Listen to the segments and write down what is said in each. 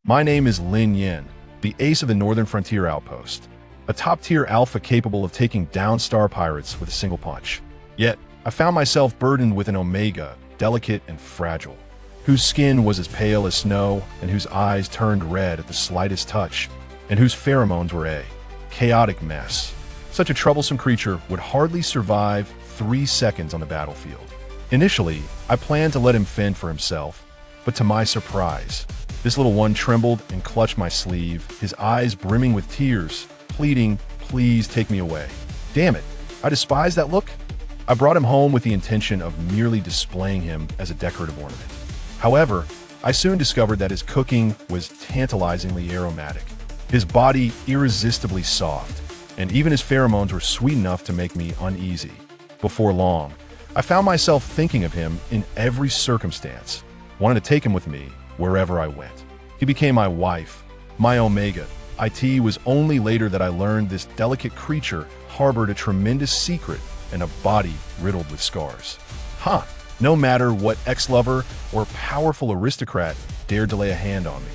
My name is Lin Yan, the ace of the Northern Frontier Outpost, a top-tier alpha capable of taking down star pirates with a single punch. Yet, I found myself burdened with an omega, delicate and fragile, whose skin was as pale as snow and whose eyes turned red at the slightest touch, and whose pheromones were a chaotic mess. Such a troublesome creature would hardly survive 3 seconds on the battlefield. Initially, I planned to let him fend for himself, but to my surprise, this little one trembled and clutched my sleeve, his eyes brimming with tears, pleading, "Please take me away." Damn it, I despise that look. I brought him home with the intention of merely displaying him as a decorative ornament. However, I soon discovered that his cooking was tantalizingly aromatic, his body irresistibly soft, and even his pheromones were sweet enough to make me uneasy. Before long, I found myself thinking of him in every circumstance, wanted to take him with me wherever I went. He became my wife, my omega. It was only later that I learned this delicate creature harbored a tremendous secret and a body riddled with scars. No matter what ex-lover or powerful aristocrat dared to lay a hand on me.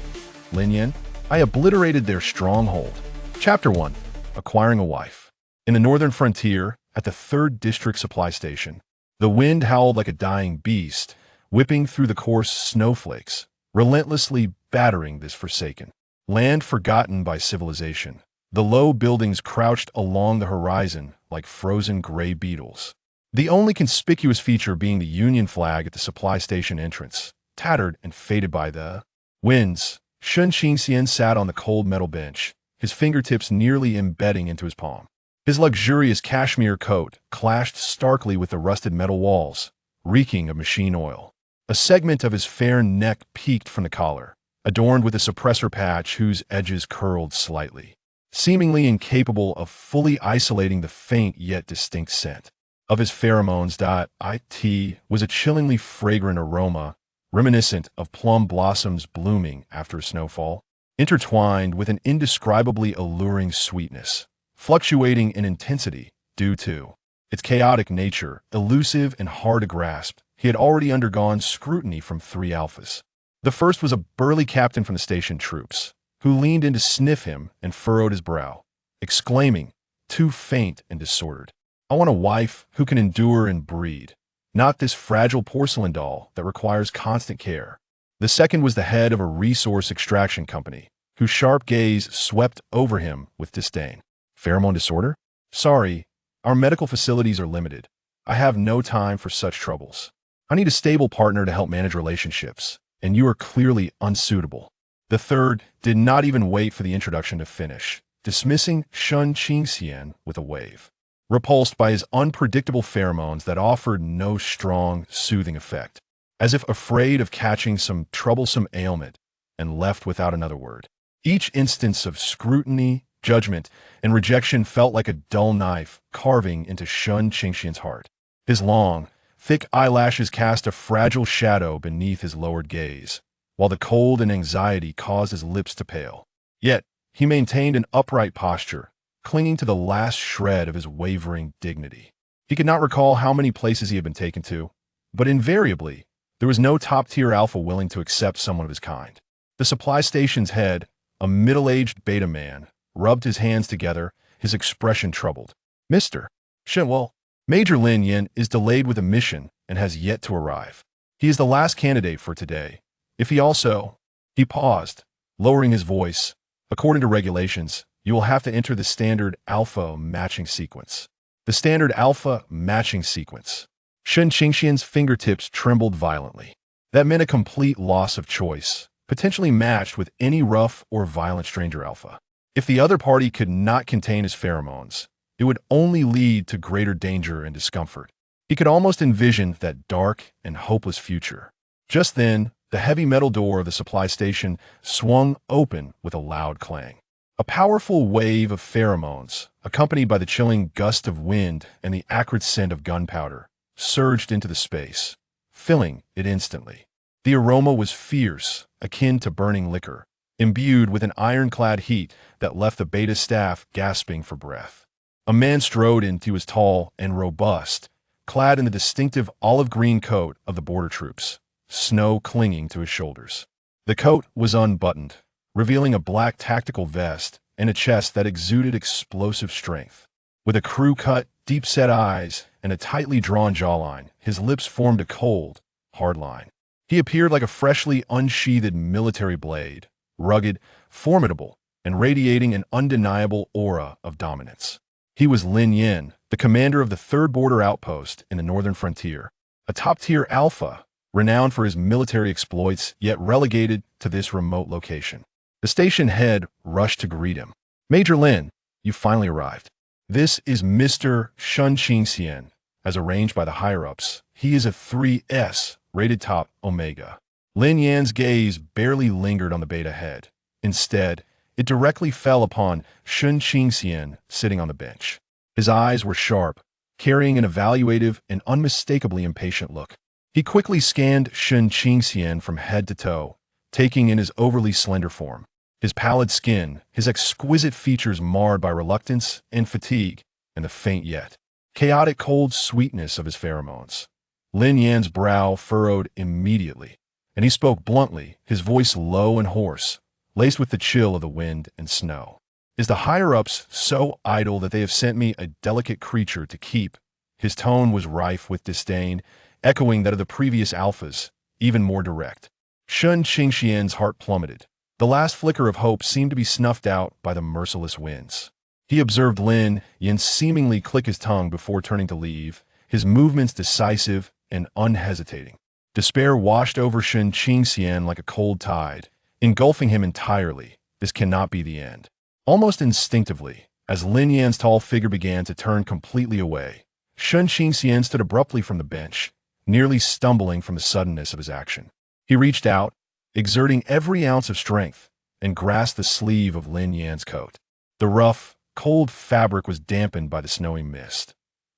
Lin Yan, I obliterated their stronghold. Chapter 1. Acquiring a wife. In the Northern Frontier, at the 3rd District Supply Station, the wind howled like a dying beast, whipping through the coarse snowflakes, relentlessly battering this forsaken land forgotten by civilization. The low buildings crouched along the horizon like frozen gray beetles, the only conspicuous feature being the Union flag at the supply station entrance, tattered and faded by the winds. Shun Qingxian sat on the cold metal bench, his fingertips nearly embedding into his palm. His luxurious cashmere coat clashed starkly with the rusted metal walls, reeking of machine oil. A segment of his fair neck peeked from the collar, adorned with a suppressor patch whose edges curled slightly, seemingly incapable of fully isolating the faint yet distinct scent of his pheromones.It was a chillingly fragrant aroma, reminiscent of plum blossoms blooming after a snowfall, intertwined with an indescribably alluring sweetness, fluctuating in intensity due to its chaotic nature, elusive and hard to grasp. He had already undergone scrutiny from 3 alphas. The first was a burly captain from the station troops, who leaned in to sniff him and furrowed his brow, exclaiming, "Too faint and disordered. I want a wife who can endure and breed, not this fragile porcelain doll that requires constant care." The second was the head of a resource extraction company, whose sharp gaze swept over him with disdain. "Pheromone disorder? Sorry, our medical facilities are limited. I have no time for such troubles. I need a stable partner to help manage relationships, and you are clearly unsuitable." The third did not even wait for the introduction to finish, dismissing Shun Qingxian with a wave, repulsed by his unpredictable pheromones that offered no strong, soothing effect, as if afraid of catching some troublesome ailment, and left without another word. Each instance of scrutiny, judgment, and rejection felt like a dull knife carving into Shun Qingxian's heart. His long, thick eyelashes cast a fragile shadow beneath his lowered gaze, while the cold and anxiety caused his lips to pale. Yet, he maintained an upright posture, clinging to the last shred of his wavering dignity. He could not recall how many places he had been taken to, but invariably, there was no top-tier alpha willing to accept someone of his kind. The supply station's head, a middle-aged beta man, rubbed his hands together, his expression troubled. "Mr. Shinwell, Major Lin Yan is delayed with a mission and has yet to arrive. He is the last candidate for today. If he also—" He paused, lowering his voice. "According to regulations, you will have to enter the standard alpha matching sequence." The standard alpha matching sequence. Shun Qingxian's fingertips trembled violently. That meant a complete loss of choice, potentially matched with any rough or violent stranger alpha. If the other party could not contain his pheromones, it would only lead to greater danger and discomfort. He could almost envision that dark and hopeless future. Just then, the heavy metal door of the supply station swung open with a loud clang. A powerful wave of pheromones, accompanied by the chilling gust of wind and the acrid scent of gunpowder, surged into the space, filling it instantly. The aroma was fierce, akin to burning liquor, imbued with an ironclad heat that left the beta staff gasping for breath. A man strode in. He was tall and robust, clad in the distinctive olive-green coat of the border troops, snow clinging to his shoulders. The coat was unbuttoned, revealing a black tactical vest and a chest that exuded explosive strength. With a crew-cut, deep-set eyes and a tightly drawn jawline, his lips formed a cold, hard line. He appeared like a freshly unsheathed military blade, rugged, formidable, and radiating an undeniable aura of dominance. He was Lin Yan, the commander of the 3rd Border Outpost in the northern frontier, a top-tier alpha, renowned for his military exploits, yet relegated to this remote location. The station head rushed to greet him. "Major Lin, you finally arrived. This is Mr. Shun Qingxian, as arranged by the higher-ups. He is a 3S, rated top Omega." Lin Yan's gaze barely lingered on the beta head. Instead, it directly fell upon Shun Qingxian sitting on the bench. His eyes were sharp, carrying an evaluative and unmistakably impatient look. He quickly scanned Shun Qingxian from head to toe, taking in his overly slender form. His pallid skin, his exquisite features marred by reluctance and fatigue, and the faint yet chaotic cold sweetness of his pheromones. Lin Yan's brow furrowed immediately, and he spoke bluntly, his voice low and hoarse, laced with the chill of the wind and snow. "Is the higher-ups so idle that they have sent me a delicate creature to keep?" His tone was rife with disdain, echoing that of the previous alphas, even more direct. Shun Qingxian's heart plummeted. The last flicker of hope seemed to be snuffed out by the merciless winds. He observed Lin Yan seemingly click his tongue before turning to leave, his movements decisive and unhesitating. Despair washed over Shun Qingxian like a cold tide, engulfing him entirely. This cannot be the end. Almost instinctively, as Lin Yan's tall figure began to turn completely away, Shun Qingxian stood abruptly from the bench, nearly stumbling from the suddenness of his action. He reached out, exerting every ounce of strength, and grasped the sleeve of Lin Yan's coat. The rough, cold fabric was dampened by the snowy mist.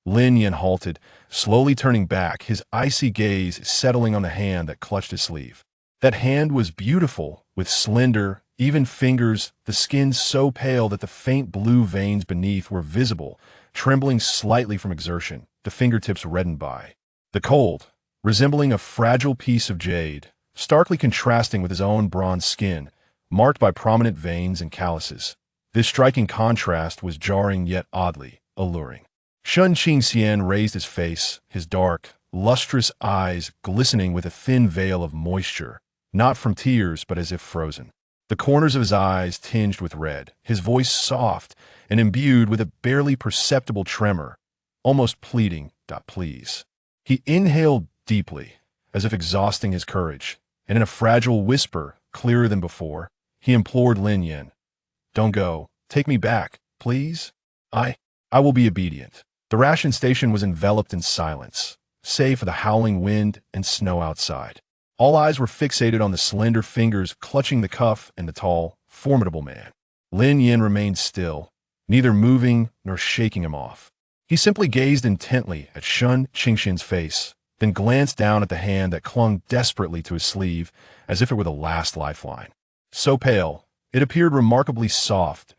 Lin Yan halted, slowly turning back, his icy gaze settling on the hand that clutched his sleeve. That hand was beautiful, with slender, even fingers, the skin so pale that the faint blue veins beneath were visible, trembling slightly from exertion, the fingertips reddened by the cold, resembling a fragile piece of jade, starkly contrasting with his own bronze skin, marked by prominent veins and calluses. This striking contrast was jarring yet oddly alluring. Shun Qingxian raised his face, his dark, lustrous eyes glistening with a thin veil of moisture, not from tears but as if frozen. The corners of his eyes tinged with red, his voice soft and imbued with a barely perceptible tremor, almost pleading, "Please." He inhaled deeply, as if exhausting his courage, and in a fragile whisper, clearer than before, he implored Lin Yan, "Don't go. Take me back, please. I will be obedient." The ration station was enveloped in silence, save for the howling wind and snow outside. All eyes were fixated on the slender fingers clutching the cuff and the tall, formidable man. Lin Yan remained still, neither moving nor shaking him off. He simply gazed intently at Shun Qingxian's face, then glanced down at the hand that clung desperately to his sleeve as if it were the last lifeline. So pale, it appeared remarkably soft.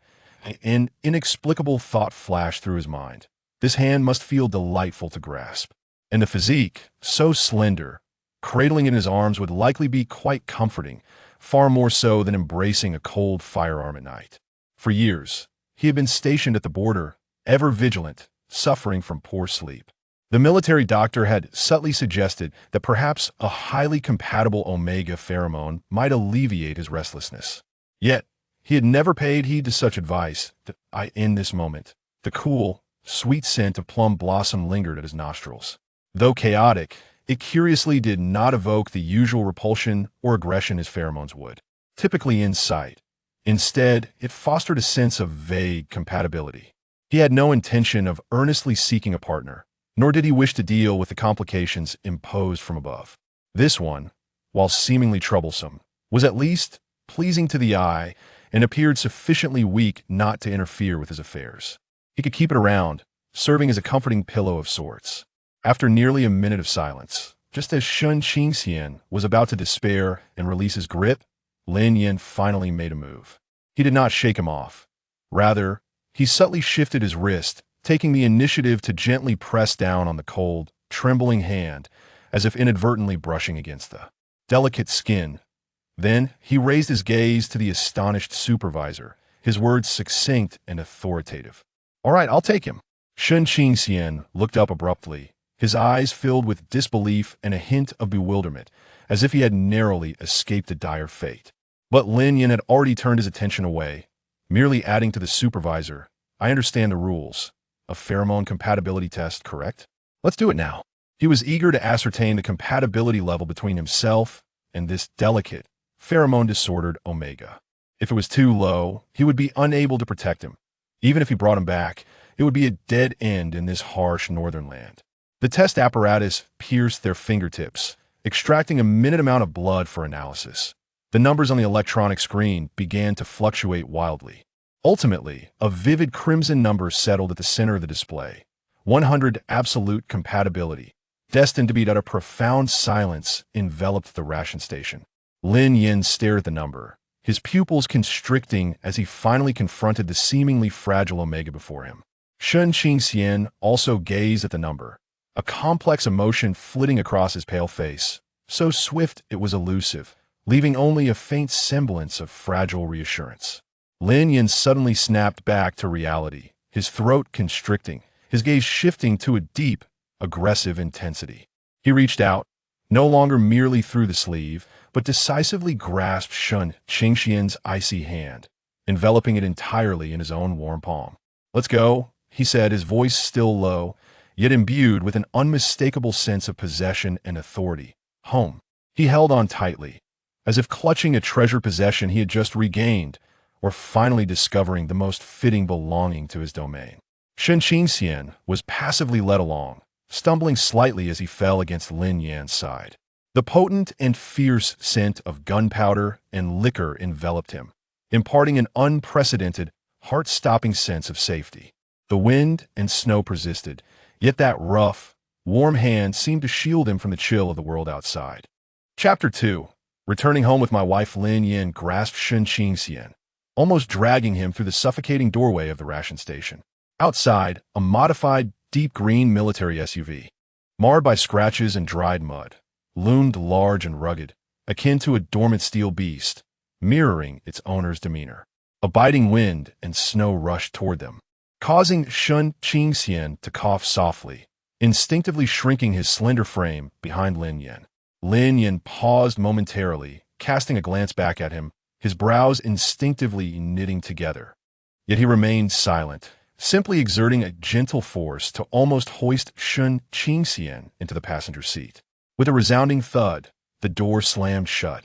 An inexplicable thought flashed through his mind. This hand must feel delightful to grasp. And the physique, so slender, cradling in his arms would likely be quite comforting, far more so than embracing a cold firearm at night. For years, he had been stationed at the border, ever vigilant, suffering from poor sleep. The military doctor had subtly suggested that perhaps a highly compatible Omega pheromone might alleviate his restlessness. Yet, he had never paid heed to such advice. In this moment, the cool, sweet scent of plum blossom lingered at his nostrils. Though chaotic, it curiously did not evoke the usual repulsion or aggression his pheromones would, typically in sight. Instead, it fostered a sense of vague compatibility. He had no intention of earnestly seeking a partner, nor did he wish to deal with the complications imposed from above. This one, while seemingly troublesome, was at least pleasing to the eye and appeared sufficiently weak not to interfere with his affairs. He could keep it around, serving as a comforting pillow of sorts. After nearly a minute of silence, just as Shun Qingxian was about to despair and release his grip, Lin Yan finally made a move. He did not shake him off. Rather, he subtly shifted his wrist, taking the initiative to gently press down on the cold, trembling hand, as if inadvertently brushing against the delicate skin. Then he raised his gaze to the astonished supervisor, his words succinct and authoritative. "All right, I'll take him." Shen Qingxian looked up abruptly, his eyes filled with disbelief and a hint of bewilderment, as if he had narrowly escaped a dire fate. But Lin Yan had already turned his attention away, merely adding to the supervisor, "I understand the rules. A pheromone compatibility test, correct? Let's do it now." He was eager to ascertain the compatibility level between himself and this delicate, pheromone-disordered Omega. If it was too low, he would be unable to protect him. Even if he brought him back, it would be a dead end in this harsh northern land. The test apparatus pierced their fingertips, extracting a minute amount of blood for analysis. The numbers on the electronic screen began to fluctuate wildly. Ultimately, a vivid crimson number settled at the center of the display. 100 absolute compatibility. Destined to beat out a profound silence enveloped the ration station. Lin Yan stared at the number, his pupils constricting as he finally confronted the seemingly fragile Omega before him. Shen Qingxian also gazed at the number, a complex emotion flitting across his pale face, so swift it was elusive, leaving only a faint semblance of fragile reassurance. Lin Yan suddenly snapped back to reality, his throat constricting, his gaze shifting to a deep, aggressive intensity. He reached out, no longer merely through the sleeve, but decisively grasped Shen Qingxian's icy hand, enveloping it entirely in his own warm palm. "Let's go," he said, his voice still low, yet imbued with an unmistakable sense of possession and authority. "Home." He held on tightly, as if clutching a treasured possession he had just regained, or finally discovering the most fitting belonging to his domain. Shen Qingxian was passively led along, stumbling slightly as he fell against Lin Yan's side. The potent and fierce scent of gunpowder and liquor enveloped him, imparting an unprecedented, heart-stopping sense of safety. The wind and snow persisted, yet that rough, warm hand seemed to shield him from the chill of the world outside. Chapter 2. Returning home with my wife, Lin Yan grasped Shen Qingxian, almost dragging him through the suffocating doorway of the ration station. Outside, a modified, deep green military SUV, marred by scratches and dried mud, loomed large and rugged, akin to a dormant steel beast, mirroring its owner's demeanor. A biting wind and snow rushed toward them, causing Shen Qingxian to cough softly, instinctively shrinking his slender frame behind Lin Yan. Lin Yan paused momentarily, casting a glance back at him, his brows instinctively knitting together. Yet he remained silent, simply exerting a gentle force to almost hoist Shen Qingxian into the passenger seat. With a resounding thud, the door slammed shut,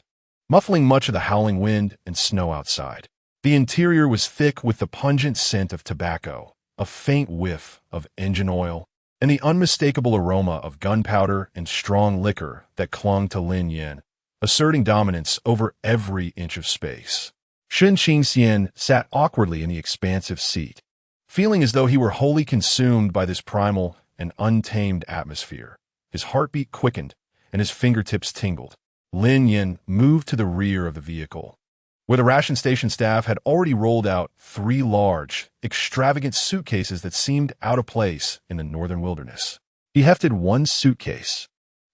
muffling much of the howling wind and snow outside. The interior was thick with the pungent scent of tobacco, a faint whiff of engine oil, and the unmistakable aroma of gunpowder and strong liquor that clung to Lin Yan, asserting dominance over every inch of space. Shen Qingxian sat awkwardly in the expansive seat, feeling as though he were wholly consumed by this primal and untamed atmosphere. His heartbeat quickened, and his fingertips tingled. Lin Yan moved to the rear of the vehicle, where the ration station staff had already rolled out 3 large, extravagant suitcases that seemed out of place in the northern wilderness. He hefted one suitcase,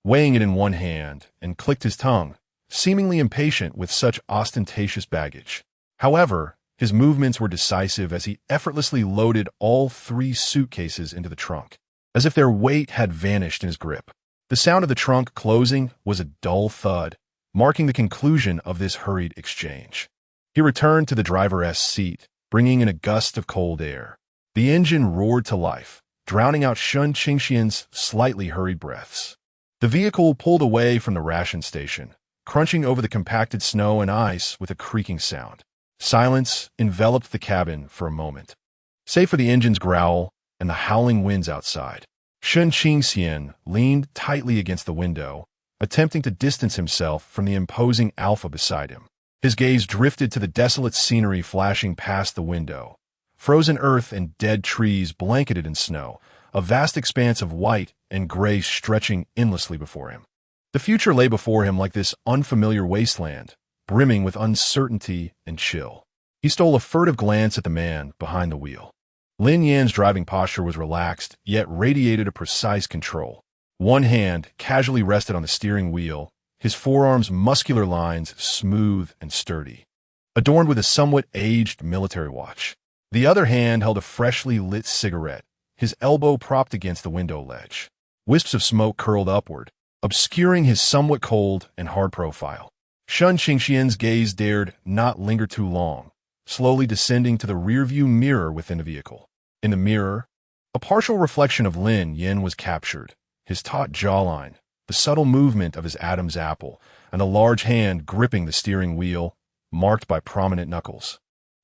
weighing it in one hand, and clicked his tongue, seemingly impatient with such ostentatious baggage. However, his movements were decisive as he effortlessly loaded all 3 suitcases into the trunk, as if their weight had vanished in his grip. The sound of the trunk closing was a dull thud, marking the conclusion of this hurried exchange. He returned to the driver's seat, bringing in a gust of cold air. The engine roared to life, drowning out Shen Qingxian's slightly hurried breaths. The vehicle pulled away from the ration station, crunching over the compacted snow and ice with a creaking sound. Silence enveloped the cabin for a moment, save for the engine's growl and the howling winds outside. Shen Qingxian leaned tightly against the window, attempting to distance himself from the imposing alpha beside him. His gaze drifted to the desolate scenery flashing past the window. Frozen earth and dead trees blanketed in snow, a vast expanse of white and gray stretching endlessly before him. The future lay before him like this unfamiliar wasteland, brimming with uncertainty and chill. He stole a furtive glance at the man behind the wheel. Lin Yan's driving posture was relaxed, yet radiated a precise control. One hand casually rested on the steering wheel, his forearms' muscular lines smooth and sturdy, adorned with a somewhat aged military watch. The other hand held a freshly lit cigarette, his elbow propped against the window ledge. Wisps of smoke curled upward, obscuring his somewhat cold and hard profile. Shun Qingxian's gaze dared not linger too long, slowly descending to the rearview mirror within the vehicle. In the mirror, a partial reflection of Lin Yan was captured, his taut jawline, the subtle movement of his Adam's apple, and a large hand gripping the steering wheel, marked by prominent knuckles.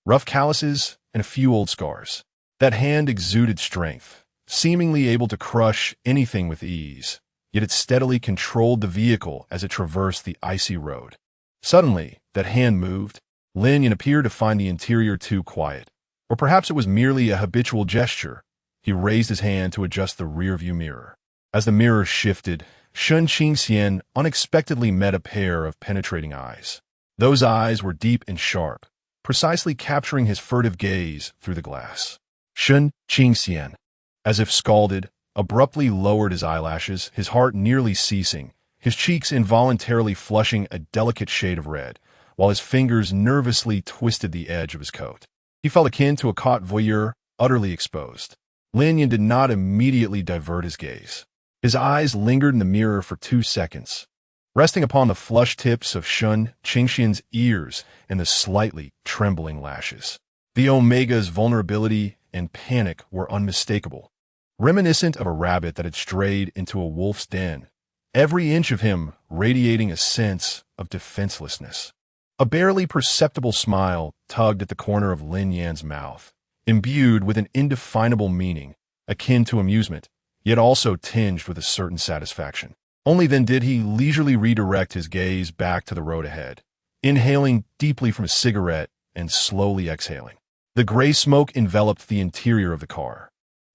Rough calluses and a few old scars. That hand exuded strength, seemingly able to crush anything with ease, yet it steadily controlled the vehicle as it traversed the icy road. Suddenly, that hand moved. Lin Yan appeared to find the interior too quiet, or perhaps it was merely a habitual gesture. He raised his hand to adjust the rearview mirror. As the mirror shifted, Shun Qingxian unexpectedly met a pair of penetrating eyes. Those eyes were deep and sharp, precisely capturing his furtive gaze through the glass. Shun Qingxian, as if scalded, abruptly lowered his eyelashes, his heart nearly ceasing, his cheeks involuntarily flushing a delicate shade of red, while his fingers nervously twisted the edge of his coat. He felt akin to a caught voyeur, utterly exposed. Lin Yan did not immediately divert his gaze. His eyes lingered in the mirror for 2 seconds, resting upon the flushed tips of Shun Qingxian's ears and the slightly trembling lashes. The Omega's vulnerability and panic were unmistakable, reminiscent of a rabbit that had strayed into a wolf's den, every inch of him radiating a sense of defenselessness. A barely perceptible smile tugged at the corner of Lin Yan's mouth, imbued with an indefinable meaning, akin to amusement, yet also tinged with a certain satisfaction. Only then did he leisurely redirect his gaze back to the road ahead, inhaling deeply from a cigarette and slowly exhaling. The gray smoke enveloped the interior of the car,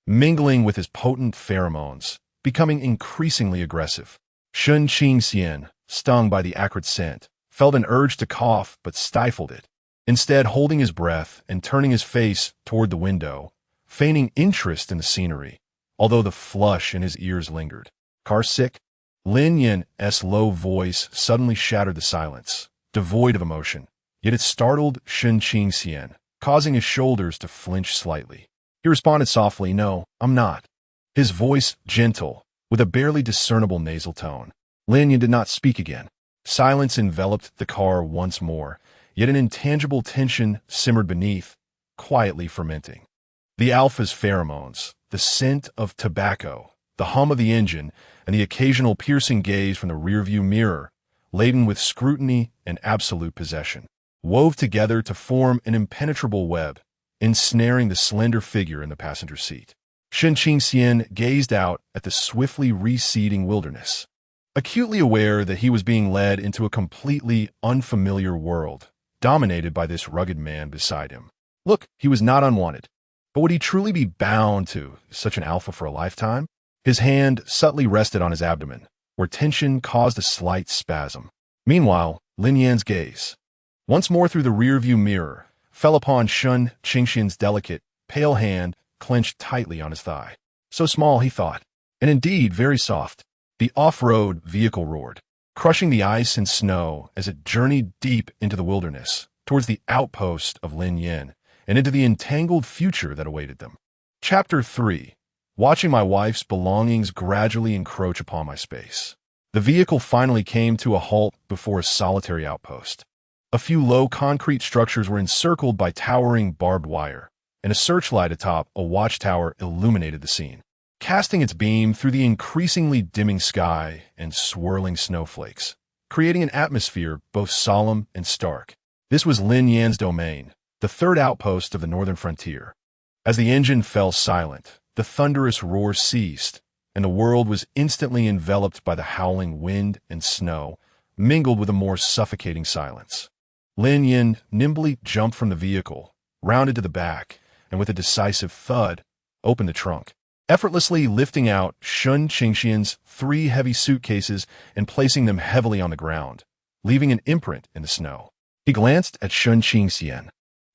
mingling with his potent pheromones, becoming increasingly aggressive. Shun Qingxian, stung by the acrid scent, felt an urge to cough but stifled it, instead holding his breath and turning his face toward the window, feigning interest in the scenery, although the flush in his ears lingered. Car sick? Lin Yan's low voice suddenly shattered the silence, devoid of emotion, yet it startled Shun Qingxian, causing his shoulders to flinch slightly. He responded softly, "No, I'm not." His voice gentle, with a barely discernible nasal tone. Lin Yan did not speak again. Silence enveloped the car once more, yet an intangible tension simmered beneath, quietly fermenting. The Alpha's pheromones, the scent of tobacco, the hum of the engine, and the occasional piercing gaze from the rearview mirror, laden with scrutiny and absolute possession, wove together to form an impenetrable web, ensnaring the slender figure in the passenger seat. Shun Qingxian gazed out at the swiftly receding wilderness, acutely aware that he was being led into a completely unfamiliar world, dominated by this rugged man beside him. Look, he was not unwanted. But would he truly be bound to such an alpha for a lifetime? His hand subtly rested on his abdomen, where tension caused a slight spasm. Meanwhile, Lin Yan's gaze, once more through the rearview mirror, fell upon Shun Qingxian's delicate, pale hand clenched tightly on his thigh. So small, he thought, and indeed very soft. The off-road vehicle roared, crushing the ice and snow as it journeyed deep into the wilderness, towards the outpost of Lin Yan, and into the entangled future that awaited them. Chapter 3. Watching my wife's belongings gradually encroach upon my space. The vehicle finally came to a halt before a solitary outpost. A few low concrete structures were encircled by towering barbed wire, and a searchlight atop a watchtower illuminated the scene, casting its beam through the increasingly dimming sky and swirling snowflakes, creating an atmosphere both solemn and stark. This was Lin Yan's domain, the third outpost of the northern frontier. As the engine fell silent, the thunderous roar ceased, and the world was instantly enveloped by the howling wind and snow, mingled with a more suffocating silence. Lin Yan nimbly jumped from the vehicle, rounded to the back, and with a decisive thud, opened the trunk, effortlessly lifting out Shun Qingxian's 3 heavy suitcases and placing them heavily on the ground, leaving an imprint in the snow. He glanced at Shun Qingxian,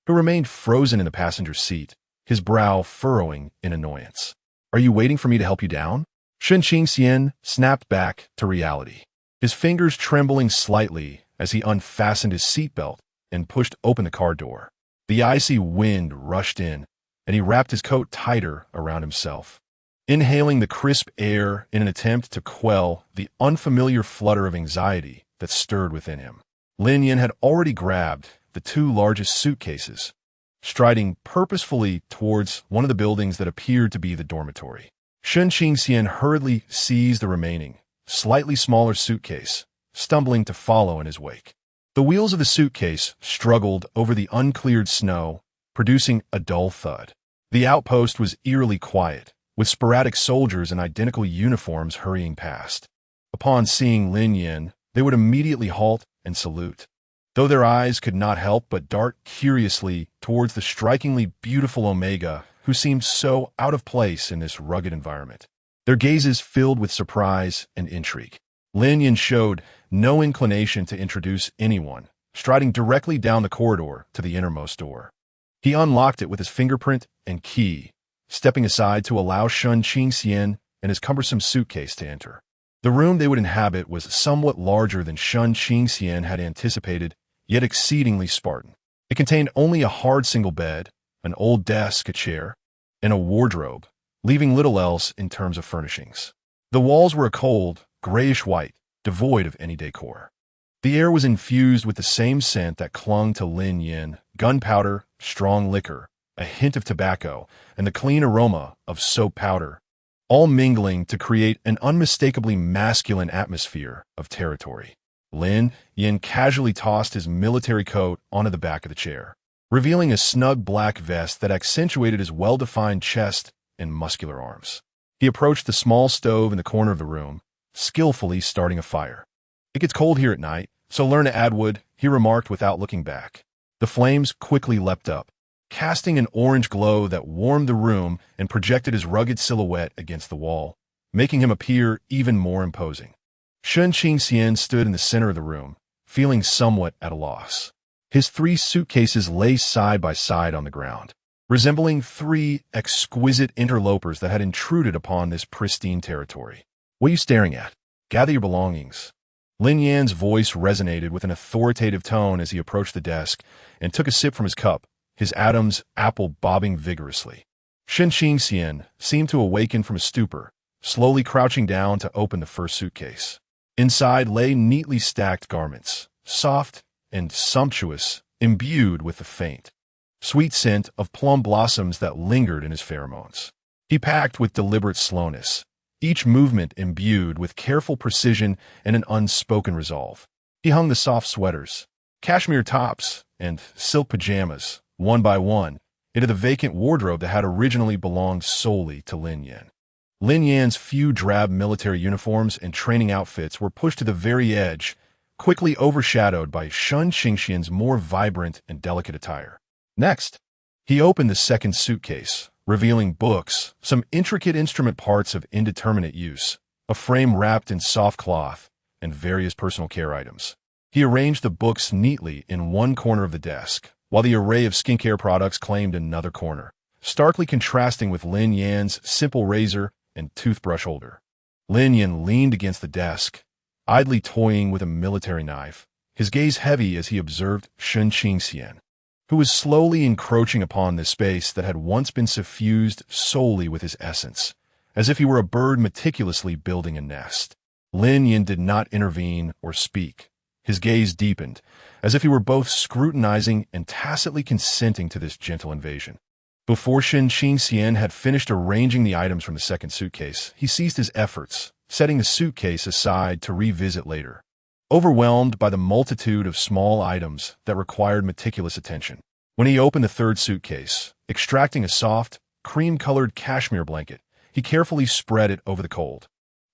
who remained frozen in the passenger seat, his brow furrowing in annoyance. "Are you waiting for me to help you down?" Shun Qingxian snapped back to reality. his fingers trembling slightly as he unfastened his seatbelt and pushed open the car door. The icy wind rushed in, and he wrapped his coat tighter around himself, inhaling the crisp air in an attempt to quell the unfamiliar flutter of anxiety that stirred within him. Lin Yan had already grabbed the two largest suitcases, striding purposefully towards one of the buildings that appeared to be the dormitory. Shen Qingxian hurriedly seized the remaining, slightly smaller suitcase, stumbling to follow in his wake. The wheels of the suitcase struggled over the uncleared snow, producing a dull thud. The outpost was eerily quiet, with sporadic soldiers in identical uniforms hurrying past. Upon seeing Lin Yan, they would immediately halt and salute, though their eyes could not help but dart curiously towards the strikingly beautiful Omega, who seemed so out of place in this rugged environment. Their gazes filled with surprise and intrigue. Lin Yan showed no inclination to introduce anyone, striding directly down the corridor to the innermost door. He unlocked it with his fingerprint and key, stepping aside to allow Shen Qingxian and his cumbersome suitcase to enter. The room they would inhabit was somewhat larger than Shen Qingxian had anticipated, yet exceedingly Spartan. It contained only a hard single bed, an old desk, a chair, and a wardrobe, leaving little else in terms of furnishings. The walls were a cold, grayish-white, devoid of any decor. The air was infused with the same scent that clung to Lin Yan: gunpowder, strong liquor, a hint of tobacco, and the clean aroma of soap powder, all mingling to create an unmistakably masculine atmosphere of territory. Lin Yan casually tossed his military coat onto the back of the chair, revealing a snug black vest that accentuated his well-defined chest and muscular arms. He approached the small stove in the corner of the room, skillfully starting a fire. "It gets cold here at night, so learn to add wood," he remarked without looking back. The flames quickly leapt up, casting an orange glow that warmed the room and projected his rugged silhouette against the wall, making him appear even more imposing. Shen Qingxian stood in the center of the room, feeling somewhat at a loss. His three suitcases lay side by side on the ground, resembling three exquisite interlopers that had intruded upon this pristine territory. "What are you staring at? Gather your belongings." Lin Yan's voice resonated with an authoritative tone as he approached the desk and took a sip from his cup, his Adam's apple bobbing vigorously. Shen Qingxian seemed to awaken from a stupor, slowly crouching down to open the first suitcase. Inside lay neatly stacked garments, soft and sumptuous, imbued with the faint, sweet scent of plum blossoms that lingered in his pheromones. He packed with deliberate slowness, each movement imbued with careful precision and an unspoken resolve. He hung the soft sweaters, cashmere tops, and silk pajamas, one by one, into the vacant wardrobe that had originally belonged solely to Lin Yan. Lin Yan's few drab military uniforms and training outfits were pushed to the very edge, quickly overshadowed by Shen Qingxian's more vibrant and delicate attire. Next, he opened the second suitcase, revealing books, some intricate instrument parts of indeterminate use, a frame wrapped in soft cloth, and various personal care items. He arranged the books neatly in one corner of the desk, while the array of skincare products claimed another corner, starkly contrasting with Lin Yan's simple razor and toothbrush holder. Lin Yan leaned against the desk, idly toying with a military knife, his gaze heavy as he observed Shen Qingxian, who was slowly encroaching upon this space that had once been suffused solely with his essence, as if he were a bird meticulously building a nest. Lin Yan did not intervene or speak. His gaze deepened, as if he were both scrutinizing and tacitly consenting to this gentle invasion. Before Shen Qingxian had finished arranging the items from the second suitcase, he ceased his efforts, setting the suitcase aside to revisit later, overwhelmed by the multitude of small items that required meticulous attention. When he opened the third suitcase, extracting a soft, cream-colored cashmere blanket, he carefully spread it over the cold,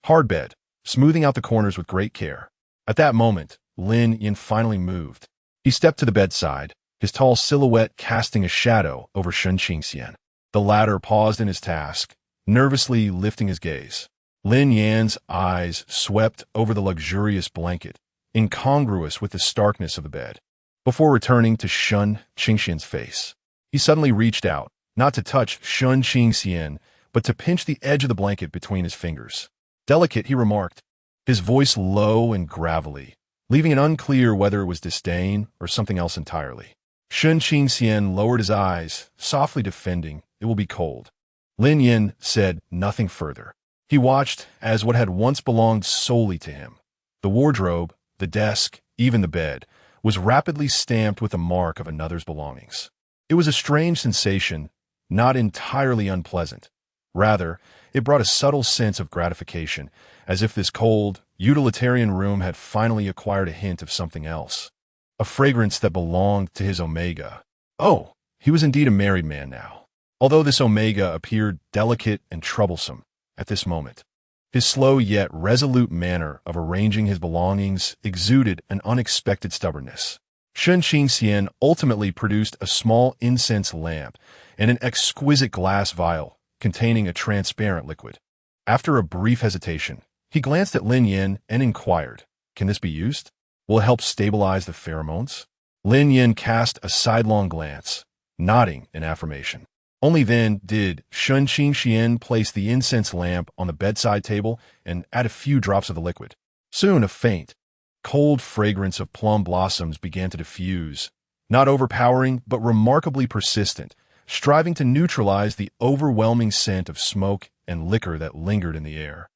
hard bed, smoothing out the corners with great care. At that moment, Lin Yan finally moved. He stepped to the bedside, his tall silhouette casting a shadow over Shen Qingxian. The latter paused in his task, nervously lifting his gaze. Lin Yan's eyes swept over the luxurious blanket, incongruous with the starkness of the bed, before returning to Shen Qingxian's face. He suddenly reached out, not to touch Shen Qingxian, but to pinch the edge of the blanket between his fingers. "Delicate," he remarked. his voice low and gravelly, leaving it unclear whether it was disdain or something else entirely. Shen Qingxian lowered his eyes, softly defending, "It will be cold." Lin Yan said nothing further. He watched as what had once belonged solely to him, the wardrobe, the desk, even the bed, was rapidly stamped with the mark of another's belongings. It was a strange sensation, not entirely unpleasant. Rather, it brought a subtle sense of gratification, as if this cold, utilitarian room had finally acquired a hint of something else. A fragrance that belonged to his Omega. Oh, he was indeed a married man now. Although this Omega appeared delicate and troublesome at this moment, his slow yet resolute manner of arranging his belongings exuded an unexpected stubbornness. Shen Qingxian ultimately produced a small incense lamp and an exquisite glass vial containing a transparent liquid. After a brief hesitation, he glanced at Lin Yan and inquired, "Can this be used? Will it help stabilize the pheromones?" Lin Yan cast a sidelong glance, nodding in affirmation. Only then did Shen Qingxian place the incense lamp on the bedside table and add a few drops of the liquid. Soon a faint, cold fragrance of plum blossoms began to diffuse, not overpowering but remarkably persistent, striving to neutralize the overwhelming scent of smoke and liquor that lingered in the air.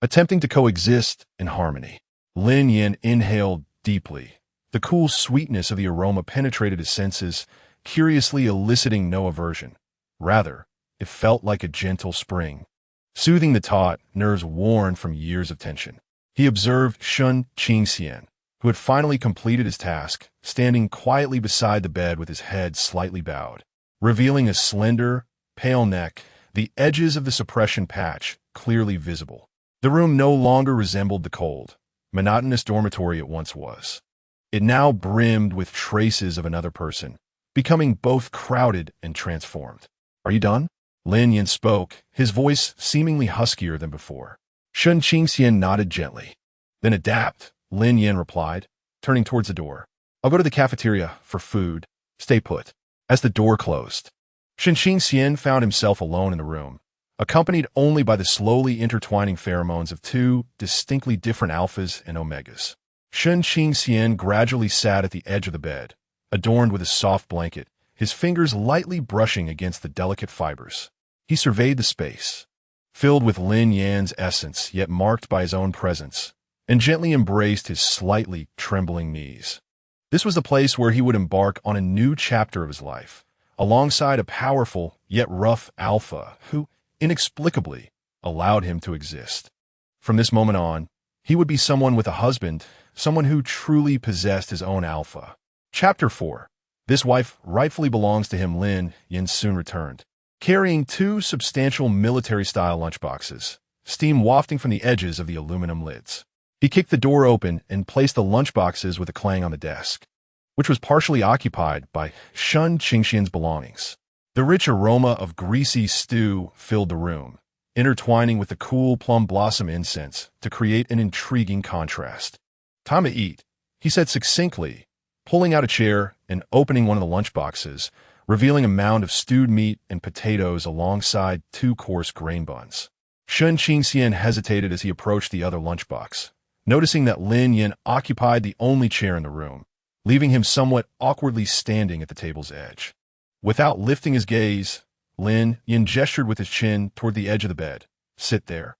Attempting to coexist in harmony, Lin Yan inhaled deeply. The cool sweetness of the aroma penetrated his senses, curiously eliciting no aversion. Rather, it felt like a gentle spring, soothing the taut nerves worn from years of tension. He observed Shen Qingxian, who had finally completed his task, standing quietly beside the bed with his head slightly bowed, revealing a slender, pale neck, the edges of the suppression patch clearly visible. The room no longer resembled the cold, monotonous dormitory it once was. It now brimmed with traces of another person, becoming both crowded and transformed. "Are you done?" Lin Yan spoke, his voice seemingly huskier than before. Shen Qingxian nodded gently. "Then adapt," Lin Yan replied, turning towards the door. "I'll go to the cafeteria for food. Stay put." As the door closed, Shen Qingxian found himself alone in the room, accompanied only by the slowly intertwining pheromones of two distinctly different alphas and omegas. Shen Qingxian gradually sat at the edge of the bed, adorned with a soft blanket, his fingers lightly brushing against the delicate fibers. He surveyed the space, filled with Lin Yan's essence yet marked by his own presence, and gently embraced his slightly trembling knees. This was the place where he would embark on a new chapter of his life, alongside a powerful yet rough alpha who, inexplicably, allowed him to exist. From this moment on, he would be someone with a husband, someone who truly possessed his own alpha. Chapter 4. This wife rightfully belongs to him. Lin Yan soon returned, carrying two substantial military-style lunchboxes, steam wafting from the edges of the aluminum lids. He kicked the door open and placed the lunchboxes with a clang on the desk, which was partially occupied by Shen Qingxian's belongings. The rich aroma of greasy stew filled the room, intertwining with the cool plum blossom incense to create an intriguing contrast. "Time to eat," he said succinctly, pulling out a chair and opening one of the lunchboxes, revealing a mound of stewed meat and potatoes alongside two coarse grain buns. Shen Qingxian hesitated as he approached the other lunchbox, noticing that Lin Yan occupied the only chair in the room, leaving him somewhat awkwardly standing at the table's edge. Without lifting his gaze, Lin Yan gestured with his chin toward the edge of the bed. "Sit there."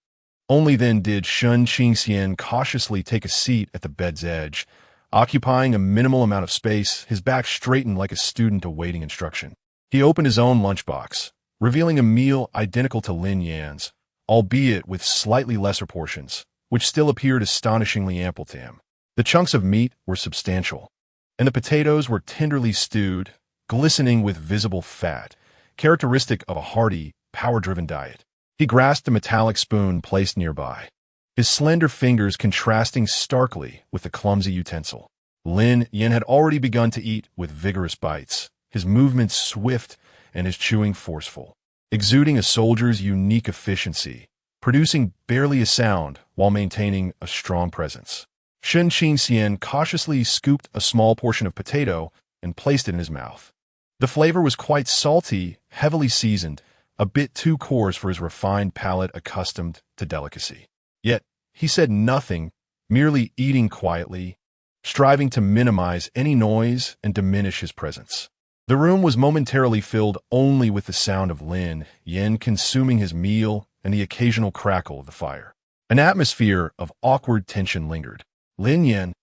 Only then did Shen Qingxian cautiously take a seat at the bed's edge, occupying a minimal amount of space, his back straightened like a student awaiting instruction. He opened his own lunchbox, revealing a meal identical to Lin Yan's, albeit with slightly lesser portions, which still appeared astonishingly ample to him. The chunks of meat were substantial, and the potatoes were tenderly stewed, glistening with visible fat, characteristic of a hearty, power-driven diet. He grasped a metallic spoon placed nearby, his slender fingers contrasting starkly with the clumsy utensil. Lin Yan had already begun to eat with vigorous bites, his movements swift and his chewing forceful, exuding a soldier's unique efficiency, producing barely a sound while maintaining a strong presence. Shen Qingxian cautiously scooped a small portion of potato and placed it in his mouth. The flavor was quite salty, heavily seasoned, a bit too coarse for his refined palate accustomed to delicacy. Yet, he said nothing, merely eating quietly, striving to minimize any noise and diminish his presence. The room was momentarily filled only with the sound of Lin Yan consuming his meal and the occasional crackle of the fire. An atmosphere of awkward tension lingered. Lin Yan,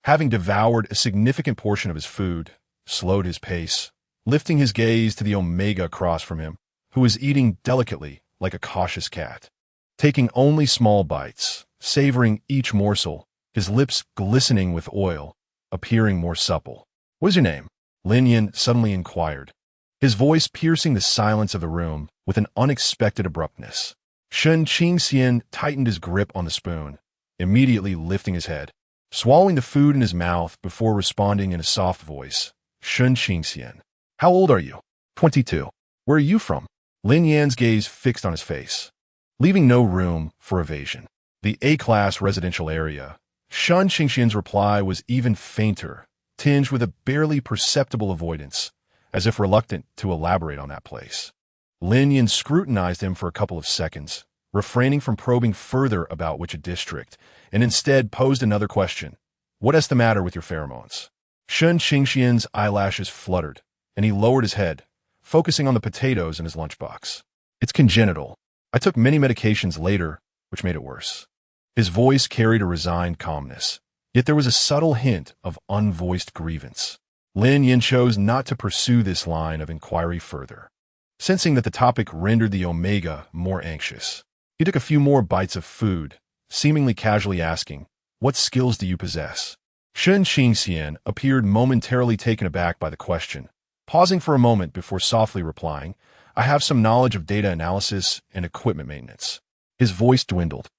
having devoured a significant portion of his food, slowed his pace, lifting his gaze to the Omega across from him, who was eating delicately like a cautious cat. Taking only small bites, savoring each morsel, his lips glistening with oil, appearing more supple. "What is your name?" Lin Yan suddenly inquired, his voice piercing the silence of the room with an unexpected abruptness. Shen Qingxian tightened his grip on the spoon, immediately lifting his head, swallowing the food in his mouth before responding in a soft voice. "Shen Qingxian, how old are you?" 22. "Where are you from?" Lin Yan's gaze fixed on his face, leaving no room for evasion. "The A-class residential area." Shen Qingxian's reply was even fainter, tinged with a barely perceptible avoidance, as if reluctant to elaborate on that place. Lin Yan scrutinized him for a couple of seconds, refraining from probing further about which district, and instead posed another question. "What is the matter with your pheromones?" Shen Qingxian's eyelashes fluttered, and he lowered his head, focusing on the potatoes in his lunchbox. "It's congenital. I took many medications later, which made it worse." His voice carried a resigned calmness, yet there was a subtle hint of unvoiced grievance. Lin Yan chose not to pursue this line of inquiry further, sensing that the topic rendered the Omega more anxious. He took a few more bites of food, seemingly casually asking, "What skills do you possess?" Shen Qingxian appeared momentarily taken aback by the question, pausing for a moment before softly replying, "I have some knowledge of data analysis and equipment maintenance." His voice dwindled,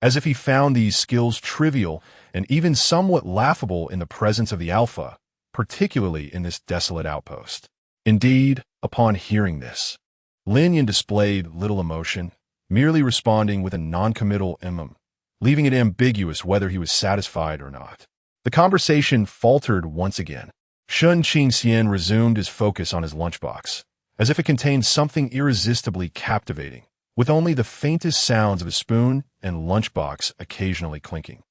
as if he found these skills trivial and even somewhat laughable in the presence of the Alpha, particularly in this desolate outpost. Indeed, upon hearing this, Lin Yan displayed little emotion, merely responding with a noncommittal leaving it ambiguous whether he was satisfied or not. The conversation faltered once again. Shen Qingxian resumed his focus on his lunchbox, as if it contained something irresistibly captivating, with only the faintest sounds of his spoon and lunchbox occasionally clinking,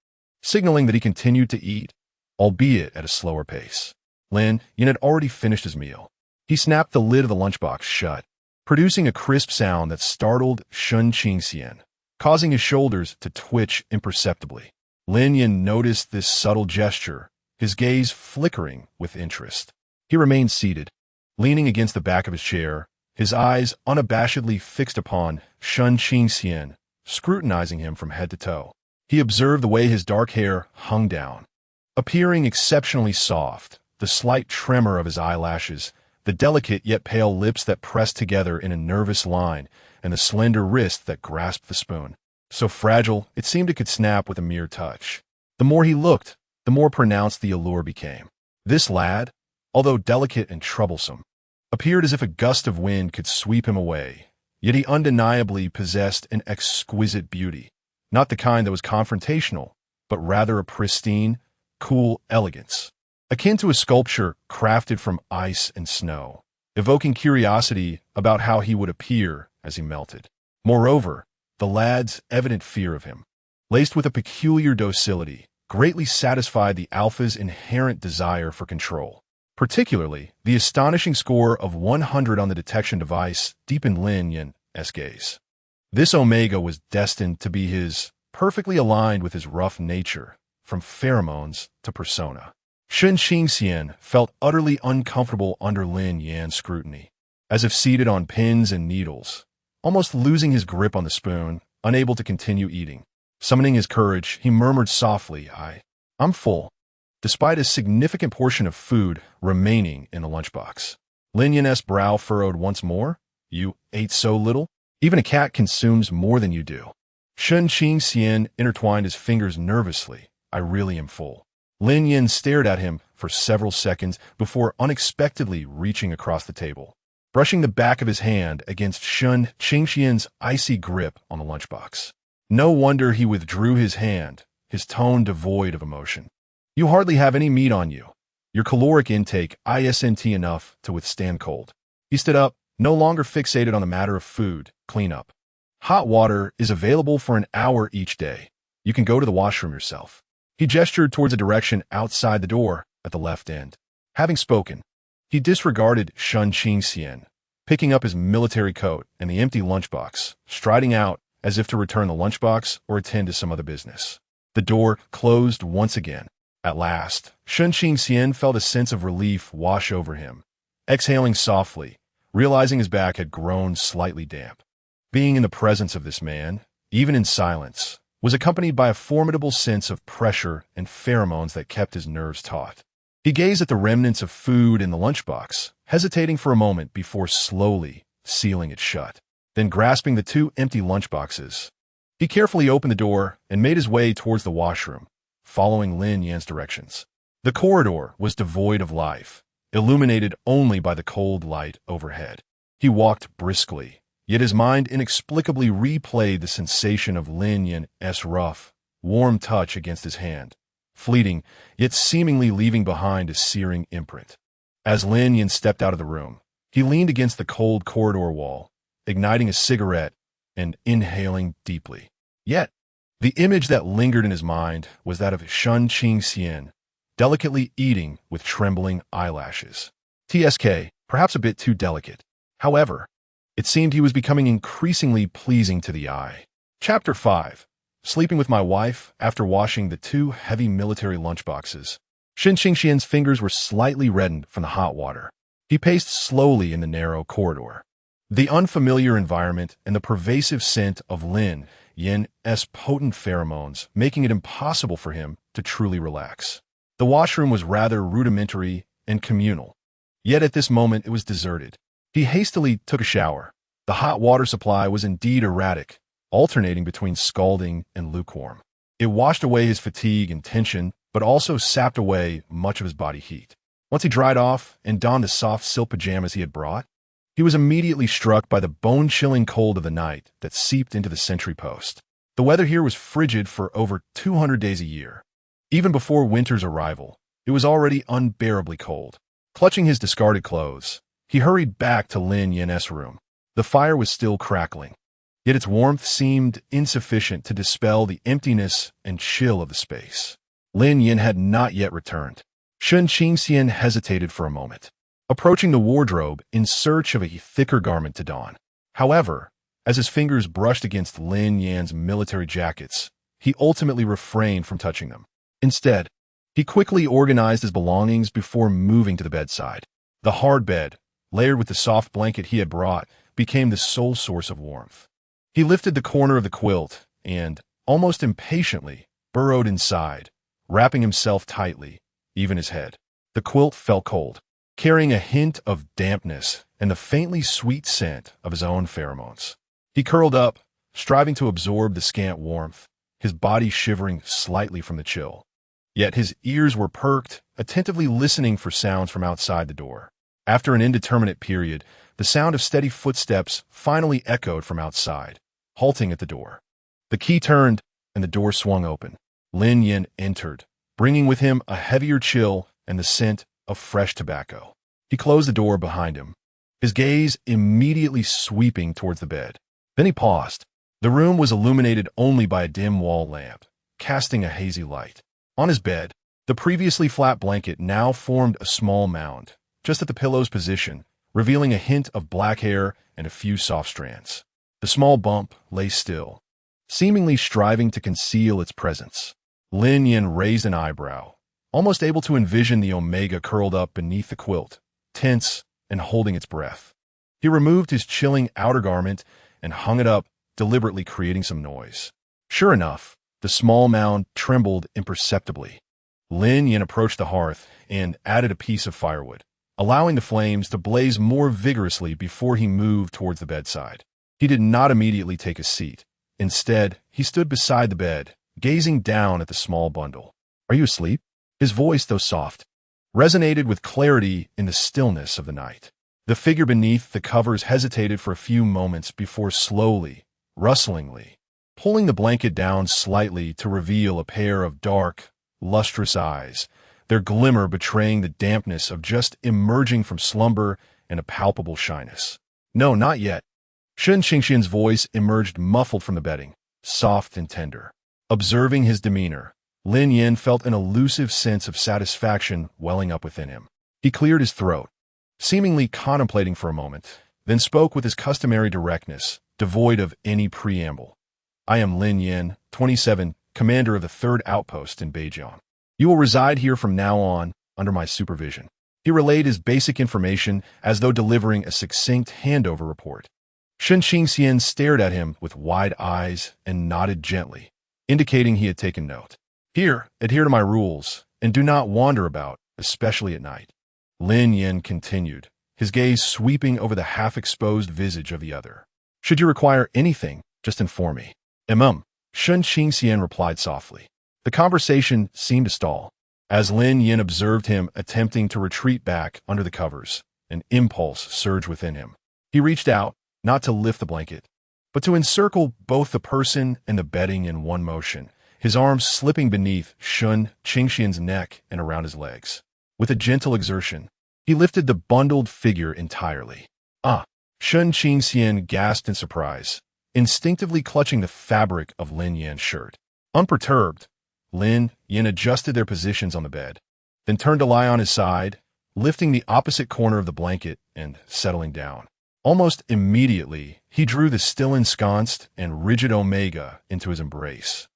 signaling that he continued to eat, albeit at a slower pace. Lin Yan had already finished his meal. He snapped the lid of the lunchbox shut, producing a crisp sound that startled Shen Qingxian, causing his shoulders to twitch imperceptibly. Lin Yan noticed this subtle gesture, his gaze flickering with interest. He remained seated, leaning against the back of his chair, his eyes unabashedly fixed upon Shen Qingxian, scrutinizing him from head to toe. He observed the way his dark hair hung down, appearing exceptionally soft, the slight tremor of his eyelashes, the delicate yet pale lips that pressed together in a nervous line, and the slender wrist that grasped the spoon. So fragile, it seemed it could snap with a mere touch. The more he looked, the more pronounced the allure became. This lad, although delicate and troublesome, appeared as if a gust of wind could sweep him away, yet he undeniably possessed an exquisite beauty, not the kind that was confrontational, but rather a pristine, cool elegance, akin to a sculpture crafted from ice and snow, evoking curiosity about how he would appear as he melted. Moreover, the lad's evident fear of him, laced with a peculiar docility, greatly satisfied the Alpha's inherent desire for control. Particularly, the astonishing score of 100 on the detection device deepened Lin Yan's gaze. This Omega was destined to be his, perfectly aligned with his rough nature, from pheromones to persona. Shen Qingxian felt utterly uncomfortable under Lin Yan's scrutiny, as if seated on pins and needles, almost losing his grip on the spoon, unable to continue eating. Summoning his courage, he murmured softly, I'm full," despite a significant portion of food remaining in the lunchbox. Lin Yan's brow furrowed once more. "You ate so little? Even a cat consumes more than you do." Shen Qingxian intertwined his fingers nervously. "I really am full." Lin Yan stared at him for several seconds before unexpectedly reaching across the table, brushing the back of his hand against Shen Qingxian's icy grip on the lunchbox. No wonder he withdrew his hand, his tone devoid of emotion. "You hardly have any meat on you. Your caloric intake isn't enough to withstand cold." He stood up, no longer fixated on the matter of food. "Clean up. Hot water is available for an hour each day. You can go to the washroom yourself." He gestured towards a direction outside the door at the left end. Having spoken, he disregarded Shun Qingxian, picking up his military coat and the empty lunchbox, striding out as if to return the lunchbox or attend to some other business. The door closed once again. At last, Shun Qingxian felt a sense of relief wash over him, exhaling softly, realizing his back had grown slightly damp. Being in the presence of this man, even in silence, was accompanied by a formidable sense of pressure and pheromones that kept his nerves taut. He gazed at the remnants of food in the lunchbox, hesitating for a moment before slowly sealing it shut. Then grasping the two empty lunchboxes, he carefully opened the door and made his way towards the washroom, following Lin Yan's directions. The corridor was devoid of life, illuminated only by the cold light overhead. He walked briskly, yet his mind inexplicably replayed the sensation of Lin Yan's rough, warm touch against his hand, fleeting, yet seemingly leaving behind a searing imprint. As Lin Yan stepped out of the room, he leaned against the cold corridor wall, igniting a cigarette and inhaling deeply. Yet, the image that lingered in his mind was that of Shun Qingxian, delicately eating with trembling eyelashes. TSK, perhaps a bit too delicate. However, it seemed he was becoming increasingly pleasing to the eye. Chapter 5. Sleeping with my wife after washing the two heavy military lunchboxes. Shun Qingxian's fingers were slightly reddened from the hot water. He paced slowly in the narrow corridor. The unfamiliar environment and the pervasive scent of Lin Yan's potent pheromones making it impossible for him to truly relax. The washroom was rather rudimentary and communal. Yet at this moment it was deserted. He hastily took a shower. The hot water supply was indeed erratic, alternating between scalding and lukewarm. It washed away his fatigue and tension, but also sapped away much of his body heat. Once he dried off and donned the soft silk pajamas he had brought, he was immediately struck by the bone-chilling cold of the night that seeped into the sentry post. The weather here was frigid for over 200 days a year. Even before winter's arrival, it was already unbearably cold. Clutching his discarded clothes, he hurried back to Lin Yan's room. The fire was still crackling, yet its warmth seemed insufficient to dispel the emptiness and chill of the space. Lin Yan had not yet returned. Shun Qingxian hesitated for a moment, approaching the wardrobe in search of a thicker garment to don. However, as his fingers brushed against Lin Yan's military jackets, he ultimately refrained from touching them. Instead, he quickly organized his belongings before moving to the bedside. The hard bed, layered with the soft blanket he had brought, became the sole source of warmth. He lifted the corner of the quilt and, almost impatiently, burrowed inside, wrapping himself tightly, even his head. The quilt felt cold, carrying a hint of dampness and the faintly sweet scent of his own pheromones. He curled up, striving to absorb the scant warmth, his body shivering slightly from the chill. Yet his ears were perked, attentively listening for sounds from outside the door. After an indeterminate period, the sound of steady footsteps finally echoed from outside, halting at the door. The key turned, and the door swung open. Lin Yan entered, bringing with him a heavier chill and the scent of fresh tobacco. He closed the door behind him, his gaze immediately sweeping towards the bed. Then he paused. The room was illuminated only by a dim wall lamp, casting a hazy light. On his bed, the previously flat blanket now formed a small mound, just at the pillow's position, revealing a hint of black hair and a few soft strands. The small bump lay still, seemingly striving to conceal its presence. Lin Yan raised an eyebrow, almost able to envision the omega curled up beneath the quilt, tense and holding its breath. He removed his chilling outer garment and hung it up, deliberately creating some noise. Sure enough, the small mound trembled imperceptibly. Lin Yan approached the hearth and added a piece of firewood, allowing the flames to blaze more vigorously before he moved towards the bedside. He did not immediately take a seat. Instead, he stood beside the bed, gazing down at the small bundle. "Are you asleep?" His voice, though soft, resonated with clarity in the stillness of the night. The figure beneath the covers hesitated for a few moments before slowly, rustlingly, pulling the blanket down slightly to reveal a pair of dark, lustrous eyes, their glimmer betraying the dampness of just emerging from slumber and a palpable shyness. "No, not yet." Shun Qingxian's voice emerged muffled from the bedding, soft and tender. Observing his demeanor, Lin Yan felt an elusive sense of satisfaction welling up within him. He cleared his throat, seemingly contemplating for a moment, then spoke with his customary directness, devoid of any preamble. I am Lin Yan, 27, commander of the 3rd Outpost in Beijing. You will reside here from now on, under my supervision. He relayed his basic information as though delivering a succinct handover report. Shen Qingxian stared at him with wide eyes and nodded gently, indicating he had taken note. Here, adhere to my rules, and do not wander about, especially at night. Lin Yan continued, his gaze sweeping over the half-exposed visage of the other. Should you require anything, just inform me. Shen Qingxian replied softly. The conversation seemed to stall. As Lin Yan observed him attempting to retreat back under the covers, an impulse surged within him. He reached out, not to lift the blanket, but to encircle both the person and the bedding in one motion, his arms slipping beneath Shen Qingxian's neck and around his legs. With a gentle exertion, he lifted the bundled figure entirely. Shen Qingxian gasped in surprise, instinctively clutching the fabric of Lin Yan's shirt. Unperturbed, Lin Yan adjusted their positions on the bed, then turned to lie on his side, lifting the opposite corner of the blanket and settling down. Almost immediately, he drew the still ensconced and rigid Omega into his embrace.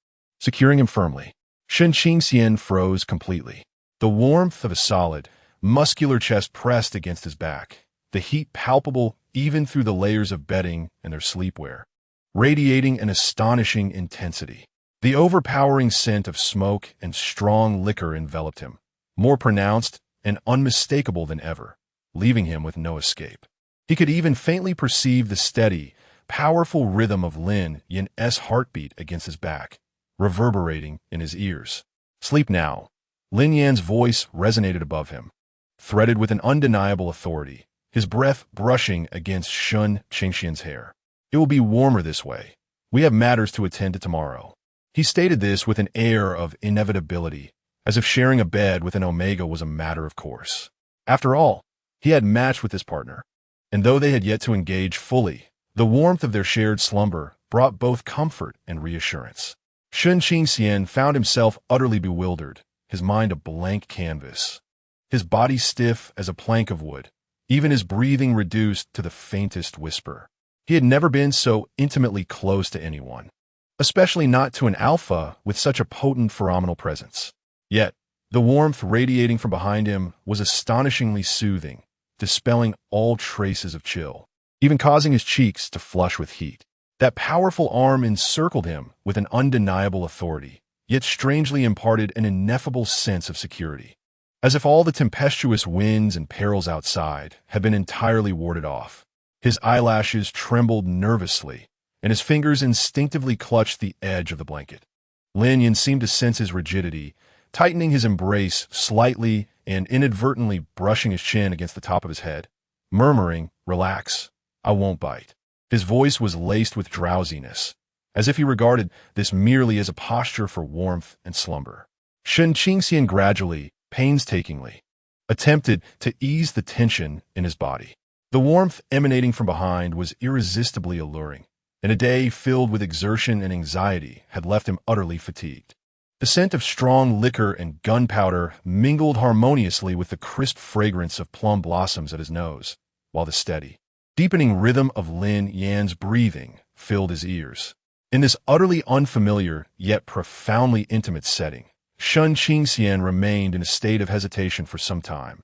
Securing him firmly, Shen Qingxian froze completely. The warmth of a solid, muscular chest pressed against his back, the heat palpable even through the layers of bedding and their sleepwear, radiating an astonishing intensity. The overpowering scent of smoke and strong liquor enveloped him, more pronounced and unmistakable than ever, leaving him with no escape. He could even faintly perceive the steady, powerful rhythm of Lin Yan's heartbeat against his back, reverberating in his ears. Sleep now. Lin Yan's voice resonated above him, threaded with an undeniable authority, his breath brushing against Shen Qingxian's hair. It will be warmer this way. We have matters to attend to tomorrow. He stated this with an air of inevitability, as if sharing a bed with an Omega was a matter of course. After all, he had matched with his partner, and though they had yet to engage fully, the warmth of their shared slumber brought both comfort and reassurance. Shen Qingxian found himself utterly bewildered, his mind a blank canvas, his body stiff as a plank of wood, even his breathing reduced to the faintest whisper. He had never been so intimately close to anyone, especially not to an alpha with such a potent pheromonal presence. Yet, the warmth radiating from behind him was astonishingly soothing, dispelling all traces of chill, even causing his cheeks to flush with heat. That powerful arm encircled him with an undeniable authority, yet strangely imparted an ineffable sense of security, as if all the tempestuous winds and perils outside had been entirely warded off. His eyelashes trembled nervously, and his fingers instinctively clutched the edge of the blanket. Lin Yan seemed to sense his rigidity, tightening his embrace slightly and inadvertently brushing his chin against the top of his head, murmuring, "Relax, I won't bite." His voice was laced with drowsiness, as if he regarded this merely as a posture for warmth and slumber. Shen Qingxian gradually, painstakingly, attempted to ease the tension in his body. The warmth emanating from behind was irresistibly alluring, and a day filled with exertion and anxiety had left him utterly fatigued. The scent of strong liquor and gunpowder mingled harmoniously with the crisp fragrance of plum blossoms at his nose, while the steady, deepening rhythm of Lin Yan's breathing filled his ears. In this utterly unfamiliar yet profoundly intimate setting, Shen Qingxian remained in a state of hesitation for some time,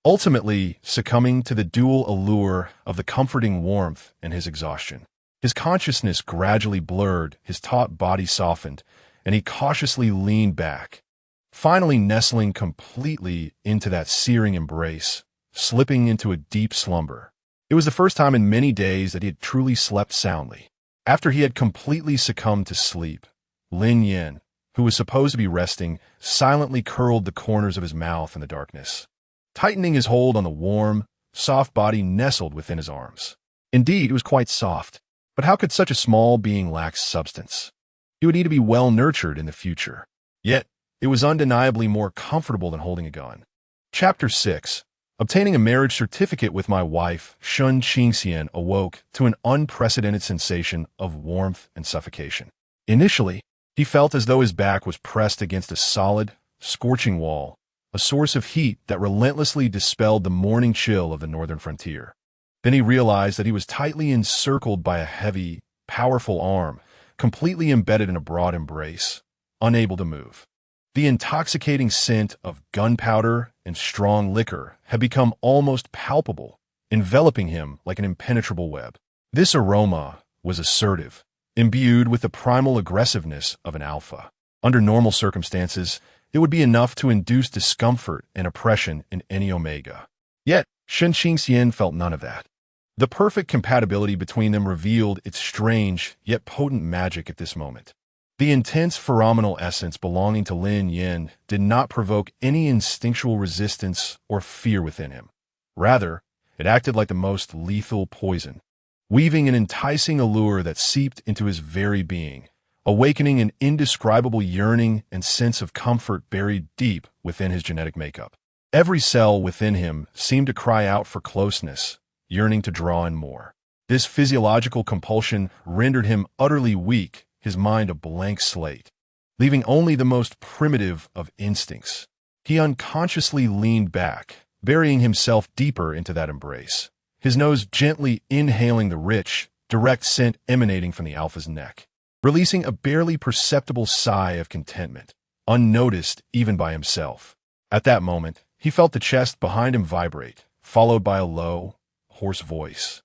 ultimately succumbing to the dual allure of the comforting warmth and his exhaustion. His consciousness gradually blurred, his taut body softened, and he cautiously leaned back, finally nestling completely into that searing embrace, slipping into a deep slumber. It was the first time in many days that he had truly slept soundly. After he had completely succumbed to sleep, Lin Yan, who was supposed to be resting, silently curled the corners of his mouth in the darkness, tightening his hold on the warm, soft body nestled within his arms. Indeed, it was quite soft, but how could such a small being lack substance? He would need to be well nurtured in the future. Yet, it was undeniably more comfortable than holding a gun. Chapter 6. Obtaining a marriage certificate with my wife, Shen Qingxian awoke to an unprecedented sensation of warmth and suffocation. Initially, He felt as though his back was pressed against a solid, scorching wall, a source of heat that relentlessly dispelled the morning chill of the northern frontier. Then he realized that he was tightly encircled by a heavy, powerful arm, completely embedded in a broad embrace, unable to move. The intoxicating scent of gunpowder and strong liquor had become almost palpable, enveloping him like an impenetrable web. This aroma was assertive, imbued with the primal aggressiveness of an alpha. Under normal circumstances, it would be enough to induce discomfort and oppression in any omega. Yet, Shen Qingxian felt none of that. The perfect compatibility between them revealed its strange yet potent magic at this moment. The intense pheromonal essence belonging to Lin Yan did not provoke any instinctual resistance or fear within him. Rather, it acted like the most lethal poison, weaving an enticing allure that seeped into his very being, awakening an indescribable yearning and sense of comfort buried deep within his genetic makeup. Every cell within him seemed to cry out for closeness, yearning to draw in more. This physiological compulsion rendered him utterly weak, his mind a blank slate, leaving only the most primitive of instincts. He unconsciously leaned back, burying himself deeper into that embrace, his nose gently inhaling the rich, direct scent emanating from the alpha's neck, releasing a barely perceptible sigh of contentment, unnoticed even by himself. At that moment, he felt the chest behind him vibrate, followed by a low, hoarse voice.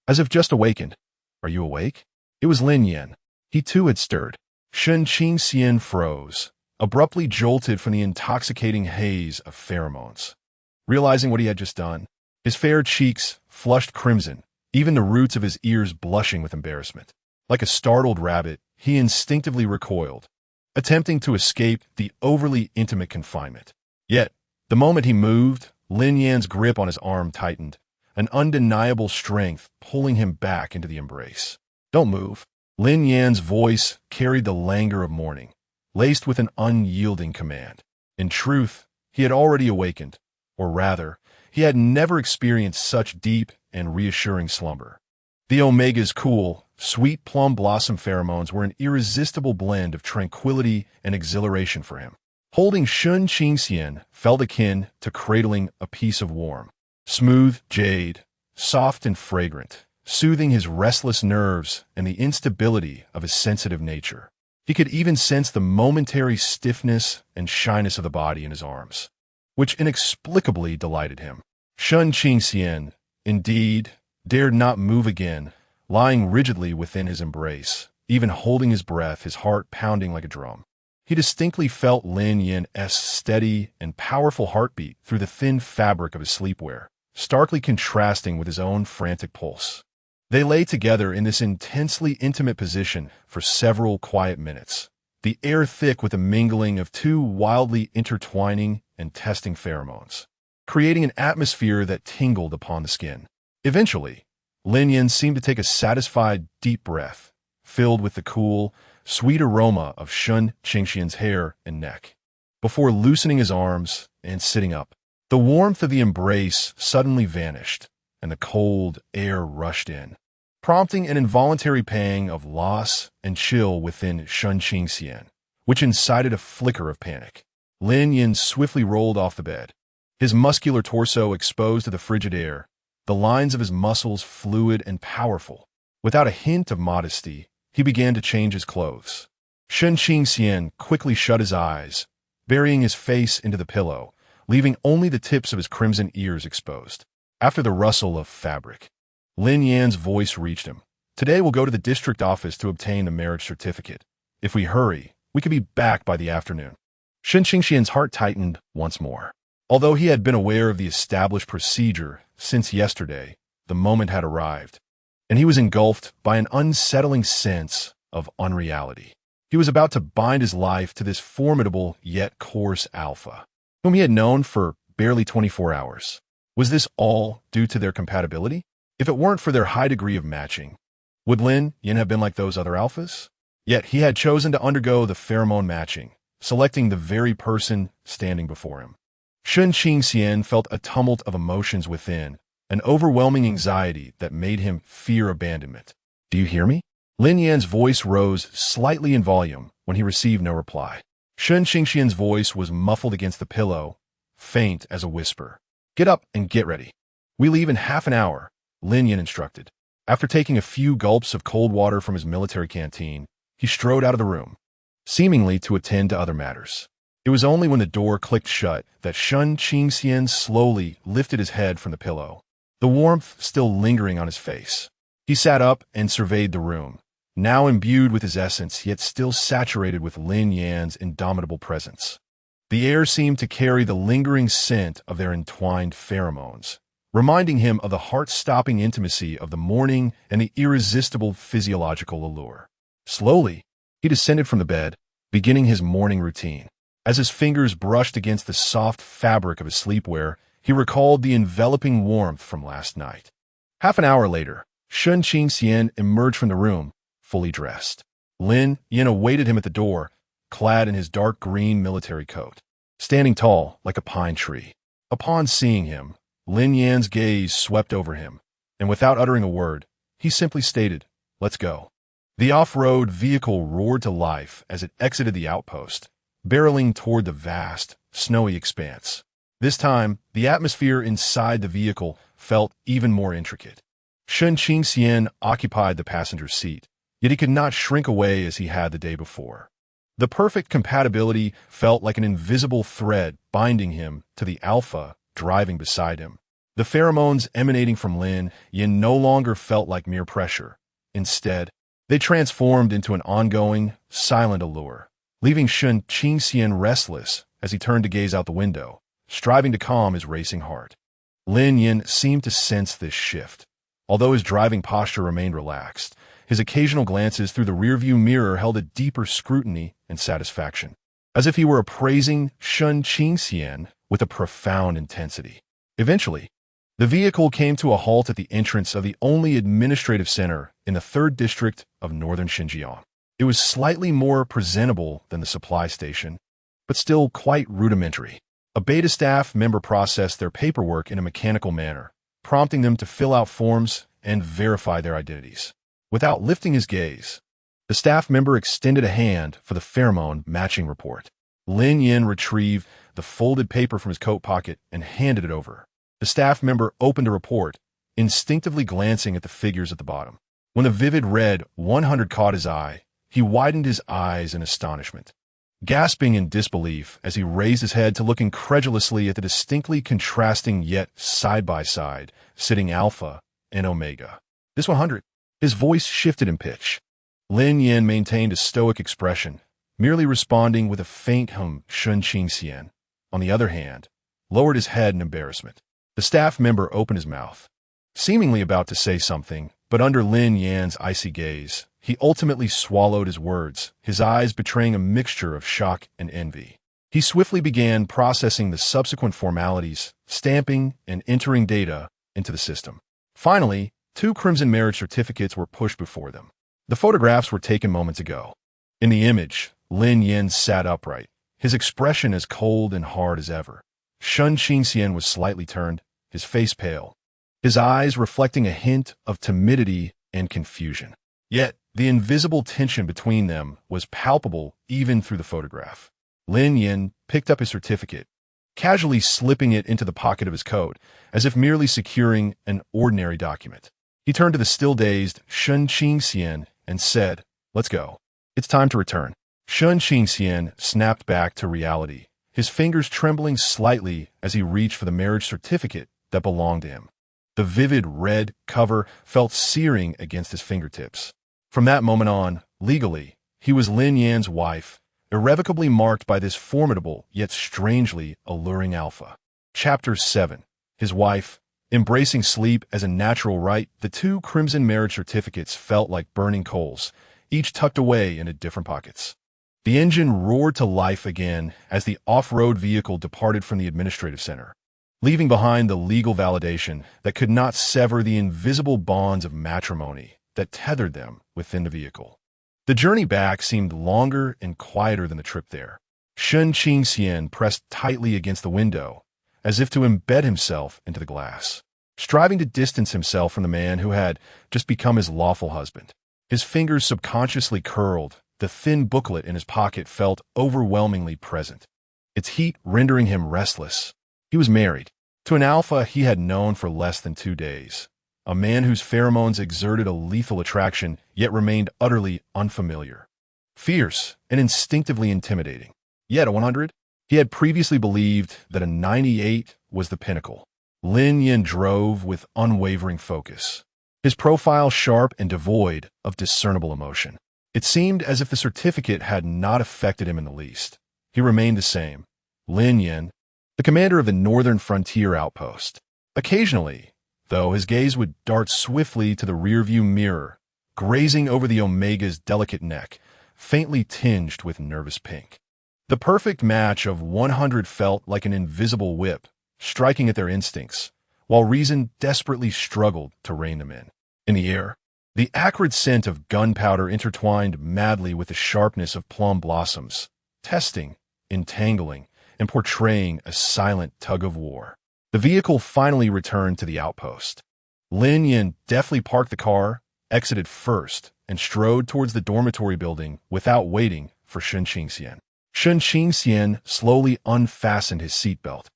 As if just awakened. "Are you awake?" It was Lin Yan. He too had stirred. Shen Qingxian froze, abruptly jolted from the intoxicating haze of pheromones. Realizing what he had just done, his fair cheeks flushed crimson, even the roots of his ears blushing with embarrassment. Like a startled rabbit, he instinctively recoiled, attempting to escape the overly intimate confinement. Yet, the moment he moved, Lin Yan's grip on his arm tightened, an undeniable strength pulling him back into the embrace. "Don't move." Lin Yan's voice carried the languor of morning, laced with an unyielding command. In truth, he had already awakened, or rather, he had never experienced such deep and reassuring slumber. The Omega's cool, sweet plum blossom pheromones were an irresistible blend of tranquility and exhilaration for him. Holding Shen Qingxian felt akin to cradling a piece of warm, smooth jade, soft and fragrant, soothing his restless nerves and the instability of his sensitive nature. He could even sense the momentary stiffness and shyness of the body in his arms, which inexplicably delighted him. Shen Qingxian, indeed, dared not move again, lying rigidly within his embrace, even holding his breath, his heart pounding like a drum. He distinctly felt Lin Yan's steady and powerful heartbeat through the thin fabric of his sleepwear, starkly contrasting with his own frantic pulse. They lay together in this intensely intimate position for several quiet minutes, the air thick with the mingling of two wildly intertwining and testing pheromones, creating an atmosphere that tingled upon the skin. Eventually, Lin Yan seemed to take a satisfied, deep breath, filled with the cool, sweet aroma of Shen Qingxian's hair and neck, before loosening his arms and sitting up. The warmth of the embrace suddenly vanished, and the cold air rushed in, prompting an involuntary pang of loss and chill within Shen Qingxian, which incited a flicker of panic. Lin Yan swiftly rolled off the bed, his muscular torso exposed to the frigid air, the lines of his muscles fluid and powerful. Without a hint of modesty, he began to change his clothes. Shen Qingxian quickly shut his eyes, burying his face into the pillow, leaving only the tips of his crimson ears exposed. After the rustle of fabric, Lin Yan's voice reached him. "Today we'll go to the district office to obtain the marriage certificate. If we hurry, we could be back by the afternoon." Shen Qingxian's heart tightened once more. Although he had been aware of the established procedure since yesterday, the moment had arrived, and he was engulfed by an unsettling sense of unreality. He was about to bind his life to this formidable yet coarse alpha, whom he had known for barely 24 hours. Was this all due to their compatibility? If it weren't for their high degree of matching, would Lin Yan have been like those other alphas? Yet he had chosen to undergo the pheromone matching, selecting the very person standing before him. Shen Qingxian felt a tumult of emotions within, an overwhelming anxiety that made him fear abandonment. "Do you hear me?" Lin Yan's voice rose slightly in volume when he received no reply. Shun Qingxian's voice was muffled against the pillow, faint as a whisper. "Get up and get ready. We leave in half an hour," Lin Yan instructed. After taking a few gulps of cold water from his military canteen, he strode out of the room, seemingly to attend to other matters. It was only when the door clicked shut that Shun Qingxian slowly lifted his head from the pillow, the warmth still lingering on his face. He sat up and surveyed the room, now imbued with his essence, yet still saturated with Lin Yan's indomitable presence. The air seemed to carry the lingering scent of their entwined pheromones, reminding him of the heart-stopping intimacy of the morning and the irresistible physiological allure. Slowly, he descended from the bed, beginning his morning routine. As his fingers brushed against the soft fabric of his sleepwear, he recalled the enveloping warmth from last night. Half an hour later, Shun Qingxian emerged from the room, fully dressed. Lin Yan awaited him at the door, clad in his dark green military coat, standing tall like a pine tree. Upon seeing him, Lin Yan's gaze swept over him, and without uttering a word, he simply stated, "Let's go." The off-road vehicle roared to life as it exited the outpost, barreling toward the vast, snowy expanse. This time, the atmosphere inside the vehicle felt even more intricate. Shun Qingxian occupied the passenger seat, yet he could not shrink away as he had the day before. The perfect compatibility felt like an invisible thread binding him to the alpha driving beside him. The pheromones emanating from Lin Yan no longer felt like mere pressure. Instead, they transformed into an ongoing, silent allure, leaving Shun Qingxian restless as he turned to gaze out the window, striving to calm his racing heart. Lin Yan seemed to sense this shift. Although his driving posture remained relaxed, his occasional glances through the rearview mirror held a deeper scrutiny and satisfaction, as if he were appraising Shun Qingxian with a profound intensity. Eventually, the vehicle came to a halt at the entrance of the only administrative center in the 3rd district of northern Xinjiang. It was slightly more presentable than the supply station, but still quite rudimentary. A beta staff member processed their paperwork in a mechanical manner, prompting them to fill out forms and verify their identities. Without lifting his gaze, the staff member extended a hand for the pheromone matching report. Lin Yan retrieved the folded paper from his coat pocket and handed it over. The staff member opened a report, instinctively glancing at the figures at the bottom. When the vivid red 100 caught his eye, he widened his eyes in astonishment, gasping in disbelief as he raised his head to look incredulously at the distinctly contrasting yet side-by-side sitting alpha and omega. This 100. His voice shifted in pitch. Lin Yan maintained a stoic expression, merely responding with a faint hum. Shun Qingxian, on the other hand, lowered his head in embarrassment. The staff member opened his mouth, seemingly about to say something, but under Lin Yan's icy gaze, he ultimately swallowed his words, his eyes betraying a mixture of shock and envy. He swiftly began processing the subsequent formalities, stamping and entering data into the system. Finally, 2 crimson marriage certificates were pushed before them. The photographs were taken moments ago. In the image, Lin Yan sat upright, his expression as cold and hard as ever. Shun Qingxian was slightly turned, his face pale, his eyes reflecting a hint of timidity and confusion. Yet, the invisible tension between them was palpable even through the photograph. Lin Yan picked up his certificate, casually slipping it into the pocket of his coat, as if merely securing an ordinary document. He turned to the still-dazed Shun Qingxian and said, "Let's go. It's time to return." Shun Qingxian snapped back to reality, his fingers trembling slightly as he reached for the marriage certificate that belonged to him. The vivid red cover felt searing against his fingertips. From that moment on, legally, he was Lin Yan's wife, irrevocably marked by this formidable yet strangely alluring alpha. Chapter 7. His wife. Embracing sleep as a natural right, the 2 crimson marriage certificates felt like burning coals, each tucked away into different pockets. The engine roared to life again as the off-road vehicle departed from the administrative center, leaving behind the legal validation that could not sever the invisible bonds of matrimony that tethered them within the vehicle. The journey back seemed longer and quieter than the trip there. Shun Qingxian pressed tightly against the window, as if to embed himself into the glass, striving to distance himself from the man who had just become his lawful husband. His fingers subconsciously curled, the thin booklet in his pocket felt overwhelmingly present, its heat rendering him restless. He was married to an alpha he had known for less than 2 days, a man whose pheromones exerted a lethal attraction yet remained utterly unfamiliar. Fierce and instinctively intimidating. Yet a 100? He had previously believed that a 98 was the pinnacle. Lin Yan drove with unwavering focus, his profile sharp and devoid of discernible emotion. It seemed as if the certificate had not affected him in the least. He remained the same, Lin Yan, the commander of the northern frontier outpost. Occasionally, though, his gaze would dart swiftly to the rearview mirror, grazing over the Omega's delicate neck, faintly tinged with nervous pink. The perfect match of 100 felt like an invisible whip, striking at their instincts, while reason desperately struggled to rein them in. In the air, the acrid scent of gunpowder intertwined madly with the sharpness of plum blossoms, testing, entangling, and portraying a silent tug-of-war. The vehicle finally returned to the outpost. Lin Yan deftly parked the car, exited first, and strode towards the dormitory building without waiting for Shen Qingxian. Shen Qingxian slowly unfastened his seatbelt,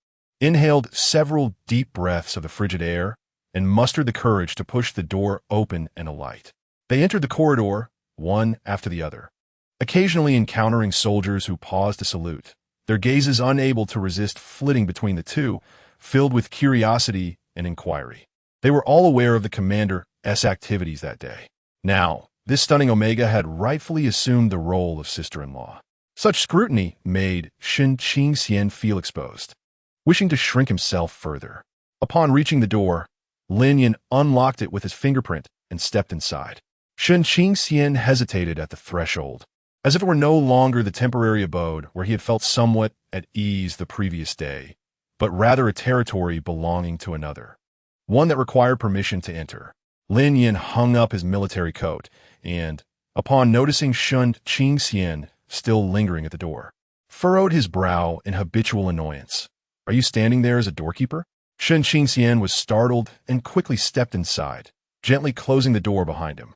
inhaled several deep breaths of the frigid air, and mustered the courage to push the door open and alight. They entered the corridor, one after the other, occasionally encountering soldiers who paused to salute, their gazes unable to resist flitting between the two, filled with curiosity and inquiry. They were all aware of the commander's activities that day. Now, this stunning Omega had rightfully assumed the role of sister-in-law. Such scrutiny made Shen Qingxian feel exposed, wishing to shrink himself further. Upon reaching the door, Lin Yan unlocked it with his fingerprint and stepped inside. Shen Qingxian hesitated at the threshold, as if it were no longer the temporary abode where he had felt somewhat at ease the previous day, but rather a territory belonging to another, one that required permission to enter. Lin Yan hung up his military coat and, upon noticing Shen Qingxian still lingering at the door, furrowed his brow in habitual annoyance. "Are you standing there as a doorkeeper?" Shen Qingxian was startled and quickly stepped inside, gently closing the door behind him.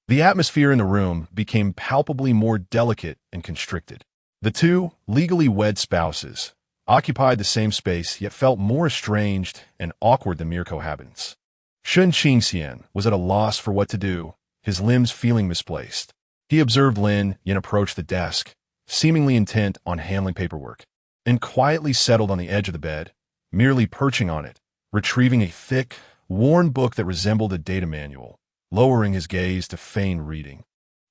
The atmosphere in the room became palpably more delicate and constricted. The two legally wed spouses occupied the same space yet felt more estranged and awkward than mere cohabitants. Shen Qingxian was at a loss for what to do, his limbs feeling misplaced. He observed Lin Yan approach the desk, seemingly intent on handling paperwork, and quietly settled on the edge of the bed, merely perching on it, retrieving a thick, worn book that resembled a data manual, lowering his gaze to feign reading,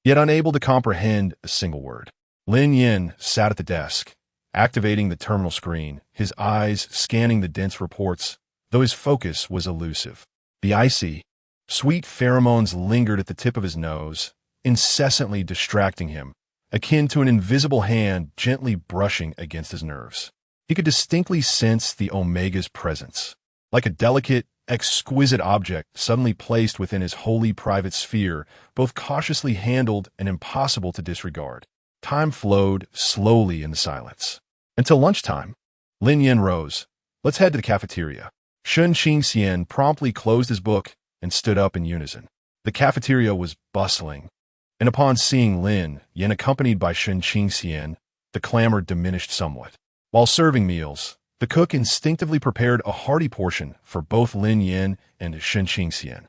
yet unable to comprehend a single word. Lin Yan sat at the desk, activating the terminal screen, his eyes scanning the dense reports, though his focus was elusive. The icy, sweet pheromones lingered at the tip of his nose, incessantly distracting him, akin to an invisible hand gently brushing against his nerves. He could distinctly sense the Omega's presence, like a delicate, exquisite object suddenly placed within his wholly private sphere, both cautiously handled and impossible to disregard. Time flowed slowly in the silence. Until lunchtime, Lin Yan rose. "Let's head to the cafeteria." Shen Qingxian promptly closed his book and stood up in unison. The cafeteria was bustling, and upon seeing Lin Yan accompanied by Shen Qingxian, the clamor diminished somewhat. While serving meals, the cook instinctively prepared a hearty portion for both Lin Yan and Shen Qingxian.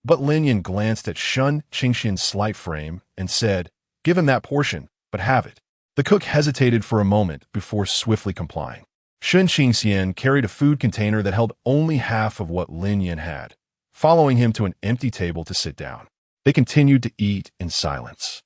But Lin Yan glanced at Shen Qingxian's slight frame and said, "Give him that portion, but have it." The cook hesitated for a moment before swiftly complying. Shen Qingxian carried a food container that held only half of what Lin Yan had, following him to an empty table to sit down. They continued to eat in silence.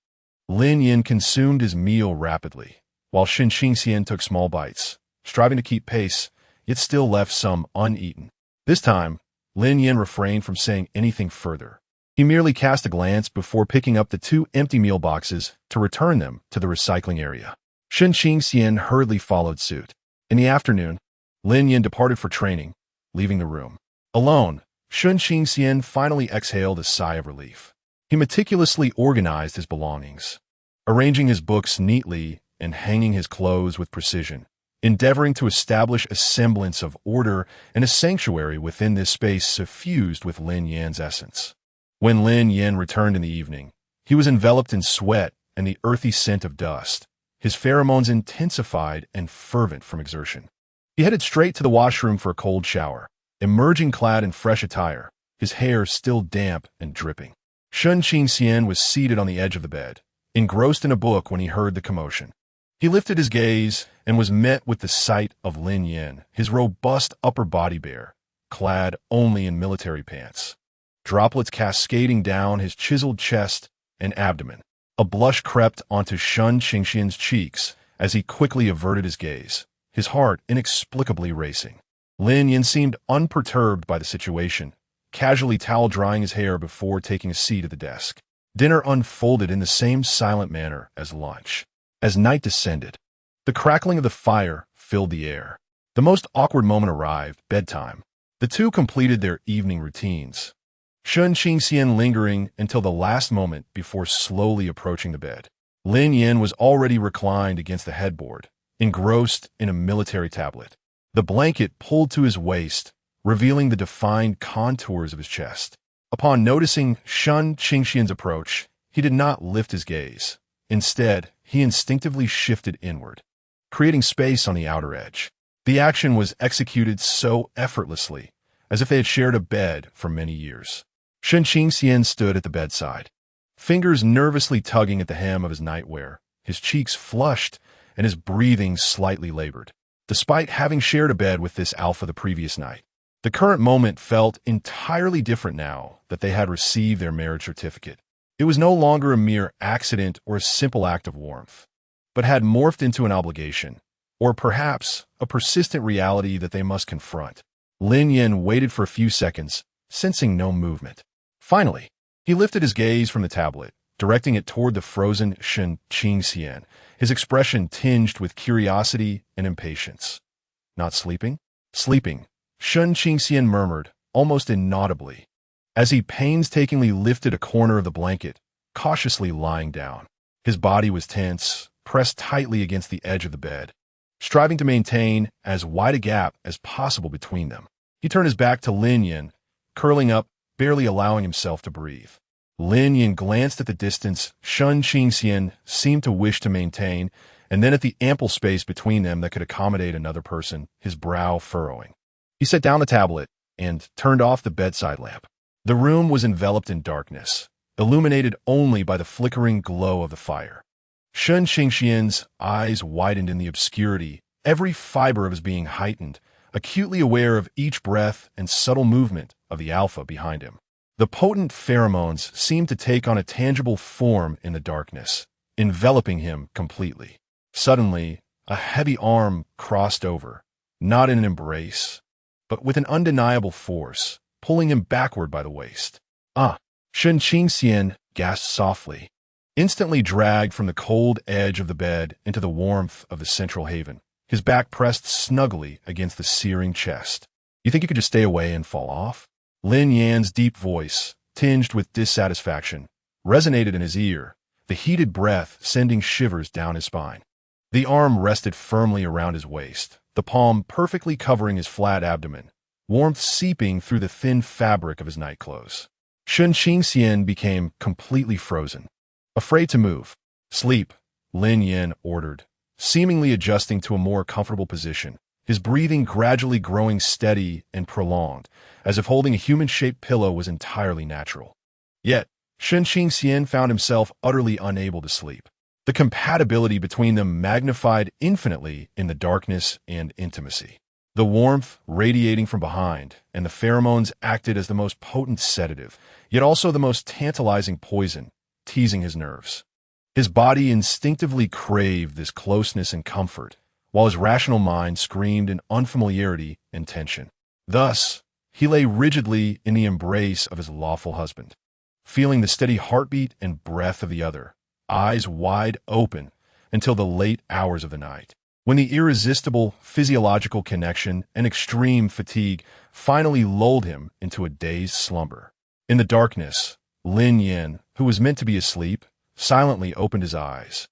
Lin Yan consumed his meal rapidly, while Shen Qingxian took small bites, striving to keep pace, yet still left some uneaten. This time, Lin Yan refrained from saying anything further. He merely cast a glance before picking up the 2 empty meal boxes to return them to the recycling area. Shen Qingxian hurriedly followed suit. In the afternoon, Lin Yan departed for training, leaving the room. Alone, Shen Qingxian finally exhaled a sigh of relief. He meticulously organized his belongings, arranging his books neatly and hanging his clothes with precision, endeavoring to establish a semblance of order and a sanctuary within this space suffused with Lin Yan's essence. When Lin Yan returned in the evening, he was enveloped in sweat and the earthy scent of dust. His pheromones intensified and fervent from exertion. He headed straight to the washroom for a cold shower, emerging clad in fresh attire, his hair still damp and dripping. Sun Qingxian was seated on the edge of the bed, engrossed in a book when he heard the commotion. He lifted his gaze and was met with the sight of Lin Yan, his robust upper body bare, clad only in military pants. Droplets cascading down his chiseled chest and abdomen. A blush crept onto Sun Qingxian's cheeks as he quickly averted his gaze, his heart inexplicably racing. Lin Yan seemed unperturbed by the situation, casually towel-drying his hair before taking a seat at the desk. Dinner unfolded in the same silent manner as lunch. As night descended, the crackling of the fire filled the air. The most awkward moment arrived, bedtime. The two completed their evening routines, Sun Qingxian lingering until the last moment before slowly approaching the bed. Lin Yan was already reclined against the headboard, engrossed in a military tablet. The blanket pulled to his waist, revealing the defined contours of his chest. Upon noticing Sun Qingxian's approach, he did not lift his gaze. Instead, he instinctively shifted inward, creating space on the outer edge. The action was executed so effortlessly, as if they had shared a bed for many years. Sun Qingxian stood at the bedside, fingers nervously tugging at the hem of his nightwear, his cheeks flushed and his breathing slightly labored. Despite having shared a bed with this alpha the previous night, the current moment felt entirely different now that they had received their marriage certificate. It was no longer a mere accident or a simple act of warmth, but had morphed into an obligation, or perhaps a persistent reality that they must confront. Lin Yan waited for a few seconds, sensing no movement. Finally, he lifted his gaze from the tablet, directing it toward the frozen Sun Qingxian, his expression tinged with curiosity and impatience. Not sleeping? Sleeping, Sun Qingxian murmured, almost inaudibly, as he painstakingly lifted a corner of the blanket, cautiously lying down. His body was tense, pressed tightly against the edge of the bed, striving to maintain as wide a gap as possible between them. He turned his back to Lin Yan, curling up, barely allowing himself to breathe. Lin Yan glanced at the distance Sun Qingxian seemed to wish to maintain, and then at the ample space between them that could accommodate another person, his brow furrowing. He set down the tablet and turned off the bedside lamp. The room was enveloped in darkness, illuminated only by the flickering glow of the fire. Sun Qingxian's eyes widened in the obscurity, every fiber of his being heightened, acutely aware of each breath and subtle movement of the alpha behind him. The potent pheromones seemed to take on a tangible form in the darkness, enveloping him completely. Suddenly, a heavy arm crossed over, not in an embrace, but with an undeniable force, pulling him backward by the waist. Ah! Sun Qingxian gasped softly, instantly dragged from the cold edge of the bed into the warmth of the central haven, his back pressed snugly against the searing chest. You think you could just stay away and fall off? Lin Yan's deep voice, tinged with dissatisfaction, resonated in his ear, the heated breath sending shivers down his spine. The arm rested firmly around his waist, the palm perfectly covering his flat abdomen, warmth seeping through the thin fabric of his nightclothes. Sun Qingxian became completely frozen, afraid to move. Sleep, Lin Yan ordered, seemingly adjusting to a more comfortable position, his breathing gradually growing steady and prolonged, as if holding a human-shaped pillow was entirely natural. Yet, Sun Qingxian found himself utterly unable to sleep. The compatibility between them magnified infinitely in the darkness and intimacy. The warmth radiating from behind, and the pheromones acted as the most potent sedative, yet also the most tantalizing poison, teasing his nerves. His body instinctively craved this closeness and comfort, while his rational mind screamed in unfamiliarity and tension. Thus, he lay rigidly in the embrace of his lawful husband, feeling the steady heartbeat and breath of the other, eyes wide open until the late hours of the night, when the irresistible physiological connection and extreme fatigue finally lulled him into a dazed slumber. In the darkness, Lin Yan, who was meant to be asleep, silently opened his eyes,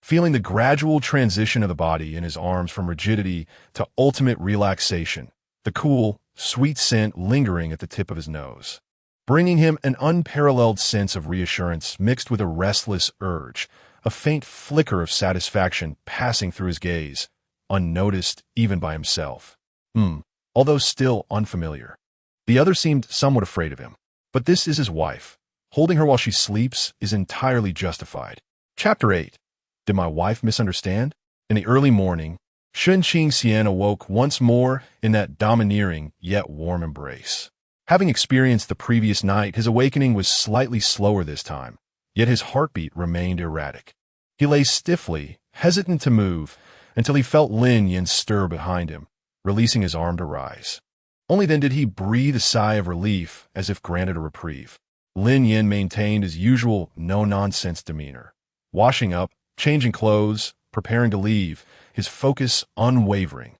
feeling the gradual transition of the body in his arms from rigidity to ultimate relaxation, the cool, sweet scent lingering at the tip of his nose, bringing him an unparalleled sense of reassurance mixed with a restless urge, a faint flicker of satisfaction passing through his gaze, unnoticed even by himself. Although still unfamiliar. The other seemed somewhat afraid of him. But this is his wife. Holding her while she sleeps is entirely justified. Chapter 8. Did my wife misunderstand? In the early morning, Shun Qingxian awoke once more in that domineering yet warm embrace. Having experienced the previous night, his awakening was slightly slower this time, yet his heartbeat remained erratic. He lay stiffly, hesitant to move, until he felt Lin Yan stir behind him, releasing his arm to rise. Only then did he breathe a sigh of relief, as if granted a reprieve. Lin Yan maintained his usual no-nonsense demeanor. Washing up, changing clothes, preparing to leave, his focus unwavering.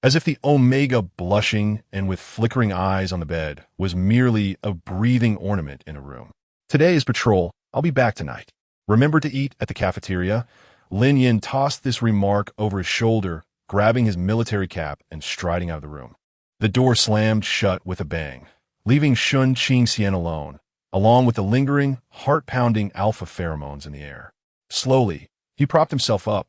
As if the Omega, blushing and with flickering eyes on the bed, was merely a breathing ornament in a room. Today is patrol. I'll be back tonight. Remember to eat at the cafeteria? Lin Yan tossed this remark over his shoulder, grabbing his military cap and striding out of the room. The door slammed shut with a bang, leaving Shun Qingxian alone, along with the lingering, heart-pounding alpha pheromones in the air. Slowly, he propped himself up,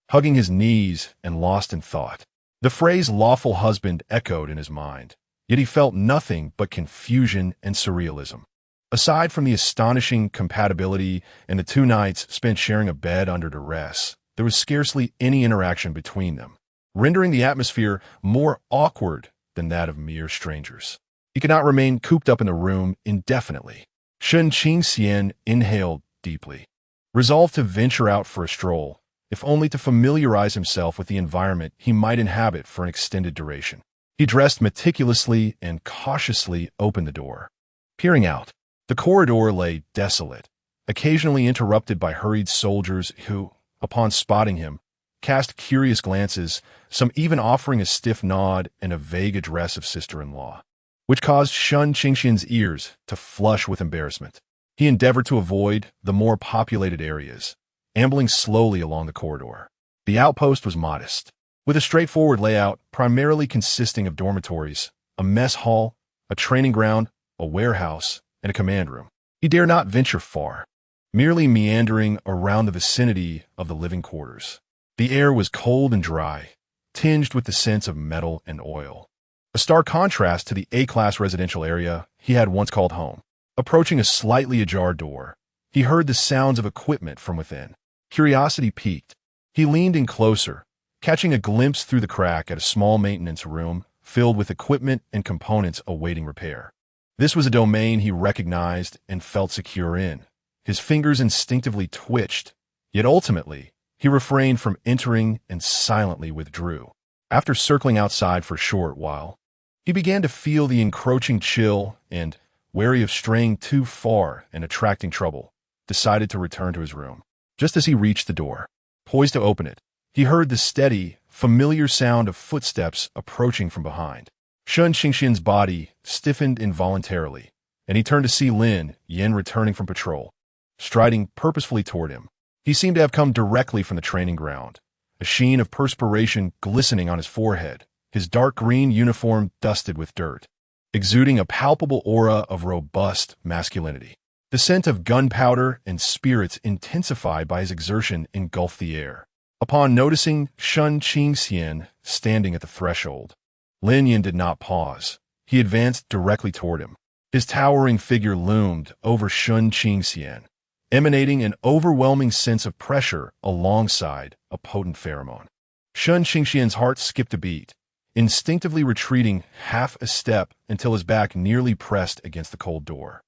hugging his knees and lost in thought. The phrase lawful husband echoed in his mind, yet he felt nothing but confusion and surrealism. Aside from the astonishing compatibility and the 2 nights spent sharing a bed under duress, there was scarcely any interaction between them, rendering the atmosphere more awkward than that of mere strangers. He could not remain cooped up in the room indefinitely. Shun Qingxian inhaled deeply, resolved to venture out for a stroll, if only to familiarize himself with the environment he might inhabit for an extended duration. He dressed meticulously and cautiously opened the door. Peering out, the corridor lay desolate, occasionally interrupted by hurried soldiers who, upon spotting him, cast curious glances, some even offering a stiff nod and a vague address of sister-in-law, which caused Shun Qingxian's ears to flush with embarrassment. He endeavored to avoid the more populated areas, ambling slowly along the corridor. The outpost was modest, with a straightforward layout primarily consisting of dormitories, a mess hall, a training ground, a warehouse, and a command room. He dare not venture far, merely meandering around the vicinity of the living quarters. The air was cold and dry, tinged with the scents of metal and oil. A stark contrast to the A-class residential area he had once called home. Approaching a slightly ajar door, he heard the sounds of equipment from within. Curiosity piqued. He leaned in closer, catching a glimpse through the crack at a small maintenance room filled with equipment and components awaiting repair. This was a domain he recognized and felt secure in. His fingers instinctively twitched, yet ultimately, he refrained from entering and silently withdrew. After circling outside for a short while, he began to feel the encroaching chill and, wary of straying too far and attracting trouble, decided to return to his room. Just as he reached the door, poised to open it, he heard the steady, familiar sound of footsteps approaching from behind. Shun Qingxian's body stiffened involuntarily, and he turned to see Lin Yan returning from patrol, striding purposefully toward him. He seemed to have come directly from the training ground, a sheen of perspiration glistening on his forehead, his dark green uniform dusted with dirt, exuding a palpable aura of robust masculinity. The scent of gunpowder and spirits intensified by his exertion engulfed the air. Upon noticing Shun Qingxian standing at the threshold, Lin Yan did not pause. He advanced directly toward him. His towering figure loomed over Shun Qingxian, emanating an overwhelming sense of pressure alongside a potent pheromone. Shun Qingxian's heart skipped a beat, instinctively retreating half a step until his back nearly pressed against the cold door.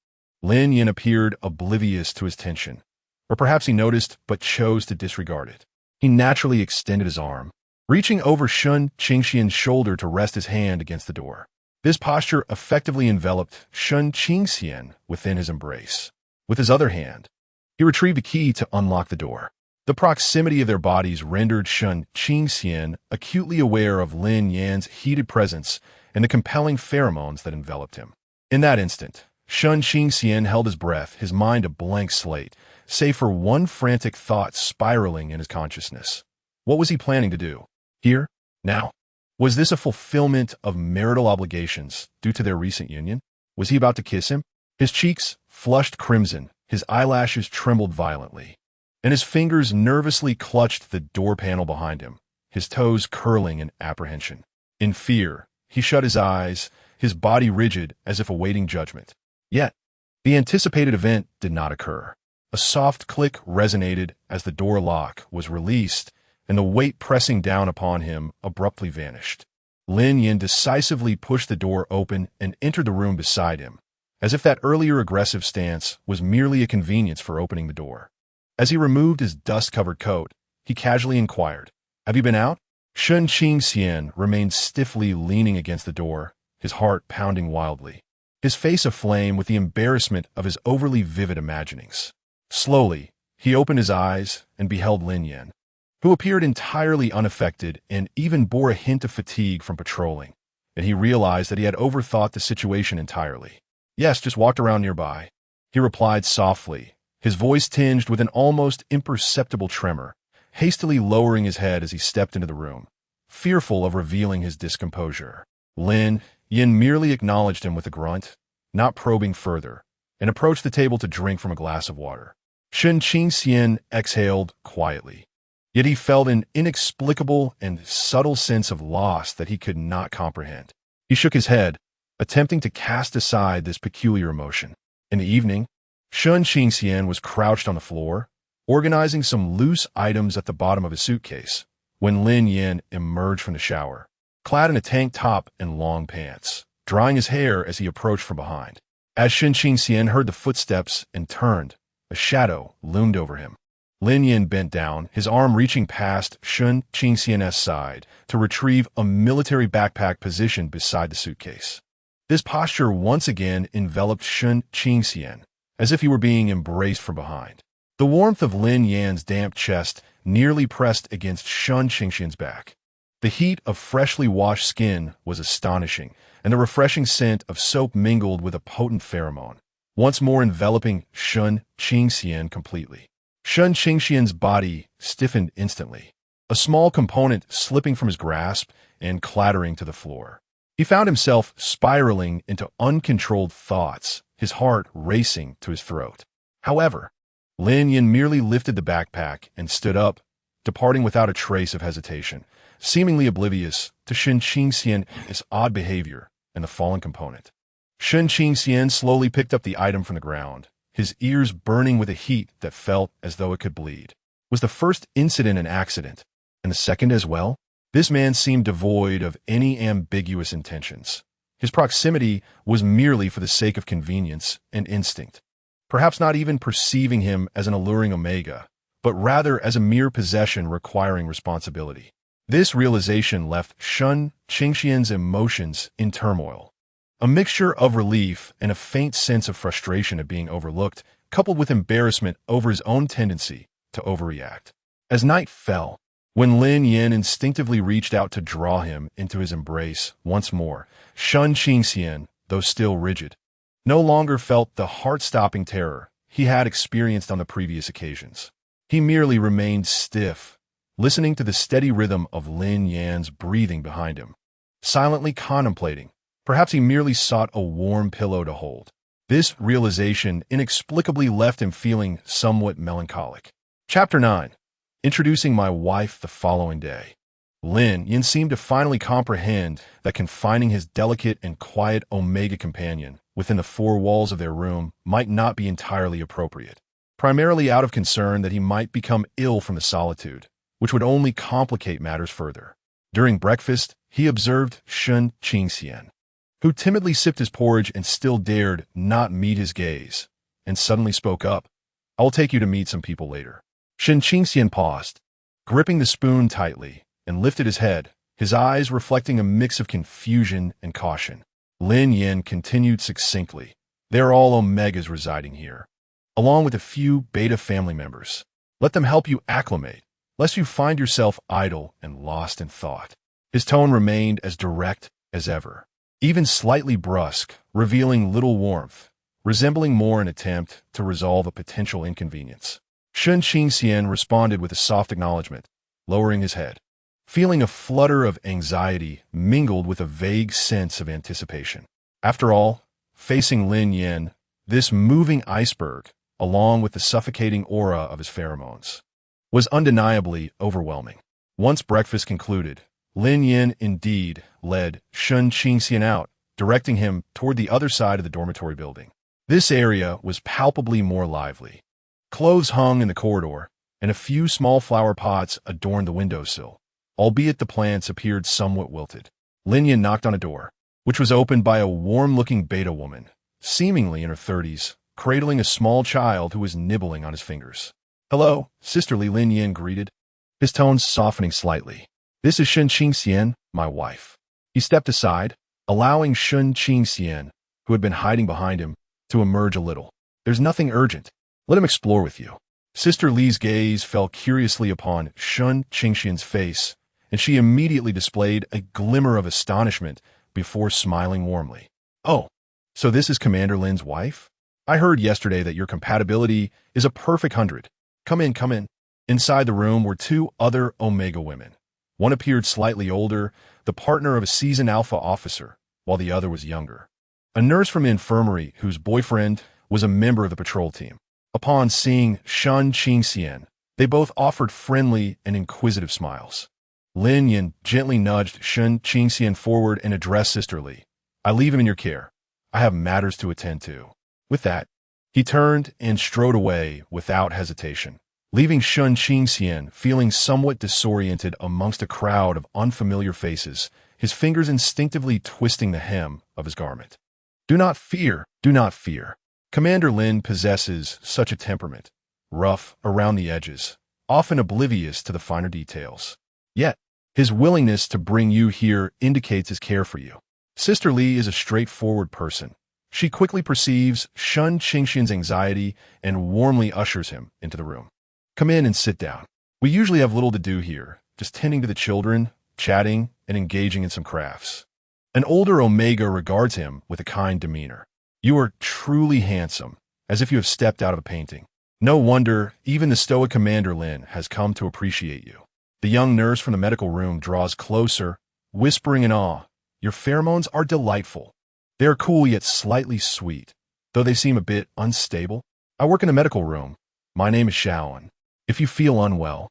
Lin Yan appeared oblivious to his tension, or perhaps he noticed but chose to disregard it. He naturally extended his arm, reaching over Shun Qingxian's shoulder to rest his hand against the door. This posture effectively enveloped Shun Qingxian within his embrace. With his other hand, he retrieved a key to unlock the door. The proximity of their bodies rendered Shun Qingxian acutely aware of Lin Yan's heated presence and the compelling pheromones that enveloped him. In that instant, Shun Qingxian held his breath, his mind a blank slate, save for one frantic thought spiraling in his consciousness. What was he planning to do? Here? Now? Was this a fulfillment of marital obligations due to their recent union? Was he about to kiss him? His cheeks flushed crimson, his eyelashes trembled violently. and his fingers nervously clutched the door panel behind him, his toes curling in apprehension. In fear, he shut his eyes, his body rigid as if awaiting judgment. Yet, the anticipated event did not occur. A soft click resonated as the door lock was released, and the weight pressing down upon him abruptly vanished. Lin Yan decisively pushed the door open and entered the room beside him, as if that earlier aggressive stance was merely a convenience for opening the door. As he removed his dust-covered coat, he casually inquired, "Have you been out?" Shun Qingxian remained stiffly leaning against the door, his heart pounding wildly, his face aflame with the embarrassment of his overly vivid imaginings. Slowly, he opened his eyes and beheld Lin Yan, who appeared entirely unaffected and even bore a hint of fatigue from patrolling, and he realized that he had overthought the situation entirely. "Yes, just walked around nearby," he replied softly, his voice tinged with an almost imperceptible tremor, hastily lowering his head as he stepped into the room, fearful of revealing his discomposure. Lin Yan merely acknowledged him with a grunt, not probing further, and approached the table to drink from a glass of water. Shun Qingxian exhaled quietly, yet he felt an inexplicable and subtle sense of loss that he could not comprehend. He shook his head, attempting to cast aside this peculiar emotion. In the evening, Shun Qingxian was crouched on the floor, organizing some loose items at the bottom of his suitcase, when Lin Yan emerged from the shower, clad in a tank top and long pants, drying his hair as he approached from behind. As Shun Qingxian heard the footsteps and turned, a shadow loomed over him. Lin Yan bent down, his arm reaching past Shun Qingxian's side to retrieve a military backpack positioned beside the suitcase. This posture once again enveloped Shun Qingxian, as if he were being embraced from behind. The warmth of Lin Yan's damp chest nearly pressed against Shun Qingxian's back. The heat of freshly washed skin was astonishing, and the refreshing scent of soap mingled with a potent pheromone, once more enveloping Shun Qingxian completely. Shun Qingxian's body stiffened instantly, a small component slipping from his grasp and clattering to the floor. He found himself spiraling into uncontrolled thoughts, his heart racing to his throat. However, Lin Yan merely lifted the backpack and stood up, departing without a trace of hesitation, seemingly oblivious to Shun Qingxian's odd behavior and the fallen component. Shun Qingxian slowly picked up the item from the ground, his ears burning with a heat that felt as though it could bleed. Was the first incident an accident, and the second as well? This man seemed devoid of any ambiguous intentions. His proximity was merely for the sake of convenience and instinct, perhaps not even perceiving him as an alluring omega, but rather as a mere possession requiring responsibility. This realization left Shun Qingxian's emotions in turmoil. A mixture of relief and a faint sense of frustration at being overlooked, coupled with embarrassment over his own tendency to overreact. As night fell, when Lin Yan instinctively reached out to draw him into his embrace once more, Shun Qingxian, though still rigid, no longer felt the heart-stopping terror he had experienced on the previous occasions. He merely remained stiff, listening to the steady rhythm of Lin Yan's breathing behind him, silently contemplating. Perhaps he merely sought a warm pillow to hold. This realization inexplicably left him feeling somewhat melancholic. Chapter 9. Introducing my wife the following day. Lin Yan seemed to finally comprehend that confining his delicate and quiet omega companion within the four walls of their room might not be entirely appropriate, primarily out of concern that he might become ill from the solitude, which would only complicate matters further. During breakfast, he observed Shun Qingxian, who timidly sipped his porridge and still dared not meet his gaze, and suddenly spoke up. "I will take you to meet some people later." Shun Qingxian paused, gripping the spoon tightly, and lifted his head, his eyes reflecting a mix of confusion and caution. Lin Yan continued succinctly, "There are all omegas residing here, along with a few beta family members. Let them help you acclimate, lest you find yourself idle and lost in thought." His tone remained as direct as ever, even slightly brusque, revealing little warmth, resembling more an attempt to resolve a potential inconvenience. Shun Qingxian responded with a soft acknowledgement, lowering his head, feeling a flutter of anxiety mingled with a vague sense of anticipation. After all, facing Lin Yan, this moving iceberg, along with the suffocating aura of his pheromones, was undeniably overwhelming. Once breakfast concluded, Lin Yan indeed led Shun Qingxian out, directing him toward the other side of the dormitory building. This area was palpably more lively. Clothes hung in the corridor, and a few small flower pots adorned the windowsill, albeit the plants appeared somewhat wilted. Lin Yan knocked on a door, which was opened by a warm-looking beta woman, seemingly in her 30s, cradling a small child who was nibbling on his fingers. "Hello, sisterly," Lin Yan greeted, his tones softening slightly. "This is Shun Qingxian, my wife." He stepped aside, allowing Shun Qingxian, who had been hiding behind him, to emerge a little. "There's nothing urgent. Let him explore with you." Sister Li's gaze fell curiously upon Shun Qingxian's face, and she immediately displayed a glimmer of astonishment before smiling warmly. "Oh, so this is Commander Lin's wife? I heard yesterday that your compatibility is a perfect 100. Come in, come in." Inside the room were two other Omega women. One appeared slightly older, the partner of a seasoned Alpha officer, while the other was younger. A nurse from the infirmary whose boyfriend was a member of the patrol team. Upon seeing Shun Qingxian, they both offered friendly and inquisitive smiles. Lin Yan gently nudged Shun Qingxian forward and addressed Sister Li. "I leave him in your care. I have matters to attend to." With that, he turned and strode away without hesitation, leaving Shun Qingxian feeling somewhat disoriented amongst a crowd of unfamiliar faces, his fingers instinctively twisting the hem of his garment. Do not fear, do not fear. Commander Lin possesses such a temperament, rough around the edges, often oblivious to the finer details. Yet, his willingness to bring you here indicates his care for you. Sister Li is a straightforward person. She quickly perceives Shun Qingxian's anxiety and warmly ushers him into the room. "Come in and sit down. We usually have little to do here, just tending to the children, chatting, and engaging in some crafts." An older Omega regards him with a kind demeanor. "You are truly handsome, as if you have stepped out of a painting. No wonder even the stoic Commander Lin has come to appreciate you." The young nurse from the medical room draws closer, whispering in awe, "Your pheromones are delightful. They are cool yet slightly sweet, though they seem a bit unstable. I work in a medical room. My name is Shaoan. If you feel unwell,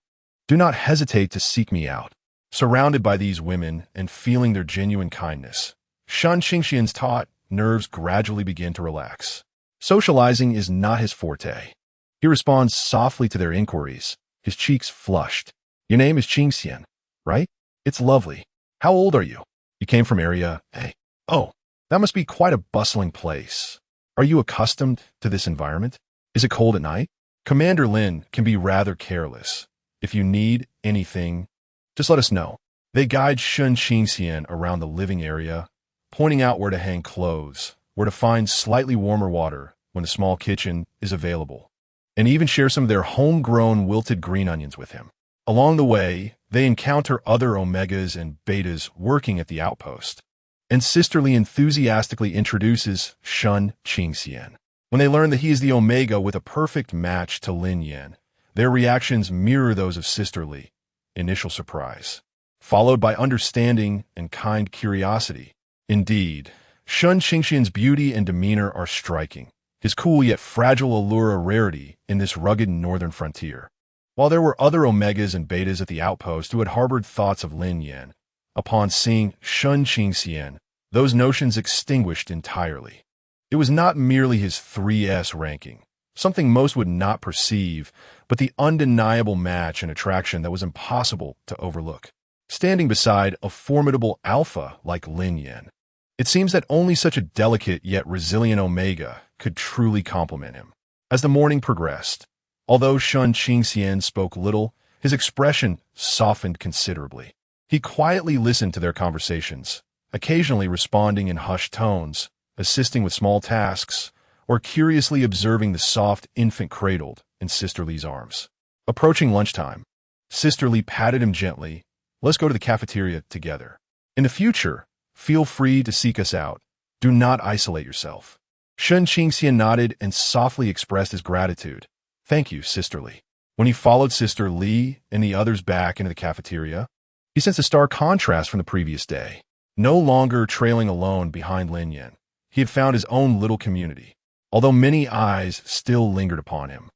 do not hesitate to seek me out." Surrounded by these women and feeling their genuine kindness, Shun Qingxian's taut nerves gradually begin to relax. Socializing is not his forte. He responds softly to their inquiries, his cheeks flushed. "Your name is Qingxian, right? It's lovely. How old are you? You came from Area A. Oh, that must be quite a bustling place. Are you accustomed to this environment? Is it cold at night?" Commander Lin can be rather careless. If you need anything, just let us know. They guide Shun Qingxian around the living area, pointing out where to hang clothes, where to find slightly warmer water when a small kitchen is available, and even share some of their homegrown wilted green onions with him. Along the way, they encounter other Omegas and Betas working at the outpost, and Sisterly enthusiastically introduces Shun Qingxian. When they learn that he is the Omega with a perfect match to Lin Yan, their reactions mirror those of Sisterly. Initial surprise, followed by understanding and kind curiosity. Indeed, Shun Qingxian's beauty and demeanor are striking, his cool yet fragile allure a rarity in this rugged northern frontier. While there were other Omegas and Betas at the outpost who had harbored thoughts of Lin Yan, upon seeing Shun Qingxian, those notions extinguished entirely. It was not merely his 3S ranking, something most would not perceive, but the undeniable match and attraction that was impossible to overlook. Standing beside a formidable alpha like Lin Yan, it seems that only such a delicate yet resilient Omega could truly complement him. As the morning progressed, although Shun Qingxian spoke little, his expression softened considerably. He quietly listened to their conversations, occasionally responding in hushed tones, assisting with small tasks, or curiously observing the soft infant cradled in Sister Li's arms. Approaching lunchtime, Sister Li patted him gently. "Let's go to the cafeteria together. In the future, feel free to seek us out. Do not isolate yourself." Shun Qingxian nodded and softly expressed his gratitude. "Thank you, Sister Li." When he followed Sister Li and the others back into the cafeteria, he sensed a stark contrast from the previous day. No longer trailing alone behind Lin Yan, he had found his own little community. although many eyes still lingered upon him.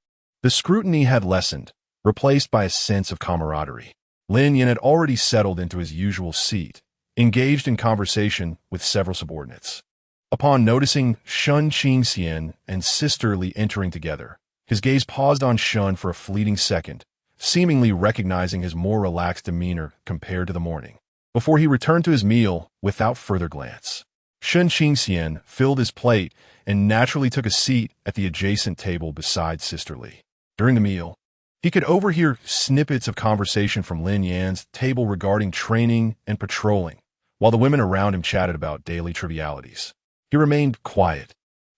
The scrutiny had lessened, replaced by a sense of camaraderie. Lin Yan had already settled into his usual seat, engaged in conversation with several subordinates. Upon noticing Shun Qingxian and Sister Li entering together, his gaze paused on Shun for a fleeting second, seemingly recognizing his more relaxed demeanor compared to the morning, before he returned to his meal without further glance. Shun Qingxian filled his plate and naturally took a seat at the adjacent table beside Sister Li. During the meal, he could overhear snippets of conversation from Lin Yan's table regarding training and patrolling, while the women around him chatted about daily trivialities. He remained quiet,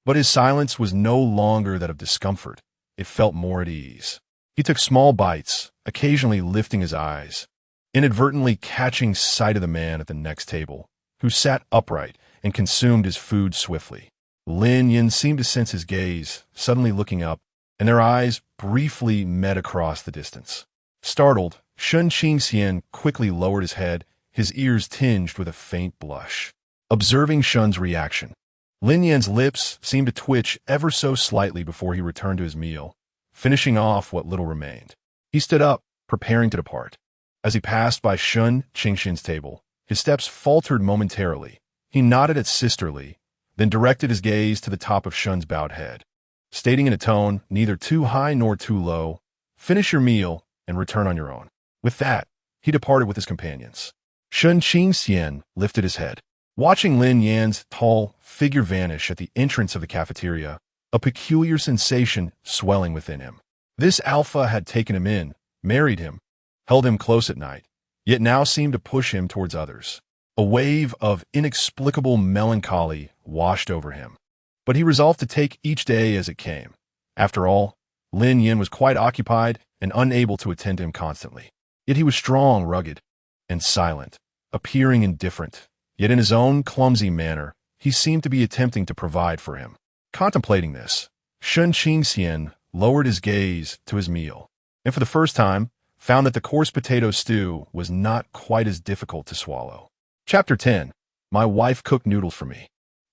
but his silence was no longer that of discomfort. It felt more at ease. He took small bites, occasionally lifting his eyes, inadvertently catching sight of the man at the next table, who sat upright and consumed his food swiftly. Lin Yan seemed to sense his gaze, suddenly looking up, and their eyes briefly met across the distance. Startled, Shun Qingxian quickly lowered his head, his ears tinged with a faint blush. Observing Shun's reaction, Lin Yan's lips seemed to twitch ever so slightly before he returned to his meal, finishing off what little remained. He stood up, preparing to depart. As he passed by Shun Qingxian's table, his steps faltered momentarily. He nodded at Sister Li, then directed his gaze to the top of Shun's bowed head, stating in a tone neither too high nor too low, "Finish your meal and return on your own." With that, he departed with his companions. Shun Qingxian lifted his head. Watching Lin Yan's tall figure vanish at the entrance of the cafeteria, a peculiar sensation swelling within him. This alpha had taken him in, married him, held him close at night, yet now seemed to push him towards others. A wave of inexplicable melancholy washed over him, but he resolved to take each day as it came. After all, Lin Yan was quite occupied and unable to attend to him constantly. Yet he was strong, rugged, and silent, appearing indifferent. Yet in his own clumsy manner, he seemed to be attempting to provide for him. Contemplating this, Shun Qingxian lowered his gaze to his meal, and for the first time, found that the coarse potato stew was not quite as difficult to swallow. Chapter 10. My wife cooked noodles for me.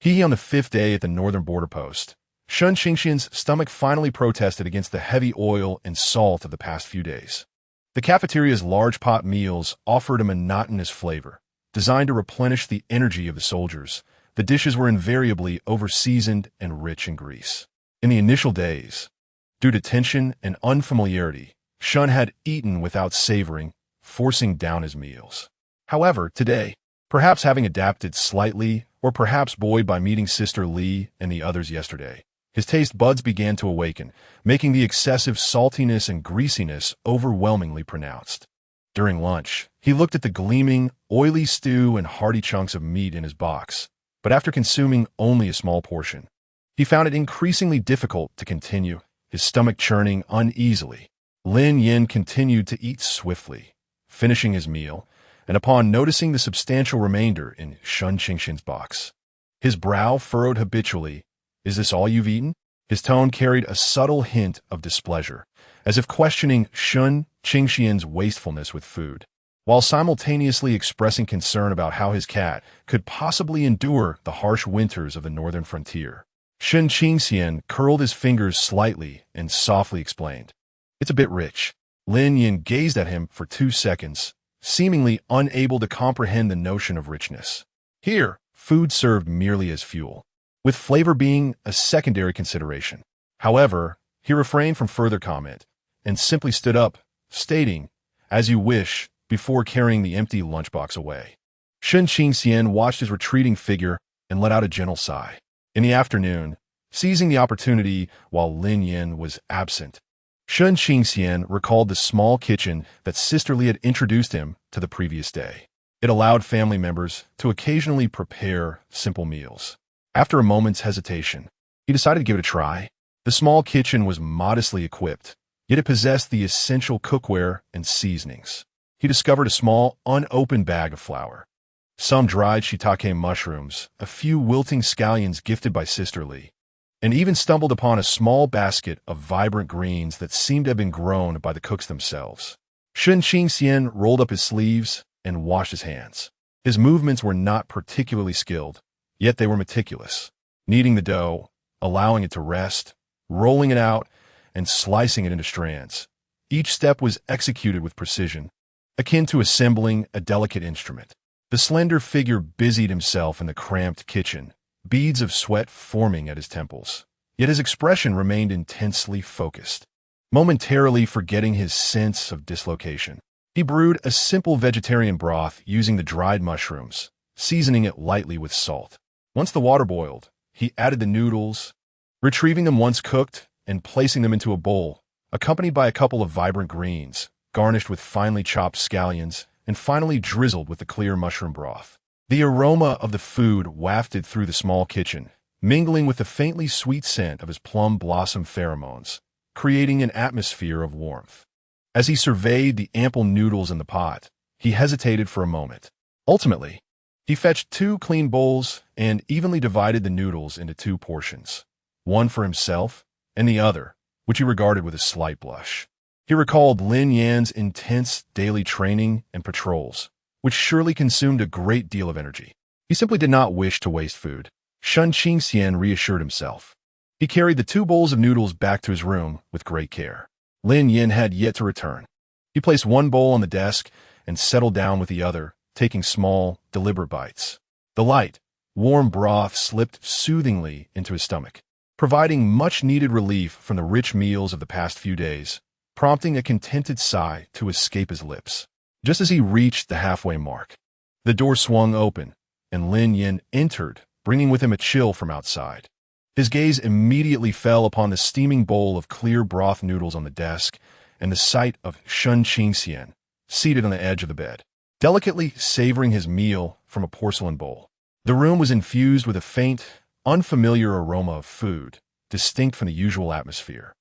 On the 5th day at the northern border post, Shun Qingxian's stomach finally protested against the heavy oil and salt of the past few days. The cafeteria's large pot meals offered a monotonous flavor, designed to replenish the energy of the soldiers. The dishes were invariably over-seasoned and rich in grease. In the initial days, due to tension and unfamiliarity, Shun had eaten without savoring, forcing down his meals. However, today, perhaps having adapted slightly, or perhaps buoyed by meeting Sister Li and the others yesterday, his taste buds began to awaken, making the excessive saltiness and greasiness overwhelmingly pronounced. During lunch, he looked at the gleaming, oily stew and hearty chunks of meat in his box, but after consuming only a small portion, he found it increasingly difficult to continue, his stomach churning uneasily. Lin Yan continued to eat swiftly, finishing his meal, and upon noticing the substantial remainder in Shun Qingxian's box, his brow furrowed habitually. "Is this all you've eaten?" His tone carried a subtle hint of displeasure, as if questioning Shun Qingxian's wastefulness with food, while simultaneously expressing concern about how his cat could possibly endure the harsh winters of the northern frontier. Shun Qingxian curled his fingers slightly and softly explained, "It's a bit rich." Lin Yan gazed at him for 2 seconds, seemingly unable to comprehend the notion of richness. Here, food served merely as fuel, with flavor being a secondary consideration. However, he refrained from further comment and simply stood up, stating, "As you wish," before carrying the empty lunchbox away. Shun Qingxian watched his retreating figure and let out a gentle sigh. In the afternoon, seizing the opportunity while Lin Yan was absent, Shun Qingxian recalled the small kitchen that Sister Li had introduced him to the previous day. It allowed family members to occasionally prepare simple meals. After a moment's hesitation, he decided to give it a try. The small kitchen was modestly equipped, yet it possessed the essential cookware and seasonings. He discovered a small, unopened bag of flour, some dried shiitake mushrooms, a few wilting scallions gifted by Sister Li, and even stumbled upon a small basket of vibrant greens that seemed to have been grown by the cooks themselves. Shun Qingxian rolled up his sleeves and washed his hands. His movements were not particularly skilled, yet they were meticulous. Kneading the dough, allowing it to rest, rolling it out, and slicing it into strands. Each step was executed with precision, akin to assembling a delicate instrument. The slender figure busied himself in the cramped kitchen, beads of sweat forming at his temples. Yet his expression remained intensely focused, momentarily forgetting his sense of dislocation. He brewed a simple vegetarian broth using the dried mushrooms, seasoning it lightly with salt. Once the water boiled, he added the noodles, retrieving them once cooked and placing them into a bowl, accompanied by a couple of vibrant greens, garnished with finely chopped scallions, and finally drizzled with the clear mushroom broth. The aroma of the food wafted through the small kitchen, mingling with the faintly sweet scent of his plum blossom pheromones, creating an atmosphere of warmth. As he surveyed the ample noodles in the pot, he hesitated for a moment. Ultimately, he fetched 2 clean bowls and evenly divided the noodles into 2 portions, one for himself and the other, which he regarded with a slight blush. He recalled Lin Yan's intense daily training and patrols, which surely consumed a great deal of energy. He simply did not wish to waste food. Sun Qingxian reassured himself. He carried the 2 bowls of noodles back to his room with great care. Lin Yan had yet to return. He placed one bowl on the desk and settled down with the other, taking small, deliberate bites. The light, warm broth slipped soothingly into his stomach, providing much-needed relief from the rich meals of the past few days, prompting a contented sigh to escape his lips. Just as he reached the halfway mark, the door swung open, and Lin Yan entered, bringing with him a chill from outside. His gaze immediately fell upon the steaming bowl of clear broth noodles on the desk and the sight of Sun Qingxian, seated on the edge of the bed, delicately savoring his meal from a porcelain bowl. The room was infused with a faint, unfamiliar aroma of food, distinct from the usual atmosphere.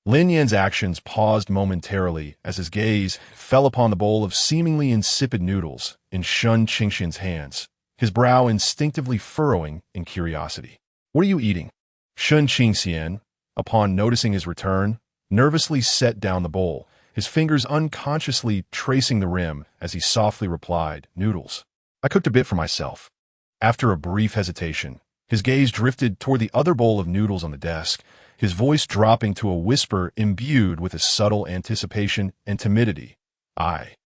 Lin Yan's actions paused momentarily as his gaze fell upon the bowl of seemingly insipid noodles in Sun Qingxian's hands, his brow instinctively furrowing in curiosity. "What are you eating?" Sun Qingxian, upon noticing his return, nervously set down the bowl, his fingers unconsciously tracing the rim as he softly replied, "Noodles. I cooked a bit for myself." After a brief hesitation, his gaze drifted toward the other bowl of noodles on the desk, his voice dropping to a whisper imbued with a subtle anticipation and timidity. I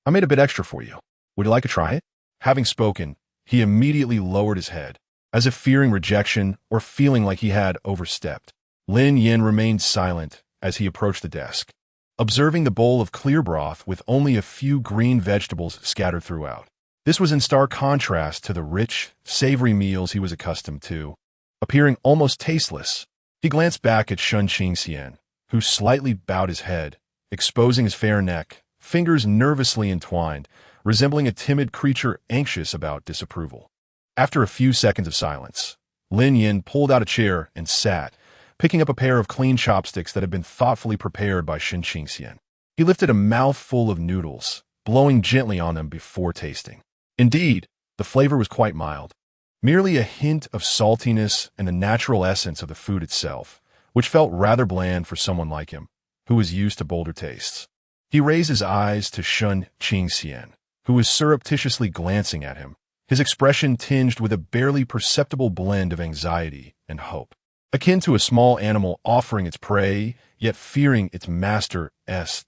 made a bit extra for you. Would you like to try it?" Having spoken, he immediately lowered his head, as if fearing rejection or feeling like he had overstepped. Lin Yan remained silent as he approached the desk, observing the bowl of clear broth with only a few green vegetables scattered throughout. This was in stark contrast to the rich, savory meals he was accustomed to, appearing almost tasteless. He glanced back at Sun Qingxian, who slightly bowed his head, exposing his fair neck, fingers nervously entwined, resembling a timid creature anxious about disapproval. After a few seconds of silence, Lin Yan pulled out a chair and sat, picking up a pair of clean chopsticks that had been thoughtfully prepared by Sun Qingxian. He lifted a mouthful of noodles, blowing gently on them before tasting. Indeed, the flavor was quite mild, merely a hint of saltiness and the natural essence of the food itself, which felt rather bland for someone like him, who was used to bolder tastes. He raised his eyes to Sun Qingxian, who was surreptitiously glancing at him, his expression tinged with a barely perceptible blend of anxiety and hope, akin to a small animal offering its prey, yet fearing its master's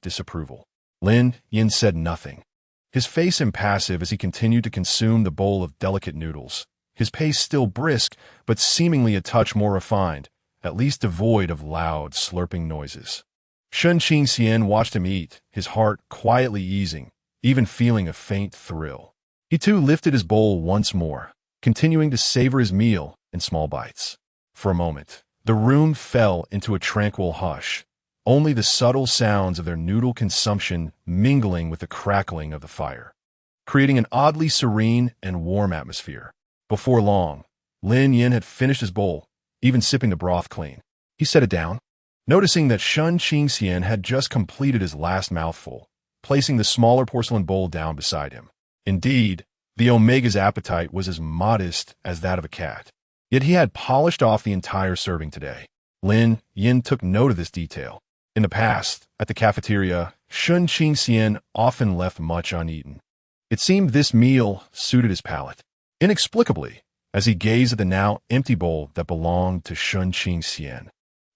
disapproval. Lin Yan said nothing, his face impassive as he continued to consume the bowl of delicate noodles, his pace still brisk, but seemingly a touch more refined, at least devoid of loud, slurping noises. Sun Qingxian watched him eat, his heart quietly easing, even feeling a faint thrill. He too lifted his bowl once more, continuing to savor his meal in small bites. For a moment, the room fell into a tranquil hush, only the subtle sounds of their noodle consumption mingling with the crackling of the fire, creating an oddly serene and warm atmosphere. Before long, Lin Yan had finished his bowl, even sipping the broth clean. He set it down, noticing that Sun Qingxian had just completed his last mouthful, placing the smaller porcelain bowl down beside him. Indeed, the Omega's appetite was as modest as that of a cat. Yet he had polished off the entire serving today. Lin Yan took note of this detail. In the past, at the cafeteria, Sun Qingxian often left much uneaten. It seemed this meal suited his palate. Inexplicably, as he gazed at the now empty bowl that belonged to Shun Qingxian.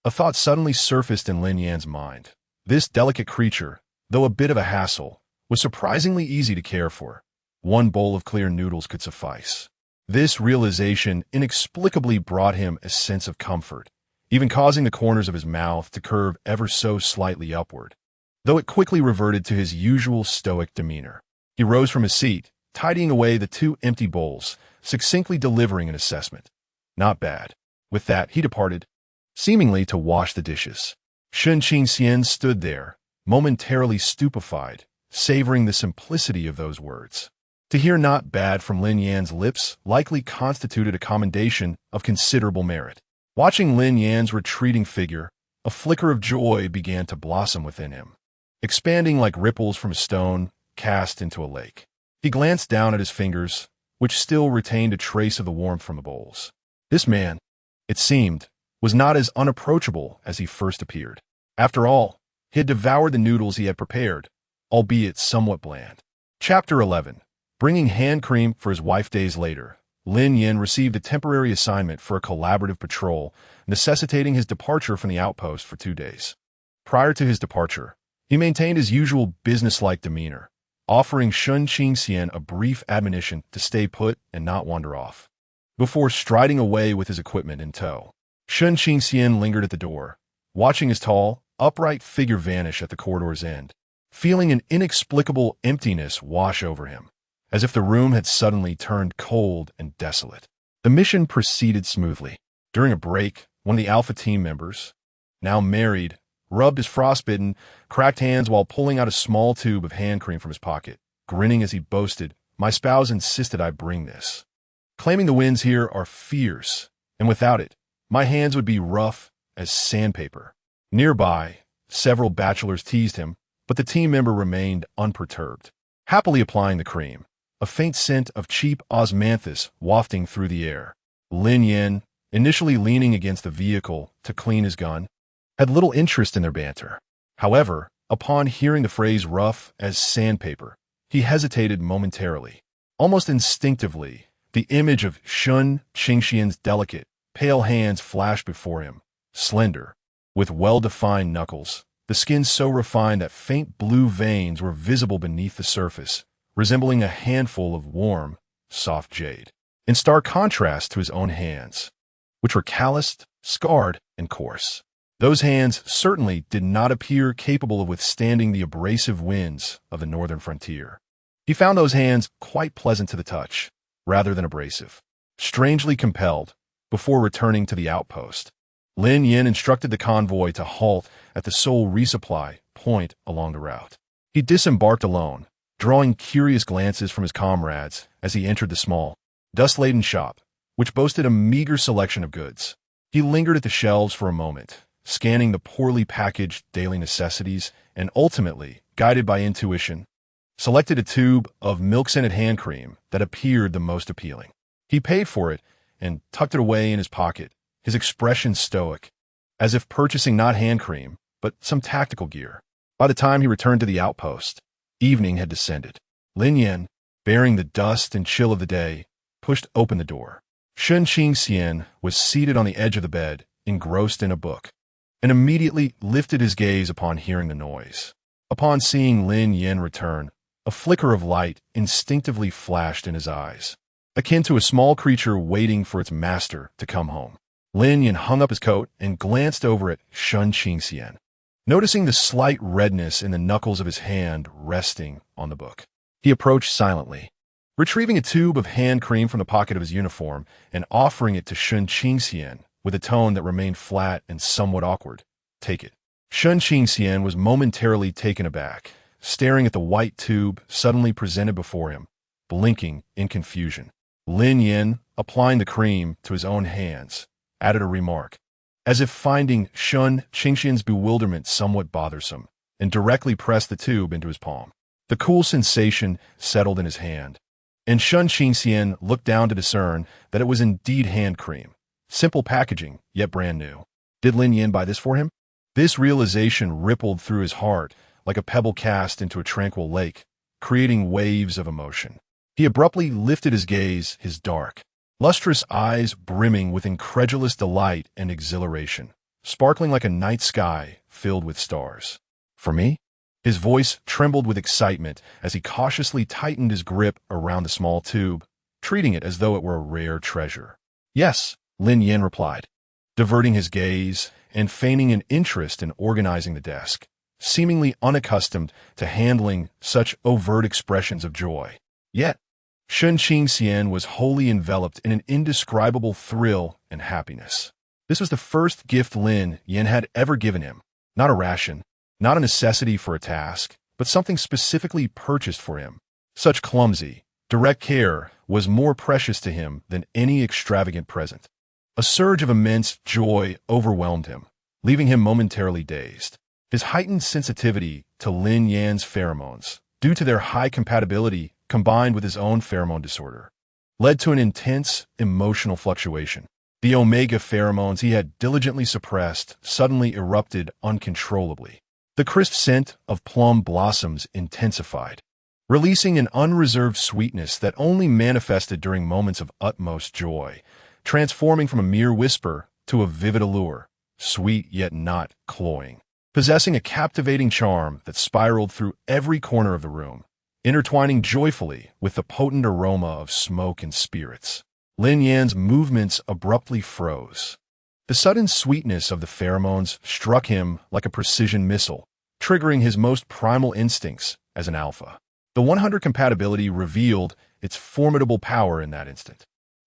A thought suddenly surfaced in Lin Yan's mind. This delicate creature, though a bit of a hassle, was surprisingly easy to care for. One bowl of clear noodles could suffice. This realization inexplicably brought him a sense of comfort, even causing the corners of his mouth to curve ever so slightly upward, though it quickly reverted to his usual stoic demeanor. He rose from his seat, tidying away the 2 empty bowls, succinctly delivering an assessment. Not bad. With that, he departed, seemingly to wash the dishes. Shun Qingxian stood there, momentarily stupefied, savoring the simplicity of those words. To hear "not bad" from Lin Yan's lips likely constituted a commendation of considerable merit. Watching Lin Yan's retreating figure, a flicker of joy began to blossom within him, expanding like ripples from a stone cast into a lake. He glanced down at his fingers, which still retained a trace of the warmth from the bowls. This man, it seemed, was not as unapproachable as he first appeared. After all, he had devoured the noodles he had prepared, albeit somewhat bland. Chapter 11. Bringing hand cream for his wife. Days later, Lin Yan received a temporary assignment for a collaborative patrol, necessitating his departure from the outpost for 2 days. Prior to his departure, he maintained his usual businesslike demeanor, offering Shun Qingxian a brief admonition to stay put and not wander off, before striding away with his equipment in tow. Shun Qingxian lingered at the door, watching his tall, upright figure vanish at the corridor's end, feeling an inexplicable emptiness wash over him, as if the room had suddenly turned cold and desolate. The mission proceeded smoothly. During a break, one of the Alpha team members, now married, rubbed his frostbitten, cracked hands while pulling out a small tube of hand cream from his pocket, grinning as he boasted, "My spouse insisted I bring this, claiming the winds here are fierce, and without it, my hands would be rough as sandpaper." Nearby, several bachelors teased him, but the team member remained unperturbed, happily applying the cream, a faint scent of cheap osmanthus wafting through the air. Lin Yan, initially leaning against the vehicle to clean his gun, had little interest in their banter. However, upon hearing the phrase rough as sandpaper, he hesitated momentarily. Almost instinctively, the image of Shun Qingxian's delicate, pale hands flashed before him, slender, with well-defined knuckles, the skin so refined that faint blue veins were visible beneath the surface, resembling a handful of warm, soft jade, in stark contrast to his own hands, which were calloused, scarred, and coarse. Those hands certainly did not appear capable of withstanding the abrasive winds of the northern frontier. He found those hands quite pleasant to the touch, rather than abrasive. Strangely compelled, before returning to the outpost, Lin Yan instructed the convoy to halt at the sole resupply point along the route. He disembarked alone, drawing curious glances from his comrades as he entered the small, dust-laden shop, which boasted a meager selection of goods. He lingered at the shelves for a moment, scanning the poorly packaged daily necessities, and ultimately, guided by intuition, selected a tube of milk-scented hand cream that appeared the most appealing. He paid for it and tucked it away in his pocket, his expression stoic, as if purchasing not hand cream, but some tactical gear. By the time he returned to the outpost, evening had descended. Lin Yan, bearing the dust and chill of the day, pushed open the door. Shun Qingxian was seated on the edge of the bed, engrossed in a book, and immediately lifted his gaze upon hearing the noise. Upon seeing Lin Yan return, a flicker of light instinctively flashed in his eyes, akin to a small creature waiting for its master to come home. Lin Yan hung up his coat and glanced over at Shun Qingxian, noticing the slight redness in the knuckles of his hand resting on the book. He approached silently, retrieving a tube of hand cream from the pocket of his uniform and offering it to Shun Qingxian with a tone that remained flat and somewhat awkward. "Take it." Shun Qingxian was momentarily taken aback, staring at the white tube suddenly presented before him, blinking in confusion. Lin Yan, applying the cream to his own hands, added a remark, as if finding Shun Qingxian's bewilderment somewhat bothersome, and directly pressed the tube into his palm. The cool sensation settled in his hand, and Shun Qingxian looked down to discern that it was indeed hand cream. Simple packaging, yet brand new. Did Lin Yan buy this for him? This realization rippled through his heart like a pebble cast into a tranquil lake, creating waves of emotion. He abruptly lifted his gaze, his dark, lustrous eyes brimming with incredulous delight and exhilaration, sparkling like a night sky filled with stars. For me? His voice trembled with excitement as he cautiously tightened his grip around the small tube, treating it as though it were a rare treasure. Yes, Lin Yan replied, diverting his gaze and feigning an interest in organizing the desk, seemingly unaccustomed to handling such overt expressions of joy. Yet, Shen Qingxian was wholly enveloped in an indescribable thrill and happiness. This was the first gift Lin Yan had ever given him, not a ration, not a necessity for a task, but something specifically purchased for him. Such clumsy, direct care was more precious to him than any extravagant present. A surge of immense joy overwhelmed him, leaving him momentarily dazed. His heightened sensitivity to Lin Yan's pheromones, due to their high compatibility combined with his own pheromone disorder, led to an intense emotional fluctuation. The omega pheromones he had diligently suppressed suddenly erupted uncontrollably. The crisp scent of plum blossoms intensified, releasing an unreserved sweetness that only manifested during moments of utmost joy, transforming from a mere whisper to a vivid allure, sweet yet not cloying, possessing a captivating charm that spiraled through every corner of the room, intertwining joyfully with the potent aroma of smoke and spirits. Lin Yan's movements abruptly froze. The sudden sweetness of the pheromones struck him like a precision missile, triggering his most primal instincts as an alpha. The 100 compatibility revealed its formidable power in that instant.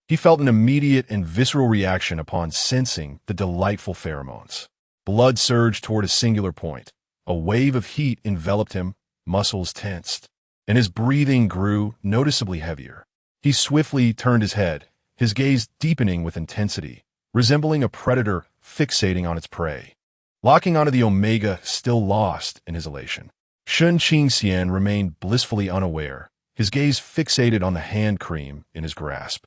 He felt an immediate and visceral reaction upon sensing the delightful pheromones. Blood surged toward a singular point. A wave of heat enveloped him, muscles tensed, and his breathing grew noticeably heavier. He swiftly turned his head, his gaze deepening with intensity, resembling a predator fixating on its prey. Locking onto the omega, still lost in his elation. Shen Qingxian remained blissfully unaware, his gaze fixated on the hand cream in his grasp,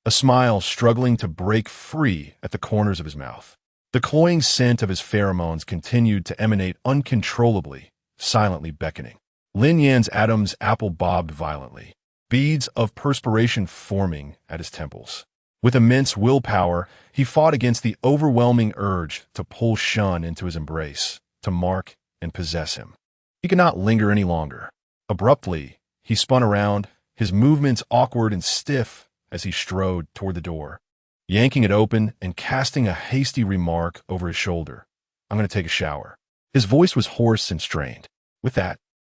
a smile struggling to break free at the corners of his mouth. The cloying scent of his pheromones continued to emanate uncontrollably, silently beckoning. Lin Yan's Adam's apple bobbed violently, beads of perspiration forming at his temples. With immense willpower, he fought against the overwhelming urge to pull Shun into his embrace, to mark and possess him. He could not linger any longer. Abruptly, he spun around, his movements awkward and stiff as he strode toward the door, yanking it open and casting a hasty remark over his shoulder. "I'm going to take a shower." His voice was hoarse and strained. With that,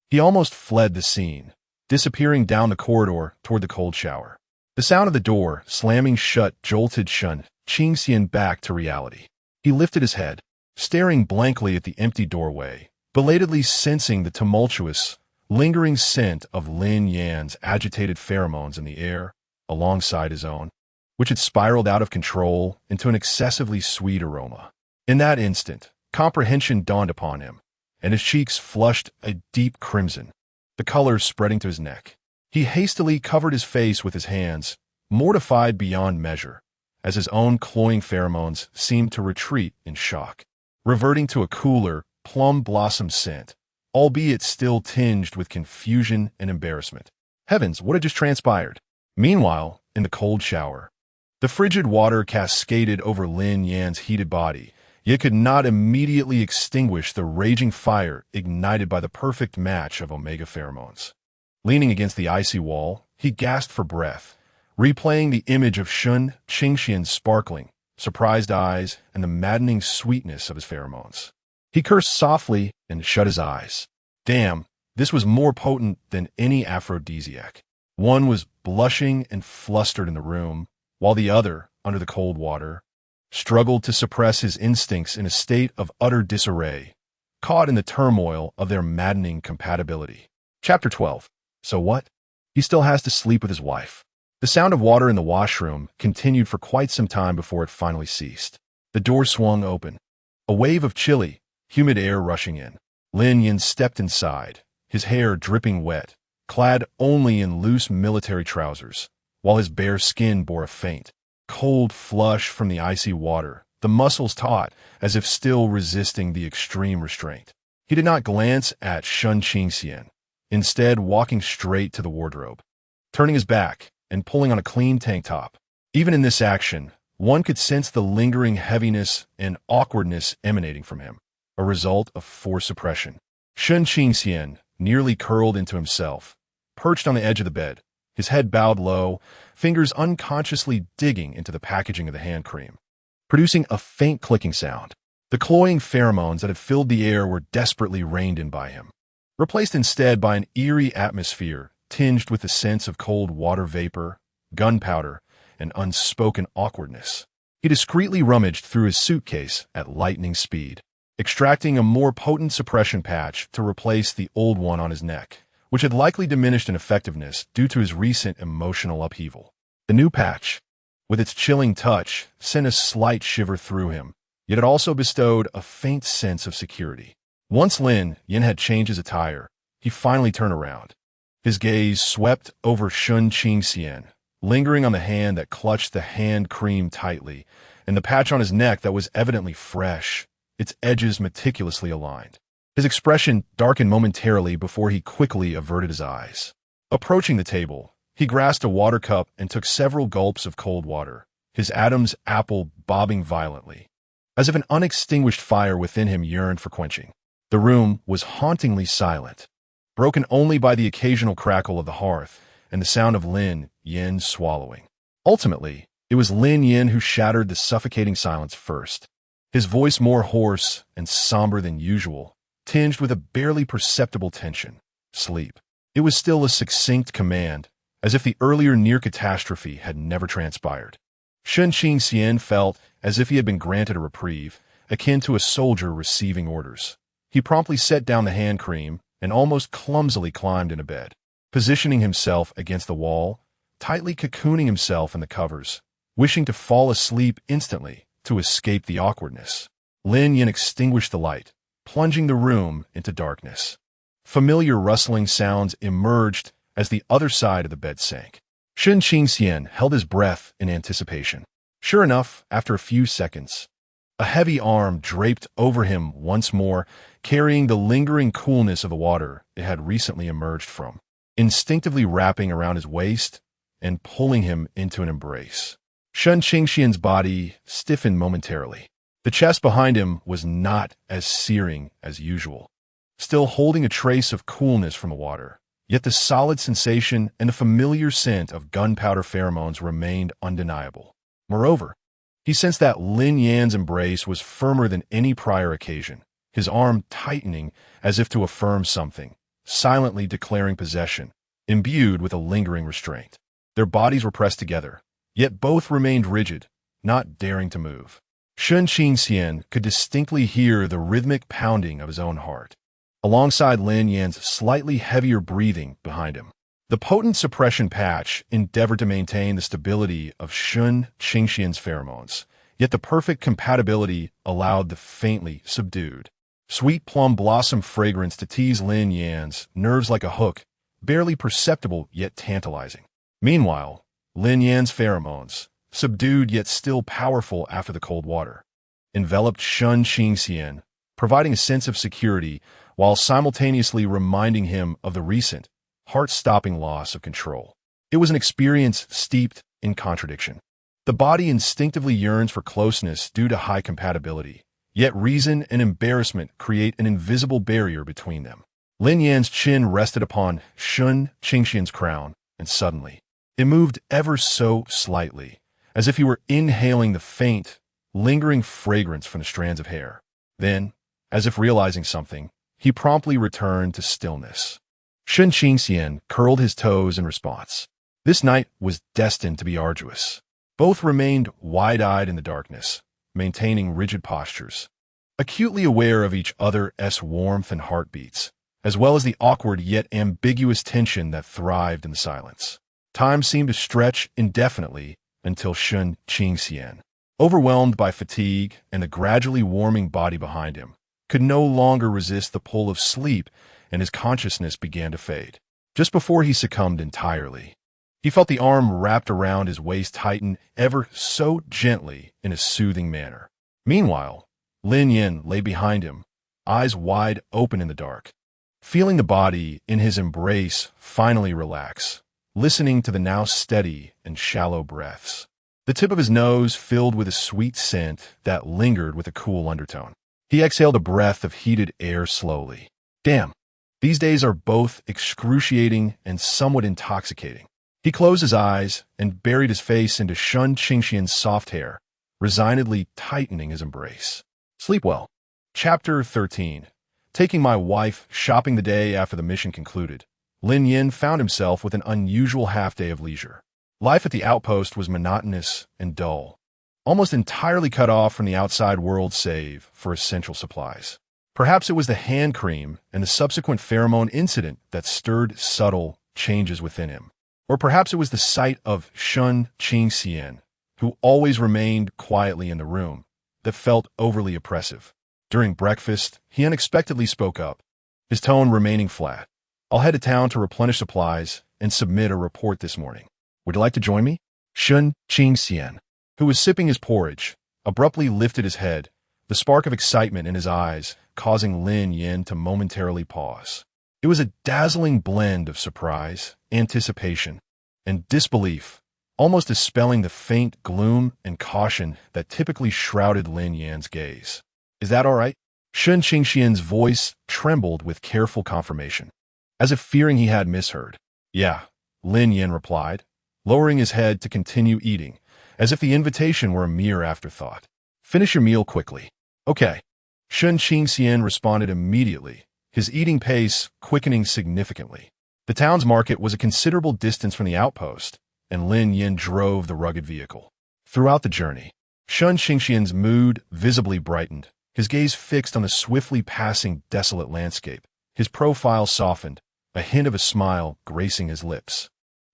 he almost fled the scene, disappearing down the corridor toward the cold shower. The sound of the door slamming shut jolted Shen Qingxian back to reality. He lifted his head, staring blankly at the empty doorway, belatedly sensing the tumultuous, lingering scent of Lin Yan's agitated pheromones in the air alongside his own, which had spiraled out of control into an excessively sweet aroma. In that instant, comprehension dawned upon him, and his cheeks flushed a deep crimson, the color spreading to his neck. He hastily covered his face with his hands, mortified beyond measure, as his own cloying pheromones seemed to retreat in shock, reverting to a cooler, plum blossom scent, albeit still tinged with confusion and embarrassment. Heavens, what had just transpired? Meanwhile, in the cold shower, the frigid water cascaded over Lin Yan's heated body, yet could not immediately extinguish the raging fire ignited by the perfect match of omega pheromones. Leaning against the icy wall, he gasped for breath, replaying the image of Shen Qingxian's sparkling, surprised eyes and the maddening sweetness of his pheromones. He cursed softly and shut his eyes. Damn, this was more potent than any aphrodisiac. One was blushing and flustered in the room, while the other, under the cold water, struggled to suppress his instincts in a state of utter disarray, caught in the turmoil of their maddening compatibility. Chapter 12. So what? He still has to sleep with his wife. The sound of water in the washroom continued for quite some time before it finally ceased. The door swung open, a wave of chilly, humid air rushing in. Lin Yan stepped inside, his hair dripping wet, clad only in loose military trousers, while his bare skin bore a faint, cold flush from the icy water, the muscles taut as if still resisting the extreme restraint. He did not glance at Shen Qingxian, instead walking straight to the wardrobe, turning his back and pulling on a clean tank top. Even in this action, one could sense the lingering heaviness and awkwardness emanating from him, a result of forced suppression. Shun Qingxian nearly curled into himself, perched on the edge of the bed, his head bowed low, fingers unconsciously digging into the packaging of the hand cream, producing a faint clicking sound. The cloying pheromones that had filled the air were desperately reined in by him, replaced instead by an eerie atmosphere tinged with the sense of cold water vapor, gunpowder, and unspoken awkwardness. He discreetly rummaged through his suitcase at lightning speed, extracting a more potent suppression patch to replace the old one on his neck, which had likely diminished in effectiveness due to his recent emotional upheaval. The new patch, with its chilling touch, sent a slight shiver through him, yet it also bestowed a faint sense of security. Once Lin Yan had changed his attire, he finally turned around. His gaze swept over Shun Qingxian, lingering on the hand that clutched the hand cream tightly, and the patch on his neck that was evidently fresh, its edges meticulously aligned. His expression darkened momentarily before he quickly averted his eyes. Approaching the table, he grasped a water cup and took several gulps of cold water, his Adam's apple bobbing violently, as if an unextinguished fire within him yearned for quenching. The room was hauntingly silent, broken only by the occasional crackle of the hearth and the sound of Lin Yan swallowing. Ultimately, it was Lin Yan who shattered the suffocating silence first, his voice more hoarse and somber than usual, tinged with a barely perceptible tension. Sleep. It was still a succinct command, as if the earlier near-catastrophe had never transpired. Shun Qingxian felt as if he had been granted a reprieve, akin to a soldier receiving orders. He promptly set down the hand cream and almost clumsily climbed into bed, positioning himself against the wall, tightly cocooning himself in the covers, wishing to fall asleep instantly to escape the awkwardness. Lin Yan extinguished the light, plunging the room into darkness. Familiar rustling sounds emerged as the other side of the bed sank. Shun Qingxian held his breath in anticipation. Sure enough, after a few seconds, a heavy arm draped over him once more, carrying the lingering coolness of the water it had recently emerged from, instinctively wrapping around his waist and pulling him into an embrace. Shun Qingxian's body stiffened momentarily. The chest behind him was not as searing as usual, still holding a trace of coolness from the water, yet the solid sensation and the familiar scent of gunpowder pheromones remained undeniable. Moreover, he sensed that Lin Yan's embrace was firmer than any prior occasion, his arm tightening as if to affirm something, silently declaring possession, imbued with a lingering restraint. Their bodies were pressed together, yet both remained rigid, not daring to move. Shun Qingxian could distinctly hear the rhythmic pounding of his own heart, alongside Lin Yan's slightly heavier breathing behind him. The potent suppression patch endeavored to maintain the stability of Shun Qingxian's pheromones, yet the perfect compatibility allowed the faintly subdued, sweet plum blossom fragrance to tease Lin Yan's nerves like a hook, barely perceptible yet tantalizing. Meanwhile, Lin Yan's pheromones, subdued yet still powerful after the cold water, enveloped Shun Qingxian, providing a sense of security while simultaneously reminding him of the recent, heart-stopping loss of control. It was an experience steeped in contradiction. The body instinctively yearns for closeness due to high compatibility, yet reason and embarrassment create an invisible barrier between them. Lin Yan's chin rested upon Shun Qingxian's crown, and suddenly, it moved ever so slightly, as if he were inhaling the faint, lingering fragrance from the strands of hair. Then, as if realizing something, he promptly returned to stillness. Shun Qingxian curled his toes in response. This night was destined to be arduous. Both remained wide-eyed in the darkness, maintaining rigid postures, acutely aware of each other's warmth and heartbeats, as well as the awkward yet ambiguous tension that thrived in the silence. Time seemed to stretch indefinitely until Shun Qingxian, overwhelmed by fatigue and the gradually warming body behind him, could no longer resist the pull of sleep, and his consciousness began to fade. Just before he succumbed entirely, he felt the arm wrapped around his waist tighten ever so gently in a soothing manner. Meanwhile, Lin Yan lay behind him, eyes wide open in the dark, feeling the body in his embrace finally relax, listening to the now steady and shallow breaths. the tip of his nose filled with a sweet scent that lingered with a cool undertone. He exhaled a breath of heated air slowly. Damn, these days are both excruciating and somewhat intoxicating. He closed his eyes and buried his face into Shun Qingxian's soft hair, resignedly tightening his embrace. Sleep well. Chapter 13. Taking my wife shopping the day after the mission concluded, Lin Yan found himself with an unusual half-day of leisure. Life at the outpost was monotonous and dull, almost entirely cut off from the outside world save for essential supplies. Perhaps it was the hand cream and the subsequent pheromone incident that stirred subtle changes within him. Or perhaps it was the sight of Shun Qingxian, who always remained quietly in the room, that felt overly oppressive. During breakfast, he unexpectedly spoke up, his tone remaining flat. I'll head to town to replenish supplies and submit a report this morning. Would you like to join me? Shun Qingxian, who was sipping his porridge, abruptly lifted his head, the spark of excitement in his eyes causing Lin Yan to momentarily pause. It was a dazzling blend of surprise, anticipation, and disbelief, almost dispelling the faint gloom and caution that typically shrouded Lin Yan's gaze. Is that all right? Shun Qingxian's voice trembled with careful confirmation, as if fearing he had misheard. Yeah, Lin Yan replied, lowering his head to continue eating, as if the invitation were a mere afterthought. Finish your meal quickly. Okay. Shun Qingxian responded immediately, his eating pace quickening significantly. The town's market was a considerable distance from the outpost, and Lin Yan drove the rugged vehicle. Throughout the journey, Shun Qingxian's mood visibly brightened, his gaze fixed on the swiftly passing desolate landscape. His profile softened, a hint of a smile gracing his lips.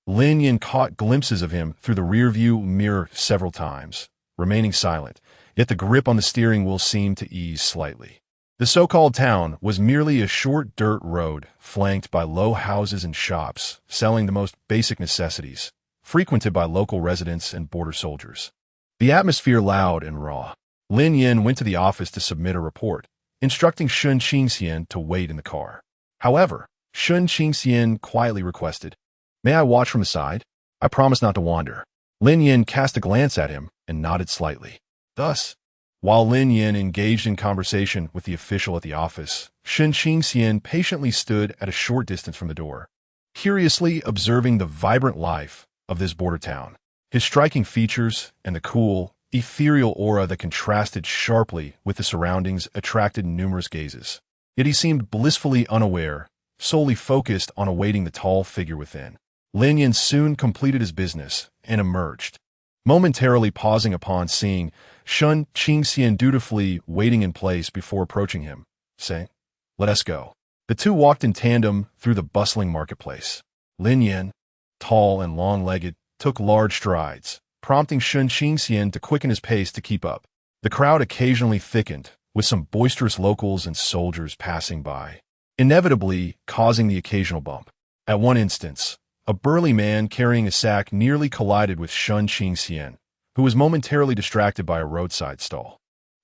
Lin Yan caught glimpses of him through the rearview mirror several times, remaining silent, yet the grip on the steering wheel seemed to ease slightly. The so-called town was merely a short dirt road flanked by low houses and shops selling the most basic necessities, frequented by local residents and border soldiers. The atmosphere loud and raw. Lin Yan went to the office to submit a report, instructing Shun Qingxian to wait in the car. However, Shun Qingxian quietly requested, "May I watch from the side? I promise not to wander." Lin Yan cast a glance at him and nodded slightly. Thus, while Lin Yan engaged in conversation with the official at the office, Shun Qingxian patiently stood at a short distance from the door, curiously observing the vibrant life of this border town. His striking features and the cool, ethereal aura that contrasted sharply with the surroundings attracted numerous gazes. Yet he seemed blissfully unaware, solely focused on awaiting the tall figure within. Lin Yan soon completed his business and emerged, momentarily pausing upon seeing Shun Qingxian dutifully waiting in place before approaching him, saying, "Let us go." The two walked in tandem through the bustling marketplace. Lin Yan, tall and long-legged, took large strides, prompting Shun Qingxian to quicken his pace to keep up. The crowd occasionally thickened, with some boisterous locals and soldiers passing by, inevitably causing the occasional bump. At one instance, a burly man carrying a sack nearly collided with Shun Qingxian, who was momentarily distracted by a roadside stall.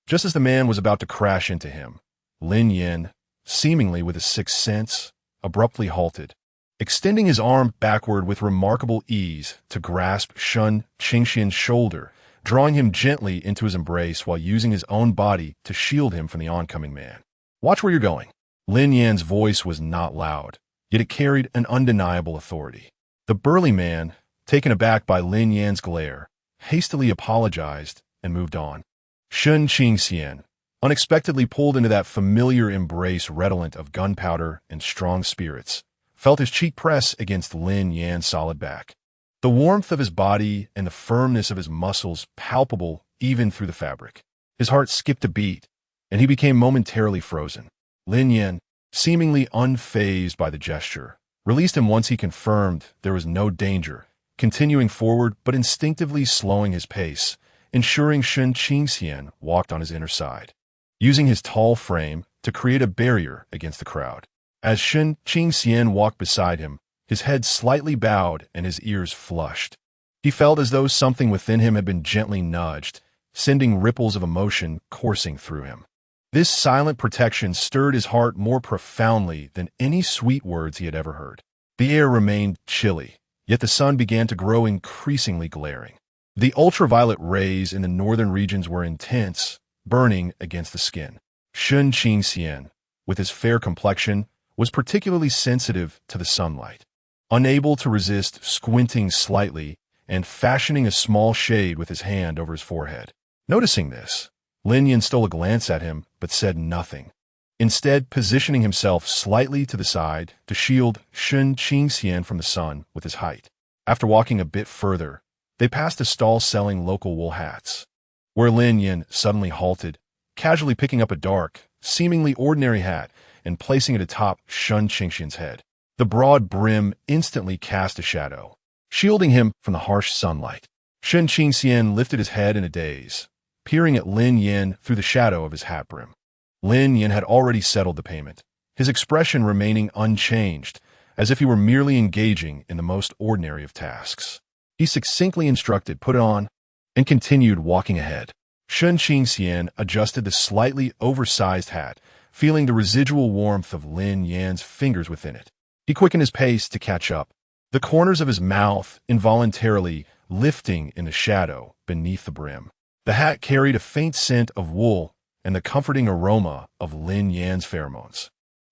Just as the man was about to crash into him, Lin Yan, seemingly with a sixth sense, abruptly halted, extending his arm backward with remarkable ease to grasp Shun Qingxian's shoulder, drawing him gently into his embrace while using his own body to shield him from the oncoming man. "Watch where you're going." Lin Yan's voice was not loud, yet it carried an undeniable authority. The burly man, taken aback by Lin Yan's glare, hastily apologized and moved on. Shun Qingxian, unexpectedly pulled into that familiar embrace redolent of gunpowder and strong spirits, felt his cheek press against Lin Yan's solid back. The warmth of his body and the firmness of his muscles palpable even through the fabric. His heart skipped a beat, and he became momentarily frozen. Lin Yan, seemingly unfazed by the gesture, released him once he confirmed there was no danger, continuing forward but instinctively slowing his pace, ensuring Shun Qingxian walked on his inner side, using his tall frame to create a barrier against the crowd. As Shun Qingxian walked beside him, his head slightly bowed and his ears flushed. He felt as though something within him had been gently nudged, sending ripples of emotion coursing through him. This silent protection stirred his heart more profoundly than any sweet words he had ever heard. The air remained chilly, yet the sun began to grow increasingly glaring. The ultraviolet rays in the northern regions were intense, burning against the skin. Shun Qingxian, with his fair complexion, was particularly sensitive to the sunlight. Unable to resist squinting slightly and fashioning a small shade with his hand over his forehead. Noticing this, Lin Yan stole a glance at him but said nothing, instead positioning himself slightly to the side to shield Shun Qingxian from the sun with his height. After walking a bit further, they passed a stall selling local wool hats, where Lin Yan suddenly halted, casually picking up a dark, seemingly ordinary hat and placing it atop Shun Qingxian's head. The broad brim instantly cast a shadow, shielding him from the harsh sunlight. Shun Qingxian lifted his head in a daze, peering at Lin Yan through the shadow of his hat brim. Lin Yan had already settled the payment, his expression remaining unchanged, as if he were merely engaging in the most ordinary of tasks. He succinctly instructed, "Put it on," and continued walking ahead. Shun Qingxian adjusted the slightly oversized hat, feeling the residual warmth of Lin Yan's fingers within it. He quickened his pace to catch up, the corners of his mouth involuntarily lifting in the shadow beneath the brim. The hat carried a faint scent of wool and the comforting aroma of Lin Yan's pheromones,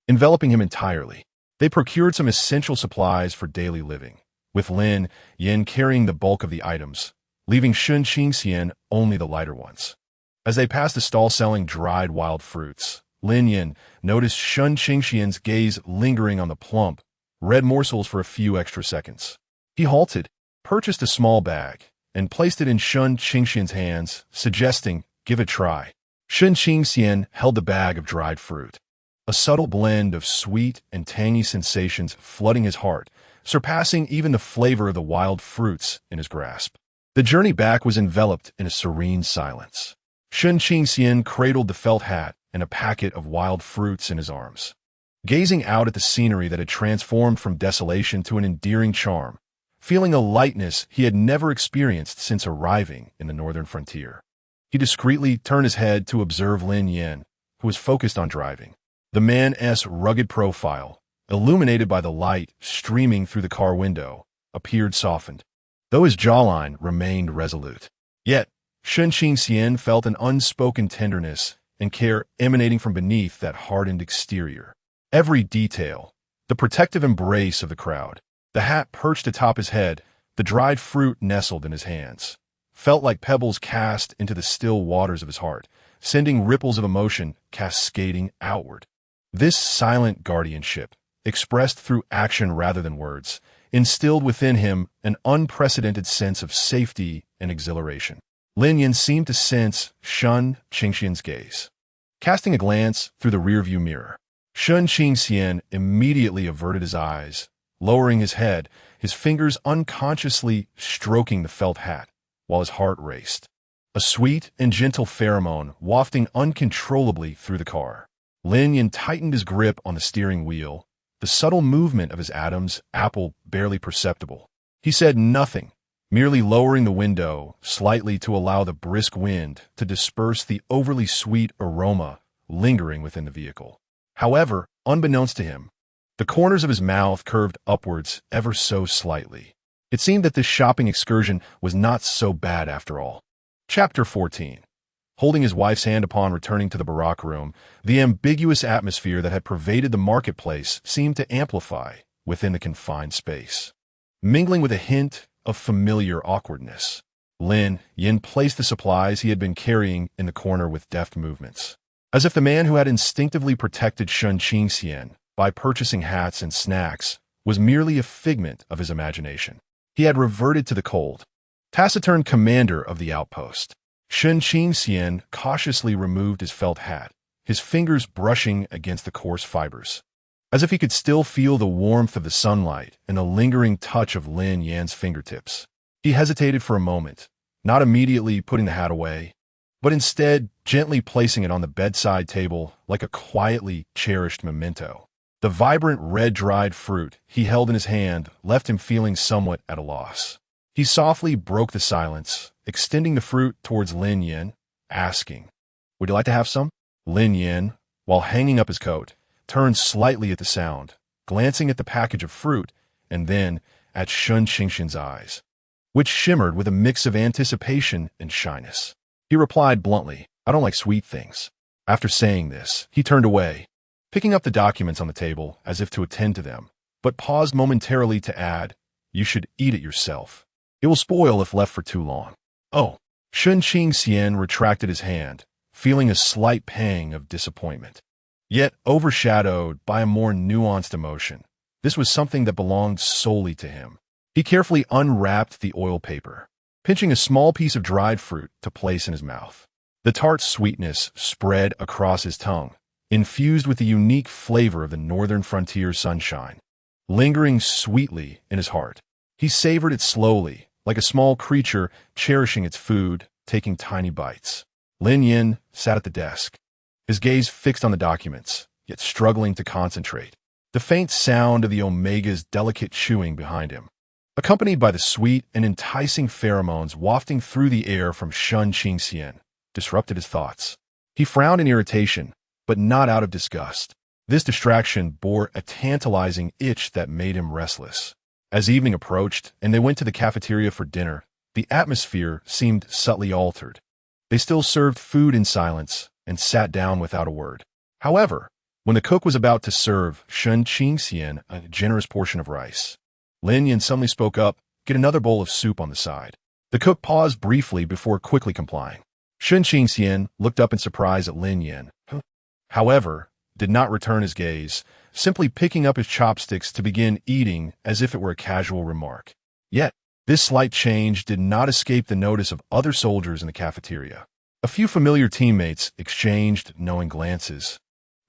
enveloping him entirely. They procured some essential supplies for daily living, with Lin Yan carrying the bulk of the items, leaving Shun Qingxian only the lighter ones. As they passed a stall selling dried wild fruits, Lin Yan noticed Shun Qingxian's gaze lingering on the plump, red morsels for a few extra seconds. He halted, purchased a small bag, and placed it in Shun Qingxian's hands, suggesting, "Give it a try." Shun Qingxian held the bag of dried fruit, a subtle blend of sweet and tangy sensations flooding his heart, surpassing even the flavor of the wild fruits in his grasp. The journey back was enveloped in a serene silence. Shun Qingxian cradled the felt hat and a packet of wild fruits in his arms, gazing out at the scenery that had transformed from desolation to an endearing charm, feeling a lightness he had never experienced since arriving in the northern frontier. He discreetly turned his head to observe Lin Yan, who was focused on driving. The man's rugged profile, illuminated by the light streaming through the car window, appeared softened, though his jawline remained resolute. Yet, Shun Qingxian felt an unspoken tenderness and care emanating from beneath that hardened exterior. Every detail, the protective embrace of the crowd, the hat perched atop his head, the dried fruit nestled in his hands, felt like pebbles cast into the still waters of his heart, sending ripples of emotion cascading outward. This silent guardianship, expressed through action rather than words, instilled within him an unprecedented sense of safety and exhilaration. Lin Yan seemed to sense Shun Qingxian's gaze. Casting a glance through the rearview mirror, Shun Qingxian immediately averted his eyes, lowering his head, his fingers unconsciously stroking the felt hat, while his heart raced. A sweet and gentle pheromone wafting uncontrollably through the car. Lin Yan tightened his grip on the steering wheel, the subtle movement of his Adam's apple barely perceptible. He said nothing, merely lowering the window slightly to allow the brisk wind to disperse the overly sweet aroma lingering within the vehicle. However, unbeknownst to him, the corners of his mouth curved upwards ever so slightly. It seemed that this shopping excursion was not so bad after all. Chapter 14. Holding his wife's hand upon returning to the Barak room, the ambiguous atmosphere that had pervaded the marketplace seemed to amplify within the confined space, mingling with a hint of familiar awkwardness. Lin Yan placed the supplies he had been carrying in the corner with deft movements, as if the man who had instinctively protected Shun Qingxian by purchasing hats and snacks was merely a figment of his imagination. He had reverted to the cold, taciturn commander of the outpost. Shun Qingxian cautiously removed his felt hat, his fingers brushing against the coarse fibers, as if he could still feel the warmth of the sunlight and the lingering touch of Lin Yan's fingertips. He hesitated for a moment, not immediately putting the hat away, but instead gently placing it on the bedside table like a quietly cherished memento. The vibrant red dried fruit he held in his hand left him feeling somewhat at a loss. He softly broke the silence, extending the fruit towards Lin Yan, asking, "Would you like to have some?" Lin Yan, while hanging up his coat, turned slightly at the sound, glancing at the package of fruit and then at Shun Qingxian's eyes. which shimmered with a mix of anticipation and shyness. He replied bluntly, "I don't like sweet things." After saying this, he turned away, picking up the documents on the table as if to attend to them, but paused momentarily to add, "You should eat it yourself. It will spoil if left for too long." "Oh." Shun Qingxian retracted his hand, feeling a slight pang of disappointment, yet overshadowed by a more nuanced emotion. This was something that belonged solely to him. He carefully unwrapped the oil paper, pinching a small piece of dried fruit to place in his mouth. The tart sweetness spread across his tongue, infused with the unique flavor of the northern frontier sunshine, lingering sweetly in his heart. He savored it slowly, like a small creature cherishing its food, taking tiny bites. Lin Yan sat at the desk, his gaze fixed on the documents, yet struggling to concentrate. The faint sound of the Omega's delicate chewing behind him, accompanied by the sweet and enticing pheromones wafting through the air from Shun Qingxian, disrupted his thoughts. He frowned in irritation, but not out of disgust. This distraction bore a tantalizing itch that made him restless. As evening approached and they went to the cafeteria for dinner, the atmosphere seemed subtly altered. They still served food in silence and sat down without a word. However, when the cook was about to serve Shun Qingxian a generous portion of rice, Lin Yan suddenly spoke up, "Get another bowl of soup on the side." The cook paused briefly before quickly complying. Shun Qingxian looked up in surprise at Lin Yan, however, did not return his gaze, simply picking up his chopsticks to begin eating as if it were a casual remark. Yet, this slight change did not escape the notice of other soldiers in the cafeteria. A few familiar teammates exchanged knowing glances,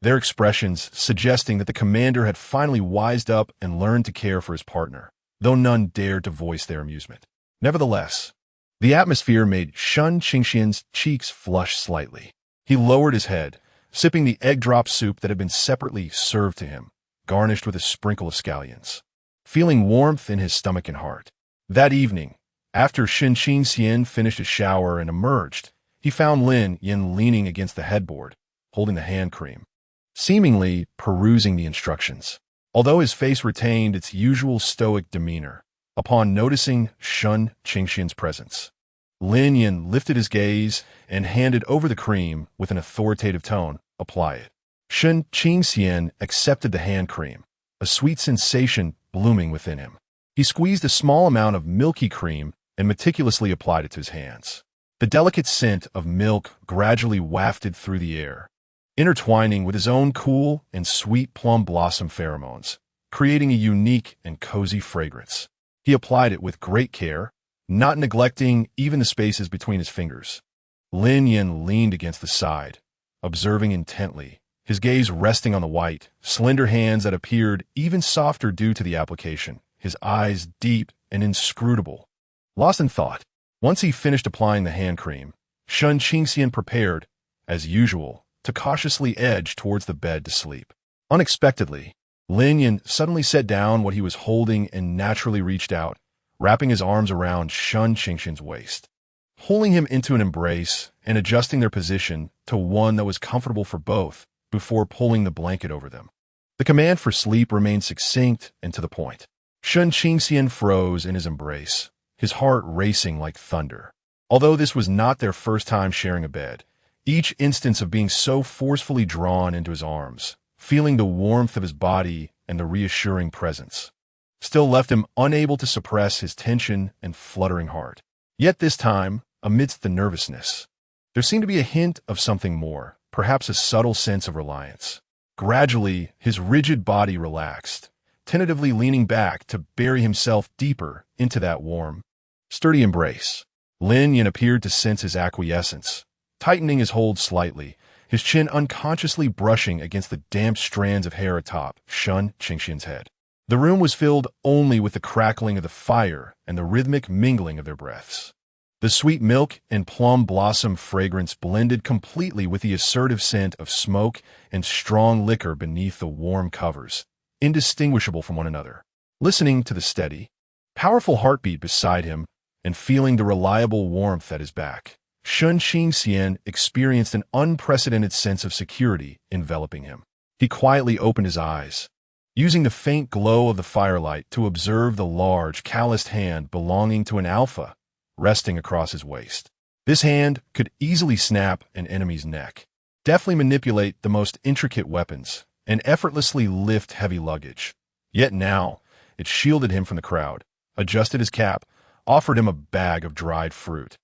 their expressions suggesting that the commander had finally wised up and learned to care for his partner, though none dared to voice their amusement. Nevertheless, the atmosphere made Shun Qingxian's cheeks flush slightly. He lowered his head, sipping the egg drop soup that had been separately served to him, garnished with a sprinkle of scallions, feeling warmth in his stomach and heart. That evening, after Shun Qingxian finished his shower and emerged, he found Lin Yan leaning against the headboard, holding the hand cream, seemingly perusing the instructions. Although his face retained its usual stoic demeanor, upon noticing Shun Qingxian's presence, Lin Yan lifted his gaze and handed over the cream with an authoritative tone, "Apply it." Shun Qingxian accepted the hand cream, a sweet sensation blooming within him. He squeezed a small amount of milky cream and meticulously applied it to his hands. The delicate scent of milk gradually wafted through the air, intertwining with his own cool and sweet plum blossom pheromones, creating a unique and cozy fragrance. He applied it with great care, not neglecting even the spaces between his fingers. Lin Yan leaned against the side, observing intently, his gaze resting on the white, slender hands that appeared even softer due to the application, his eyes deep and inscrutable. Lost in thought, once he finished applying the hand cream, Shun Qingxian prepared, as usual, to cautiously edge towards the bed to sleep. Unexpectedly, Lin Yan suddenly set down what he was holding and naturally reached out, wrapping his arms around Shun Qingxian's waist, pulling him into an embrace and adjusting their position to one that was comfortable for both before pulling the blanket over them. The command for sleep remained succinct and to the point. Shun Qingxian froze in his embrace, his heart racing like thunder. Although this was not their first time sharing a bed, each instance of being so forcefully drawn into his arms, feeling the warmth of his body and the reassuring presence, still left him unable to suppress his tension and fluttering heart. Yet this time, amidst the nervousness, there seemed to be a hint of something more, perhaps a subtle sense of reliance. Gradually, his rigid body relaxed, tentatively leaning back to bury himself deeper into that warm, sturdy embrace. Lin Yan appeared to sense his acquiescence, tightening his hold slightly, his chin unconsciously brushing against the damp strands of hair atop Shun Qingxian's head. The room was filled only with the crackling of the fire and the rhythmic mingling of their breaths. The sweet milk and plum blossom fragrance blended completely with the assertive scent of smoke and strong liquor beneath the warm covers, indistinguishable from one another. Listening to the steady, powerful heartbeat beside him and feeling the reliable warmth at his back, Shun Qingxian experienced an unprecedented sense of security enveloping him. He quietly opened his eyes, using the faint glow of the firelight to observe the large, calloused hand belonging to an alpha resting across his waist. This hand could easily snap an enemy's neck, deftly manipulate the most intricate weapons, and effortlessly lift heavy luggage. Yet now, it shielded him from the crowd, adjusted his cap, offered him a bag of dried fruit,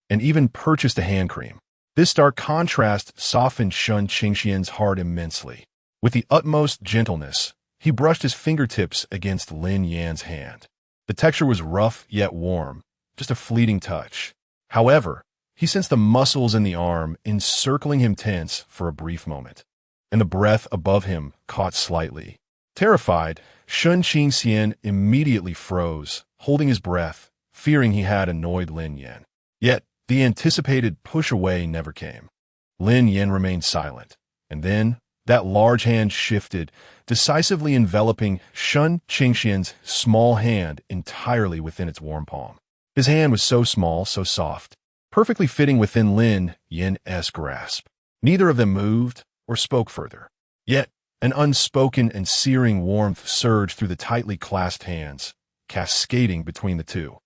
and even purchased a hand cream. This stark contrast softened Shun Qingxian's heart immensely. With the utmost gentleness, he brushed his fingertips against Lin Yan's hand. The texture was rough yet warm, just a fleeting touch. However, he sensed the muscles in the arm encircling him tense for a brief moment, and the breath above him caught slightly. Terrified, Shun Qingxian immediately froze, holding his breath, fearing he had annoyed Lin Yan. Yet, the anticipated push away never came. Lin Yan remained silent, and then that large hand shifted, decisively enveloping Shun Qingxian's small hand entirely within its warm palm. His hand was so small, so soft, perfectly fitting within Lin Yan's grasp. Neither of them moved or spoke further. Yet, an unspoken and searing warmth surged through the tightly clasped hands, cascading between the two.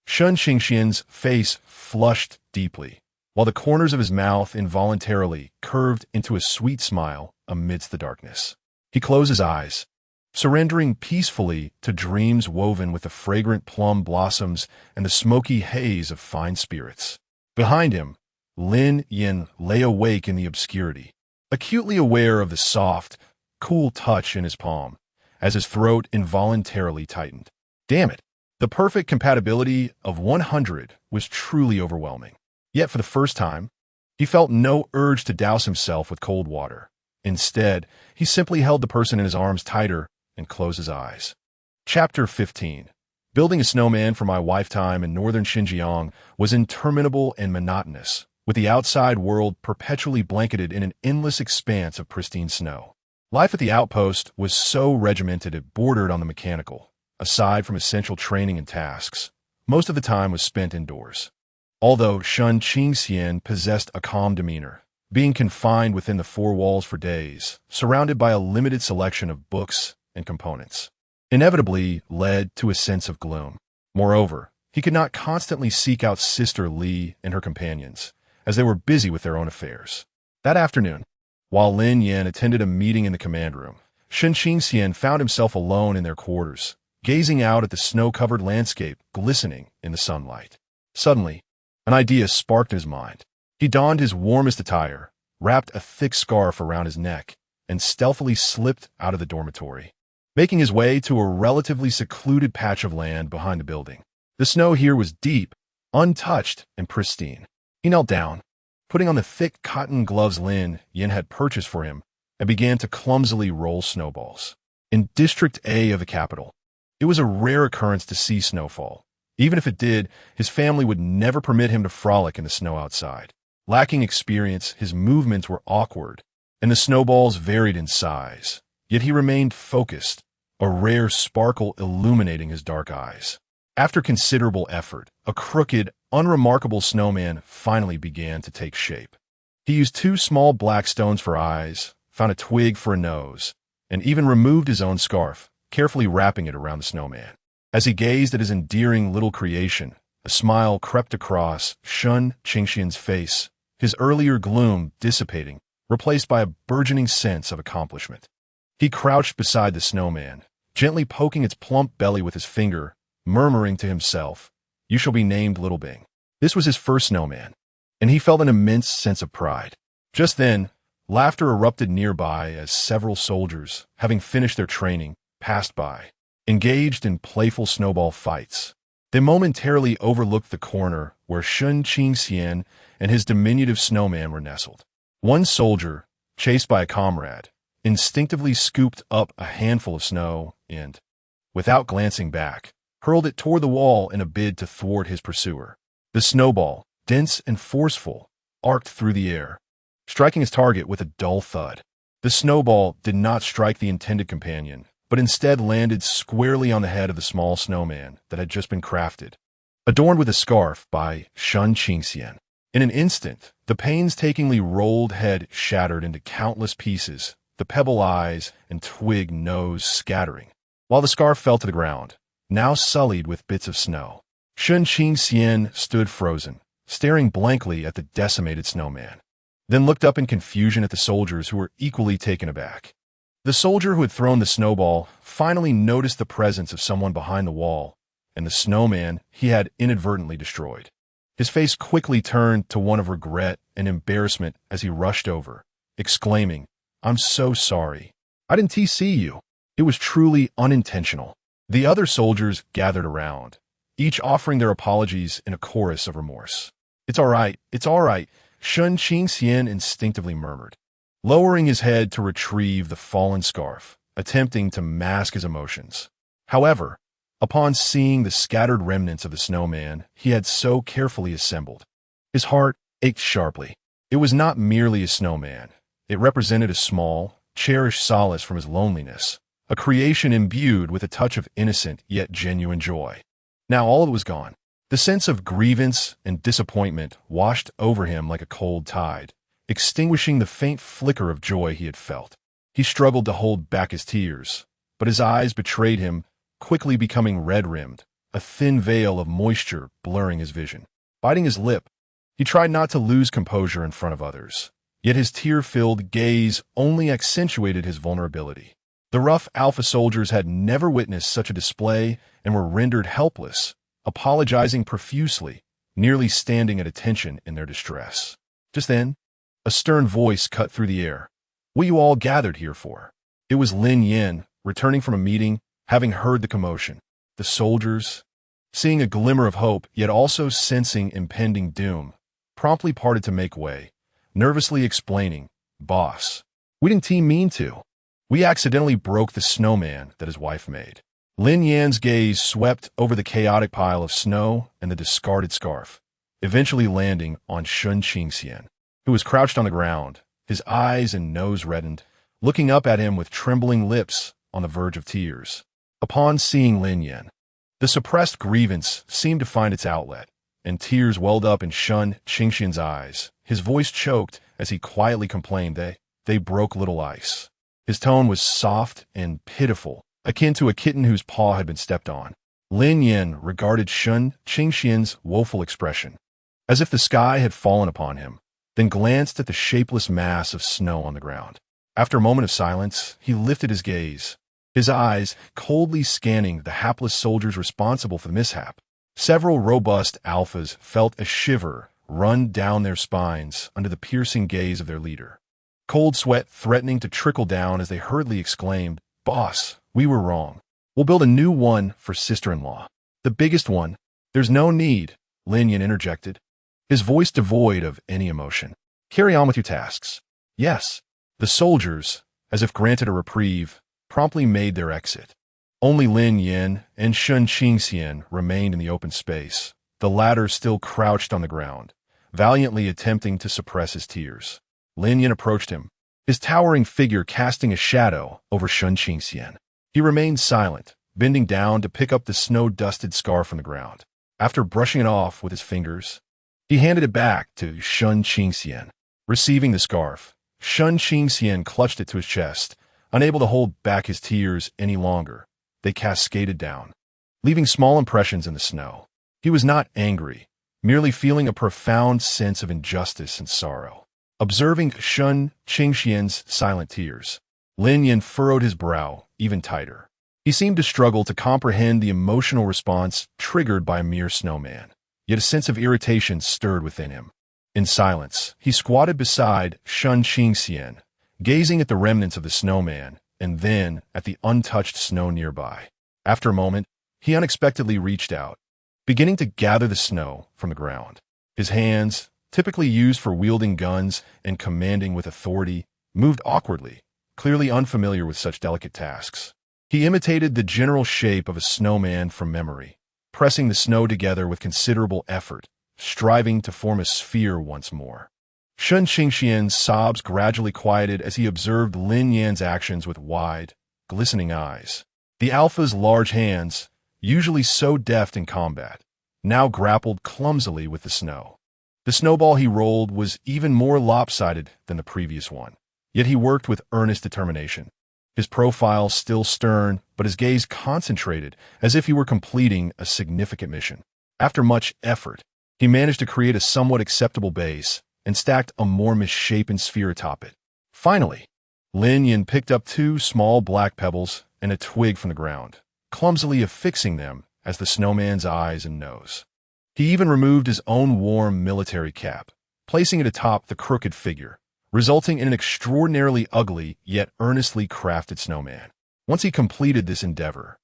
Shun Qingxian's face flushed deeply, while the corners of his mouth involuntarily curved into a sweet smile amidst the darkness. He closed his eyes, surrendering peacefully to dreams woven with the fragrant plum blossoms and the smoky haze of fine spirits. Behind him, Lin Yan lay awake in the obscurity, acutely aware of the soft, cool touch in his palm, as his throat involuntarily tightened. Damn it! The perfect compatibility of 100 was truly overwhelming. Yet for the first time, he felt no urge to douse himself with cold water. Instead, he simply held the person in his arms tighter and closed his eyes. Chapter 15. Building a snowman for my lifetime in northern Xinjiang was interminable and monotonous, with the outside world perpetually blanketed in an endless expanse of pristine snow. Life at the outpost was so regimented it bordered on the mechanical. Aside from essential training and tasks, most of the time was spent indoors. Although Shun Qingxian possessed a calm demeanor, being confined within the four walls for days, surrounded by a limited selection of books and components, inevitably led to a sense of gloom. Moreover, he could not constantly seek out Sister Li and her companions, as they were busy with their own affairs. That afternoon, while Lin Yan attended a meeting in the command room, Shun Qingxian found himself alone in their quarters, gazing out at the snow-covered landscape glistening in the sunlight. Suddenly, an idea sparked in his mind. He donned his warmest attire, wrapped a thick scarf around his neck, and stealthily slipped out of the dormitory, making his way to a relatively secluded patch of land behind the building. The snow here was deep, untouched, and pristine. He knelt down, putting on the thick cotton gloves Lin Yan had purchased for him, and began to clumsily roll snowballs. In District A of the capital, it was a rare occurrence to see snowfall. Even if it did, his family would never permit him to frolic in the snow outside. Lacking experience, his movements were awkward, and the snowballs varied in size. Yet he remained focused, a rare sparkle illuminating his dark eyes. After considerable effort, a crooked, unremarkable snowman finally began to take shape. He used 2 small black stones for eyes, found a twig for a nose, and even removed his own scarf, carefully wrapping it around the snowman. As he gazed at his endearing little creation, a smile crept across Shun Qingxian's face, his earlier gloom dissipating, replaced by a burgeoning sense of accomplishment. He crouched beside the snowman, gently poking its plump belly with his finger, murmuring to himself, "You shall be named Little Bing." This was his first snowman, and he felt an immense sense of pride. Just then, laughter erupted nearby as several soldiers, having finished their training, passed by, engaged in playful snowball fights. They momentarily overlooked the corner where Shun Qingxian and his diminutive snowman were nestled. One soldier, chased by a comrade, instinctively scooped up a handful of snow and, without glancing back, hurled it toward the wall in a bid to thwart his pursuer. The snowball, dense and forceful, arced through the air, striking his target with a dull thud. The snowball did not strike the intended companion, but instead landed squarely on the head of the small snowman that had just been crafted, adorned with a scarf by Shun Qingxian. In an instant, the painstakingly rolled head shattered into countless pieces, the pebble eyes and twig nose scattering, while the scarf fell to the ground, now sullied with bits of snow. Shun Qingxian stood frozen, staring blankly at the decimated snowman, then looked up in confusion at the soldiers who were equally taken aback. The soldier who had thrown the snowball finally noticed the presence of someone behind the wall and the snowman he had inadvertently destroyed. His face quickly turned to one of regret and embarrassment as he rushed over, exclaiming, "I'm so sorry. I didn't see you. It was truly unintentional." The other soldiers gathered around, each offering their apologies in a chorus of remorse. It's all right, Shun Qingxian instinctively murmured, lowering his head to retrieve the fallen scarf, attempting to mask his emotions. However, upon seeing the scattered remnants of the snowman he had so carefully assembled, his heart ached sharply. It was not merely a snowman. It represented a small, cherished solace from his loneliness, a creation imbued with a touch of innocent yet genuine joy. Now all of it was gone. The sense of grievance and disappointment washed over him like a cold tide, extinguishing the faint flicker of joy he had felt. He struggled to hold back his tears, but his eyes betrayed him, quickly becoming red-rimmed, a thin veil of moisture blurring his vision. Biting his lip, he tried not to lose composure in front of others, yet his tear-filled gaze only accentuated his vulnerability. The rough alpha soldiers had never witnessed such a display and were rendered helpless, apologizing profusely, nearly standing at attention in their distress. Just then, a stern voice cut through the air. "What you all gathered here for?" It was Lin Yan, returning from a meeting, having heard the commotion. The soldiers, seeing a glimmer of hope, yet also sensing impending doom, promptly parted to make way, nervously explaining, "Boss, we didn't mean to. We accidentally broke the snowman that his wife made." Lin Yan's gaze swept over the chaotic pile of snow and the discarded scarf, eventually landing on Shun Qingxian, who was crouched on the ground, his eyes and nose reddened, looking up at him with trembling lips on the verge of tears. Upon seeing Lin Yan, the suppressed grievance seemed to find its outlet, and tears welled up in Shun Qingxian's eyes. His voice choked as he quietly complained they broke little ice. His tone was soft and pitiful, akin to a kitten whose paw had been stepped on. Lin Yan regarded Shun Qingxian's woeful expression, as if the sky had fallen upon him, then glanced at the shapeless mass of snow on the ground. After a moment of silence, he lifted his gaze, his eyes coldly scanning the hapless soldiers responsible for the mishap. Several robust alphas felt a shiver run down their spines under the piercing gaze of their leader, cold sweat threatening to trickle down as they hurriedly exclaimed, "Boss, we were wrong. We'll build a new one for sister-in-law. The biggest one." "There's no need," Lin Yan interjected, his voice devoid of any emotion. "Carry on with your tasks." "Yes." The soldiers, as if granted a reprieve, promptly made their exit. Only Lin Yan and Shun Qingxian remained in the open space, the latter still crouched on the ground, valiantly attempting to suppress his tears. Lin Yan approached him, his towering figure casting a shadow over Shun Qingxian. He remained silent, bending down to pick up the snow-dusted scarf from the ground. After brushing it off with his fingers, he handed it back to Shun Qingxian. Receiving the scarf, Shun Qingxian clutched it to his chest, unable to hold back his tears any longer. They cascaded down, leaving small impressions in the snow. He was not angry, merely feeling a profound sense of injustice and sorrow. Observing Shun Qingxian's silent tears, Lin Yan furrowed his brow even tighter. He seemed to struggle to comprehend the emotional response triggered by a mere snowman, yet a sense of irritation stirred within him. In silence, he squatted beside Shun Qingxian, gazing at the remnants of the snowman and then at the untouched snow nearby. After a moment, he unexpectedly reached out, beginning to gather the snow from the ground. His hands, typically used for wielding guns and commanding with authority, moved awkwardly, clearly unfamiliar with such delicate tasks. He imitated the general shape of a snowman from memory, pressing the snow together with considerable effort, striving to form a sphere once more. Shun Qingxian's sobs gradually quieted as he observed Lin Yan's actions with wide, glistening eyes. The alpha's large hands, usually so deft in combat, now grappled clumsily with the snow. The snowball he rolled was even more lopsided than the previous one, Yet he worked with earnest determination. His profile still stern, but his gaze concentrated, as if he were completing a significant mission. After much effort, he managed to create a somewhat acceptable base and stacked a more misshapen sphere atop it. Finally, Lin Yan picked up 2 small black pebbles and a twig from the ground, clumsily affixing them as the snowman's eyes and nose. He even removed his own warm military cap, placing it atop the crooked figure, resulting in an extraordinarily ugly yet earnestly crafted snowman. Once he completed this endeavor,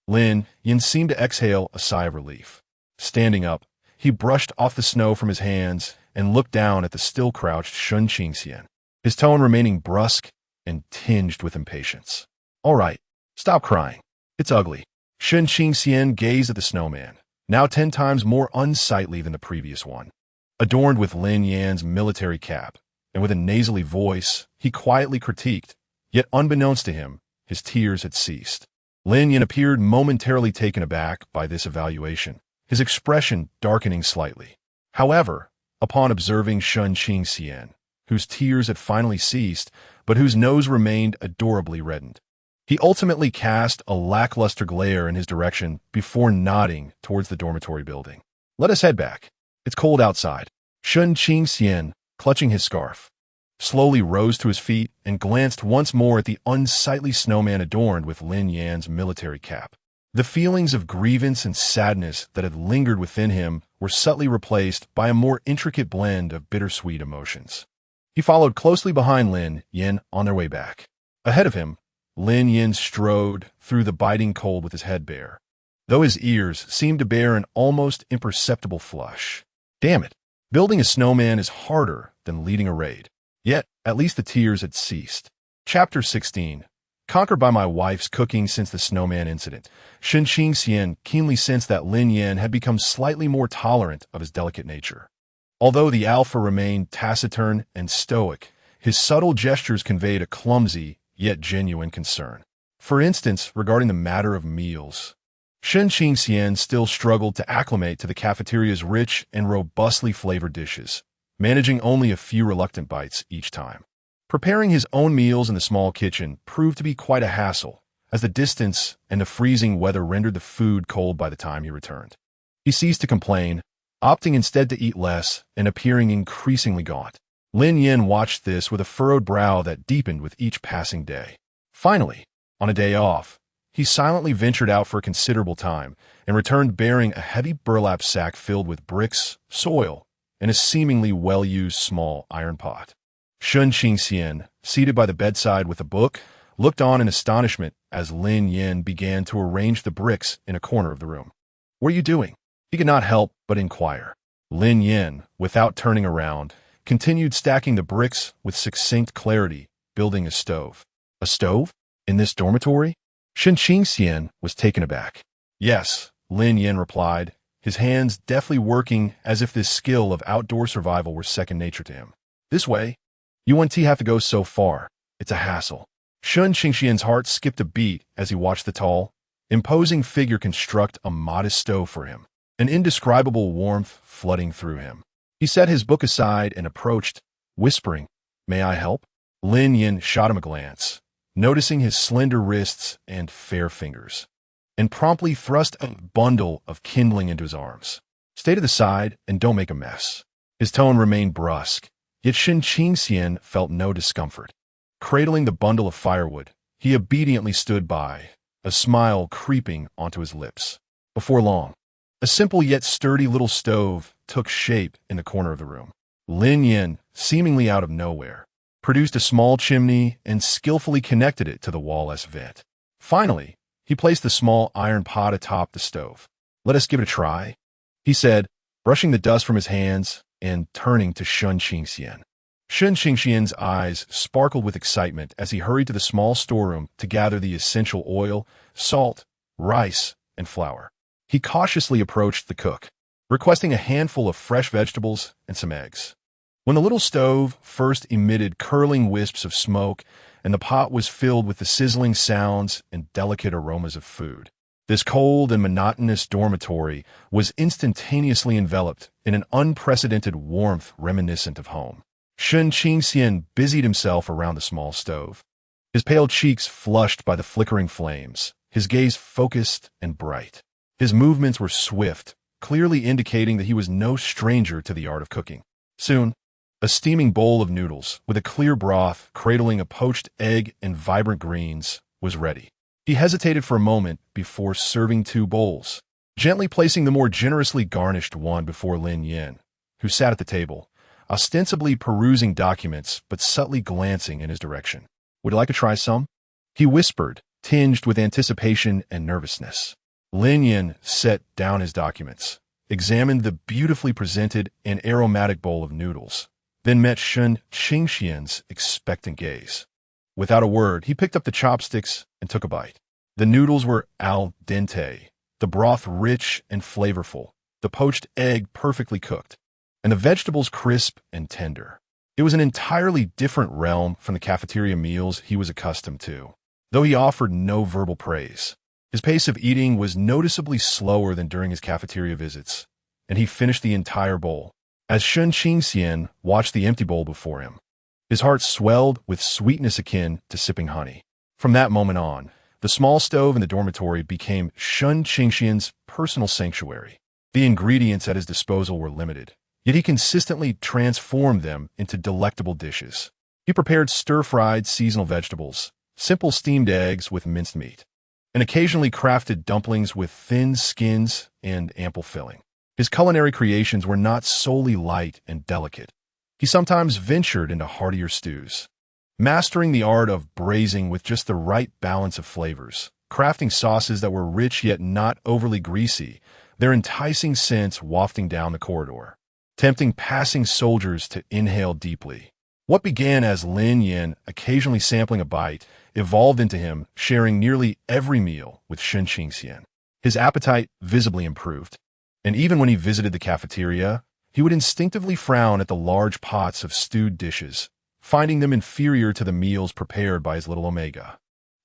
Lin Yan seemed to exhale a sigh of relief. Standing up, he brushed off the snow from his hands and looked down at the still-crouched Shun Qingxian, his tone remaining brusque and tinged with impatience. "All right, stop crying. It's ugly." Shun Qingxian gazed at the snowman, now 10 times more unsightly than the previous one. Adorned with Lin Yan's military cap, and with a nasally voice, he quietly critiqued, yet unbeknownst to him, his tears had ceased. Lin Yan appeared momentarily taken aback by this evaluation, his expression darkening slightly. However, upon observing Shun Qingxian, whose tears had finally ceased, but whose nose remained adorably reddened, he ultimately cast a lackluster glare in his direction before nodding towards the dormitory building. "Let us head back. It's cold outside." Shun Qingxian, clutching his scarf, slowly rose to his feet and glanced once more at the unsightly snowman adorned with Lin Yan's military cap. The feelings of grievance and sadness that had lingered within him were subtly replaced by a more intricate blend of bittersweet emotions. He followed closely behind Lin Yan on their way back. Ahead of him, Lin Yan strode through the biting cold with his head bare, though his ears seemed to bear an almost imperceptible flush. Damn it, building a snowman is harder than leading a raid. Yet, at least the tears had ceased. Chapter 16. Conquered by my wife's cooking since the snowman incident, Shun Qingxian keenly sensed that Lin Yan had become slightly more tolerant of his delicate nature. Although the alpha remained taciturn and stoic, his subtle gestures conveyed a clumsy yet genuine concern. For instance, regarding the matter of meals, Shun Qingxian still struggled to acclimate to the cafeteria's rich and robustly flavored dishes, managing only a few reluctant bites each time. Preparing his own meals in the small kitchen proved to be quite a hassle, as the distance and the freezing weather rendered the food cold by the time he returned. He ceased to complain, opting instead to eat less and appearing increasingly gaunt. Lin Yan watched this with a furrowed brow that deepened with each passing day. Finally, on a day off, he silently ventured out for a considerable time and returned bearing a heavy burlap sack filled with bricks, soil, and a seemingly well-used small iron pot. Shun Qingxian, seated by the bedside with a book, looked on in astonishment as Lin Yan began to arrange the bricks in a corner of the room. "What are you doing?" He could not help but inquire. Lin Yan, without turning around, continued stacking the bricks with succinct clarity, building a stove. "A stove? In this dormitory?" Shun Qingxian was taken aback. "Yes," Lin Yan replied, his hands deftly working as if this skill of outdoor survival were second nature to him. "This way. You wouldn't have to go so far. It's a hassle." Shun Qingxian's heart skipped a beat as he watched the tall, imposing figure construct a modest stove for him, an indescribable warmth flooding through him. He set his book aside and approached, whispering, "May I help?" Lin Yan shot him a glance, noticing his slender wrists and fair fingers, and promptly thrust a bundle of kindling into his arms. "Stay to the side and don't make a mess." His tone remained brusque, yet Shun Qingxian felt no discomfort. Cradling the bundle of firewood, he obediently stood by, a smile creeping onto his lips. Before long, a simple yet sturdy little stove took shape in the corner of the room. Lin Yan, seemingly out of nowhere, produced a small chimney and skillfully connected it to the wall-less vent. Finally, he placed the small iron pot atop the stove. "Let us give it a try," he said, brushing the dust from his hands and turning to Shun Qingxian. Shun Qingxian's eyes sparkled with excitement as he hurried to the small storeroom to gather the essential oil, salt, rice, and flour. He cautiously approached the cook, requesting a handful of fresh vegetables and some eggs. When the little stove first emitted curling wisps of smoke and the pot was filled with the sizzling sounds and delicate aromas of food, this cold and monotonous dormitory was instantaneously enveloped in an unprecedented warmth reminiscent of home. Shun Qingxian busied himself around the small stove. His pale cheeks flushed by the flickering flames, his gaze focused and bright. His movements were swift, clearly indicating that he was no stranger to the art of cooking. Soon, a steaming bowl of noodles, with a clear broth cradling a poached egg and vibrant greens, was ready. He hesitated for a moment before serving 2 bowls, gently placing the more generously garnished one before Lin Yan, who sat at the table, ostensibly perusing documents but subtly glancing in his direction. "Would you like to try some?" he whispered, tinged with anticipation and nervousness. Lin Yan set down his documents, examined the beautifully presented and aromatic bowl of noodles, then met Shun Qingxian's expectant gaze. Without a word, he picked up the chopsticks and took a bite. The noodles were al dente, the broth rich and flavorful, the poached egg perfectly cooked, and the vegetables crisp and tender. It was an entirely different realm from the cafeteria meals he was accustomed to, though he offered no verbal praise. His pace of eating was noticeably slower than during his cafeteria visits, and he finished the entire bowl. As Shun Qingxian watched the empty bowl before him, his heart swelled with sweetness akin to sipping honey. From that moment on, the small stove in the dormitory became Shun Qingxian's personal sanctuary. The ingredients at his disposal were limited, yet he consistently transformed them into delectable dishes. He prepared stir-fried seasonal vegetables, simple steamed eggs with minced meat, and occasionally crafted dumplings with thin skins and ample filling. His culinary creations were not solely light and delicate. He sometimes ventured into heartier stews, mastering the art of braising with just the right balance of flavors, crafting sauces that were rich yet not overly greasy, their enticing scents wafting down the corridor, tempting passing soldiers to inhale deeply. What began as Lin Yan occasionally sampling a bite evolved into him sharing nearly every meal with Shun Qingxian. His appetite visibly improved, and even when he visited the cafeteria, he would instinctively frown at the large pots of stewed dishes, finding them inferior to the meals prepared by his little Omega.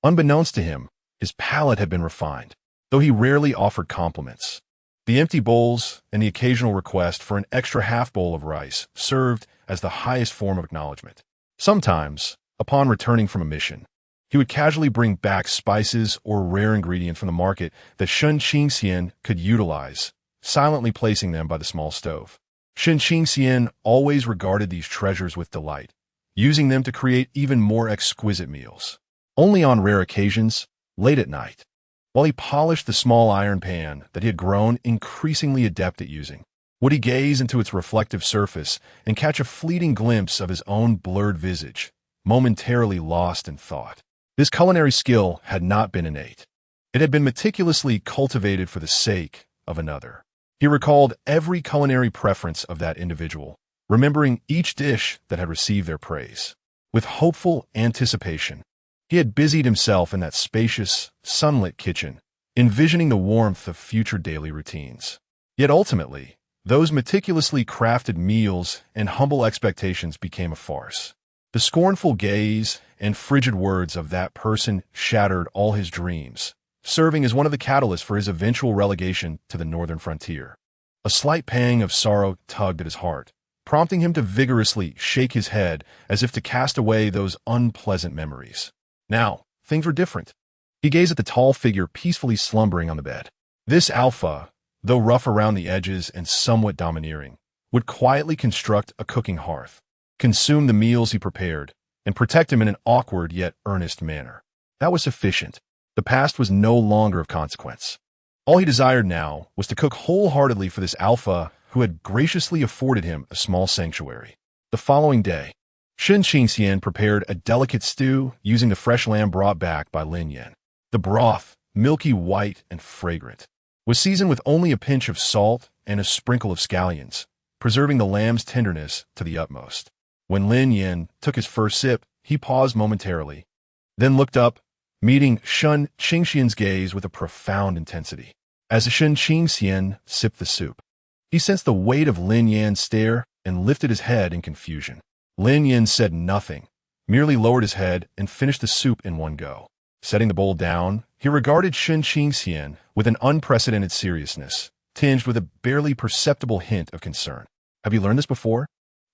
Unbeknownst to him, his palate had been refined, though he rarely offered compliments. The empty bowls and the occasional request for an extra half bowl of rice served as the highest form of acknowledgement. Sometimes, upon returning from a mission, he would casually bring back spices or rare ingredients from the market that Shun Qingxian could utilize, silently placing them by the small stove. Shun Qingxian always regarded these treasures with delight, using them to create even more exquisite meals. Only on rare occasions, late at night, while he polished the small iron pan that he had grown increasingly adept at using, would he gaze into its reflective surface and catch a fleeting glimpse of his own blurred visage, momentarily lost in thought. This culinary skill had not been innate. It had been meticulously cultivated for the sake of another. He recalled every culinary preference of that individual, remembering each dish that had received their praise. With hopeful anticipation, he had busied himself in that spacious, sunlit kitchen, envisioning the warmth of future daily routines. Yet ultimately, those meticulously crafted meals and humble expectations became a farce. The scornful gaze and frigid words of that person shattered all his dreams, serving as one of the catalysts for his eventual relegation to the northern frontier. A slight pang of sorrow tugged at his heart, prompting him to vigorously shake his head as if to cast away those unpleasant memories. Now, things were different. He gazed at the tall figure peacefully slumbering on the bed. This alpha, though rough around the edges and somewhat domineering, would quietly construct a cooking hearth, consume the meals he prepared, and protect him in an awkward yet earnest manner. That was sufficient. The past was no longer of consequence. All he desired now was to cook wholeheartedly for this alpha who had graciously afforded him a small sanctuary. The following day, Shun Qingxian prepared a delicate stew using the fresh lamb brought back by Lin Yan. The broth, milky white and fragrant, was seasoned with only a pinch of salt and a sprinkle of scallions, preserving the lamb's tenderness to the utmost. When Lin Yan took his first sip, he paused momentarily, then looked up, meeting Shun Qingxian's gaze with a profound intensity. As Shun Qingxian sipped the soup, he sensed the weight of Lin Yan's stare and lifted his head in confusion. Lin Yan said nothing, merely lowered his head and finished the soup in one go. Setting the bowl down, he regarded Shun Qingxian with an unprecedented seriousness, tinged with a barely perceptible hint of concern. "Have you learned this before?"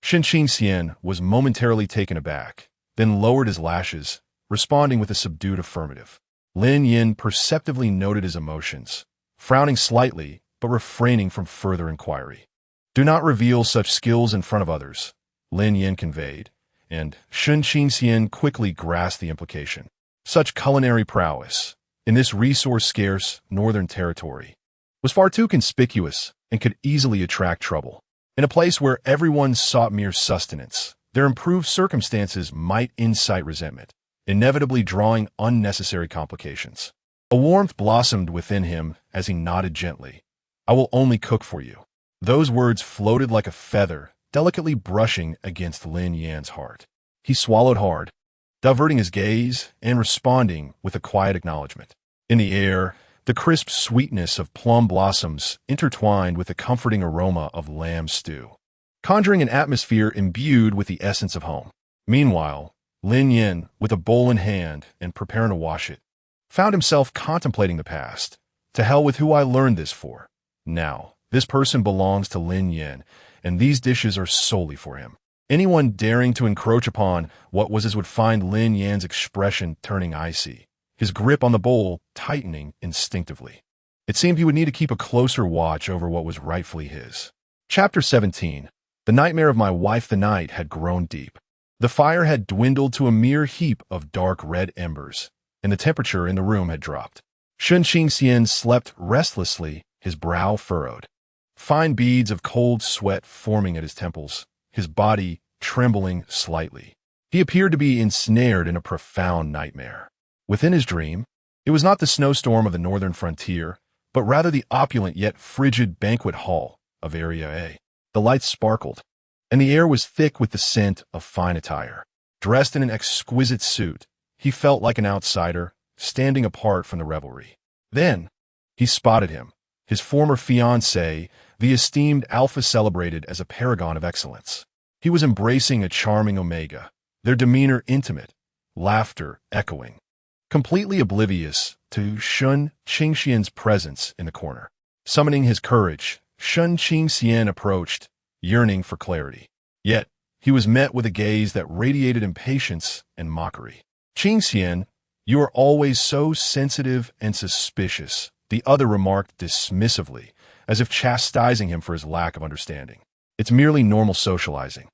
Shen Qingxian was momentarily taken aback, then lowered his lashes, responding with a subdued affirmative. Lin Yan perceptively noted his emotions, frowning slightly but refraining from further inquiry. "Do not reveal such skills in front of others," Lin Yan conveyed, and Shen Qingxian quickly grasped the implication. Such culinary prowess, in this resource-scarce northern territory, was far too conspicuous and could easily attract trouble. In a place where everyone sought mere sustenance, their improved circumstances might incite resentment, inevitably drawing unnecessary complications. A warmth blossomed within him as he nodded gently. "I will only cook for you." Those words floated like a feather, delicately brushing against Lin Yan's heart. He swallowed hard, diverting his gaze and responding with a quiet acknowledgement. In the air, the crisp sweetness of plum blossoms intertwined with the comforting aroma of lamb stew, conjuring an atmosphere imbued with the essence of home. Meanwhile, Lin Yan, with a bowl in hand and preparing to wash it, found himself contemplating the past. To hell with who I learned this for. Now, this person belongs to Lin Yan, and these dishes are solely for him. Anyone daring to encroach upon what was as would find Lin Yan's expression turning icy, his grip on the bowl tightening instinctively. It seemed he would need to keep a closer watch over what was rightfully his. Chapter 17. The nightmare of my wife the night had grown deep. The fire had dwindled to a mere heap of dark red embers, and the temperature in the room had dropped. Shen Qingxian slept restlessly, his brow furrowed, fine beads of cold sweat forming at his temples, his body trembling slightly. He appeared to be ensnared in a profound nightmare. Within his dream, it was not the snowstorm of the northern frontier, but rather the opulent yet frigid banquet hall of Area A. The lights sparkled, and the air was thick with the scent of fine attire. Dressed in an exquisite suit, he felt like an outsider, standing apart from the revelry. Then, he spotted him, his former fiancée, the esteemed Alpha celebrated as a paragon of excellence. He was embracing a charming Omega, their demeanor intimate, laughter echoing, completely oblivious to Shen Qingxian's presence in the corner. Summoning his courage, Shen Qingxian approached, yearning for clarity. Yet, he was met with a gaze that radiated impatience and mockery. "Qingxian, you are always so sensitive and suspicious," the other remarked dismissively, as if chastising him for his lack of understanding. "It's merely normal socializing.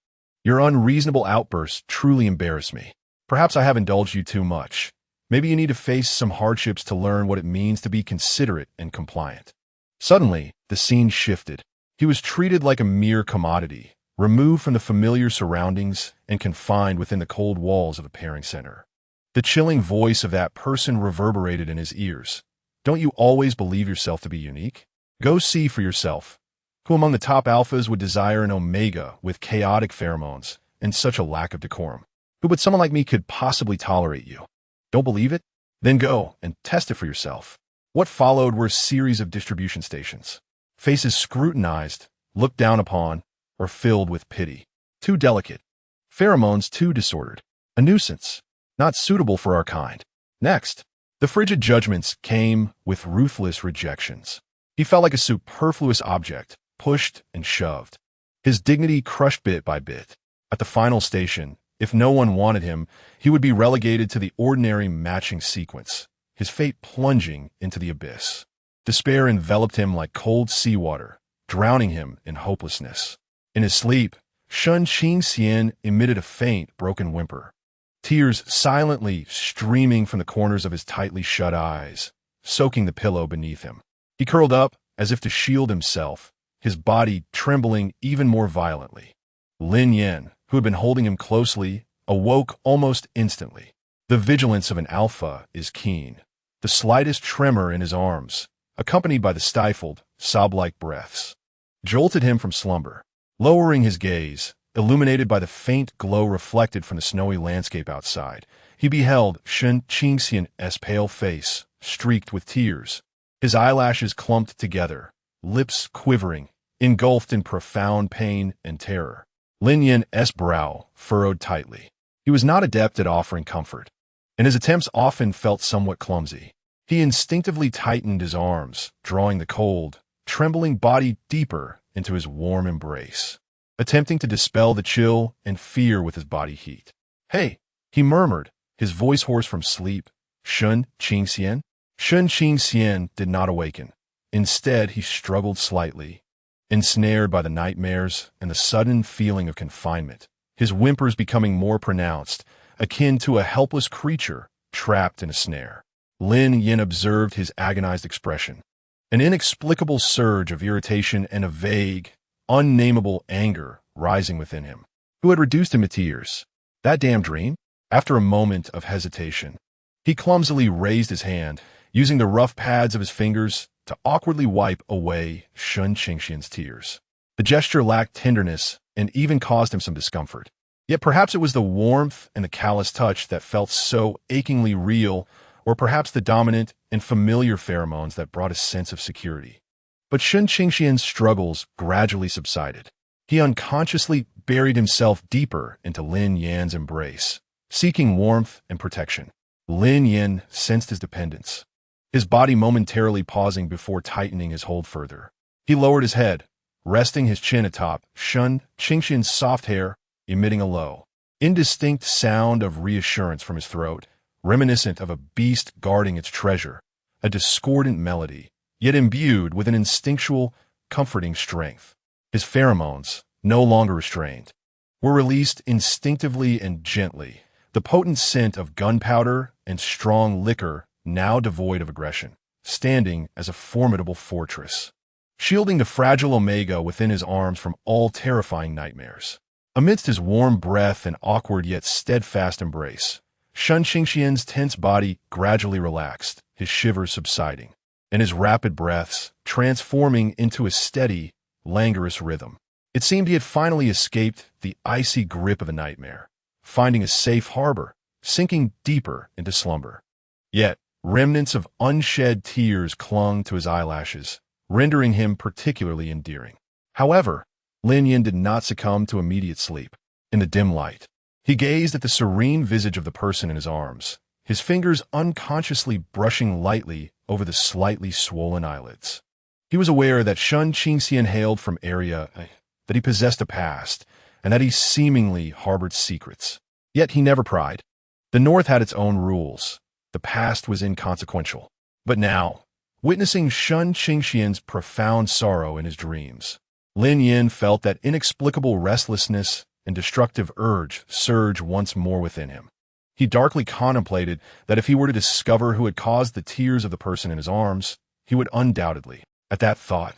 Your unreasonable outbursts truly embarrass me. Perhaps I have indulged you too much. Maybe you need to face some hardships to learn what it means to be considerate and compliant." Suddenly, the scene shifted. He was treated like a mere commodity, removed from the familiar surroundings and confined within the cold walls of a pairing center. The chilling voice of that person reverberated in his ears. "Don't you always believe yourself to be unique? Go see for yourself. Who among the top alphas would desire an Omega with chaotic pheromones and such a lack of decorum? Who but someone like me could possibly tolerate you? Don't believe it? Then go and test it for yourself." What followed were a series of distribution stations. Faces scrutinized, looked down upon, or filled with pity. Too delicate. Pheromones too disordered. A nuisance. Not suitable for our kind. Next, the frigid judgments came with ruthless rejections. He felt like a superfluous object, pushed and shoved. His dignity crushed bit by bit. At the final station, if no one wanted him, he would be relegated to the ordinary matching sequence, his fate plunging into the abyss. Despair enveloped him like cold seawater, drowning him in hopelessness. In his sleep, Shen Qingxian emitted a faint, broken whimper, tears silently streaming from the corners of his tightly shut eyes, soaking the pillow beneath him. He curled up as if to shield himself, his body trembling even more violently. Lin Yan, who had been holding him closely, awoke almost instantly. The vigilance of an alpha is keen. The slightest tremor in his arms, accompanied by the stifled, sob-like breaths, jolted him from slumber. Lowering his gaze, illuminated by the faint glow reflected from the snowy landscape outside, he beheld Shen Qingxian's pale face, streaked with tears, his eyelashes clumped together, lips quivering, engulfed in profound pain and terror. Lin Yan's brow furrowed tightly. He was not adept at offering comfort, and his attempts often felt somewhat clumsy. He instinctively tightened his arms, drawing the cold, trembling body deeper into his warm embrace. attempting to dispel the chill and fear with his body heat. "Hey," he murmured, his voice hoarse from sleep. "Shun Qingxian?" Shun Qingxian did not awaken. Instead, he struggled slightly, ensnared by the nightmares and the sudden feeling of confinement, his whimpers becoming more pronounced, akin to a helpless creature trapped in a snare. Lin Yan observed his agonized expression, an inexplicable surge of irritation and a vague, unnameable anger rising within him. Who had reduced him to tears? That damn dream? After a moment of hesitation, he clumsily raised his hand, using the rough pads of his fingers to awkwardly wipe away Shun Qingxian's tears. The gesture lacked tenderness and even caused him some discomfort. Yet perhaps it was the warmth and the callous touch that felt so achingly real, or perhaps the dominant and familiar pheromones that brought a sense of security. But Shun Qingxian's struggles gradually subsided. He unconsciously buried himself deeper into Lin Yan's embrace, seeking warmth and protection. Lin Yan sensed his dependence, his body momentarily pausing before tightening his hold further. He lowered his head, resting his chin atop Shun Qingxian's soft hair, emitting a low, indistinct sound of reassurance from his throat, reminiscent of a beast guarding its treasure, a discordant melody, yet imbued with an instinctual, comforting strength. His pheromones, no longer restrained, were released instinctively and gently, the potent scent of gunpowder and strong liquor now devoid of aggression, standing as a formidable fortress, shielding the fragile Omega within his arms from all terrifying nightmares. Amidst his warm breath and awkward yet steadfast embrace, Shun Qingxian's tense body gradually relaxed, his shivers subsiding, and his rapid breaths transforming into a steady, languorous rhythm. It seemed he had finally escaped the icy grip of a nightmare, finding a safe harbor, sinking deeper into slumber. Yet, remnants of unshed tears clung to his eyelashes, rendering him particularly endearing. However, Lin Yan did not succumb to immediate sleep. In the dim light, he gazed at the serene visage of the person in his arms, his fingers unconsciously brushing lightly over the slightly swollen eyelids. He was aware that Shun Qingxian hailed from area, that he possessed a past, and that he seemingly harbored secrets. Yet he never pried. The North had its own rules. The past was inconsequential. But now, witnessing Shun Qingxian's profound sorrow in his dreams, Lin Yan felt that inexplicable restlessness and destructive urge surge once more within him. He darkly contemplated that if he were to discover who had caused the tears of the person in his arms, he would undoubtedly. At that thought,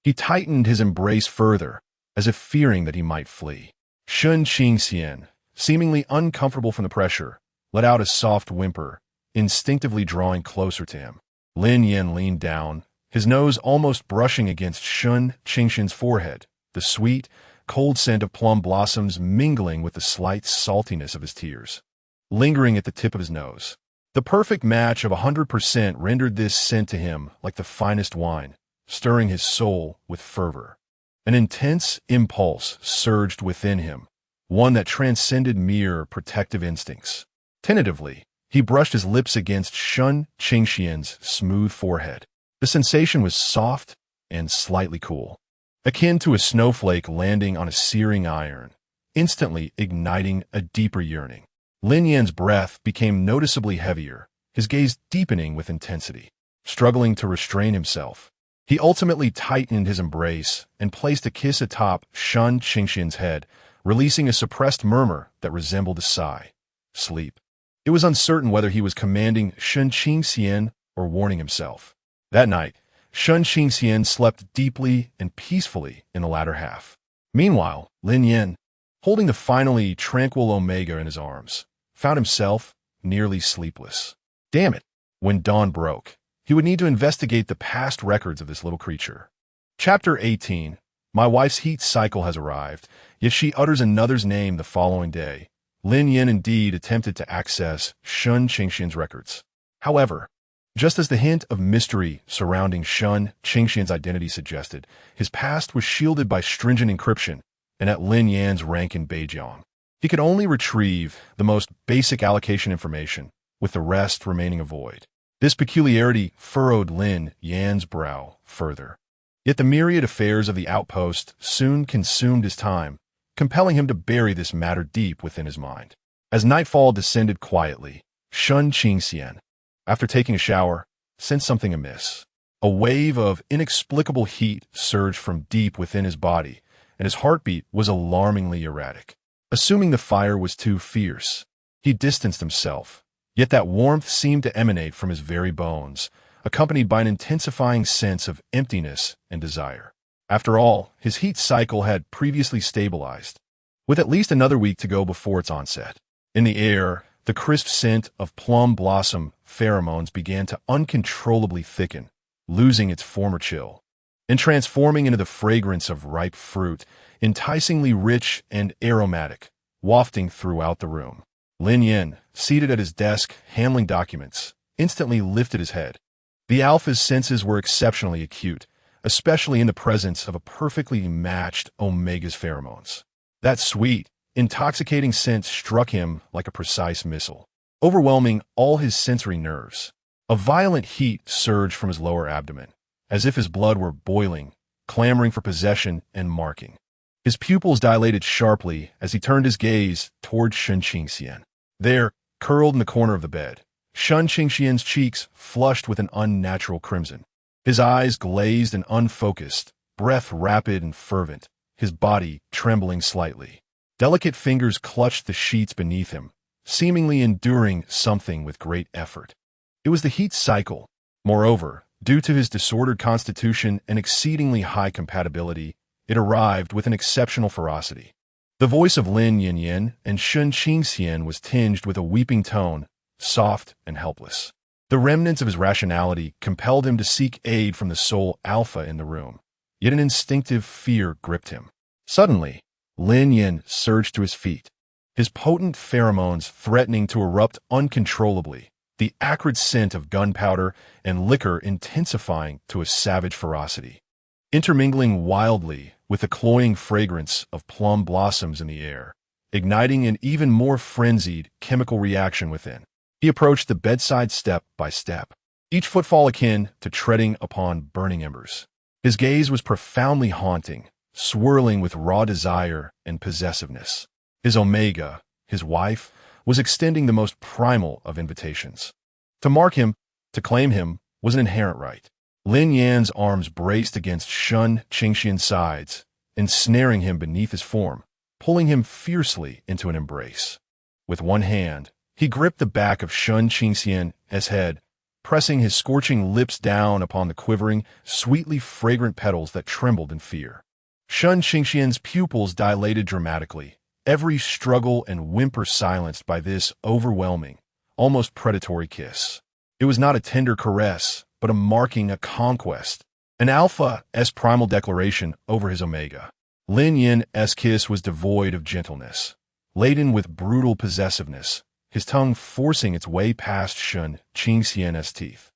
he tightened his embrace further, as if fearing that he might flee. Shun Qingxian, seemingly uncomfortable from the pressure, let out a soft whimper, instinctively drawing closer to him. Lin Yan leaned down, his nose almost brushing against Shun Qingxian's forehead, the sweet, cold scent of plum blossoms mingling with the slight saltiness of his tears, lingering at the tip of his nose. The perfect match of 100% rendered this scent to him like the finest wine, stirring his soul with fervor. An intense impulse surged within him, one that transcended mere protective instincts. Tentatively, he brushed his lips against Shun Qingxian's smooth forehead. The sensation was soft and slightly cool, akin to a snowflake landing on a searing iron, instantly igniting a deeper yearning. Lin Yan's breath became noticeably heavier, his gaze deepening with intensity. Struggling to restrain himself, he ultimately tightened his embrace and placed a kiss atop Shun Qingxian's head, releasing a suppressed murmur that resembled a sigh. Sleep. It was uncertain whether he was commanding Shun Qingxian or warning himself. That night, Shun Qingxian slept deeply and peacefully in the latter half. Meanwhile, Lin Yan, holding the finally tranquil Omega in his arms, found himself nearly sleepless. Damn it! When dawn broke, he would need to investigate the past records of this little creature. Chapter 18. My wife's heat cycle has arrived, yet she utters another's name the following day. Lin Yan indeed attempted to access Shun Qingxian's records. However, just as the hint of mystery surrounding Shun Qingxian's identity suggested, his past was shielded by stringent encryption and at Lin Yan's rank in Beijing. He could only retrieve the most basic allocation information, with the rest remaining a void. This peculiarity furrowed Lin Yan's brow further. Yet the myriad affairs of the outpost soon consumed his time, compelling him to bury this matter deep within his mind. As nightfall descended quietly, Shun Qingxian, after taking a shower, sensed something amiss. A wave of inexplicable heat surged from deep within his body, and his heartbeat was alarmingly erratic. Assuming the fire was too fierce, he distanced himself, yet that warmth seemed to emanate from his very bones, accompanied by an intensifying sense of emptiness and desire. After all, his heat cycle had previously stabilized, with at least another week to go before its onset. In the air, the crisp scent of plum blossom pheromones began to uncontrollably thicken, losing its former chill, and transforming into the fragrance of ripe fruit, enticingly rich and aromatic, wafting throughout the room. Lin Yan, seated at his desk, handling documents, instantly lifted his head. The alpha's senses were exceptionally acute, especially in the presence of a perfectly matched omega's pheromones. That sweet, intoxicating scent struck him like a precise missile, overwhelming all his sensory nerves. A violent heat surged from his lower abdomen, as if his blood were boiling, clamoring for possession and marking. His pupils dilated sharply as he turned his gaze toward Shun Qingxian. There, curled in the corner of the bed, Shun Qingxian's cheeks flushed with an unnatural crimson. His eyes glazed and unfocused, breath rapid and fervent, his body trembling slightly. Delicate fingers clutched the sheets beneath him, seemingly enduring something with great effort. It was the heat cycle. Moreover, due to his disordered constitution and exceedingly high compatibility, it arrived with an exceptional ferocity. The voice of Lin Yan and Shun Qingxian was tinged with a weeping tone, soft and helpless. The remnants of his rationality compelled him to seek aid from the sole alpha in the room, yet an instinctive fear gripped him. Suddenly, Lin Yan surged to his feet, his potent pheromones threatening to erupt uncontrollably, the acrid scent of gunpowder and liquor intensifying to a savage ferocity, intermingling wildly with the cloying fragrance of plum blossoms in the air, igniting an even more frenzied chemical reaction within. He approached the bedside step by step, each footfall akin to treading upon burning embers. His gaze was profoundly haunting, swirling with raw desire and possessiveness. His omega, his wife, was extending the most primal of invitations. To mark him, to claim him, was an inherent right. Lin Yan's arms braced against Shun Qingxian's sides, ensnaring him beneath his form, pulling him fiercely into an embrace. With one hand, he gripped the back of Shun Qingxian's head, pressing his scorching lips down upon the quivering, sweetly fragrant petals that trembled in fear. Shun Qingxian's pupils dilated dramatically, every struggle and whimper silenced by this overwhelming, almost predatory kiss. It was not a tender caress, but a marking, a conquest, an alpha's primal declaration over his omega. Lin Yan's kiss was devoid of gentleness, laden with brutal possessiveness, his tongue forcing its way past Shun Qingxian's teeth,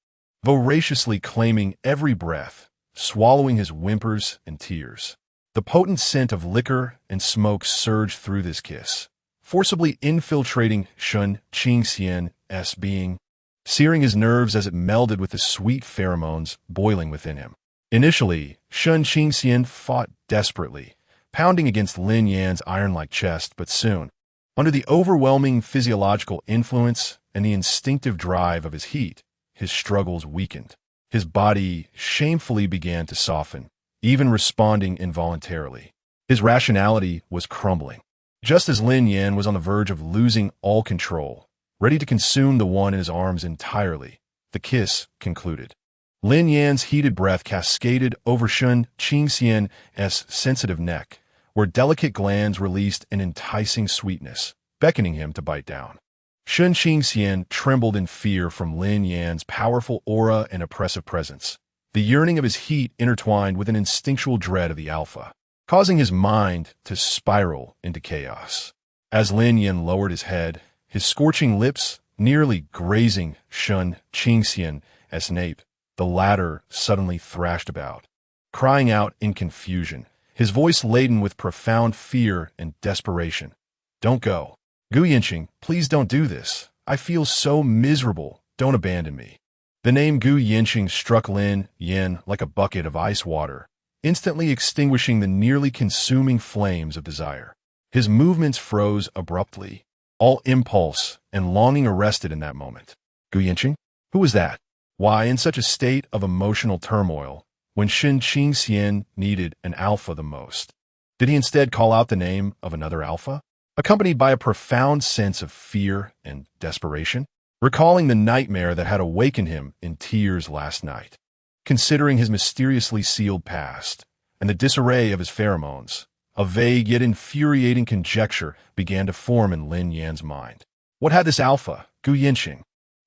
voraciously claiming every breath, swallowing his whimpers and tears. The potent scent of liquor and smoke surged through this kiss, forcibly infiltrating Shun Qingxian's being, searing his nerves as it melded with the sweet pheromones boiling within him. Initially, Shun Qingxian fought desperately, pounding against Lin Yan's iron-like chest, but soon, under the overwhelming physiological influence and the instinctive drive of his heat, his struggles weakened. His body shamefully began to soften, even responding involuntarily. His rationality was crumbling. Just as Lin Yan was on the verge of losing all control, ready to consume the one in his arms entirely, the kiss concluded. Lin Yan's heated breath cascaded over Shun Qingxian's sensitive neck, where delicate glands released an enticing sweetness, beckoning him to bite down. Shun Qingxian trembled in fear from Lin Yan's powerful aura and oppressive presence. The yearning of his heat intertwined with an instinctual dread of the alpha, causing his mind to spiral into chaos. As Lin Yan lowered his head, his scorching lips nearly grazing Shun Qingxian's nape, the latter suddenly thrashed about, crying out in confusion, his voice laden with profound fear and desperation. "Don't go. Gu Yanqing, please don't do this. I feel so miserable. Don't abandon me." The name Gu Yanqing struck Lin Yan like a bucket of ice water, instantly extinguishing the nearly consuming flames of desire. His movements froze abruptly, all impulse and longing arrested in that moment. Gu Yinqing? Who was that? Why, in such a state of emotional turmoil, when Shen Qingxian needed an alpha the most, did he instead call out the name of another alpha, accompanied by a profound sense of fear and desperation, recalling the nightmare that had awakened him in tears last night? Considering his mysteriously sealed past and the disarray of his pheromones, a vague yet infuriating conjecture began to form in Lin Yan's mind. What had this alpha, Gu Yinqing,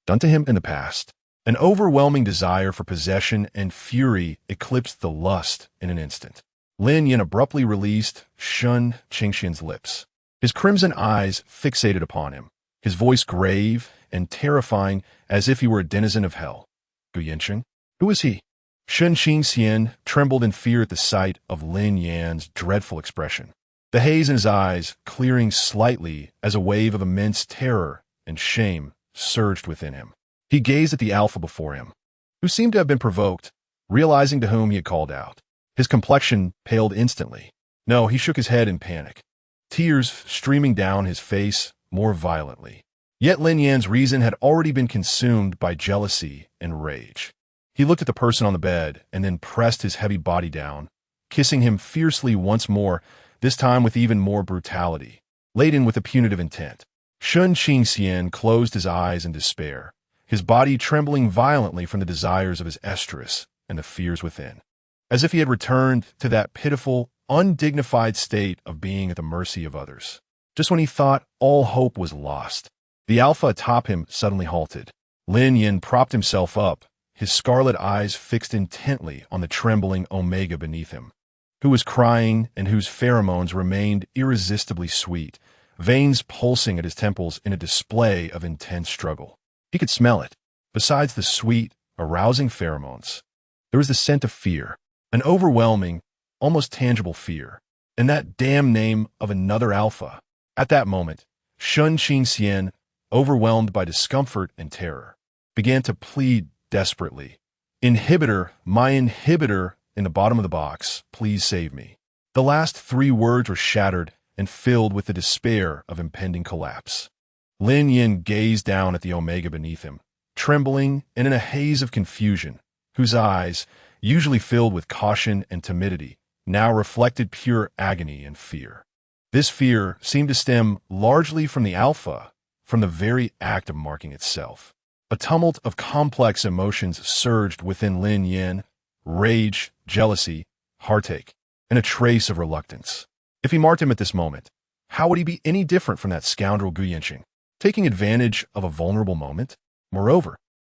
done to him in the past? An overwhelming desire for possession and fury eclipsed the lust in an instant. Lin Yan abruptly released Shen Qingxian's lips. His crimson eyes fixated upon him, his voice grave and terrifying as if he were a denizen of hell. Gu Yinqing? Who is he? Shen Qingxian trembled in fear at the sight of Lin Yan's dreadful expression, the haze in his eyes clearing slightly as a wave of immense terror and shame surged within him. He gazed at the alpha before him, who seemed to have been provoked, realizing to whom he had called out. His complexion paled instantly. No, he shook his head in panic, tears streaming down his face more violently. Yet Lin Yan's reason had already been consumed by jealousy and rage. He looked at the person on the bed and then pressed his heavy body down, kissing him fiercely once more, this time with even more brutality, laden with a punitive intent. Shen Qingxian closed his eyes in despair, his body trembling violently from the desires of his estrus and the fears within, as if he had returned to that pitiful, undignified state of being at the mercy of others. Just when he thought all hope was lost, the alpha atop him suddenly halted. Lin Yan propped himself up, his scarlet eyes fixed intently on the trembling omega beneath him, who was crying and whose pheromones remained irresistibly sweet, veins pulsing at his temples in a display of intense struggle. He could smell it. Besides the sweet, arousing pheromones, there was the scent of fear, an overwhelming, almost tangible fear, and that damn name of another alpha. At that moment, Shen Qingxian, overwhelmed by discomfort and terror, began to plead desperately. Inhibitor, my inhibitor in the bottom of the box, please save me. The last 3 words were shattered and filled with the despair of impending collapse. Lin Yan gazed down at the omega beneath him, trembling and in a haze of confusion, whose eyes, usually filled with caution and timidity, now reflected pure agony and fear. This fear seemed to stem largely from the alpha, from the very act of marking itself. A tumult of complex emotions surged within Lin Yan: rage, jealousy, heartache, and a trace of reluctance. If he marked him at this moment, how would he be any different from that scoundrel Gu Yinqing, taking advantage of a vulnerable moment? Moreover,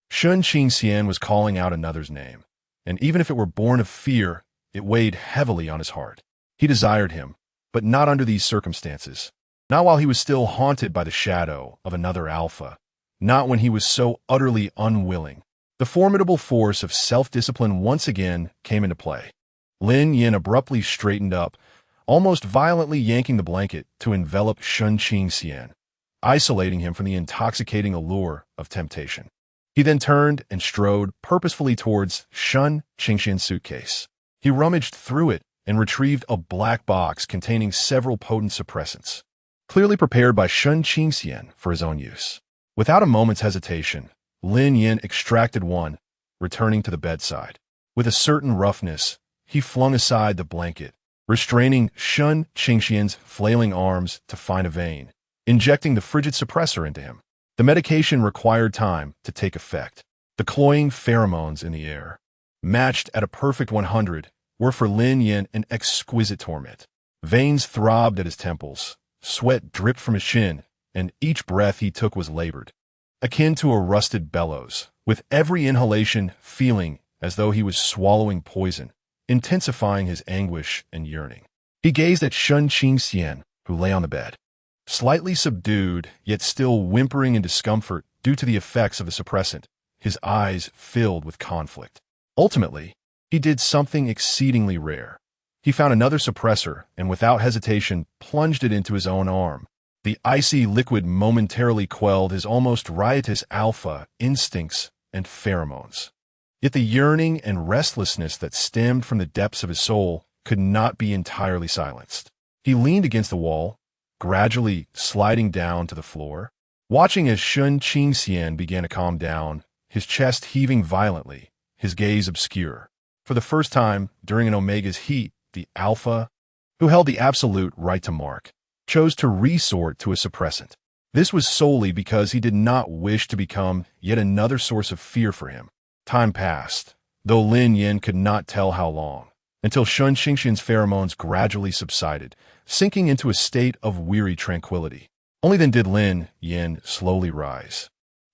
Shen Qingxian was calling out another's name, and even if it were born of fear, it weighed heavily on his heart. He desired him, but not under these circumstances, not while he was still haunted by the shadow of another alpha, not when he was so utterly unwilling. The formidable force of self-discipline once again came into play. Lin Yan abruptly straightened up, almost violently yanking the blanket to envelop Shen Qingxian, isolating him from the intoxicating allure of temptation. He then turned and strode purposefully towards Shen Qingxian's suitcase. He rummaged through it and retrieved a black box containing several potent suppressants, clearly prepared by Shen Qingxian for his own use. Without a moment's hesitation, Lin Yan extracted one, returning to the bedside. With a certain roughness, he flung aside the blanket, restraining Shen Qingxian's flailing arms to find a vein, injecting the frigid suppressor into him. The medication required time to take effect. The cloying pheromones in the air, matched at a perfect 100, were for Lin Yan an exquisite torment. Veins throbbed at his temples, sweat dripped from his chin, and each breath he took was labored, akin to a rusted bellows, with every inhalation feeling as though he was swallowing poison, intensifying his anguish and yearning. He gazed at Shen Qingxian, who lay on the bed, slightly subdued, yet still whimpering in discomfort due to the effects of the suppressant, his eyes filled with conflict. Ultimately, he did something exceedingly rare. He found another suppressor and without hesitation plunged it into his own arm. The icy liquid momentarily quelled his almost riotous alpha instincts and pheromones. Yet the yearning and restlessness that stemmed from the depths of his soul could not be entirely silenced. He leaned against the wall, gradually sliding down to the floor. Watching as Shun Qingxian began to calm down, his chest heaving violently, his gaze obscure. For the first time during an Omega's heat, the Alpha, who held the absolute right to mark, chose to resort to a suppressant. This was solely because he did not wish to become yet another source of fear for him. Time passed, though Lin Yan could not tell how long, until Shun Qingxian's pheromones gradually subsided, sinking into a state of weary tranquility. Only then did Lin Yan slowly rise.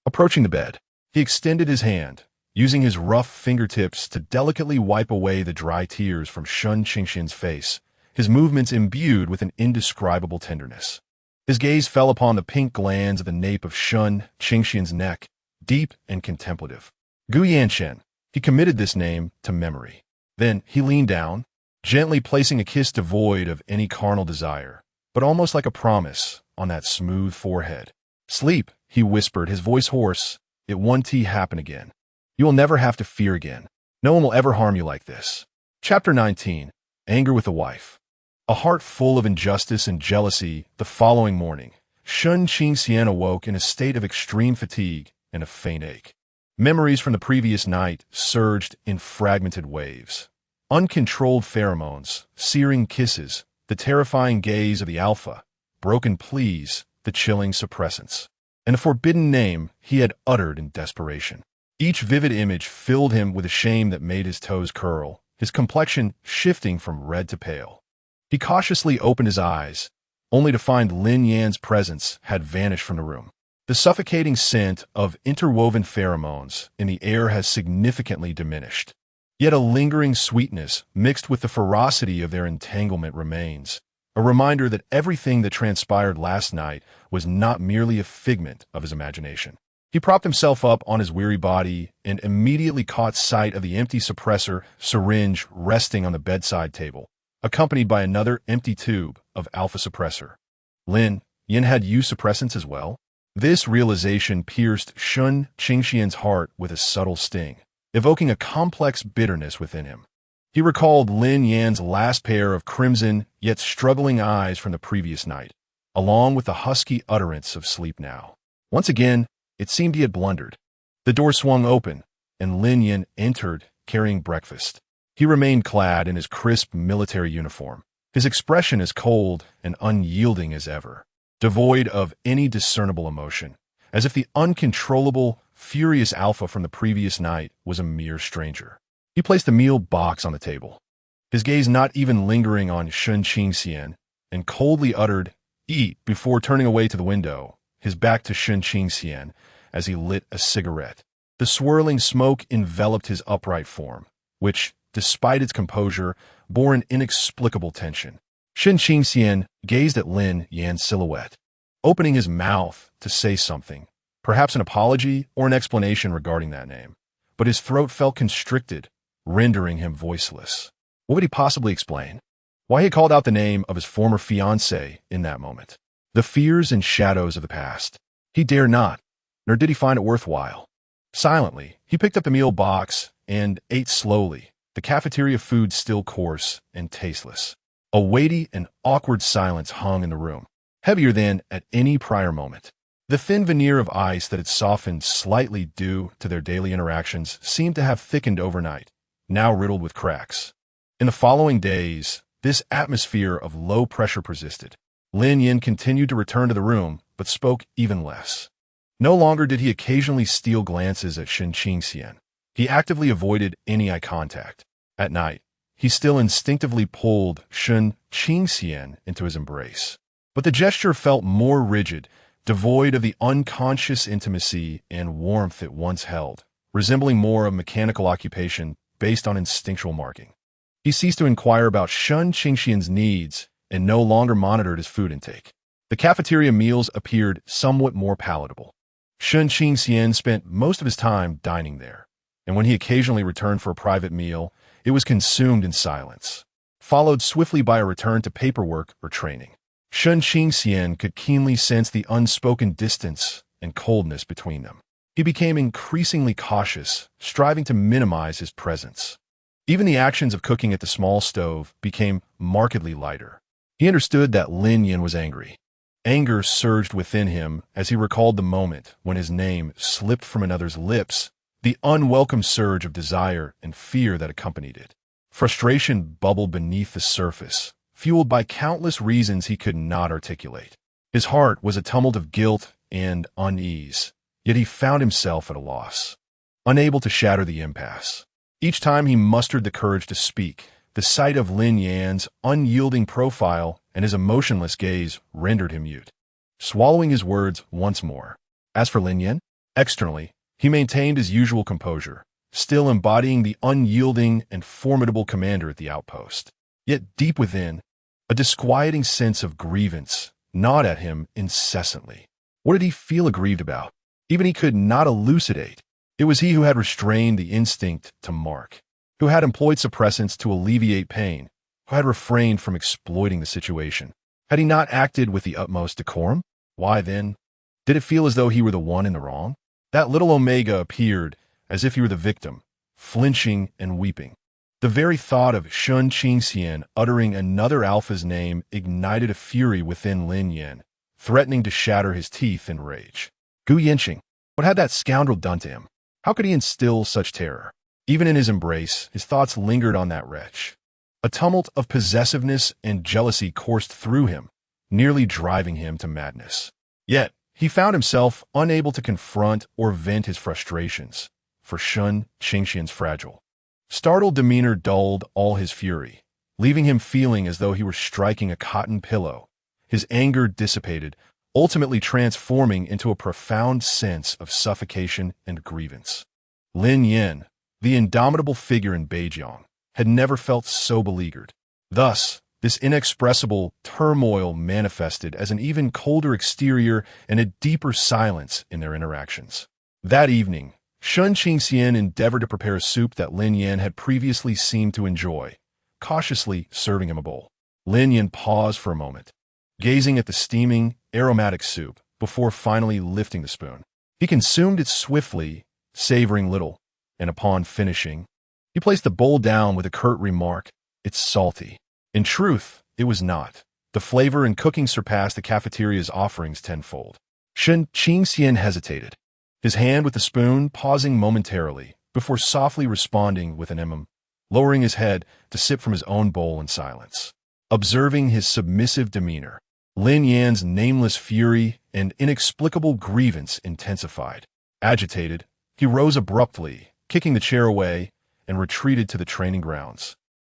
Approaching the bed, he extended his hand, using his rough fingertips to delicately wipe away the dry tears from Shun Qingxian's face, his movements imbued with an indescribable tenderness. His gaze fell upon the pink glands of the nape of Shun Qingxian's neck, deep and contemplative. Gu Yanshen, he committed this name to memory. Then he leaned down, gently placing a kiss devoid of any carnal desire, but almost like a promise, on that smooth forehead. "Sleep," he whispered, his voice hoarse. "It won't happen again. You will never have to fear again. No one will ever harm you like this." Chapter 19. Anger with the Wife. A heart full of injustice and jealousy, the following morning, Shun Qingxian awoke in a state of extreme fatigue and a faint ache. Memories from the previous night surged in fragmented waves. Uncontrolled pheromones, searing kisses, the terrifying gaze of the Alpha, broken pleas, the chilling suppressants, and a forbidden name he had uttered in desperation. Each vivid image filled him with a shame that made his toes curl, his complexion shifting from red to pale. He cautiously opened his eyes, only to find Lin Yan's presence had vanished from the room. The suffocating scent of interwoven pheromones in the air has significantly diminished. Yet a lingering sweetness mixed with the ferocity of their entanglement remains, a reminder that everything that transpired last night was not merely a figment of his imagination. He propped himself up on his weary body and immediately caught sight of the empty suppressor syringe resting on the bedside table, accompanied by another empty tube of alpha suppressor. Lin Yan had used suppressants as well? This realization pierced Shun Qingxian's heart with a subtle sting, evoking a complex bitterness within him. He recalled Lin Yan's last pair of crimson yet struggling eyes from the previous night, along with the husky utterance of "sleep now." Once again, it seemed he had blundered. The door swung open, and Lin Yan entered, carrying breakfast. He remained clad in his crisp military uniform, his expression as cold and unyielding as ever, devoid of any discernible emotion, as if the uncontrollable, furious Alpha from the previous night was a mere stranger. He placed the meal box on the table, his gaze not even lingering on Shun Qingxian, and coldly uttered, "Eat," before turning away to the window, his back to Shun Qingxian as he lit a cigarette. The swirling smoke enveloped his upright form, which, despite its composure, bore an inexplicable tension. Shun Qingxian gazed at Lin Yan's silhouette, opening his mouth to say something, perhaps an apology or an explanation regarding that name, but his throat felt constricted, rendering him voiceless. What would he possibly explain? Why he had called out the name of his former fiancée in that moment? The fears and shadows of the past. He dared not, nor did he find it worthwhile. Silently, he picked up the meal box and ate slowly, the cafeteria food still coarse and tasteless. A weighty and awkward silence hung in the room, heavier than at any prior moment. The thin veneer of ice that had softened slightly due to their daily interactions seemed to have thickened overnight, now riddled with cracks. In the following days, this atmosphere of low pressure persisted. Lin Yan continued to return to the room, but spoke even less. No longer did he occasionally steal glances at Shun Qingxian. He actively avoided any eye contact. At night, he still instinctively pulled Shun Qingxian into his embrace. But the gesture felt more rigid, devoid of the unconscious intimacy and warmth it once held, resembling more of mechanical occupation based on instinctual marking. He ceased to inquire about Shun Qingxian's needs and no longer monitored his food intake. The cafeteria meals appeared somewhat more palatable. Shun Qingxian spent most of his time dining there, and when he occasionally returned for a private meal, it was consumed in silence, followed swiftly by a return to paperwork or training. Shun Qingxian could keenly sense the unspoken distance and coldness between them. He became increasingly cautious, striving to minimize his presence. Even the actions of cooking at the small stove became markedly lighter. He understood that Lin Yan was angry. Anger surged within him as he recalled the moment when his name slipped from another's lips, the unwelcome surge of desire and fear that accompanied it. Frustration bubbled beneath the surface, fueled by countless reasons he could not articulate. His heart was a tumult of guilt and unease, yet he found himself at a loss, unable to shatter the impasse. Each time he mustered the courage to speak, the sight of Lin Yan's unyielding profile and his emotionless gaze rendered him mute, swallowing his words once more. As for Lin Yan, externally, he maintained his usual composure, still embodying the unyielding and formidable commander at the outpost. Yet deep within, a disquieting sense of grievance gnawed at him incessantly. What did he feel aggrieved about? Even he could not elucidate. It was he who had restrained the instinct to mark, who had employed suppressants to alleviate pain, who had refrained from exploiting the situation. Had he not acted with the utmost decorum? Why then, did it feel as though he were the one in the wrong? That little Omega appeared as if he were the victim, flinching and weeping. The very thought of Shun Qingxian uttering another alpha's name ignited a fury within Lin Yan, threatening to shatter his teeth in rage. Gu Yanqing, what had that scoundrel done to him? How could he instill such terror? Even in his embrace, his thoughts lingered on that wretch. A tumult of possessiveness and jealousy coursed through him, nearly driving him to madness. Yet, he found himself unable to confront or vent his frustrations, for Shun Qingxian's fragile, startled demeanor dulled all his fury, leaving him feeling as though he were striking a cotton pillow. His anger dissipated, ultimately transforming into a profound sense of suffocation and grievance. Lin Yan, the indomitable figure in Beijing, had never felt so beleaguered. Thus, this inexpressible turmoil manifested as an even colder exterior and a deeper silence in their interactions. That evening, Shun Qingxian endeavored to prepare a soup that Lin Yan had previously seemed to enjoy, cautiously serving him a bowl. Lin Yan paused for a moment, gazing at the steaming, aromatic soup before finally lifting the spoon. He consumed it swiftly, savoring little, and upon finishing, he placed the bowl down with a curt remark, "It's salty." In truth, it was not. The flavor and cooking surpassed the cafeteria's offerings tenfold. Shun Qingxian hesitated, his hand with the spoon pausing momentarily before softly responding with an lowering his head to sip from his own bowl in silence. Observing his submissive demeanor, Lin Yan's nameless fury and inexplicable grievance intensified. Agitated, he rose abruptly, kicking the chair away, and retreated to the training grounds,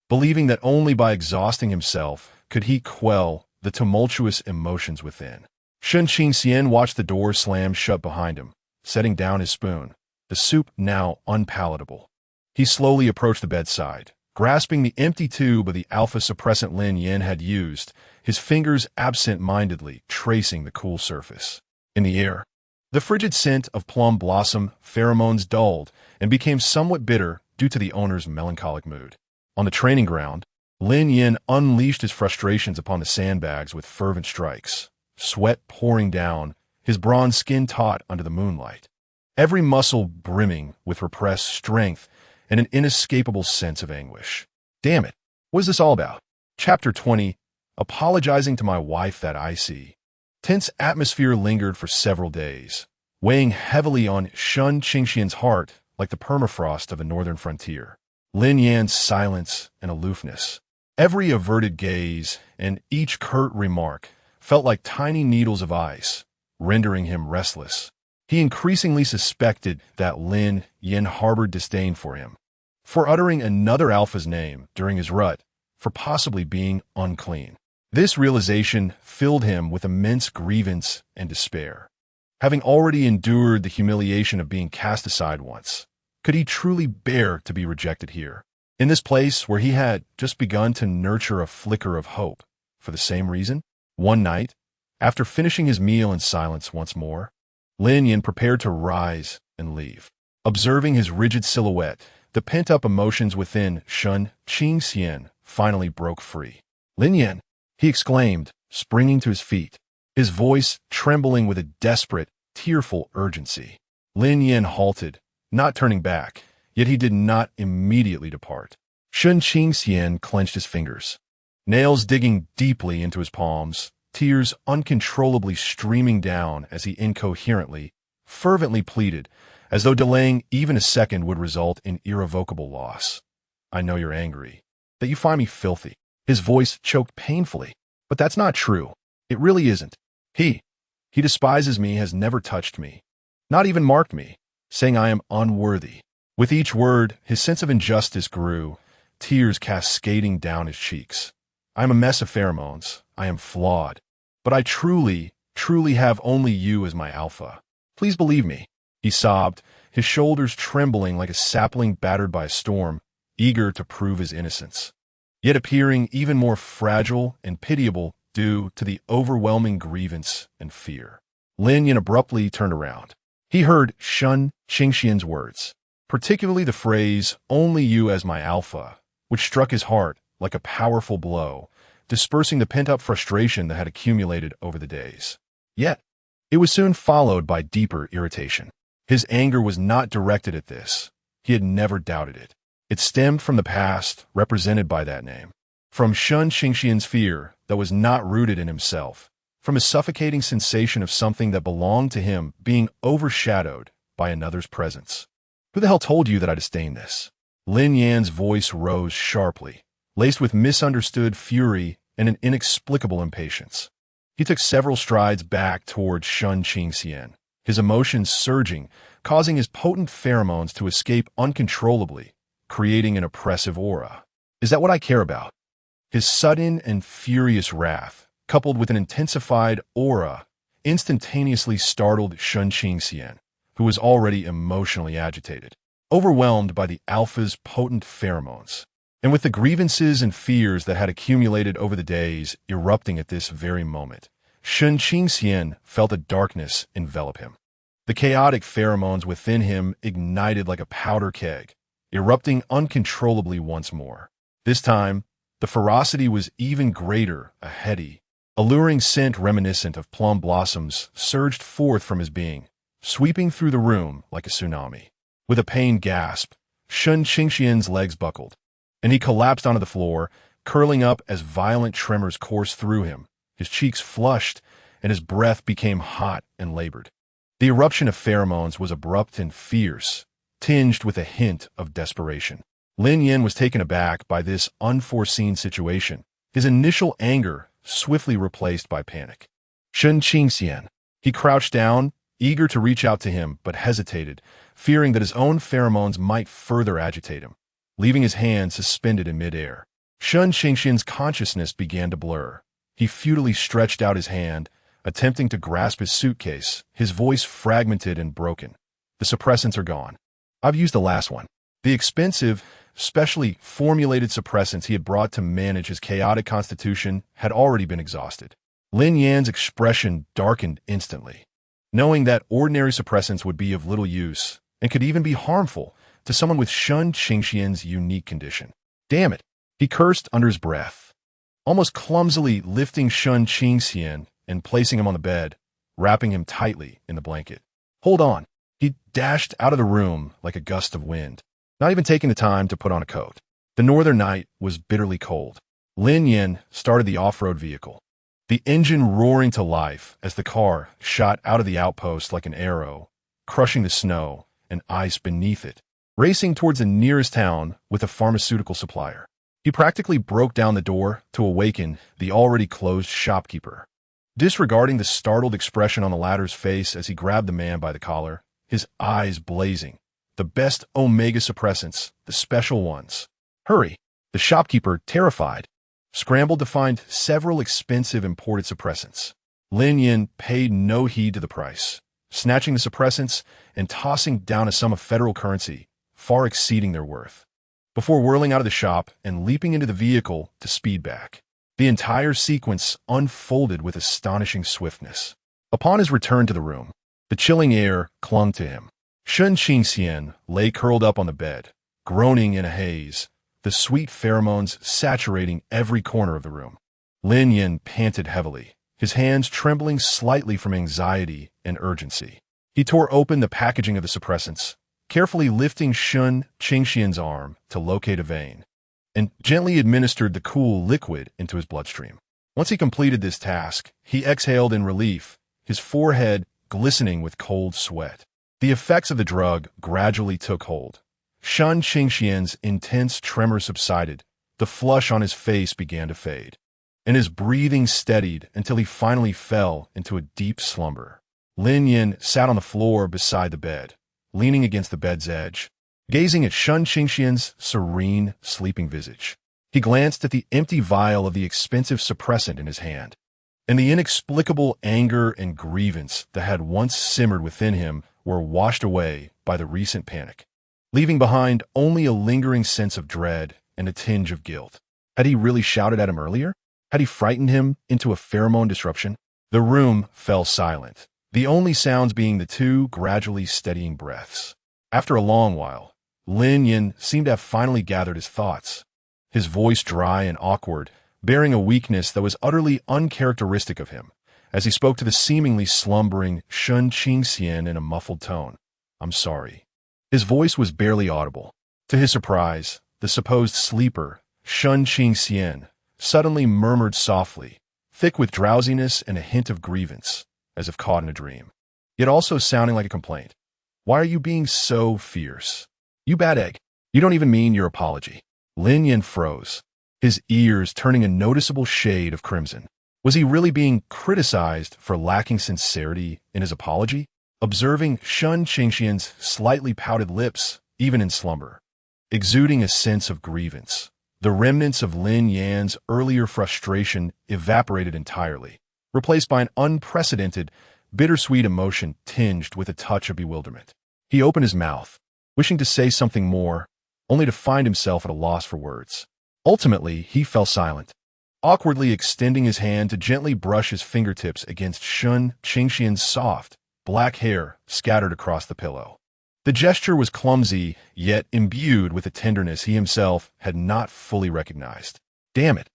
believing that only by exhausting himself could he quell the tumultuous emotions within. Shun Qingxian watched the door slam shut behind him, setting down his spoon, the soup now unpalatable. He slowly approached the bedside, grasping the empty tube of the alpha suppressant Lin Yan had used, his fingers absent-mindedly tracing the cool surface. In the air, the frigid scent of plum blossom pheromones dulled and became somewhat bitter due to the owner's melancholic mood. On the training ground, Lin Yan unleashed his frustrations upon the sandbags with fervent strikes, sweat pouring down, his bronze skin taut under the moonlight, every muscle brimming with repressed strength and an inescapable sense of anguish. Damn it, what is this all about? Chapter 20, Apologizing to My Wife That I See. Tense atmosphere lingered for several days, weighing heavily on Shun Qingxian's heart like the permafrost of the northern frontier. Lin Yan's silence and aloofness, every averted gaze and each curt remark felt like tiny needles of ice, rendering him restless. He increasingly suspected that Lin Yan harbored disdain for him, for uttering another alpha's name during his rut, for possibly being unclean. This realization filled him with immense grievance and despair. Having already endured the humiliation of being cast aside once, could he truly bear to be rejected here, in this place where he had just begun to nurture a flicker of hope, for the same reason? One night, after finishing his meal in silence once more, Lin Yan prepared to rise and leave. Observing his rigid silhouette, the pent-up emotions within Shun Qingxian finally broke free. "Lin Yan!" he exclaimed, springing to his feet, his voice trembling with a desperate, tearful urgency. Lin Yan halted, not turning back, yet he did not immediately depart. Shun Qingxian clenched his fingers, nails digging deeply into his palms, tears uncontrollably streaming down as he incoherently, fervently pleaded, as though delaying even a second would result in irrevocable loss. I know you're angry, that you find me filthy. His voice choked painfully. But that's not true. It really isn't. He despises me, has never touched me, not even marked me, saying I am unworthy. With each word, his sense of injustice grew, tears cascading down his cheeks. I am a mess of pheromones. I am flawed. But I truly, truly have only you as my alpha. Please believe me. He sobbed, his shoulders trembling like a sapling battered by a storm, eager to prove his innocence, yet appearing even more fragile and pitiable due to the overwhelming grievance and fear. Lin Yan abruptly turned around. He heard Shun Qingxian's words, particularly the phrase, only you as my alpha, which struck his heart like a powerful blow, dispersing the pent-up frustration that had accumulated over the days. Yet, it was soon followed by deeper irritation. His anger was not directed at this. He had never doubted it. It stemmed from the past, represented by that name, from Shun Qingxian's fear that was not rooted in himself, from his suffocating sensation of something that belonged to him being overshadowed by another's presence. Who the hell told you that I disdain this? Lin Yan's voice rose sharply, laced with misunderstood fury and an inexplicable impatience. He took several strides back toward Shun Qingxian, his emotions surging, causing his potent pheromones to escape uncontrollably, creating an oppressive aura. Is that what I care about? His sudden and furious wrath, coupled with an intensified aura, instantaneously startled Shun Qingxian, who was already emotionally agitated, overwhelmed by the alpha's potent pheromones, and with the grievances and fears that had accumulated over the days erupting at this very moment. Shun Qingxian felt a darkness envelop him. The chaotic pheromones within him ignited like a powder keg, erupting uncontrollably once more. This time, the ferocity was even greater. A heady, alluring scent reminiscent of plum blossoms surged forth from his being, sweeping through the room like a tsunami. With a pained gasp, Shun Qingxian's legs buckled, and he collapsed onto the floor, curling up as violent tremors coursed through him. His cheeks flushed, and his breath became hot and labored. The eruption of pheromones was abrupt and fierce, tinged with a hint of desperation. Lin Yan was taken aback by this unforeseen situation, his initial anger swiftly replaced by panic. Shun Qingxian. He crouched down, eager to reach out to him, but hesitated, fearing that his own pheromones might further agitate him, leaving his hand suspended in midair. Shun Qingxian's consciousness began to blur. He futilely stretched out his hand, attempting to grasp his suitcase, his voice fragmented and broken. The suppressants are gone. I've used the last one. The expensive, specially formulated suppressants he had brought to manage his chaotic constitution had already been exhausted. Lin Yan's expression darkened instantly, knowing that ordinary suppressants would be of little use and could even be harmful to someone with Shun Qingxian's unique condition. Damn it, he cursed under his breath, almost clumsily lifting Shun Qingxian and placing him on the bed, wrapping him tightly in the blanket. Hold on. He dashed out of the room like a gust of wind, not even taking the time to put on a coat. The northern night was bitterly cold. Lin Yan started the off-road vehicle, the engine roaring to life as the car shot out of the outpost like an arrow, crushing the snow and ice beneath it, racing towards the nearest town with a pharmaceutical supplier. He practically broke down the door to awaken the already closed shopkeeper. Disregarding the startled expression on the latter's face as he grabbed the man by the collar, his eyes blazing. The best omega suppressants, the special ones. Hurry! The shopkeeper, terrified, scrambled to find several expensive imported suppressants. Lin Yan paid no heed to the price, snatching the suppressants and tossing down a sum of federal currency, far exceeding their worth, before whirling out of the shop and leaping into the vehicle to speed back. The entire sequence unfolded with astonishing swiftness. Upon his return to the room, the chilling air clung to him. Shun Qingxian lay curled up on the bed, groaning in a haze, the sweet pheromones saturating every corner of the room. Lin Yan panted heavily, his hands trembling slightly from anxiety and urgency. He tore open the packaging of the suppressants, carefully lifting Shun Qingxian's arm to locate a vein, and gently administered the cool liquid into his bloodstream. Once he completed this task, he exhaled in relief, his forehead glistening with cold sweat. The effects of the drug gradually took hold. Shun Qingxian's intense tremor subsided, the flush on his face began to fade, and his breathing steadied until he finally fell into a deep slumber. Lin Yan sat on the floor beside the bed, leaning against the bed's edge, gazing at Shun Qingxian's serene, sleeping visage. He glanced at the empty vial of the expensive suppressant in his hand, and the inexplicable anger and grievance that had once simmered within him were washed away by the recent panic, leaving behind only a lingering sense of dread and a tinge of guilt. Had he really shouted at him earlier? Had he frightened him into a pheromone disruption? The room fell silent, the only sounds being the two gradually steadying breaths. After a long while, Lin Yan seemed to have finally gathered his thoughts, his voice dry and awkward, bearing a weakness that was utterly uncharacteristic of him, as he spoke to the seemingly slumbering Shun Qingxian in a muffled tone. "I'm sorry." His voice was barely audible. To his surprise, the supposed sleeper, Shun Qingxian, suddenly murmured softly, thick with drowsiness and a hint of grievance, as if caught in a dream, yet also sounding like a complaint. "Why are you being so fierce? You bad egg. You don't even mean your apology." Lin Yan froze, his ears turning a noticeable shade of crimson. Was he really being criticized for lacking sincerity in his apology? Observing Shun Qingxian's slightly pouted lips, even in slumber, exuding a sense of grievance, the remnants of Lin Yan's earlier frustration evaporated entirely, replaced by an unprecedented, bittersweet emotion tinged with a touch of bewilderment. He opened his mouth, wishing to say something more, only to find himself at a loss for words. Ultimately, he fell silent, awkwardly extending his hand to gently brush his fingertips against Shun Qingxian's soft, black hair scattered across the pillow. The gesture was clumsy, yet imbued with a tenderness he himself had not fully recognized. Damn it.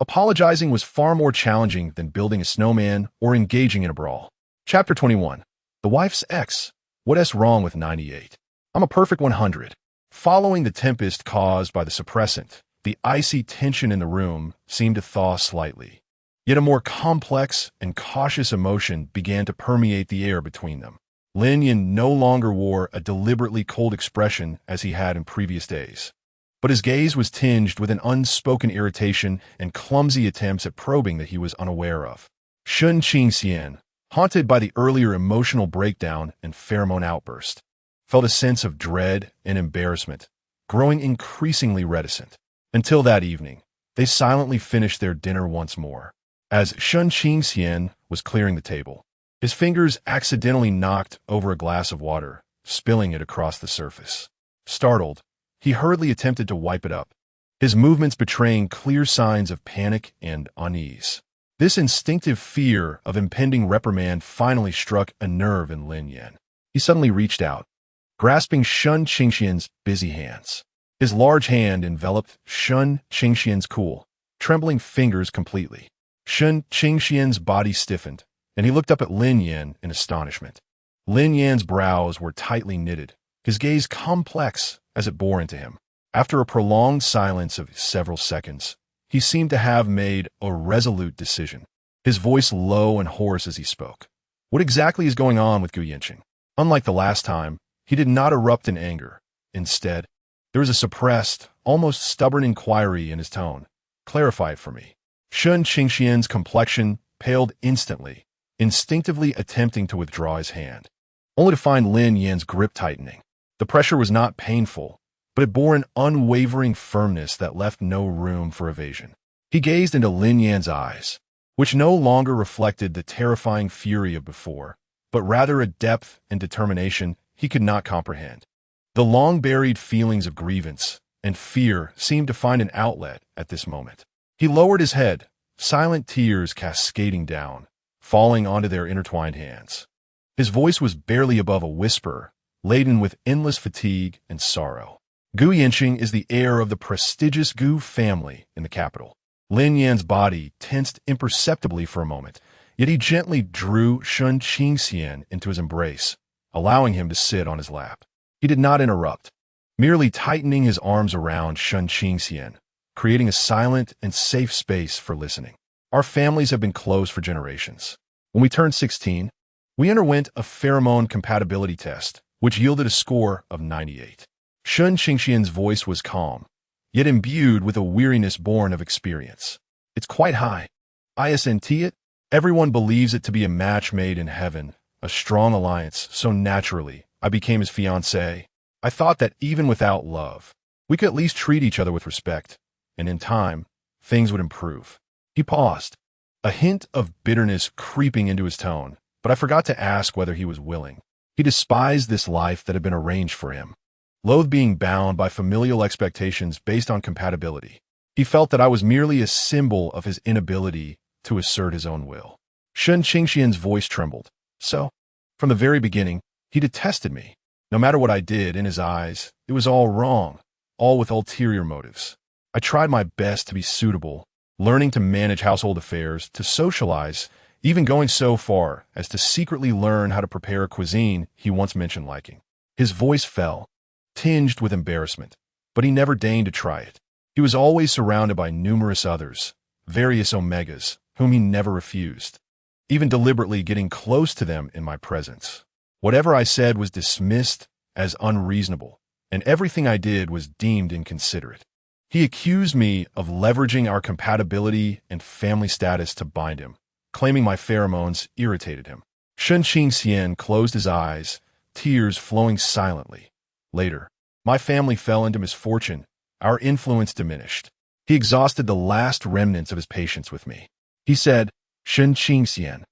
Apologizing was far more challenging than building a snowman or engaging in a brawl. Chapter 21. The Wife's Ex. What's wrong with 98? I'm a perfect 100. Following the tempest caused by the suppressant, the icy tension in the room seemed to thaw slightly. Yet a more complex and cautious emotion began to permeate the air between them. Lin Yan no longer wore a deliberately cold expression as he had in previous days, but his gaze was tinged with an unspoken irritation and clumsy attempts at probing that he was unaware of. Shun Qingxian, haunted by the earlier emotional breakdown and pheromone outburst, felt a sense of dread and embarrassment, growing increasingly reticent. Until that evening, they silently finished their dinner once more. As Shun Qingxian was clearing the table, his fingers accidentally knocked over a glass of water, spilling it across the surface. Startled, he hurriedly attempted to wipe it up, his movements betraying clear signs of panic and unease. This instinctive fear of impending reprimand finally struck a nerve in Lin Yan. He suddenly reached out, grasping Shun Qingxian's busy hands. His large hand enveloped Shun Qingxian's cool, trembling fingers completely. Shun Qingxian's body stiffened, and he looked up at Lin Yan in astonishment. Lin Yan's brows were tightly knitted, his gaze complex as it bore into him. After a prolonged silence of several seconds, he seemed to have made a resolute decision, his voice low and hoarse as he spoke. What exactly is going on with Gu Yanqing? Unlike the last time, he did not erupt in anger. Instead, there was a suppressed, almost stubborn inquiry in his tone. Clarify it for me. Shun Qingxian's complexion paled instantly, instinctively attempting to withdraw his hand, only to find Lin Yan's grip tightening. The pressure was not painful, but it bore an unwavering firmness that left no room for evasion. He gazed into Lin Yan's eyes, which no longer reflected the terrifying fury of before, but rather a depth and determination he could not comprehend. The long-buried feelings of grievance and fear seemed to find an outlet at this moment. He lowered his head, silent tears cascading down, falling onto their intertwined hands. His voice was barely above a whisper, laden with endless fatigue and sorrow. Gu Yanqing is the heir of the prestigious Gu family in the capital. Lin Yan's body tensed imperceptibly for a moment, yet he gently drew Shun Qingxian into his embrace, allowing him to sit on his lap. He did not interrupt, merely tightening his arms around Shun Qingxian, creating a silent and safe space for listening. Our families have been close for generations. When we turned 16, we underwent a pheromone compatibility test, which yielded a score of 98. Shun Qingxian's voice was calm, yet imbued with a weariness born of experience. It's quite high. Isn't it? Everyone believes it to be a match made in heaven, a strong alliance, so naturally, I became his fiancée. I thought that even without love, we could at least treat each other with respect, and in time, things would improve. He paused, a hint of bitterness creeping into his tone, but I forgot to ask whether he was willing. He despised this life that had been arranged for him. Loath being bound by familial expectations based on compatibility, he felt that I was merely a symbol of his inability to assert his own will. Shun Qingxian's voice trembled. So, from the very beginning, he detested me. No matter what I did, in his eyes, it was all wrong, all with ulterior motives. I tried my best to be suitable, learning to manage household affairs, to socialize, even going so far as to secretly learn how to prepare a cuisine he once mentioned liking. His voice fell, tinged with embarrassment, but he never deigned to try it. He was always surrounded by numerous others, various omegas, whom he never refused, even deliberately getting close to them in my presence. Whatever I said was dismissed as unreasonable, and everything I did was deemed inconsiderate. He accused me of leveraging our compatibility and family status to bind him, claiming my pheromones irritated him. Shun Qingxian closed his eyes, tears flowing silently. Later, my family fell into misfortune. Our influence diminished. He exhausted the last remnants of his patience with me. He said, Shun Qingxian,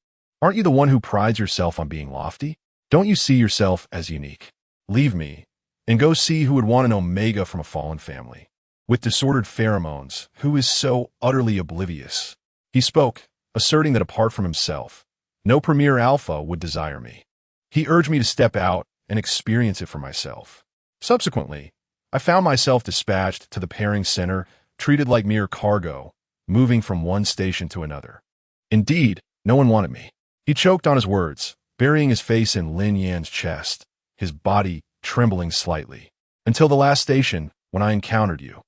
aren't you the one who prides yourself on being lofty? Don't you see yourself as unique? Leave me, and go see who would want an omega from a fallen family, with disordered pheromones, who is so utterly oblivious. He spoke, asserting that apart from himself, no premier alpha would desire me. He urged me to step out and experience it for myself. Subsequently, I found myself dispatched to the pairing center, treated like mere cargo, moving from one station to another. Indeed, no one wanted me. He choked on his words, burying his face in Lin Yan's chest, his body trembling slightly. Until the last station, when I encountered you.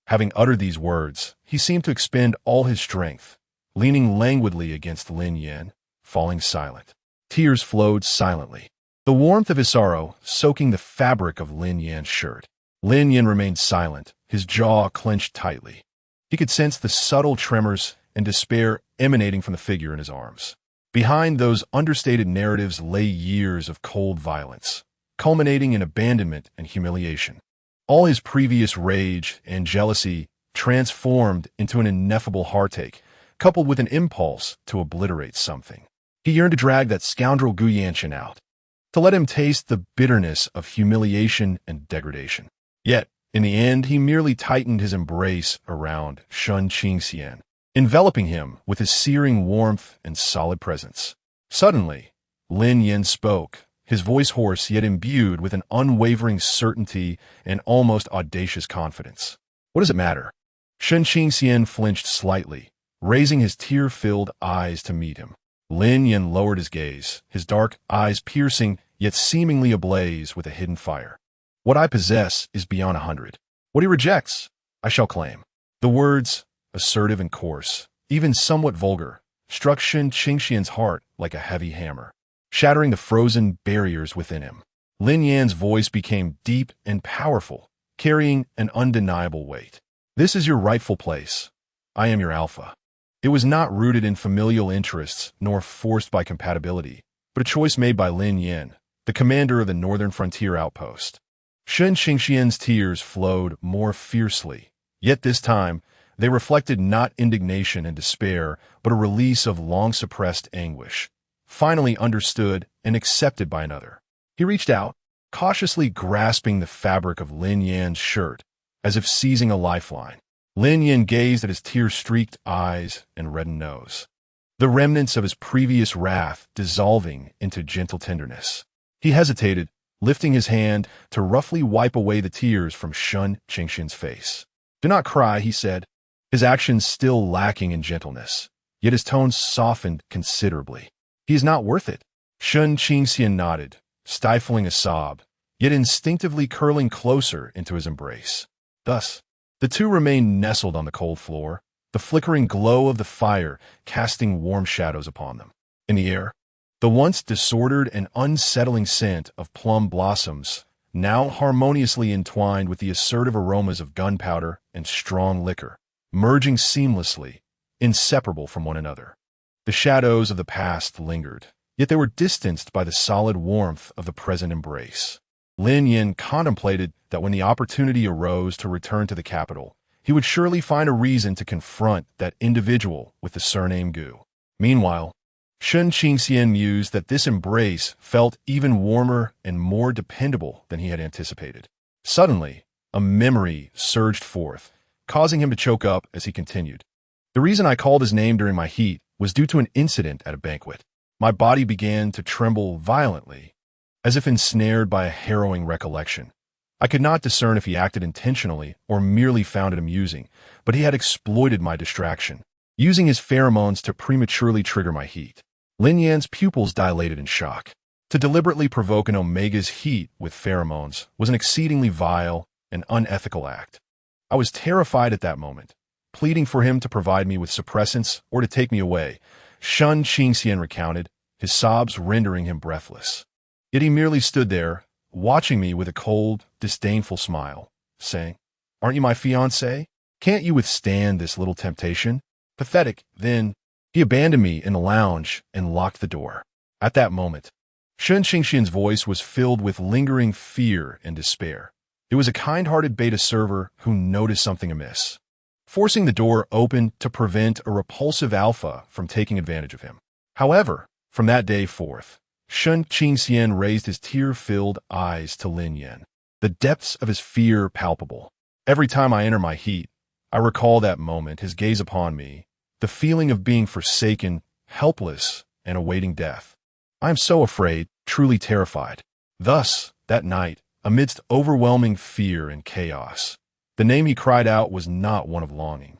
Having uttered these words, he seemed to expend all his strength, leaning languidly against Lin Yan, falling silent. Tears flowed silently, the warmth of his sorrow soaking the fabric of Lin Yan's shirt. Lin Yan remained silent, his jaw clenched tightly. He could sense the subtle tremors and despair emanating from the figure in his arms. Behind those understated narratives lay years of cold violence, culminating in abandonment and humiliation. All his previous rage and jealousy transformed into an ineffable heartache, coupled with an impulse to obliterate something. He yearned to drag that scoundrel Gu Yanchen out, to let him taste the bitterness of humiliation and degradation. Yet, in the end, he merely tightened his embrace around Shun Qingxian, enveloping him with his searing warmth and solid presence. Suddenly, Lin Yan spoke, his voice hoarse yet imbued with an unwavering certainty and almost audacious confidence. What does it matter? Shun Qingxian flinched slightly, raising his tear-filled eyes to meet him. Lin Yan lowered his gaze, his dark eyes piercing yet seemingly ablaze with a hidden fire. What I possess is beyond 100. What he rejects, I shall claim. The words, assertive and coarse, even somewhat vulgar, struck Shun Qingxian's heart like a heavy hammer, shattering the frozen barriers within him. Lin Yan's voice became deep and powerful, carrying an undeniable weight. This is your rightful place. I am your alpha. It was not rooted in familial interests nor forced by compatibility, but a choice made by Lin Yan, the commander of the northern frontier outpost. Shun Qingxian's tears flowed more fiercely, yet this time they reflected not indignation and despair, but a release of long-suppressed anguish, finally understood and accepted by another. He reached out, cautiously grasping the fabric of Lin Yan's shirt, as if seizing a lifeline. Lin Yan gazed at his tear-streaked eyes and reddened nose, the remnants of his previous wrath dissolving into gentle tenderness. He hesitated, lifting his hand to roughly wipe away the tears from Shun Qingxian's face. Do not cry, he said, his actions still lacking in gentleness, yet his tone softened considerably. He is not worth it. Shun Qingxian nodded, stifling a sob, yet instinctively curling closer into his embrace. Thus, the two remained nestled on the cold floor, the flickering glow of the fire casting warm shadows upon them. In the air, the once disordered and unsettling scent of plum blossoms now harmoniously entwined with the assertive aromas of gunpowder and strong liquor, merging seamlessly, inseparable from one another. The shadows of the past lingered, yet they were distanced by the solid warmth of the present embrace. Lin Yan contemplated that when the opportunity arose to return to the capital, he would surely find a reason to confront that individual with the surname Gu. Meanwhile, Shun Qingxian mused that this embrace felt even warmer and more dependable than he had anticipated. Suddenly, a memory surged forth, causing him to choke up as he continued. The reason I called his name during my heat was due to an incident at a banquet. My body began to tremble violently, as if ensnared by a harrowing recollection. I could not discern if he acted intentionally or merely found it amusing, but he had exploited my distraction, using his pheromones to prematurely trigger my heat. Lin Yan's pupils dilated in shock. To deliberately provoke an Omega's heat with pheromones was an exceedingly vile and unethical act. I was terrified at that moment, pleading for him to provide me with suppressants or to take me away. Shun Qingxian recounted, his sobs rendering him breathless. Yet he merely stood there, watching me with a cold, disdainful smile, saying, "Aren't you my fiancé? Can't you withstand this little temptation?" Pathetic, then, he abandoned me in the lounge and locked the door. At that moment, Shun Qingxian's voice was filled with lingering fear and despair. It was a kind-hearted beta server who noticed something amiss, forcing the door open to prevent a repulsive alpha from taking advantage of him. However, from that day forth, Shun Qingxian raised his tear-filled eyes to Lin Yan, the depths of his fear palpable. Every time I enter my heat, I recall that moment, his gaze upon me, the feeling of being forsaken, helpless, and awaiting death. I am so afraid, truly terrified. Thus, that night, amidst overwhelming fear and chaos, the name he cried out was not one of longing,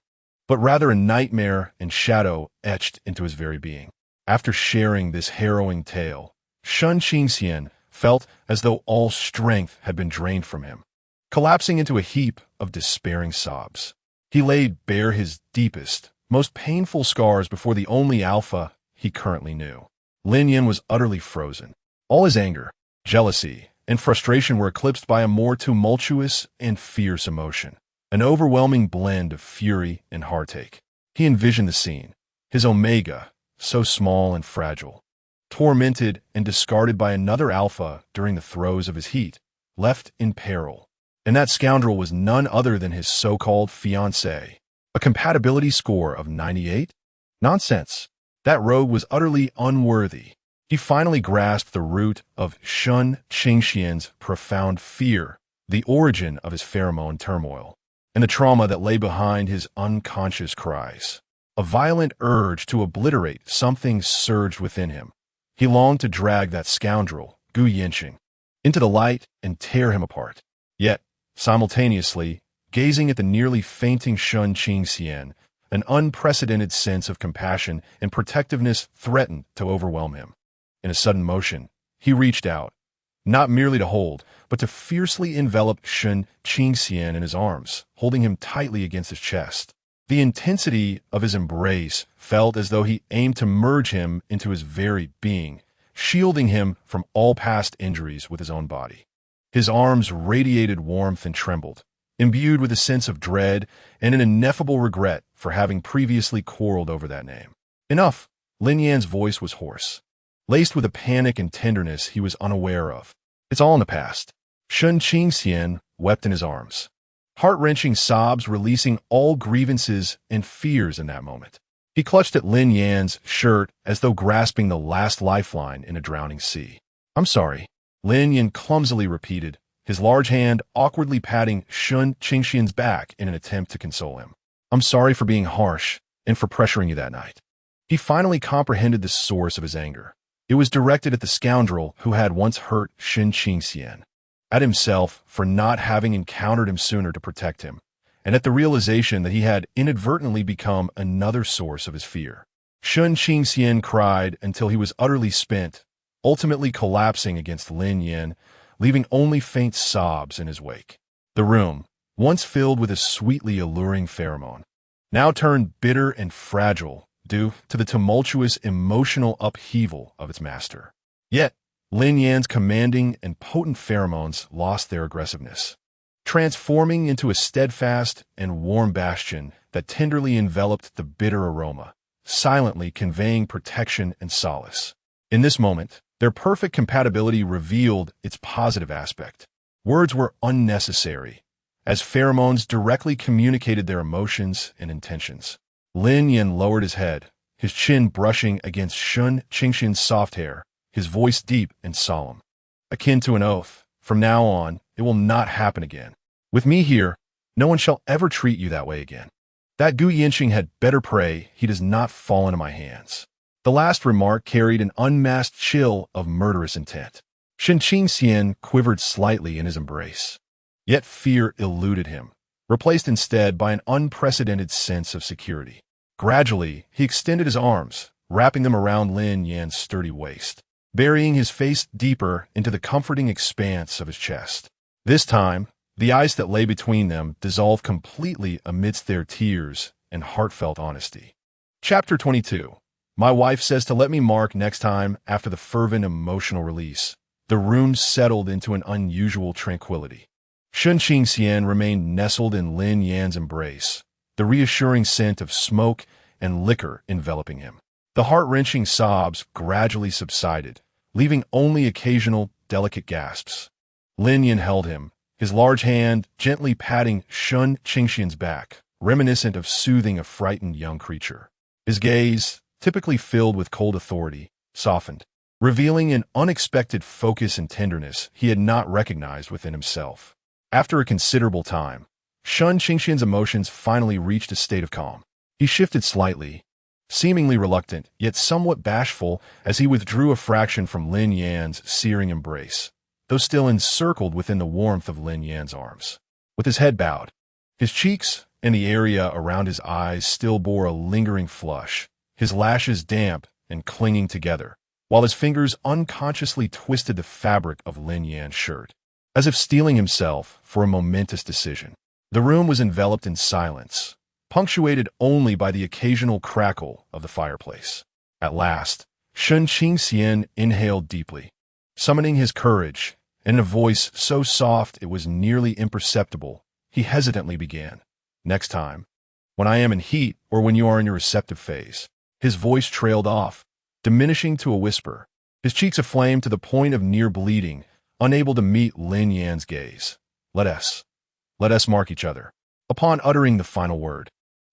but rather a nightmare and shadow etched into his very being. After sharing this harrowing tale, Shun Qingxian felt as though all strength had been drained from him. Collapsing into a heap of despairing sobs, he laid bare his deepest, most painful scars before the only alpha he currently knew. Lin Yan was utterly frozen. All his anger, jealousy, and frustration were eclipsed by a more tumultuous and fierce emotion, an overwhelming blend of fury and heartache. He envisioned the scene, his Omega, so small and fragile, tormented and discarded by another alpha during the throes of his heat, left in peril. And that scoundrel was none other than his so-called fiancé. A compatibility score of 98? Nonsense. That rogue was utterly unworthy. He finally grasped the root of Shun Qingxian's profound fear, the origin of his pheromone turmoil, and the trauma that lay behind his unconscious cries. A violent urge to obliterate something surged within him. He longed to drag that scoundrel, Gu Yanqing, into the light and tear him apart. Yet, simultaneously, gazing at the nearly fainting Shun Qingxian, an unprecedented sense of compassion and protectiveness threatened to overwhelm him. In a sudden motion, he reached out, not merely to hold, but to fiercely envelop Shun Qingxian in his arms, holding him tightly against his chest. The intensity of his embrace felt as though he aimed to merge him into his very being, shielding him from all past injuries with his own body. His arms radiated warmth and trembled, imbued with a sense of dread and an ineffable regret for having previously quarreled over that name. Enough! Lin Yan's voice was hoarse, laced with a panic and tenderness he was unaware of. It's all in the past. Shun Qingxian wept in his arms, heart-wrenching sobs releasing all grievances and fears in that moment. He clutched at Lin Yan's shirt as though grasping the last lifeline in a drowning sea. "I'm sorry," Lin Yan clumsily repeated, his large hand awkwardly patting Shun Qingxian's back in an attempt to console him. "I'm sorry for being harsh and for pressuring you that night." He finally comprehended the source of his anger. It was directed at the scoundrel who had once hurt Shun Qingxian, at himself for not having encountered him sooner to protect him, and at the realization that he had inadvertently become another source of his fear. Shun Qingxian cried until he was utterly spent, ultimately collapsing against Lin Yan, leaving only faint sobs in his wake. The room, once filled with a sweetly alluring pheromone, now turned bitter and fragile due to the tumultuous emotional upheaval of its master. Yet, Lin Yan's commanding and potent pheromones lost their aggressiveness, transforming into a steadfast and warm bastion that tenderly enveloped the bitter aroma, silently conveying protection and solace. In this moment, their perfect compatibility revealed its positive aspect. Words were unnecessary, as pheromones directly communicated their emotions and intentions. Lin Yan lowered his head, his chin brushing against Shun Qingxian's soft hair, his voice deep and solemn. Akin to an oath, from now on, it will not happen again. With me here, no one shall ever treat you that way again. That Gu Yinxing had better pray he does not fall into my hands. The last remark carried an unmasked chill of murderous intent. Shen Qingxian quivered slightly in his embrace. Yet fear eluded him, replaced instead by an unprecedented sense of security. Gradually, he extended his arms, wrapping them around Lin Yan's sturdy waist, burying his face deeper into the comforting expanse of his chest. This time, the ice that lay between them dissolved completely amidst their tears and heartfelt honesty. Chapter 22. My wife says to let me mark next time after the fervent emotional release. The room settled into an unusual tranquility. Shun Qingxian remained nestled in Lin Yan's embrace, the reassuring scent of smoke and liquor enveloping him. The heart-wrenching sobs gradually subsided, leaving only occasional, delicate gasps. Lin Yan held him, his large hand gently patting Shun Qingxian's back, reminiscent of soothing a frightened young creature. His gaze, typically filled with cold authority, softened, revealing an unexpected focus and tenderness he had not recognized within himself. After a considerable time, Shun Qingxian's emotions finally reached a state of calm. He shifted slightly, seemingly reluctant, yet somewhat bashful, as he withdrew a fraction from Lin Yan's searing embrace, though still encircled within the warmth of Lin Yan's arms. With his head bowed, his cheeks and the area around his eyes still bore a lingering flush, his lashes damp and clinging together, while his fingers unconsciously twisted the fabric of Lin Yan's shirt, as if steeling himself for a momentous decision. The room was enveloped in silence, punctuated only by the occasional crackle of the fireplace. At last, Shun Qingxian inhaled deeply, summoning his courage, and in a voice so soft it was nearly imperceptible, he hesitantly began. Next time, when I am in heat or when you are in your receptive phase. His voice trailed off, diminishing to a whisper, his cheeks aflame to the point of near bleeding, unable to meet Lin Yan's gaze. Let us mark each other. Upon uttering the final word,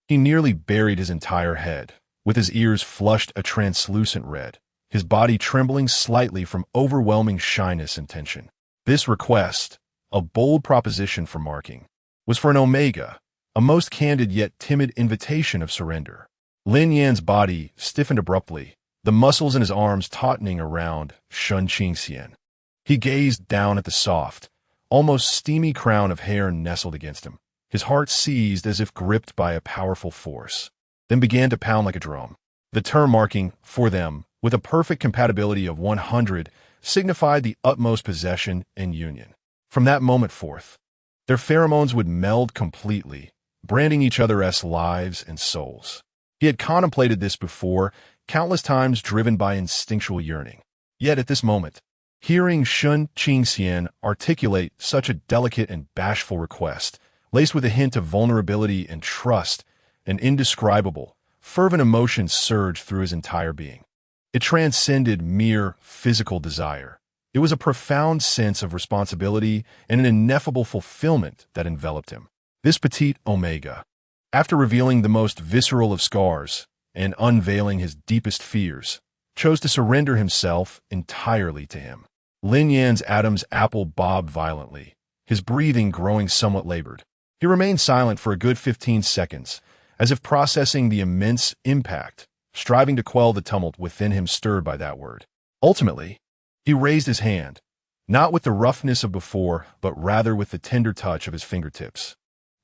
he nearly buried his entire head, with his ears flushed a translucent red, his body trembling slightly from overwhelming shyness and tension. This request, a bold proposition for marking, was for an omega, a most candid yet timid invitation of surrender. Lin Yan's body stiffened abruptly, the muscles in his arms tautening around Shun Qingxian. He gazed down at the soft, almost steamy crown of hair nestled against him, his heart seized as if gripped by a powerful force, then began to pound like a drum. The term marking, for them, with a perfect compatibility of 100, signified the utmost possession and union. From that moment forth, their pheromones would meld completely, branding each other as lives and souls. He had contemplated this before, countless times driven by instinctual yearning. Yet at this moment, hearing Shun Qingxian articulate such a delicate and bashful request, laced with a hint of vulnerability and trust, an indescribable, fervent emotion surged through his entire being. It transcended mere physical desire. It was a profound sense of responsibility and an ineffable fulfillment that enveloped him. This petite omega, after revealing the most visceral of scars and unveiling his deepest fears, chose to surrender himself entirely to him. Lin Yan's Adam's apple bobbed violently, his breathing growing somewhat labored. He remained silent for a good 15 seconds, as if processing the immense impact, striving to quell the tumult within him stirred by that word. Ultimately, he raised his hand, not with the roughness of before, but rather with the tender touch of his fingertips,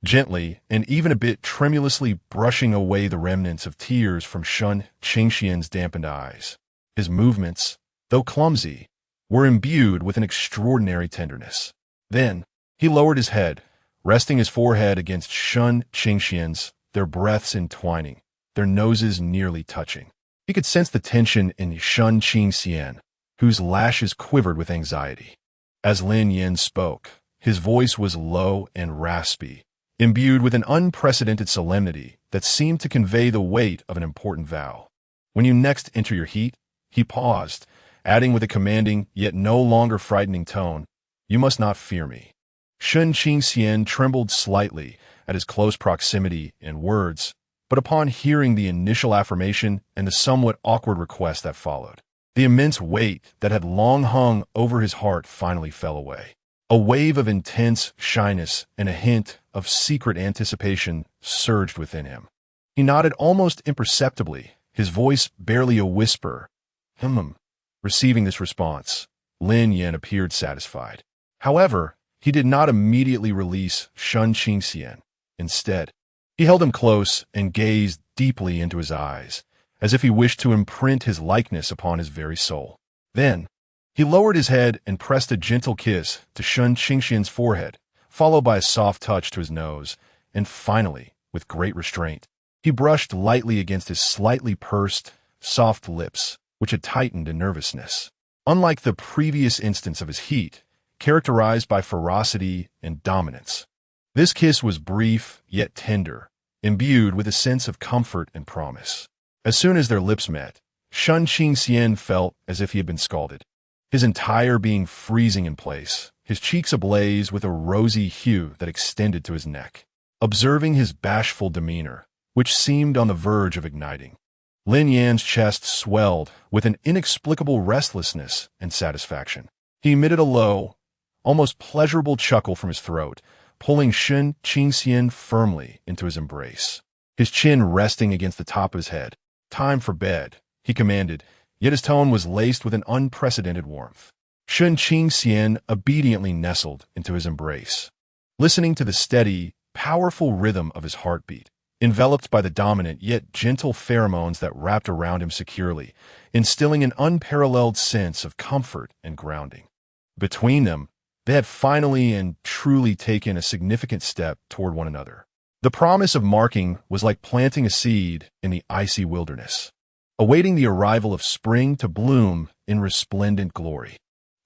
gently and even a bit tremulously brushing away the remnants of tears from Shun Qingxian's dampened eyes. His movements, though clumsy, were imbued with an extraordinary tenderness. Then, he lowered his head, resting his forehead against Shun Qingxian's their breaths entwining, their noses nearly touching. He could sense the tension in Sun Qingxian, whose lashes quivered with anxiety. As Lin Yan spoke, his voice was low and raspy, imbued with an unprecedented solemnity that seemed to convey the weight of an important vow. "When you next enter your heat," he paused, adding with a commanding yet no longer frightening tone, "you must not fear me." Sun Qingxian trembled slightly at his close proximity and words, but upon hearing the initial affirmation and the somewhat awkward request that followed, the immense weight that had long hung over his heart finally fell away. A wave of intense shyness and a hint of secret anticipation surged within him. He nodded almost imperceptibly, his voice barely a whisper. Receiving this response, Lin Yan appeared satisfied. However, he did not immediately release Sun Qingxian. Instead, he held him close and gazed deeply into his eyes, as if he wished to imprint his likeness upon his very soul. Then, he lowered his head and pressed a gentle kiss to Sun Qingxian's forehead, followed by a soft touch to his nose, and finally, with great restraint, he brushed lightly against his slightly pursed, soft lips, which had tightened in nervousness. Unlike the previous instance of his heat, characterized by ferocity and dominance, this kiss was brief yet tender, imbued with a sense of comfort and promise. As soon as their lips met, Sun Qingxian felt as if he had been scalded, his entire being freezing in place, his cheeks ablaze with a rosy hue that extended to his neck. Observing his bashful demeanor, which seemed on the verge of igniting, Lin Yan's chest swelled with an inexplicable restlessness and satisfaction. He emitted a low, almost pleasurable chuckle from his throat, pulling Sun Qingxian firmly into his embrace, his chin resting against the top of his head. "Time for bed," he commanded, yet his tone was laced with an unprecedented warmth. Sun Qingxian obediently nestled into his embrace, listening to the steady, powerful rhythm of his heartbeat, enveloped by the dominant yet gentle pheromones that wrapped around him securely, instilling an unparalleled sense of comfort and grounding. Between them, they had finally and truly taken a significant step toward one another. The promise of marking was like planting a seed in the icy wilderness, awaiting the arrival of spring to bloom in resplendent glory.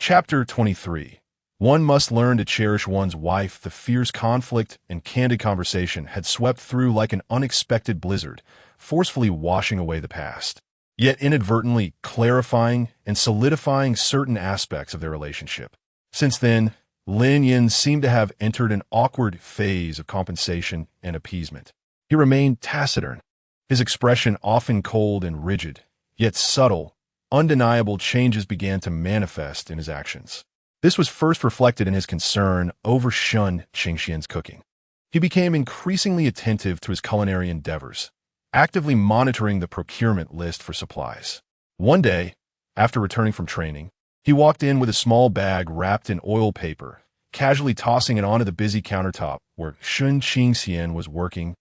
Chapter 23. One must learn to cherish one's wife. The fierce conflict and candid conversation had swept through like an unexpected blizzard, forcefully washing away the past, yet inadvertently clarifying and solidifying certain aspects of their relationship. Since then, Lin Yan seemed to have entered an awkward phase of compensation and appeasement. He remained taciturn, his expression often cold and rigid, yet subtle, undeniable changes began to manifest in his actions. This was first reflected in his concern over Sun Qingxian's cooking. He became increasingly attentive to his culinary endeavors, actively monitoring the procurement list for supplies. One day, after returning from training, he walked in with a small bag wrapped in oil paper, casually tossing it onto the busy countertop where Sun Qingxian was working,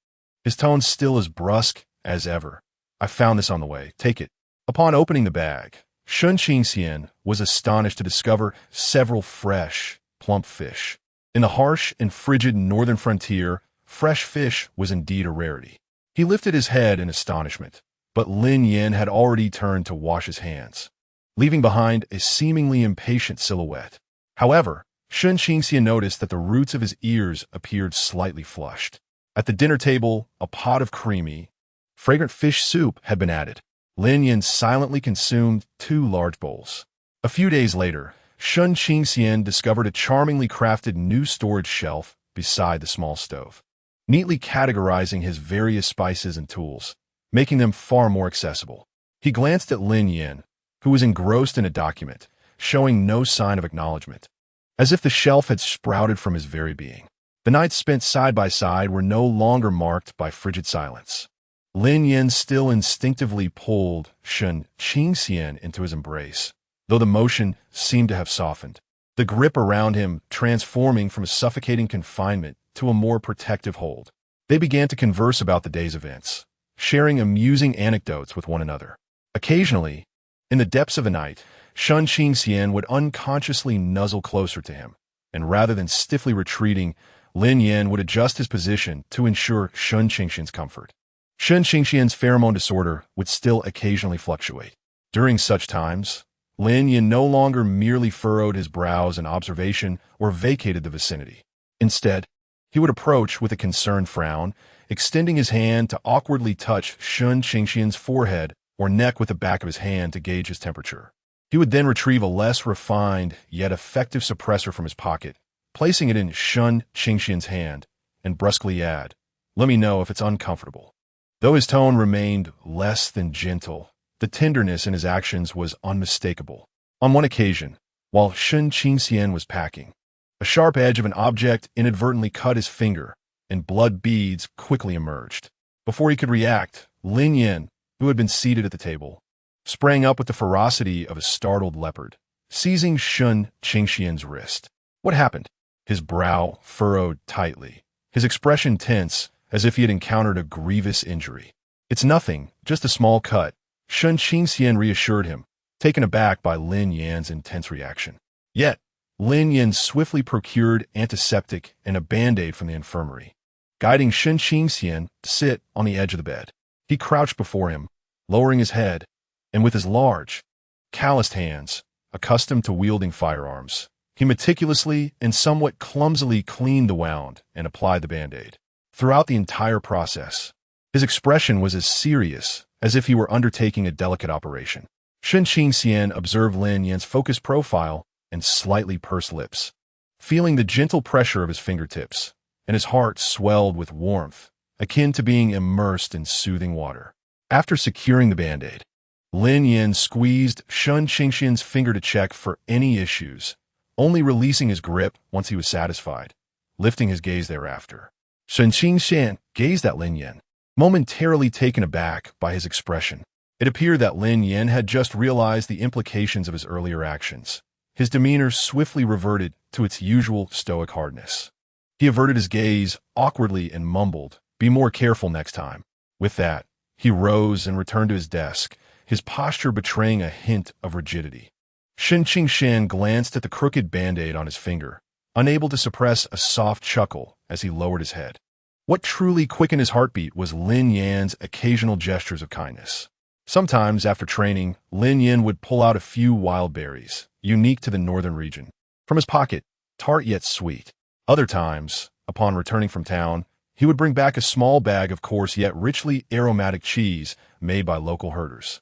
his tone still as brusque as ever. "I found this on the way. Take it." Upon opening the bag, Sun Qingxian was astonished to discover several fresh, plump fish. In the harsh and frigid northern frontier, fresh fish was indeed a rarity. He lifted his head in astonishment, but Lin Yan had already turned to wash his hands, leaving behind a seemingly impatient silhouette. However, Sun Qingxian noticed that the roots of his ears appeared slightly flushed. At the dinner table, a pot of creamy, fragrant fish soup had been added. Lin Yan silently consumed 2 large bowls. A few days later, Sun Qingxian discovered a charmingly crafted new storage shelf beside the small stove, neatly categorizing his various spices and tools, making them far more accessible. He glanced at Lin Yan, who was engrossed in a document, showing no sign of acknowledgement, as if the shelf had sprouted from his very being. The nights spent side by side were no longer marked by frigid silence. Lin Yan still instinctively pulled Sun Qingxian into his embrace, though the motion seemed to have softened, the grip around him transforming from a suffocating confinement to a more protective hold. They began to converse about the day's events, sharing amusing anecdotes with one another. Occasionally, in the depths of the night, Sun Qingxian would unconsciously nuzzle closer to him, and rather than stiffly retreating, Lin Yan would adjust his position to ensure Shun Qingxian's comfort. Shun Qingxian's pheromone disorder would still occasionally fluctuate. During such times, Lin Yan no longer merely furrowed his brows in observation or vacated the vicinity. Instead, he would approach with a concerned frown, extending his hand to awkwardly touch Shun Qingxian's forehead or neck with the back of his hand to gauge his temperature. He would then retrieve a less refined yet effective suppressor from his pocket, placing it in Shun Qingxian's hand, and brusquely add, "Let me know if it's uncomfortable." Though his tone remained less than gentle, the tenderness in his actions was unmistakable. On one occasion, while Shun Qingxian was packing, a sharp edge of an object inadvertently cut his finger, and blood beads quickly emerged. Before he could react, Lin Yan, who had been seated at the table, sprang up with the ferocity of a startled leopard, seizing Shun Qingxian's wrist. What happened? His brow furrowed tightly, his expression tense as if he had encountered a grievous injury. "It's nothing, just a small cut," Shun Qingxian reassured him, taken aback by Lin Yan's intense reaction. Yet, Lin Yan swiftly procured antiseptic and a Band-Aid from the infirmary, guiding Shun Qingxian to sit on the edge of the bed. He crouched before him, lowering his head, and with his large, calloused hands, accustomed to wielding firearms, he meticulously and somewhat clumsily cleaned the wound and applied the Band-Aid. Throughout the entire process, his expression was as serious as if he were undertaking a delicate operation. Shun Qingxian observed Lin Yan's focused profile and slightly pursed lips, feeling the gentle pressure of his fingertips, and his heart swelled with warmth, akin to being immersed in soothing water. After securing the Band-Aid, Lin Yan squeezed Shun Qingxian's finger to check for any issues, only releasing his grip once he was satisfied, lifting his gaze thereafter. Shun Qingxian gazed at Lin Yan, momentarily taken aback by his expression. It appeared that Lin Yan had just realized the implications of his earlier actions. His demeanor swiftly reverted to its usual stoic hardness. He averted his gaze awkwardly and mumbled, "Be more careful next time." With that, he rose and returned to his desk, his posture betraying a hint of rigidity. Shun Qingxian glanced at the crooked Band-Aid on his finger, unable to suppress a soft chuckle as he lowered his head. What truly quickened his heartbeat was Lin Yan's occasional gestures of kindness. Sometimes, after training, Lin Yan would pull out a few wild berries, unique to the northern region, from his pocket, tart yet sweet. Other times, upon returning from town, he would bring back a small bag of coarse yet richly aromatic cheese made by local herders.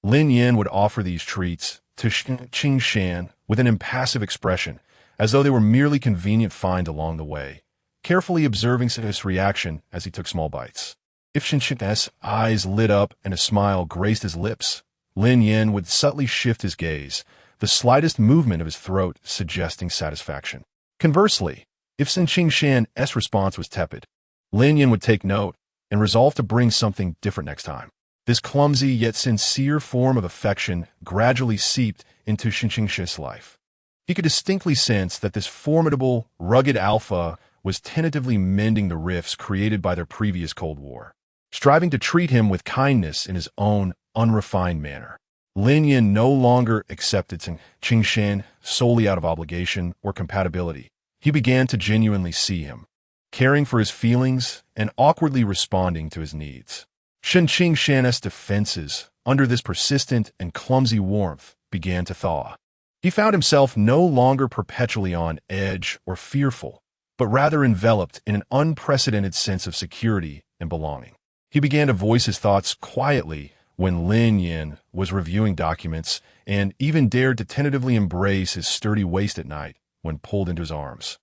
Lin Yan would offer these treats to Qingxian with an impassive expression, as though they were merely convenient find along the way, carefully observing his reaction as he took small bites. If Qingxian's eyes lit up and a smile graced his lips, Lin Yan would subtly shift his gaze, the slightest movement of his throat suggesting satisfaction. Conversely, if Qingxian's response was tepid, Lin Yan would take note and resolve to bring something different next time. This clumsy yet sincere form of affection gradually seeped into Qingxian's life. He could distinctly sense that this formidable, rugged alpha was tentatively mending the rifts created by their previous Cold War, striving to treat him with kindness in his own unrefined manner. Lin Yan no longer accepted Qingxian solely out of obligation or compatibility. He began to genuinely see him, caring for his feelings and awkwardly responding to his needs. Shun Qingxian's defenses, under this persistent and clumsy warmth, began to thaw. He found himself no longer perpetually on edge or fearful, but rather enveloped in an unprecedented sense of security and belonging. He began to voice his thoughts quietly when Lin Yan was reviewing documents, and even dared to tentatively embrace his sturdy waist at night when pulled into his arms.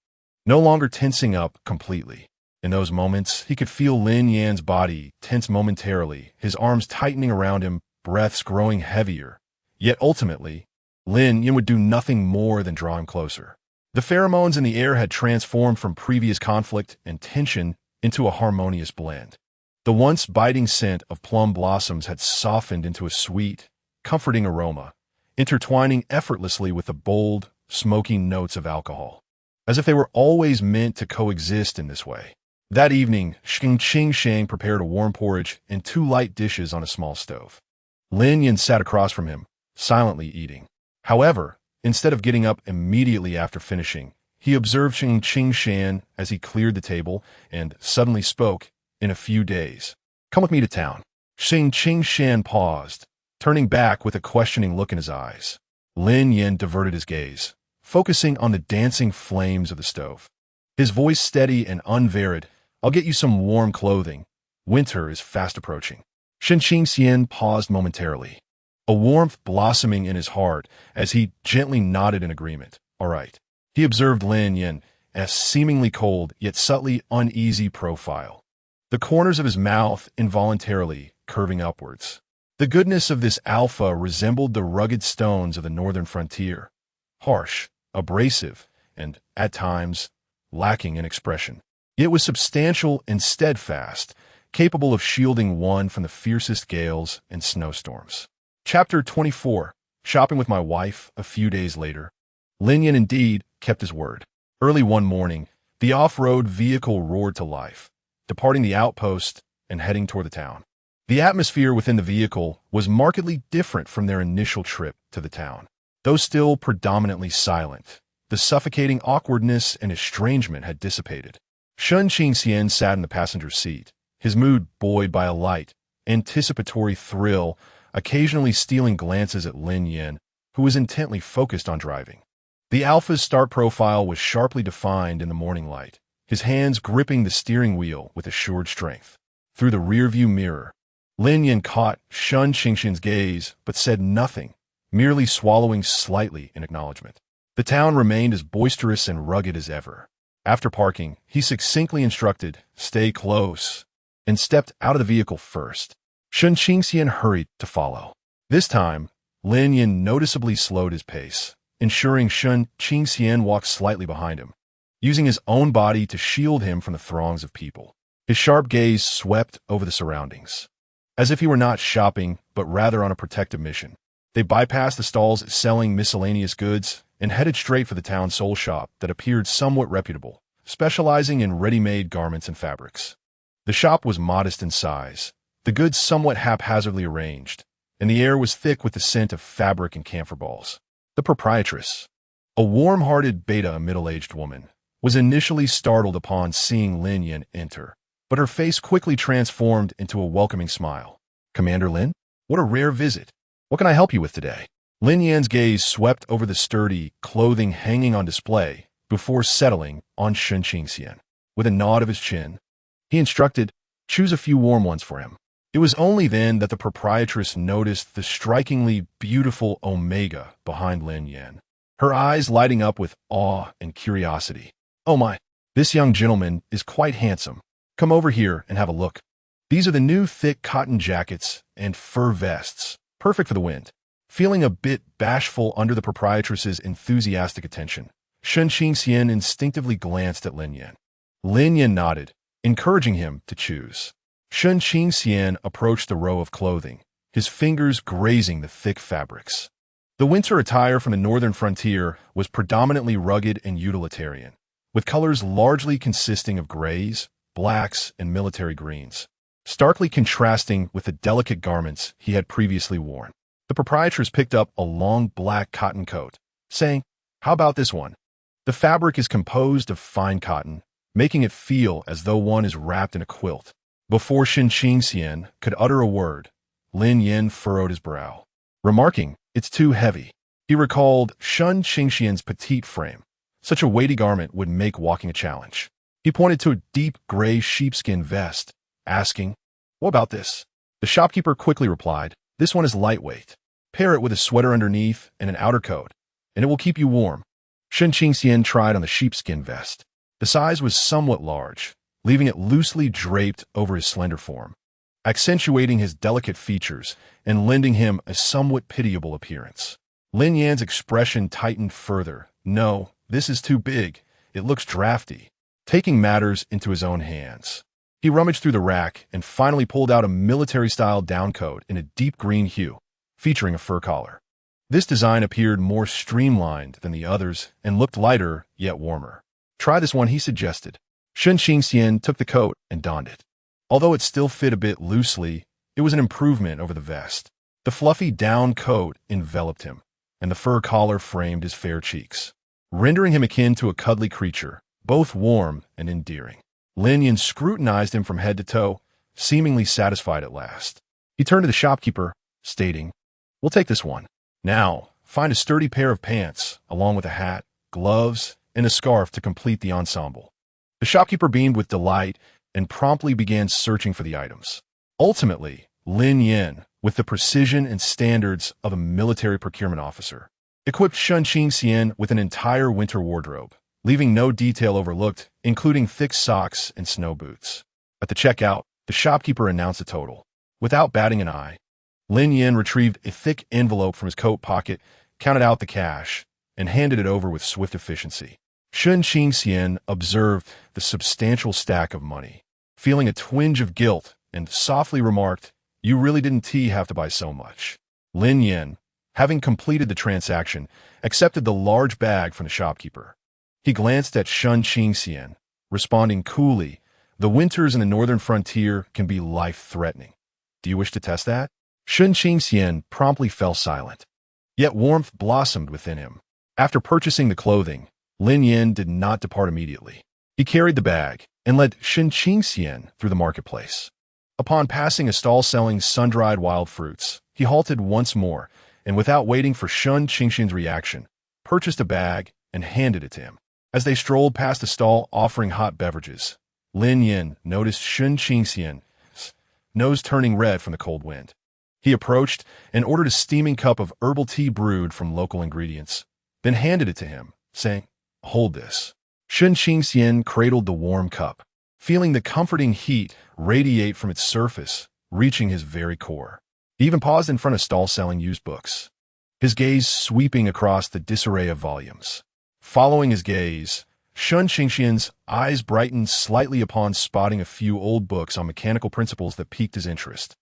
No longer tensing up completely. In those moments, he could feel Lin Yan's body tense momentarily, his arms tightening around him, breaths growing heavier. Yet ultimately, Lin Yan would do nothing more than draw him closer. The pheromones in the air had transformed from previous conflict and tension into a harmonious blend. The once biting scent of plum blossoms had softened into a sweet, comforting aroma, intertwining effortlessly with the bold, smoky notes of alcohol, as if they were always meant to coexist in this way. That evening, Qingxian prepared a warm porridge and 2 light dishes on a small stove. Lin Yan sat across from him, silently eating. However, instead of getting up immediately after finishing, he observed Shen Qingshan as he cleared the table and suddenly spoke, "In a few days. Come with me to town." Shen Qingshan paused, turning back with a questioning look in his eyes. Lin Yan diverted his gaze, focusing on the dancing flames of the stove. His voice steady and unvaried, "I'll get you some warm clothing. Winter is fast approaching." Shen Qingshan paused momentarily, a warmth blossoming in his heart as he gently nodded in agreement. "All right." He observed Lin Yan as seemingly cold yet subtly uneasy profile, the corners of his mouth involuntarily curving upwards. The goodness of this alpha resembled the rugged stones of the northern frontier, harsh, abrasive, and, at times, lacking in expression. It was substantial and steadfast, capable of shielding one from the fiercest gales and snowstorms. Chapter 24. Shopping with my wife a few days later. Lin Yan indeed kept his word. Early one morning, the off-road vehicle roared to life, departing the outpost and heading toward the town. The atmosphere within the vehicle was markedly different from their initial trip to the town. Though still predominantly silent, the suffocating awkwardness and estrangement had dissipated. Shen Qingshan sat in the passenger seat, his mood buoyed by a light, anticipatory thrill, occasionally stealing glances at Lin Yan, who was intently focused on driving. The Alpha's start profile was sharply defined in the morning light, his hands gripping the steering wheel with assured strength. Through the rearview mirror, Lin Yan caught Shen Qingshan's gaze but said nothing, merely swallowing slightly in acknowledgement. The town remained as boisterous and rugged as ever. After parking, he succinctly instructed, "Stay close," and stepped out of the vehicle first. Shen Qingshan hurried to follow. This time, Lin Yan noticeably slowed his pace, ensuring Shen Qingshan walked slightly behind him, using his own body to shield him from the throngs of people. His sharp gaze swept over the surroundings, as if he were not shopping, but rather on a protective mission. They bypassed the stalls selling miscellaneous goods and headed straight for the town's sole shop that appeared somewhat reputable, specializing in ready-made garments and fabrics. The shop was modest in size, the goods somewhat haphazardly arranged, and the air was thick with the scent of fabric and camphor balls. The proprietress, a warm-hearted beta middle-aged woman, was initially startled upon seeing Lin Yan enter, but her face quickly transformed into a welcoming smile. "Commander Lin? What a rare visit. What can I help you with today?" Lin Yan's gaze swept over the sturdy clothing hanging on display before settling on Shen Qingshan. With a nod of his chin, he instructed, "Choose a few warm ones for him." It was only then that the proprietress noticed the strikingly beautiful Omega behind Lin Yan, her eyes lighting up with awe and curiosity. "Oh my, this young gentleman is quite handsome. Come over here and have a look. These are the new thick cotton jackets and fur vests, perfect for the wind." Feeling a bit bashful under the proprietress's enthusiastic attention, Shen Qingshan instinctively glanced at Lin Yan. Lin Yan nodded, encouraging him to choose. Shen Qingshan approached the row of clothing, his fingers grazing the thick fabrics. The winter attire from the northern frontier was predominantly rugged and utilitarian, with colors largely consisting of grays, blacks, and military greens, starkly contrasting with the delicate garments he had previously worn. The proprietress picked up a long black cotton coat, saying, "How about this one?" The fabric is composed of fine cotton, making it feel as though one is wrapped in a quilt. Before Shen Qingshan could utter a word, Lin Yan furrowed his brow, remarking, "It's too heavy." He recalled Shen Qingshan's petite frame. Such a weighty garment would make walking a challenge. He pointed to a deep gray sheepskin vest, asking, "What about this?" The shopkeeper quickly replied, "This one is lightweight. Pair it with a sweater underneath and an outer coat, and it will keep you warm." Shen Qingshan tried on the sheepskin vest. The size was somewhat large, leaving it loosely draped over his slender form, accentuating his delicate features and lending him a somewhat pitiable appearance. Lin Yan's expression tightened further. "No, this is too big. It looks drafty." Taking matters into his own hands, he rummaged through the rack and finally pulled out a military-style downcoat in a deep green hue, featuring a fur collar. This design appeared more streamlined than the others and looked lighter yet warmer. "Try this one," he suggested. Shen Qingshan took the coat and donned it. Although it still fit a bit loosely, it was an improvement over the vest. The fluffy down coat enveloped him, and the fur collar framed his fair cheeks. rendering him akin to a cuddly creature, both warm and endearing. Lin Yan scrutinized him from head to toe, seemingly satisfied at last. He turned to the shopkeeper, stating, "We'll take this one. Now, find a sturdy pair of pants, along with a hat, gloves, and a scarf to complete the ensemble." The shopkeeper beamed with delight and promptly began searching for the items. Ultimately, Lin Yan, with the precision and standards of a military procurement officer, equipped Sun Qingxian with an entire winter wardrobe, leaving no detail overlooked, including thick socks and snow boots. At the checkout, the shopkeeper announced the total. Without batting an eye, Lin Yan retrieved a thick envelope from his coat pocket, counted out the cash, and handed it over with swift efficiency. Sun Qingxian observed the substantial stack of money, feeling a twinge of guilt, and softly remarked, "You really didn't have to buy so much." Lin Yan, having completed the transaction, accepted the large bag from the shopkeeper. He glanced at Sun Qingxian, responding coolly, "The winters in the northern frontier can be life-threatening. Do you wish to test that?" Sun Qingxian promptly fell silent. Yet warmth blossomed within him. After purchasing the clothing, Lin Yan did not depart immediately. He carried the bag and led Sun Qingxian through the marketplace. Upon passing a stall selling sun-dried wild fruits, he halted once more, and without waiting for Sun Qingxian's reaction, purchased a bag and handed it to him. As they strolled past a stall offering hot beverages, Lin Yan noticed Sun Qingxian's nose turning red from the cold wind. He approached and ordered a steaming cup of herbal tea brewed from local ingredients, then handed it to him, saying, "Hold this." Sun Qingxian cradled the warm cup, feeling the comforting heat radiate from its surface, reaching his very core. He even paused in front of stall selling used books, his gaze sweeping across the disarray of volumes. Following his gaze, Sun Qingxian's eyes brightened slightly upon spotting a few old books on mechanical principles that piqued his interest.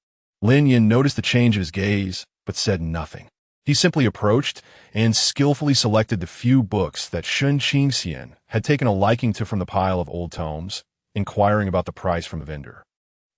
Lin Yan noticed the change in his gaze, but said nothing. He simply approached and skillfully selected the few books that Sun Qingxian had taken a liking to from the pile of old tomes, inquiring about the price from the vendor.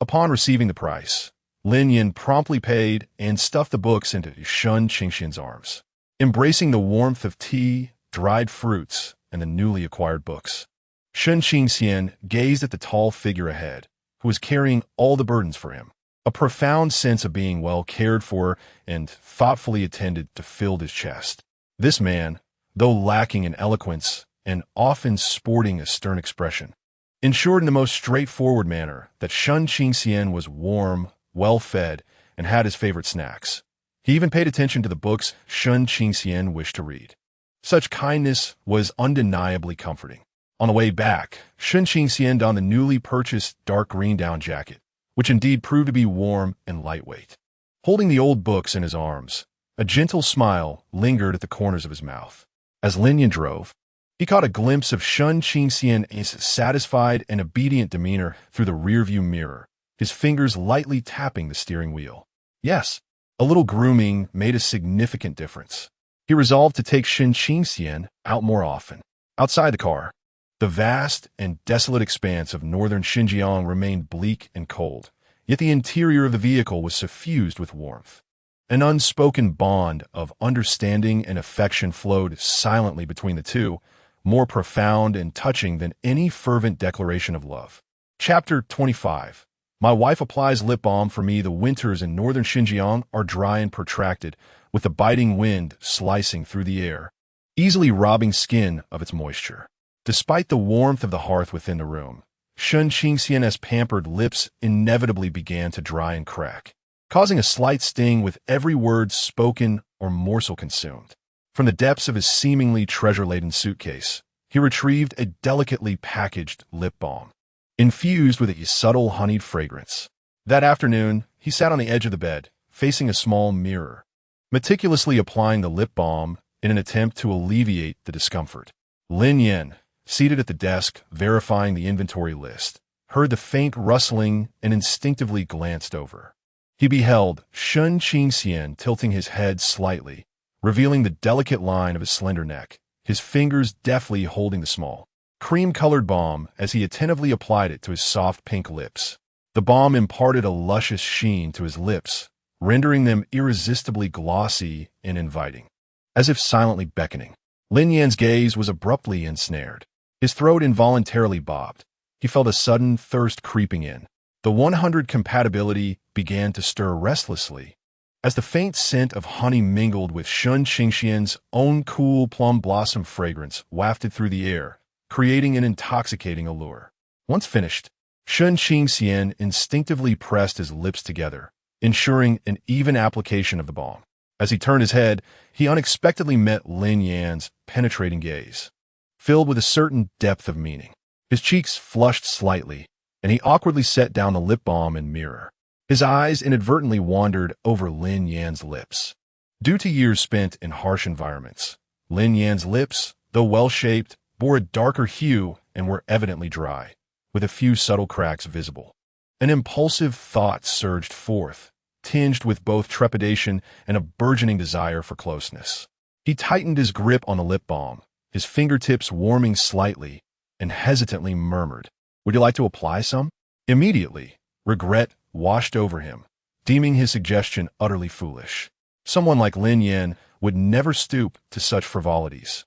Upon receiving the price, Lin Yan promptly paid and stuffed the books into Sun Qingxian's arms, embracing the warmth of tea, dried fruits, and the newly acquired books. Sun Qingxian gazed at the tall figure ahead, who was carrying all the burdens for him. A profound sense of being well cared for and thoughtfully attended to filled his chest. This man, though lacking in eloquence and often sporting a stern expression, ensured in the most straightforward manner that Sun Qingxian was warm, well-fed, and had his favorite snacks. He even paid attention to the books Sun Qingxian wished to read. Such kindness was undeniably comforting. On the way back, Sun Qingxian donned the newly purchased dark green down jacket, which indeed proved to be warm and lightweight. Holding the old books in his arms, a gentle smile lingered at the corners of his mouth. As Lin Yan drove, he caught a glimpse of Sun Qingxian's satisfied and obedient demeanor through the rearview mirror, his fingers lightly tapping the steering wheel. Yes, a little grooming made a significant difference. He resolved to take Sun Qingxian out more often. Outside the car, the vast and desolate expanse of northern Xinjiang remained bleak and cold, yet the interior of the vehicle was suffused with warmth. An unspoken bond of understanding and affection flowed silently between the two, more profound and touching than any fervent declaration of love. Chapter 25. My wife applies lip balm for me. The winters in northern Xinjiang are dry and protracted, with the biting wind slicing through the air, easily robbing skin of its moisture. Despite the warmth of the hearth within the room, Sun Qingxian's pampered lips inevitably began to dry and crack, causing a slight sting with every word spoken or morsel consumed. From the depths of his seemingly treasure-laden suitcase, he retrieved a delicately packaged lip balm, infused with a subtle honeyed fragrance. That afternoon, he sat on the edge of the bed, facing a small mirror, meticulously applying the lip balm in an attempt to alleviate the discomfort. Lin Yan, seated at the desk, verifying the inventory list, heard the faint rustling and instinctively glanced over. He beheld Sun Qingxian tilting his head slightly, revealing the delicate line of his slender neck, his fingers deftly holding the small, cream-colored balm as he attentively applied it to his soft pink lips. The balm imparted a luscious sheen to his lips, rendering them irresistibly glossy and inviting, as if silently beckoning. Lin Yan's gaze was abruptly ensnared. His throat involuntarily bobbed. He felt a sudden thirst creeping in. The 100 compatibility began to stir restlessly. As the faint scent of honey mingled with Shun Qingxian's own cool plum blossom fragrance wafted through the air, creating an intoxicating allure. Once finished, Shun Qingxian instinctively pressed his lips together, ensuring an even application of the balm. As he turned his head, he unexpectedly met Lin Yan's penetrating gaze, filled with a certain depth of meaning. His cheeks flushed slightly, and he awkwardly set down the lip balm and mirror. His eyes inadvertently wandered over Lin Yan's lips. Due to years spent in harsh environments, Lin Yan's lips, though well-shaped, bore a darker hue and were evidently dry, with a few subtle cracks visible. An impulsive thought surged forth, tinged with both trepidation and a burgeoning desire for closeness. He tightened his grip on the lip balm, his fingertips warming slightly, and hesitantly murmured, "Would you like to apply some?" Immediately, regret washed over him, deeming his suggestion utterly foolish. Someone like Lin Yan would never stoop to such frivolities.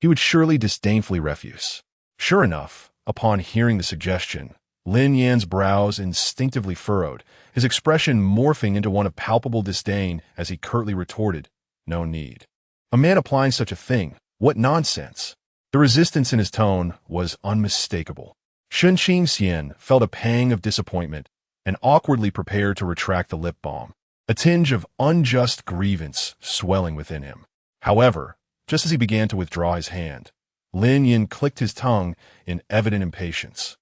He would surely disdainfully refuse. Sure enough, upon hearing the suggestion, Lin Yan's brows instinctively furrowed, his expression morphing into one of palpable disdain as he curtly retorted, "No need. A man applying such a thing, what nonsense!" The resistance in his tone was unmistakable. Shun Qingxian felt a pang of disappointment and awkwardly prepared to retract the lip balm, a tinge of unjust grievance swelling within him. However, just as he began to withdraw his hand, Lin Yan clicked his tongue in evident impatience,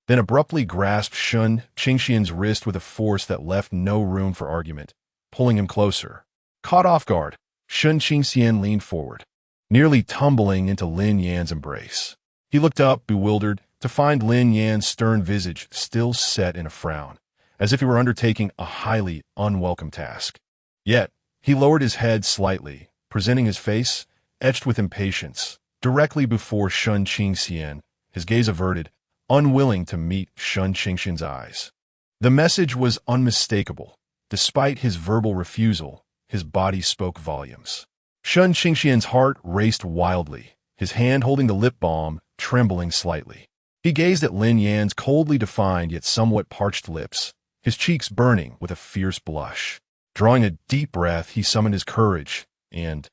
then abruptly grasped Shun Qingxian's wrist with a force that left no room for argument, pulling him closer. Caught off guard, Shun Qingxian leaned forward, nearly tumbling into Lin Yan's embrace. He looked up, bewildered, to find Lin Yan's stern visage still set in a frown, as if he were undertaking a highly unwelcome task. Yet, he lowered his head slightly, presenting his face, etched with impatience, directly before Shun Qingxian, his gaze averted, unwilling to meet Shun Qingxian's eyes. The message was unmistakable. Despite his verbal refusal, his body spoke volumes. Shun Qingxian's heart raced wildly, his hand holding the lip balm, trembling slightly. He gazed at Lin Yan's coldly defined yet somewhat parched lips, his cheeks burning with a fierce blush. Drawing a deep breath, he summoned his courage and,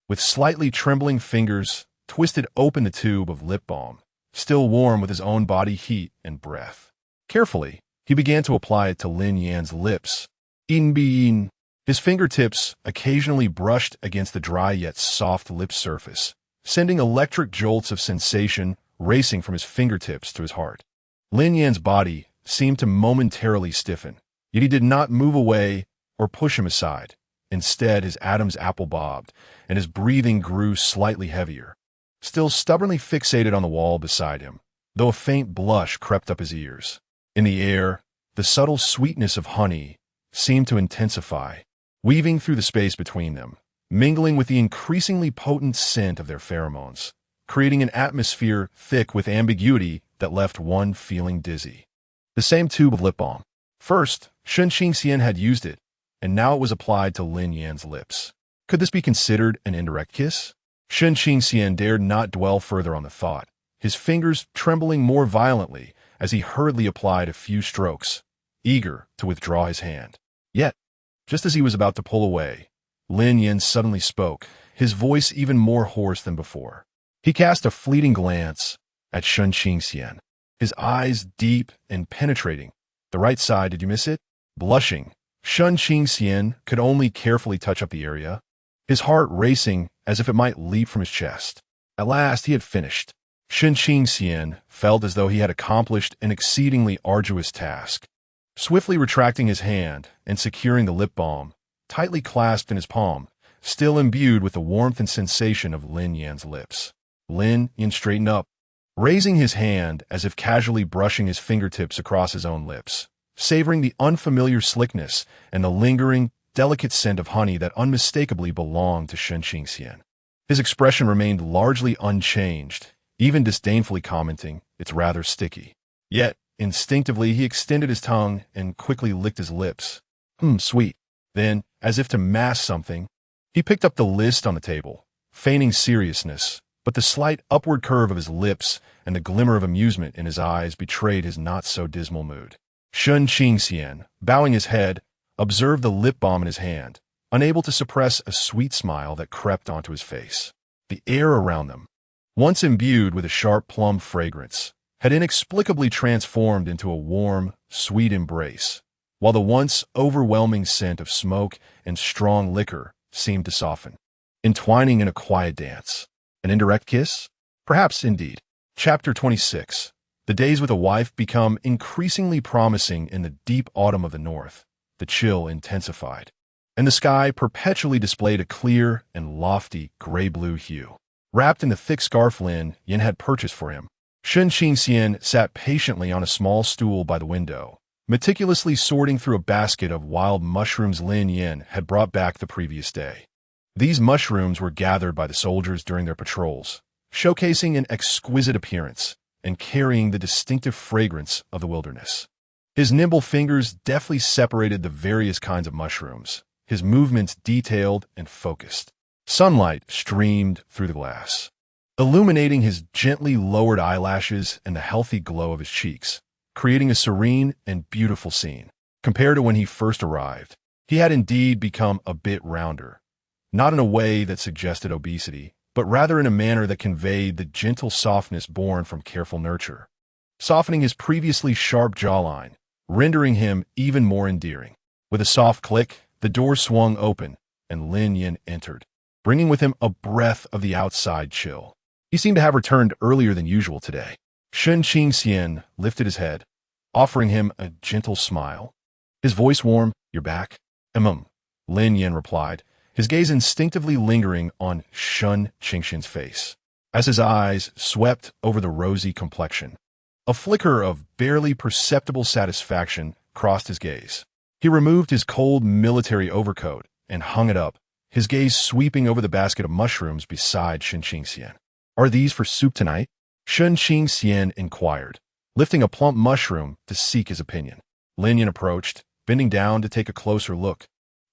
with slightly trembling fingers, twisted open the tube of lip balm, still warm with his own body heat and breath. Carefully, he began to apply it to Lin Yan's lips. In. His fingertips occasionally brushed against the dry yet soft lip surface, sending electric jolts of sensation racing from his fingertips to his heart. Lin Yan's body seemed to momentarily stiffen, yet he did not move away or push him aside. Instead, his Adam's apple bobbed, and his breathing grew slightly heavier, still stubbornly fixated on the wall beside him, though a faint blush crept up his ears. In the air, the subtle sweetness of honey seemed to intensify, weaving through the space between them, mingling with the increasingly potent scent of their pheromones, creating an atmosphere thick with ambiguity that left one feeling dizzy. The same tube of lip balm. First, Shun Qingxian had used it, and now it was applied to Lin Yan's lips. Could this be considered an indirect kiss? Shun Qingxian dared not dwell further on the thought, his fingers trembling more violently as he hurriedly applied a few strokes, eager to withdraw his hand. Yet, just as he was about to pull away, Lin Yan suddenly spoke, his voice even more hoarse than before. He cast a fleeting glance at Shun Qingxian, his eyes deep and penetrating. The right side, did you miss it? Blushing, Shun Qingxian could only carefully touch up the area, his heart racing as if it might leap from his chest. At last he had finished. Shun Qingxian felt as though he had accomplished an exceedingly arduous task. Swiftly retracting his hand and securing the lip balm, tightly clasped in his palm, still imbued with the warmth and sensation of Lin Yan's lips. Lin Yan straightened up, raising his hand as if casually brushing his fingertips across his own lips, savoring the unfamiliar slickness and the lingering, delicate scent of honey that unmistakably belonged to Shun Qingxian. His expression remained largely unchanged, even disdainfully commenting, "It's rather sticky." Yet, instinctively, he extended his tongue and quickly licked his lips. Sweet. Then, as if to mask something, he picked up the list on the table, feigning seriousness, but the slight upward curve of his lips and the glimmer of amusement in his eyes betrayed his not-so-dismal mood. Shun Qingxian, bowing his head, observed the lip balm in his hand, unable to suppress a sweet smile that crept onto his face. The air around them, once imbued with a sharp plum fragrance, had inexplicably transformed into a warm, sweet embrace, while the once overwhelming scent of smoke and strong liquor seemed to soften, entwining in a quiet dance. An indirect kiss? Perhaps indeed. Chapter 26. The days with a wife become increasingly promising in the deep autumn of the north. The chill intensified, and the sky perpetually displayed a clear and lofty gray-blue hue. Wrapped in the thick scarf Lin Yan had purchased for him, Shun Qingxian sat patiently on a small stool by the window, meticulously sorting through a basket of wild mushrooms Lin Yan had brought back the previous day. These mushrooms were gathered by the soldiers during their patrols, showcasing an exquisite appearance and carrying the distinctive fragrance of the wilderness. His nimble fingers deftly separated the various kinds of mushrooms, his movements detailed and focused. Sunlight streamed through the glass, illuminating his gently lowered eyelashes and the healthy glow of his cheeks, creating a serene and beautiful scene. Compared to when he first arrived, he had indeed become a bit rounder, not in a way that suggested obesity, but rather in a manner that conveyed the gentle softness born from careful nurture, softening his previously sharp jawline, rendering him even more endearing. With a soft click, the door swung open, and Lin Yan entered, bringing with him a breath of the outside chill. He seemed to have returned earlier than usual today. Shun Qingxian lifted his head, offering him a gentle smile. His voice warm. "You're back?" Lin Yan replied, his gaze instinctively lingering on Shun Qingxian's face, as his eyes swept over the rosy complexion. A flicker of barely perceptible satisfaction crossed his gaze. He removed his cold military overcoat and hung it up, his gaze sweeping over the basket of mushrooms beside Shun Qingxian. "Are these for soup tonight?" Shun Qingxian inquired, lifting a plump mushroom to seek his opinion. Lin Yan approached, bending down to take a closer look,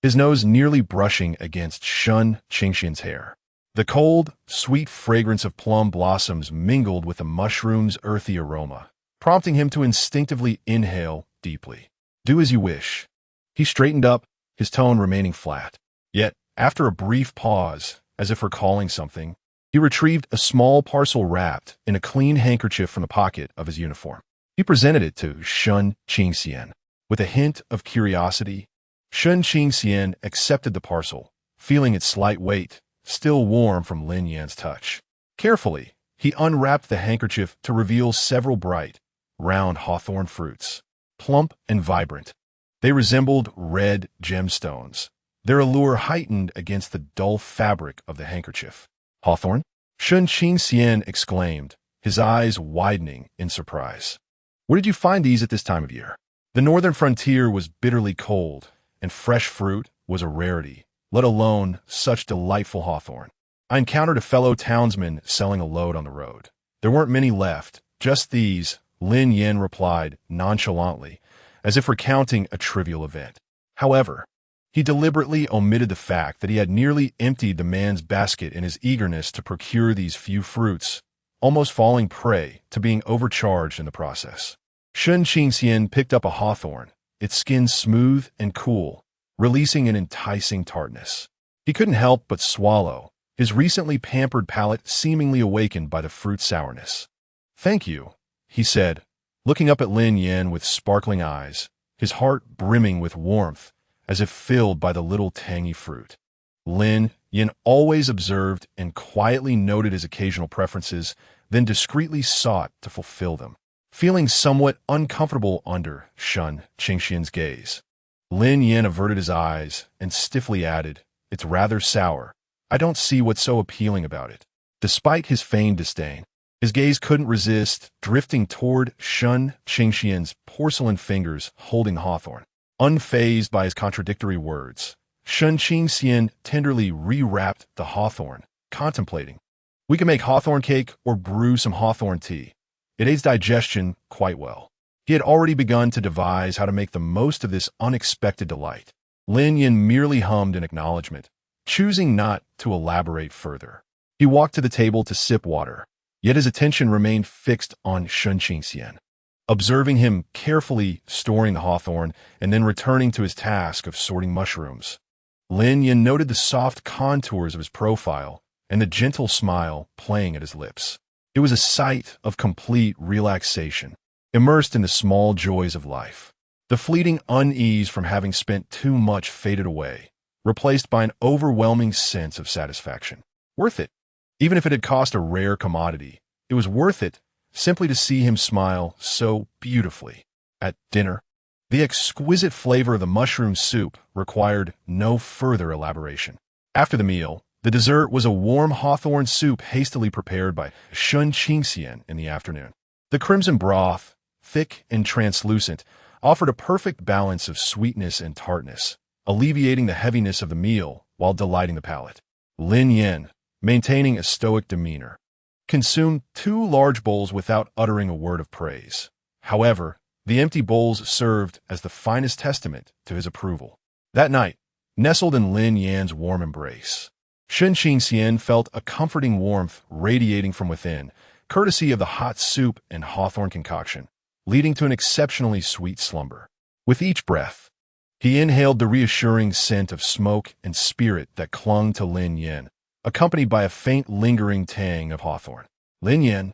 his nose nearly brushing against Shun Qingxian's hair. The cold, sweet fragrance of plum blossoms mingled with the mushroom's earthy aroma, prompting him to instinctively inhale deeply. "Do as you wish." He straightened up, his tone remaining flat. Yet, after a brief pause, as if recalling something, he retrieved a small parcel wrapped in a clean handkerchief from the pocket of his uniform. He presented it to Shun Qingxian. With a hint of curiosity, Shun Qingxian accepted the parcel, feeling its slight weight, still warm from Lin Yan's touch. Carefully, he unwrapped the handkerchief to reveal several bright, round hawthorn fruits, plump and vibrant. They resembled red gemstones, their allure heightened against the dull fabric of the handkerchief. "Hawthorn?" Shun Qingxian exclaimed, his eyes widening in surprise. "Where did you find these at this time of year?" The northern frontier was bitterly cold, and fresh fruit was a rarity, let alone such delightful hawthorn. I encountered a fellow townsman selling a load on the road. There weren't many left, just these, Lin Yan replied nonchalantly, as if recounting a trivial event. However, he deliberately omitted the fact that he had nearly emptied the man's basket in his eagerness to procure these few fruits, almost falling prey to being overcharged in the process. Shun Qingxian picked up a hawthorn, its skin smooth and cool, releasing an enticing tartness. He couldn't help but swallow, his recently pampered palate seemingly awakened by the fruit's sourness. "Thank you," he said, looking up at Lin Yan with sparkling eyes, his heart brimming with warmth, as if filled by the little tangy fruit. Lin Yan always observed and quietly noted his occasional preferences, then discreetly sought to fulfill them. Feeling somewhat uncomfortable under Shun Qingxian's gaze, Lin Yan averted his eyes and stiffly added, "It's rather sour. I don't see what's so appealing about it." Despite his feigned disdain, his gaze couldn't resist drifting toward Shun Qingxian's porcelain fingers holding hawthorn. Unfazed by his contradictory words, Shun Qingxian tenderly rewrapped the hawthorn, contemplating. "We can make hawthorn cake or brew some hawthorn tea. It aids digestion quite well." He had already begun to devise how to make the most of this unexpected delight. Lin Yan merely hummed in acknowledgement, choosing not to elaborate further. He walked to the table to sip water, yet his attention remained fixed on Sun Qingxian, observing him carefully storing the hawthorn and then returning to his task of sorting mushrooms. Lin Yan noted the soft contours of his profile and the gentle smile playing at his lips. It was a sight of complete relaxation, immersed in the small joys of life. The fleeting unease from having spent too much faded away, replaced by an overwhelming sense of satisfaction. Worth it. Even if it had cost a rare commodity, it was worth it simply to see him smile so beautifully. At dinner, the exquisite flavor of the mushroom soup required no further elaboration. After the meal, the dessert was a warm hawthorn soup hastily prepared by Sun Qingxian in the afternoon. The crimson broth, thick and translucent, offered a perfect balance of sweetness and tartness, alleviating the heaviness of the meal while delighting the palate. Lin Yan, maintaining a stoic demeanor, consumed 2 large bowls without uttering a word of praise. However, the empty bowls served as the finest testament to his approval. That night, nestled in Lin Yan's warm embrace, Sun Qingxian felt a comforting warmth radiating from within, courtesy of the hot soup and hawthorn concoction, leading to an exceptionally sweet slumber. With each breath, he inhaled the reassuring scent of smoke and spirit that clung to Lin Yan, accompanied by a faint lingering tang of hawthorn. Lin Yan,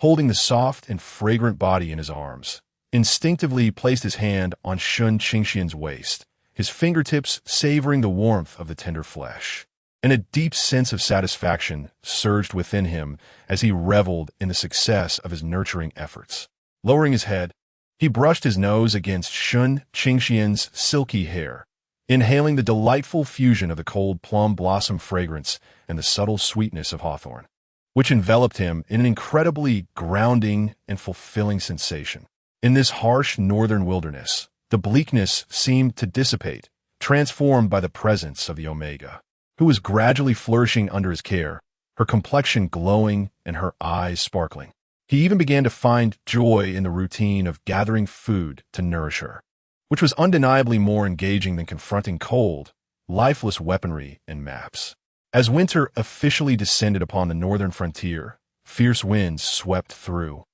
holding the soft and fragrant body in his arms, instinctively placed his hand on Sun Qingxian's waist, his fingertips savoring the warmth of the tender flesh. And a deep sense of satisfaction surged within him as he reveled in the success of his nurturing efforts. Lowering his head, he brushed his nose against Sun Qingxian's silky hair, inhaling the delightful fusion of the cold plum blossom fragrance and the subtle sweetness of hawthorn, which enveloped him in an incredibly grounding and fulfilling sensation. In this harsh northern wilderness, the bleakness seemed to dissipate, transformed by the presence of the Omega, who was gradually flourishing under his care, her complexion glowing and her eyes sparkling. He even began to find joy in the routine of gathering food to nourish her, which was undeniably more engaging than confronting cold, lifeless weaponry and maps. As winter officially descended upon the northern frontier, fierce winds swept through,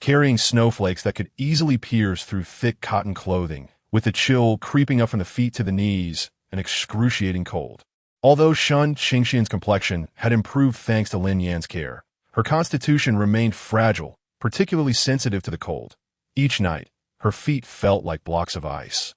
carrying snowflakes that could easily pierce through thick cotton clothing, with the chill creeping up from the feet to the knees, an excruciating cold. Although Sun Qingxian's complexion had improved thanks to Lin Yan's care, her constitution remained fragile, particularly sensitive to the cold. Each night, her feet felt like blocks of ice,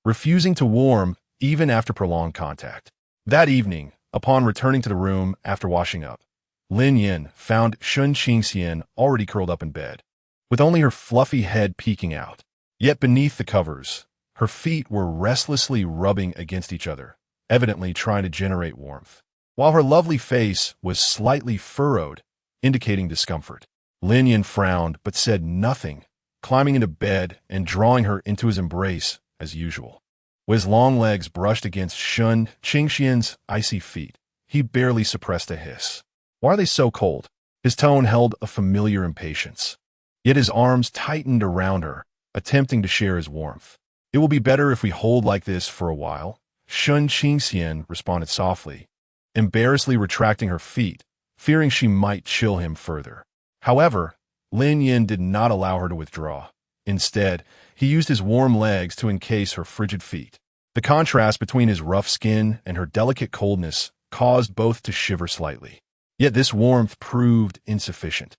refusing to warm even after prolonged contact. That evening, upon returning to the room after washing up, Lin Yan found Sun Qingxian already curled up in bed, with only her fluffy head peeking out. Yet beneath the covers, her feet were restlessly rubbing against each other, evidently trying to generate warmth, while her lovely face was slightly furrowed, indicating discomfort. Lin Yan frowned but said nothing, climbing into bed and drawing her into his embrace as usual. With his long legs brushed against Sun Qingxian's icy feet, he barely suppressed a hiss. Why are they so cold? His tone held a familiar impatience. Yet his arms tightened around her, attempting to share his warmth. It will be better if we hold like this for a while, Sun Qingxian responded softly, embarrassedly retracting her feet, fearing she might chill him further. However, Lin Yan did not allow her to withdraw. Instead, he used his warm legs to encase her frigid feet. The contrast between his rough skin and her delicate coldness caused both to shiver slightly. Yet this warmth proved insufficient,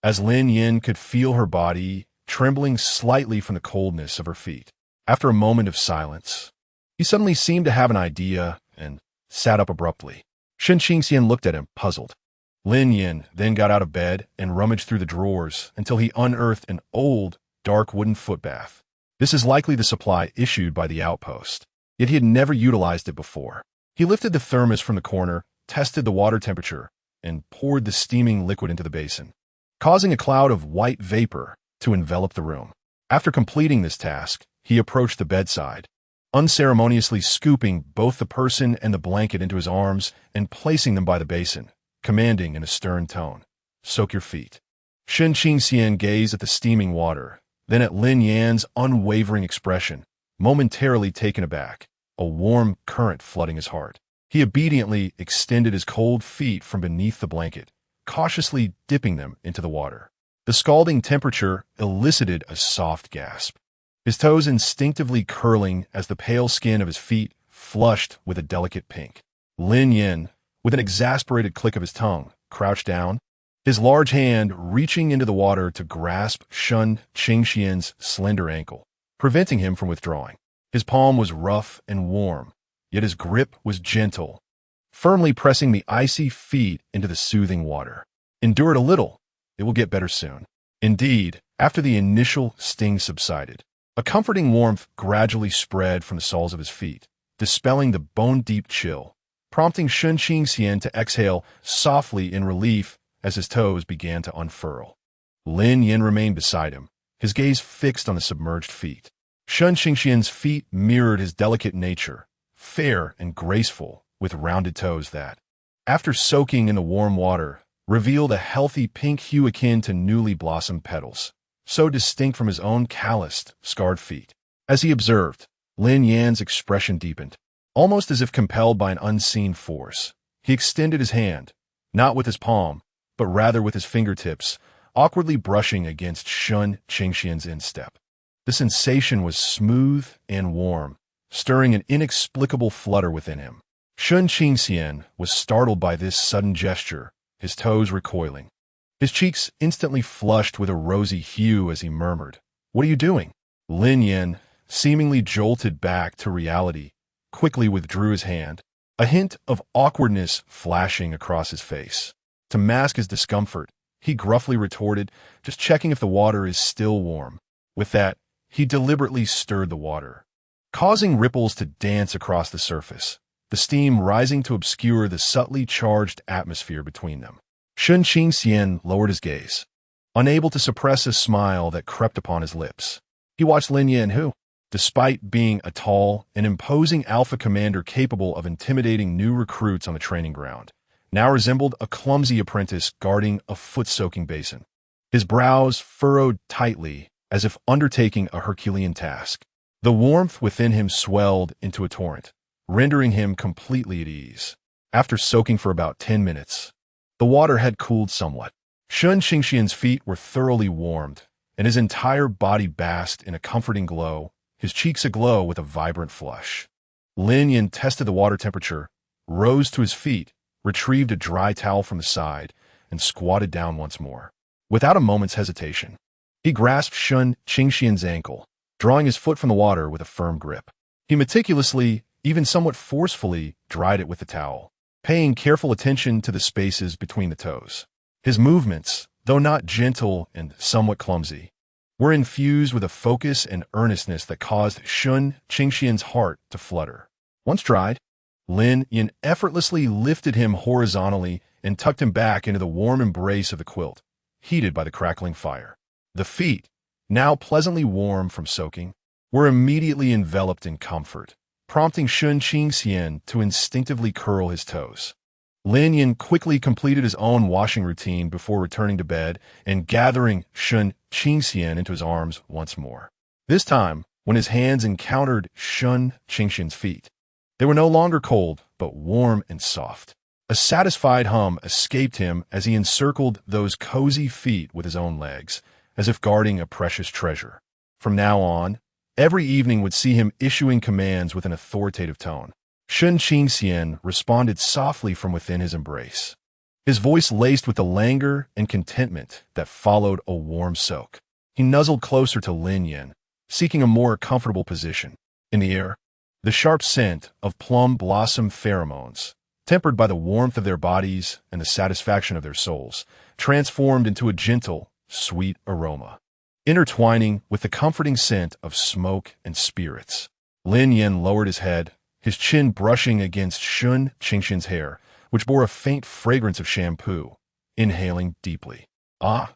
as Lin Yan could feel her body trembling slightly from the coldness of her feet. After a moment of silence, he suddenly seemed to have an idea and sat up abruptly. Sun Qingxian looked at him, puzzled. Lin Yan then got out of bed and rummaged through the drawers until he unearthed an old, dark wooden footbath. This is likely the supply issued by the outpost, yet he had never utilized it before. He lifted the thermos from the corner, tested the water temperature, and poured the steaming liquid into the basin, causing a cloud of white vapor to envelop the room. After completing this task, he approached the bedside, unceremoniously scooping both the person and the blanket into his arms and placing them by the basin, commanding in a stern tone, "Soak your feet." Sun Qingxian gazed at the steaming water, then at Lin Yan's unwavering expression, momentarily taken aback, a warm current flooding his heart. He obediently extended his cold feet from beneath the blanket, cautiously dipping them into the water. The scalding temperature elicited a soft gasp, his toes instinctively curling as the pale skin of his feet flushed with a delicate pink. Lin Yan, with an exasperated click of his tongue, crouched down, his large hand reaching into the water to grasp Shun Qingxian's slender ankle, preventing him from withdrawing. His palm was rough and warm, yet his grip was gentle, firmly pressing the icy feet into the soothing water. Endure it a little. It will get better soon. Indeed, after the initial sting subsided, a comforting warmth gradually spread from the soles of his feet, dispelling the bone-deep chill, prompting Shun Qingxian to exhale softly in relief as his toes began to unfurl. Lin Yan remained beside him, his gaze fixed on the submerged feet. Shun Qingxian's feet mirrored his delicate nature, fair and graceful, with rounded toes that, after soaking in the warm water, revealed a healthy pink hue akin to newly blossomed petals, so distinct from his own calloused, scarred feet. As he observed, Lin Yan's expression deepened, almost as if compelled by an unseen force. He extended his hand, not with his palm, but rather with his fingertips, awkwardly brushing against Shun Qingxian's instep. The sensation was smooth and warm, stirring an inexplicable flutter within him. Shun Qingxian was startled by this sudden gesture, his toes recoiling. His cheeks instantly flushed with a rosy hue as he murmured, "What are you doing?" Lin Yan, seemingly jolted back to reality, quickly withdrew his hand, a hint of awkwardness flashing across his face. To mask his discomfort, he gruffly retorted, "Just checking if the water is still warm." With that, he deliberately stirred the water, causing ripples to dance across the surface, the steam rising to obscure the subtly charged atmosphere between them. Shun Qingxian lowered his gaze, unable to suppress a smile that crept upon his lips. He watched Lin Yan who, despite being a tall and imposing alpha commander capable of intimidating new recruits on the training ground, now resembled a clumsy apprentice guarding a foot-soaking basin. His brows furrowed tightly as if undertaking a Herculean task. The warmth within him swelled into a torrent, rendering him completely at ease. After soaking for about 10 minutes, the water had cooled somewhat. Shun Qingxian's feet were thoroughly warmed, and his entire body basked in a comforting glow, his cheeks aglow with a vibrant flush. Lin Yan tested the water temperature, rose to his feet, retrieved a dry towel from the side, and squatted down once more. Without a moment's hesitation, he grasped Shun Qingxian's ankle, drawing his foot from the water with a firm grip. He meticulously, even somewhat forcefully, dried it with the towel, paying careful attention to the spaces between the toes. His movements, though not gentle and somewhat clumsy, were infused with a focus and earnestness that caused Shun Qingxian's heart to flutter. Once dried, Lin Yan effortlessly lifted him horizontally and tucked him back into the warm embrace of the quilt, heated by the crackling fire. The feet, now pleasantly warm from soaking, were immediately enveloped in comfort, prompting Shun Qingxian to instinctively curl his toes. Lin Yan quickly completed his own washing routine before returning to bed and gathering Shun Qingxian into his arms once more. This time, when his hands encountered Shun Qingxian's feet, they were no longer cold, but warm and soft. A satisfied hum escaped him as he encircled those cozy feet with his own legs, as if guarding a precious treasure. From now on, every evening would see him issuing commands with an authoritative tone. Shun Qingxian responded softly from within his embrace, his voice laced with the languor and contentment that followed a warm soak. He nuzzled closer to Lin Yan, seeking a more comfortable position. In the air, the sharp scent of plum blossom pheromones, tempered by the warmth of their bodies and the satisfaction of their souls, transformed into a gentle, sweet aroma, intertwining with the comforting scent of smoke and spirits. Lin Yan lowered his head, his chin brushing against Shun Qingxian's hair, which bore a faint fragrance of shampoo, inhaling deeply.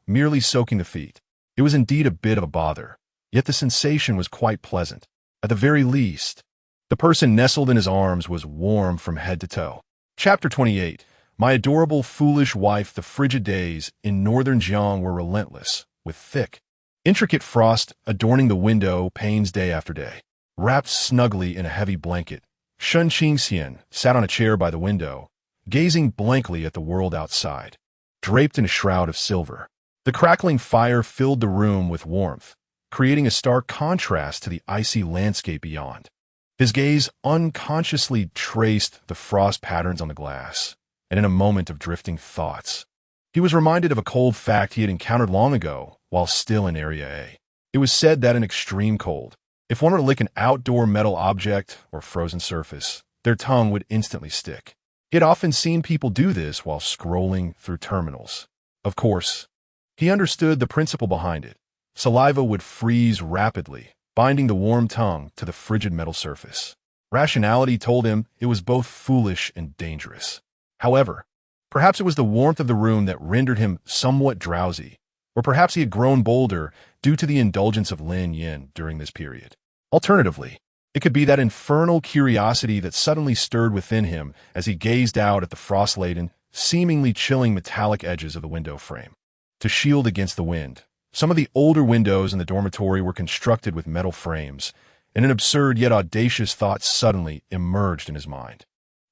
Merely soaking the feet. It was indeed a bit of a bother, yet the sensation was quite pleasant. At the very least, the person nestled in his arms was warm from head to toe. Chapter 28. My adorable, foolish wife. The frigid days in northern Jiang were relentless, with thick, intricate frost adorning the window panes day after day. Wrapped snugly in a heavy blanket, Shun Qingxian sat on a chair by the window, gazing blankly at the world outside, draped in a shroud of silver. The crackling fire filled the room with warmth, creating a stark contrast to the icy landscape beyond. His gaze unconsciously traced the frost patterns on the glass, and in a moment of drifting thoughts, he was reminded of a cold fact he had encountered long ago while still in Area A. It was said that in extreme cold, if one were to lick an outdoor metal object or frozen surface, their tongue would instantly stick. He had often seen people do this while scrolling through terminals. Of course, he understood the principle behind it. Saliva would freeze rapidly, binding the warm tongue to the frigid metal surface. Rationality told him it was both foolish and dangerous. However, perhaps it was the warmth of the room that rendered him somewhat drowsy, or perhaps he had grown bolder due to the indulgence of Lin Yan during this period. Alternatively, it could be that infernal curiosity that suddenly stirred within him as he gazed out at the frost-laden, seemingly chilling metallic edges of the window frame. To shield against the wind, some of the older windows in the dormitory were constructed with metal frames, and an absurd yet audacious thought suddenly emerged in his mind.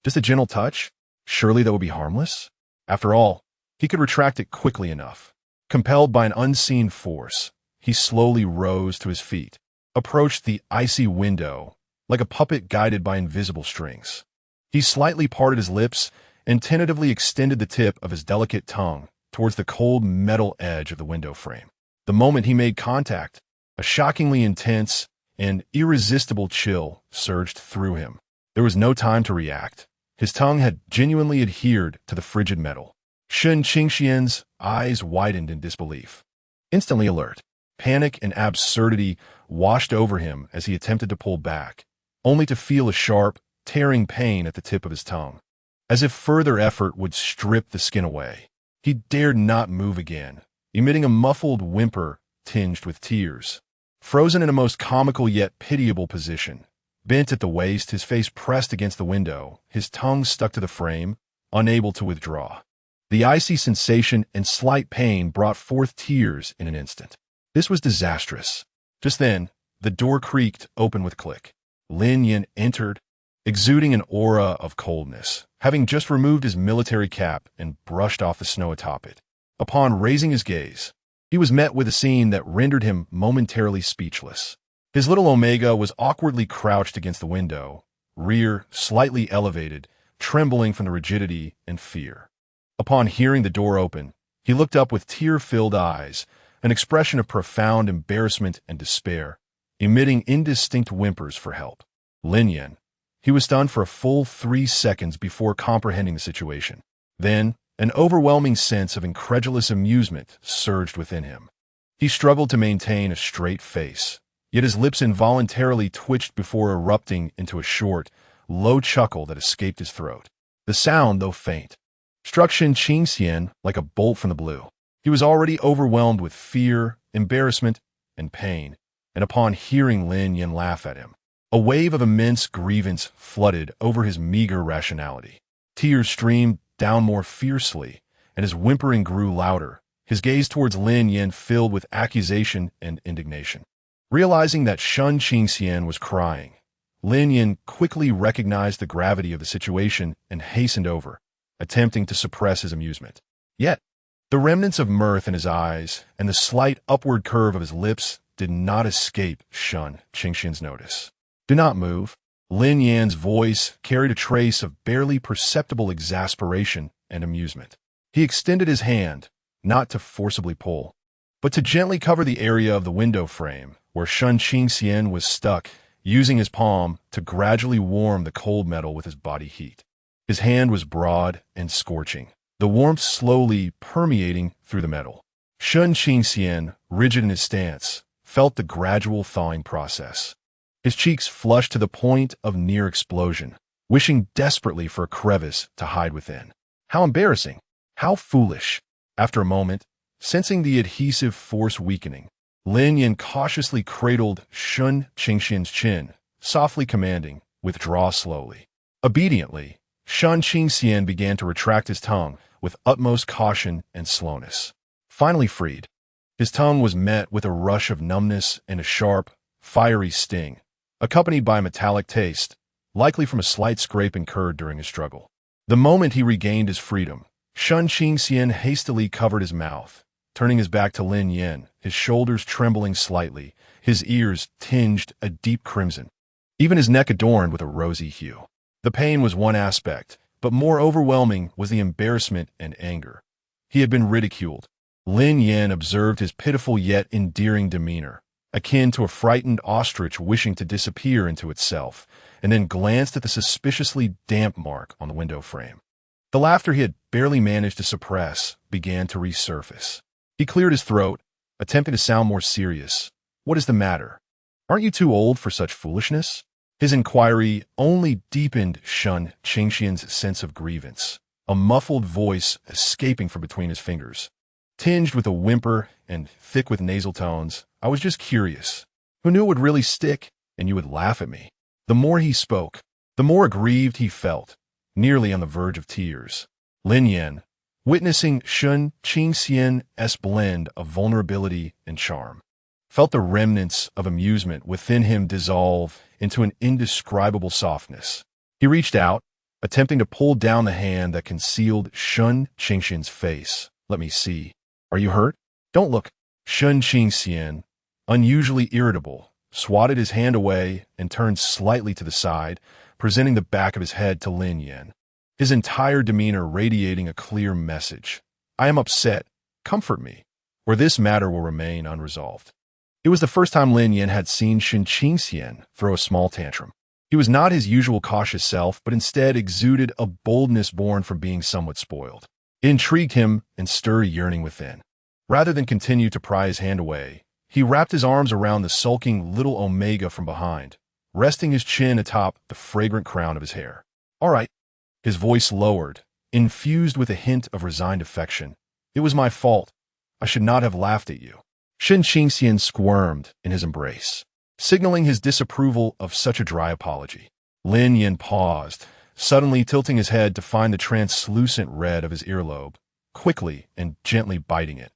Just a gentle touch? Surely that would be harmless? After all, he could retract it quickly enough. Compelled by an unseen force, he slowly rose to his feet, approached the icy window like a puppet guided by invisible strings. He slightly parted his lips and tentatively extended the tip of his delicate tongue towards the cold metal edge of the window frame. The moment he made contact, a shockingly intense and irresistible chill surged through him. There was no time to react. His tongue had genuinely adhered to the frigid metal. Shun Qingxian's eyes widened in disbelief. Instantly alert, panic and absurdity washed over him as he attempted to pull back, only to feel a sharp, tearing pain at the tip of his tongue. As if further effort would strip the skin away, he dared not move again, emitting a muffled whimper tinged with tears. Frozen in a most comical yet pitiable position, bent at the waist, his face pressed against the window, his tongue stuck to the frame, unable to withdraw. The icy sensation and slight pain brought forth tears in an instant. This was disastrous. Just then, the door creaked open with a click. Lin Yan entered, exuding an aura of coldness, having just removed his military cap and brushed off the snow atop it. Upon raising his gaze, he was met with a scene that rendered him momentarily speechless. His little Omega was awkwardly crouched against the window, rear slightly elevated, trembling from the rigidity and fear. Upon hearing the door open, he looked up with tear-filled eyes, an expression of profound embarrassment and despair, emitting indistinct whimpers for help. Lin Yan. He was stunned for a full 3 seconds before comprehending the situation. Then, an overwhelming sense of incredulous amusement surged within him. He struggled to maintain a straight face, yet his lips involuntarily twitched before erupting into a short, low chuckle that escaped his throat. The sound, though faint, struck Shun Qingxian like a bolt from the blue. He was already overwhelmed with fear, embarrassment, and pain, and upon hearing Lin Yan laugh at him, a wave of immense grievance flooded over his meager rationality. Tears streamed down more fiercely, and his whimpering grew louder, his gaze towards Lin Yan filled with accusation and indignation. Realizing that Shun Qingxian was crying, Lin Yan quickly recognized the gravity of the situation and hastened over, attempting to suppress his amusement. Yet, the remnants of mirth in his eyes and the slight upward curve of his lips did not escape Shun Qingxian's notice. "Do not move." Lin Yan's voice carried a trace of barely perceptible exasperation and amusement. He extended his hand, not to forcibly pull, but to gently cover the area of the window frame where Shun Qingxian was stuck, using his palm to gradually warm the cold metal with his body heat. His hand was broad and scorching, the warmth slowly permeating through the metal. Shun Qingxian, rigid in his stance, felt the gradual thawing process. His cheeks flushed to the point of near explosion, wishing desperately for a crevice to hide within. How embarrassing! How foolish! After a moment, sensing the adhesive force weakening, Lin Yan cautiously cradled Shun Qingxian's chin, softly commanding, "Withdraw slowly." Obediently, Shun Qingxian began to retract his tongue with utmost caution and slowness. Finally freed, his tongue was met with a rush of numbness and a sharp, fiery sting, accompanied by a metallic taste likely from a slight scrape incurred during his struggle. The moment he regained his freedom, Sun Qingxian hastily covered his mouth, turning his back to Lin Yan, his shoulders trembling slightly, his ears tinged a deep crimson, even his neck adorned with a rosy hue. The pain was one aspect, but more overwhelming was the embarrassment and anger. He had been ridiculed. Lin Yan observed his pitiful yet endearing demeanor, akin to a frightened ostrich wishing to disappear into itself, and then glanced at the suspiciously damp mark on the window frame. The laughter he had barely managed to suppress began to resurface. He cleared his throat, attempting to sound more serious. "What is the matter? Aren't you too old for such foolishness?" His inquiry only deepened Sun Qingxian's sense of grievance, a muffled voice escaping from between his fingers. Tinged with a whimper and thick with nasal tones, "I was just curious. Who knew it would really stick, and you would laugh at me?" The more he spoke, the more aggrieved he felt, nearly on the verge of tears. Lin Yan, witnessing Sun Qingxian's blend of vulnerability and charm, felt the remnants of amusement within him dissolve into an indescribable softness. He reached out, attempting to pull down the hand that concealed Sun Qingxian's face. "Let me see. Are you hurt? Don't look." Sun Qingxian, unusually irritable, swatted his hand away and turned slightly to the side, presenting the back of his head to Lin Yan, his entire demeanor radiating a clear message. "I am upset. Comfort me, or this matter will remain unresolved." It was the first time Lin Yan had seen Sun Qingxian throw a small tantrum. He was not his usual cautious self, but instead exuded a boldness born from being somewhat spoiled. It intrigued him and stirred a yearning within. Rather than continue to pry his hand away, he wrapped his arms around the sulking little Omega from behind, resting his chin atop the fragrant crown of his hair. "All right." His voice lowered, infused with a hint of resigned affection. "It was my fault. I should not have laughed at you." Sun Qingxian squirmed in his embrace, signaling his disapproval of such a dry apology. Lin Yan paused, suddenly tilting his head to find the translucent red of his earlobe, quickly and gently biting it,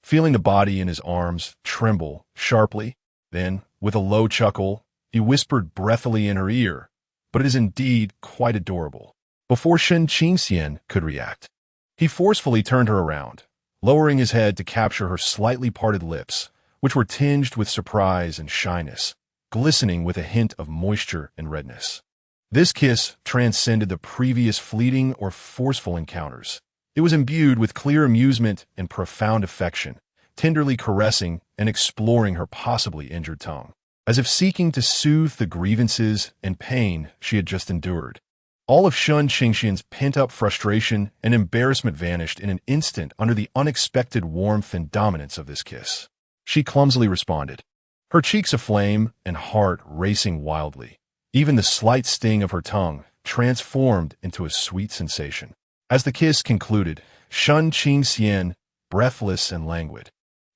feeling the body in his arms tremble sharply. Then, with a low chuckle, he whispered breathily in her ear, "But it is indeed quite adorable." Before Sun Qingxian could react, he forcefully turned her around, lowering his head to capture her slightly parted lips, which were tinged with surprise and shyness, glistening with a hint of moisture and redness. This kiss transcended the previous fleeting or forceful encounters. It was imbued with clear amusement and profound affection, tenderly caressing and exploring her possibly injured tongue, as if seeking to soothe the grievances and pain she had just endured. All of Sun Qingxian's pent-up frustration and embarrassment vanished in an instant under the unexpected warmth and dominance of this kiss. She clumsily responded, her cheeks aflame and heart racing wildly. Even the slight sting of her tongue transformed into a sweet sensation. As the kiss concluded, Sun Qingxian, breathless and languid,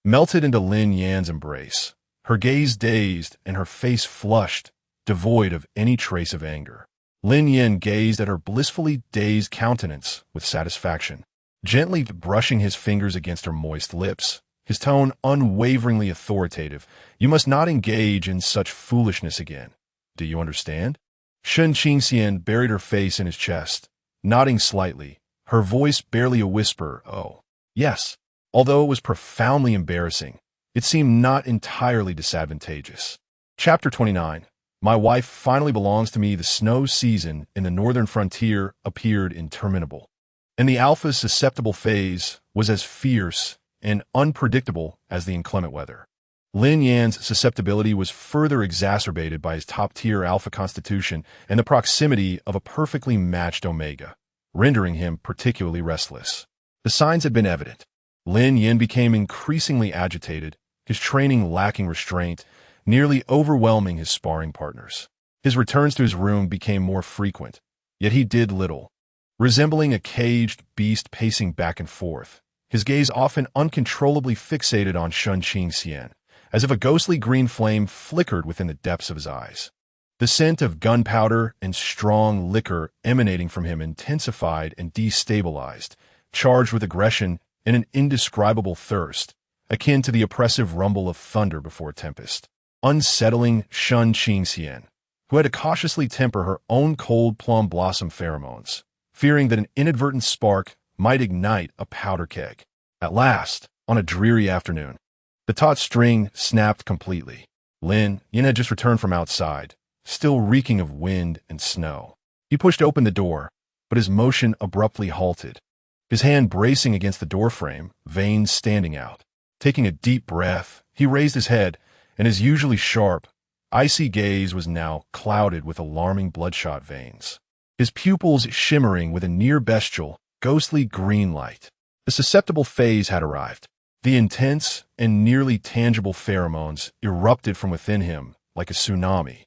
melted into Lin Yan's embrace, her gaze dazed and her face flushed, devoid of any trace of anger. Lin Yan gazed at her blissfully dazed countenance with satisfaction, gently brushing his fingers against her moist lips, his tone unwaveringly authoritative. "You must not engage in such foolishness again. Do you understand?" Sun Qingxian buried her face in his chest, nodding slightly, her voice barely a whisper. "Oh, yes." Although it was profoundly embarrassing, it seemed not entirely disadvantageous. Chapter 29. My wife finally belongs to me. The snow season in the northern frontier appeared interminable, and the alpha's susceptible phase was as fierce and unpredictable as the inclement weather. Lin Yan's susceptibility was further exacerbated by his top-tier alpha constitution and the proximity of a perfectly matched omega, rendering him particularly restless. The signs had been evident. Lin Yan became increasingly agitated, his training lacking restraint, nearly overwhelming his sparring partners. His returns to his room became more frequent, yet he did little. Resembling a caged beast pacing back and forth, his gaze often uncontrollably fixated on Sun Qingxian, as if a ghostly green flame flickered within the depths of his eyes. The scent of gunpowder and strong liquor emanating from him intensified and destabilized, charged with aggression and an indescribable thirst, akin to the oppressive rumble of thunder before a tempest. Unsettling Sun Qingxian, who had to cautiously temper her own cold plum blossom pheromones, fearing that an inadvertent spark might ignite a powder keg. At last, on a dreary afternoon, the taut string snapped completely. Lin Yan had just returned from outside, still reeking of wind and snow. He pushed open the door, but his motion abruptly halted, his hand bracing against the doorframe, veins standing out. Taking a deep breath, he raised his head, and his usually sharp, icy gaze was now clouded with alarming bloodshot veins, his pupils shimmering with a near-bestial, ghostly green light. The susceptible phase had arrived. The intense and nearly tangible pheromones erupted from within him like a tsunami,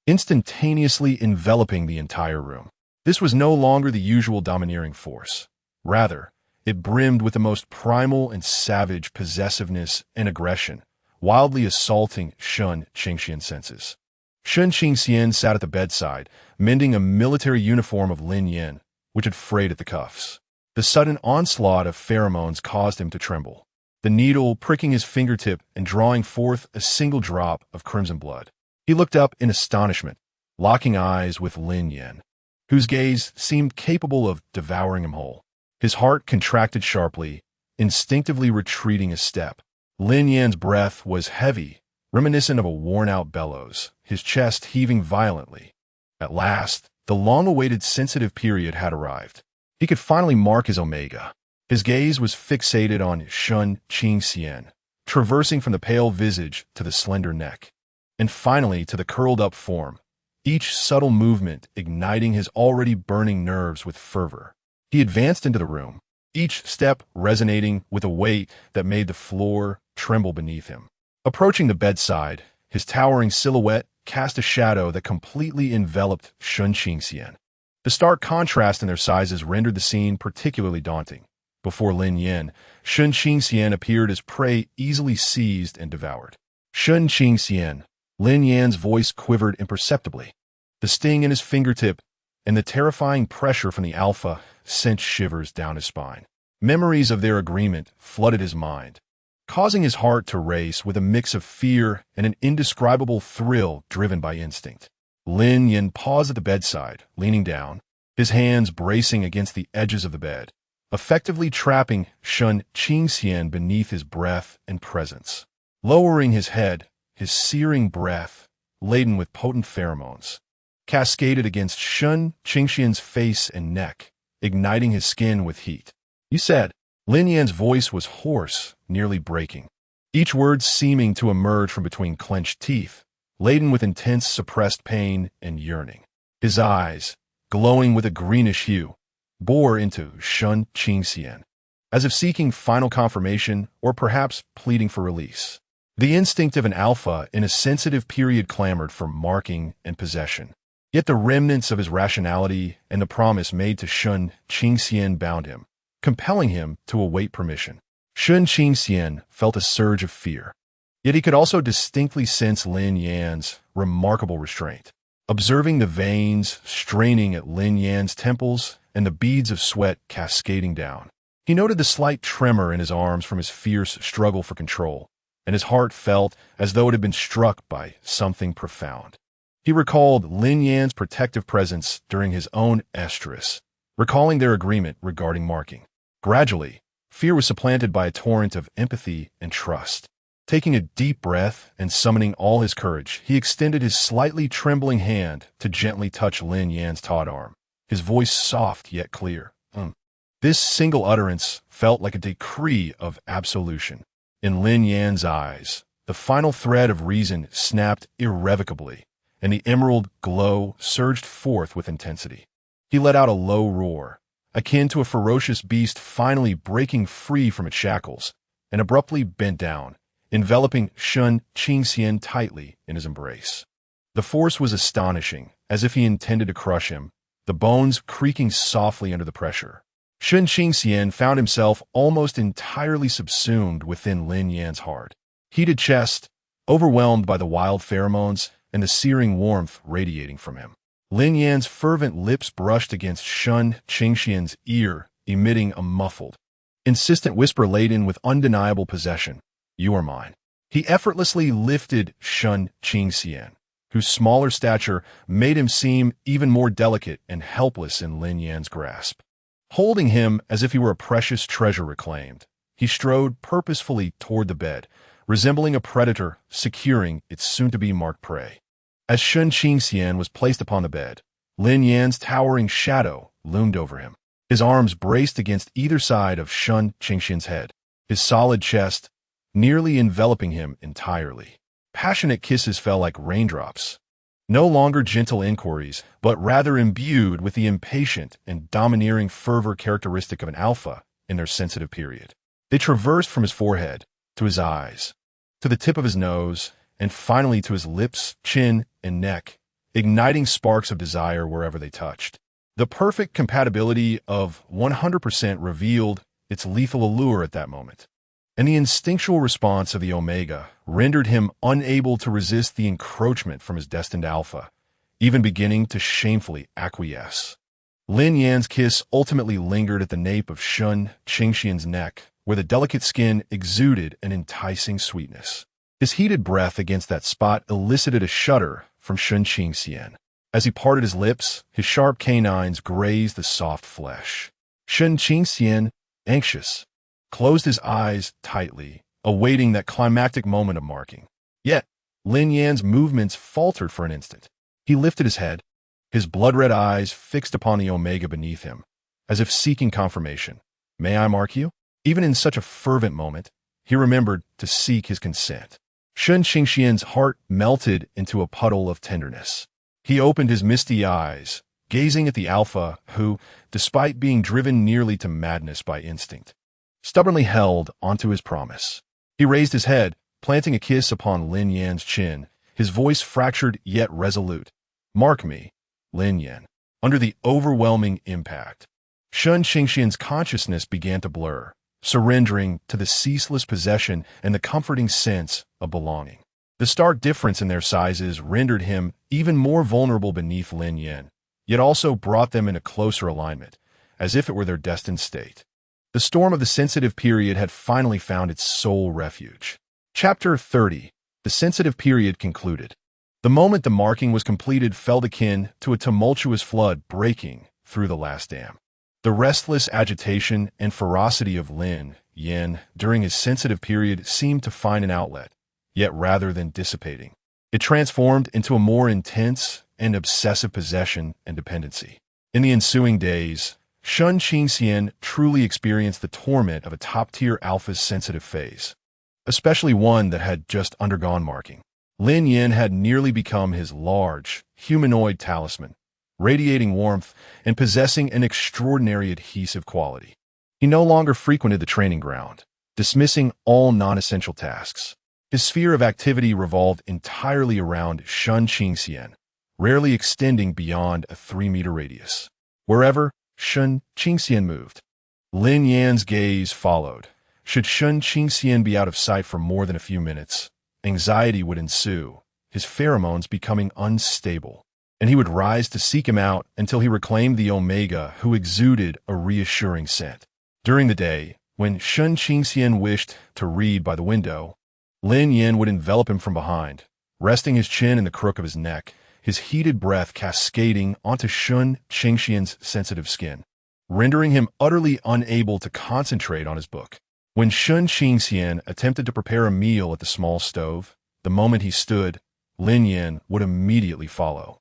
instantaneously enveloping the entire room. This was no longer the usual domineering force. Rather, it brimmed with the most primal and savage possessiveness and aggression, wildly assaulting Shun Qingxian's senses. Shun Qingxian sat at the bedside, mending a military uniform of Lin Yan, which had frayed at the cuffs. The sudden onslaught of pheromones caused him to tremble, the needle pricking his fingertip and drawing forth a single drop of crimson blood. He looked up in astonishment, locking eyes with Lin Yan, whose gaze seemed capable of devouring him whole. His heart contracted sharply, instinctively retreating a step. Lin Yan's breath was heavy, reminiscent of a worn-out bellows, his chest heaving violently. At last, the long-awaited sensitive period had arrived. He could finally mark his omega. His gaze was fixated on Shun Qingxian, traversing from the pale visage to the slender neck, and finally to the curled-up form, each subtle movement igniting his already burning nerves with fervor. He advanced into the room, each step resonating with a weight that made the floor tremble beneath him. Approaching the bedside, his towering silhouette cast a shadow that completely enveloped Shun Qingxian. The stark contrast in their sizes rendered the scene particularly daunting. Before Lin Yan, Shun Qingxian appeared as prey easily seized and devoured. Shun Qingxian, Lin Yan's voice quivered imperceptibly. The sting in his fingertip and the terrifying pressure from the alpha sent shivers down his spine. Memories of their agreement flooded his mind, causing his heart to race with a mix of fear and an indescribable thrill driven by instinct. Lin Yan paused at the bedside, leaning down, his hands bracing against the edges of the bed, effectively trapping Shun Qingxian beneath his breath and presence. Lowering his head, his searing breath, laden with potent pheromones, cascaded against Shun Qingxian's face and neck, igniting his skin with heat. "You said." Lin Yan's voice was hoarse, nearly breaking, each word seeming to emerge from between clenched teeth, laden with intense suppressed pain and yearning. His eyes, glowing with a greenish hue, bore into Shun Qingxian, as if seeking final confirmation or perhaps pleading for release. The instinct of an alpha in a sensitive period clamored for marking and possession. Yet the remnants of his rationality and the promise made to Shun Qingxian bound him, compelling him to await permission. Shun Qingxian felt a surge of fear. Yet he could also distinctly sense Lin Yan's remarkable restraint. Observing the veins straining at Lin Yan's temples and the beads of sweat cascading down, he noted the slight tremor in his arms from his fierce struggle for control, and his heart felt as though it had been struck by something profound. He recalled Lin Yan's protective presence during his own estrus, recalling their agreement regarding marking. Gradually, fear was supplanted by a torrent of empathy and trust. Taking a deep breath and summoning all his courage, he extended his slightly trembling hand to gently touch Lin Yan's taut arm, his voice soft yet clear. This single utterance felt like a decree of absolution. In Lin Yan's eyes, the final thread of reason snapped irrevocably, and the emerald glow surged forth with intensity. He let out a low roar, akin to a ferocious beast finally breaking free from its shackles, and abruptly bent down, enveloping Shun Qingxian tightly in his embrace. The force was astonishing, as if he intended to crush him, the bones creaking softly under the pressure. Shun Qingxian found himself almost entirely subsumed within Lin Yan's heart. Heated chest, overwhelmed by the wild pheromones and the searing warmth radiating from him. Lin Yan's fervent lips brushed against Shun Qingxian's ear, emitting a muffled, insistent whisper laden with undeniable possession. "You are mine." He effortlessly lifted Shun Qingxian, whose smaller stature made him seem even more delicate and helpless in Lin Yan's grasp. Holding him as if he were a precious treasure reclaimed, he strode purposefully toward the bed, resembling a predator securing its soon-to-be marked prey. As Shun Qingxian was placed upon the bed, Lin Yan's towering shadow loomed over him. His arms braced against either side of Shun Qingxian's head, his solid chest nearly enveloping him entirely. Passionate kisses fell like raindrops, no longer gentle inquiries, but rather imbued with the impatient and domineering fervor characteristic of an alpha in their sensitive period. They traversed from his forehead to his eyes, to the tip of his nose, and finally to his lips, chin, and neck, igniting sparks of desire wherever they touched. The perfect compatibility of 100% revealed its lethal allure at that moment, and the instinctual response of the Omega rendered him unable to resist the encroachment from his destined alpha, even beginning to shamefully acquiesce. Lin Yan's kiss ultimately lingered at the nape of Shun Qingxian's neck, where the delicate skin exuded an enticing sweetness. His heated breath against that spot elicited a shudder from Shun Qingxian. As he parted his lips, his sharp canines grazed the soft flesh. Shun Qingxian, anxious, closed his eyes tightly, awaiting that climactic moment of marking. Yet, Lin Yan's movements faltered for an instant. He lifted his head, his blood-red eyes fixed upon the Omega beneath him, as if seeking confirmation. "May I mark you?" Even in such a fervent moment, he remembered to seek his consent. Shun Qingxian's heart melted into a puddle of tenderness. He opened his misty eyes, gazing at the alpha who, despite being driven nearly to madness by instinct, stubbornly held onto his promise. He raised his head, planting a kiss upon Lin Yan's chin, his voice fractured yet resolute. "Mark me, Lin Yan." Under the overwhelming impact, Shun Qingxian's consciousness began to blur, surrendering to the ceaseless possession and the comforting sense of belonging. The stark difference in their sizes rendered him even more vulnerable beneath Lin Yan, yet also brought them into closer alignment, as if it were their destined state. The storm of the sensitive period had finally found its sole refuge. Chapter 30. The sensitive period concluded. The moment the marking was completed felt akin to a tumultuous flood breaking through the last dam. The restless agitation and ferocity of Lin Yan during his sensitive period seemed to find an outlet, yet rather than dissipating, it transformed into a more intense and obsessive possession and dependency. In the ensuing days, Shun Qingxian truly experienced the torment of a top-tier alpha's sensitive phase, especially one that had just undergone marking. Lin Yan had nearly become his large, humanoid talisman, radiating warmth and possessing an extraordinary adhesive quality. He no longer frequented the training ground, dismissing all non-essential tasks. His sphere of activity revolved entirely around Shun Qingxian, rarely extending beyond a 3-meter radius. Wherever Shun Qingxian moved, Lin Yan's gaze followed. Should Shun Qingxian be out of sight for more than a few minutes, anxiety would ensue, his pheromones becoming unstable, and he would rise to seek him out until he reclaimed the Omega who exuded a reassuring scent. During the day, when Shun Qingxian wished to read by the window, Lin Yan would envelop him from behind, resting his chin in the crook of his neck, his heated breath cascading onto Shun Qingxian's sensitive skin, rendering him utterly unable to concentrate on his book. When Shun Qingxian attempted to prepare a meal at the small stove, the moment he stood, Lin Yan would immediately follow,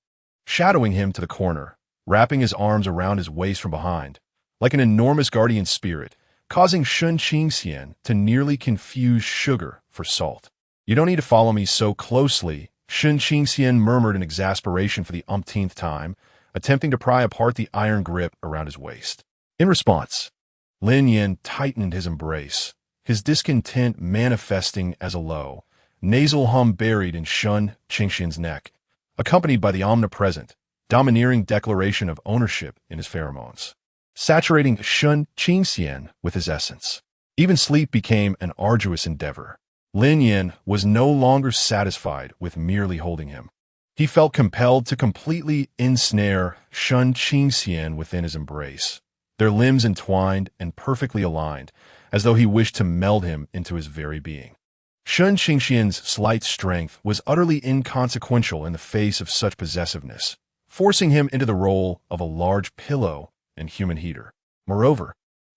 shadowing him to the corner, wrapping his arms around his waist from behind, like an enormous guardian spirit, causing Shun Qingxian to nearly confuse sugar for salt. "You don't need to follow me so closely," Shun Qingxian murmured in exasperation for the umpteenth time, attempting to pry apart the iron grip around his waist. In response, Lin Yan tightened his embrace, his discontent manifesting as a low, nasal hum buried in Shun Qingxian's neck, accompanied by the omnipresent, domineering declaration of ownership in his pheromones, saturating Shun Qingxian with his essence. Even sleep became an arduous endeavor. Lin Yan was no longer satisfied with merely holding him. He felt compelled to completely ensnare Shun Qingxian within his embrace, their limbs entwined and perfectly aligned, as though he wished to meld him into his very being. Shun Qingxian's slight strength was utterly inconsequential in the face of such possessiveness, forcing him into the role of a large pillow and human heater. Moreover,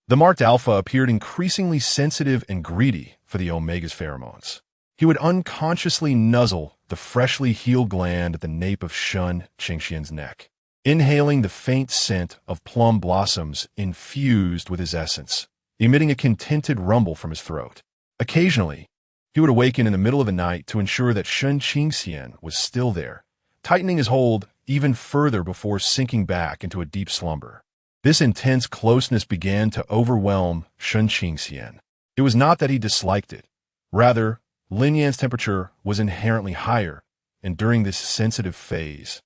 the marked alpha appeared increasingly sensitive and greedy for the Omega's pheromones. He would unconsciously nuzzle the freshly healed gland at the nape of Shun Qingxian's neck, inhaling the faint scent of plum blossoms infused with his essence, emitting a contented rumble from his throat. Occasionally, he would awaken in the middle of the night to ensure that Shun Qingxian was still there, tightening his hold even further before sinking back into a deep slumber. This intense closeness began to overwhelm Shun Qingxian. It was not that he disliked it. Rather, Lin Yan's temperature was inherently higher, and during this sensitive phase,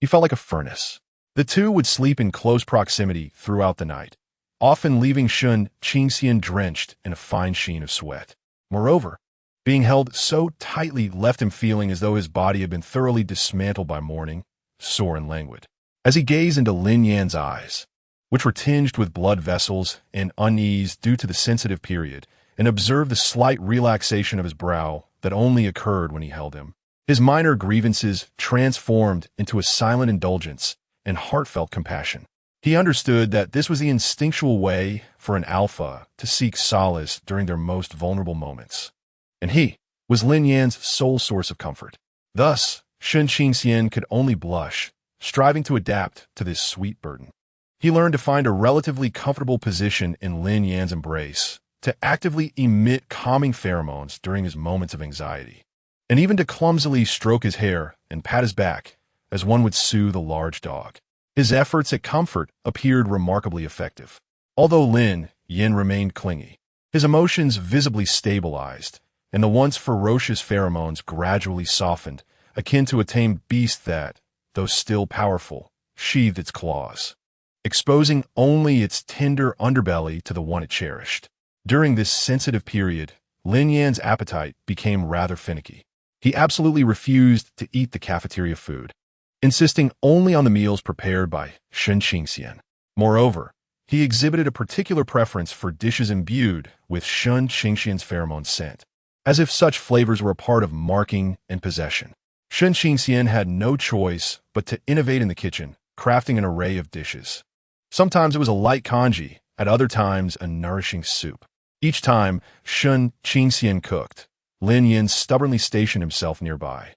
he felt like a furnace. The two would sleep in close proximity throughout the night, often leaving Shun Qingxian drenched in a fine sheen of sweat. Moreover, being held so tightly left him feeling as though his body had been thoroughly dismantled by morning, sore and languid. As he gazed into Lin Yan's eyes, which were tinged with blood vessels and unease due to the sensitive period, and observed the slight relaxation of his brow that only occurred when he held him, his minor grievances transformed into a silent indulgence and heartfelt compassion. He understood that this was the instinctual way for an alpha to seek solace during their most vulnerable moments, and he was Lin Yan's sole source of comfort. Thus, Shun Qingxian could only blush, striving to adapt to this sweet burden. He learned to find a relatively comfortable position in Lin Yan's embrace, to actively emit calming pheromones during his moments of anxiety, and even to clumsily stroke his hair and pat his back as one would soothe a large dog. His efforts at comfort appeared remarkably effective. Although Lin Yan remained clingy, his emotions visibly stabilized, and the once ferocious pheromones gradually softened, akin to a tamed beast that, though still powerful, sheathed its claws, exposing only its tender underbelly to the one it cherished. During this sensitive period, Lin Yan's appetite became rather finicky. He absolutely refused to eat the cafeteria food, insisting only on the meals prepared by Shun Qingxian. Moreover, he exhibited a particular preference for dishes imbued with Shun Qingxian's pheromone scent, as if such flavors were a part of marking and possession. Shun Qingxian had no choice but to innovate in the kitchen, crafting an array of dishes. Sometimes it was a light congee, at other times a nourishing soup. Each time Shun Qingxian cooked, Lin Yan stubbornly stationed himself nearby.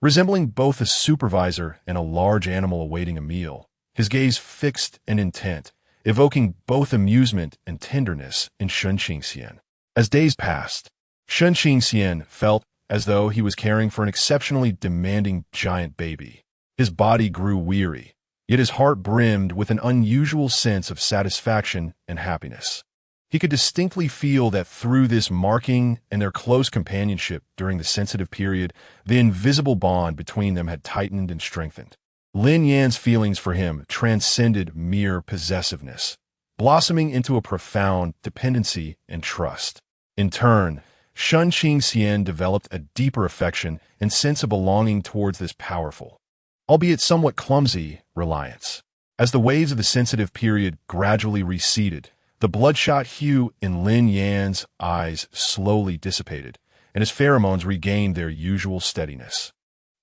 Resembling both a supervisor and a large animal awaiting a meal, his gaze fixed and intent, evoking both amusement and tenderness in Shun Qingxian. As days passed, Shun Qingxian felt as though he was caring for an exceptionally demanding giant baby. His body grew weary, yet his heart brimmed with an unusual sense of satisfaction and happiness. He could distinctly feel that through this marking and their close companionship during the sensitive period, the invisible bond between them had tightened and strengthened. Lin Yan's feelings for him transcended mere possessiveness, blossoming into a profound dependency and trust. In turn, Shun Qingxian developed a deeper affection and sense of belonging towards this powerful, albeit somewhat clumsy, reliance. As the waves of the sensitive period gradually receded, the bloodshot hue in Lin Yan's eyes slowly dissipated, and his pheromones regained their usual steadiness,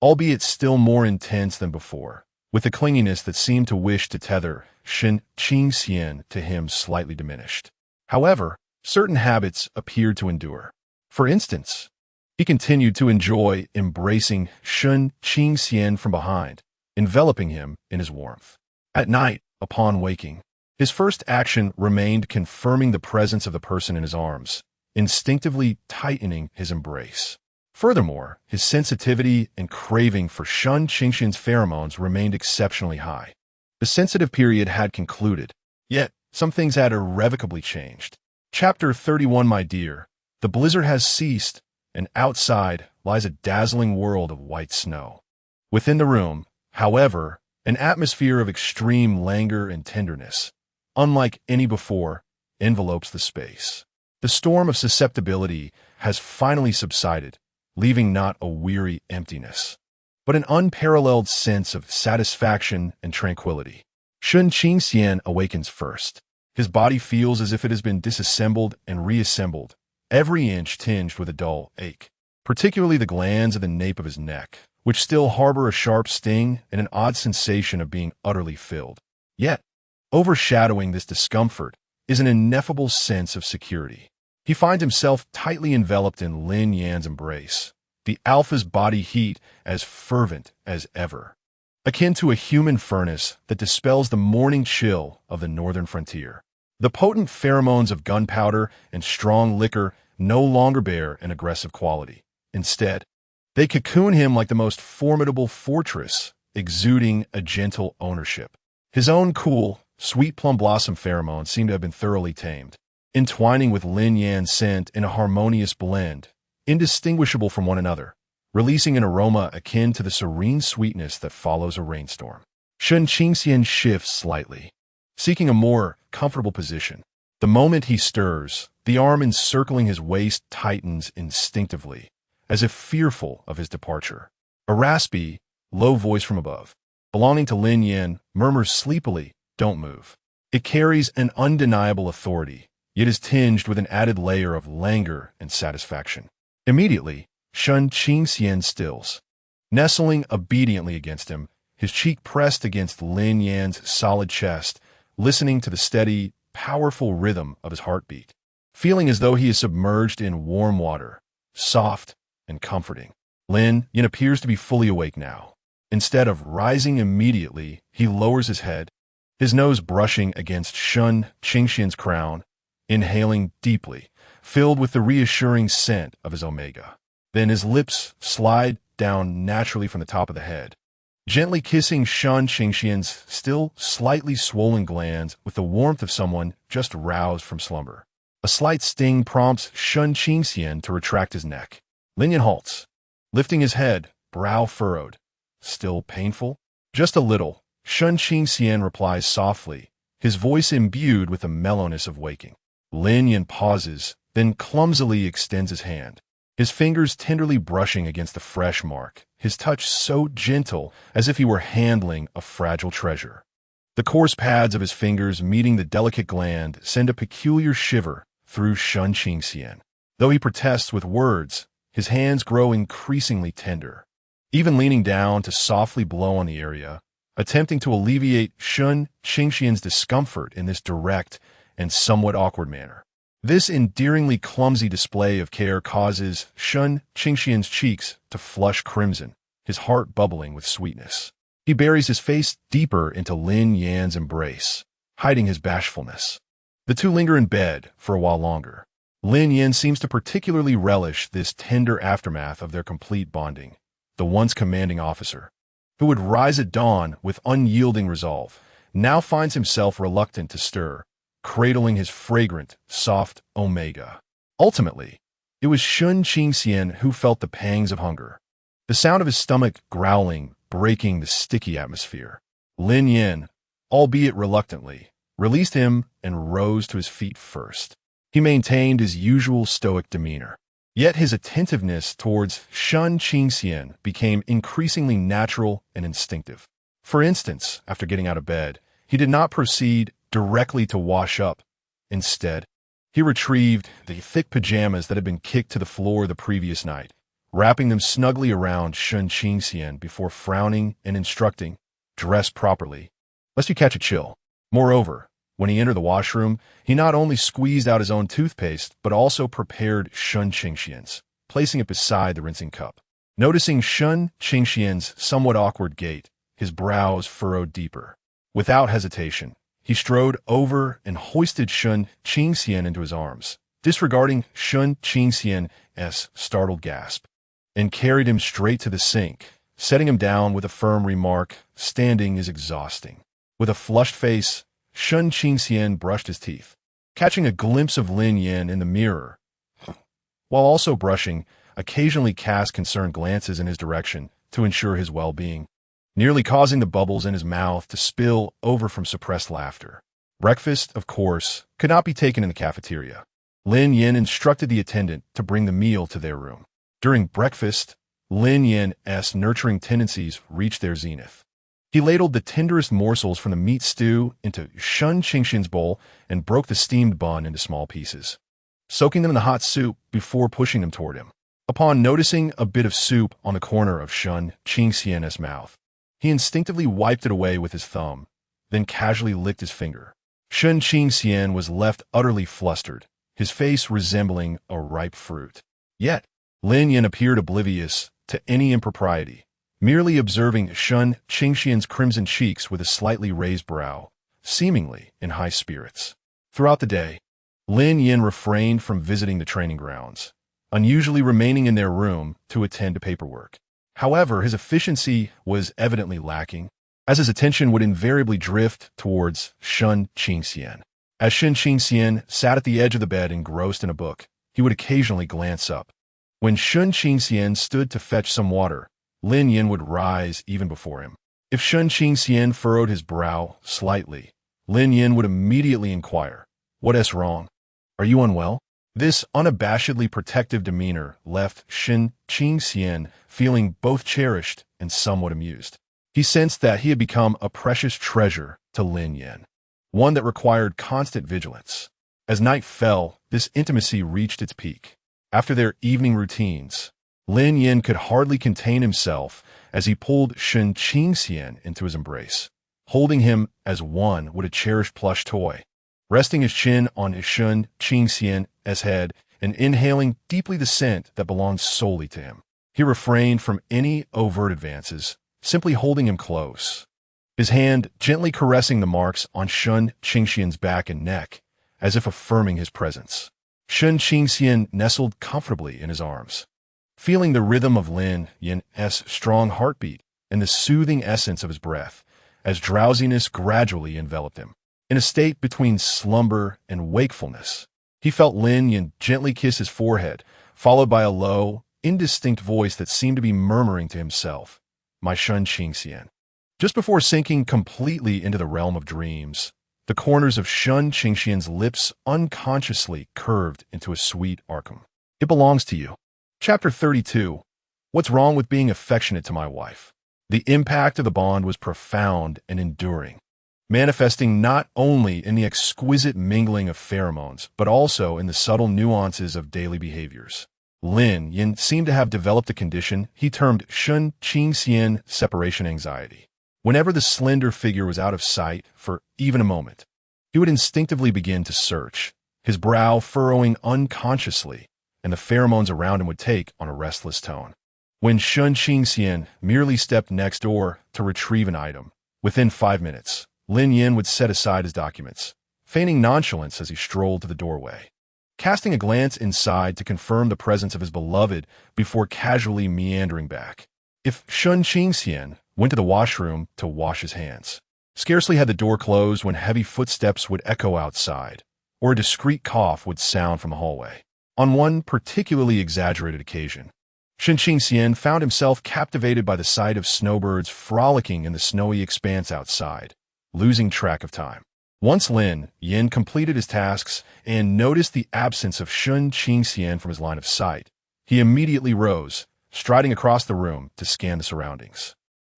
albeit still more intense than before, with a clinginess that seemed to wish to tether Shun Qingxian to him slightly diminished. However, certain habits appeared to endure. For instance, he continued to enjoy embracing Shun Qingxian from behind, enveloping him in his warmth. At night, upon waking, his first action remained confirming the presence of the person in his arms, instinctively tightening his embrace. Furthermore, his sensitivity and craving for Shun Qingxian's pheromones remained exceptionally high. The sensitive period had concluded, yet some things had irrevocably changed. Chapter 31, my dear. The blizzard has ceased, and outside lies a dazzling world of white snow. Within the room, however, an atmosphere of extreme languor and tenderness, unlike any before, envelopes the space. The storm of susceptibility has finally subsided, leaving not a weary emptiness, but an unparalleled sense of satisfaction and tranquility. Shun Qingxian awakens first. His body feels as if it has been disassembled and reassembled, every inch tinged with a dull ache. particularly the glands of the nape of his neck, which still harbor a sharp sting and an odd sensation of being utterly filled. Yet, overshadowing this discomfort is an ineffable sense of security. He finds himself tightly enveloped in Lin Yan's embrace, the alpha's body heat as fervent as ever, akin to a human furnace that dispels the morning chill of the northern frontier. The potent pheromones of gunpowder and strong liquor no longer bear an aggressive quality. Instead, they cocoon him like the most formidable fortress, exuding a gentle ownership. His own cool, sweet plum blossom pheromones seem to have been thoroughly tamed, entwining with Lin Yan's scent in a harmonious blend, indistinguishable from one another, releasing an aroma akin to the serene sweetness that follows a rainstorm. Shen Qingxian shifts slightly, seeking a more comfortable position. The moment he stirs, the arm encircling his waist tightens instinctively, as if fearful of his departure. A raspy, low voice from above, belonging to Lin Yan, murmurs sleepily, "Don't move." It carries an undeniable authority, yet is tinged with an added layer of languor and satisfaction. Immediately, Shen Qingxian stills, nestling obediently against him, his cheek pressed against Lin Yan's solid chest, listening to the steady, powerful rhythm of his heartbeat, feeling as though he is submerged in warm water, soft and comforting. Lin Yan appears to be fully awake now. Instead of rising immediately, he lowers his head, his nose brushing against Shen Qingxian's crown, inhaling deeply, filled with the reassuring scent of his omega. Then his lips slide down naturally from the top of the head, gently kissing Shen Qingxian's still slightly swollen glands with the warmth of someone just roused from slumber. A slight sting prompts Shen Qingxian to retract his neck. Lin Yan halts, lifting his head, brow furrowed. "Still painful?" "Just a little," Shen Qingxian replies softly, his voice imbued with the mellowness of waking. Lin Yan pauses, then clumsily extends his hand, his fingers tenderly brushing against the fresh mark, his touch so gentle as if he were handling a fragile treasure. The coarse pads of his fingers meeting the delicate gland send a peculiar shiver through Shen Qingxian. Though he protests with words, his hands grow increasingly tender, even leaning down to softly blow on the area, attempting to alleviate Shen Qingxian's discomfort in this direct and somewhat awkward manner. This endearingly clumsy display of care causes Shen Qingxian's cheeks to flush crimson, his heart bubbling with sweetness. He buries his face deeper into Lin Yan's embrace, hiding his bashfulness. The two linger in bed for a while longer. Lin Yan seems to particularly relish this tender aftermath of their complete bonding. The once commanding officer, who would rise at dawn with unyielding resolve, now finds himself reluctant to stir, cradling his fragrant, soft omega. Ultimately, it was Shen Qingxian who felt the pangs of hunger, the sound of his stomach growling, breaking the sticky atmosphere. Lin Yan, albeit reluctantly, released him and rose to his feet first. He maintained his usual stoic demeanor, yet his attentiveness towards Shen Qingxian became increasingly natural and instinctive. For instance, after getting out of bed, he did not proceed directly to wash up. Instead, he retrieved the thick pajamas that had been kicked to the floor the previous night, wrapping them snugly around Shen Qingxian before frowning and instructing, "Dress properly, lest you catch a chill." Moreover, when he entered the washroom, he not only squeezed out his own toothpaste, but also prepared Shen Qingxian's, placing it beside the rinsing cup. Noticing Shen Qingxian's somewhat awkward gait, his brows furrowed deeper. Without hesitation, he strode over and hoisted Shen Qingxian into his arms, disregarding Shen Qingxian's startled gasp, and carried him straight to the sink, setting him down with a firm remark, "Standing is exhausting." With a flushed face, Shen Qingxian brushed his teeth, catching a glimpse of Lin Yan in the mirror, while also brushing, occasionally cast concerned glances in his direction to ensure his well-being, nearly causing the bubbles in his mouth to spill over from suppressed laughter. Breakfast, of course, could not be taken in the cafeteria. Lin Yan instructed the attendant to bring the meal to their room. During breakfast, Lin Yan's nurturing tendencies reached their zenith. He ladled the tenderest morsels from the meat stew into Shen Qingxian's bowl and broke the steamed bun into small pieces, soaking them in the hot soup before pushing them toward him. Upon noticing a bit of soup on the corner of Shun Qingxian's mouth, he instinctively wiped it away with his thumb, then casually licked his finger. Shun Qingxian was left utterly flustered, his face resembling a ripe fruit. Yet, Lin Yan appeared oblivious to any impropriety, merely observing Shun Qingxian's crimson cheeks with a slightly raised brow, seemingly in high spirits. Throughout the day, Lin Yan refrained from visiting the training grounds, unusually remaining in their room to attend to paperwork. However, his efficiency was evidently lacking, as his attention would invariably drift towards Shun Qingxian. As Shun Qingxian sat at the edge of the bed engrossed in a book, he would occasionally glance up. When Shun Qingxian stood to fetch some water, Lin Yan would rise even before him. If Shun Qingxian furrowed his brow slightly, Lin Yan would immediately inquire, "What is wrong? Are you unwell?" This unabashedly protective demeanor left Shun Qingxian feeling both cherished and somewhat amused. He sensed that he had become a precious treasure to Lin Yan, one that required constant vigilance. As night fell, this intimacy reached its peak. After their evening routines, Lin Yan could hardly contain himself as he pulled Shun Qingxian into his embrace, holding him as one would a cherished plush toy. Resting his chin on Shun Qingxian's head and inhaling deeply the scent that belonged solely to him, he refrained from any overt advances, simply holding him close, his hand gently caressing the marks on Shun Qingxian's back and neck, as if affirming his presence. Shun Qingxian nestled comfortably in his arms, feeling the rhythm of Lin Yan's strong heartbeat and the soothing essence of his breath, as drowsiness gradually enveloped him. In a state between slumber and wakefulness, he felt Lin Yan gently kiss his forehead, followed by a low, indistinct voice that seemed to be murmuring to himself, "My Shun Qingxian." Just before sinking completely into the realm of dreams, the corners of Shun Qingxian's lips unconsciously curved into a sweet arcum. "It belongs to you." Chapter 32. What's wrong with being affectionate to my wife? The impact of the bond was profound and enduring, manifesting not only in the exquisite mingling of pheromones, but also in the subtle nuances of daily behaviors. Lin Yan seemed to have developed a condition he termed Shun Qingxian separation anxiety. Whenever the slender figure was out of sight for even a moment, he would instinctively begin to search, his brow furrowing unconsciously, and the pheromones around him would take on a restless tone. When Shun Qingxian merely stepped next door to retrieve an item, within 5 minutes, Lin Yan would set aside his documents, feigning nonchalance as he strolled to the doorway, casting a glance inside to confirm the presence of his beloved before casually meandering back. If Shun Qingxian went to the washroom to wash his hands, scarcely had the door closed when heavy footsteps would echo outside, or a discreet cough would sound from the hallway. On one particularly exaggerated occasion, Shun Qingxian found himself captivated by the sight of snowbirds frolicking in the snowy expanse outside, losing track of time. Once Lin Yan completed his tasks and noticed the absence of Shun Qingxian from his line of sight, he immediately rose, striding across the room to scan the surroundings.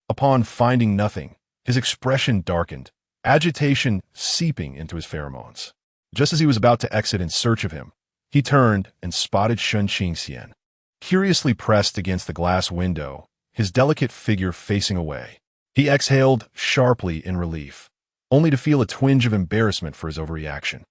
Upon finding nothing, his expression darkened, agitation seeping into his pheromones. Just as he was about to exit in search of him, he turned and spotted Shun Qingxian, curiously pressed against the glass window, his delicate figure facing away. He exhaled sharply in relief, only to feel a twinge of embarrassment for his overreaction.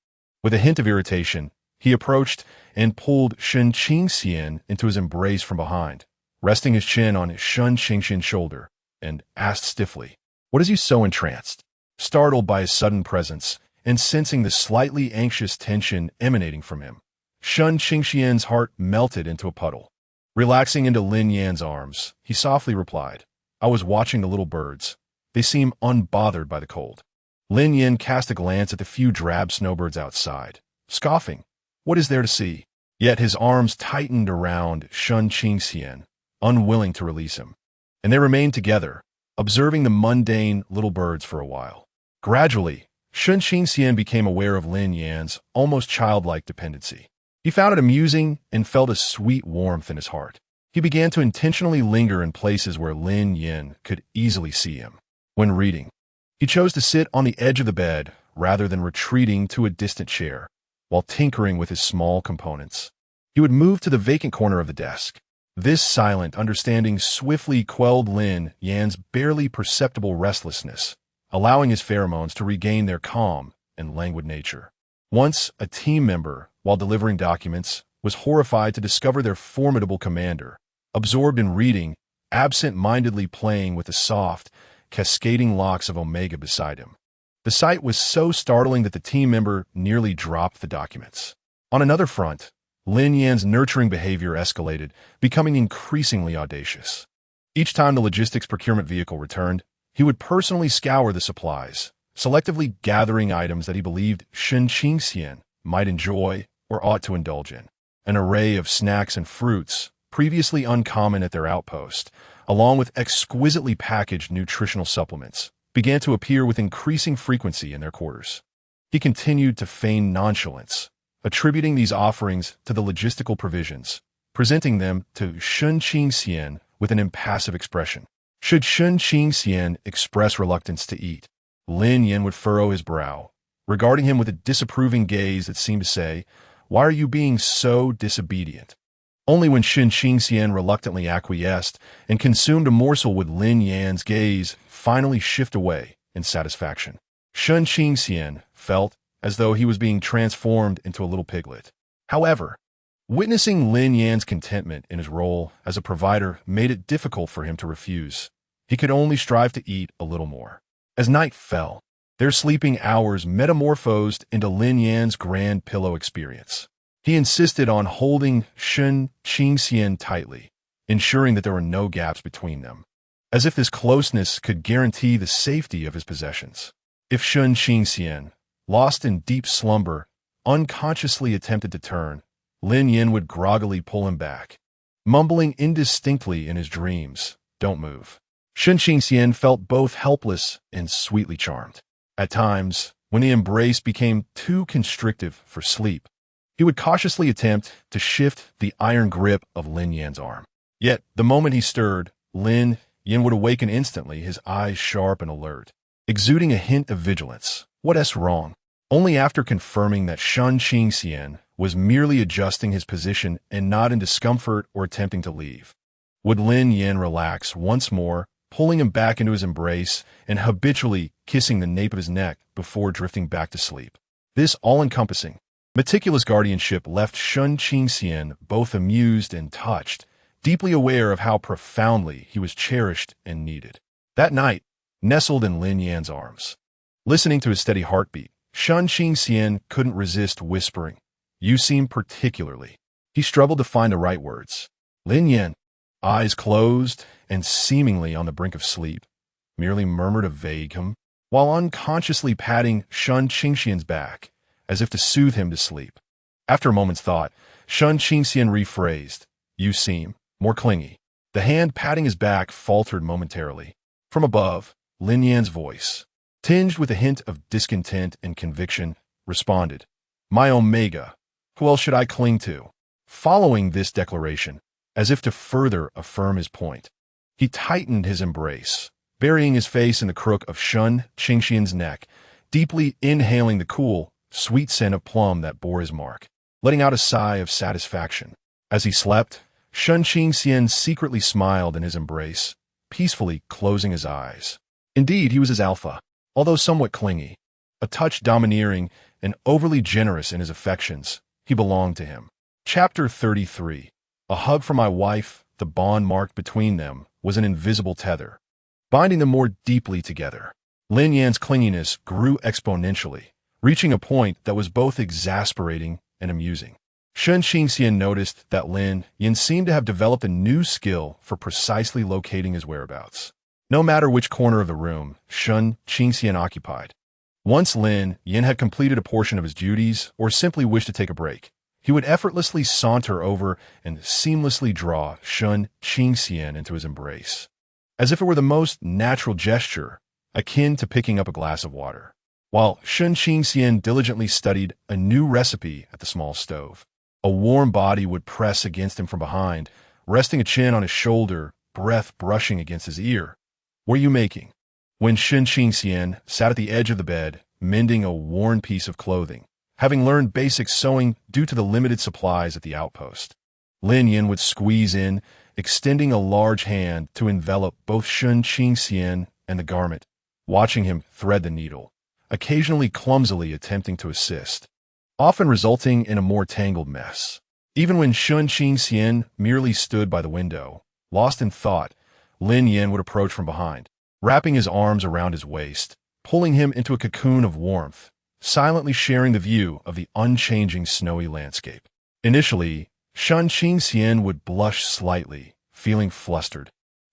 With a hint of irritation, he approached and pulled Shun Qingxian into his embrace from behind, resting his chin on Shun Qingxian's shoulder, and asked stiffly, "What has you so entranced?" Startled by his sudden presence and sensing the slightly anxious tension emanating from him, Shun Qingxian's heart melted into a puddle. Relaxing into Lin Yan's arms, he softly replied, "I was watching the little birds. They seem unbothered by the cold." Lin Yan cast a glance at the few drab snowbirds outside, scoffing, "What is there to see?" Yet his arms tightened around Shun Qingxian, unwilling to release him, and they remained together, observing the mundane little birds for a while. Gradually, Shun Qingxian became aware of Lin Yan's almost childlike dependency. He found it amusing and felt a sweet warmth in his heart. He began to intentionally linger in places where Lin Yan could easily see him. When reading, he chose to sit on the edge of the bed rather than retreating to a distant chair. While tinkering with his small components, he would move to the vacant corner of the desk, This silent understanding swiftly quelled Lin Yan's barely perceptible restlessness, allowing his pheromones to regain their calm and languid nature. Once, a team member, while delivering documents, was horrified to discover their formidable commander, absorbed in reading, absent-mindedly playing with the soft, cascading locks of Omega beside him. The sight was so startling that the team member nearly dropped the documents. On another front, Lin Yan's nurturing behavior escalated, becoming increasingly audacious. Each time the logistics procurement vehicle returned, he would personally scour the supplies, selectively gathering items that he believed Shen Qingxian might enjoy or ought to indulge in. An array of snacks and fruits, previously uncommon at their outpost, along with exquisitely packaged nutritional supplements, began to appear with increasing frequency in their quarters. He continued to feign nonchalance, attributing these offerings to the logistical provisions, presenting them to Shen Qingxian with an impassive expression. Should Shen Qingxian express reluctance to eat, Lin Yan would furrow his brow, regarding him with a disapproving gaze that seemed to say, "Why are you being so disobedient?" Only when Shen Qingxian reluctantly acquiesced and consumed a morsel would Lin Yan's gaze finally shift away in satisfaction. Shen Qingxian felt as though he was being transformed into a little piglet. However, witnessing Lin Yan's contentment in his role as a provider made it difficult for him to refuse. He could only strive to eat a little more. As night fell, their sleeping hours metamorphosed into Lin Yan's grand pillow experience. He insisted on holding Shen Qingxian tightly, ensuring that there were no gaps between them, as if this closeness could guarantee the safety of his possessions. If Shen Qingxian, lost in deep slumber, unconsciously attempted to turn, Lin Yan would groggily pull him back, mumbling indistinctly in his dreams, "Don't move." Shen Qingxian felt both helpless and sweetly charmed. At times, when the embrace became too constrictive for sleep, he would cautiously attempt to shift the iron grip of Lin Yan's arm. Yet, the moment he stirred, Lin Yan would awaken instantly, his eyes sharp and alert, exuding a hint of vigilance. What's wrong? Only after confirming that Shen Qingxian was merely adjusting his position and not in discomfort or attempting to leave, would Lin Yan relax once more, pulling him back into his embrace and habitually kissing the nape of his neck before drifting back to sleep. This all-encompassing, meticulous guardianship left Shen Qingxian both amused and touched, deeply aware of how profoundly he was cherished and needed. That night, nestled in Lin Yan's arms, listening to his steady heartbeat, Shen Qingxian couldn't resist whispering, "You seem particularly." He struggled to find the right words. Lin Yan, eyes closed and seemingly on the brink of sleep, merely murmured a vague hum, while unconsciously patting Shen Qingxian's back, as if to soothe him to sleep. After a moment's thought, Shen Qingxian rephrased, "You seem more clingy." The hand patting his back faltered momentarily. From above, Lin Yan's voice, tinged with a hint of discontent and conviction, responded, "My Omega, who else should I cling to?" Following this declaration, as if to further affirm his point, he tightened his embrace, burying his face in the crook of Shen Qingxian's neck, deeply inhaling the cool, sweet scent of plum that bore his mark, letting out a sigh of satisfaction. As he slept, Shen Qingxian secretly smiled in his embrace, peacefully closing his eyes. Indeed, he was his alpha, although somewhat clingy, a touch domineering and overly generous in his affections. He belonged to him. Chapter 33. A hug from my wife, the bond marked between them, was an invisible tether, binding them more deeply together. Lin Yan's clinginess grew exponentially, reaching a point that was both exasperating and amusing. Shen Qingxian noticed that Lin Yan seemed to have developed a new skill for precisely locating his whereabouts, no matter which corner of the room Shen Qingxian occupied. Once Lin Yan had completed a portion of his duties or simply wished to take a break, he would effortlessly saunter over and seamlessly draw Shen Qingxian into his embrace, as if it were the most natural gesture, akin to picking up a glass of water, while Shen Qingxian diligently studied a new recipe at the small stove. A warm body would press against him from behind, resting a chin on his shoulder, breath brushing against his ear. "What are you making?" When Shen Qingxian sat at the edge of the bed, mending a worn piece of clothing, having learned basic sewing due to the limited supplies at the outpost, Lin Yan would squeeze in, extending a large hand to envelop both Shun Qingxian and the garment, watching him thread the needle, occasionally clumsily attempting to assist, often resulting in a more tangled mess. Even when Shun Qingxian merely stood by the window, lost in thought, Lin Yan would approach from behind, wrapping his arms around his waist, pulling him into a cocoon of warmth, silently sharing the view of the unchanging snowy landscape. Initially, Shun Qingxian would blush slightly, feeling flustered,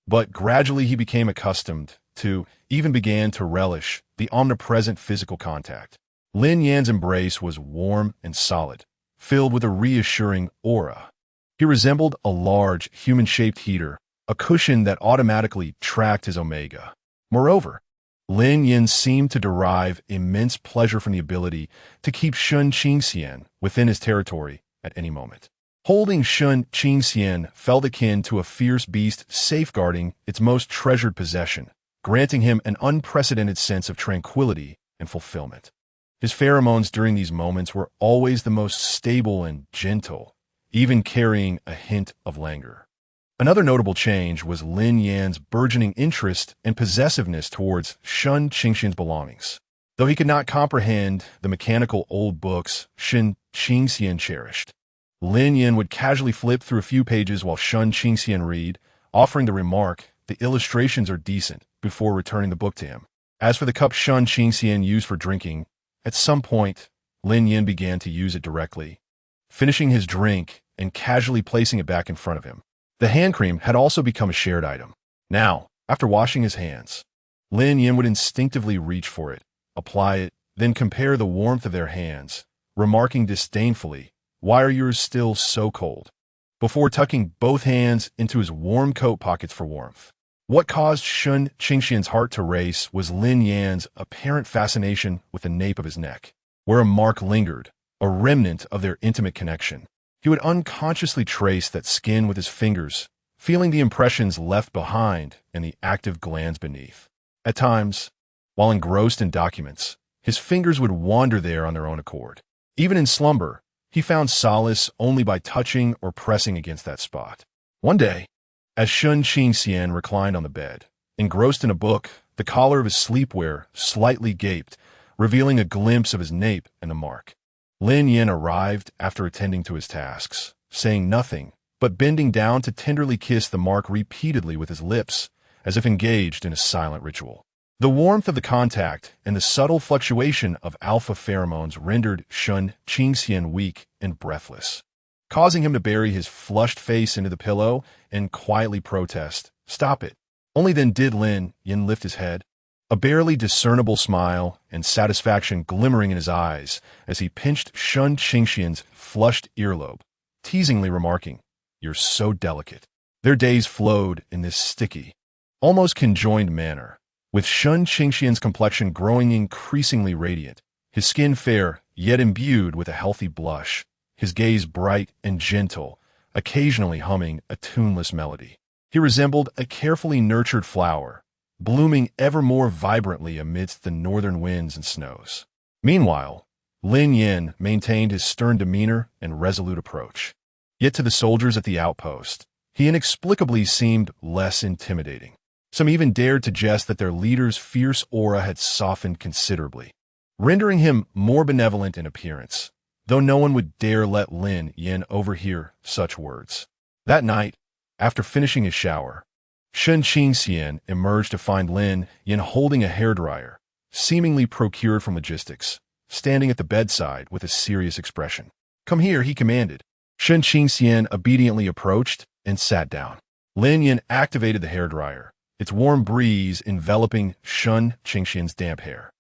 but gradually he became accustomed to, even began to relish, the omnipresent physical contact. Lin Yan's embrace was warm and solid, filled with a reassuring aura. He resembled a large, human-shaped heater, a cushion that automatically tracked his omega. Moreover, Lin Yan seemed to derive immense pleasure from the ability to keep Shun Qingxian within his territory at any moment. Holding Shun Qingxian felt akin to a fierce beast safeguarding its most treasured possession, granting him an unprecedented sense of tranquility and fulfillment. His pheromones during these moments were always the most stable and gentle, even carrying a hint of languor. Another notable change was Lin Yan's burgeoning interest and possessiveness towards Shun Qingxian's belongings. Though he could not comprehend the mechanical old books Shun Qingxian cherished, Lin Yan would casually flip through a few pages while Shun Qingxian read, offering the remark, "The illustrations are decent," before returning the book to him. As for the cup Shun Qingxian used for drinking, at some point, Lin Yan began to use it directly, finishing his drink and casually placing it back in front of him. The hand cream had also become a shared item. Now, after washing his hands, Lin Yan would instinctively reach for it, apply it, then compare the warmth of their hands, remarking disdainfully, "Why are yours still so cold?" before tucking both hands into his warm coat pockets for warmth. What caused Shun Qingxian's heart to race was Lin Yan's apparent fascination with the nape of his neck, where a mark lingered, a remnant of their intimate connection. He would unconsciously trace that skin with his fingers, feeling the impressions left behind and the active glands beneath. At times, while engrossed in documents, his fingers would wander there on their own accord. Even in slumber, he found solace only by touching or pressing against that spot. One day, as Shun Qingxian reclined on the bed, engrossed in a book, the collar of his sleepwear slightly gaped, revealing a glimpse of his nape and the mark. Lin Yan arrived after attending to his tasks, saying nothing, but bending down to tenderly kiss the mark repeatedly with his lips, as if engaged in a silent ritual. The warmth of the contact and the subtle fluctuation of alpha pheromones rendered Shun Qingxian weak and breathless, causing him to bury his flushed face into the pillow and quietly protest, "Stop it." Only then did Lin Yan lift his head, a barely discernible smile and satisfaction glimmering in his eyes as he pinched Shun Qingxian's flushed earlobe, teasingly remarking, "You're so delicate." Their days flowed in this sticky, almost conjoined manner, with Shun Qingxian's complexion growing increasingly radiant, his skin fair yet imbued with a healthy blush, his gaze bright and gentle, occasionally humming a tuneless melody. He resembled a carefully nurtured flower, blooming ever more vibrantly amidst the northern winds and snows. Meanwhile, Lin Yan maintained his stern demeanor and resolute approach. Yet to the soldiers at the outpost, he inexplicably seemed less intimidating. Some even dared to jest that their leader's fierce aura had softened considerably, rendering him more benevolent in appearance, though no one would dare let Lin Yan overhear such words. That night, after finishing his shower, Shun Qingxian emerged to find Lin Yan holding a hairdryer, seemingly procured from logistics, standing at the bedside with a serious expression. "Come here," he commanded. Shun Qingxian obediently approached and sat down. Lin Yan activated the hairdryer, its warm breeze enveloping Shun Qingxian's damp hair.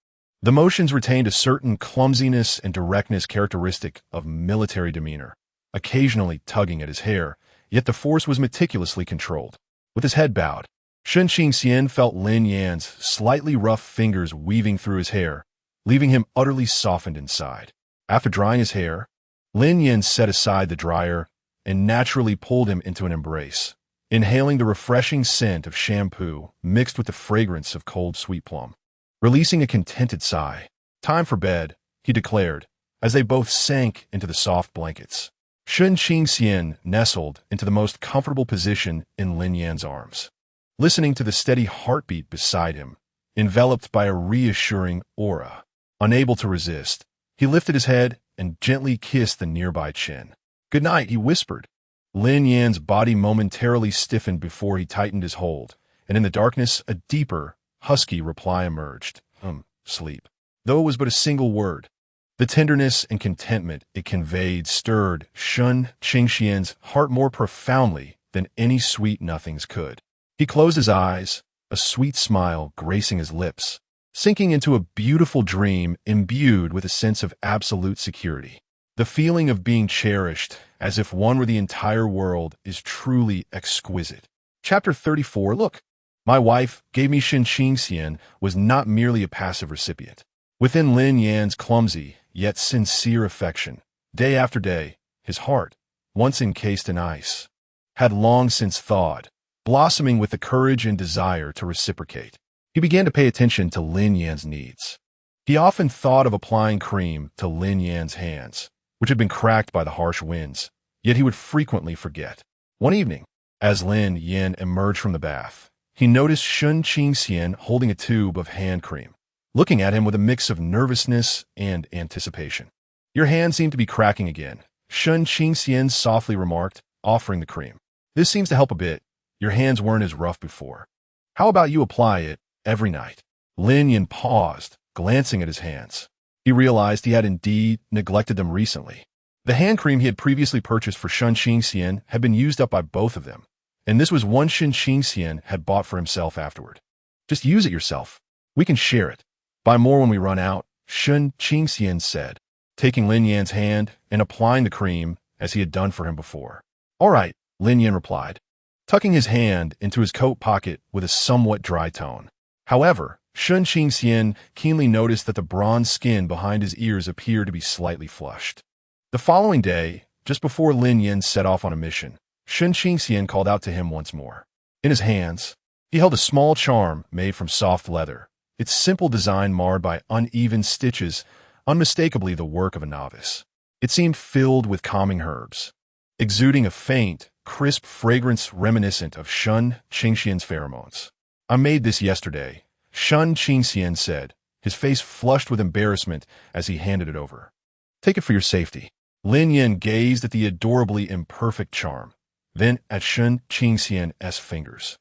The motions retained a certain clumsiness and directness characteristic of military demeanor, occasionally tugging at his hair, yet the force was meticulously controlled. With his head bowed, Shun Qingxian felt Lin Yan's slightly rough fingers weaving through his hair, leaving him utterly softened inside. After drying his hair, Lin Yan set aside the dryer and naturally pulled him into an embrace, inhaling the refreshing scent of shampoo mixed with the fragrance of cold sweet plum. Releasing a contented sigh, "Time for bed," he declared, as they both sank into the soft blankets. Shun Qingxian nestled into the most comfortable position in Lin Yan's arms, listening to the steady heartbeat beside him, enveloped by a reassuring aura. Unable to resist, he lifted his head and gently kissed the nearby chin. "Good night," he whispered. Lin Yan's body momentarily stiffened before he tightened his hold, and in the darkness a deeper, husky reply emerged. Sleep. Though it was but a single word, the tenderness and contentment it conveyed stirred Shun Qingxian's heart more profoundly than any sweet nothings could. He closed his eyes, a sweet smile gracing his lips, sinking into a beautiful dream imbued with a sense of absolute security. The feeling of being cherished, as if one were the entire world, is truly exquisite. Chapter 34. Look, my wife gave me Shun Qingxian was not merely a passive recipient. Within Lin Yan's clumsy, yet sincere affection, day after day, his heart, once encased in ice, had long since thawed, blossoming with the courage and desire to reciprocate. He began to pay attention to Lin Yan's needs. He often thought of applying cream to Lin Yan's hands, which had been cracked by the harsh winds, yet he would frequently forget. One evening, as Lin Yan emerged from the bath, he noticed Shun Qingxian holding a tube of hand cream, looking at him with a mix of nervousness and anticipation. "Your hands seem to be cracking again," Shun Qingxian softly remarked, offering the cream. "This seems to help a bit. Your hands weren't as rough before. How about you apply it every night?" Lin Yan paused, glancing at his hands. He realized he had indeed neglected them recently. The hand cream he had previously purchased for Shun Qingxian had been used up by both of them, and this was one Shun Qingxian had bought for himself afterward. "Just use it yourself. We can share it. Buy more when we run out," Shun Qingxian said, taking Lin Yan's hand and applying the cream as he had done for him before. "All right," Lin Yan replied, tucking his hand into his coat pocket with a somewhat dry tone. However, Shun Qingxian keenly noticed that the bronze skin behind his ears appeared to be slightly flushed. The following day, just before Lin Yan set off on a mission, Shun Qingxian called out to him once more. In his hands, he held a small charm made from soft leather, its simple design marred by uneven stitches, unmistakably the work of a novice. It seemed filled with calming herbs, exuding a faint, crisp fragrance reminiscent of Shun Qingxian's pheromones. "I made this yesterday," Shun Qingxian said, his face flushed with embarrassment as he handed it over. "Take it for your safety." Lin Yan gazed at the adorably imperfect charm, then at Shun Qingxian's fingers,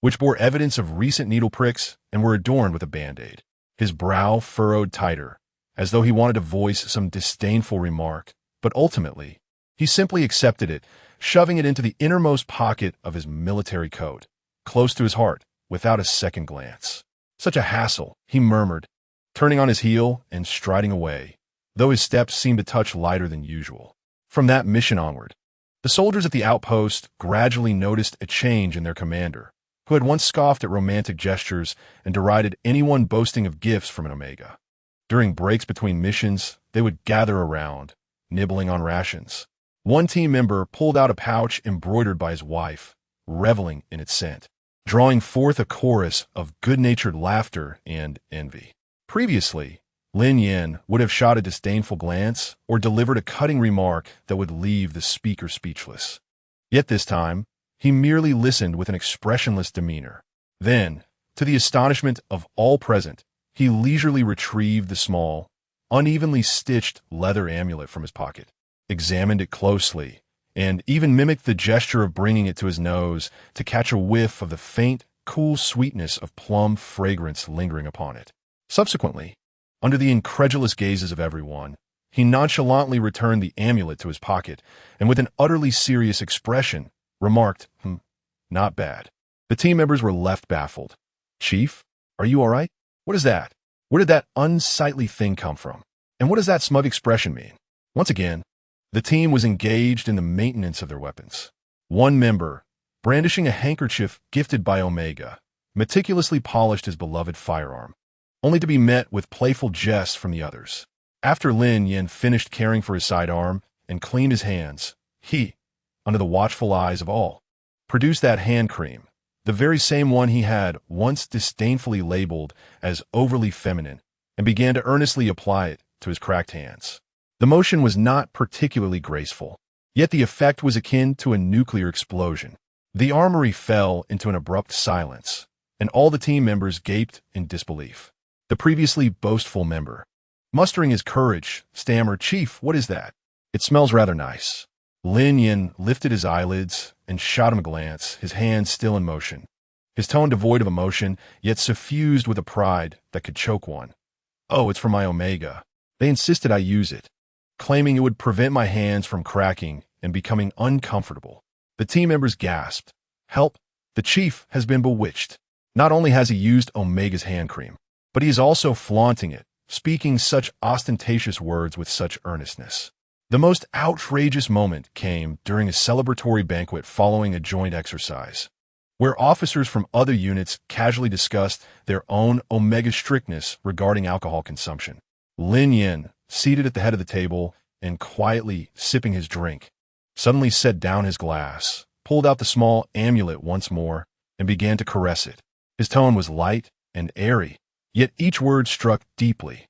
which bore evidence of recent needle pricks and were adorned with a band-aid. His brow furrowed tighter, as though he wanted to voice some disdainful remark, but ultimately, he simply accepted it, shoving it into the innermost pocket of his military coat, close to his heart, without a second glance. "Such a hassle," he murmured, turning on his heel and striding away, though his steps seemed a touch lighter than usual. From that mission onward, the soldiers at the outpost gradually noticed a change in their commander, who had once scoffed at romantic gestures and derided anyone boasting of gifts from an Omega. During breaks between missions, they would gather around, nibbling on rations. One team member pulled out a pouch embroidered by his wife, reveling in its scent, drawing forth a chorus of good-natured laughter and envy. Previously, Lin Yan would have shot a disdainful glance or delivered a cutting remark that would leave the speaker speechless. Yet this time, he merely listened with an expressionless demeanor. Then, to the astonishment of all present, he leisurely retrieved the small, unevenly stitched leather amulet from his pocket, examined it closely, and even mimicked the gesture of bringing it to his nose to catch a whiff of the faint, cool sweetness of plum fragrance lingering upon it. Subsequently, under the incredulous gazes of everyone, he nonchalantly returned the amulet to his pocket and with an utterly serious expression, remarked, "Not bad." The team members were left baffled. "Chief, are you all right? What is that? Where did that unsightly thing come from? And what does that smug expression mean?" Once again, the team was engaged in the maintenance of their weapons. One member, brandishing a handkerchief gifted by Omega, meticulously polished his beloved firearm, only to be met with playful jests from the others. After Lin Yan finished caring for his sidearm and cleaned his hands, he, under the watchful eyes of all, produced that hand cream, the very same one he had once disdainfully labeled as overly feminine, and began to earnestly apply it to his cracked hands. The motion was not particularly graceful. Yet the effect was akin to a nuclear explosion. The armory fell into an abrupt silence, and all the team members gaped in disbelief. The previously boastful member, mustering his courage, stammered, "Chief, what is that? It smells rather nice." Lin Yan lifted his eyelids and shot him a glance, his hands still in motion, his tone devoid of emotion, yet suffused with a pride that could choke one. "Oh, it's for my Omega. They insisted I use it, claiming it would prevent my hands from cracking and becoming uncomfortable." The team members gasped. "Help! The chief has been bewitched. Not only has he used Omega's hand cream, but he is also flaunting it, speaking such ostentatious words with such earnestness." The most outrageous moment came during a celebratory banquet following a joint exercise, where officers from other units casually discussed their own Omega strictness regarding alcohol consumption. Lin Yan, seated at the head of the table and quietly sipping his drink, suddenly set down his glass, pulled out the small amulet once more, and began to caress it. His tone was light and airy, yet each word struck deeply.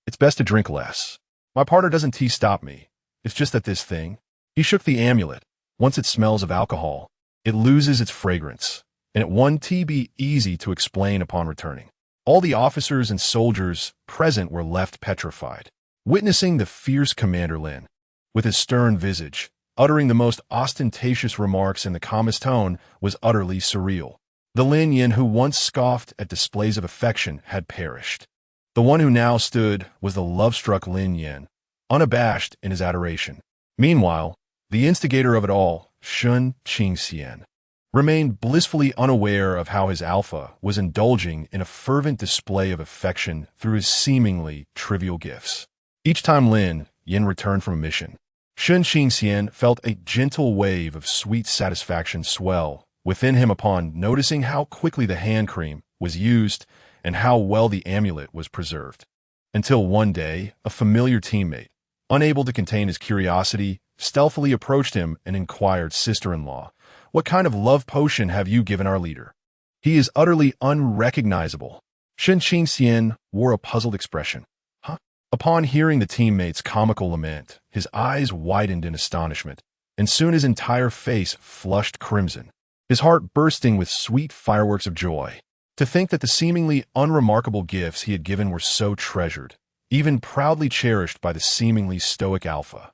It's best to drink less. My partner doesn't stop me. It's just that this thing." He shook the amulet. "Once it smells of alcohol, it loses its fragrance, and it won't be easy to explain upon returning." All the officers and soldiers present were left petrified, witnessing the fierce Commander Lin, with his stern visage, uttering the most ostentatious remarks in the calmest tone, was utterly surreal. The Lin Yan who once scoffed at displays of affection had perished. The one who now stood was the love-struck Lin Yan, unabashed in his adoration. Meanwhile, the instigator of it all, Shun Qingxian, remained blissfully unaware of how his alpha was indulging in a fervent display of affection through his seemingly trivial gifts. Each time Lin Yan returned from a mission, Shun Qingxian felt a gentle wave of sweet satisfaction swell within him upon noticing how quickly the hand cream was used and how well the amulet was preserved. Until one day, a familiar teammate, unable to contain his curiosity, stealthily approached him and inquired, "Sister-in-law, what kind of love potion have you given our leader? He is utterly unrecognizable." Shun Qingxian wore a puzzled expression. "Huh?" Upon hearing the teammate's comical lament, his eyes widened in astonishment, and soon his entire face flushed crimson, his heart bursting with sweet fireworks of joy. To think that the seemingly unremarkable gifts he had given were so treasured, even proudly cherished by the seemingly stoic alpha.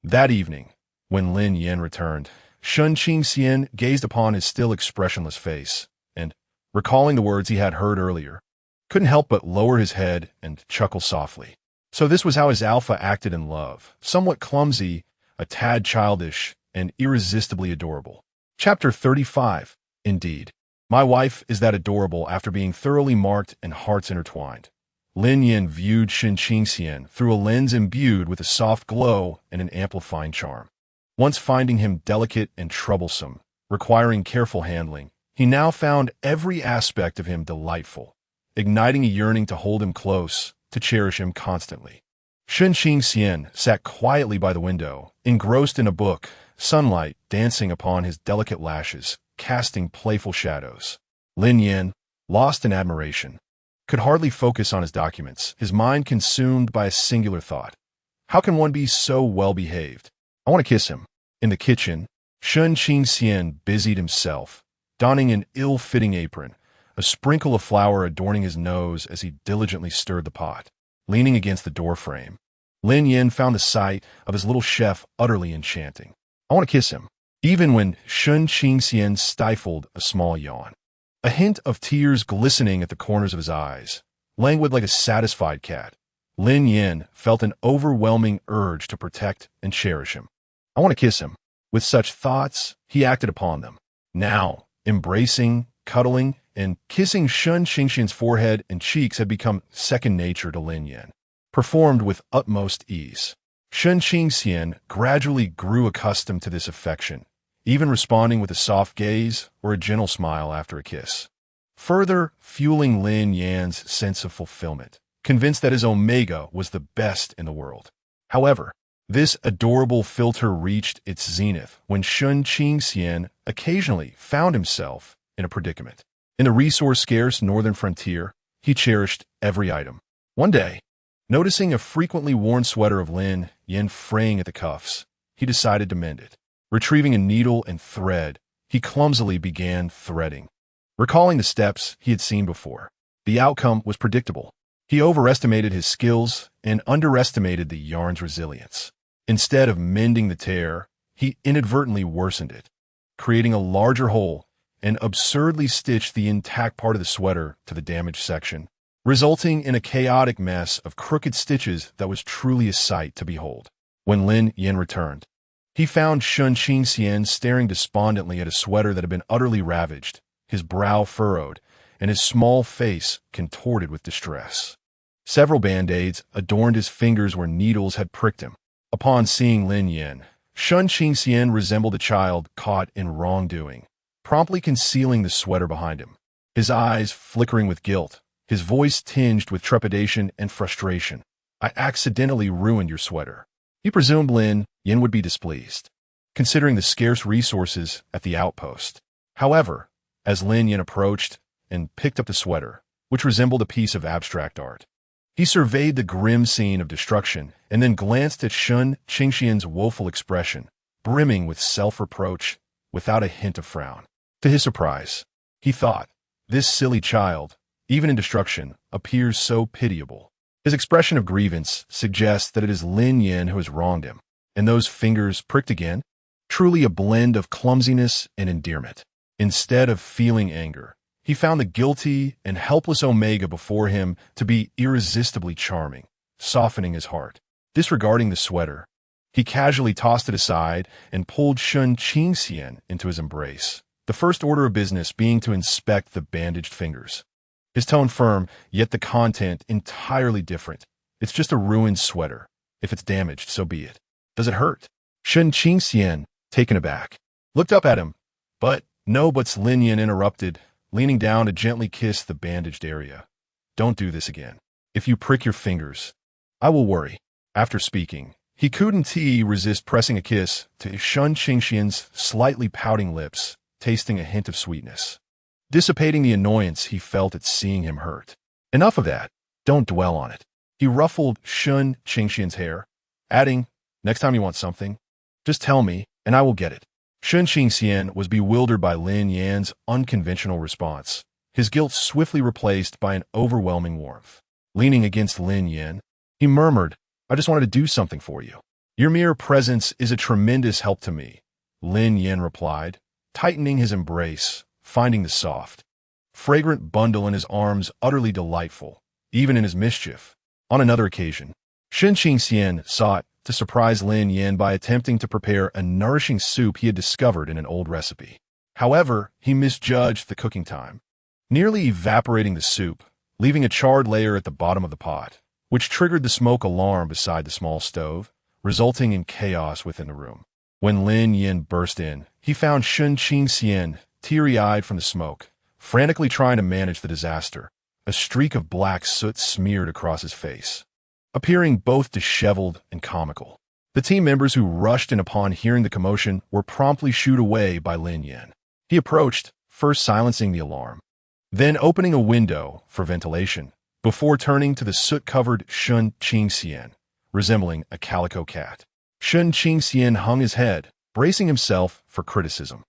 That evening, when Lin Yan returned, Shun Qingxian gazed upon his still expressionless face, and, recalling the words he had heard earlier, couldn't help but lower his head and chuckle softly. So this was how his alpha acted in love, somewhat clumsy, a tad childish, and irresistibly adorable. Chapter 35. Indeed. My wife is that adorable after being thoroughly marked and hearts intertwined. Lin Yan viewed Shun Qingxian through a lens imbued with a soft glow and an amplifying charm. Once finding him delicate and troublesome, requiring careful handling, he now found every aspect of him delightful, igniting a yearning to hold him close, to cherish him constantly. Shun Qingxian sat quietly by the window, engrossed in a book, sunlight dancing upon his delicate lashes, casting playful shadows. Lin Yan, lost in admiration, could hardly focus on his documents, his mind consumed by a singular thought. How can one be so well-behaved? I want to kiss him. In the kitchen, Shun Qingxian busied himself, donning an ill-fitting apron, a sprinkle of flour adorning his nose as he diligently stirred the pot. Leaning against the doorframe, Lin Yan found the sight of his little chef utterly enchanting. I want to kiss him. Even when Shun Qingxian stifled a small yawn, a hint of tears glistening at the corners of his eyes, languid like a satisfied cat, Lin Yan felt an overwhelming urge to protect and cherish him. I want to kiss him. With such thoughts, he acted upon them. Now, embracing, cuddling, and kissing Shun Qingxian's forehead and cheeks had become second nature to Lin Yan, performed with utmost ease. Shun Qingxian gradually grew accustomed to this affection, even responding with a soft gaze or a gentle smile after a kiss, further fueling Lin Yan's sense of fulfillment, convinced that his Omega was the best in the world. However, this adorable filter reached its zenith when Shun Qingxian occasionally found himself in a predicament. In the resource-scarce northern frontier, he cherished every item. One day, noticing a frequently worn sweater of Lin Yan fraying at the cuffs, he decided to mend it. Retrieving a needle and thread, he clumsily began threading. Recalling the steps he had seen before, the outcome was predictable. He overestimated his skills and underestimated the yarn's resilience. Instead of mending the tear, he inadvertently worsened it, creating a larger hole and absurdly stitched the intact part of the sweater to the damaged section, resulting in a chaotic mess of crooked stitches that was truly a sight to behold. When Lin Yan returned, he found Sun Qingxian staring despondently at a sweater that had been utterly ravaged, his brow furrowed, and his small face contorted with distress. Several band-aids adorned his fingers where needles had pricked him. Upon seeing Lin Yan, Sun Qingxian resembled a child caught in wrongdoing, promptly concealing the sweater behind him, his eyes flickering with guilt, his voice tinged with trepidation and frustration. "I accidentally ruined your sweater." He presumed Lin Yan would be displeased, considering the scarce resources at the outpost. However, as Lin Yan approached and picked up the sweater, which resembled a piece of abstract art, he surveyed the grim scene of destruction and then glanced at Sun Qingxian's woeful expression, brimming with self-reproach without a hint of frown. To his surprise, he thought, "This silly child, even in destruction, appears so pitiable." His expression of grievance suggests that it is Lin Yan who has wronged him, and those fingers pricked again, truly a blend of clumsiness and endearment. Instead of feeling anger, he found the guilty and helpless Omega before him to be irresistibly charming, softening his heart. Disregarding the sweater, he casually tossed it aside and pulled Sun Qingxian into his embrace, the first order of business being to inspect the bandaged fingers. His tone firm, yet the content entirely different. "It's just a ruined sweater. If it's damaged, so be it. Does it hurt?" Sun Qingxian, taken aback, looked up at him. But Lin Yan interrupted, leaning down to gently kiss the bandaged area. "Don't do this again. If you prick your fingers, I will worry." After speaking, he couldn't resist pressing a kiss to Sun Qingxian's slightly pouting lips, tasting a hint of sweetness, dissipating the annoyance he felt at seeing him hurt. "Enough of that. Don't dwell on it." He ruffled Sun Qingxian's hair, adding, "Next time you want something, just tell me, and I will get it." Sun Qingxian was bewildered by Lin Yan's unconventional response, his guilt swiftly replaced by an overwhelming warmth. Leaning against Lin Yan, he murmured, "I just wanted to do something for you." "Your mere presence is a tremendous help to me," Lin Yan replied, tightening his embrace, finding the soft, fragrant bundle in his arms utterly delightful, even in his mischief. On another occasion, Sun Qingxian sought to surprise Lin Yan by attempting to prepare a nourishing soup he had discovered in an old recipe. However, he misjudged the cooking time, nearly evaporating the soup, leaving a charred layer at the bottom of the pot, which triggered the smoke alarm beside the small stove, resulting in chaos within the room. When Lin Yan burst in, he found Sun Qingxian teary-eyed from the smoke, frantically trying to manage the disaster, a streak of black soot smeared across his face, appearing both disheveled and comical. The team members who rushed in upon hearing the commotion were promptly shooed away by Lin Yan. He approached, first silencing the alarm, then opening a window for ventilation, before turning to the soot-covered Sun Qingxian, resembling a calico cat. Sun Qingxian hung his head, bracing himself for criticism.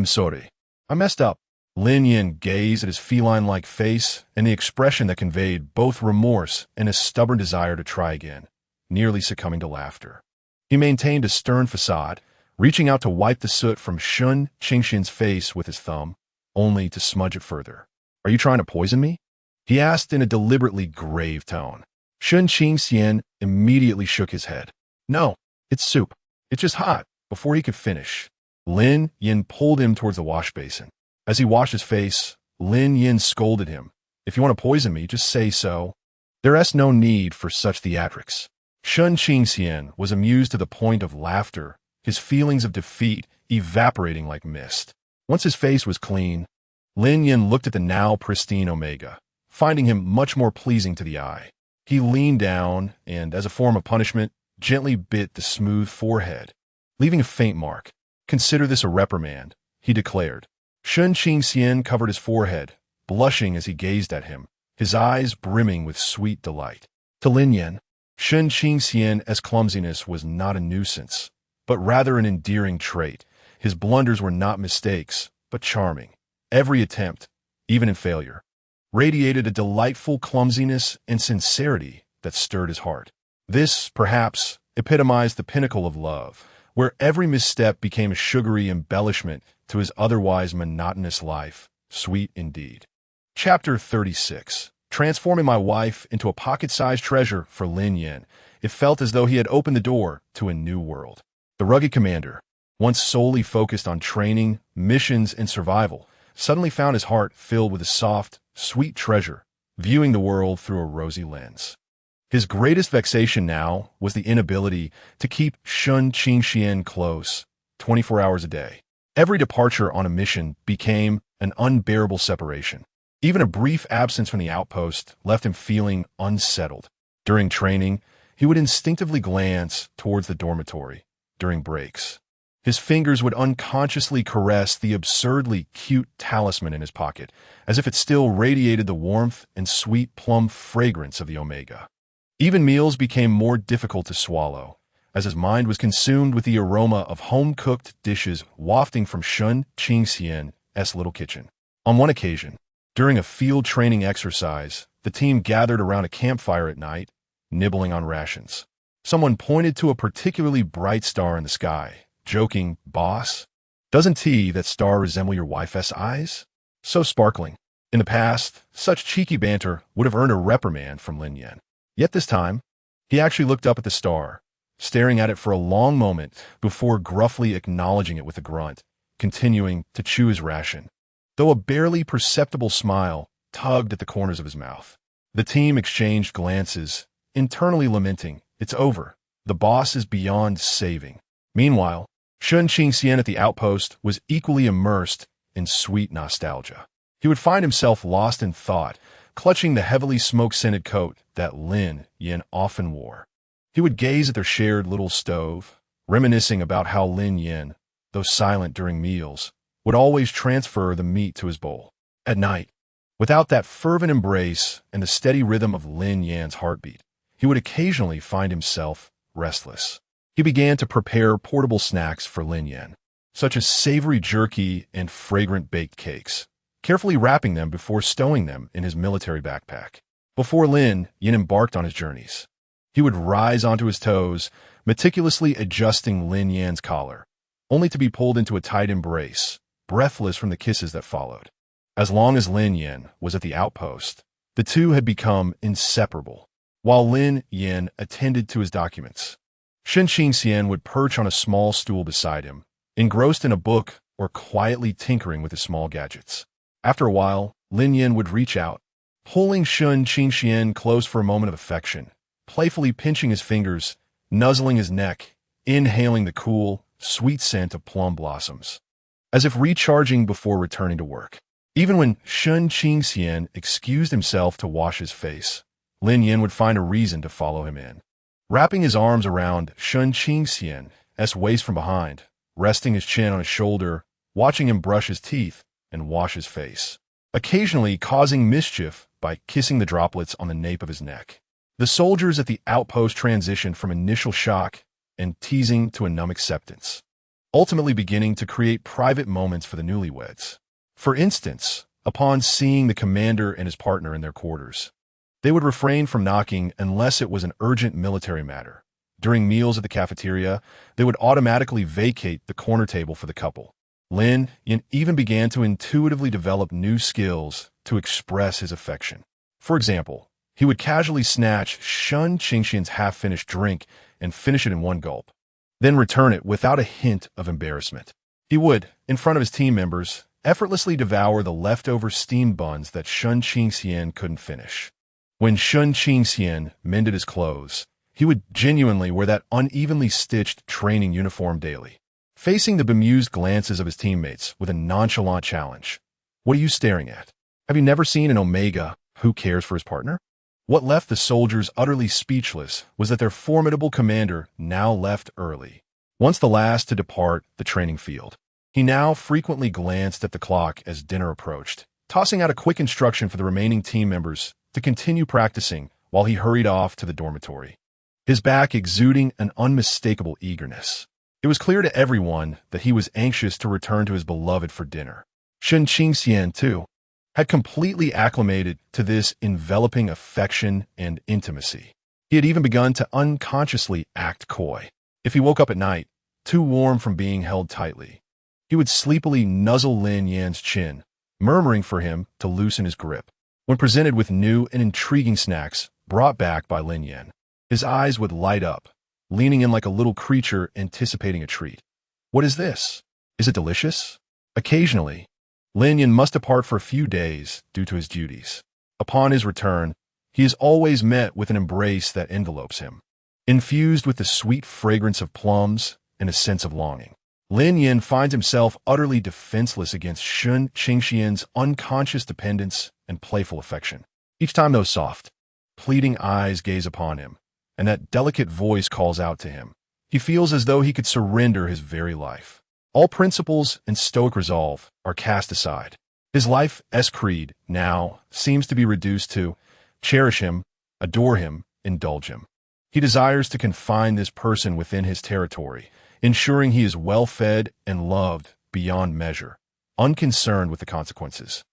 Sorry. I messed up." Lin Yan gazed at his feline-like face and the expression that conveyed both remorse and a stubborn desire to try again, nearly succumbing to laughter. He maintained a stern facade, reaching out to wipe the soot from Sun Qingxian's face with his thumb, only to smudge it further. "Are you trying to poison me?" he asked in a deliberately grave tone. Sun Qingxian immediately shook his head. "No, it's soup. It's just hot." Before he could finish, Lin Yan pulled him towards the wash basin. As he washed his face, Lin Yan scolded him. "If you want to poison me, just say so. There's no need for such theatrics." Sun Qingxian was amused to the point of laughter, his feelings of defeat evaporating like mist. Once his face was clean, Lin Yan looked at the now pristine Omega, finding him much more pleasing to the eye. He leaned down and, as a form of punishment, gently bit the smooth forehead, leaving a faint mark. "Consider this a reprimand," he declared. Sun Qingxian covered his forehead, blushing as he gazed at him, his eyes brimming with sweet delight. To Lin Yan, Sun Qingxian's clumsiness was not a nuisance, but rather an endearing trait. His blunders were not mistakes, but charming. Every attempt, even in failure, radiated a delightful clumsiness and sincerity that stirred his heart. This, perhaps, epitomized the pinnacle of love, where every misstep became a sugary embellishment to his otherwise monotonous life. Sweet indeed. Chapter 36. Transforming my wife into a pocket-sized treasure for Lin Yan, it felt as though he had opened the door to a new world. The rugged commander, once solely focused on training, missions, and survival, suddenly found his heart filled with a soft, sweet treasure, viewing the world through a rosy lens. His greatest vexation now was the inability to keep Shun Qingxian close 24 hours a day. Every departure on a mission became an unbearable separation. Even a brief absence from the outpost left him feeling unsettled. During training, he would instinctively glance towards the dormitory during breaks. His fingers would unconsciously caress the absurdly cute talisman in his pocket, as if it still radiated the warmth and sweet plum fragrance of the Omega. Even meals became more difficult to swallow, as his mind was consumed with the aroma of home-cooked dishes wafting from Shun Qingxian's little kitchen. On one occasion, during a field training exercise, the team gathered around a campfire at night, nibbling on rations. Someone pointed to a particularly bright star in the sky, joking, "Boss, doesn't that star resemble your wife's eyes? So sparkling." In the past, such cheeky banter would have earned a reprimand from Lin Yan. Yet this time, he actually looked up at the star, staring at it for a long moment before gruffly acknowledging it with a grunt, continuing to chew his ration, though a barely perceptible smile tugged at the corners of his mouth. The team exchanged glances, internally lamenting, "It's over. The boss is beyond saving." Meanwhile, Shun Qingxian at the outpost was equally immersed in sweet nostalgia. He would find himself lost in thought, clutching the heavily smoke-scented coat that Lin Yan often wore. He would gaze at their shared little stove, reminiscing about how Lin Yan, though silent during meals, would always transfer the meat to his bowl. At night, without that fervent embrace and the steady rhythm of Lin Yan's heartbeat, he would occasionally find himself restless. He began to prepare portable snacks for Lin Yan, such as savory jerky and fragrant baked cakes, carefully wrapping them before stowing them in his military backpack. Before Lin Yan embarked on his journeys, he would rise onto his toes, meticulously adjusting Lin Yan's collar, only to be pulled into a tight embrace, breathless from the kisses that followed. As long as Lin Yan was at the outpost, the two had become inseparable. While Lin Yan attended to his documents, Shun Qingxian would perch on a small stool beside him, engrossed in a book or quietly tinkering with his small gadgets. After a while, Lin Yan would reach out, pulling Shun Qingxian close for a moment of affection, playfully pinching his fingers, nuzzling his neck, inhaling the cool, sweet scent of plum blossoms, as if recharging before returning to work. Even when Shun Qingxian excused himself to wash his face, Lin Yan would find a reason to follow him in. Wrapping his arms around Shun Qingxian's waist from behind, resting his chin on his shoulder, watching him brush his teeth and wash his face, occasionally causing mischief by kissing the droplets on the nape of his neck. The soldiers at the outpost transitioned from initial shock and teasing to a numb acceptance, ultimately beginning to create private moments for the newlyweds. For instance, upon seeing the commander and his partner in their quarters, they would refrain from knocking unless it was an urgent military matter. During meals at the cafeteria, they would automatically vacate the corner table for the couple. Lin Yan even began to intuitively develop new skills to express his affection. For example, he would casually snatch Shun Qingxian's half-finished drink and finish it in one gulp, then return it without a hint of embarrassment. He would, in front of his team members, effortlessly devour the leftover steamed buns that Shun Qingxian couldn't finish. When Shun Qingxian mended his clothes, he would genuinely wear that unevenly stitched training uniform daily, facing the bemused glances of his teammates with a nonchalant challenge. "What are you staring at? Have you never seen an Omega who cares for his partner?" What left the soldiers utterly speechless was that their formidable commander now left early, once the last to depart the training field. He now frequently glanced at the clock as dinner approached, tossing out a quick instruction for the remaining team members to continue practicing while he hurried off to the dormitory, his back exuding an unmistakable eagerness. It was clear to everyone that he was anxious to return to his beloved for dinner. Shen Qingxian, too, had completely acclimated to this enveloping affection and intimacy. He had even begun to unconsciously act coy. If he woke up at night, too warm from being held tightly, he would sleepily nuzzle Lin Yan's chin, murmuring for him to loosen his grip. When presented with new and intriguing snacks brought back by Lin Yan, his eyes would light up, leaning in like a little creature anticipating a treat. What is this? Is it delicious? Occasionally, Lin Yan must depart for a few days due to his duties. Upon his return, he is always met with an embrace that envelopes him, infused with the sweet fragrance of plums and a sense of longing. Lin Yan finds himself utterly defenseless against Shen Qingxian's unconscious dependence and playful affection. Each time those soft, pleading eyes gaze upon him, and that delicate voice calls out to him, he feels as though he could surrender his very life. All principles and stoic resolve are cast aside. His life's creed now seems to be reduced to cherish him, adore him, indulge him. He desires to confine this person within his territory, ensuring he is well-fed and loved beyond measure, unconcerned with the consequences.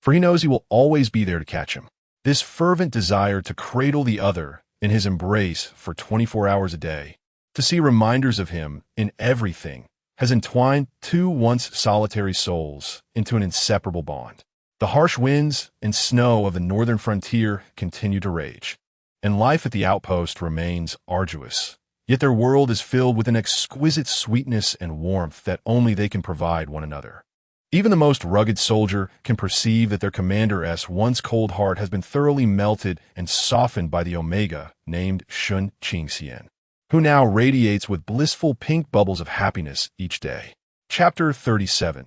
For he knows he will always be there to catch him. This fervent desire to cradle the other in his embrace for 24 hours a day, to see reminders of him in everything, has entwined two once solitary souls into an inseparable bond. The harsh winds and snow of the northern frontier continue to rage, and life at the outpost remains arduous. Yet their world is filled with an exquisite sweetness and warmth that only they can provide one another. Even the most rugged soldier can perceive that their commander's once cold heart has been thoroughly melted and softened by the Omega named Shen Qingxian, who now radiates with blissful pink bubbles of happiness each day. Chapter 37.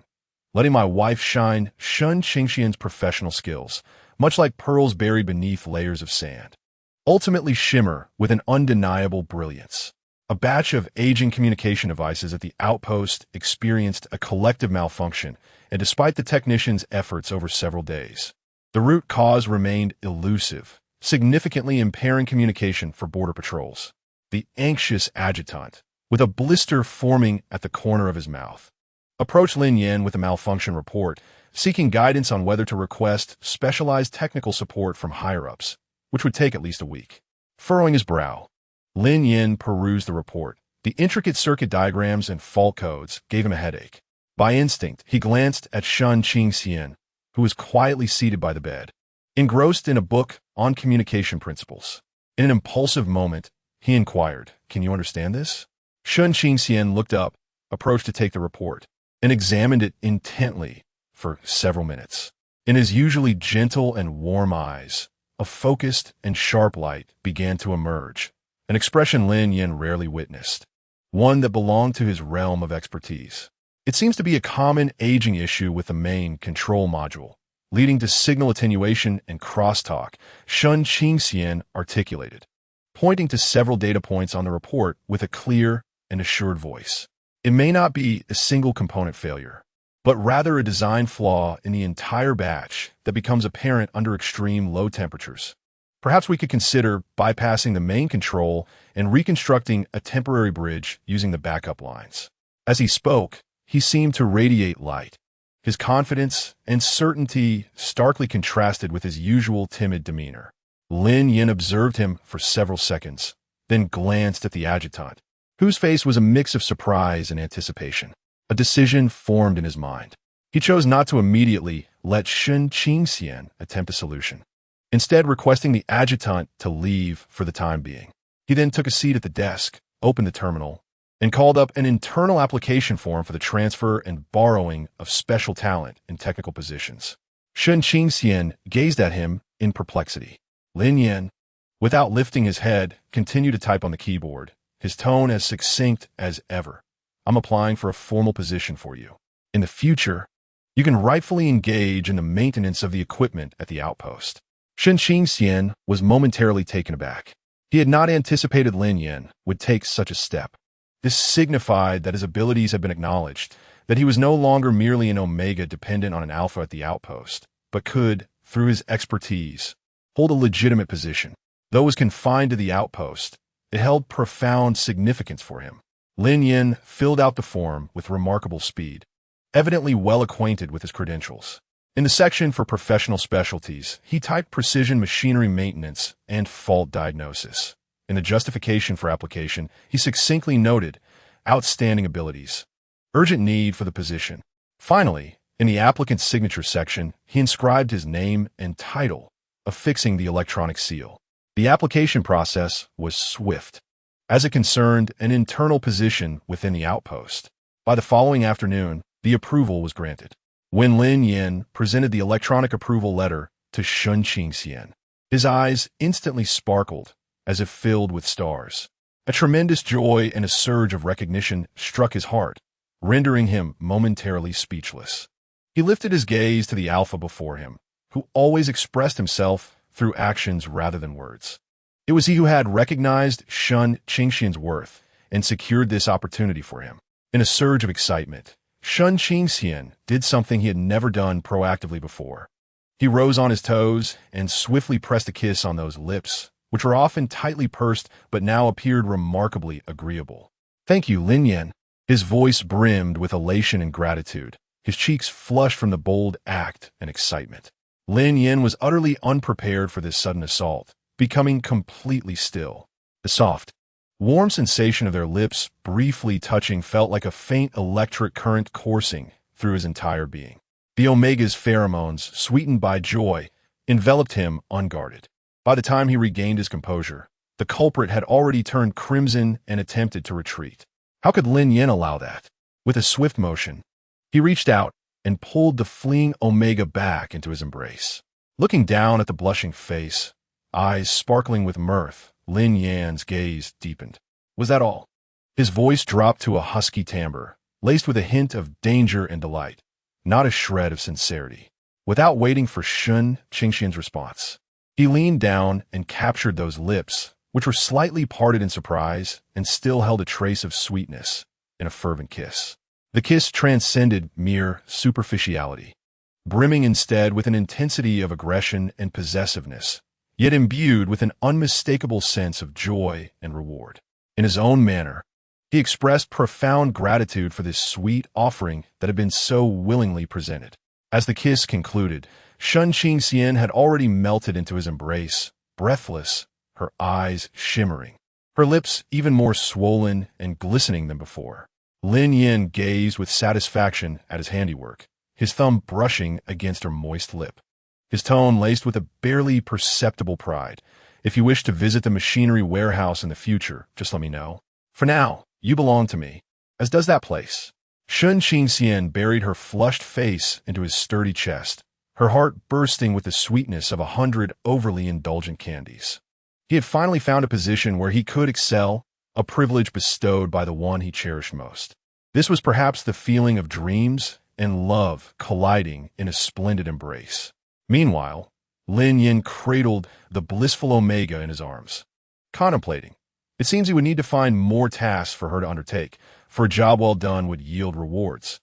Letting my wife shine. Shen Qingxian's professional skills, much like pearls buried beneath layers of sand, ultimately shimmer with an undeniable brilliance. A batch of aging communication devices at the outpost experienced a collective malfunction, and despite the technicians' efforts over several days, the root cause remained elusive, significantly impairing communication for border patrols. The anxious adjutant, with a blister forming at the corner of his mouth, approached Lin Yan with a malfunction report, seeking guidance on whether to request specialized technical support from higher-ups, which would take at least a week. Furrowing his brow, Lin Yan perused the report. The intricate circuit diagrams and fault codes gave him a headache. By instinct, he glanced at Shen Qingxian, who was quietly seated by the bed, engrossed in a book on communication principles. In an impulsive moment, he inquired, "Can you understand this?" Shen Qingxian looked up, approached to take the report, and examined it intently for several minutes. In his usually gentle and warm eyes, a focused and sharp light began to emerge, an expression Lin Yan rarely witnessed, one that belonged to his realm of expertise. It seems to be a common aging issue with the main control module, leading to signal attenuation and crosstalk, Shen Qingxian articulated, pointing to several data points on the report with a clear and assured voice. It may not be a single component failure, but rather a design flaw in the entire batch that becomes apparent under extreme low temperatures. Perhaps we could consider bypassing the main control and reconstructing a temporary bridge using the backup lines. As he spoke, he seemed to radiate light. His confidence and certainty starkly contrasted with his usual timid demeanor. Lin Yan observed him for several seconds, then glanced at the adjutant, whose face was a mix of surprise and anticipation. A decision formed in his mind. He chose not to immediately let Shen Qingxian attempt a solution, instead requesting the adjutant to leave for the time being. He then took a seat at the desk, opened the terminal, and called up an internal application form for the transfer and borrowing of special talent in technical positions. Shen Qingxian gazed at him in perplexity. Lin Yan, without lifting his head, continued to type on the keyboard, his tone as succinct as ever. "I'm applying for a formal position for you. In the future, you can rightfully engage in the maintenance of the equipment at the outpost." Shen Qingxian was momentarily taken aback. He had not anticipated Lin Yan would take such a step. This signified that his abilities had been acknowledged, that he was no longer merely an Omega dependent on an Alpha at the outpost, but could, through his expertise, hold a legitimate position. Though it was confined to the outpost, it held profound significance for him. Lin Yan filled out the form with remarkable speed, evidently well acquainted with his credentials. In the section for professional specialties, he typed precision machinery maintenance and fault diagnosis. In the justification for application, he succinctly noted outstanding abilities, urgent need for the position. Finally, in the applicant's signature section, he inscribed his name and title, affixing the electronic seal. The application process was swift, as it concerned an internal position within the outpost. By the following afternoon, the approval was granted. When Lin Yan presented the electronic approval letter to Shun Qingxian, his eyes instantly sparkled, as if filled with stars. A tremendous joy and a surge of recognition struck his heart, rendering him momentarily speechless. He lifted his gaze to the alpha before him, who always expressed himself through actions rather than words. It was he who had recognized Shun Qingxian's worth and secured this opportunity for him. In a surge of excitement, Shun Qingxian did something he had never done proactively before. He rose on his toes and swiftly pressed a kiss on those lips, which were often tightly pursed but now appeared remarkably agreeable. "Thank you, Lin Yan." His voice brimmed with elation and gratitude. His cheeks flushed from the bold act and excitement. Lin Yan was utterly unprepared for this sudden assault, becoming completely still. The soft, warm sensation of their lips briefly touching felt like a faint electric current coursing through his entire being. The Omega's pheromones, sweetened by joy, enveloped him unguarded. By the time he regained his composure, the culprit had already turned crimson and attempted to retreat. How could Lin Yan allow that? With a swift motion, he reached out and pulled the fleeing Omega back into his embrace. Looking down at the blushing face, eyes sparkling with mirth, Lin Yan's gaze deepened. Was that all? His voice dropped to a husky timbre, laced with a hint of danger and delight, not a shred of sincerity. Without waiting for Shun Qingxian's response, he leaned down and captured those lips, which were slightly parted in surprise and still held a trace of sweetness, in a fervent kiss. The kiss transcended mere superficiality, brimming instead with an intensity of aggression and possessiveness, yet imbued with an unmistakable sense of joy and reward. In his own manner, he expressed profound gratitude for this sweet offering that had been so willingly presented. As the kiss concluded, Shun Qingxian had already melted into his embrace, breathless, her eyes shimmering, her lips even more swollen and glistening than before. Lin Yan gazed with satisfaction at his handiwork, his thumb brushing against her moist lip. His tone laced with a barely perceptible pride. "If you wish to visit the machinery warehouse in the future, just let me know. For now, you belong to me, as does that place." Shun Qingxian buried her flushed face into his sturdy chest, her heart bursting with the sweetness of 100 overly indulgent candies. He had finally found a position where he could excel, a privilege bestowed by the one he cherished most. This was perhaps the feeling of dreams and love colliding in a splendid embrace. Meanwhile, Lin Yan cradled the blissful Omega in his arms, contemplating. It seems he would need to find more tasks for her to undertake, for a job well done would yield rewards.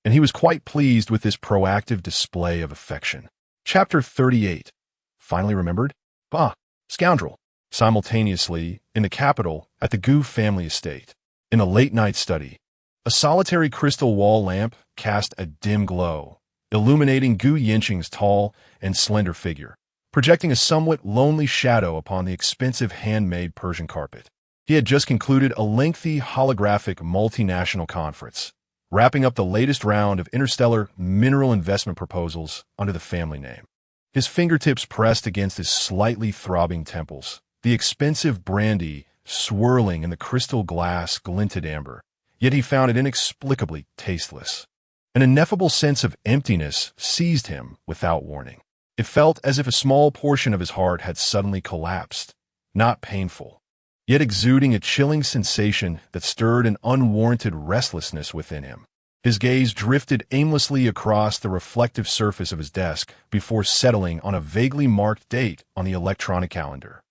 And he was quite pleased with this proactive display of affection. Chapter 38. Finally remembered? Bah, scoundrel. Simultaneously, in the capital, at the Gu family estate, in a late-night study, a solitary crystal wall lamp cast a dim glow, illuminating Gu Yinqing's tall and slender figure, projecting a somewhat lonely shadow upon the expensive handmade Persian carpet. He had just concluded a lengthy holographic multinational conference, wrapping up the latest round of interstellar mineral investment proposals under the family name. His fingertips pressed against his slightly throbbing temples, the expensive brandy swirling in the crystal glass glinted amber, yet he found it inexplicably tasteless. An ineffable sense of emptiness seized him without warning. It felt as if a small portion of his heart had suddenly collapsed, not painful, yet exuding a chilling sensation that stirred an unwarranted restlessness within him. His gaze drifted aimlessly across the reflective surface of his desk before settling on a vaguely marked date on the electronic calendar.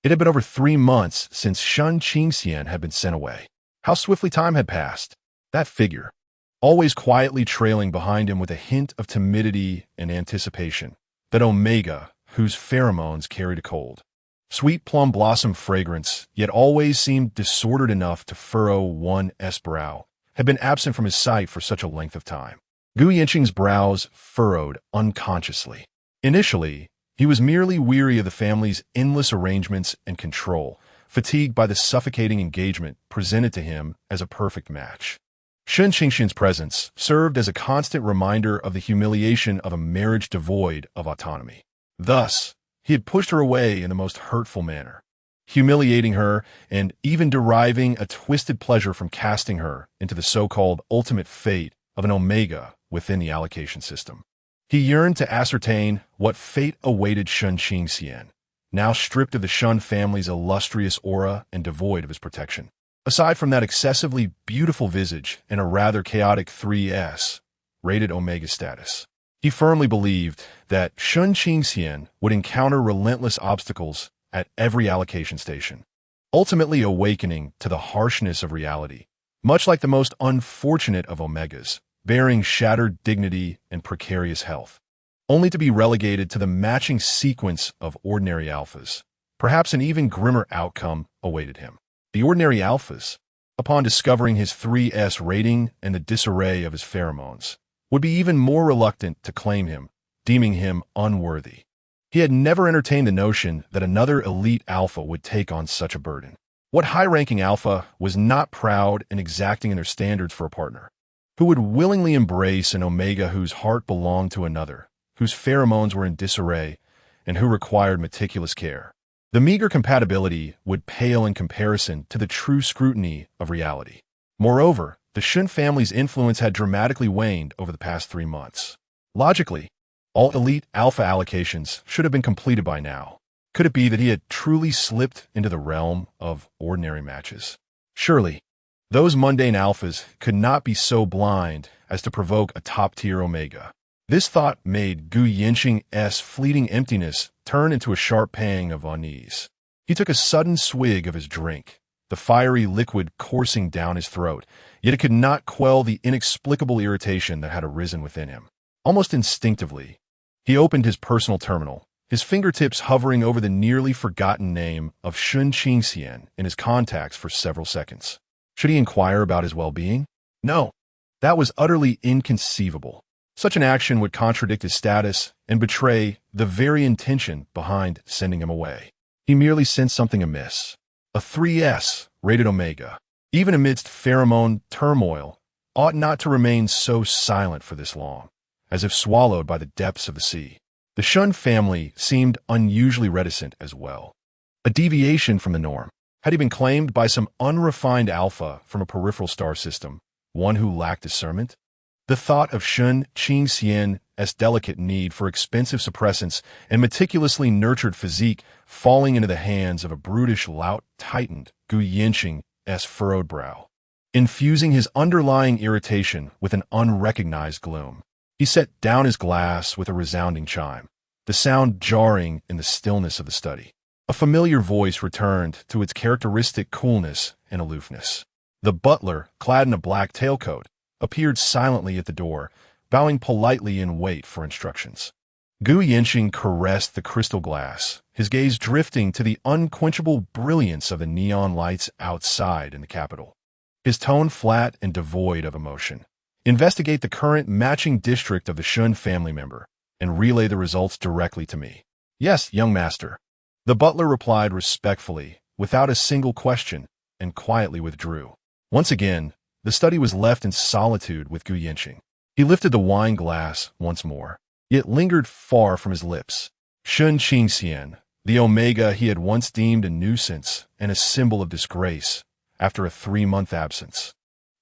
It had been over 3 months since Shun Qingxian had been sent away. How swiftly time had passed. That figure, always quietly trailing behind him with a hint of timidity and anticipation. That Omega, whose pheromones carried a cold. Sweet plum blossom fragrance, yet always seemed disordered enough to furrow one's brow, had been absent from his sight for such a length of time. Gu Yanqing's brows furrowed unconsciously. Initially, he was merely weary of the family's endless arrangements and control, fatigued by the suffocating engagement presented to him as a perfect match. Shun Qingxian's presence served as a constant reminder of the humiliation of a marriage devoid of autonomy. Thus, he had pushed her away in the most hurtful manner, humiliating her and even deriving a twisted pleasure from casting her into the so-called ultimate fate of an omega within the allocation system. He yearned to ascertain what fate awaited Shun Qingxian, now stripped of the Shun family's illustrious aura and devoid of his protection. Aside from that excessively beautiful visage and a rather chaotic 3S rated omega status, he firmly believed that Shun Qingxian would encounter relentless obstacles at every allocation station, ultimately awakening to the harshness of reality, much like the most unfortunate of omegas, bearing shattered dignity and precarious health, only to be relegated to the matching sequence of ordinary alphas. Perhaps an even grimmer outcome awaited him. The ordinary alphas, upon discovering his 3S rating and the disarray of his pheromones, would be even more reluctant to claim him, deeming him unworthy. He had never entertained the notion that another elite alpha would take on such a burden. What high-ranking alpha was not proud and exacting in their standards for a partner? Who would willingly embrace an omega whose heart belonged to another, whose pheromones were in disarray, and who required meticulous care? The meager compatibility would pale in comparison to the true scrutiny of reality. Moreover, the Shun family's influence had dramatically waned over the past 3 months. Logically, all elite alpha allocations should have been completed by now. Could it be that he had truly slipped into the realm of ordinary matches? Surely, those mundane alphas could not be so blind as to provoke a top-tier omega. This thought made Gu Yanqing's fleeting emptiness turn into a sharp pang of unease. He took a sudden swig of his drink, the fiery liquid coursing down his throat, yet it could not quell the inexplicable irritation that had arisen within him. Almost instinctively, he opened his personal terminal, his fingertips hovering over the nearly forgotten name of Shun Qingxian in his contacts for several seconds. Should he inquire about his well-being? No, that was utterly inconceivable. Such an action would contradict his status and betray the very intention behind sending him away. He merely sensed something amiss. A 3S rated omega, even amidst pheromone turmoil, ought not to remain so silent for this long, as if swallowed by the depths of the sea. The Shun family seemed unusually reticent as well. A deviation from the norm. Had he been claimed by some unrefined alpha from a peripheral star system, one who lacked discernment? The thought of Shun Qingxian's delicate need for expensive suppressants and meticulously nurtured physique falling into the hands of a brutish lout tightened Gu Yanqing's furrowed brow, infusing his underlying irritation with an unrecognized gloom. He set down his glass with a resounding chime, the sound jarring in the stillness of the study. A familiar voice returned to its characteristic coolness and aloofness. The butler, clad in a black tailcoat, appeared silently at the door, bowing politely in wait for instructions. Gu Yanqing caressed the crystal glass, his gaze drifting to the unquenchable brilliance of the neon lights outside in the capital. His tone flat and devoid of emotion. Investigate the current matching district of the Shun family member, and relay the results directly to me. Yes, young master. The butler replied respectfully, without a single question, and quietly withdrew. Once again, the study was left in solitude with Gu Yanqing. He lifted the wine glass once more, yet lingered far from his lips. Shun Qingxian, the omega he had once deemed a nuisance and a symbol of disgrace after a 3-month absence,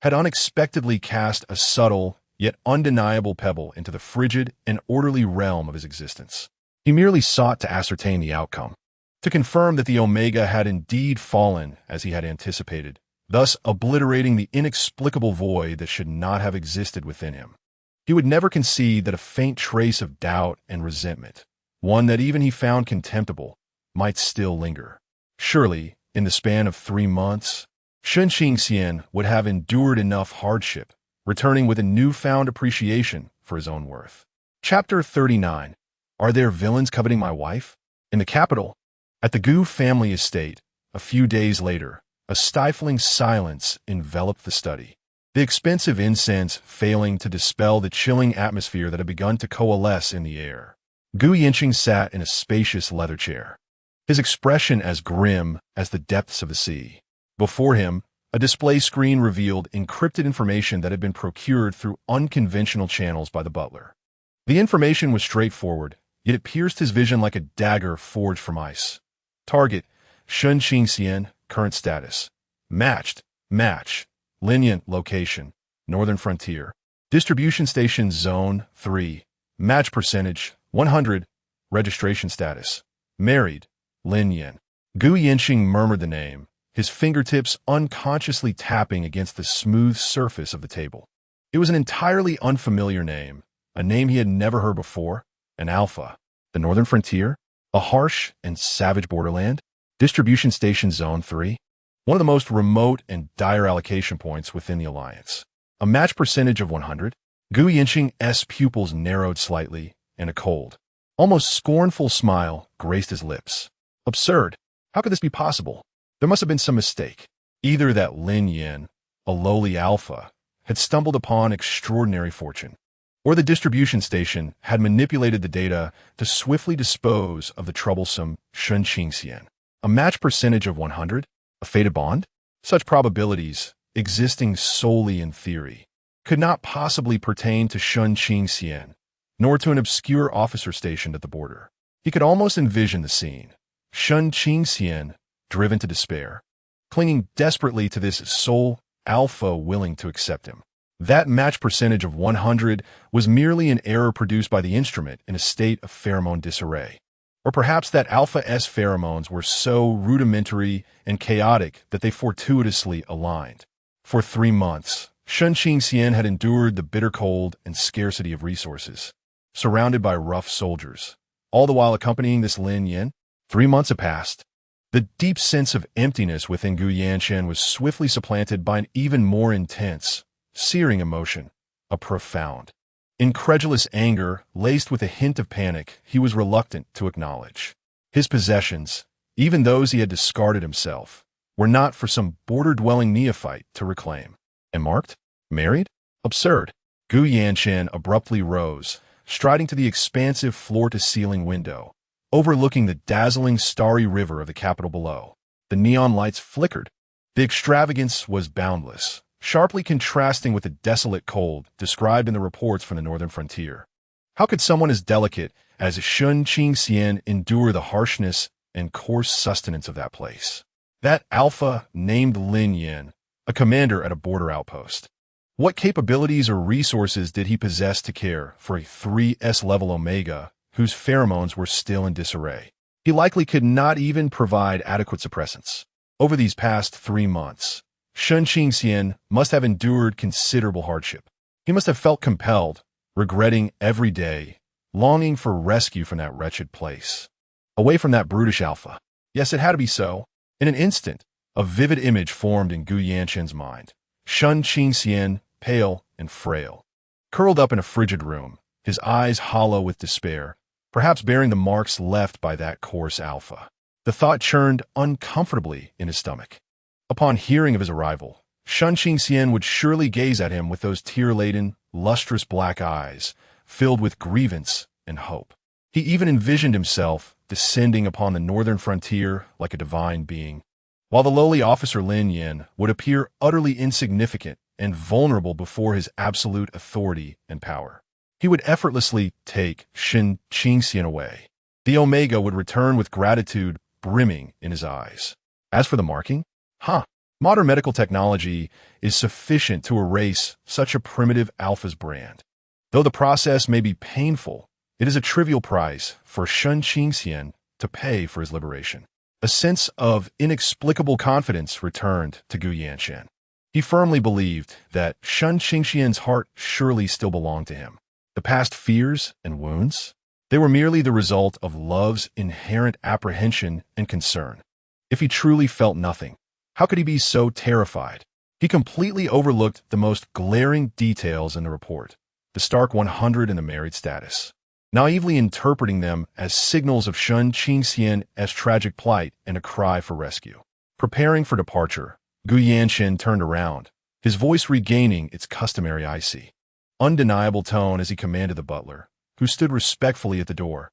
had unexpectedly cast a subtle yet undeniable pebble into the frigid and orderly realm of his existence. He merely sought to ascertain the outcome, to confirm that the omega had indeed fallen as he had anticipated, thus obliterating the inexplicable void that should not have existed within him. He would never concede that a faint trace of doubt and resentment, one that even he found contemptible, might still linger. Surely, in the span of 3 months, Shun Qingxian would have endured enough hardship, returning with a newfound appreciation for his own worth. Chapter 39. Are there villains coveting my wife? In the capital, At the Gu family estate, a few days later, a stifling silence enveloped the study, the expensive incense failing to dispel the chilling atmosphere that had begun to coalesce in the air. Gu Yanqing sat in a spacious leather chair, his expression as grim as the depths of the sea. Before him, a display screen revealed encrypted information that had been procured through unconventional channels by the butler. The information was straightforward, yet it pierced his vision like a dagger forged from ice. Target, Shun Qingxian, current status. Matched, match. Lin Yan, location, Northern Frontier. Distribution station Zone 3. Match percentage, 100. Registration status. Married, Lin Yan. Gu Yanqing murmured the name, his fingertips unconsciously tapping against the smooth surface of the table. It was an entirely unfamiliar name, a name he had never heard before, an Alpha. The Northern Frontier? A harsh and savage borderland? Distribution Station Zone 3? One of the most remote and dire allocation points within the Alliance. A match percentage of 100? Gu Yanqing's pupils narrowed slightly, and a cold, almost scornful smile graced his lips. Absurd. How could this be possible? There must have been some mistake. Either that Lin Yan, a lowly Alpha, had stumbled upon extraordinary fortune, or the distribution station had manipulated the data to swiftly dispose of the troublesome Shun Qingxian. A match percentage of 100? A fated bond? Such probabilities, existing solely in theory, could not possibly pertain to Shun Qingxian, nor to an obscure officer stationed at the border. He could almost envision the scene. Shun Qingxian, driven to despair, clinging desperately to this sole Alpha willing to accept him. That match percentage of 100 was merely an error produced by the instrument in a state of pheromone disarray. Or perhaps that Alpha's pheromones were so rudimentary and chaotic that they fortuitously aligned. For 3 months, Shun Qingxian had endured the bitter cold and scarcity of resources, surrounded by rough soldiers, all the while accompanying this Lin Yan. 3 months had passed. The deep sense of emptiness within Gu Yanqing was swiftly supplanted by an even more intense, searing emotion, a profound, incredulous anger laced with a hint of panic he was reluctant to acknowledge. His possessions, even those he had discarded himself, were not for some border-dwelling neophyte to reclaim. And marked? Married? Absurd. Gu Yanqing abruptly rose, striding to the expansive floor-to-ceiling window, overlooking the dazzling starry river of the capital below. The neon lights flickered. The extravagance was boundless, sharply contrasting with the desolate cold described in the reports from the Northern Frontier. How could someone as delicate as Shun Qingxian endure the harshness and coarse sustenance of that place? That Alpha named Lin Yan, a commander at a border outpost. What capabilities or resources did he possess to care for a 3S level Omega whose pheromones were still in disarray? He likely could not even provide adequate suppressants. Over these past 3 months, Shun Qingxian must have endured considerable hardship. He must have felt compelled, regretting every day, longing for rescue from that wretched place. Away from that brutish Alpha. Yes, it had to be so. In an instant, a vivid image formed in Gu Yanqing's mind. Shun Qingxian, pale and frail, curled up in a frigid room, his eyes hollow with despair, perhaps bearing the marks left by that coarse Alpha. The thought churned uncomfortably in his stomach. Upon hearing of his arrival, Shun Qingxian would surely gaze at him with those tear-laden, lustrous black eyes, filled with grievance and hope. He even envisioned himself descending upon the Northern Frontier like a divine being, while the lowly officer Lin Yan would appear utterly insignificant and vulnerable before his absolute authority and power. He would effortlessly take Shun Qingxian away. The Omega would return with gratitude brimming in his eyes. As for the marking, modern medical technology is sufficient to erase such a primitive Alpha's brand. Though the process may be painful, it is a trivial price for Shun Qingxian to pay for his liberation. A sense of inexplicable confidence returned to Gu Yanqing. He firmly believed that Shun Qingxian's heart surely still belonged to him. The past fears and wounds, they were merely the result of love's inherent apprehension and concern. If he truly felt nothing, how could he be so terrified? He completely overlooked the most glaring details in the report, the stark 100 and the married status. naively interpreting them as signals of Shun Qingxian's tragic plight and a cry for rescue. Preparing for departure, Gu Yanxin turned around, his voice regaining its customary icy, undeniable tone as he commanded the butler, who stood respectfully at the door,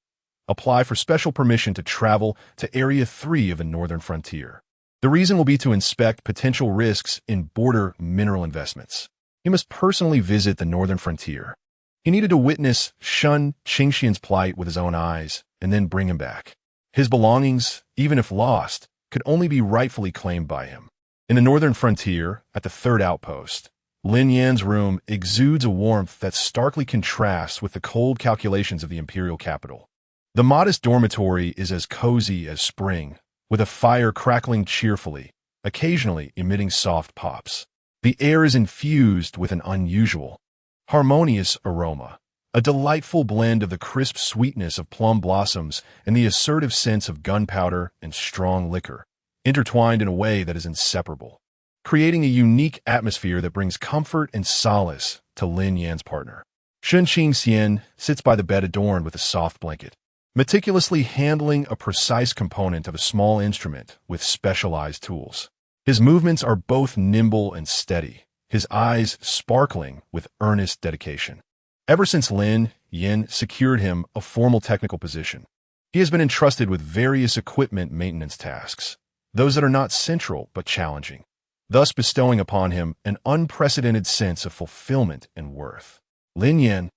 apply for special permission to travel to Area 3 of the northern frontier. The reason will be to inspect potential risks in border mineral investments. He must personally visit the northern frontier. He needed to witness Shun Qingxian's plight with his own eyes and then bring him back. His belongings, even if lost, could only be rightfully claimed by him. In the northern frontier, at the third outpost, Lin Yan's room exudes a warmth that starkly contrasts with the cold calculations of the imperial capital. The modest dormitory is as cozy as spring, with a fire crackling cheerfully, occasionally emitting soft pops. The air is infused with an unusual, harmonious aroma, a delightful blend of the crisp sweetness of plum blossoms and the assertive sense of gunpowder and strong liquor, intertwined in a way that is inseparable, creating a unique atmosphere that brings comfort and solace to Lin Yan's partner. Shun Qingxian sits by the bed adorned with a soft blanket, meticulously handling a precise component of a small instrument with specialized tools. His movements are both nimble and steady, his eyes sparkling with earnest dedication. Ever since Lin Yan secured him a formal technical position, he has been entrusted with various equipment maintenance tasks, those that are not central but challenging, thus bestowing upon him an unprecedented sense of fulfillment and worth. Lin Yan,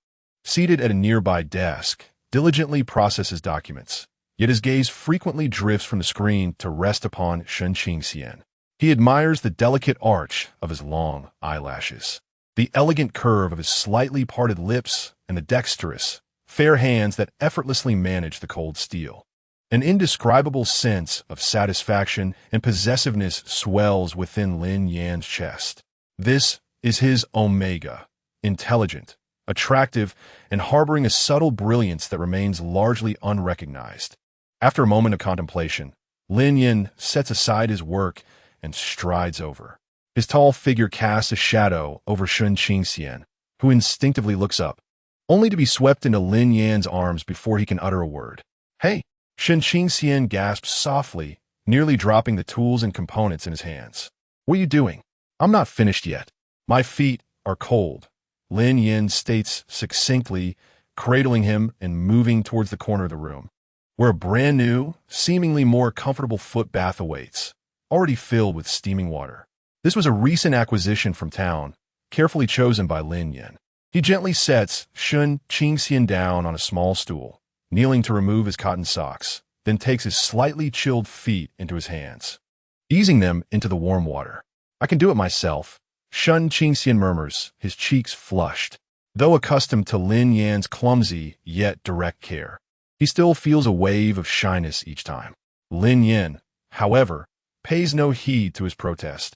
seated at a nearby desk, diligently processes documents, yet his gaze frequently drifts from the screen to rest upon Shun Qingxian. He admires the delicate arch of his long eyelashes, the elegant curve of his slightly parted lips, and the dexterous, fair hands that effortlessly manage the cold steel. An indescribable sense of satisfaction and possessiveness swells within Lin Yan's chest. This is his Omega, intelligent, attractive, and harboring a subtle brilliance that remains largely unrecognized. After a moment of contemplation, Lin Yan sets aside his work and strides over. His tall figure casts a shadow over Shun Qingxian, who instinctively looks up, only to be swept into Lin Yan's arms before he can utter a word. "Hey!" Shun Qingxian gasps softly, nearly dropping the tools and components in his hands. "What are you doing?" "I'm not finished yet. My feet are cold," Lin Yan states succinctly, cradling him and moving towards the corner of the room, where a brand new, seemingly more comfortable foot bath awaits, already filled with steaming water. This was a recent acquisition from town, carefully chosen by Lin Yan. He gently sets Shun Qingxian down on a small stool, kneeling to remove his cotton socks, then takes his slightly chilled feet into his hands, easing them into the warm water. "I can do it myself," Shun Qingxian murmurs, his cheeks flushed. Though accustomed to Lin Yan's clumsy yet direct care, he still feels a wave of shyness each time. Lin Yan, however, pays no heed to his protest,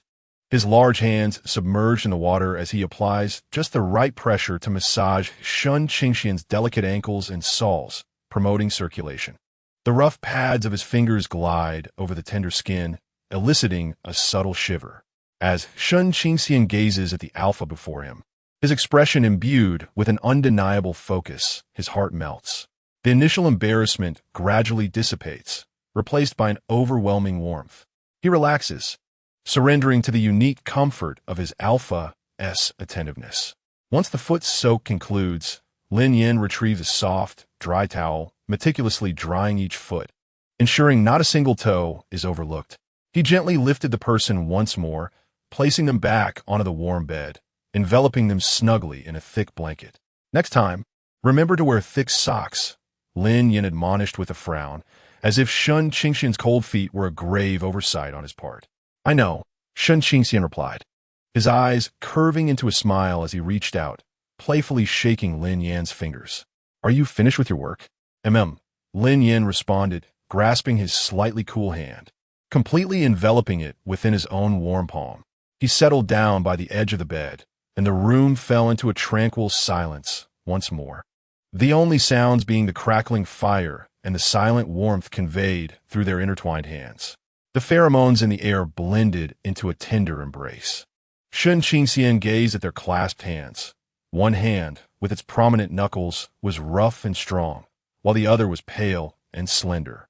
his large hands submerged in the water as he applies just the right pressure to massage Shun Qingxian's delicate ankles and soles, promoting circulation. The rough pads of his fingers glide over the tender skin, eliciting a subtle shiver. As Shun Qingxian gazes at the alpha before him, his expression imbued with an undeniable focus, his heart melts. The initial embarrassment gradually dissipates, replaced by an overwhelming warmth. He relaxes, surrendering to the unique comfort of his alpha's attentiveness. Once the foot soak concludes, Lin Yan retrieves a soft, dry towel, meticulously drying each foot, ensuring not a single toe is overlooked. He gently lifted the person once more, placing them back onto the warm bed, enveloping them snugly in a thick blanket. "Next time, remember to wear thick socks," Lin Yan admonished with a frown, as if Shun Qingxian's cold feet were a grave oversight on his part. "I know," Shun Qingxian replied, his eyes curving into a smile as he reached out, playfully shaking Lin Yan's fingers. "Are you finished with your work?" Lin Yan responded, grasping his slightly cool hand, completely enveloping it within his own warm palm. He settled down by the edge of the bed, and the room fell into a tranquil silence once more, the only sounds being the crackling fire and the silent warmth conveyed through their intertwined hands. The pheromones in the air blended into a tender embrace. Shun Qingxian gazed at their clasped hands, One hand, with its prominent knuckles, was rough and strong, while the other was pale and slender,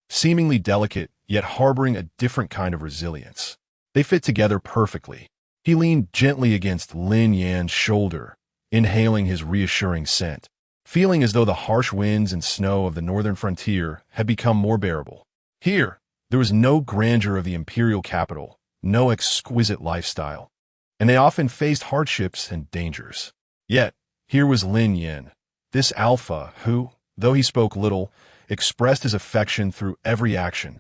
seemingly delicate, yet harboring a different kind of resilience. They fit together perfectly. He leaned gently against Lin Yan's shoulder, inhaling his reassuring scent, feeling as though the harsh winds and snow of the northern frontier had become more bearable. Here, there was no grandeur of the imperial capital, no exquisite lifestyle, and they often faced hardships and dangers. Yet, here was Lin Yan, this alpha who, though he spoke little, expressed his affection through every action,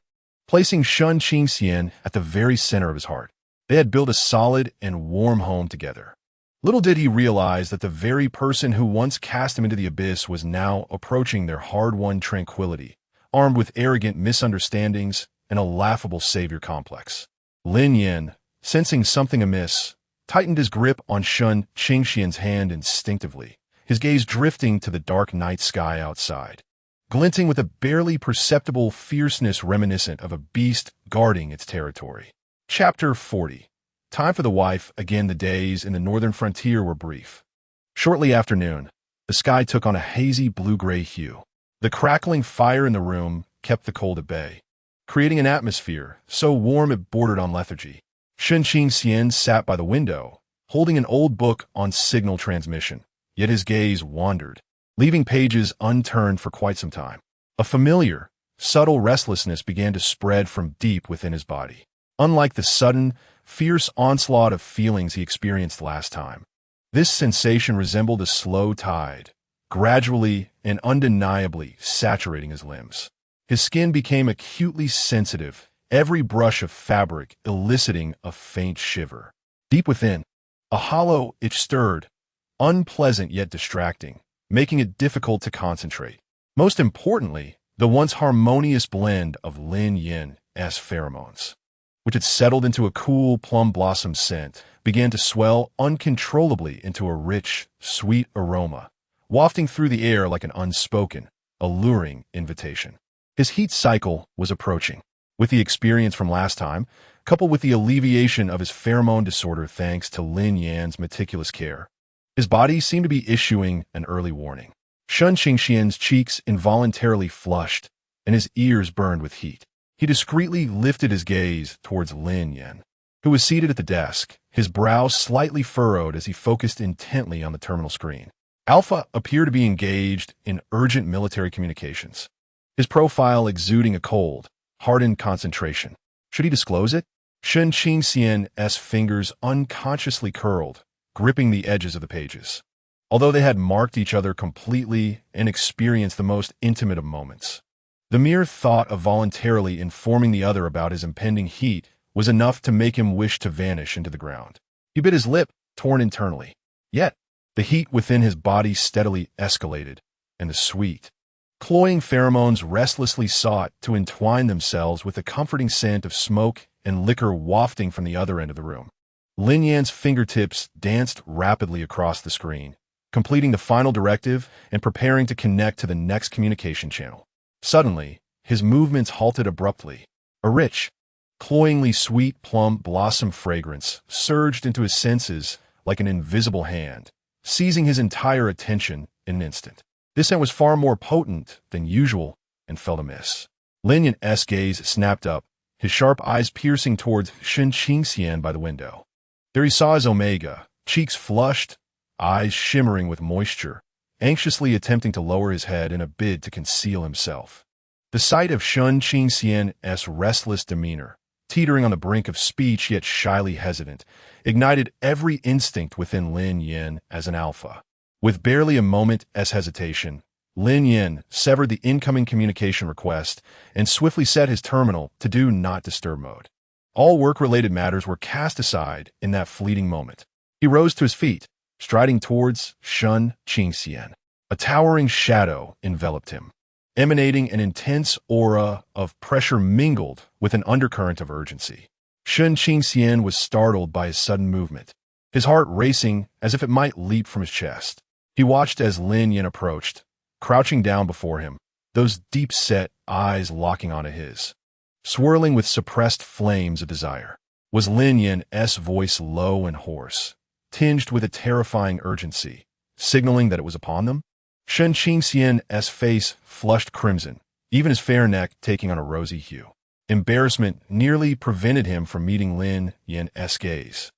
placing Sun Qingxian at the very center of his heart. They had built a solid and warm home together. Little did he realize that the very person who once cast him into the abyss was now approaching their hard-won tranquility, armed with arrogant misunderstandings and a laughable savior complex. Lin Yan, sensing something amiss, tightened his grip on Sun Qingxian's hand instinctively, his gaze drifting to the dark night sky outside, glinting with a barely perceptible fierceness reminiscent of a beast guarding its territory. Chapter 40. Time for the wife. Again, the days in the northern frontier were brief. Shortly after noon, the sky took on a hazy blue-gray hue. The crackling fire in the room kept the cold at bay, creating an atmosphere so warm it bordered on lethargy. Sun Qingxian sat by the window, holding an old book on signal transmission, yet his gaze wandered, leaving pages unturned for quite some time. A familiar, subtle restlessness began to spread from deep within his body. Unlike the sudden, fierce onslaught of feelings he experienced last time, this sensation resembled a slow tide, gradually and undeniably saturating his limbs. His skin became acutely sensitive, every brush of fabric eliciting a faint shiver. Deep within, a hollow itch stirred, unpleasant yet distracting, making it difficult to concentrate. Most importantly, the once harmonious blend of Lin Yan's pheromones, which had settled into a cool plum blossom scent, began to swell uncontrollably into a rich, sweet aroma, wafting through the air like an unspoken, alluring invitation. His heat cycle was approaching. With the experience from last time, coupled with the alleviation of his pheromone disorder thanks to Lin Yan's meticulous care, his body seemed to be issuing an early warning. Sun Qingxian's cheeks involuntarily flushed, and his ears burned with heat. He discreetly lifted his gaze towards Lin Yan, who was seated at the desk, his brow slightly furrowed as he focused intently on the terminal screen. Alpha appeared to be engaged in urgent military communications, his profile exuding a cold, hardened concentration. Should he disclose it? Sun Qingxian's fingers unconsciously curled, gripping the edges of the pages, although they had marked each other completely and experienced the most intimate of moments. The mere thought of voluntarily informing the other about his impending heat was enough to make him wish to vanish into the ground. He bit his lip, torn internally. Yet, the heat within his body steadily escalated, and the sweet, cloying pheromones restlessly sought to entwine themselves with the comforting scent of smoke and liquor wafting from the other end of the room. Lin Yan's fingertips danced rapidly across the screen, completing the final directive and preparing to connect to the next communication channel. Suddenly, his movements halted abruptly. A rich, cloyingly sweet plum blossom fragrance surged into his senses like an invisible hand, seizing his entire attention in an instant. This scent was far more potent than usual and felt amiss. Lin Yan's gaze snapped up, his sharp eyes piercing towards Sun Qingxian by the window. There he saw his Omega, cheeks flushed, eyes shimmering with moisture, anxiously attempting to lower his head in a bid to conceal himself. The sight of Sun Qingxian's restless demeanor, teetering on the brink of speech yet shyly hesitant, ignited every instinct within Lin Yan as an alpha. With barely a moment's hesitation, Lin Yan severed the incoming communication request and swiftly set his terminal to do not disturb mode. All work-related matters were cast aside in that fleeting moment. He rose to his feet, striding towards Sun Qingxian. A towering shadow enveloped him, emanating an intense aura of pressure mingled with an undercurrent of urgency. Sun Qingxian was startled by his sudden movement, his heart racing as if it might leap from his chest. He watched as Lin Yan approached, crouching down before him, those deep-set eyes locking onto his, swirling with suppressed flames of desire. Was Lin Yan's voice low and hoarse, tinged with a terrifying urgency, signaling that it was upon them. Shen Qingxian's face flushed crimson, even his fair neck taking on a rosy hue. Embarrassment nearly prevented him from meeting Lin Yan's gaze.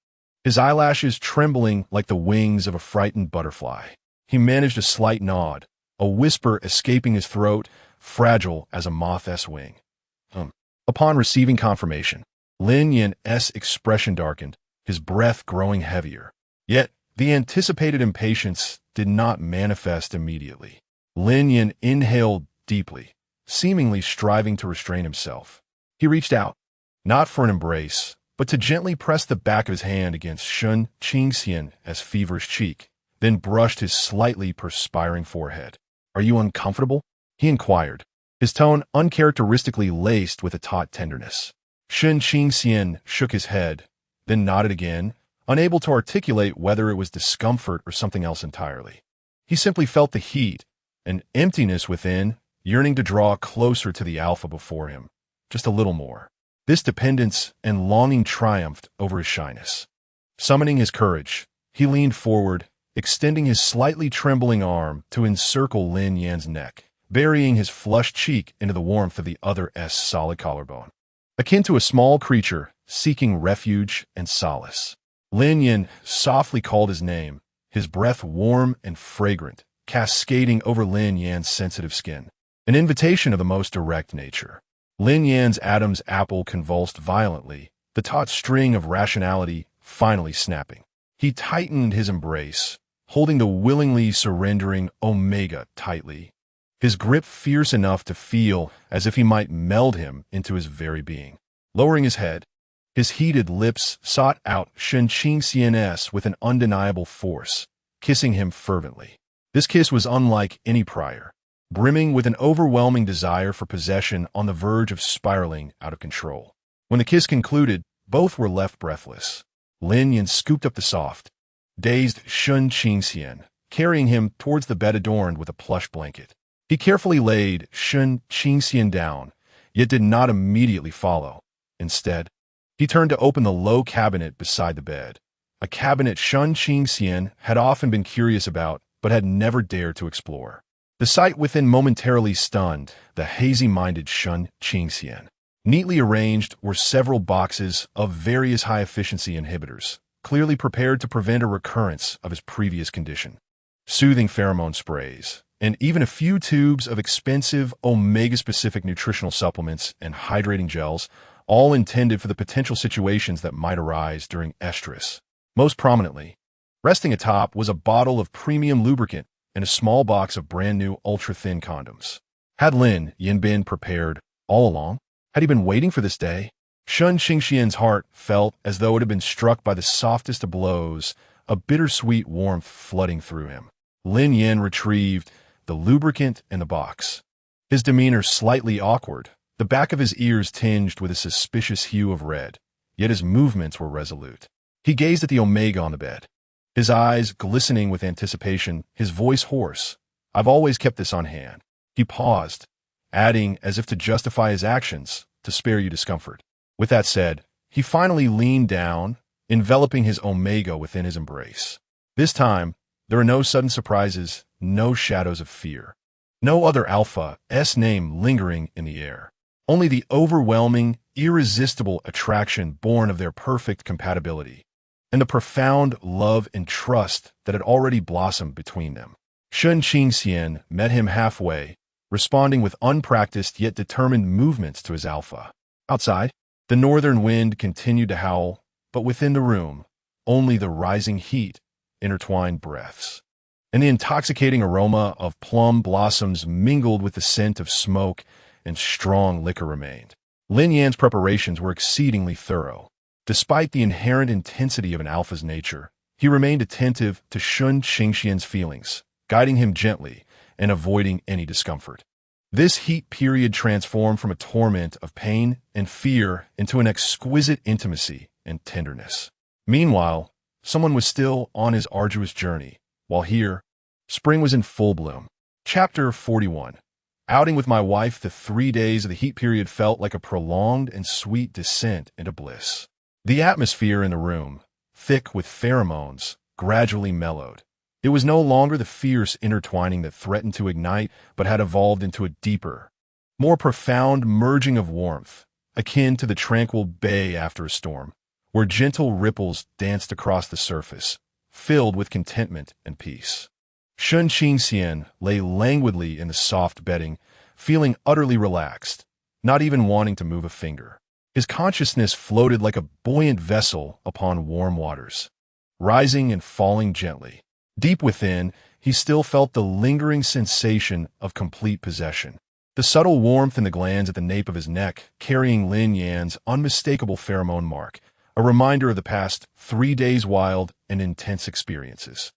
His eyelashes trembling like the wings of a frightened butterfly. He managed a slight nod, a whisper escaping his throat, fragile as a moth's wing. Upon receiving confirmation, Lin Yan's expression darkened, his breath growing heavier. Yet, the anticipated impatience did not manifest immediately. Lin Yan inhaled deeply, seemingly striving to restrain himself. He reached out, not for an embrace, but to gently press the back of his hand against Shen Qingxian's feverish cheek, then brushed his slightly perspiring forehead. "Are you uncomfortable?" he inquired, his tone uncharacteristically laced with a taut tenderness. Shen Qingxian shook his head, then nodded again, unable to articulate whether it was discomfort or something else entirely. He simply felt the heat, an emptiness within, yearning to draw closer to the alpha before him, just a little more. This dependence and longing triumphed over his shyness. Summoning his courage, he leaned forward, extending his slightly trembling arm to encircle Lin Yan's neck, burying his flushed cheek into the warmth of the other's solid collarbone. Akin to a small creature seeking refuge and solace, Lin Yan softly called his name, his breath warm and fragrant, cascading over Lin Yan's sensitive skin. An invitation of the most direct nature. Lin Yan's Adam's apple convulsed violently, the taut string of rationality finally snapping. He tightened his embrace, holding the willingly surrendering Omega tightly, his grip fierce enough to feel as if he might meld him into his very being. Lowering his head, his heated lips sought out Shen Qingxian's with an undeniable force, kissing him fervently. This kiss was unlike any prior, brimming with an overwhelming desire for possession on the verge of spiraling out of control. When the kiss concluded, both were left breathless. Lin Yan scooped up the soft, dazed Shen Qingxian, carrying him towards the bed adorned with a plush blanket. He carefully laid Shen Qingxian down, yet did not immediately follow. Instead, he turned to open the low cabinet beside the bed, a cabinet Shen Qingxian had often been curious about but had never dared to explore. The sight within momentarily stunned the hazy-minded Shen Qingxian. Neatly arranged were several boxes of various high-efficiency inhibitors, clearly prepared to prevent a recurrence of his previous condition. Soothing pheromone sprays, and even a few tubes of expensive omega-specific nutritional supplements and hydrating gels, all intended for the potential situations that might arise during estrus. Most prominently, resting atop was a bottle of premium lubricant and a small box of brand-new ultra-thin condoms. Had Lin Yan been prepared all along? Had he been waiting for this day? Shen Qingxian's heart felt as though it had been struck by the softest of blows, a bittersweet warmth flooding through him. Lin Yan retrieved the lubricant and the box. His demeanor slightly awkward, the back of his ears tinged with a suspicious hue of red, yet his movements were resolute. He gazed at the Omega on the bed, his eyes glistening with anticipation, his voice hoarse. "I've always kept this on hand." He paused, adding, as if to justify his actions, "to spare you discomfort." With that said, he finally leaned down, enveloping his Omega within his embrace. This time, there were no sudden surprises, no shadows of fear. No other Alpha's name lingering in the air. Only the overwhelming, irresistible attraction born of their perfect compatibility, and the profound love and trust that had already blossomed between them. Shen Qingxian met him halfway, responding with unpracticed yet determined movements to his alpha. Outside, the northern wind continued to howl, but within the room, only the rising heat intertwined breaths, and the intoxicating aroma of plum blossoms mingled with the scent of smoke and strong liquor remained. Lin Yan's preparations were exceedingly thorough. Despite the inherent intensity of an alpha's nature, he remained attentive to Shen Qingxian's feelings, guiding him gently and avoiding any discomfort. This heat period transformed from a torment of pain and fear into an exquisite intimacy and tenderness. Meanwhile, someone was still on his arduous journey, while here, spring was in full bloom. Chapter 41. Outing with my wife, the 3 days of the heat period felt like a prolonged and sweet descent into bliss. The atmosphere in the room, thick with pheromones, gradually mellowed, It was no longer the fierce intertwining that threatened to ignite, but had evolved into a deeper, more profound merging of warmth, akin to the tranquil bay after a storm, where gentle ripples danced across the surface, filled with contentment and peace. Shun Qingxian lay languidly in the soft bedding, feeling utterly relaxed, not even wanting to move a finger. His consciousness floated like a buoyant vessel upon warm waters, rising and falling gently. Deep within, he still felt the lingering sensation of complete possession. The subtle warmth in the glands at the nape of his neck, carrying Lin Yan's unmistakable pheromone mark, a reminder of the past 3 days' wild and intense experiences.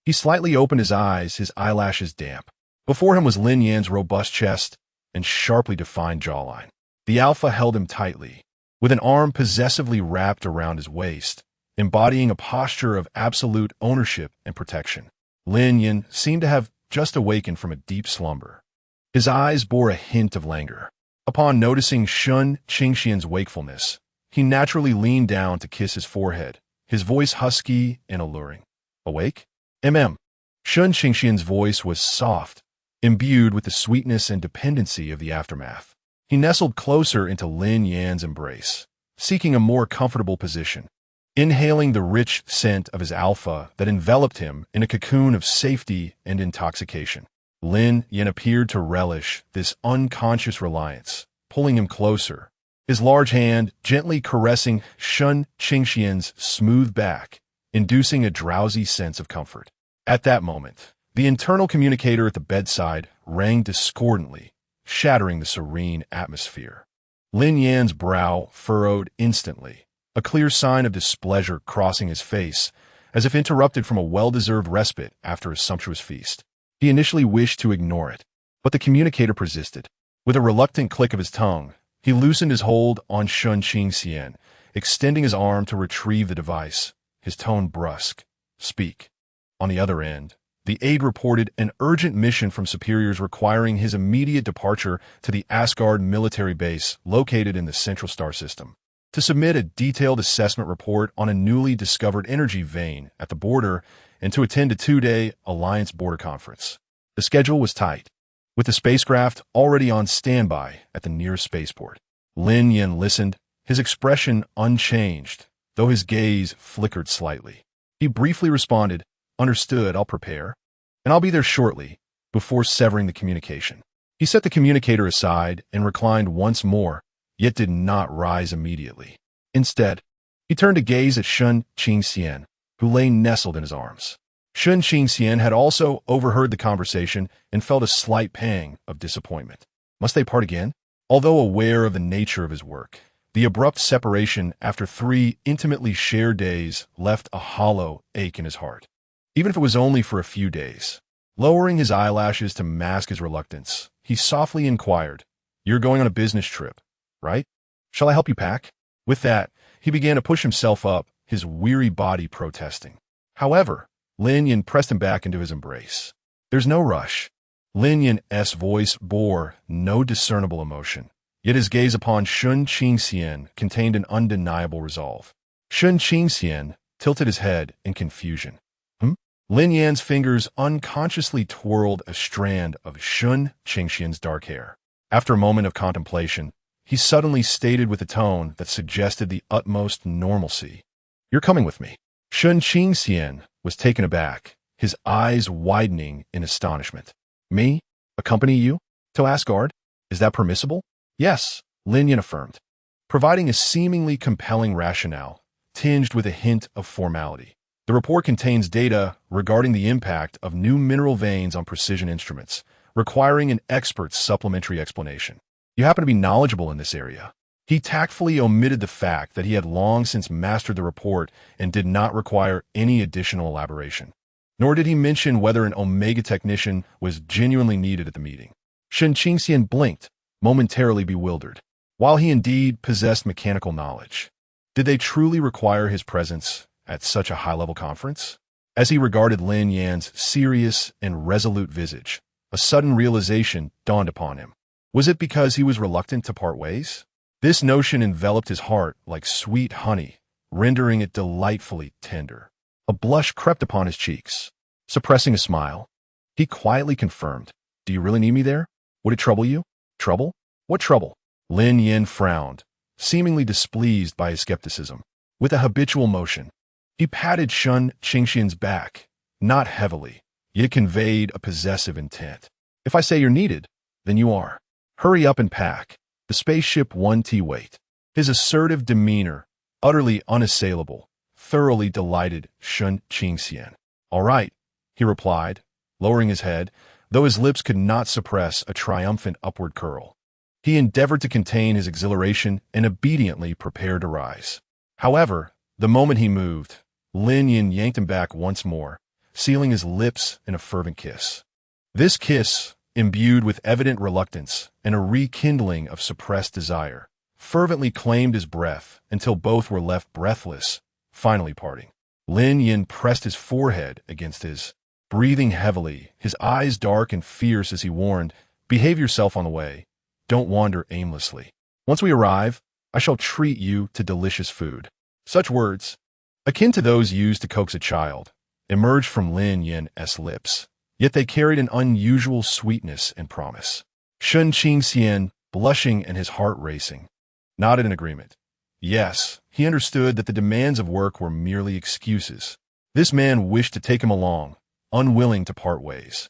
He slightly opened his eyes, his eyelashes damp. Before him was Lin Yan's robust chest and sharply defined jawline. The alpha held him tightly, with an arm possessively wrapped around his waist, embodying a posture of absolute ownership and protection. Lin Yan seemed to have just awakened from a deep slumber. His eyes bore a hint of languor. Upon noticing Shun Qingxian's wakefulness, he naturally leaned down to kiss his forehead, his voice husky and alluring. "Awake?" Shun Qingxian's voice was soft, imbued with the sweetness and dependency of the aftermath. He nestled closer into Lin Yan's embrace, seeking a more comfortable position, inhaling the rich scent of his alpha that enveloped him in a cocoon of safety and intoxication. Lin Yan appeared to relish this unconscious reliance, pulling him closer, his large hand gently caressing Shun Qingxian's smooth back, inducing a drowsy sense of comfort. At that moment, the internal communicator at the bedside rang discordantly, shattering the serene atmosphere. Lin Yan's brow furrowed instantly, a clear sign of displeasure crossing his face, as if interrupted from a well-deserved respite after a sumptuous feast. He initially wished to ignore it, but the communicator persisted. With a reluctant click of his tongue, he loosened his hold on Shun Qingxian, extending his arm to retrieve the device, his tone brusque. "Speak." On the other end, the aide reported an urgent mission from superiors requiring his immediate departure to the Asgard military base located in the Central Star System, to submit a detailed assessment report on a newly discovered energy vein at the border and to attend a 2-day Alliance border conference. The schedule was tight, with the spacecraft already on standby at the nearest spaceport. Lin Yan listened, his expression unchanged, though his gaze flickered slightly. He briefly responded, "Understood, I'll prepare, and I'll be there shortly," before severing the communication. He set the communicator aside and reclined once more, yet did not rise immediately. Instead, he turned to gaze at Shun Qingxian, who lay nestled in his arms. Shun Qingxian had also overheard the conversation and felt a slight pang of disappointment. Must they part again? Although aware of the nature of his work, the abrupt separation after 3 intimately shared days left a hollow ache in his heart, even if it was only for a few days. Lowering his eyelashes to mask his reluctance, he softly inquired, "You're going on a business trip, right? Shall I help you pack?" With that, he began to push himself up, his weary body protesting. However, Lin Yan pressed him back into his embrace. "There's no rush." Lin Yan's voice bore no discernible emotion, yet his gaze upon Shun Qingxian contained an undeniable resolve. Shun Qingxian tilted his head in confusion. Lin Yan's fingers unconsciously twirled a strand of Shun Qingxian's dark hair. After a moment of contemplation, he suddenly stated with a tone that suggested the utmost normalcy, "You're coming with me." Shun Qingxian was taken aback, his eyes widening in astonishment. "Me? Accompany you? To Asgard? Is that permissible?" "Yes," Lin Yan affirmed, providing a seemingly compelling rationale, tinged with a hint of formality. The report contains data regarding the impact of new mineral veins on precision instruments, requiring an expert's supplementary explanation. You happen to be knowledgeable in this area. He tactfully omitted the fact that he had long since mastered the report and did not require any additional elaboration. Nor did he mention whether an Omega technician was genuinely needed at the meeting. Shun Qingxian blinked, momentarily bewildered. While he indeed possessed mechanical knowledge, did they truly require his presence at such a high-level conference? As he regarded Lin Yan's serious and resolute visage, a sudden realization dawned upon him. Was it because he was reluctant to part ways? This notion enveloped his heart like sweet honey, rendering it delightfully tender. A blush crept upon his cheeks. Suppressing a smile, he quietly confirmed, "Do you really need me there? Would it trouble you?" "Trouble? What trouble?" Lin Yan frowned, seemingly displeased by his skepticism. With a habitual motion, he patted Shun Qingxian's back, not heavily, yet conveyed a possessive intent. "If I say you're needed, then you are. Hurry up and pack. The spaceship 1T wait." His assertive demeanor, utterly unassailable, thoroughly delighted Shun Qingxian. "All right," he replied, lowering his head, though his lips could not suppress a triumphant upward curl. He endeavored to contain his exhilaration and obediently prepared to rise. However, the moment he moved, Lin Yan yanked him back once more, sealing his lips in a fervent kiss. This kiss, imbued with evident reluctance and a rekindling of suppressed desire, fervently claimed his breath until both were left breathless, finally parting. Lin Yan pressed his forehead against his, breathing heavily, his eyes dark and fierce as he warned, "Behave yourself on the way. Don't wander aimlessly. Once we arrive, I shall treat you to delicious food." Such words, akin to those used to coax a child, emerged from Lin Yan's lips, yet they carried an unusual sweetness and promise. Shun Qingxian, blushing and his heart racing, nodded in agreement. Yes, he understood that the demands of work were merely excuses. This man wished to take him along, unwilling to part ways,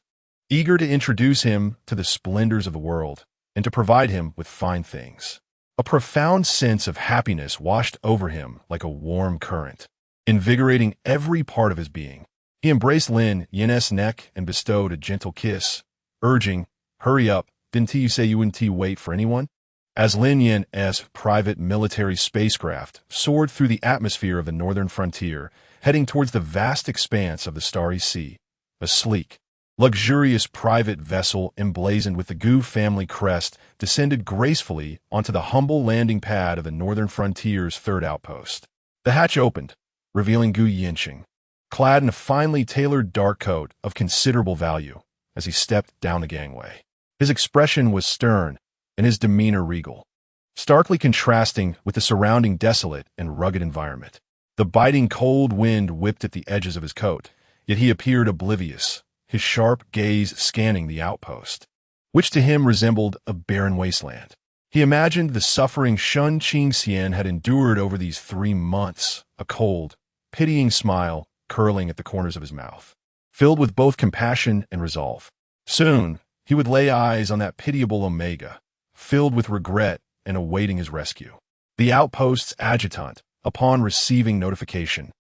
eager to introduce him to the splendors of the world and to provide him with fine things. A profound sense of happiness washed over him like a warm current, invigorating every part of his being. He embraced Lin Yan's neck and bestowed a gentle kiss, urging, "Hurry up, didn't you say you wouldn't wait for anyone?" As Lin Yan's private military spacecraft soared through the atmosphere of the northern frontier, heading towards the vast expanse of the Starry Sea, a sleek, luxurious private vessel emblazoned with the Gu family crest descended gracefully onto the humble landing pad of the northern frontier's third outpost. The hatch opened, revealing Gu Yinqing, clad in a finely tailored dark coat of considerable value, as he stepped down the gangway. His expression was stern and his demeanor regal, starkly contrasting with the surrounding desolate and rugged environment. The biting cold wind whipped at the edges of his coat, yet he appeared oblivious, his sharp gaze scanning the outpost, which to him resembled a barren wasteland. He imagined the suffering Shun Qingxian had endured over these 3 months, a cold, pitying smile curling at the corners of his mouth, filled with both compassion and resolve. Soon, he would lay eyes on that pitiable Omega, filled with regret and awaiting his rescue. The outpost's adjutant, upon receiving notification,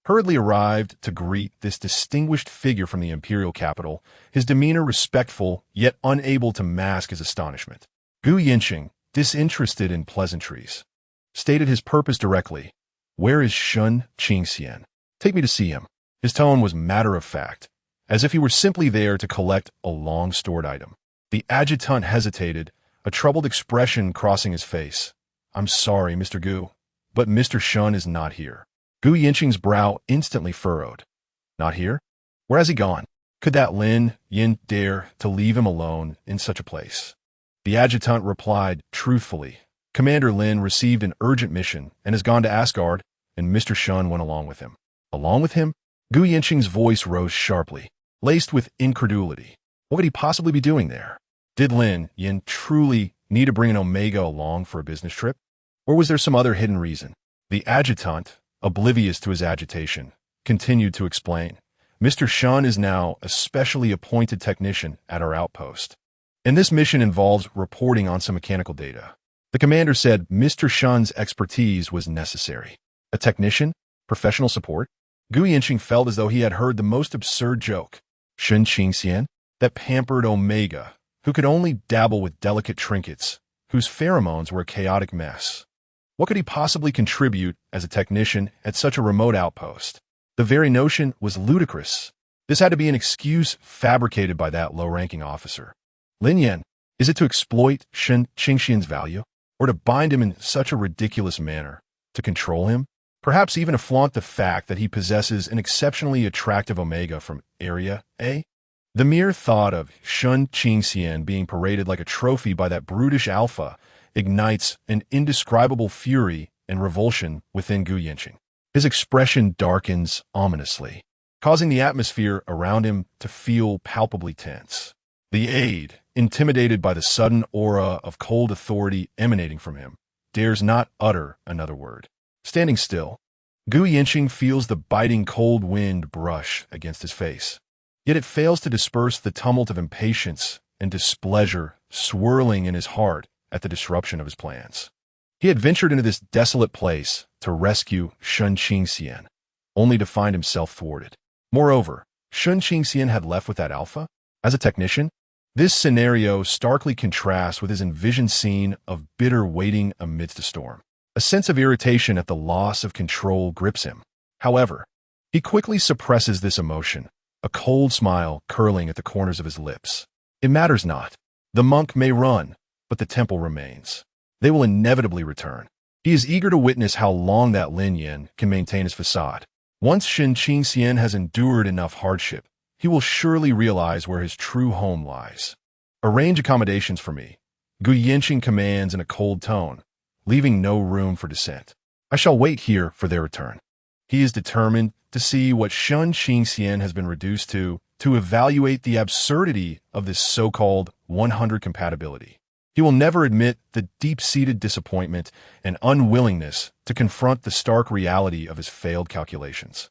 hurriedly arrived to greet this distinguished figure from the imperial capital, his demeanor respectful yet unable to mask his astonishment. Gu Yinqing, disinterested in pleasantries, stated his purpose directly. "Where is Shun Qingxian? Take me to see him." His tone was matter-of-fact, as if he were simply there to collect a long-stored item. The adjutant hesitated, a troubled expression crossing his face. "I'm sorry, Mr. Gu, but Mr. Shun is not here." Gu Yinqing's brow instantly furrowed. "Not here? Where has he gone? Could that Lin Yan dare to leave him alone in such a place?" The adjutant replied truthfully, "Commander Lin received an urgent mission and has gone to Asgard, and Mr. Shun went along with him." "Along with him?" Gu Yinqing's voice rose sharply, laced with incredulity. What could he possibly be doing there? Did Lin Yan truly need to bring an Omega along for a business trip? Or was there some other hidden reason? The adjutant, oblivious to his agitation, continued to explain. "Mr. Shun is now a specially appointed technician at our outpost, and this mission involves reporting on some mechanical data." The commander said Mr. Shun's expertise was necessary. A technician? Professional support? Gu Yinqing felt as though he had heard the most absurd joke. Shun Qingxian? That pampered Omega, who could only dabble with delicate trinkets, whose pheromones were a chaotic mess. What could he possibly contribute as a technician at such a remote outpost? The very notion was ludicrous. This had to be an excuse fabricated by that low-ranking officer. Lin Yan, is it to exploit Shun Qingxian's value? Or to bind him in such a ridiculous manner? To control him? Perhaps even to flaunt the fact that he possesses an exceptionally attractive Omega from Area A? The mere thought of Shun Qingxian being paraded like a trophy by that brutish alpha ignites an indescribable fury and revulsion within Gu Yinqing. His expression darkens ominously. causing the atmosphere around him to feel palpably tense. The aide, intimidated by the sudden aura of cold authority emanating from him, dares not utter another word. Standing still, Gu Yanqing feels the biting cold wind brush against his face. Yet it fails to disperse the tumult of impatience and displeasure swirling in his heart at the disruption of his plans. He had ventured into this desolate place to rescue Shun Qingxian, only to find himself thwarted. Moreover, Shun Qingxian had left with that alpha? As a technician, this scenario starkly contrasts with his envisioned scene of bitter waiting amidst a storm. A sense of irritation at the loss of control grips him. However, he quickly suppresses this emotion, a cold smile curling at the corners of his lips. It matters not. The monk may run, but the temple remains. They will inevitably return. He is eager to witness how long that Lin Yan can maintain his facade. Once Shun Qingxian has endured enough hardship, he will surely realize where his true home lies. Arrange accommodations for me, Gu Yanqing commands in a cold tone, leaving no room for dissent. I shall wait here for their return. He is determined to see what Shun Qingxian has been reduced to evaluate the absurdity of this so-called 100 compatibility. He will never admit the deep-seated disappointment and unwillingness to confront the stark reality of his failed calculations.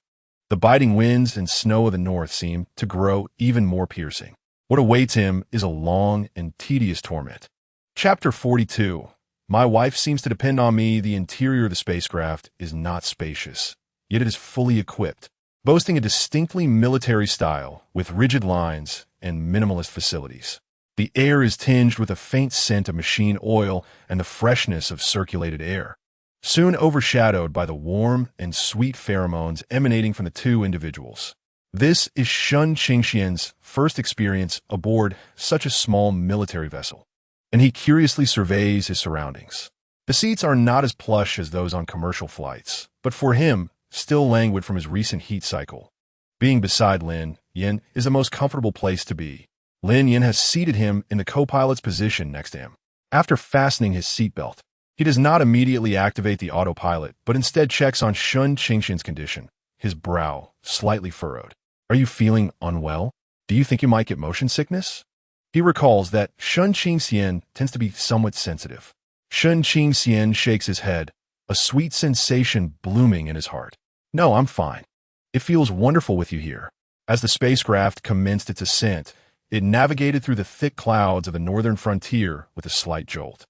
The biting winds and snow of the north seem to grow even more piercing. What awaits him is a long and tedious torment. Chapter 42. My wife seems to depend on me. The interior of the spacecraft is not spacious, yet it is fully equipped, boasting a distinctly military style with rigid lines and minimalist facilities. The air is tinged with a faint scent of machine oil and the freshness of circulated air, soon overshadowed by the warm and sweet pheromones emanating from the two individuals. This is Shun Qingxian's first experience aboard such a small military vessel, and he curiously surveys his surroundings. The seats are not as plush as those on commercial flights, but for him, still languid from his recent heat cycle. Being beside Lin Yan is the most comfortable place to be. Lin Yan has seated him in the co-pilot's position next to him. After fastening his seatbelt, he does not immediately activate the autopilot, but instead checks on Shun Qingxian's condition, his brow slightly furrowed. Are you feeling unwell? Do you think you might get motion sickness? He recalls that Shun Qingxian tends to be somewhat sensitive. Shun Qingxian shakes his head, a sweet sensation blooming in his heart. No, I'm fine. It feels wonderful with you here. As the spacecraft commenced its ascent, it navigated through the thick clouds of the northern frontier with a slight jolt.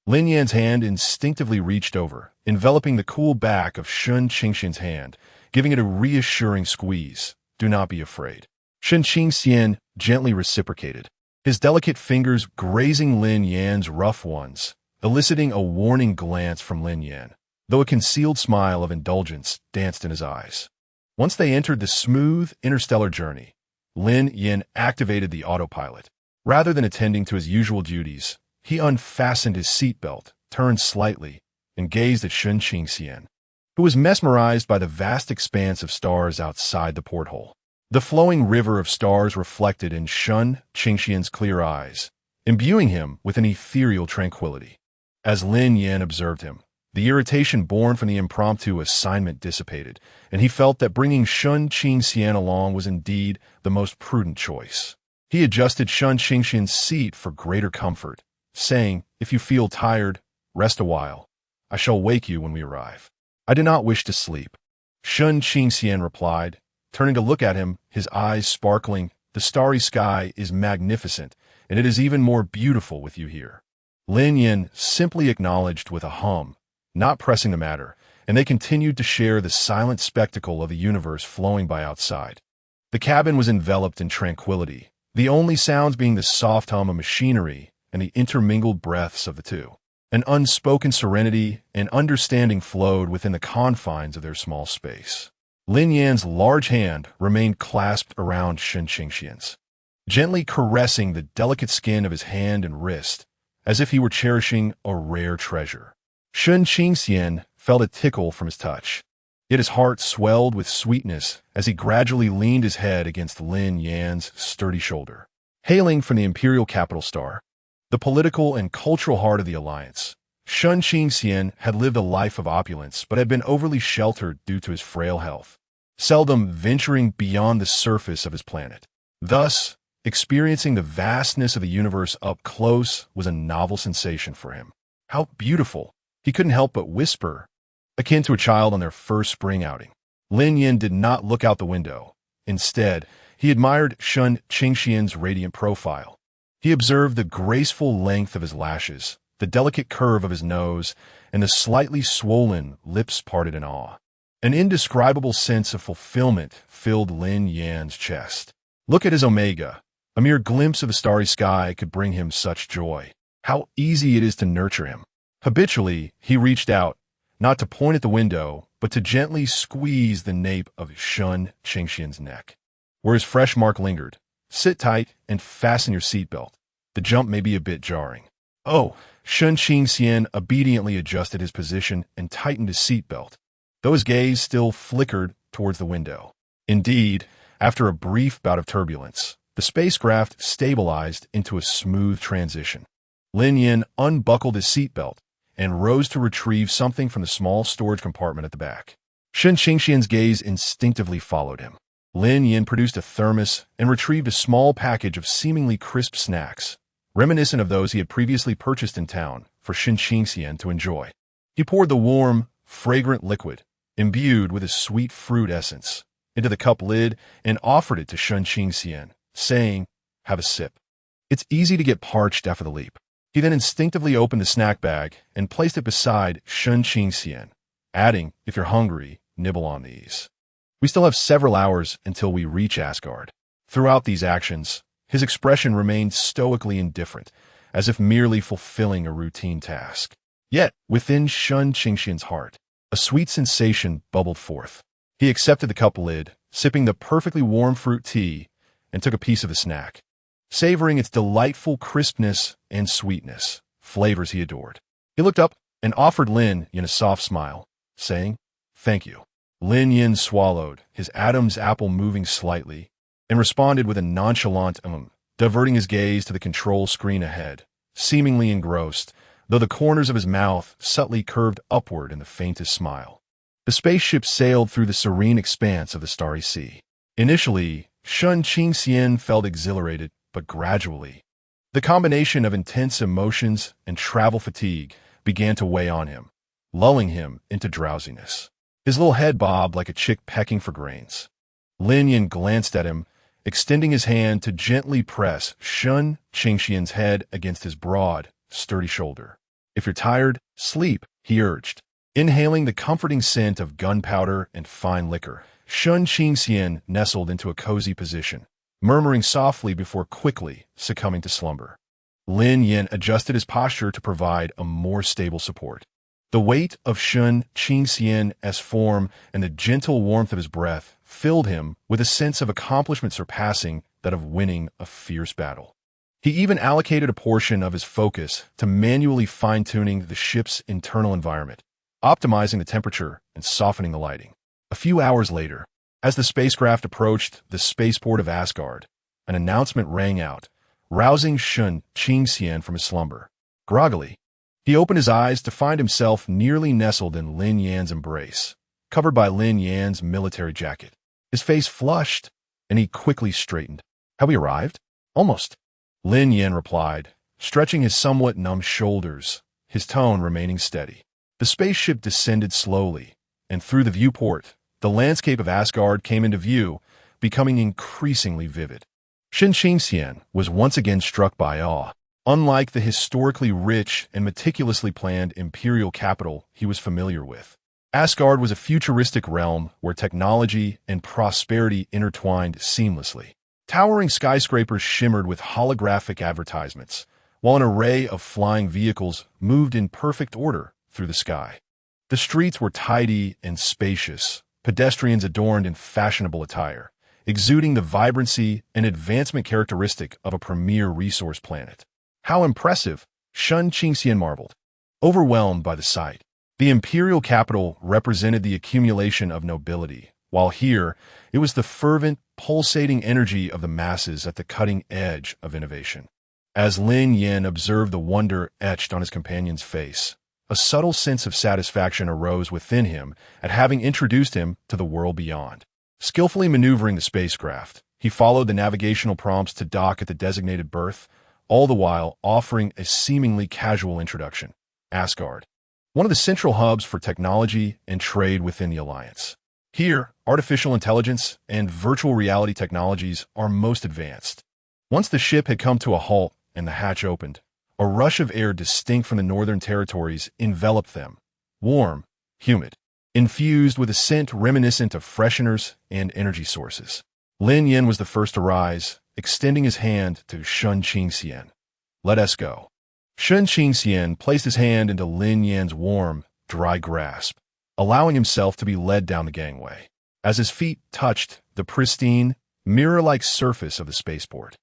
Lin Yan's hand instinctively reached over, enveloping the cool back of Shun Qingxian's hand, giving it a reassuring squeeze. Do not be afraid. Shun Qingxian gently reciprocated, his delicate fingers grazing Lin Yan's rough ones, eliciting a warning glance from Lin Yan, though a concealed smile of indulgence danced in his eyes. Once they entered the smooth interstellar journey, Lin Yan activated the autopilot. Rather than attending to his usual duties, he unfastened his seatbelt, turned slightly, and gazed at Shun Qingxian, who was mesmerized by the vast expanse of stars outside the porthole. The flowing river of stars reflected in Shun Qingxian's clear eyes, imbuing him with an ethereal tranquility. As Lin Yan observed him, the irritation born from the impromptu assignment dissipated, and he felt that bringing Shun Qingxian along was indeed the most prudent choice. He adjusted Shun Qingxian's seat for greater comfort, saying, "If you feel tired, rest a while. I shall wake you when we arrive." "I do not wish to sleep," Shun Qingxian replied, turning to look at him, his eyes sparkling. "The starry sky is magnificent, and it is even more beautiful with you here." Lin Yan simply acknowledged with a hum, not pressing the matter, and they continued to share the silent spectacle of the universe flowing by outside. The cabin was enveloped in tranquility, the only sounds being the soft hum of machinery and the intermingled breaths of the two. An unspoken serenity and understanding flowed within the confines of their small space. Lin Yan's large hand remained clasped around Shun Qingxian's, gently caressing the delicate skin of his hand and wrist, as if he were cherishing a rare treasure. Shun Qingxian felt a tickle from his touch, yet his heart swelled with sweetness as he gradually leaned his head against Lin Yan's sturdy shoulder. Hailing from the imperial capital star, the political and cultural heart of the alliance, Shun Qingxian had lived a life of opulence but had been overly sheltered due to his frail health. seldom venturing beyond the surface of his planet. Thus, experiencing the vastness of the universe up close was a novel sensation for him. How beautiful! He couldn't help but whisper, akin to a child on their first spring outing. Lin Yan did not look out the window. Instead, he admired Shun Qingxian's radiant profile. He observed the graceful length of his lashes, the delicate curve of his nose, and the slightly swollen lips parted in awe. An indescribable sense of fulfillment filled Lin Yan's chest. Look at his omega. A mere glimpse of the starry sky could bring him such joy. How easy it is to nurture him. Habitually, he reached out, not to point at the window, but to gently squeeze the nape of Shun Qingxian's neck, where his fresh mark lingered. Sit tight and fasten your seatbelt. The jump may be a bit jarring. Oh, Shun Qingxian obediently adjusted his position and tightened his seatbelt, though his gaze still flickered towards the window. Indeed, after a brief bout of turbulence, the spacecraft stabilized into a smooth transition. Lin Yan unbuckled his seatbelt and rose to retrieve something from the small storage compartment at the back. Shun Qingxian's gaze instinctively followed him. Lin Yan produced a thermos and retrieved a small package of seemingly crisp snacks, reminiscent of those he had previously purchased in town for Shun Qingxian to enjoy. He poured the warm, fragrant liquid, imbued with a sweet fruit essence, into the cup lid and offered it to Shun Qingxian, saying, "Have a sip." It's easy to get parched after the leap. He then instinctively opened the snack bag and placed it beside Shun Qingxian, adding, "If you're hungry, nibble on these." We still have several hours until we reach Asgard. Throughout these actions, his expression remained stoically indifferent, as if merely fulfilling a routine task. Yet, within Shun Qingxian's heart, a sweet sensation bubbled forth. He accepted the cup lid, sipping the perfectly warm fruit tea, and took a piece of the snack, savoring its delightful crispness and sweetness, flavors he adored. He looked up and offered Lin Yan a soft smile, saying, "Thank you." Lin Yan swallowed, his Adam's apple moving slightly, and responded with a nonchalant diverting his gaze to the control screen ahead, seemingly engrossed, though the corners of his mouth subtly curved upward in the faintest smile. The spaceship sailed through the serene expanse of the starry sea. Initially, Shun Qingxian felt exhilarated, but gradually, the combination of intense emotions and travel fatigue began to weigh on him, lulling him into drowsiness. His little head bobbed like a chick pecking for grains. Lin Yan glanced at him, extending his hand to gently press Shun Qingxian's head against his broad, sturdy shoulder. "If you're tired, sleep," he urged. Inhaling the comforting scent of gunpowder and fine liquor, Shun Qingxian nestled into a cozy position, murmuring softly before quickly succumbing to slumber. Lin Yan adjusted his posture to provide a more stable support. The weight of Shun Qingxian's form and the gentle warmth of his breath filled him with a sense of accomplishment surpassing that of winning a fierce battle. He even allocated a portion of his focus to manually fine-tuning the ship's internal environment, optimizing the temperature and softening the lighting. A few hours later, as the spacecraft approached the spaceport of Asgard, an announcement rang out, rousing Shun Qingxian from his slumber. Groggily, he opened his eyes to find himself nearly nestled in Lin Yan's embrace, covered by Lin Yan's military jacket. His face flushed, and he quickly straightened. "Have we arrived?" "Almost," Lin Yan replied, stretching his somewhat numb shoulders, his tone remaining steady. The spaceship descended slowly, and through the viewport, the landscape of Asgard came into view, becoming increasingly vivid. Shun Qingxian was once again struck by awe. Unlike the historically rich and meticulously planned imperial capital he was familiar with, Asgard was a futuristic realm where technology and prosperity intertwined seamlessly. Towering skyscrapers shimmered with holographic advertisements, while an array of flying vehicles moved in perfect order through the sky. The streets were tidy and spacious, pedestrians adorned in fashionable attire, exuding the vibrancy and advancement characteristic of a premier resource planet. How impressive, Shun Qingxian marveled, overwhelmed by the sight. The imperial capital represented the accumulation of nobility, while here it was the fervent, pulsating energy of the masses at the cutting edge of innovation. As Lin Yan observed the wonder etched on his companion's face, a subtle sense of satisfaction arose within him at having introduced him to the world beyond. Skillfully maneuvering the spacecraft, he followed the navigational prompts to dock at the designated berth, all the while offering a seemingly casual introduction. Asgard, one of the central hubs for technology and trade within the Alliance. Here, artificial intelligence and virtual reality technologies are most advanced. Once the ship had come to a halt and the hatch opened, a rush of air distinct from the northern territories enveloped them, warm, humid, infused with a scent reminiscent of fresheners and energy sources. Lin Yan was the first to rise, extending his hand to Shun Qingxian. "Let us go." Shun Qingxian placed his hand into Lin Yan's warm, dry grasp, allowing himself to be led down the gangway. As his feet touched the pristine, mirror-like surface of the spaceport,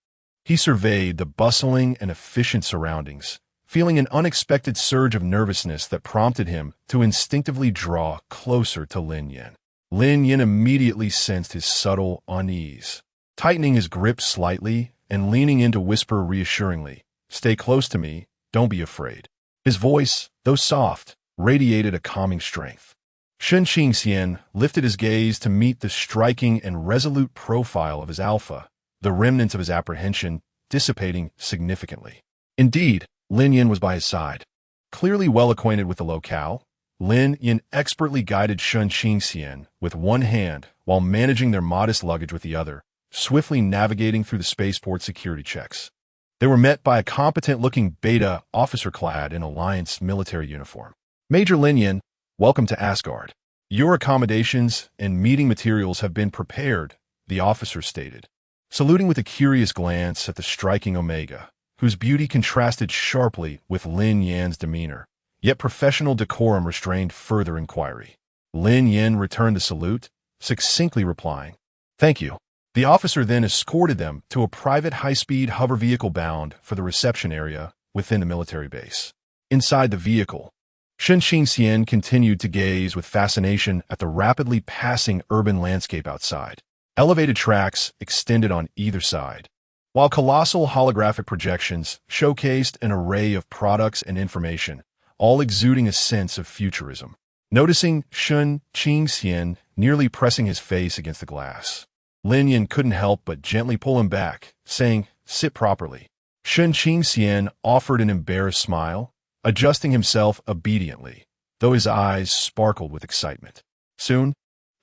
he surveyed the bustling and efficient surroundings, feeling an unexpected surge of nervousness that prompted him to instinctively draw closer to Lin Yan. Lin Yan immediately sensed his subtle unease, tightening his grip slightly and leaning in to whisper reassuringly, "Stay close to me, don't be afraid." His voice, though soft, radiated a calming strength. Shun Qingxian lifted his gaze to meet the striking and resolute profile of his alpha, the remnants of his apprehension dissipating significantly. Indeed, Lin Yan was by his side. Clearly well acquainted with the locale, Lin Yan expertly guided Shun Qingxian with one hand while managing their modest luggage with the other, swiftly navigating through the spaceport security checks. They were met by a competent-looking Beta officer clad in Alliance military uniform. "Major Lin Yan, welcome to Asgard. Your accommodations and meeting materials have been prepared," the officer stated, saluting with a curious glance at the striking Omega, whose beauty contrasted sharply with Lin Yan's demeanor, yet professional decorum restrained further inquiry. Lin Yan returned the salute, succinctly replying, "Thank you." The officer then escorted them to a private high-speed hover vehicle bound for the reception area within the military base. Inside the vehicle, Shun Qingxian continued to gaze with fascination at the rapidly passing urban landscape outside. Elevated tracks extended on either side, while colossal holographic projections showcased an array of products and information, all exuding a sense of futurism. Noticing Shun Qingxian nearly pressing his face against the glass, Lin Yan couldn't help but gently pull him back, saying, "Sit properly." Shun Qingxian offered an embarrassed smile, adjusting himself obediently, though his eyes sparkled with excitement. Soon,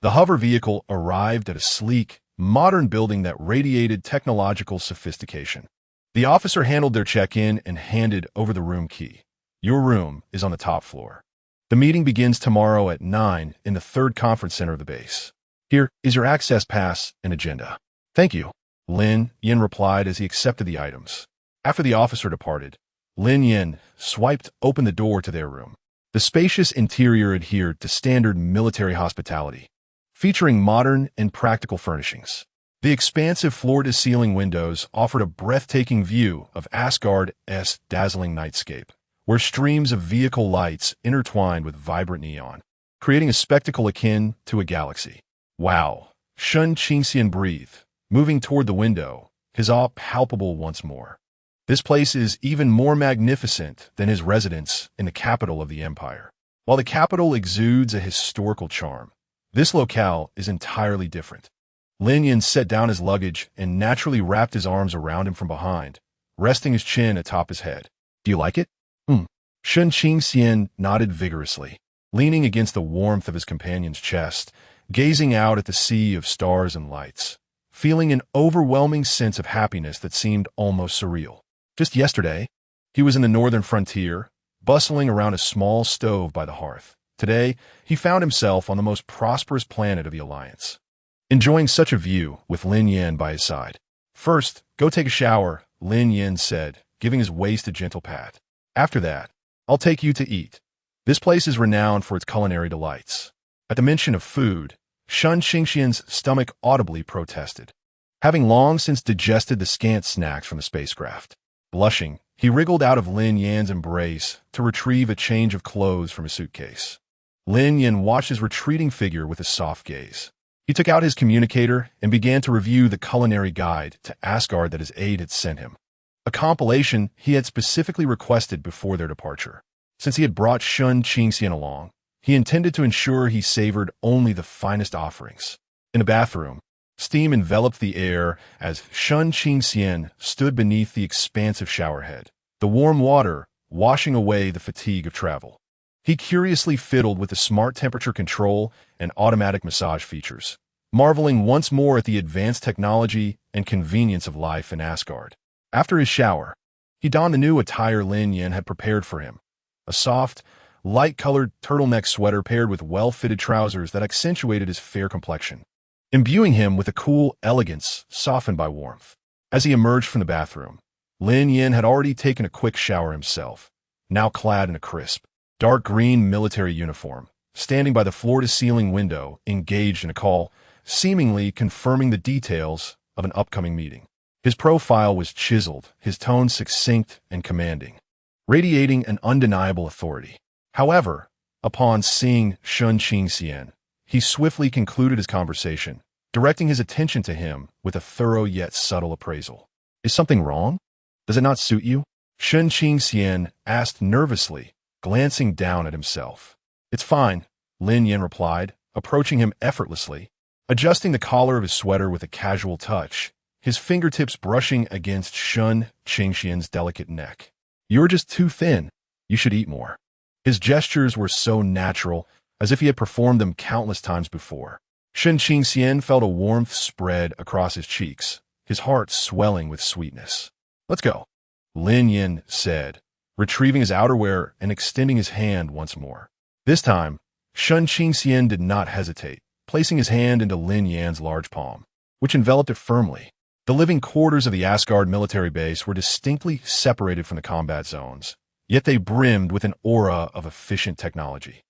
the hover vehicle arrived at a sleek, modern building that radiated technological sophistication. The officer handled their check-in and handed over the room key. "Your room is on the top floor. The meeting begins tomorrow at 9 in the third conference center of the base. Here is your access pass and agenda." "Thank you," Lin Yan replied as he accepted the items. After the officer departed, Lin Yan swiped open the door to their room. The spacious interior adhered to standard military hospitality, featuring modern and practical furnishings. The expansive floor-to-ceiling windows offered a breathtaking view of Asgard's dazzling nightscape, where streams of vehicle lights intertwined with vibrant neon, creating a spectacle akin to a galaxy. "Wow," Shun Qingxian breathed, moving toward the window, his awe palpable once more. This place is even more magnificent than his residence in the capital of the empire. While the capital exudes a historical charm, this locale is entirely different. Lin Yan set down his luggage and naturally wrapped his arms around him from behind, resting his chin atop his head. "Do you like it?" Shun Qingxian nodded vigorously, leaning against the warmth of his companion's chest, gazing out at the sea of stars and lights, feeling an overwhelming sense of happiness that seemed almost surreal. Just yesterday, he was in the northern frontier, bustling around a small stove by the hearth. Today, he found himself on the most prosperous planet of the Alliance, enjoying such a view with Lin Yan by his side. "First, go take a shower," Lin Yan said, giving his waist a gentle pat. "After that, I'll take you to eat. This place is renowned for its culinary delights." At the mention of food, Shun Qingxian's stomach audibly protested, having long since digested the scant snacks from the spacecraft. Blushing, he wriggled out of Lin Yan's embrace to retrieve a change of clothes from his suitcase. Lin Yan watched his retreating figure with a soft gaze. He took out his communicator and began to review the culinary guide to Asgard that his aide had sent him, a compilation he had specifically requested before their departure. Since he had brought Shun Qingxian along, he intended to ensure he savored only the finest offerings. In the bathroom, steam enveloped the air as Shun Qingxian stood beneath the expansive showerhead, the warm water washing away the fatigue of travel. He curiously fiddled with the smart temperature control and automatic massage features, marveling once more at the advanced technology and convenience of life in Asgard. After his shower, he donned the new attire Lin Yan had prepared for him, a soft, light-colored turtleneck sweater paired with well-fitted trousers that accentuated his fair complexion, imbuing him with a cool elegance softened by warmth. As he emerged from the bathroom, Lin Yan had already taken a quick shower himself, now clad in a crisp, dark green military uniform, standing by the floor-to-ceiling window, engaged in a call, seemingly confirming the details of an upcoming meeting. His profile was chiseled, his tone succinct and commanding, radiating an undeniable authority. However, upon seeing Shun Qingxian, he swiftly concluded his conversation, directing his attention to him with a thorough yet subtle appraisal. "Is something wrong? Does it not suit you?" Shun Qingxian asked nervously, glancing down at himself. "It's fine," Lin Yan replied, approaching him effortlessly, adjusting the collar of his sweater with a casual touch, his fingertips brushing against Shun Qingxian's delicate neck. "You're just too thin. You should eat more." His gestures were so natural, as if he had performed them countless times before. Shun Qingxian felt a warmth spread across his cheeks, his heart swelling with sweetness. "Let's go," Lin Yan said, retrieving his outerwear and extending his hand once more. This time, Shun Qingxian did not hesitate, placing his hand into Lin Yan's large palm, which enveloped it firmly. The living quarters of the Asgard military base were distinctly separated from the combat zones, yet they brimmed with an aura of efficient technology.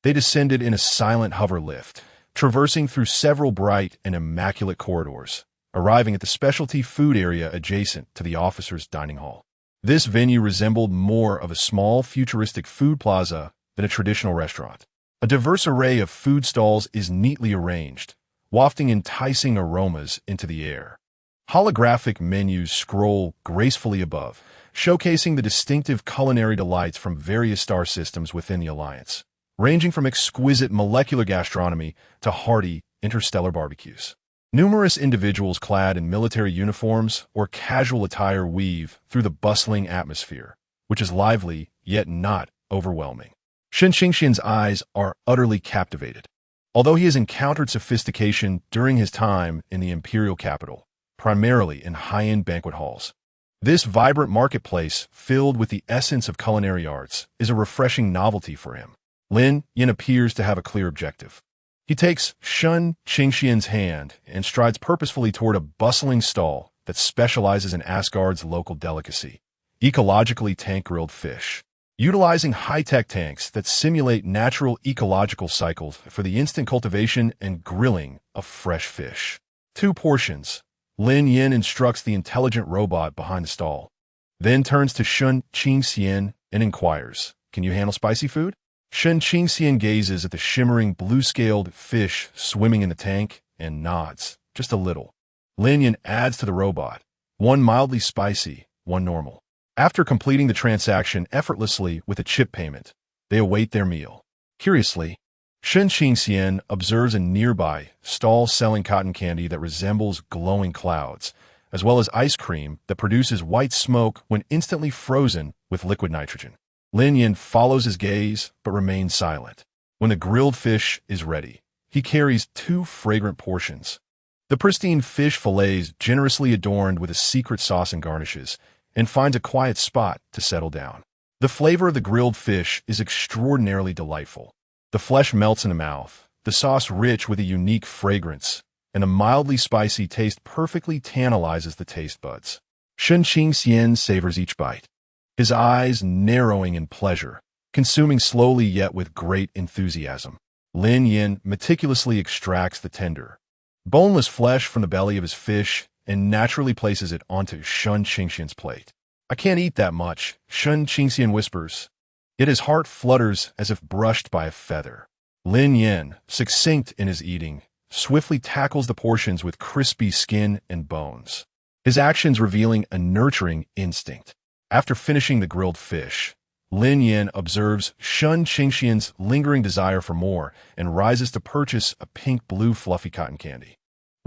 They descended in a silent hover lift, traversing through several bright and immaculate corridors, arriving at the specialty food area adjacent to the officers' dining hall. This venue resembled more of a small, futuristic food plaza than a traditional restaurant. A diverse array of food stalls is neatly arranged, wafting enticing aromas into the air. Holographic menus scroll gracefully above, showcasing the distinctive culinary delights from various star systems within the Alliance, ranging from exquisite molecular gastronomy to hearty interstellar barbecues. Numerous individuals clad in military uniforms or casual attire weave through the bustling atmosphere, which is lively yet not overwhelming. Shun Qingxian's eyes are utterly captivated. Although he has encountered sophistication during his time in the imperial capital, primarily in high-end banquet halls, this vibrant marketplace filled with the essence of culinary arts is a refreshing novelty for him. Lin Yan appears to have a clear objective. He takes Shun Qingxian's hand and strides purposefully toward a bustling stall that specializes in Asgard's local delicacy, ecologically tank-grilled fish. Utilizing high-tech tanks that simulate natural ecological cycles for the instant cultivation and grilling of fresh fish. 2 portions. Lin Yan instructs the intelligent robot behind the stall, then turns to Shun Qingxian and inquires, "Can you handle spicy food?" Shun Qingxian gazes at the shimmering blue-scaled fish swimming in the tank and nods, just a little. Lin Yan adds to the robot, 1 mildly spicy, 1 normal. After completing the transaction effortlessly with a chip payment, they await their meal. Curiously, Shun Qingxian observes a nearby stall selling cotton candy that resembles glowing clouds, as well as ice cream that produces white smoke when instantly frozen with liquid nitrogen. Lin Yan follows his gaze but remains silent. When the grilled fish is ready, he carries 2 fragrant portions. The pristine fish fillets generously adorned with a secret sauce and garnishes, and finds a quiet spot to settle down. The flavor of the grilled fish is extraordinarily delightful. The flesh melts in the mouth, the sauce rich with a unique fragrance, and a mildly spicy taste perfectly tantalizes the taste buds. Shun Qingxian savors each bite, his eyes narrowing in pleasure, consuming slowly yet with great enthusiasm. Lin Yan meticulously extracts the tender, boneless flesh from the belly of his fish and naturally places it onto Shun Qingxian's plate. "I can't eat that much," Shun Qingxian whispers, yet his heart flutters as if brushed by a feather. Lin Yan, succinct in his eating, swiftly tackles the portions with crispy skin and bones, his actions revealing a nurturing instinct. After finishing the grilled fish, Lin Yan observes Shun Qingxian's lingering desire for more and rises to purchase a pink-blue fluffy cotton candy.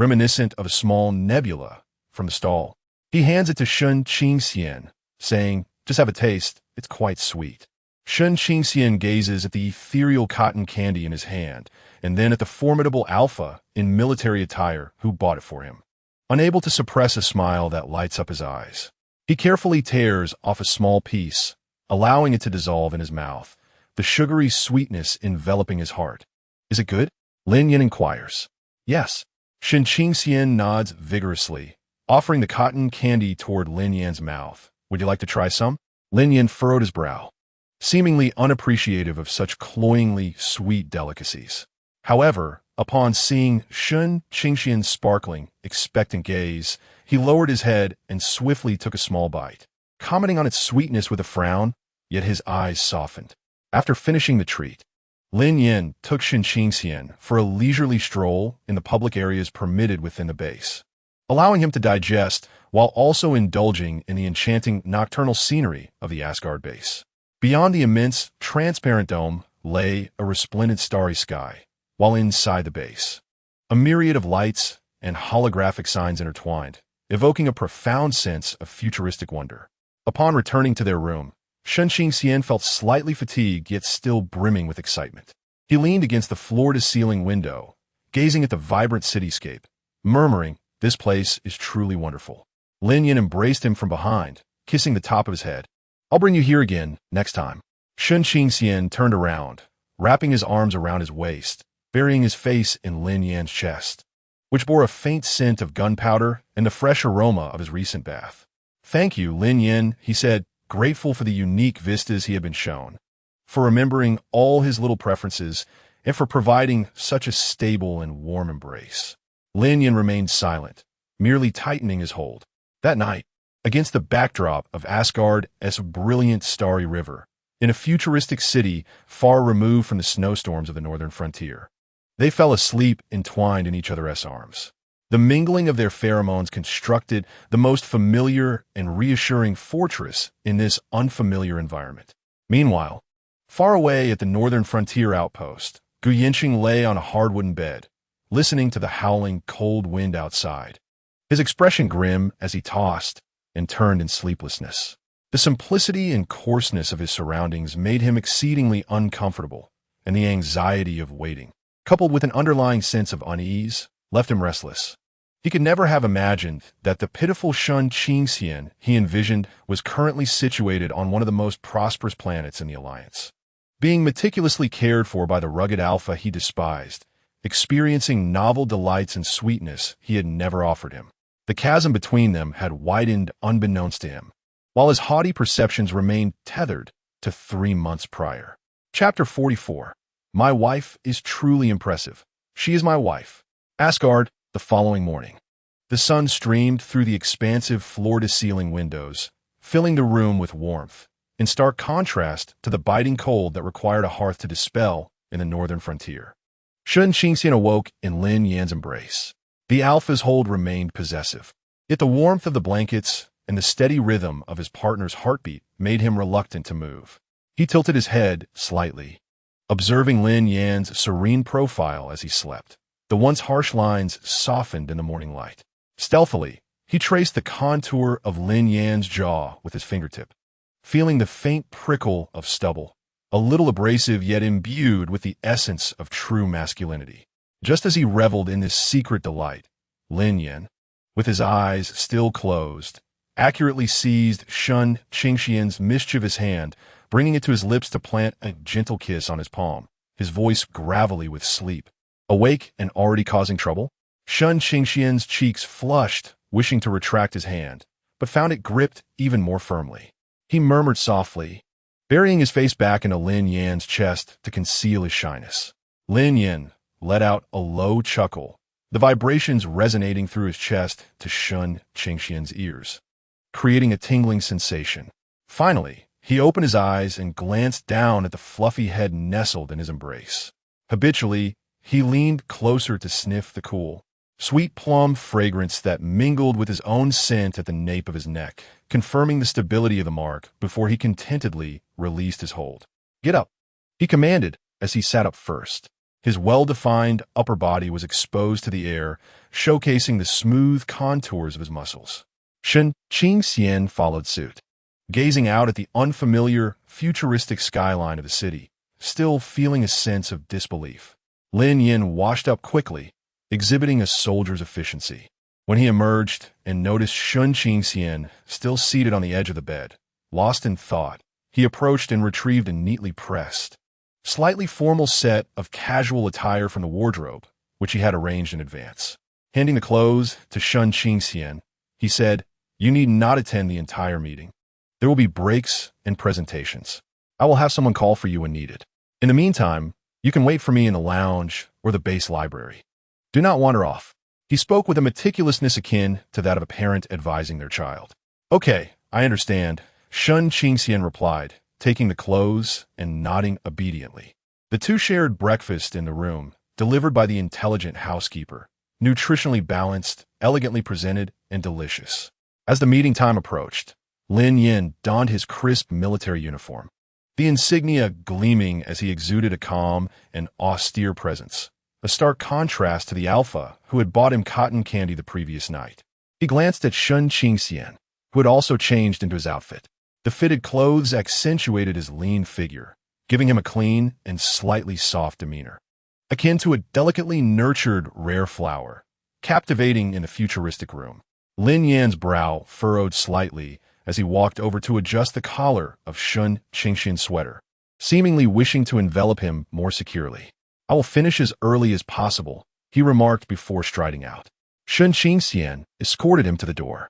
reminiscent of a small nebula from the stall. He hands it to Shun Qingxian, saying, "Just have a taste, it's quite sweet." Shun Qingxian gazes at the ethereal cotton candy in his hand, and then at the formidable Alpha in military attire who bought it for him. Unable to suppress a smile that lights up his eyes, he carefully tears off a small piece, allowing it to dissolve in his mouth, the sugary sweetness enveloping his heart. "Is it good?" Lin Yan inquires. "Yes." Shun Qingxian nods vigorously, offering the cotton candy toward Lin Yan's mouth. "Would you like to try some?" Lin Yan furrowed his brow, seemingly unappreciative of such cloyingly sweet delicacies. However, upon seeing Shun Qingxian's sparkling, expectant gaze, he lowered his head and swiftly took a small bite, commenting on its sweetness with a frown, yet his eyes softened. After finishing the treat, Lin Yan took Shun Qingxian for a leisurely stroll in the public areas permitted within the base, allowing him to digest while also indulging in the enchanting nocturnal scenery of the Asgard base. Beyond the immense, transparent dome lay a resplendent starry sky, while inside the base, a myriad of lights and holographic signs intertwined, evoking a profound sense of futuristic wonder. Upon returning to their room, Shun Qingxian felt slightly fatigued yet still brimming with excitement. He leaned against the floor-to-ceiling window, gazing at the vibrant cityscape, murmuring, "This place is truly wonderful." Lin Yan embraced him from behind, kissing the top of his head. "I'll bring you here again, next time." Shun Qingxian turned around, wrapping his arms around his waist, burying his face in Lin Yan's chest, which bore a faint scent of gunpowder and the fresh aroma of his recent bath. "Thank you, Lin Yan," he said, grateful for the unique vistas he had been shown, for remembering all his little preferences, and for providing such a stable and warm embrace. Lin Yan remained silent, merely tightening his hold. That night, against the backdrop of Asgard's brilliant starry river, in a futuristic city far removed from the snowstorms of the northern frontier, they fell asleep entwined in each other's arms. The mingling of their pheromones constructed the most familiar and reassuring fortress in this unfamiliar environment. Meanwhile, far away at the northern frontier outpost, Gu Yinqing lay on a hard wooden bed, listening to the howling cold wind outside, his expression grim as he tossed and turned in sleeplessness. The simplicity and coarseness of his surroundings made him exceedingly uncomfortable, and the anxiety of waiting, coupled with an underlying sense of unease, left him restless. He could never have imagined that the pitiful Shun Qingxian he envisioned was currently situated on one of the most prosperous planets in the Alliance, being meticulously cared for by the rugged Alpha he despised, experiencing novel delights and sweetness he had never offered him. The chasm between them had widened unbeknownst to him, while his haughty perceptions remained tethered to 3 months prior. Chapter 44. My wife is truly impressive. She is my wife. Asgard, the following morning. The sun streamed through the expansive floor-to-ceiling windows, filling the room with warmth, in stark contrast to the biting cold that required a hearth to dispel in the northern frontier. Shun Qingxian awoke in Lin Yan's embrace. The Alpha's hold remained possessive, yet the warmth of the blankets and the steady rhythm of his partner's heartbeat made him reluctant to move. He tilted his head slightly, observing Lin Yan's serene profile as he slept. The once harsh lines softened in the morning light. Stealthily, he traced the contour of Lin Yan's jaw with his fingertip, feeling the faint prickle of stubble, a little abrasive yet imbued with the essence of true masculinity. Just as he reveled in this secret delight, Lin Yan, with his eyes still closed, accurately seized Shun Qingxian's mischievous hand, bringing it to his lips to plant a gentle kiss on his palm, his voice gravelly with sleep. Awake and already causing trouble? Shun Qingxian's cheeks flushed, wishing to retract his hand, but found it gripped even more firmly. He murmured softly, burying his face back into Lin Yan's chest to conceal his shyness. Lin Yan let out a low chuckle, the vibrations resonating through his chest to Shun Qingxian's ears, creating a tingling sensation. Finally, he opened his eyes and glanced down at the fluffy head nestled in his embrace. Habitually, he leaned closer to sniff the cool, sweet plum fragrance that mingled with his own scent at the nape of his neck, confirming the stability of the mark before he contentedly released his hold. "Get up," he commanded as he sat up first. His well-defined upper body was exposed to the air, showcasing the smooth contours of his muscles. Shen Qingxian followed suit, gazing out at the unfamiliar, futuristic skyline of the city, still feeling a sense of disbelief. Lin Yan washed up quickly, exhibiting a soldier's efficiency. When he emerged and noticed Shen Qingxian still seated on the edge of the bed, lost in thought, he approached and retrieved a neatly pressed, slightly formal set of casual attire from the wardrobe, which he had arranged in advance. Handing the clothes to Shen Qingxian, he said, "You need not attend the entire meeting. There will be breaks and presentations. I will have someone call for you when needed. In the meantime, you can wait for me in the lounge or the base library. Do not wander off." He spoke with a meticulousness akin to that of a parent advising their child. "Okay, I understand," Shen Qingxian replied, taking the clothes and nodding obediently. The two shared breakfast in the room, delivered by the intelligent housekeeper, nutritionally balanced, elegantly presented, and delicious. As the meeting time approached, Lin Yan donned his crisp military uniform, the insignia gleaming as he exuded a calm and austere presence, a stark contrast to the alpha who had bought him cotton candy the previous night. He glanced at Shen Qingxian, who had also changed into his outfit. The fitted clothes accentuated his lean figure, giving him a clean and slightly soft demeanor, akin to a delicately nurtured rare flower, captivating in a futuristic room. Lin Yan's brow furrowed slightly as he walked over to adjust the collar of Shen Qingxian's sweater, seemingly wishing to envelop him more securely. "I will finish as early as possible," he remarked before striding out. Shen Qingxian escorted him to the door,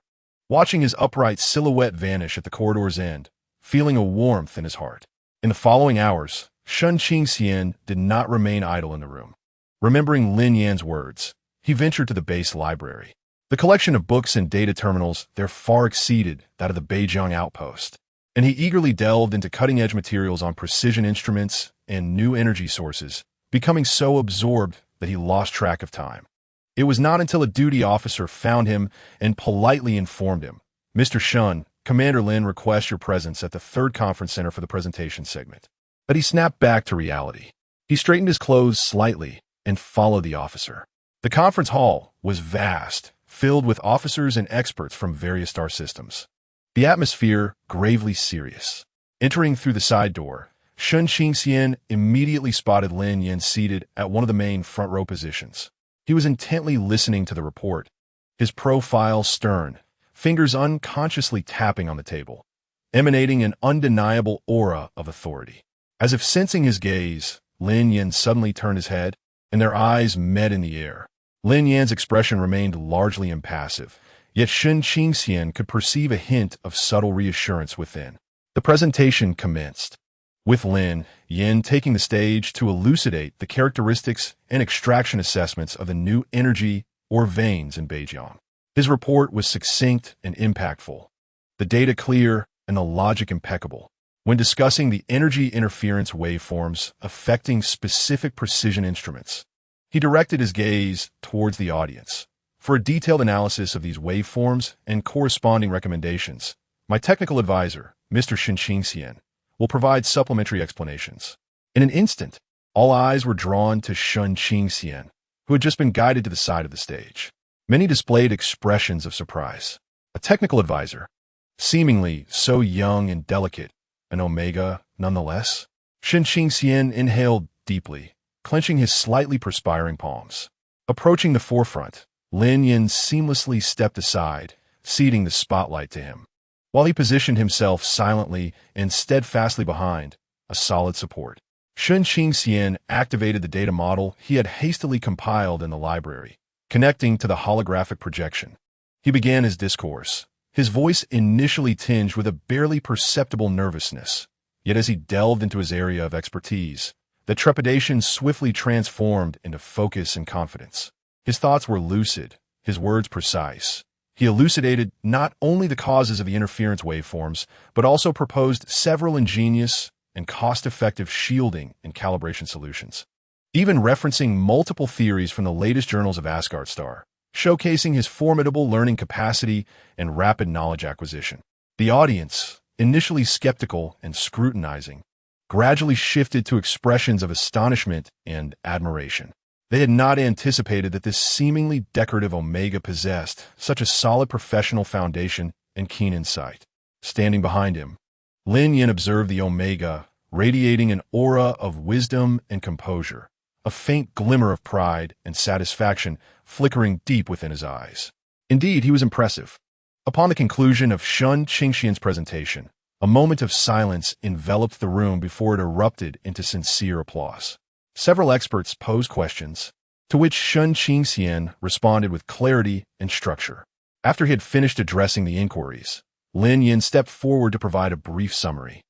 watching his upright silhouette vanish at the corridor's end, feeling a warmth in his heart. In the following hours, Shen Qingxian did not remain idle in the room. Remembering Lin Yan's words, he ventured to the base library. The collection of books and data terminals there far exceeded that of the Beijing outpost, and he eagerly delved into cutting-edge materials on precision instruments and new energy sources, becoming so absorbed that he lost track of time. It was not until a duty officer found him and politely informed him, "Mr. Shen, Commander Lin requests your presence at the third conference center for the presentation segment," that he snapped back to reality. He straightened his clothes slightly and followed the officer. The conference hall was vast, filled with officers and experts from various star systems. The atmosphere gravely serious. Entering through the side door, Shen Qingxian immediately spotted Lin Yan seated at one of the main front row positions. He was intently listening to the report, his profile stern, fingers unconsciously tapping on the table, emanating an undeniable aura of authority. As if sensing his gaze, Lin Yan suddenly turned his head, and their eyes met in the air. Lin Yan's expression remained largely impassive, yet Shen Qingxian could perceive a hint of subtle reassurance within. The presentation commenced, with Lin Yan taking the stage to elucidate the characteristics and extraction assessments of the new energy or veins in Beijing. His report was succinct and impactful, the data clear and the logic impeccable. When discussing the energy interference waveforms affecting specific precision instruments, he directed his gaze towards the audience. "For a detailed analysis of these waveforms and corresponding recommendations, my technical advisor, Mr. Shen Qingxian, will provide supplementary explanations." In an instant, all eyes were drawn to Shen Qingxian, who had just been guided to the side of the stage. Many displayed expressions of surprise. A technical advisor, seemingly so young and delicate, an omega nonetheless. Shen Qingxian inhaled deeply, clenching his slightly perspiring palms. Approaching the forefront, Lin Yan seamlessly stepped aside, ceding the spotlight to him, while he positioned himself silently and steadfastly behind, a solid support. Shen Qingxian activated the data model he had hastily compiled in the library, connecting to the holographic projection. He began his discourse, his voice initially tinged with a barely perceptible nervousness, yet as he delved into his area of expertise, the trepidation swiftly transformed into focus and confidence. His thoughts were lucid, his words precise. He elucidated not only the causes of the interference waveforms, but also proposed several ingenious and cost-effective shielding and calibration solutions, even referencing multiple theories from the latest journals of Asgard Star, showcasing his formidable learning capacity and rapid knowledge acquisition. The audience, initially skeptical and scrutinizing, gradually shifted to expressions of astonishment and admiration. They had not anticipated that this seemingly decorative Omega possessed such a solid professional foundation and keen insight. Standing behind him, Lin Yan observed the Omega, radiating an aura of wisdom and composure, a faint glimmer of pride and satisfaction flickering deep within his eyes. Indeed, he was impressive. Upon the conclusion of Sun Qingxian's presentation, a moment of silence enveloped the room before it erupted into sincere applause. Several experts posed questions, to which Sun Qingxian responded with clarity and structure. After he had finished addressing the inquiries, Lin Yan stepped forward to provide a brief summary,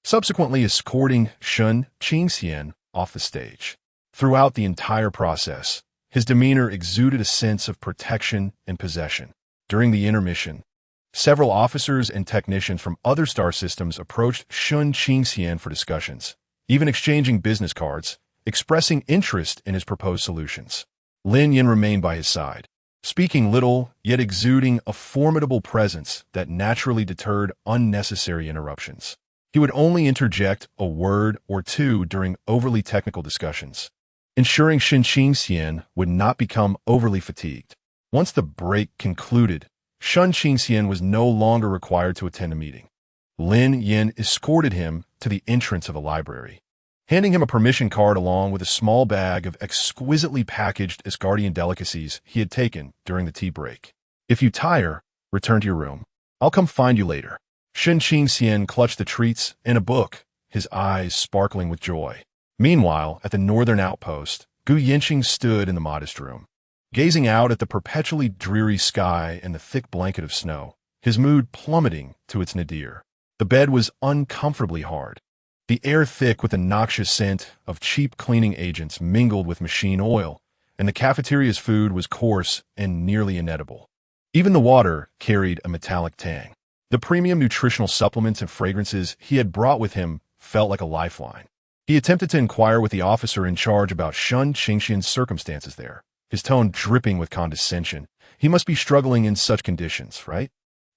subsequently escorting Sun Qingxian off the stage. Throughout the entire process, his demeanor exuded a sense of protection and possession. During the intermission, several officers and technicians from other star systems approached Sun Qingxian for discussions, even exchanging business cards, expressing interest in his proposed solutions. Lin Yan remained by his side, speaking little, yet exuding a formidable presence that naturally deterred unnecessary interruptions. He would only interject a word or two during overly technical discussions, ensuring Sun Qingxian would not become overly fatigued. Once the break concluded, Sun Qingxian was no longer required to attend a meeting. Lin Yan escorted him to the entrance of the library, handing him a permission card along with a small bag of exquisitely packaged Asgardian delicacies he had taken during the tea break. "If you tire, return to your room. I'll come find you later." Sun Qingxian clutched the treats and a book, his eyes sparkling with joy. Meanwhile, at the northern outpost, Gu Yanqing stood in the modest room, gazing out at the perpetually dreary sky and the thick blanket of snow, his mood plummeting to its nadir. The bed was uncomfortably hard, the air thick with a noxious scent of cheap cleaning agents mingled with machine oil, and the cafeteria's food was coarse and nearly inedible. Even the water carried a metallic tang. The premium nutritional supplements and fragrances he had brought with him felt like a lifeline. He attempted to inquire with the officer in charge about Sun Qingxian's circumstances there, his tone dripping with condescension. He must be struggling in such conditions, right?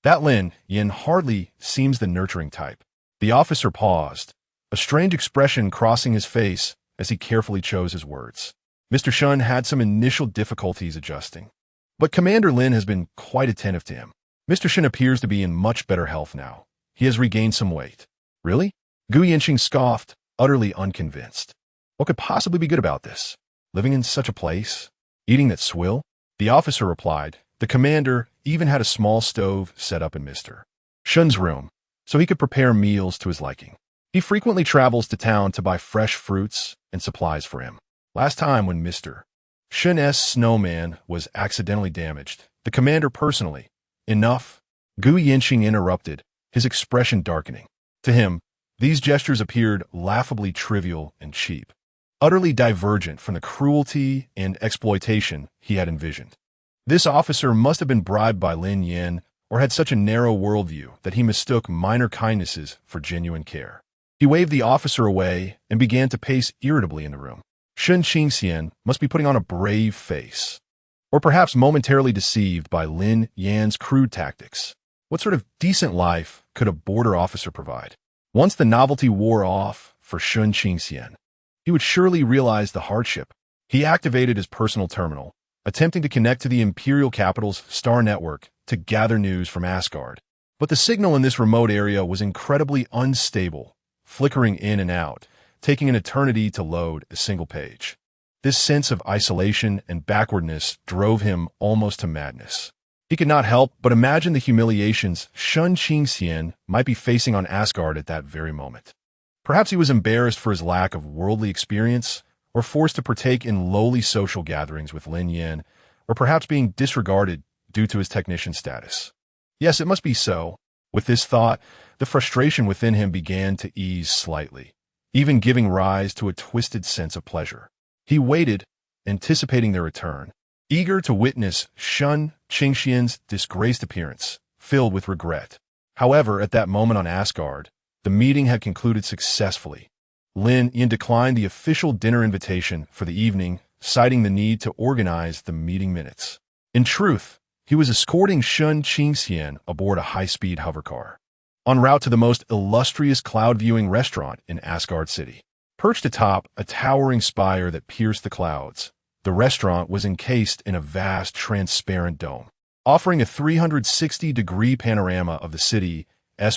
That Lin Yan hardly seems the nurturing type. The officer paused, a strange expression crossing his face as he carefully chose his words. Mr. Sun had some initial difficulties adjusting, but Commander Lin has been quite attentive to him. Mr. Sun appears to be in much better health now. He has regained some weight. Really? Gu Yanqing scoffed, utterly unconvinced. What could possibly be good about this? Living in such a place? Eating that swill? The officer replied. The commander even had a small stove set up in Mr. Sun's room, so he could prepare meals to his liking. He frequently travels to town to buy fresh fruits and supplies for him. Last time when Mr. Sun's snowman was accidentally damaged, the commander personally. Enough, Gu Yanqing interrupted, his expression darkening. To him, these gestures appeared laughably trivial and cheap, utterly divergent from the cruelty and exploitation he had envisioned. This officer must have been bribed by Lin Yan or had such a narrow worldview that he mistook minor kindnesses for genuine care. He waved the officer away and began to pace irritably in the room. Sun Qingxian must be putting on a brave face, or perhaps momentarily deceived by Lin Yan's crude tactics. What sort of decent life could a border officer provide? Once the novelty wore off for Sun Qingxian, he would surely realize the hardship. He activated his personal terminal, attempting to connect to the Imperial Capital's star network to gather news from Asgard. But the signal in this remote area was incredibly unstable, flickering in and out, taking an eternity to load a single page. This sense of isolation and backwardness drove him almost to madness. He could not help but imagine the humiliations Sun Qingxian might be facing on Asgard at that very moment. Perhaps he was embarrassed for his lack of worldly experience, or forced to partake in lowly social gatherings with Lin Yan, or perhaps being disregarded due to his technician status. Yes, it must be so. With this thought, the frustration within him began to ease slightly, even giving rise to a twisted sense of pleasure. He waited, anticipating their return, eager to witness Sun Qingxian's disgraced appearance, filled with regret. However, at that moment on Asgard, the meeting had concluded successfully. Lin Yan declined the official dinner invitation for the evening, citing the need to organize the meeting minutes. In truth, he was escorting Sun Qingxian aboard a high-speed hovercar. en route to the most illustrious cloud-viewing restaurant in Asgard City. Perched atop a towering spire that pierced the clouds, the restaurant was encased in a vast, transparent dome, offering a 360-degree panorama of the city's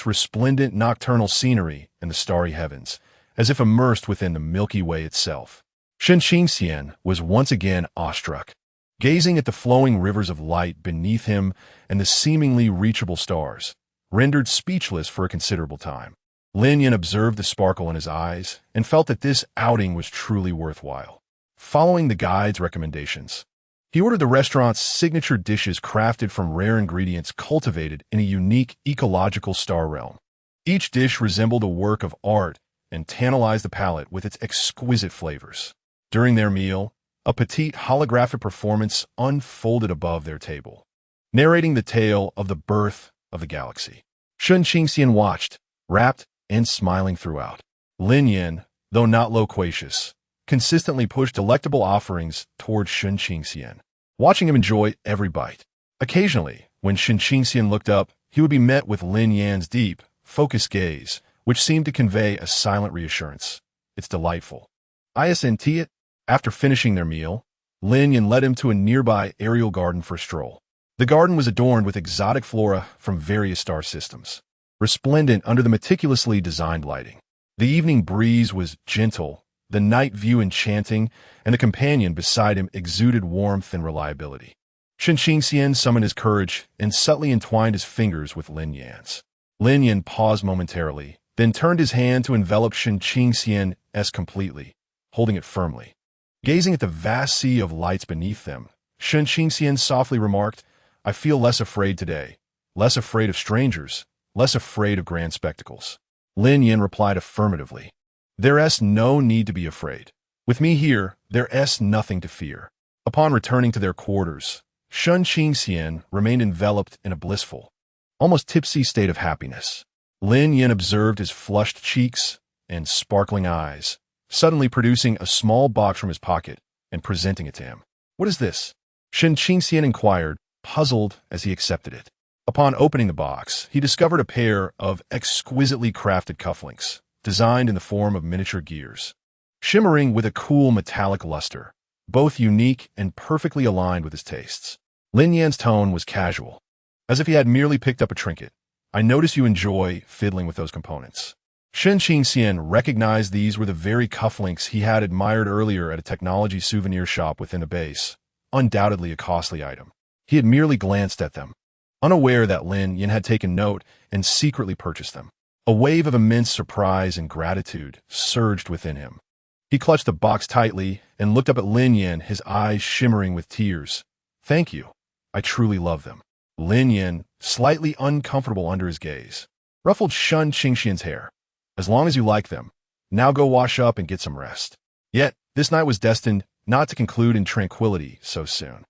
resplendent nocturnal scenery and the starry heavens, as if immersed within the Milky Way itself. Shen Qingxian was once again awestruck, gazing at the flowing rivers of light beneath him and the seemingly reachable stars, rendered speechless for a considerable time. Lin Yan observed the sparkle in his eyes and felt that this outing was truly worthwhile. Following the guide's recommendations, he ordered the restaurant's signature dishes crafted from rare ingredients cultivated in a unique ecological star realm. Each dish resembled a work of art and tantalized the palate with its exquisite flavors. During their meal, a petite holographic performance unfolded above their table, narrating the tale of the birth of the galaxy. Shen Qingxian watched, rapt and smiling throughout. Lin Yan, though not loquacious, consistently pushed delectable offerings toward Shen Qingxian, watching him enjoy every bite. Occasionally, when Shen Qingxian looked up, he would be met with Lin Yan's deep, focused gaze, which seemed to convey a silent reassurance. It's delightful. It. After finishing their meal, Lin Yan led him to a nearby aerial garden for a stroll. The garden was adorned with exotic flora from various star systems, resplendent under the meticulously designed lighting. The evening breeze was gentle, the night view enchanting, and the companion beside him exuded warmth and reliability. Shen Qingxian summoned his courage and subtly entwined his fingers with Lin Yan's. Lin Yan paused momentarily, then turned his hand to envelop Shen Qingxian's completely, holding it firmly. Gazing at the vast sea of lights beneath them, Shen Qingxian softly remarked, "I feel less afraid today, less afraid of strangers, less afraid of grand spectacles." Lin Yan replied affirmatively. "There's no need to be afraid. With me here, there's nothing to fear." Upon returning to their quarters, Shen Qingxian remained enveloped in a blissful, almost tipsy state of happiness. Lin Yan observed his flushed cheeks and sparkling eyes, suddenly producing a small box from his pocket and presenting it to him. "What is this?" Shen Qingxian inquired, puzzled as he accepted it. Upon opening the box, he discovered a pair of exquisitely crafted cufflinks, designed in the form of miniature gears, shimmering with a cool metallic luster, both unique and perfectly aligned with his tastes. Lin Yan's tone was casual, as if he had merely picked up a trinket. "I notice you enjoy fiddling with those components." Shen Qingxian recognized these were the very cufflinks he had admired earlier at a technology souvenir shop within the base, undoubtedly a costly item. He had merely glanced at them, unaware that Lin Yan had taken note and secretly purchased them. A wave of immense surprise and gratitude surged within him. He clutched the box tightly and looked up at Lin Yan, his eyes shimmering with tears. "Thank you. I truly love them." Lin Yan, slightly uncomfortable under his gaze, ruffled Shen Qingxian's hair. "As long as you like them, now go wash up and get some rest." Yet, this night was destined not to conclude in tranquility so soon.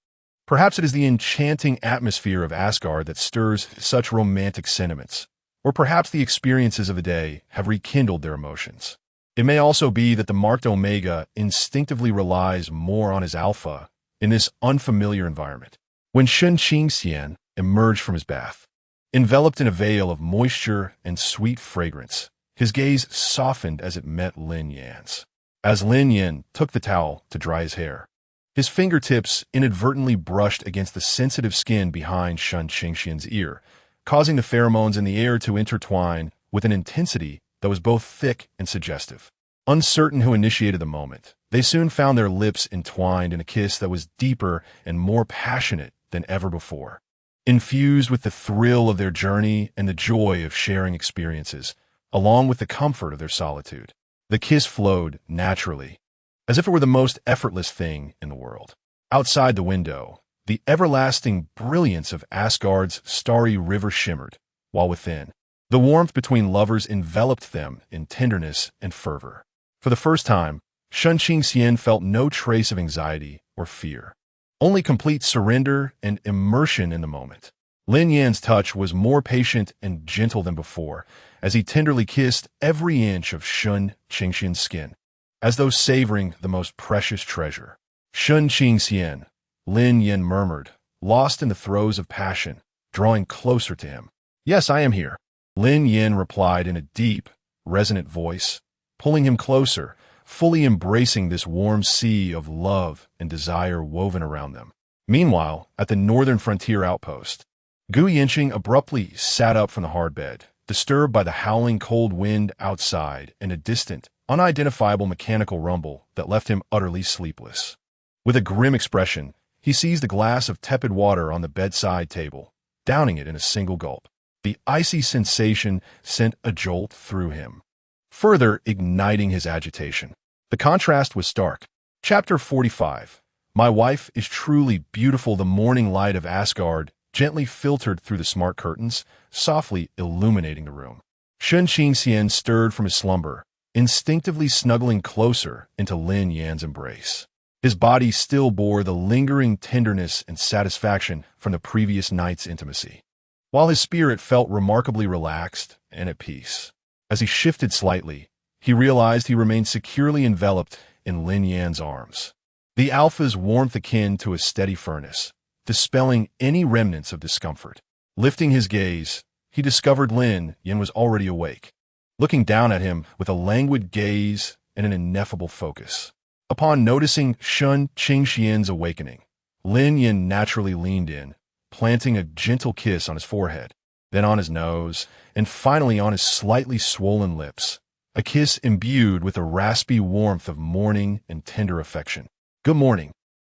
Perhaps it is the enchanting atmosphere of Asgard that stirs such romantic sentiments, or perhaps the experiences of the day have rekindled their emotions. It may also be that the marked Omega instinctively relies more on his alpha in this unfamiliar environment. When Shen Qingxian emerged from his bath, enveloped in a veil of moisture and sweet fragrance, his gaze softened as it met Lin Yan's. As Lin Yan took the towel to dry his hair, his fingertips inadvertently brushed against the sensitive skin behind Shen Qingxian's ear, causing the pheromones in the air to intertwine with an intensity that was both thick and suggestive. Uncertain who initiated the moment, they soon found their lips entwined in a kiss that was deeper and more passionate than ever before. Infused with the thrill of their journey and the joy of sharing experiences, along with the comfort of their solitude, the kiss flowed naturally, as if it were the most effortless thing in the world. Outside the window, the everlasting brilliance of Asgard's starry river shimmered, while within, the warmth between lovers enveloped them in tenderness and fervor. For the first time, Shen Qingxian felt no trace of anxiety or fear, only complete surrender and immersion in the moment. Lin Yan's touch was more patient and gentle than before, as he tenderly kissed every inch of Shen Qingxian's skin, as though savoring the most precious treasure. "Shen Qingxian," Lin Yan murmured, lost in the throes of passion, drawing closer to him. "Yes, I am here." Lin Yan replied in a deep, resonant voice, pulling him closer, fully embracing this warm sea of love and desire woven around them. Meanwhile, at the northern frontier outpost, Gu Yinqing abruptly sat up from the hard bed, disturbed by the howling cold wind outside and a distant, unidentifiable mechanical rumble that left him utterly sleepless. With a grim expression, he seized a glass of tepid water on the bedside table, downing it in a single gulp. The icy sensation sent a jolt through him, further igniting his agitation. The contrast was stark. Chapter 45. My wife is truly beautiful. The morning light of Asgard gently filtered through the smart curtains, softly illuminating the room. Shun Qingxian stirred from his slumber, instinctively snuggling closer into Lin Yan's embrace. His body still bore the lingering tenderness and satisfaction from the previous night's intimacy, while his spirit felt remarkably relaxed and at peace. As he shifted slightly, he realized he remained securely enveloped in Lin Yan's arms. The alpha's warmth akin to a steady furnace, dispelling any remnants of discomfort. Lifting his gaze, he discovered Lin Yan was already awake, looking down at him with a languid gaze and an ineffable focus. Upon noticing Shun Qingxian's awakening, Lin Yan naturally leaned in, planting a gentle kiss on his forehead, then on his nose, and finally on his slightly swollen lips, a kiss imbued with a raspy warmth of morning and tender affection. Good morning.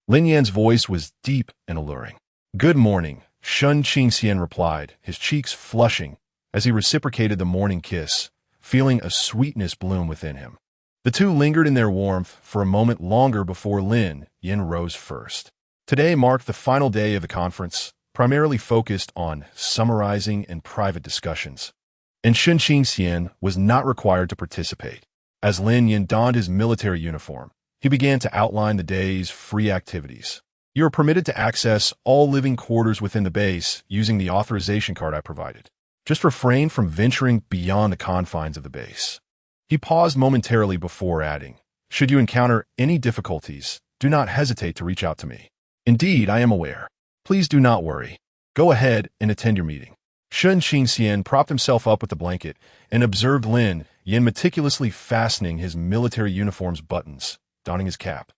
Lin Yan's voice was deep and alluring. Good morning, Shun Qingxian replied, his cheeks flushing as he reciprocated the morning kiss, feeling a sweetness bloom within him. The two lingered in their warmth for a moment longer before Lin Yan rose first. Today marked the final day of the conference, primarily focused on summarizing and private discussions, and Shun Qingxian was not required to participate. As Lin Yan donned his military uniform, he began to outline the day's free activities. You are permitted to access all living quarters within the base using the authorization card I provided. Just refrain from venturing beyond the confines of the base. He paused momentarily before adding, should you encounter any difficulties, do not hesitate to reach out to me. Indeed, I am aware. Please do not worry. Go ahead and attend your meeting. Shun Qingxian propped himself up with the blanket and observed Lin Yan meticulously fastening his military uniform's buttons, donning his cap,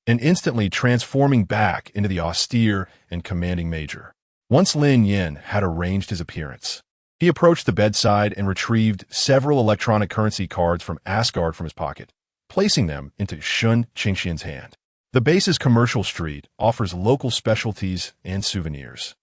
and instantly transforming back into the austere and commanding major. Once Lin Yan had arranged his appearance, he approached the bedside and retrieved several electronic currency cards from Asgard from his pocket, placing them into Shun Qingxian's hand. The base's commercial street offers local specialties and souvenirs.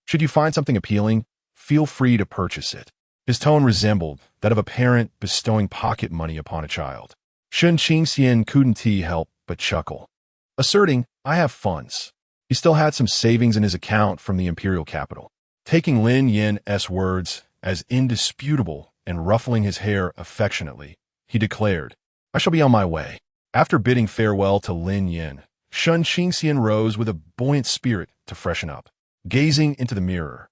Should you find something appealing, feel free to purchase it. His tone resembled that of a parent bestowing pocket money upon a child. Shun Qingxian couldn't help but chuckle, asserting, I have funds. He still had some savings in his account from the imperial capital. Taking Lin Yan's words as indisputable and ruffling his hair affectionately, he declared, I shall be on my way. After bidding farewell to Lin Yan, Shun Qingxian rose with a buoyant spirit to freshen up. Gazing into the mirror,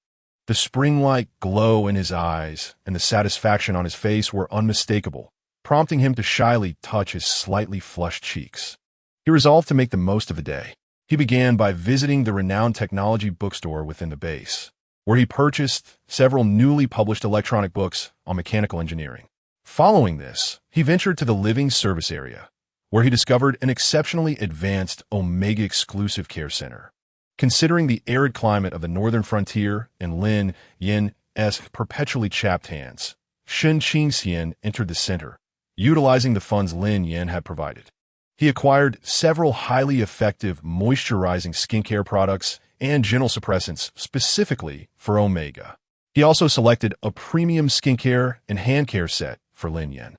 the spring-like glow in his eyes and the satisfaction on his face were unmistakable, prompting him to shyly touch his slightly flushed cheeks. He resolved to make the most of the day. He began by visiting the renowned technology bookstore within the base, where he purchased several newly published electronic books on mechanical engineering. Following this, he ventured to the living service area, where he discovered an exceptionally advanced Omega exclusive care center. Considering the arid climate of the northern frontier and Lin Yan's perpetually chapped hands, Shun Qingxian entered the center, utilizing the funds Lin Yan had provided. He acquired several highly effective moisturizing skincare products and gentle suppressants specifically for Omega. He also selected a premium skincare and hand care set for Lin Yan,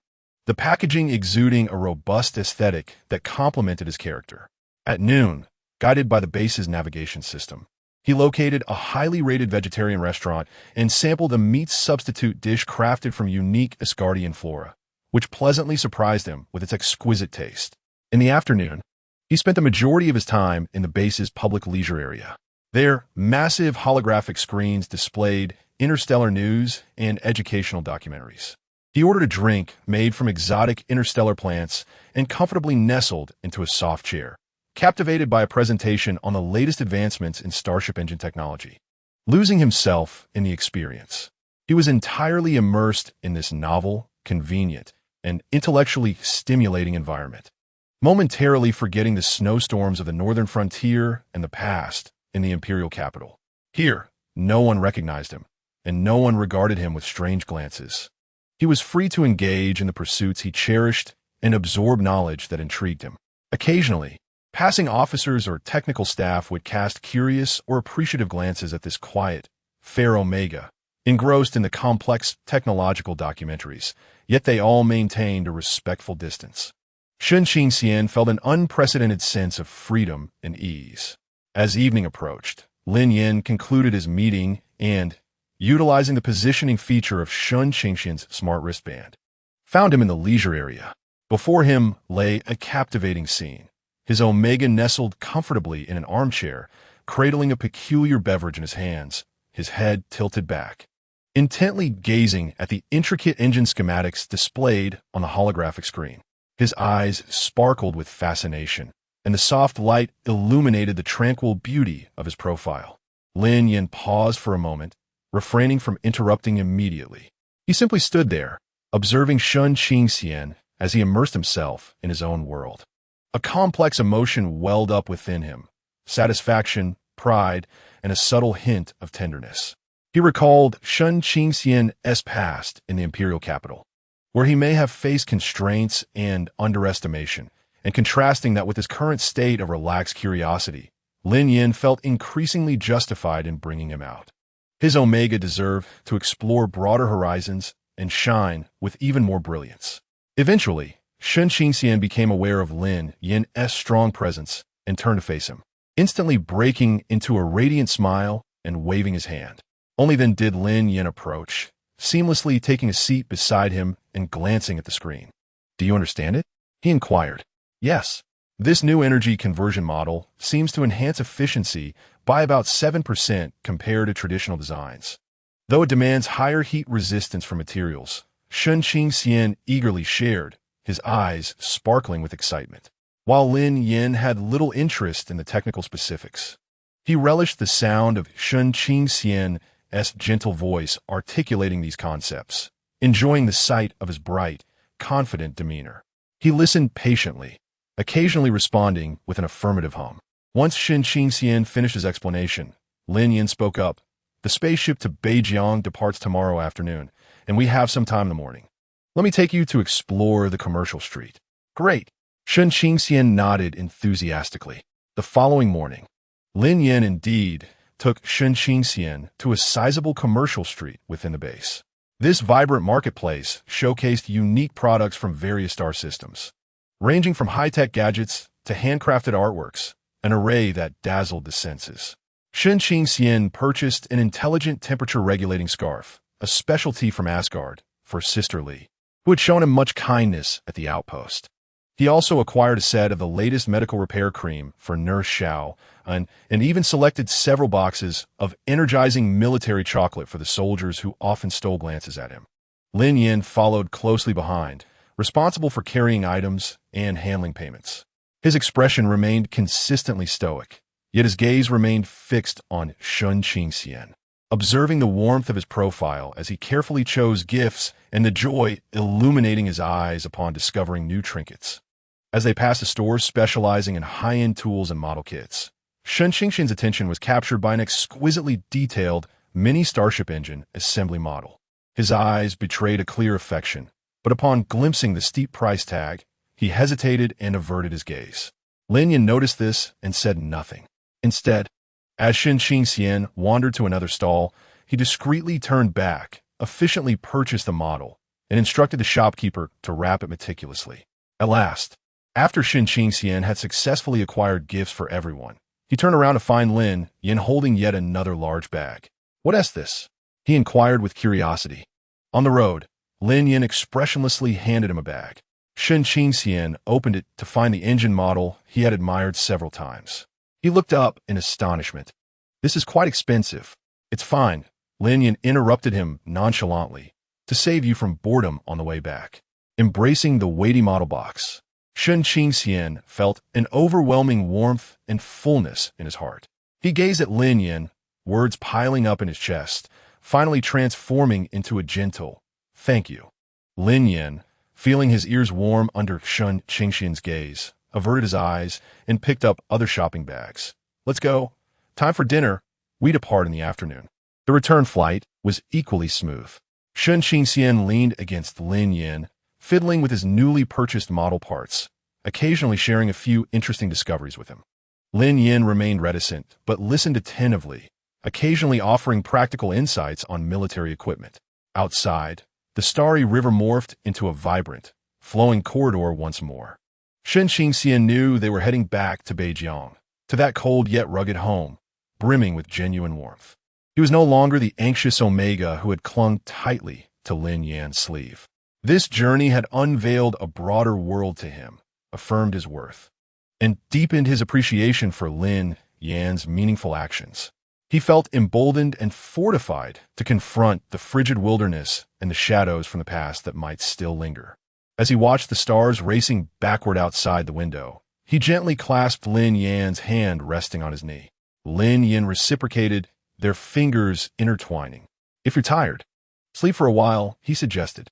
the packaging exuding a robust aesthetic that complemented his character. At noon, guided by the base's navigation system, he located a highly rated vegetarian restaurant and sampled a meat substitute dish crafted from unique Asgardian flora, which pleasantly surprised him with its exquisite taste. In the afternoon, he spent the majority of his time in the base's public leisure area. There, massive holographic screens displayed interstellar news and educational documentaries. He ordered a drink made from exotic interstellar plants and comfortably nestled into a soft chair, captivated by a presentation on the latest advancements in Starship engine technology. Losing himself in the experience, He was entirely immersed in this novel, convenient, and intellectually stimulating environment, momentarily forgetting the snowstorms of the northern frontier and the past in the imperial capital. Here, no one recognized him, and no one regarded him with strange glances. He was free to engage in the pursuits he cherished and absorb knowledge that intrigued him. Occasionally, passing officers or technical staff would cast curious or appreciative glances at this quiet, fair Omega, engrossed in the complex technological documentaries, yet they all maintained a respectful distance. Sun Qingxian felt an unprecedented sense of freedom and ease. As evening approached, Lin Yan concluded his meeting and, utilizing the positioning feature of Sun Qingxian's smart wristband, found him in the leisure area. Before him lay a captivating scene. His Omega nestled comfortably in an armchair, cradling a peculiar beverage in his hands, his head tilted back, intently gazing at the intricate engine schematics displayed on the holographic screen. His eyes sparkled with fascination, and the soft light illuminated the tranquil beauty of his profile. Lin Yan paused for a moment, refraining from interrupting immediately. He simply stood there, observing Sun Qingxian as he immersed himself in his own world. A complex emotion welled up within him, satisfaction, pride, and a subtle hint of tenderness. He recalled Sun Qingxian's past in the imperial capital, where he may have faced constraints and underestimation, and contrasting that with his current state of relaxed curiosity, Lin Yan felt increasingly justified in bringing him out. His Omega deserved to explore broader horizons and shine with even more brilliance. Eventually, Sun Qingxian became aware of Lin Yan's strong presence and turned to face him, instantly breaking into a radiant smile and waving his hand. Only then did Lin Yan approach, seamlessly taking a seat beside him and glancing at the screen. "Do you understand it?" he inquired. "Yes. This new energy conversion model seems to enhance efficiency by about 7% compared to traditional designs. Though it demands higher heat resistance for materials," Sun Qingxian eagerly shared, his eyes sparkling with excitement. While Lin Yan had little interest in the technical specifics, he relished the sound of Sun Qingxian's gentle voice articulating these concepts, enjoying the sight of his bright, confident demeanor. He listened patiently, occasionally responding with an affirmative hum. Once Sun Qingxian finished his explanation, Lin Yan spoke up. "The spaceship to Beijing departs tomorrow afternoon, and we have some time in the morning. Let me take you to explore the commercial street." "Great." Sun Qingxian nodded enthusiastically. The following morning, Lin Yan indeed took Sun Qingxian to a sizable commercial street within the base. This vibrant marketplace showcased unique products from various star systems, ranging from high-tech gadgets to handcrafted artworks, an array that dazzled the senses. Sun Qingxian purchased an intelligent temperature-regulating scarf, a specialty from Asgard, for Sister Li, who had shown him much kindness at the outpost. He also acquired a set of the latest medical repair cream for Nurse Xiao, and even selected several boxes of energizing military chocolate for the soldiers who often stole glances at him. Lin Yan followed closely behind, responsible for carrying items and handling payments. His expression remained consistently stoic, yet his gaze remained fixed on Sun Qingxian, observing the warmth of his profile as he carefully chose gifts and the joy illuminating his eyes upon discovering new trinkets. As they passed a store specializing in high-end tools and model kits, Sun Qingxian's attention was captured by an exquisitely detailed mini starship engine assembly model. His eyes betrayed a clear affection, but upon glimpsing the steep price tag, he hesitated and averted his gaze. Lin Yan noticed this and said nothing. Instead, as Sun Qingxian wandered to another stall, he discreetly turned back, efficiently purchased the model, and instructed the shopkeeper to wrap it meticulously. At last, after Sun Qingxian had successfully acquired gifts for everyone, he turned around to find Lin Yan holding yet another large bag. "What is this?" he inquired with curiosity. On the road, Lin Yan expressionlessly handed him a bag. Sun Qingxian opened it to find the engine model he had admired several times. He looked up in astonishment. "This is quite expensive." "It's fine," Lin Yan interrupted him nonchalantly, "to save you from boredom on the way back." Embracing the weighty model box, Sun Qingxian felt an overwhelming warmth and fullness in his heart. He gazed at Lin Yan, words piling up in his chest, finally transforming into a gentle, "Thank you." Lin Yan, feeling his ears warm under Shun Qingxian's gaze, averted his eyes and picked up other shopping bags. "Let's go. Time for dinner." We depart in the afternoon. The return flight was equally smooth. Shun Qingxian leaned against Lin Yan, fiddling with his newly purchased model parts, occasionally sharing a few interesting discoveries with him. Lin Yan remained reticent, but listened attentively, occasionally offering practical insights on military equipment. Outside, the starry river morphed into a vibrant, flowing corridor once more. Shun Qingxian knew they were heading back to Beijing, to that cold yet rugged home, brimming with genuine warmth. He was no longer the anxious Omega who had clung tightly to Lin Yan's sleeve. This journey had unveiled a broader world to him, affirmed his worth, and deepened his appreciation for Lin Yan's meaningful actions. He felt emboldened and fortified to confront the frigid wilderness and the shadows from the past that might still linger. As he watched the stars racing backward outside the window, he gently clasped Lin Yan's hand resting on his knee. Lin Yan reciprocated, their fingers intertwining. "If you're tired, sleep for a while," he suggested.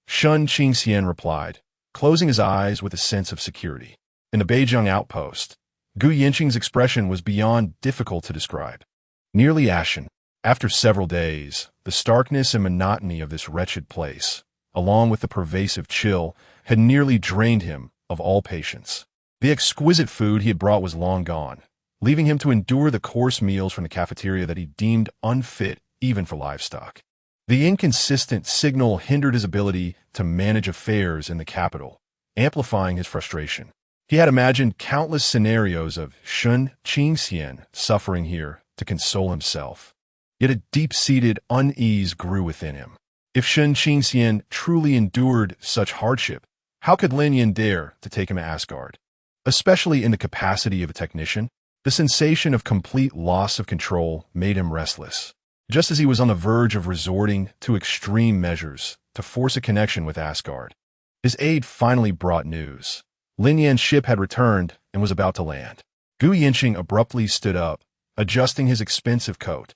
Shun Qingxian replied, closing his eyes with a sense of security. In the Beijing outpost, Gu Yinqing's expression was beyond difficult to describe. Nearly ashen, after several days, the starkness and monotony of this wretched place, along with the pervasive chill, had nearly drained him of all patience. The exquisite food he had brought was long gone, leaving him to endure the coarse meals from the cafeteria that he deemed unfit even for livestock. The inconsistent signal hindered his ability to manage affairs in the capital, amplifying his frustration. He had imagined countless scenarios of Shun Qingxian suffering here to console himself. Yet a deep-seated unease grew within him. If Shun Qingxian truly endured such hardship, how could Lin Yan dare to take him to Asgard? Especially in the capacity of a technician, the sensation of complete loss of control made him restless. Just as he was on the verge of resorting to extreme measures to force a connection with Asgard, his aide finally brought news. Lin Yan's ship had returned and was about to land. Gu Yinqing abruptly stood up, adjusting his expensive coat,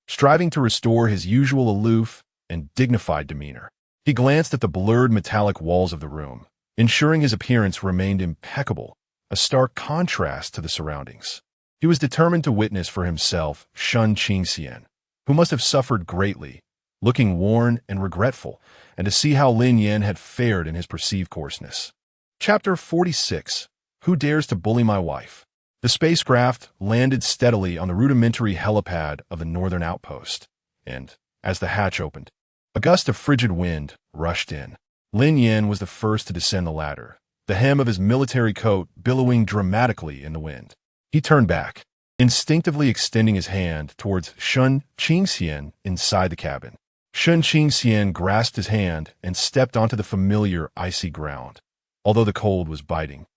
striving to restore his usual aloof and dignified demeanor. He glanced at the blurred metallic walls of the room, ensuring his appearance remained impeccable, a stark contrast to the surroundings. He was determined to witness for himself Shun Qingxian, who must have suffered greatly, looking worn and regretful, and to see how Lin Yan had fared in his perceived coarseness. Chapter 46. Who Dares to Bully My Wife? The spacecraft landed steadily on the rudimentary helipad of the northern outpost, and, as the hatch opened, a gust of frigid wind rushed in. Lin Yan was the first to descend the ladder, the hem of his military coat billowing dramatically in the wind. He turned back, instinctively extending his hand towards Shun Qingxian inside the cabin. Shun Qingxian grasped his hand and stepped onto the familiar icy ground. Although the cold was biting,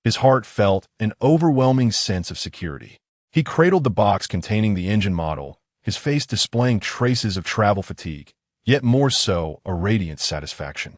his heart felt an overwhelming sense of security. He cradled the box containing the engine model, his face displaying traces of travel fatigue, yet more so a radiant satisfaction.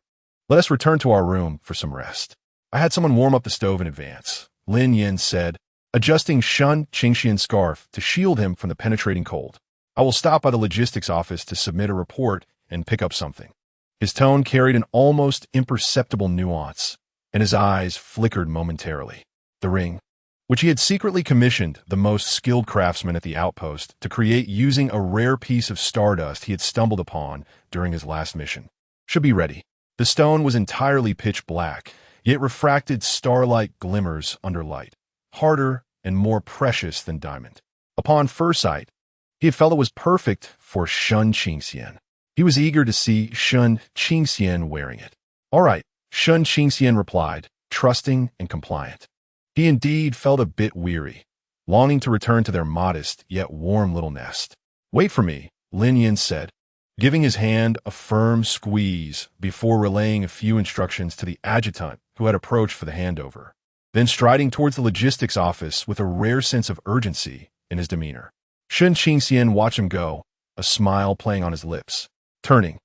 "Let us return to our room for some rest. I had someone warm up the stove in advance," Lin Yan said, adjusting Shun Qingxian's scarf to shield him from the penetrating cold. "I will stop by the logistics office to submit a report and pick up something." His tone carried an almost imperceptible nuance, and his eyes flickered momentarily. The ring, which he had secretly commissioned the most skilled craftsman at the outpost to create using a rare piece of stardust he had stumbled upon during his last mission, should be ready. The stone was entirely pitch black, yet refracted star-like glimmers under light, harder and more precious than diamond. Upon first sight, he had felt it was perfect for Shun Qingxian. He was eager to see Shun Qingxian wearing it. "All right," Shun Qingxian replied, trusting and compliant. He indeed felt a bit weary, longing to return to their modest yet warm little nest. "Wait for me," Lin Yan said, giving his hand a firm squeeze before relaying a few instructions to the adjutant who had approached for the handover, then striding towards the logistics office with a rare sense of urgency in his demeanor. Shun Qingxian watched him go, a smile playing on his lips. Turning,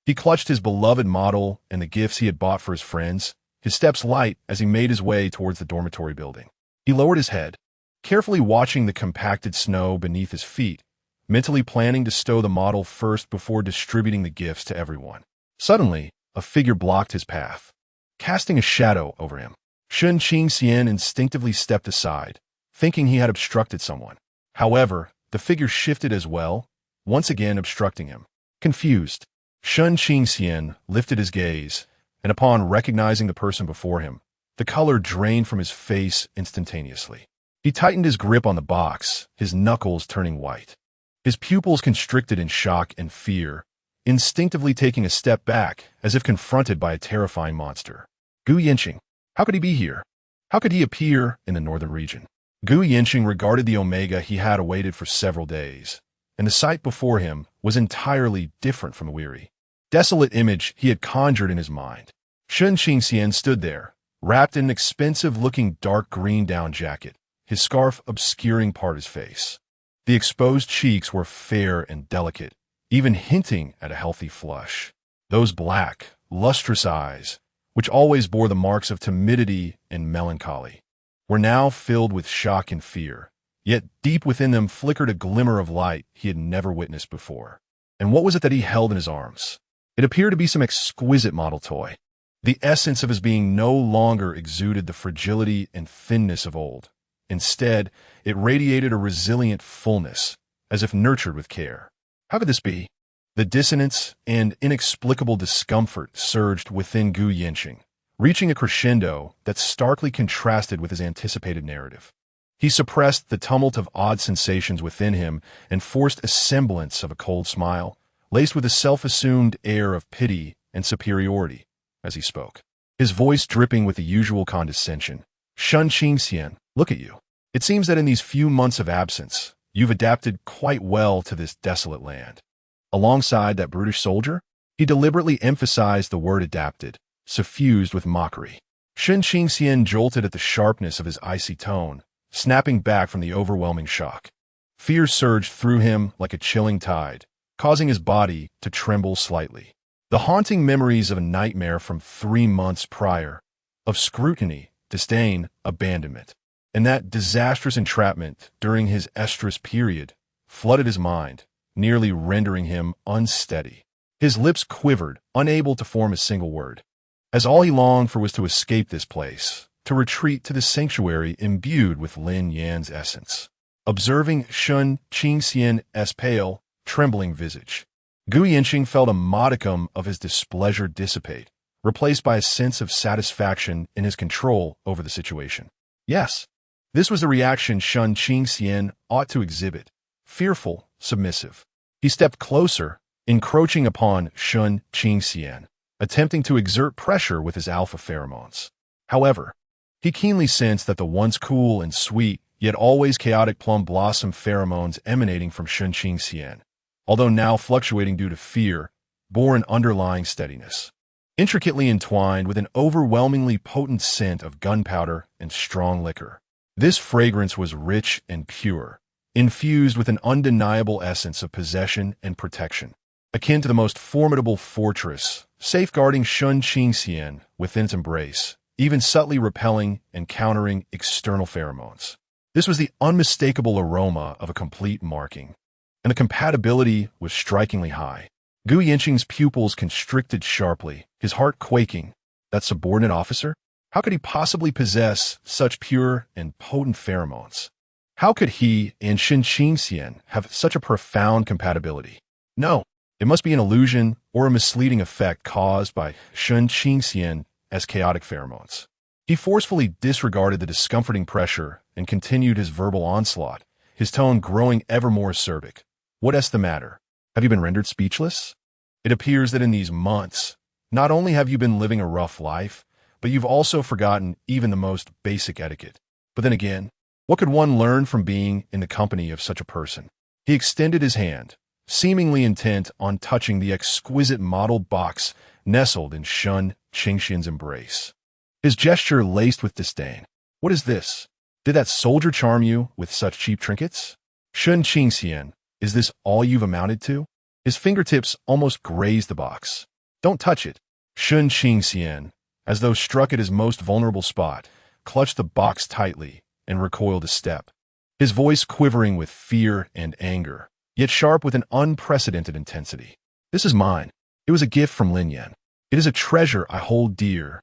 he clutched his beloved model and the gifts he had bought for his friends, his steps light as he made his way towards the dormitory building. He lowered his head, carefully watching the compacted snow beneath his feet, mentally planning to stow the model first before distributing the gifts to everyone. Suddenly, a figure blocked his path, casting a shadow over him. Shun Qingxian instinctively stepped aside, thinking he had obstructed someone. However, the figure shifted as well, once again obstructing him. Confused, Shun Qingxian lifted his gaze, and upon recognizing the person before him, the color drained from his face instantaneously. He tightened his grip on the box, his knuckles turning white. His pupils constricted in shock and fear, instinctively taking a step back as if confronted by a terrifying monster. Gu Yanqing. How could he be here? How could he appear in the northern region? Gu Yanqing regarded the Omega he had awaited for several days, and the sight before him was entirely different from the weary, desolate image he had conjured in his mind. Shun Qingxian stood there, wrapped in an expensive-looking dark green down jacket, his scarf obscuring part of his face. The exposed cheeks were fair and delicate, even hinting at a healthy flush. Those black, lustrous eyes, which always bore the marks of timidity and melancholy, were now filled with shock and fear, yet deep within them flickered a glimmer of light he had never witnessed before. And what was it that he held in his arms? It appeared to be some exquisite model toy. The essence of his being no longer exuded the fragility and thinness of old. Instead, it radiated a resilient fullness, as if nurtured with care. How could this be? The dissonance and inexplicable discomfort surged within Gu Yanqing, reaching a crescendo that starkly contrasted with his anticipated narrative. He suppressed the tumult of odd sensations within him and forced a semblance of a cold smile, laced with a self-assumed air of pity and superiority, as he spoke, his voice dripping with the usual condescension. Shun Qingxian, look at you. It seems that in these few months of absence, you've adapted quite well to this desolate land. Alongside that brutish soldier, he deliberately emphasized the word adapted, suffused with mockery. Shun Qingxian jolted at the sharpness of his icy tone, snapping back from the overwhelming shock. Fear surged through him like a chilling tide, causing his body to tremble slightly. The haunting memories of a nightmare from 3 months prior, of scrutiny, disdain, abandonment, and that disastrous entrapment during his estrus period, flooded his mind, nearly rendering him unsteady. His lips quivered, unable to form a single word, as all he longed for was to escape this place, to retreat to the sanctuary imbued with Lin Yan's essence. Observing Shun Qingxian's pale, trembling visage, Gu Yanqing felt a modicum of his displeasure dissipate, replaced by a sense of satisfaction in his control over the situation. Yes, this was the reaction Shun Qingxian ought to exhibit, fearful, submissive. He stepped closer, encroaching upon Shun Qingxian, attempting to exert pressure with his alpha pheromones. However, he keenly sensed that the once cool and sweet, yet always chaotic plum blossom pheromones emanating from Shun Qingxian, although now fluctuating due to fear, bore an underlying steadiness, intricately entwined with an overwhelmingly potent scent of gunpowder and strong liquor. This fragrance was rich and pure, infused with an undeniable essence of possession and protection, akin to the most formidable fortress, safeguarding Shun Qingxian within its embrace, even subtly repelling and countering external pheromones. This was the unmistakable aroma of a complete marking, and the compatibility was strikingly high. Gu Yanqing's pupils constricted sharply, his heart quaking. That subordinate officer? How could he possibly possess such pure and potent pheromones? How could he and Shun Qingxian have such a profound compatibility? No, it must be an illusion or a misleading effect caused by Shun Qingxian as chaotic pheromones. He forcefully disregarded the discomforting pressure and continued his verbal onslaught, his tone growing ever more acerbic. What's the matter? Have you been rendered speechless? It appears that in these months, not only have you been living a rough life, but you've also forgotten even the most basic etiquette. But then again, what could one learn from being in the company of such a person? He extended his hand, seemingly intent on touching the exquisite model box nestled in Shun Qingxian's embrace. His gesture laced with disdain. What is this? Did that soldier charm you with such cheap trinkets? Shun Qingxian, is this all you've amounted to? His fingertips almost grazed the box. Don't touch it. Shun Qingxian, as though struck at his most vulnerable spot, clutched the box tightly and recoiled a step, his voice quivering with fear and anger. yet sharp with an unprecedented intensity. "This is mine. It was a gift from Lin Yan. It is a treasure I hold dear."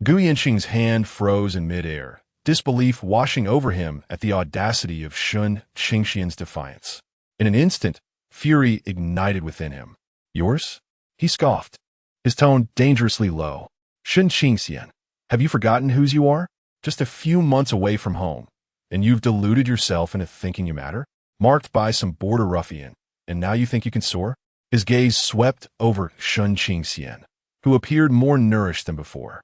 Gu Yanqing's hand froze in midair, disbelief washing over him at the audacity of Shun Qingxian's defiance. In an instant, fury ignited within him. "Yours?" he scoffed, his tone dangerously low. "Shun Qingxian, have you forgotten whose you are? Just a few months away from home, and you've deluded yourself into thinking you matter? Marked by some border ruffian, and now you think you can soar?" His gaze swept over Shun Qingxian, who appeared more nourished than before,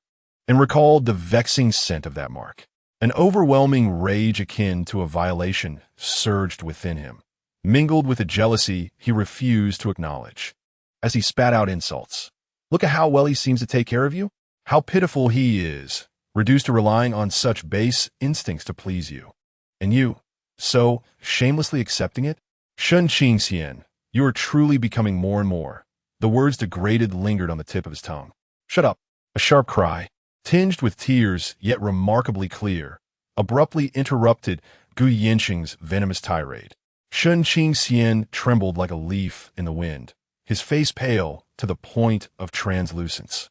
and recalled the vexing scent of that mark. An overwhelming rage akin to a violation surged within him, mingled with a jealousy he refused to acknowledge. As he spat out insults, "Look at how well he seems to take care of you. How pitiful he is, reduced to relying on such base instincts to please you. And you, so shamelessly accepting it? Shun Qingxian, you are truly becoming more and more." The words degraded lingered on the tip of his tongue. "Shut up." A sharp cry, tinged with tears yet remarkably clear, abruptly interrupted Gu Yanqing's venomous tirade. Shun Qingxian trembled like a leaf in the wind, his face pale to the point of translucence,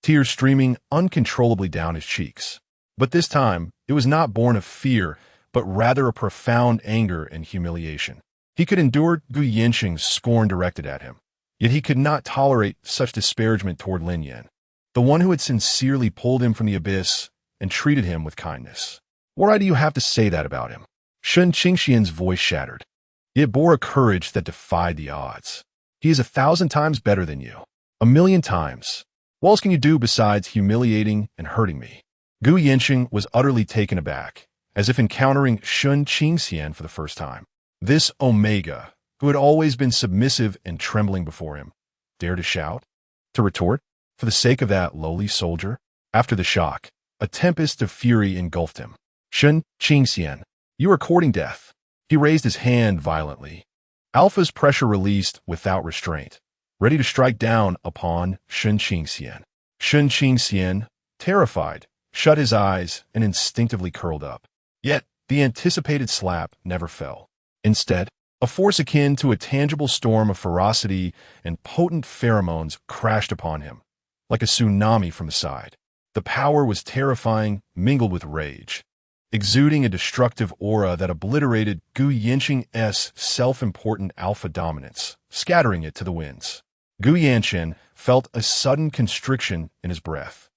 tears streaming uncontrollably down his cheeks. But this time, it was not born of fear, but rather a profound anger and humiliation. He could endure Gu Yanqing's scorn directed at him, yet he could not tolerate such disparagement toward Lin Yan, the one who had sincerely pulled him from the abyss and treated him with kindness. "What right do you have to say that about him?" Shun Qingxian's voice shattered. It bore a courage that defied the odds. "He is 1,000 times better than you. 1,000,000 times. What else can you do besides humiliating and hurting me?" Gu Yanqing was utterly taken aback, as if encountering Shun Qingxian for the first time. This Omega, who had always been submissive and trembling before him, dared to shout, to retort, for the sake of that lowly soldier? After the shock, a tempest of fury engulfed him. "Shun Qingxian, you are courting death." He raised his hand violently. Alpha's pressure released without restraint, ready to strike down upon Shun Qingxian. Shun Qingxian, terrified, shut his eyes and instinctively curled up. Yet, the anticipated slap never fell. Instead, a force akin to a tangible storm of ferocity and potent pheromones crashed upon him, like a tsunami from the side. The power was terrifying, mingled with rage, exuding a destructive aura that obliterated Gu Yanqing's self-important alpha dominance, scattering it to the winds. Gu Yanqing felt a sudden constriction in his breath,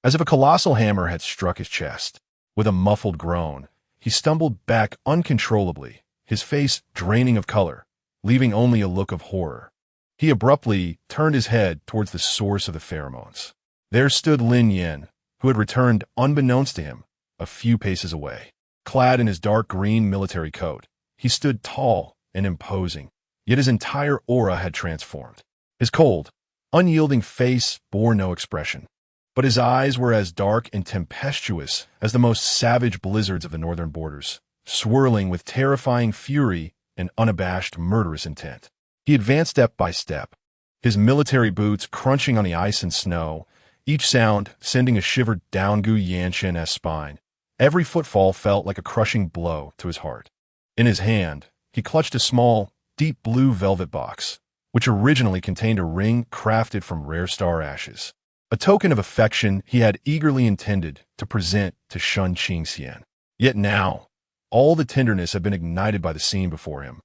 as if a colossal hammer had struck his chest. With a muffled groan, he stumbled back uncontrollably, his face draining of color, leaving only a look of horror. He abruptly turned his head towards the source of the pheromones. There stood Lin Yan, who had returned unbeknownst to him, a few paces away. Clad in his dark green military coat, he stood tall and imposing, yet his entire aura had transformed. His cold, unyielding face bore no expression, but his eyes were as dark and tempestuous as the most savage blizzards of the northern borders, swirling with terrifying fury and unabashed murderous intent. He advanced step by step, his military boots crunching on the ice and snow, each sound sending a shiver down Gu Yanqing's spine. Every footfall felt like a crushing blow to his heart. In his hand, he clutched a small, deep blue velvet box, which originally contained a ring crafted from rare star ashes, a token of affection he had eagerly intended to present to Shun Qingxian. Yet now, all the tenderness had been ignited by the scene before him,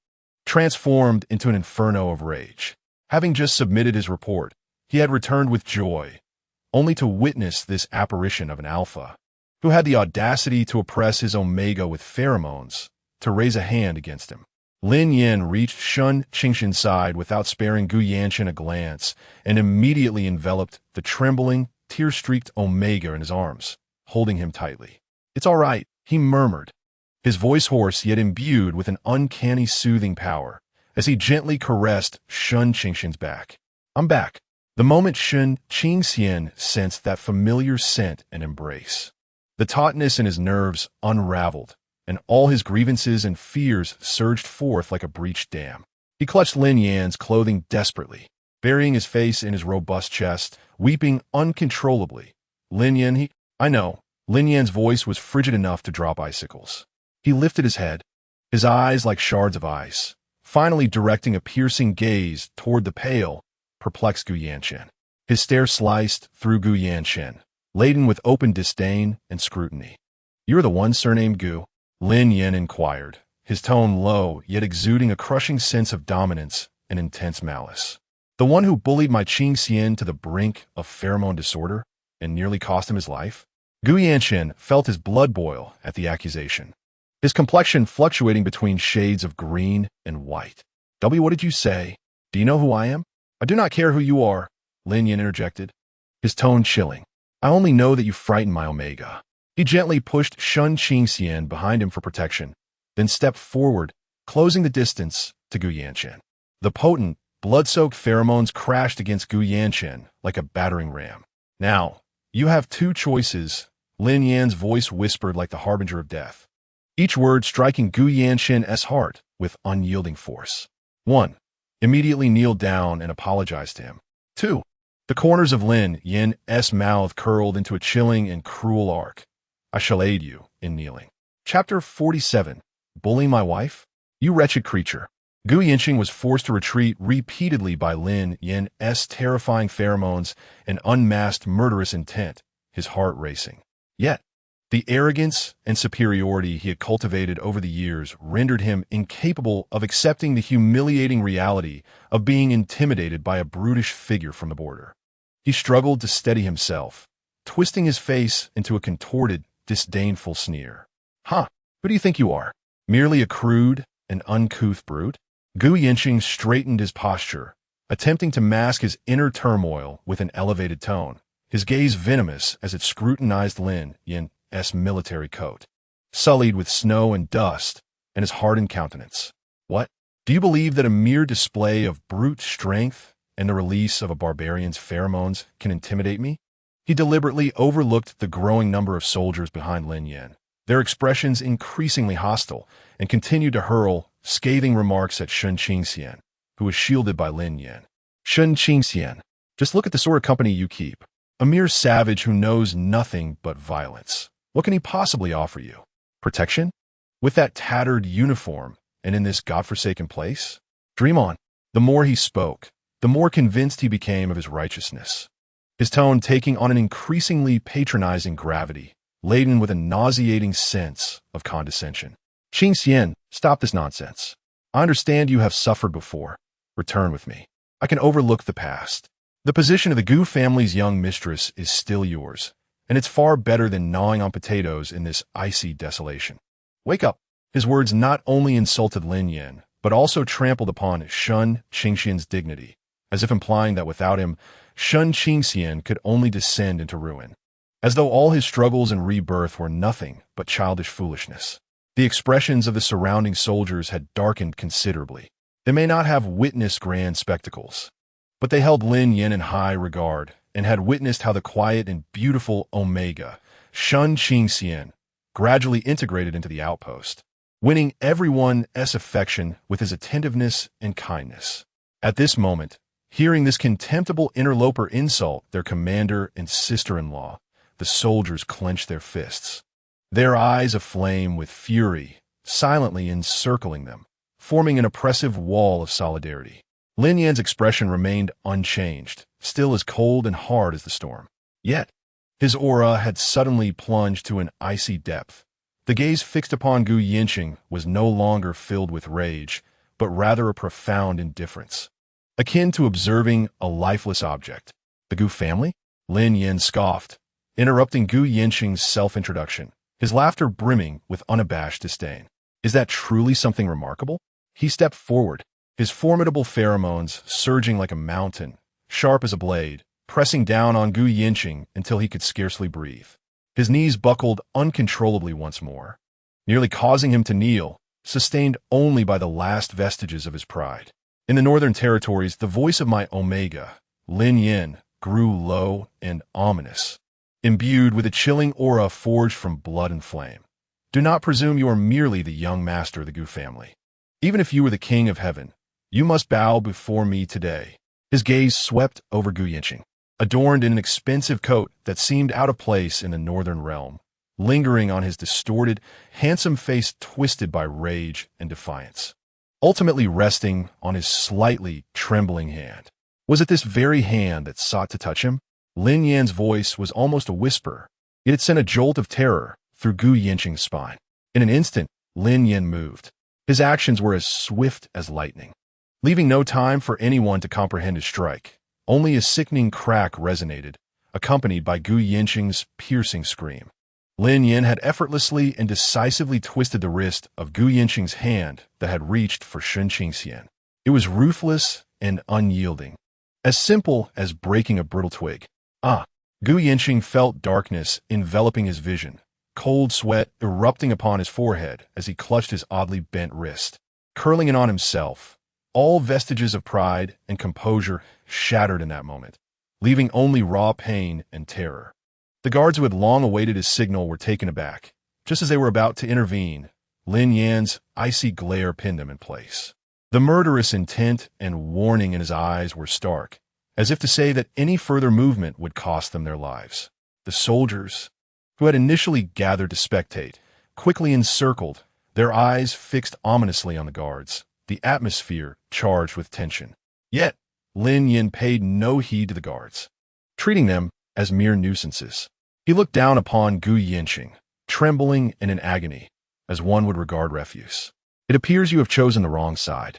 transformed into an inferno of rage. Having just submitted his report, he had returned with joy, only to witness this apparition of an alpha, who had the audacity to oppress his Omega with pheromones, to raise a hand against him. Lin Yan reached Shun Qingxian's side without sparing Gu Yanqing a glance, and immediately enveloped the trembling, tear-streaked Omega in his arms, holding him tightly. "It's all right," he murmured, his voice hoarse yet imbued with an uncanny soothing power, as he gently caressed Shun Qingxian's back. "I'm back." The moment Shun Qingxian sensed that familiar scent and embrace, the tautness in his nerves unraveled, and all his grievances and fears surged forth like a breached dam. He clutched Lin Yan's clothing desperately, burying his face in his robust chest, weeping uncontrollably. "Lin Yan, I know." Lin Yan's voice was frigid enough to drop icicles. He lifted his head, his eyes like shards of ice, finally directing a piercing gaze toward the pale, perplexed Gu Yanchen. His stare sliced through Gu Yanchen, laden with open disdain and scrutiny. "You're the one surnamed Gu?" Lin Yan inquired, his tone low, yet exuding a crushing sense of dominance and intense malice. "The one who bullied my Qingxian to the brink of pheromone disorder and nearly cost him his life?" Gu Yanchen felt his blood boil at the accusation, his complexion fluctuating between shades of green and white. What did you say? Do you know who I am?" "I do not care who you are," Lin Yan interjected, his tone chilling. "I only know that you frighten my Omega." He gently pushed Shun Qingxian behind him for protection, then stepped forward, closing the distance to Gu Yanchen. The potent, blood-soaked pheromones crashed against Gu Yanchen like a battering ram. "Now, you have two choices," Lin Yan's voice whispered like the harbinger of death, each word striking Gu Yanchen's heart with unyielding force. 1. Immediately kneel down and apologize to him. 2. The corners of Lin Yan's mouth curled into a chilling and cruel arc. "I shall aid you in kneeling." Chapter 47. Bully my wife? You wretched creature. Gu Yanchen was forced to retreat repeatedly by Lin Yan's terrifying pheromones and unmasked murderous intent, his heart racing. Yet, the arrogance and superiority he had cultivated over the years rendered him incapable of accepting the humiliating reality of being intimidated by a brutish figure from the border. He struggled to steady himself, twisting his face into a contorted, disdainful sneer. "Huh, who do you think you are? Merely a crude and uncouth brute?" Gu Yanchen straightened his posture, attempting to mask his inner turmoil with an elevated tone, his gaze venomous as it scrutinized Lin Yan's military coat, sullied with snow and dust, and his hardened countenance. "What? Do you believe that a mere display of brute strength and the release of a barbarian's pheromones can intimidate me?" He deliberately overlooked the growing number of soldiers behind Lin Yan, their expressions increasingly hostile, and continued to hurl scathing remarks at Shun Qingxian, who was shielded by Lin Yan. "Shun Qingxian, just look at the sort of company you keep. A mere savage who knows nothing but violence. What can he possibly offer you? Protection? With that tattered uniform and in this godforsaken place? Dream on." The more he spoke, the more convinced he became of his righteousness, his tone taking on an increasingly patronizing gravity, laden with a nauseating sense of condescension. "Qingxian, stop this nonsense. I understand you have suffered before. Return with me. I can overlook the past. The position of the Gu family's young mistress is still yours, and it's far better than gnawing on potatoes in this icy desolation. Wake up." His words not only insulted Lin Yan, but also trampled upon Shun Qingxian's dignity, as if implying that without him, Shun Qingxian could only descend into ruin. As though all his struggles and rebirth were nothing but childish foolishness. The expressions of the surrounding soldiers had darkened considerably. They may not have witnessed grand spectacles, but they held Lin Yan in high regard and had witnessed how the quiet and beautiful Omega, Shun Qingxian, gradually integrated into the outpost, winning everyone's affection with his attentiveness and kindness. At this moment, hearing this contemptible interloper insult their commander and sister-in-law, the soldiers clenched their fists, their eyes aflame with fury, silently encircling them, forming an oppressive wall of solidarity. Lin Yan's expression remained unchanged, still as cold and hard as the storm. Yet, his aura had suddenly plunged to an icy depth. The gaze fixed upon Gu Yanchen was no longer filled with rage, but rather a profound indifference, akin to observing a lifeless object. "The Gu family?" Lin Yan scoffed, interrupting Gu Yanchen's self-introduction, his laughter brimming with unabashed disdain. "Is that truly something remarkable?" He stepped forward, his formidable pheromones surging like a mountain, sharp as a blade, pressing down on Gu Yanchen until he could scarcely breathe. His knees buckled uncontrollably once more, nearly causing him to kneel, sustained only by the last vestiges of his pride. In the northern territories, the voice of my Omega, Lin Yan, grew low and ominous, imbued with a chilling aura forged from blood and flame. "Do not presume you are merely the young master of the Gu family. Even if you were the king of heaven, you must bow before me today." His gaze swept over Gu Yanchen, adorned in an expensive coat that seemed out of place in the northern realm, lingering on his distorted, handsome face twisted by rage and defiance. ultimately resting on his slightly trembling hand. Was it this very hand that sought to touch him? Lin Yan's voice was almost a whisper, yet it sent a jolt of terror through Gu Yanqing's spine. In an instant, Lin Yan moved. His actions were as swift as lightning, leaving no time for anyone to comprehend his strike. Only a sickening crack resonated, accompanied by Gu Yanqing's piercing scream. Lin Yan had effortlessly and decisively twisted the wrist of Gu Yanqing's hand that had reached for Sun Qingxian. It was ruthless and unyielding, as simple as breaking a brittle twig. Gu Yanqing felt darkness enveloping his vision, cold sweat erupting upon his forehead as he clutched his oddly bent wrist. Curling in on himself, all vestiges of pride and composure shattered in that moment, leaving only raw pain and terror. The guards who had long awaited his signal were taken aback. Just as they were about to intervene, Lin Yan's icy glare pinned them in place. The murderous intent and warning in his eyes were stark, as if to say that any further movement would cost them their lives. The soldiers, who had initially gathered to spectate, quickly encircled, their eyes fixed ominously on the guards, the atmosphere charged with tension. Yet, Lin Yan paid no heed to the guards, treating them as mere nuisances. He looked down upon Gu Yanqing, trembling and in agony, as one would regard refuse. It appears you have chosen the wrong side.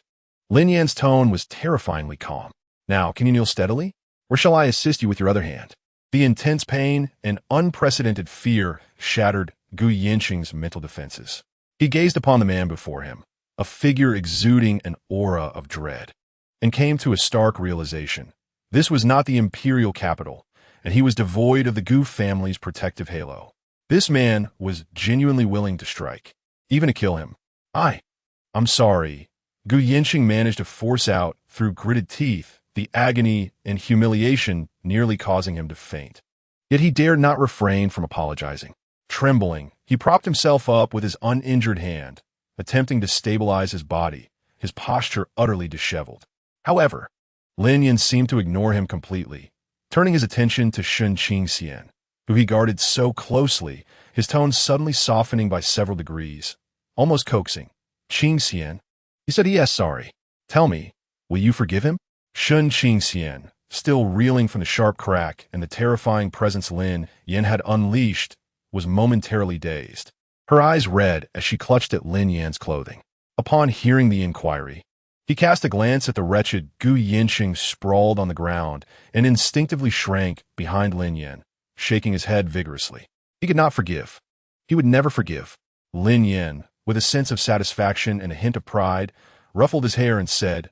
Lin Yan's tone was terrifyingly calm. Now, can you kneel steadily? Or shall I assist you with your other hand? The intense pain and unprecedented fear shattered Gu Yanqing's mental defenses. He gazed upon the man before him, a figure exuding an aura of dread, and came to a stark realization. This was not the imperial capital, and he was devoid of the Gu family's protective halo. This man was genuinely willing to strike, even to kill him. I'm sorry. Gu Yanqing managed to force out, through gritted teeth, the agony and humiliation nearly causing him to faint. Yet he dared not refrain from apologizing. Trembling, he propped himself up with his uninjured hand, attempting to stabilize his body, his posture utterly disheveled. However, Lin Yan seemed to ignore him completely, turning his attention to Sun Qingxian, who he guarded so closely, his tone suddenly softening by several degrees, almost coaxing. Qingxian, he said, yes, sorry. Tell me, will you forgive him? Sun Qingxian, still reeling from the sharp crack and the terrifying presence Lin Yan had unleashed, was momentarily dazed. Her eyes red as she clutched at Lin Yan's clothing. Upon hearing the inquiry, he cast a glance at the wretched Gu Yanqing sprawled on the ground and instinctively shrank behind Lin Yan, shaking his head vigorously. He could not forgive. He would never forgive. Lin Yan, with a sense of satisfaction and a hint of pride, ruffled his hair and said,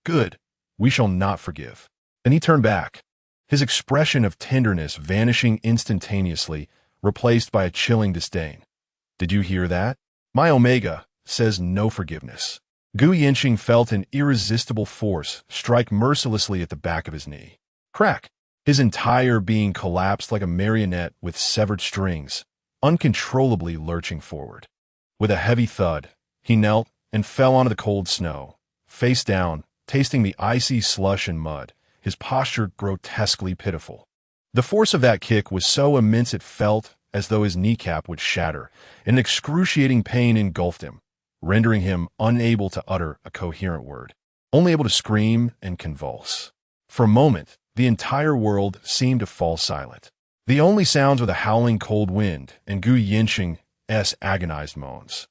"Good, we shall not forgive." Then he turned back, his expression of tenderness vanishing instantaneously, replaced by a chilling disdain. Did you hear that? My Omega says no forgiveness. Gu Yanqing felt an irresistible force strike mercilessly at the back of his knee. Crack! His entire being collapsed like a marionette with severed strings, uncontrollably lurching forward. With a heavy thud, he knelt and fell onto the cold snow, face down, tasting the icy slush and mud, his posture grotesquely pitiful. The force of that kick was so immense it felt as though his kneecap would shatter, and an excruciating pain engulfed him, rendering him unable to utter a coherent word, only able to scream and convulse. For a moment, the entire world seemed to fall silent. The only sounds were the howling cold wind and Gu Yanqing's agonized moans.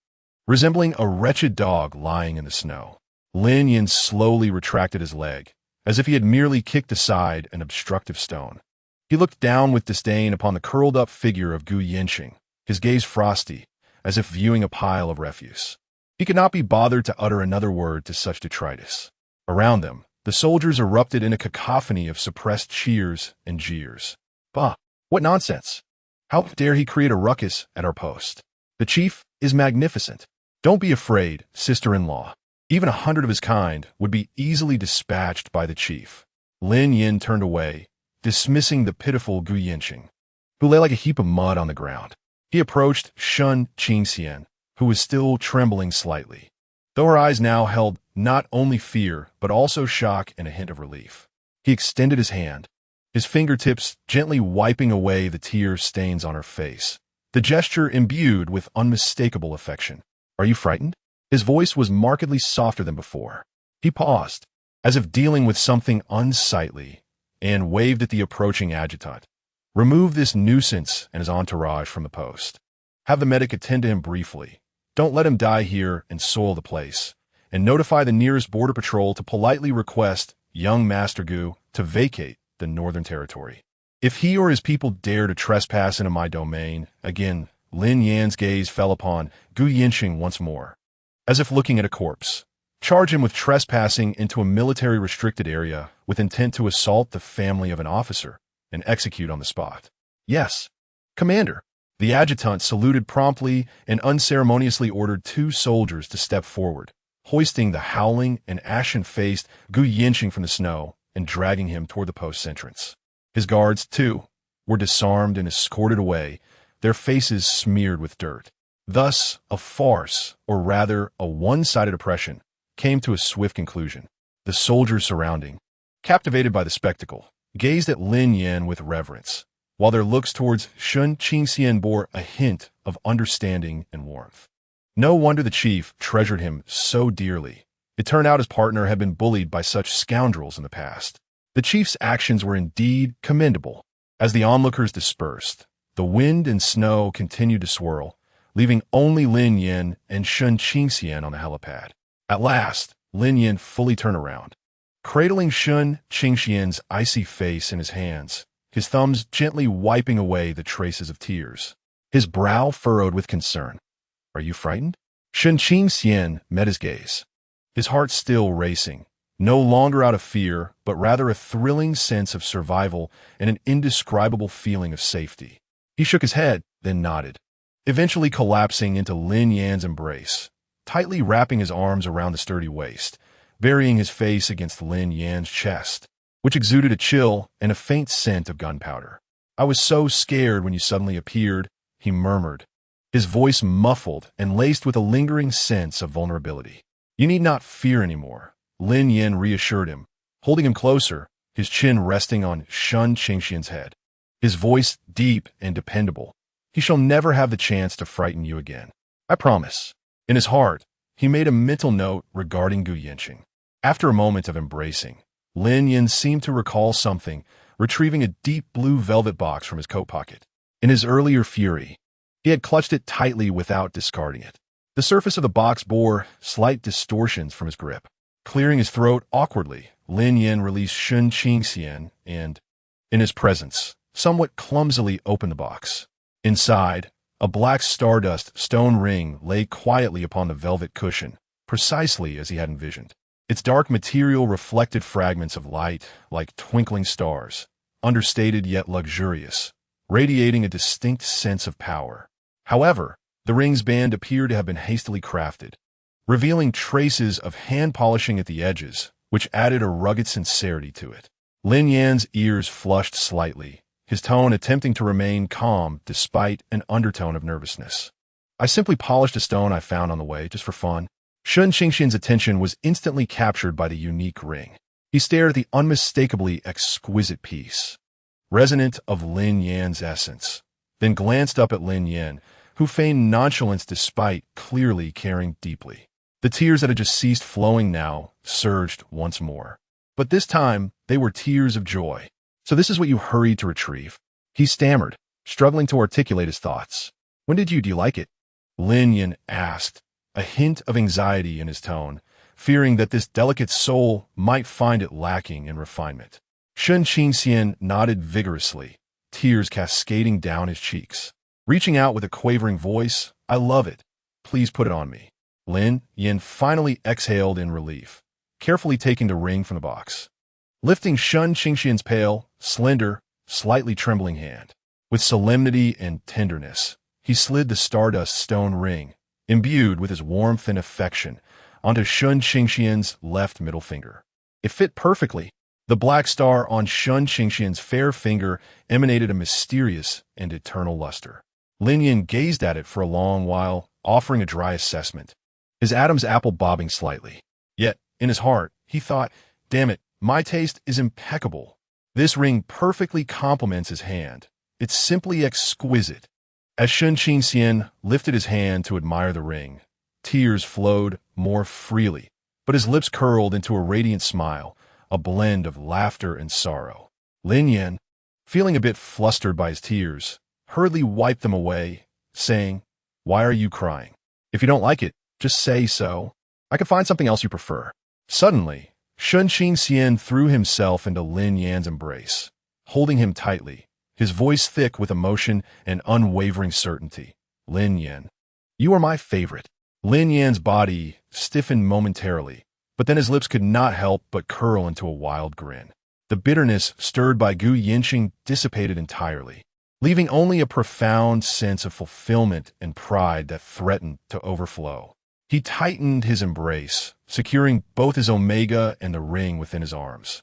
Resembling a wretched dog lying in the snow, Lin Yan slowly retracted his leg, as if he had merely kicked aside an obstructive stone. He looked down with disdain upon the curled-up figure of Gu Yanqing, his gaze frosty, as if viewing a pile of refuse. He could not be bothered to utter another word to such detritus. Around them, the soldiers erupted in a cacophony of suppressed cheers and jeers. Bah! What nonsense! How dare he create a ruckus at our post? The chief is magnificent. Don't be afraid, sister-in-law. Even 100 of his kind would be easily dispatched by the chief. Lin Yan turned away, dismissing the pitiful Gu Yanqing, who lay like a heap of mud on the ground. He approached Sun Qingxian, who was still trembling slightly, though her eyes now held not only fear but also shock and a hint of relief. He extended his hand, his fingertips gently wiping away the tear stains on her face, the gesture imbued with unmistakable affection. Are you frightened? His voice was markedly softer than before. He paused, as if dealing with something unsightly, and waved at the approaching adjutant. Remove this nuisance and his entourage from the post. Have the medic attend to him briefly. Don't let him die here and soil the place. And notify the nearest border patrol to politely request young Master Gu to vacate the Northern Territory. If he or his people dare to trespass into my domain, again, Lin Yan's gaze fell upon Gu Yinxing once more, as if looking at a corpse. Charge him with trespassing into a military-restricted area with intent to assault the family of an officer and execute on the spot. Yes, Commander. The adjutant saluted promptly and unceremoniously ordered 2 soldiers to step forward, hoisting the howling and ashen-faced Gu Yinxing from the snow and dragging him toward the post's entrance. His guards, too, were disarmed and escorted away, their faces smeared with dirt. Thus, a farce, or rather a one-sided oppression, came to a swift conclusion. The soldiers surrounding, captivated by the spectacle, gazed at Lin Yan with reverence, while their looks towards Sun Qingxian bore a hint of understanding and warmth. No wonder the chief treasured him so dearly. It turned out his partner had been bullied by such scoundrels in the past. The chief's actions were indeed commendable. As the onlookers dispersed, the wind and snow continued to swirl, leaving only Lin Yan and Sun Qingxian on the helipad. At last, Lin Yan fully turned around, cradling Sun Qingxian's icy face in his hands, his thumbs gently wiping away the traces of tears, his brow furrowed with concern. "Are you frightened?" Sun Qingxian met his gaze, his heart still racing, no longer out of fear, but rather a thrilling sense of survival and an indescribable feeling of safety. He shook his head, then nodded, eventually collapsing into Lin Yan's embrace, tightly wrapping his arms around the sturdy waist, burying his face against Lin Yan's chest, which exuded a chill and a faint scent of gunpowder. "I was so scared when you suddenly appeared," he murmured, his voice muffled and laced with a lingering sense of vulnerability. "You need not fear anymore," Lin Yan reassured him, holding him closer, his chin resting on Sun Qingxian's head, his voice deep and dependable. "He shall never have the chance to frighten you again. I promise." In his heart, he made a mental note regarding Gu Yinxing. After a moment of embracing, Lin Yan seemed to recall something, retrieving a deep blue velvet box from his coat pocket. In his earlier fury, he had clutched it tightly without discarding it. The surface of the box bore slight distortions from his grip. Clearing his throat awkwardly, Lin Yan released Sun Qingxian and, in his presence, somewhat clumsily opened the box. Inside, a black stardust stone ring lay quietly upon the velvet cushion, precisely as he had envisioned. Its dark material reflected fragments of light like twinkling stars, understated yet luxurious, radiating a distinct sense of power. However, the ring's band appeared to have been hastily crafted, revealing traces of hand polishing at the edges, which added a rugged sincerity to it. Lin Yan's ears flushed slightly, his tone attempting to remain calm despite an undertone of nervousness. "I simply polished a stone I found on the way, just for fun." Sun Qingxian's attention was instantly captured by the unique ring. He stared at the unmistakably exquisite piece, resonant of Lin Yan's essence, then glanced up at Lin Yan, who feigned nonchalance despite clearly caring deeply. The tears that had just ceased flowing now surged once more. But this time, they were tears of joy. "So this is what you hurried to retrieve?" he stammered, struggling to articulate his thoughts. "When do you like it?" Lin Yan asked, a hint of anxiety in his tone, fearing that this delicate soul might find it lacking in refinement. Sun Qingxian nodded vigorously, tears cascading down his cheeks. Reaching out with a quavering voice, "I love it. Please put it on me." Lin Yan finally exhaled in relief, carefully taking the ring from the box. Lifting Sun Qingxian's pale, slender, slightly trembling hand, with solemnity and tenderness, he slid the stardust stone ring, imbued with his warmth and affection, onto Sun Qingxian's left middle finger. It fit perfectly. The black star on Sun Qingxian's fair finger emanated a mysterious and eternal luster. Lin Yan gazed at it for a long while, offering a dry assessment, his Adam's apple bobbing slightly. Yet, in his heart, he thought, "Damn it, my taste is impeccable. This ring perfectly complements his hand. It's simply exquisite." As Sun Qingxian lifted his hand to admire the ring, tears flowed more freely, but his lips curled into a radiant smile, a blend of laughter and sorrow. Lin Yan, feeling a bit flustered by his tears, hurriedly wiped them away, saying, "Why are you crying? If you don't like it, just say so. I could find something else you prefer." Suddenly, Shun Qingxian threw himself into Lin Yan's embrace, holding him tightly, his voice thick with emotion and unwavering certainty. "Lin Yan, you are my favorite." Lin Yan's body stiffened momentarily, but then his lips could not help but curl into a wild grin. The bitterness stirred by Gu Yinxing dissipated entirely, leaving only a profound sense of fulfillment and pride that threatened to overflow. He tightened his embrace, securing both his omega and the ring within his arms,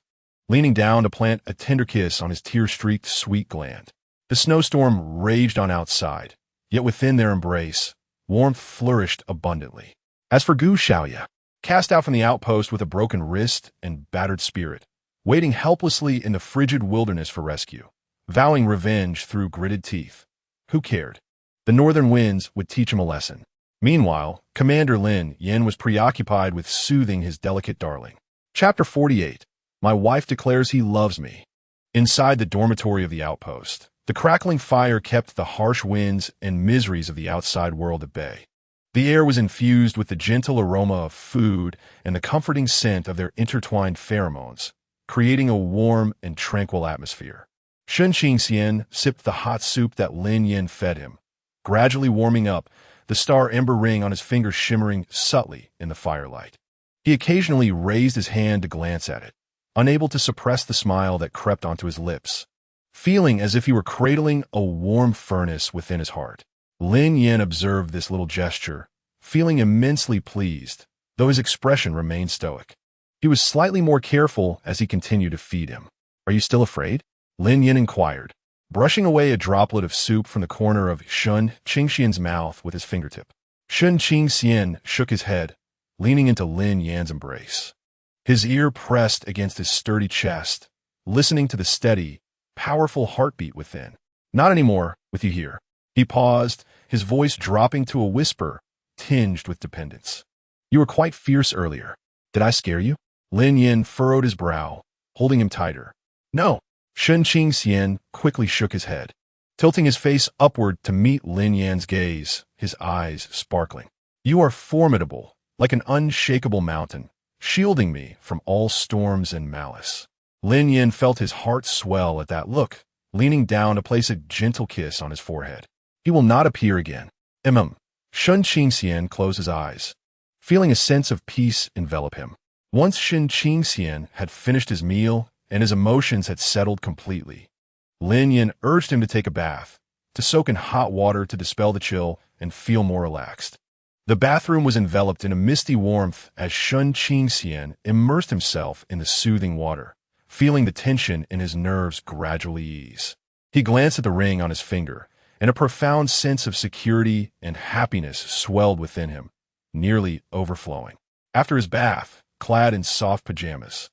leaning down to plant a tender kiss on his tear-streaked sweet gland. The snowstorm raged on outside, yet within their embrace, warmth flourished abundantly. As for Gu Xiaoya, cast out from the outpost with a broken wrist and battered spirit, waiting helplessly in the frigid wilderness for rescue, vowing revenge through gritted teeth. Who cared? The northern winds would teach him a lesson. Meanwhile, Commander Lin Yan was preoccupied with soothing his delicate darling. Chapter 48. My wife declares he loves me. Inside the dormitory of the outpost, the crackling fire kept the harsh winds and miseries of the outside world at bay. The air was infused with the gentle aroma of food and the comforting scent of their intertwined pheromones, creating a warm and tranquil atmosphere. Shun Qingxian sipped the hot soup that Lin Yan fed him, gradually warming up, the star ember ring on his finger shimmering subtly in the firelight. He occasionally raised his hand to glance at it, unable to suppress the smile that crept onto his lips, feeling as if he were cradling a warm furnace within his heart. Lin Yan observed this little gesture, feeling immensely pleased, though his expression remained stoic. He was slightly more careful as he continued to feed him. "Are you still afraid?" Lin Yan inquired, brushing away a droplet of soup from the corner of Shun Qingxian's mouth with his fingertip. Shun Qingxian shook his head, leaning into Lin Yan's embrace. His ear pressed against his sturdy chest, listening to the steady, powerful heartbeat within. "Not anymore, with you here." He paused, his voice dropping to a whisper, tinged with dependence. "You were quite fierce earlier. Did I scare you?" Lin Yan furrowed his brow, holding him tighter. "No." Shun Qingxian quickly shook his head, tilting his face upward to meet Lin Yan's gaze, his eyes sparkling. "You are formidable, like an unshakable mountain, shielding me from all storms and malice." Lin Yan felt his heart swell at that look, leaning down to place a gentle kiss on his forehead. "He will not appear again." Shun Qingxian closed his eyes, feeling a sense of peace envelop him. Once Shun Qingxian had finished his meal and his emotions had settled completely, Lin Yan urged him to take a bath, to soak in hot water to dispel the chill and feel more relaxed. The bathroom was enveloped in a misty warmth as Shun Qingxian immersed himself in the soothing water, feeling the tension in his nerves gradually ease. He glanced at the ring on his finger, and a profound sense of security and happiness swelled within him, nearly overflowing. After his bath, clad in soft pajamas,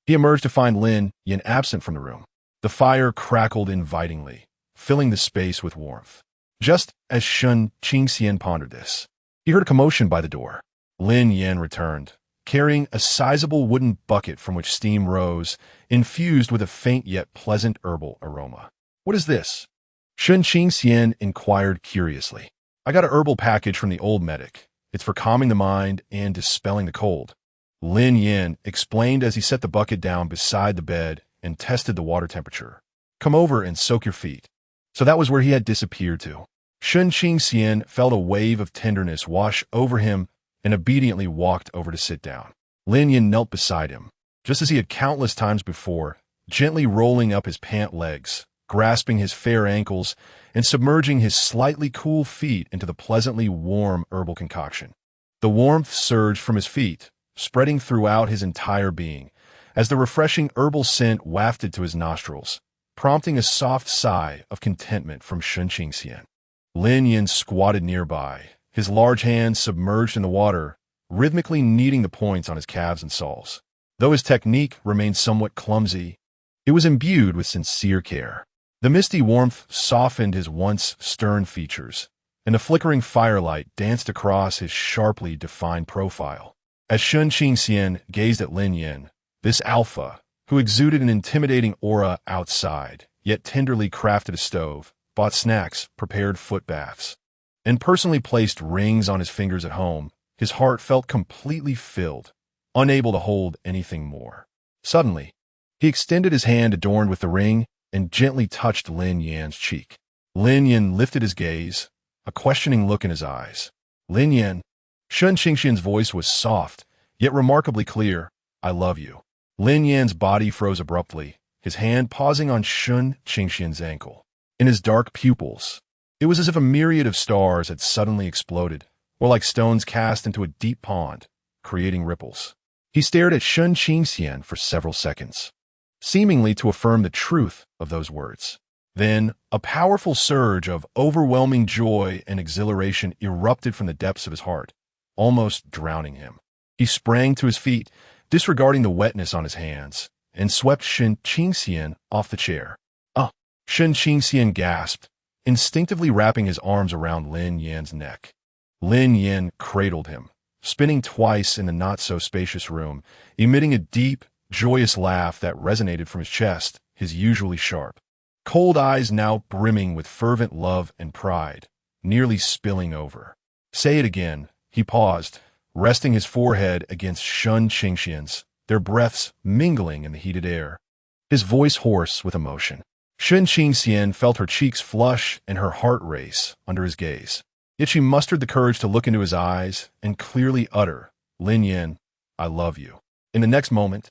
he emerged to find Lin Yan absent from the room. The fire crackled invitingly, filling the space with warmth. Just as Shun Qingxian pondered this, he heard a commotion by the door. Lin Yan returned, carrying a sizable wooden bucket from which steam rose, infused with a faint yet pleasant herbal aroma. "What is this?" Shun Qingxian inquired curiously. "I got a herbal package from the old medic. It's for calming the mind and dispelling the cold," Lin Yan explained as he set the bucket down beside the bed and tested the water temperature. "Come over and soak your feet." So that was where he had disappeared to. Shun Qingxian felt a wave of tenderness wash over him and obediently walked over to sit down. Lin Yan knelt beside him, just as he had countless times before, gently rolling up his pant legs, grasping his fair ankles, and submerging his slightly cool feet into the pleasantly warm herbal concoction. The warmth surged from his feet, spreading throughout his entire being, as the refreshing herbal scent wafted to his nostrils, prompting a soft sigh of contentment from Shun Qingxian. Lin Yan squatted nearby, his large hands submerged in the water, rhythmically kneading the points on his calves and soles. Though his technique remained somewhat clumsy, it was imbued with sincere care. The misty warmth softened his once stern features, and the flickering firelight danced across his sharply defined profile. As Shun Qingxian gazed at Lin Yan, this alpha, who exuded an intimidating aura outside, yet tenderly crafted a stove, bought snacks, prepared foot baths, and personally placed rings on his fingers at home, his heart felt completely filled, unable to hold anything more. Suddenly, he extended his hand adorned with the ring and gently touched Lin Yan's cheek. Lin Yan lifted his gaze, a questioning look in his eyes. Lin Yan, Shun Qingxian's voice was soft, yet remarkably clear. I love you. Lin Yan's body froze abruptly, his hand pausing on Shun Qingxian's ankle. In his dark pupils, it was as if a myriad of stars had suddenly exploded, or like stones cast into a deep pond, creating ripples. He stared at Shun Qingxian for several seconds, seemingly to affirm the truth of those words. Then, a powerful surge of overwhelming joy and exhilaration erupted from the depths of his heart, almost drowning him. He sprang to his feet, disregarding the wetness on his hands, and swept Shun Qingxian off the chair. Shun Qingxian gasped, instinctively wrapping his arms around Lin Yan's neck. Lin Yan cradled him, spinning twice in the not-so-spacious room, emitting a deep, joyous laugh that resonated from his chest, his usually sharp, cold eyes now brimming with fervent love and pride, nearly spilling over. Say it again, he paused, resting his forehead against Shun Qingxian's, their breaths mingling in the heated air, his voice hoarse with emotion. Shun Qingxian felt her cheeks flush and her heart race under his gaze. Yet she mustered the courage to look into his eyes and clearly utter, Lin Yan, I love you. In the next moment,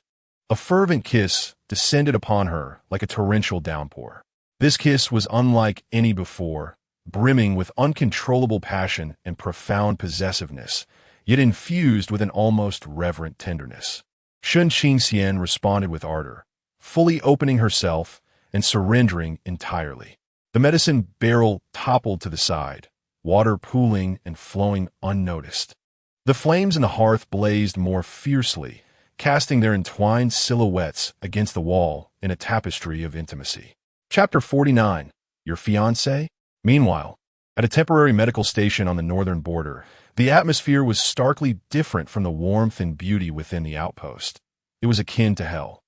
a fervent kiss descended upon her like a torrential downpour. This kiss was unlike any before, brimming with uncontrollable passion and profound possessiveness, yet infused with an almost reverent tenderness. Shun Qingxian responded with ardor, fully opening herself and surrendering entirely. The medicine barrel toppled to the side, water pooling and flowing unnoticed. The flames in the hearth blazed more fiercely, casting their entwined silhouettes against the wall in a tapestry of intimacy. Chapter 49. Your fiancé? Meanwhile, at a temporary medical station on the northern border, the atmosphere was starkly different from the warmth and beauty within the outpost. It was akin to hell.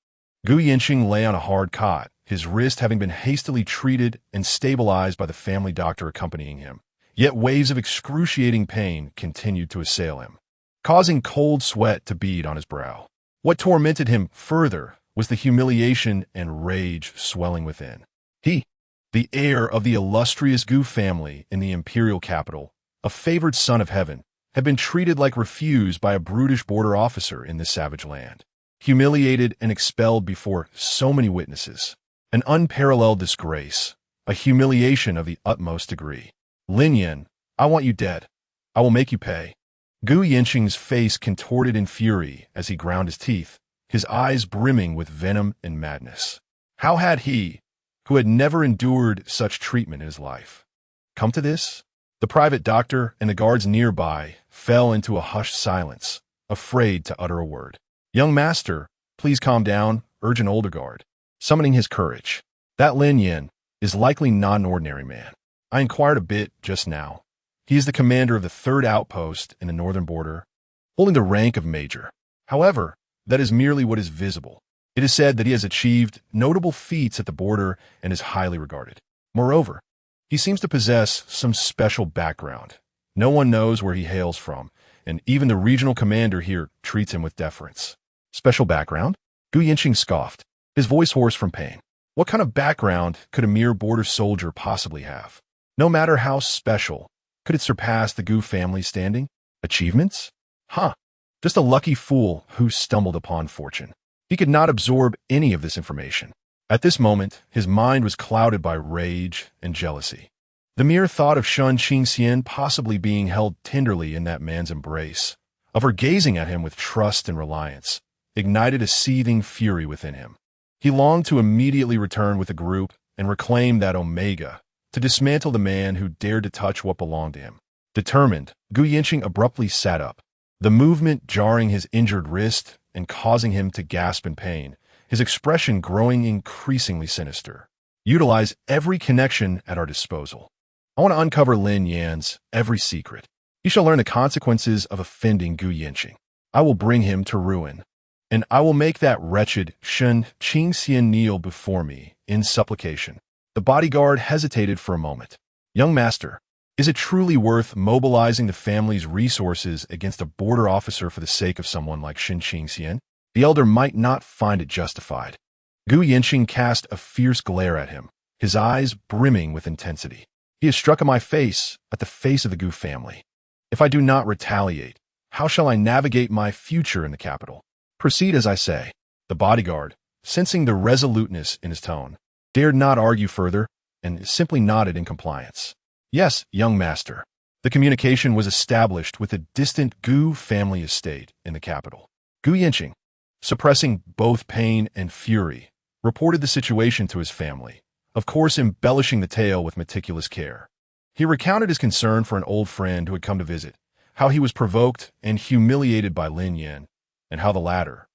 Gu Yanqing lay on a hard cot, his wrist having been hastily treated and stabilized by the family doctor accompanying him. Yet waves of excruciating pain continued to assail him, causing cold sweat to bead on his brow. What tormented him further was the humiliation and rage swelling within. He, the heir of the illustrious Gu family in the imperial capital, a favored son of heaven, had been treated like refuse by a brutish border officer in this savage land. Humiliated and expelled before so many witnesses. An unparalleled disgrace, a humiliation of the utmost degree. Lin Yan, I want you dead. I will make you pay. Gu Yanqing's face contorted in fury as he ground his teeth, his eyes brimming with venom and madness. How had he, who had never endured such treatment in his life, come to this? The private doctor and the guards nearby fell into a hushed silence, afraid to utter a word. Young master, please calm down, urged an older guard, summoning his courage. That Lin Yan is likely not an ordinary man. I inquired a bit just now. He is the commander of the 3rd outpost in the northern border, holding the rank of major. However, that is merely what is visible. It is said that he has achieved notable feats at the border and is highly regarded. Moreover, he seems to possess some special background. No one knows where he hails from, and even the regional commander here treats him with deference. Special background? Gu Yanqing scoffed, his voice hoarse from pain. What kind of background could a mere border soldier possibly have? No matter how special, could it surpass the Gu family's standing? Achievements? Just a lucky fool who stumbled upon fortune. He could not absorb any of this information. At this moment, his mind was clouded by rage and jealousy. The mere thought of Shun Qingxian possibly being held tenderly in that man's embrace, of her gazing at him with trust and reliance, ignited a seething fury within him. He longed to immediately return with the group and reclaim that Omega, to dismantle the man who dared to touch what belonged to him. Determined, Gu Yanqing abruptly sat up, the movement jarring his injured wrist and causing him to gasp in pain, his expression growing increasingly sinister. Utilize every connection at our disposal. I want to uncover Lin Yan's every secret. He shall learn the consequences of offending Gu Yanqing. I will bring him to ruin, and I will make that wretched Shen Qingxian kneel before me in supplication." The bodyguard hesitated for a moment. "Young master, is it truly worth mobilizing the family's resources against a border officer for the sake of someone like Shen Qingxian? The elder might not find it justified." Gu Yanqing cast a fierce glare at him, his eyes brimming with intensity. "He has struck at my face, at the face of the Gu family. If I do not retaliate, how shall I navigate my future in the capital? Proceed as I say." The bodyguard, sensing the resoluteness in his tone, dared not argue further and simply nodded in compliance. "Yes, young master." The communication was established with a distant Gu family estate in the capital. Gu Yanqing, suppressing both pain and fury, reported the situation to his family, of course embellishing the tale with meticulous care. He recounted his concern for an old friend who had come to visit, how he was provoked and humiliated by Lin Yan, and how the latter,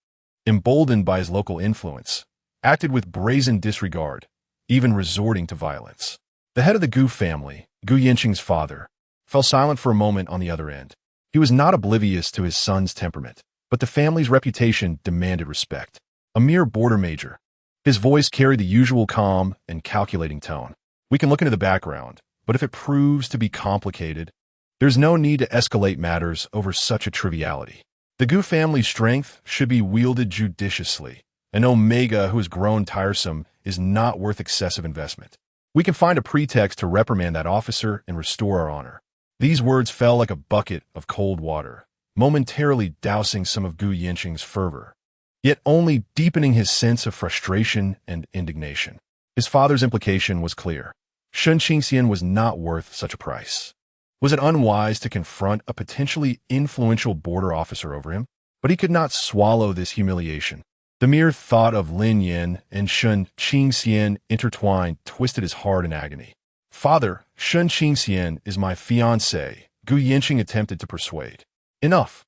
emboldened by his local influence, acted with brazen disregard, even resorting to violence. The head of the Gu family, Gu Yanqing's father, fell silent for a moment on the other end. He was not oblivious to his son's temperament, but the family's reputation demanded respect. A mere border major, his voice carried the usual calm and calculating tone. "We can look into the background, but if it proves to be complicated, there's no need to escalate matters over such a triviality. The Gu family's strength should be wielded judiciously. An Omega who has grown tiresome is not worth excessive investment. We can find a pretext to reprimand that officer and restore our honor." These words fell like a bucket of cold water, momentarily dousing some of Gu Yanqing's fervor, yet only deepening his sense of frustration and indignation. His father's implication was clear. Shen Qingxian was not worth such a price. Was it unwise to confront a potentially influential border officer over him? But he could not swallow this humiliation. The mere thought of Lin Yan and Shen Qingxian intertwined twisted his heart in agony. "Father, Shen Qingxian is my fiancé," Gu Yanqing attempted to persuade. "Enough."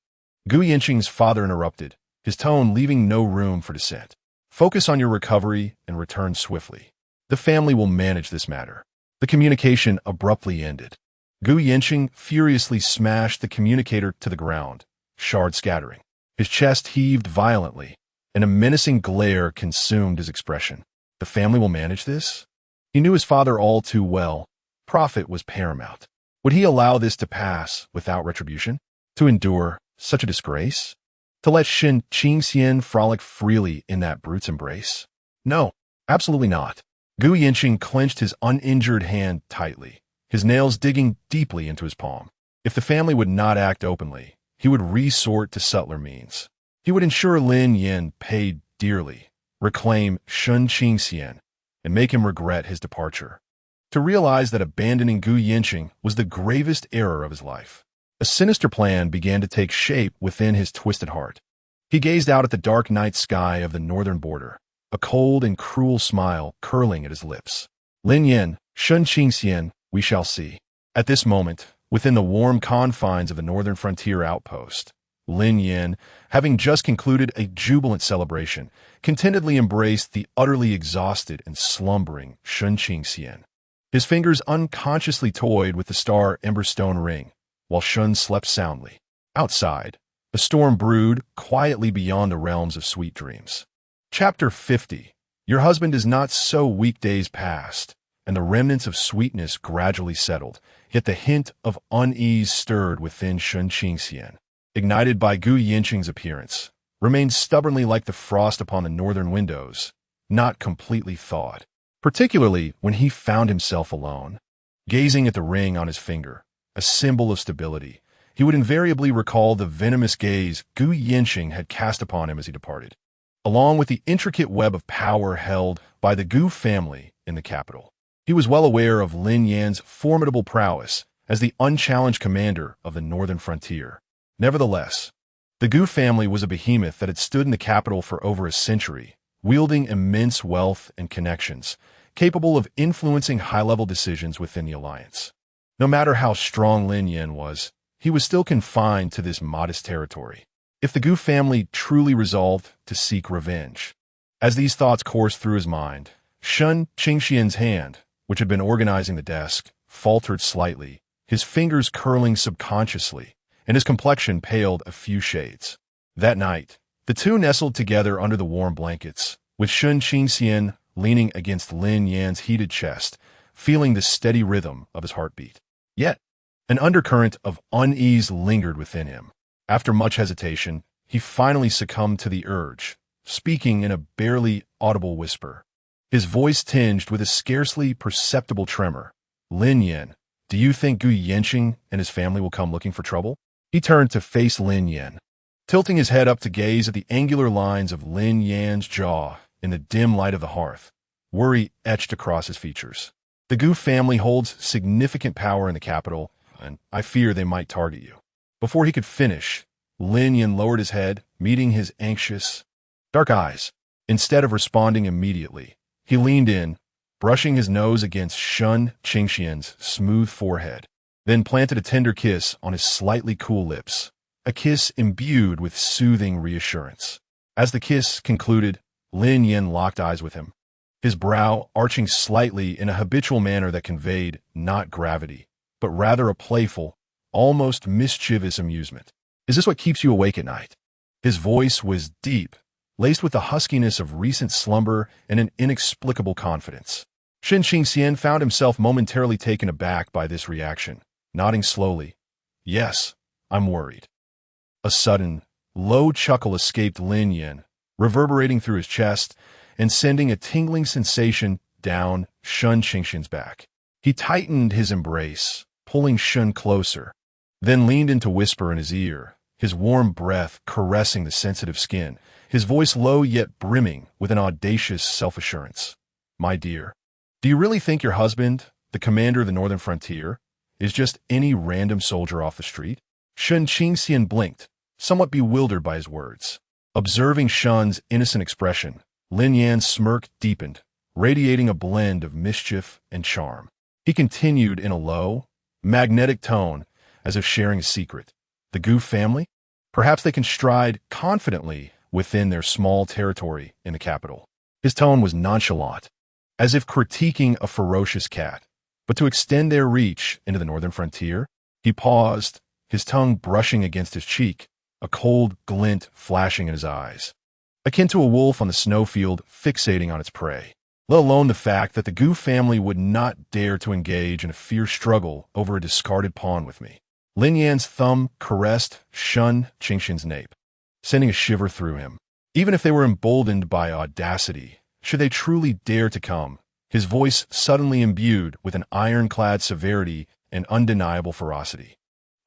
Gu Yanqing's father interrupted, his tone leaving no room for dissent. "Focus on your recovery and return swiftly. The family will manage this matter." The communication abruptly ended. Gu Yanqing furiously smashed the communicator to the ground, shards scattering. His chest heaved violently, and a menacing glare consumed his expression. The family will manage this? He knew his father all too well. Profit was paramount. Would he allow this to pass without retribution? To endure such a disgrace? To let Shen Qingxian frolic freely in that brute's embrace? No, absolutely not. Gu Yanqing clenched his uninjured hand tightly, his nails digging deeply into his palm. If the family would not act openly, he would resort to subtler means. He would ensure Lin Yan paid dearly, reclaim Shen Qingxian, and make him regret his departure. To realize that abandoning Gu Yanqing was the gravest error of his life. A sinister plan began to take shape within his twisted heart. He gazed out at the dark night sky of the northern border, a cold and cruel smile curling at his lips. "Lin Yan, Shen Qingxian, we shall see." At this moment, within the warm confines of the northern frontier outpost, Lin Yan, having just concluded a jubilant celebration, contentedly embraced the utterly exhausted and slumbering Shen Qingxian. His fingers unconsciously toyed with the star emberstone ring, while Shen slept soundly. Outside, the storm brewed quietly beyond the realms of sweet dreams. Chapter 50. Your husband is not so. Weekdays passed, and the remnants of sweetness gradually settled, yet the hint of unease stirred within Shen Qingxian, ignited by Gu Yanqing's appearance, remained stubbornly like the frost upon the northern windows, not completely thawed, particularly when he found himself alone. Gazing at the ring on his finger, a symbol of stability, he would invariably recall the venomous gaze Gu Yanqing had cast upon him as he departed, along with the intricate web of power held by the Gu family in the capital. He was well aware of Lin Yan's formidable prowess as the unchallenged commander of the northern frontier. Nevertheless, the Gu family was a behemoth that had stood in the capital for over a century, wielding immense wealth and connections, capable of influencing high-level decisions within the alliance. No matter how strong Lin Yan was, he was still confined to this modest territory. If the Gu family truly resolved to seek revenge. As these thoughts coursed through his mind, Shen Qingxian's hand, which had been organizing the desk, faltered slightly, his fingers curling subconsciously, and his complexion paled a few shades. That night, the two nestled together under the warm blankets, with Sun Qingxian leaning against Lin Yan's heated chest, feeling the steady rhythm of his heartbeat. Yet, an undercurrent of unease lingered within him. After much hesitation, he finally succumbed to the urge, speaking in a barely audible whisper. His voice tinged with a scarcely perceptible tremor. "Lin Yan, do you think Gu Yanqing and his family will come looking for trouble?" He turned to face Lin Yan, tilting his head up to gaze at the angular lines of Lin Yan's jaw in the dim light of the hearth, worry etched across his features. "The Gu family holds significant power in the capital, and I fear they might target you." Before he could finish, Lin Yan lowered his head, meeting his anxious, dark eyes. Instead of responding immediately, he leaned in, brushing his nose against Sun Qingxian's smooth forehead, then planted a tender kiss on his slightly cool lips, a kiss imbued with soothing reassurance. As the kiss concluded, Lin Yan locked eyes with him, his brow arching slightly in a habitual manner that conveyed not gravity, but rather a playful, almost mischievous amusement. "Is this what keeps you awake at night?" His voice was deep, laced with the huskiness of recent slumber and an inexplicable confidence. Sun Qingxian found himself momentarily taken aback by this reaction, nodding slowly. "Yes, I'm worried." A sudden, low chuckle escaped Lin Yan, reverberating through his chest and sending a tingling sensation down Sun Qingxian's back. He tightened his embrace, pulling Sun closer, then leaned in to whisper in his ear, his warm breath caressing the sensitive skin, his voice low yet brimming with an audacious self-assurance. "My dear, do you really think your husband, the commander of the northern frontier, is just any random soldier off the street?" Sun Qingxian blinked, somewhat bewildered by his words. Observing Shun's innocent expression, Lin Yan's smirk deepened, radiating a blend of mischief and charm. He continued in a low, magnetic tone, as if sharing a secret. "The Gu family? Perhaps they can stride confidently within their small territory in the capital." His tone was nonchalant, as if critiquing a ferocious cat. But to extend their reach into the northern frontier, he paused, his tongue brushing against his cheek, a cold glint flashing in his eyes, akin to a wolf on the snowfield fixating on its prey. Let alone the fact that the Gu family would not dare to engage in a fierce struggle over a discarded pawn with me. Lin Yan's thumb caressed Sun Qingxian's nape, sending a shiver through him. Even if they were emboldened by audacity, should they truly dare to come, his voice suddenly imbued with an ironclad severity and undeniable ferocity.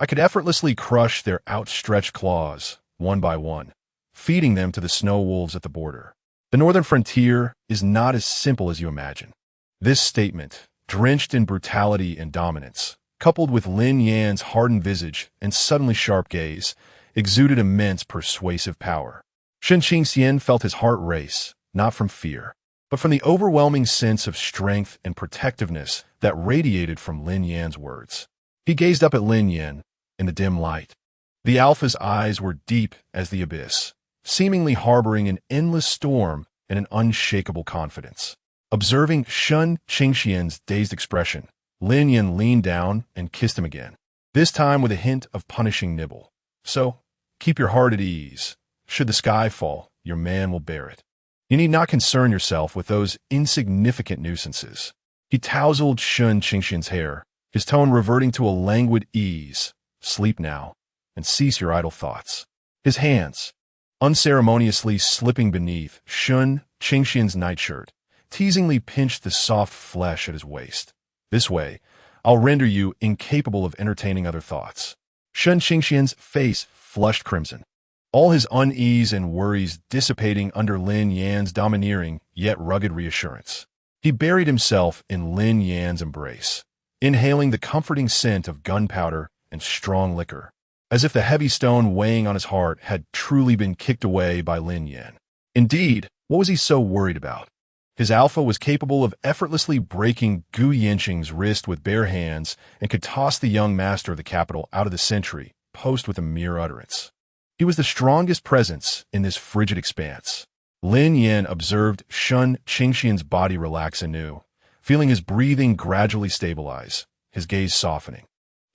"I could effortlessly crush their outstretched claws, one by one, feeding them to the snow wolves at the border. The northern frontier is not as simple as you imagine." This statement, drenched in brutality and dominance, coupled with Lin Yan's hardened visage and suddenly sharp gaze, exuded immense persuasive power. Sun Qingxian felt his heart race, not from fear, but from the overwhelming sense of strength and protectiveness that radiated from Lin Yan's words. He gazed up at Lin Yan in the dim light. The Alpha's eyes were deep as the abyss, seemingly harboring an endless storm and an unshakable confidence. Observing Sun Qingxian's dazed expression, Lin Yan leaned down and kissed him again, this time with a hint of punishing nibble. "So, keep your heart at ease. Should the sky fall, your man will bear it. You need not concern yourself with those insignificant nuisances." He tousled Sun Qingxian's hair, his tone reverting to a languid ease. "Sleep now, and cease your idle thoughts." His hands, unceremoniously slipping beneath Sun Qingxian's nightshirt, teasingly pinched the soft flesh at his waist. "This way, I'll render you incapable of entertaining other thoughts." Sun Qingxian's face flushed crimson, all his unease and worries dissipating under Lin Yan's domineering yet rugged reassurance. He buried himself in Lin Yan's embrace, inhaling the comforting scent of gunpowder and strong liquor, as if the heavy stone weighing on his heart had truly been kicked away by Lin Yan. Indeed, what was he so worried about? His Alpha was capable of effortlessly breaking Gu Yanqing's wrist with bare hands and could toss the young master of the capital out of the sentry post with a mere utterance. He was the strongest presence in this frigid expanse. Lin Yan observed Sun Qingxian's body relax anew, feeling his breathing gradually stabilize, his gaze softening.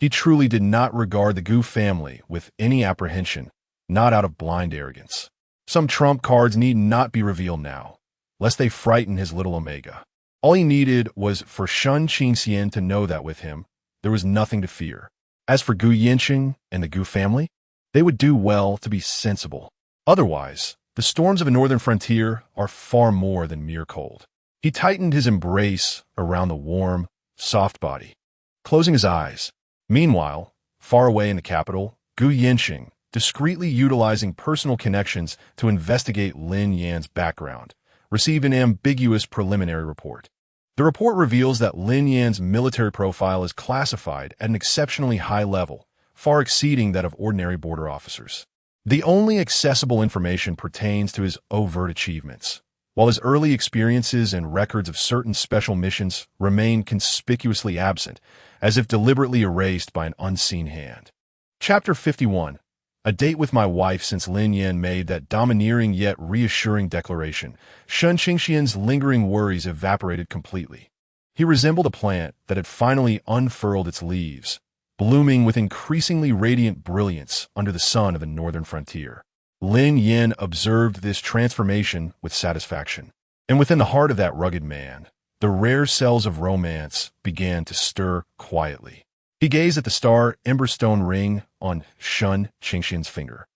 He truly did not regard the Gu family with any apprehension, not out of blind arrogance. Some trump cards need not be revealed now, lest they frighten his little Omega. All he needed was for Shun Qingxian to know that with him, there was nothing to fear. As for Gu Yinqing and the Gu family, they would do well to be sensible. Otherwise, the storms of a northern frontier are far more than mere cold. He tightened his embrace around the warm, soft body, closing his eyes. Meanwhile, far away in the capital, Gu Yinqing, discreetly utilizing personal connections to investigate Lin Yan's background, received an ambiguous preliminary report. The report reveals that Lin Yan's military profile is classified at an exceptionally high level, far exceeding that of ordinary border officers. The only accessible information pertains to his overt achievements, while his early experiences and records of certain special missions remain conspicuously absent, as if deliberately erased by an unseen hand. Chapter 51. A date with my wife. Since Lin Yan made that domineering yet reassuring declaration, Shun Qingxian's lingering worries evaporated completely. He resembled a plant that had finally unfurled its leaves, blooming with increasingly radiant brilliance under the sun of the northern frontier. Lin Yan observed this transformation with satisfaction, and within the heart of that rugged man, the rare cells of romance began to stir quietly. He gazed at the star emberstone ring on Shun Qingxian's finger,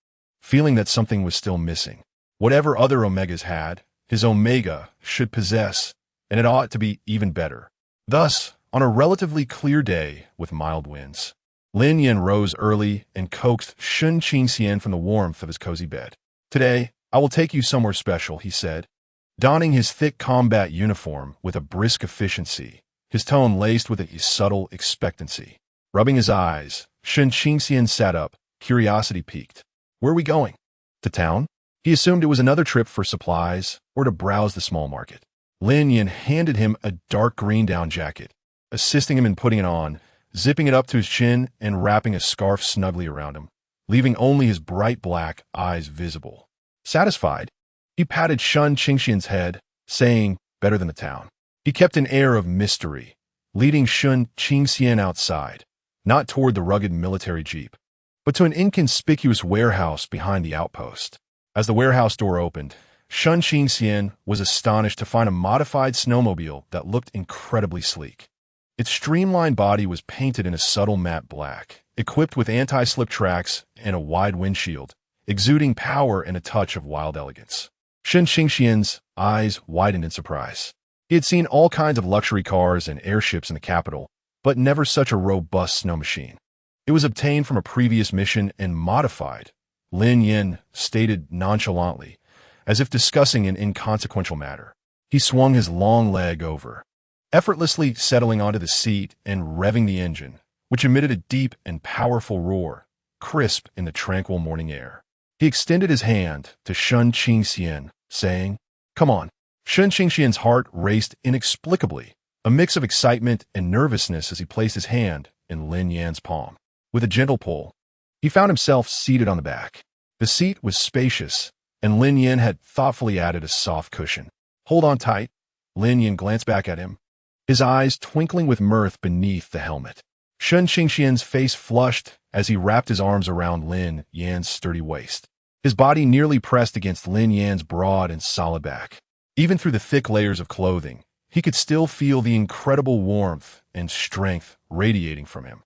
feeling that something was still missing. Whatever other Omegas had, his Omega should possess, and it ought to be even better. Thus, on a relatively clear day with mild winds, Lin Yan rose early and coaxed Shun Qingxian from the warmth of his cozy bed. "Today, I will take you somewhere special," he said, donning his thick combat uniform with a brisk efficiency, his tone laced with a subtle expectancy. Rubbing his eyes, Shun Qingxian sat up, curiosity piqued. "Where are we going?" "To town?" He assumed it was another trip for supplies or to browse the small market. Lin Yan handed him a dark green down jacket, assisting him in putting it on, zipping it up to his chin and wrapping a scarf snugly around him, leaving only his bright black eyes visible. Satisfied, he patted Shun Qingxian's head, saying, "Better than the town." He kept an air of mystery, leading Shun Qingxian outside, not toward the rugged military jeep, but to an inconspicuous warehouse behind the outpost. As the warehouse door opened, Shun Qingxian was astonished to find a modified snowmobile that looked incredibly sleek. Its streamlined body was painted in a subtle matte black, equipped with anti-slip tracks and a wide windshield, exuding power and a touch of wild elegance. Shun Qingxian's eyes widened in surprise. He had seen all kinds of luxury cars and airships in the capital, but never such a robust snow machine. It was obtained from a previous mission and modified, Lin Yan stated nonchalantly, as if discussing an inconsequential matter. He swung his long leg over, effortlessly settling onto the seat and revving the engine, which emitted a deep and powerful roar, crisp in the tranquil morning air. He extended his hand to Shun Qingxian, saying, "Come on." Shun Qingxian's heart raced inexplicably, a mix of excitement and nervousness as he placed his hand in Lin Yan's palm. With a gentle pull, he found himself seated on the back. The seat was spacious, and Lin Yan had thoughtfully added a soft cushion. "Hold on tight." Lin Yan glanced back at him, his eyes twinkling with mirth beneath the helmet. Shun Qingxian's face flushed as he wrapped his arms around Lin Yan's sturdy waist, his body nearly pressed against Lin Yan's broad and solid back. Even through the thick layers of clothing, he could still feel the incredible warmth and strength radiating from him.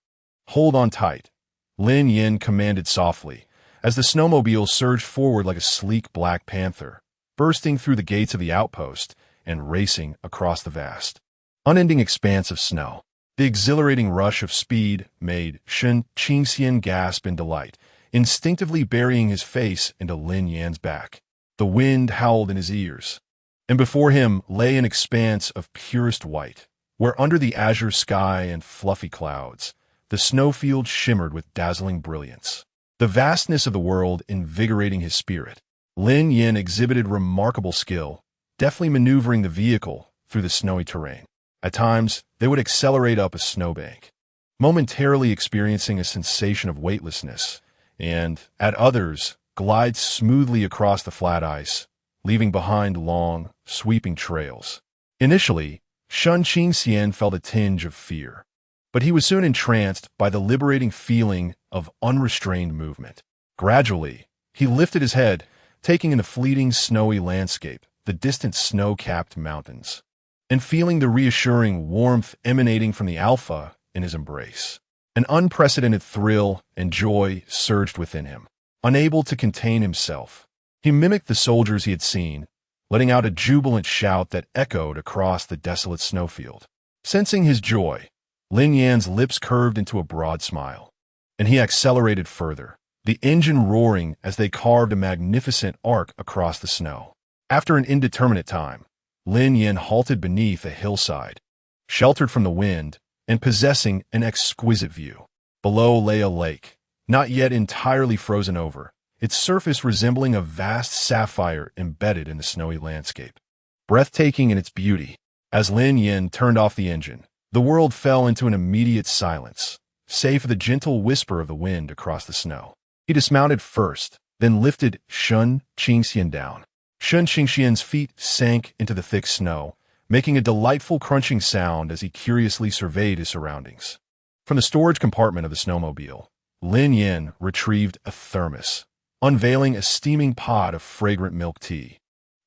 "Hold on tight," Lin Yan commanded softly, as the snowmobile surged forward like a sleek black panther, bursting through the gates of the outpost and racing across the vast, unending expanse of snow. The exhilarating rush of speed made Shun Qingxian gasp in delight, instinctively burying his face into Lin Yan's back. The wind howled in his ears, and before him lay an expanse of purest white, where under the azure sky and fluffy clouds, the snowfield shimmered with dazzling brilliance. The vastness of the world invigorating his spirit, Lin Yan exhibited remarkable skill, deftly maneuvering the vehicle through the snowy terrain. At times, they would accelerate up a snowbank, momentarily experiencing a sensation of weightlessness, and, at others, glide smoothly across the flat ice, leaving behind long, sweeping trails. Initially, Shun Qingxian felt a tinge of fear. But he was soon entranced by the liberating feeling of unrestrained movement. Gradually, he lifted his head, taking in the fleeting snowy landscape, the distant snow-capped mountains, and feeling the reassuring warmth emanating from the alpha in his embrace. An unprecedented thrill and joy surged within him. Unable to contain himself, he mimicked the soldiers he had seen, letting out a jubilant shout that echoed across the desolate snowfield. Sensing his joy, Lin Yan's lips curved into a broad smile, and he accelerated further, the engine roaring as they carved a magnificent arc across the snow. After an indeterminate time, Lin Yan halted beneath a hillside, sheltered from the wind and possessing an exquisite view. Below lay a lake, not yet entirely frozen over, its surface resembling a vast sapphire embedded in the snowy landscape. Breathtaking in its beauty, as Lin Yan turned off the engine, the world fell into an immediate silence, save for the gentle whisper of the wind across the snow. He dismounted first, then lifted Shun Qingxian down. Shun Qingxian's feet sank into the thick snow, making a delightful crunching sound as he curiously surveyed his surroundings. From the storage compartment of the snowmobile, Lin Yan retrieved a thermos, unveiling a steaming pot of fragrant milk tea,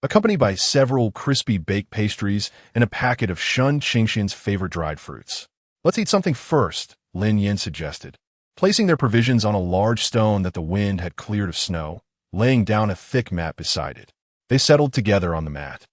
accompanied by several crispy baked pastries and a packet of Shun Qingxian's favorite dried fruits. "Let's eat something first," Lin Yan suggested, placing their provisions on a large stone that the wind had cleared of snow, laying down a thick mat beside it. They settled together on the mat,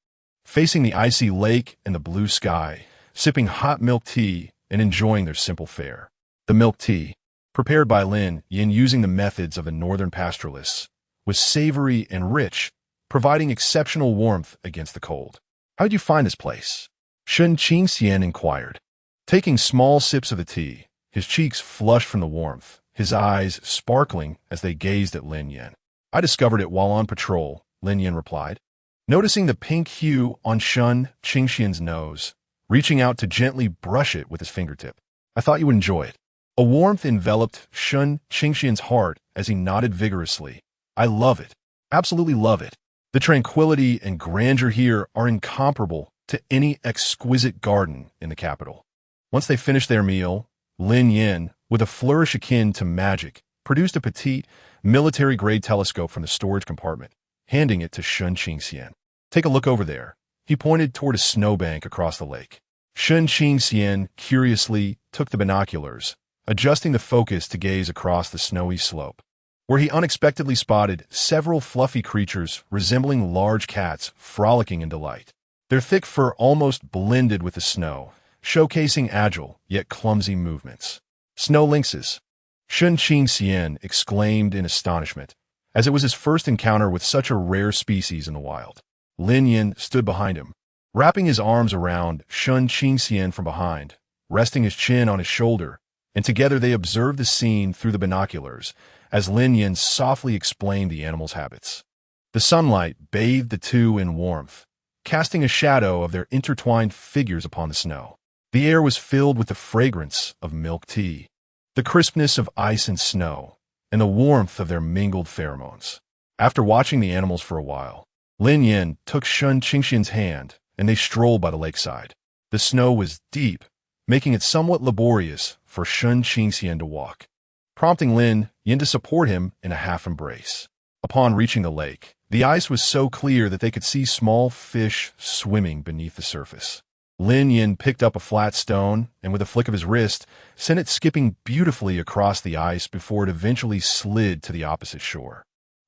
facing the icy lake and the blue sky, sipping hot milk tea and enjoying their simple fare. The milk tea, prepared by Lin Yan using the methods of the northern pastoralists, was savory and rich, providing exceptional warmth against the cold. "How did you find this place?" Shun Qingxian inquired. Taking small sips of the tea, his cheeks flushed from the warmth, his eyes sparkling as they gazed at Lin Yan. "I discovered it while on patrol," Lin Yan replied, noticing the pink hue on Shun Qingxian's nose, reaching out to gently brush it with his fingertip. "I thought you would enjoy it." A warmth enveloped Shun Qingxian's heart as he nodded vigorously. "I love it. Absolutely love it. The tranquility and grandeur here are incomparable to any exquisite garden in the capital." Once they finished their meal, Lin Yan, with a flourish akin to magic, produced a petite, military-grade telescope from the storage compartment, handing it to Shun Qingxian. "Take a look over there." He pointed toward a snowbank across the lake. Shun Qingxian curiously took the binoculars, adjusting the focus to gaze across the snowy slope, where he unexpectedly spotted several fluffy creatures resembling large cats frolicking in delight. Their thick fur almost blended with the snow, showcasing agile yet clumsy movements. "Snow lynxes," Shun Qingxian exclaimed in astonishment, as it was his first encounter with such a rare species in the wild. Lin Yan stood behind him, wrapping his arms around Shun Qingxian from behind, resting his chin on his shoulder, and together they observed the scene through the binoculars as Lin Yan softly explained the animal's habits. The sunlight bathed the two in warmth, casting a shadow of their intertwined figures upon the snow. The air was filled with the fragrance of milk tea, the crispness of ice and snow, and the warmth of their mingled pheromones. After watching the animals for a while, Lin Yan took Shun Qingxian's hand, and they strolled by the lakeside. The snow was deep, making it somewhat laborious for Shun Qingxian to walk, prompting Lin Yan to support him in a half-embrace. Upon reaching the lake, the ice was so clear that they could see small fish swimming beneath the surface. Lin Yan picked up a flat stone and, with a flick of his wrist, sent it skipping beautifully across the ice before it eventually slid to the opposite shore.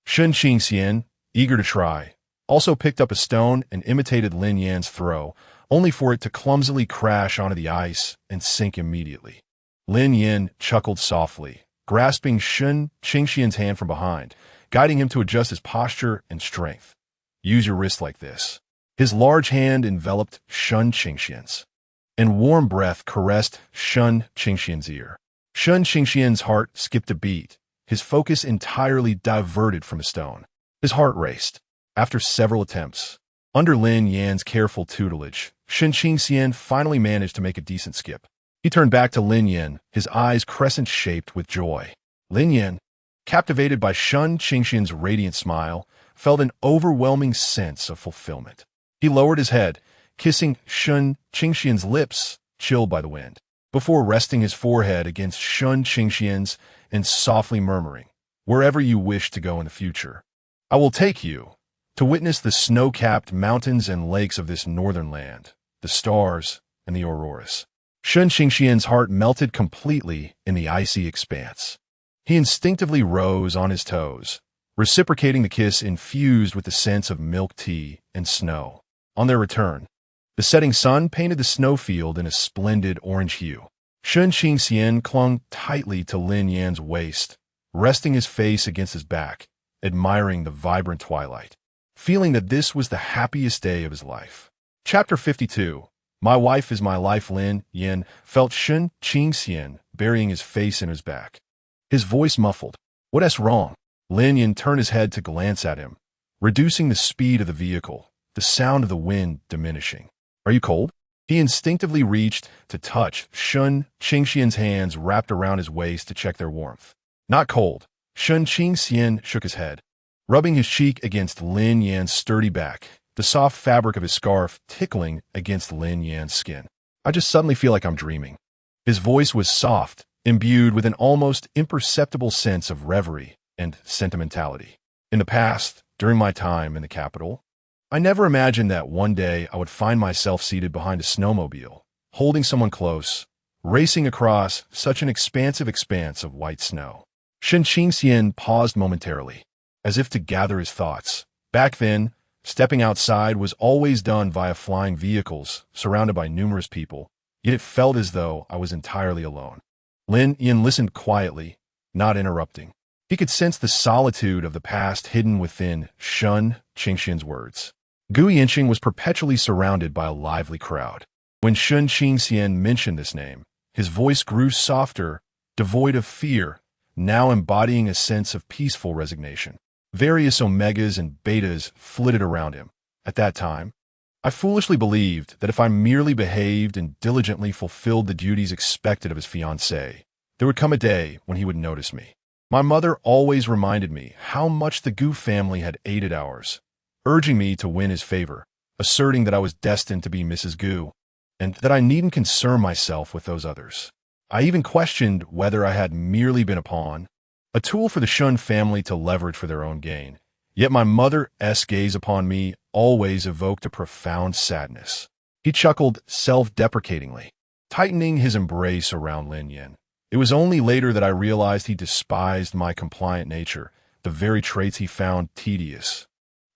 Shun Qingxian, eager to try, also picked up a stone and imitated Lin Yan's throw, only for it to clumsily crash onto the ice and sink immediately. Lin Yan chuckled softly, grasping Shun Qingxian's hand from behind, guiding him to adjust his posture and strength. "Use your wrist like this." His large hand enveloped Shun Qingxian's, and warm breath caressed Shun Qingxian's ear. Shun Qingxian's heart skipped a beat, his focus entirely diverted from the stone. His heart raced. After several attempts, under Lin Yan's careful tutelage, Shun Qingxian finally managed to make a decent skip. He turned back to Lin Yan, his eyes crescent-shaped with joy. Lin Yan, captivated by Shun Qingxian's radiant smile, felt an overwhelming sense of fulfillment. He lowered his head, kissing Shun Qingxian's lips, chilled by the wind. before resting his forehead against Shun Qingxian's and softly murmuring, "Wherever you wish to go in the future, I will take you to witness the snow-capped mountains and lakes of this northern land, the stars and the auroras." Shun Qingxian's heart melted completely in the icy expanse. He instinctively rose on his toes, reciprocating the kiss infused with the scents of milk tea and snow. On their return, the setting sun painted the snowfield in a splendid orange hue. Shun Qingxian clung tightly to Lin Yan's waist, resting his face against his back, admiring the vibrant twilight, feeling that this was the happiest day of his life. Chapter 52. My wife is my life. Lin Yan felt Shun Qingxian burying his face in his back. His voice muffled. "What's wrong?" Lin Yan turned his head to glance at him, reducing the speed of the vehicle, the sound of the wind diminishing. "Are you cold?" He instinctively reached to touch Shun Qingxian's hands wrapped around his waist to check their warmth. "Not cold." Shun Qingxian shook his head, rubbing his cheek against Lin Yan's sturdy back, the soft fabric of his scarf tickling against Lin Yan's skin. "I just suddenly feel like I'm dreaming." His voice was soft, imbued with an almost imperceptible sense of reverie and sentimentality. "In the past, during my time in the capital, I never imagined that one day I would find myself seated behind a snowmobile, holding someone close, racing across such an expansive expanse of white snow." Shun Qingxian paused momentarily, as if to gather his thoughts. Back then, stepping outside was always done via flying vehicles, surrounded by numerous people, yet it felt as though I was entirely alone. Lin Yan listened quietly, not interrupting. He could sense the solitude of the past hidden within Shun Qingxian's words. Gu Yinqing was perpetually surrounded by a lively crowd. When Shun Qingxian mentioned this name, his voice grew softer, devoid of fear, now embodying a sense of peaceful resignation. Various omegas and betas flitted around him. At that time, I foolishly believed that if I merely behaved and diligently fulfilled the duties expected of his fiancée, there would come a day when he would notice me. My mother always reminded me how much the Gu family had aided ours, urging me to win his favor, asserting that I was destined to be Mrs. Gu, and that I needn't concern myself with those others. I even questioned whether I had merely been a pawn, a tool for the Shun family to leverage for their own gain. Yet my mother's gaze upon me always evoked a profound sadness. He chuckled self-deprecatingly, tightening his embrace around Lin Yan. It was only later that I realized he despised my compliant nature, the very traits he found tedious,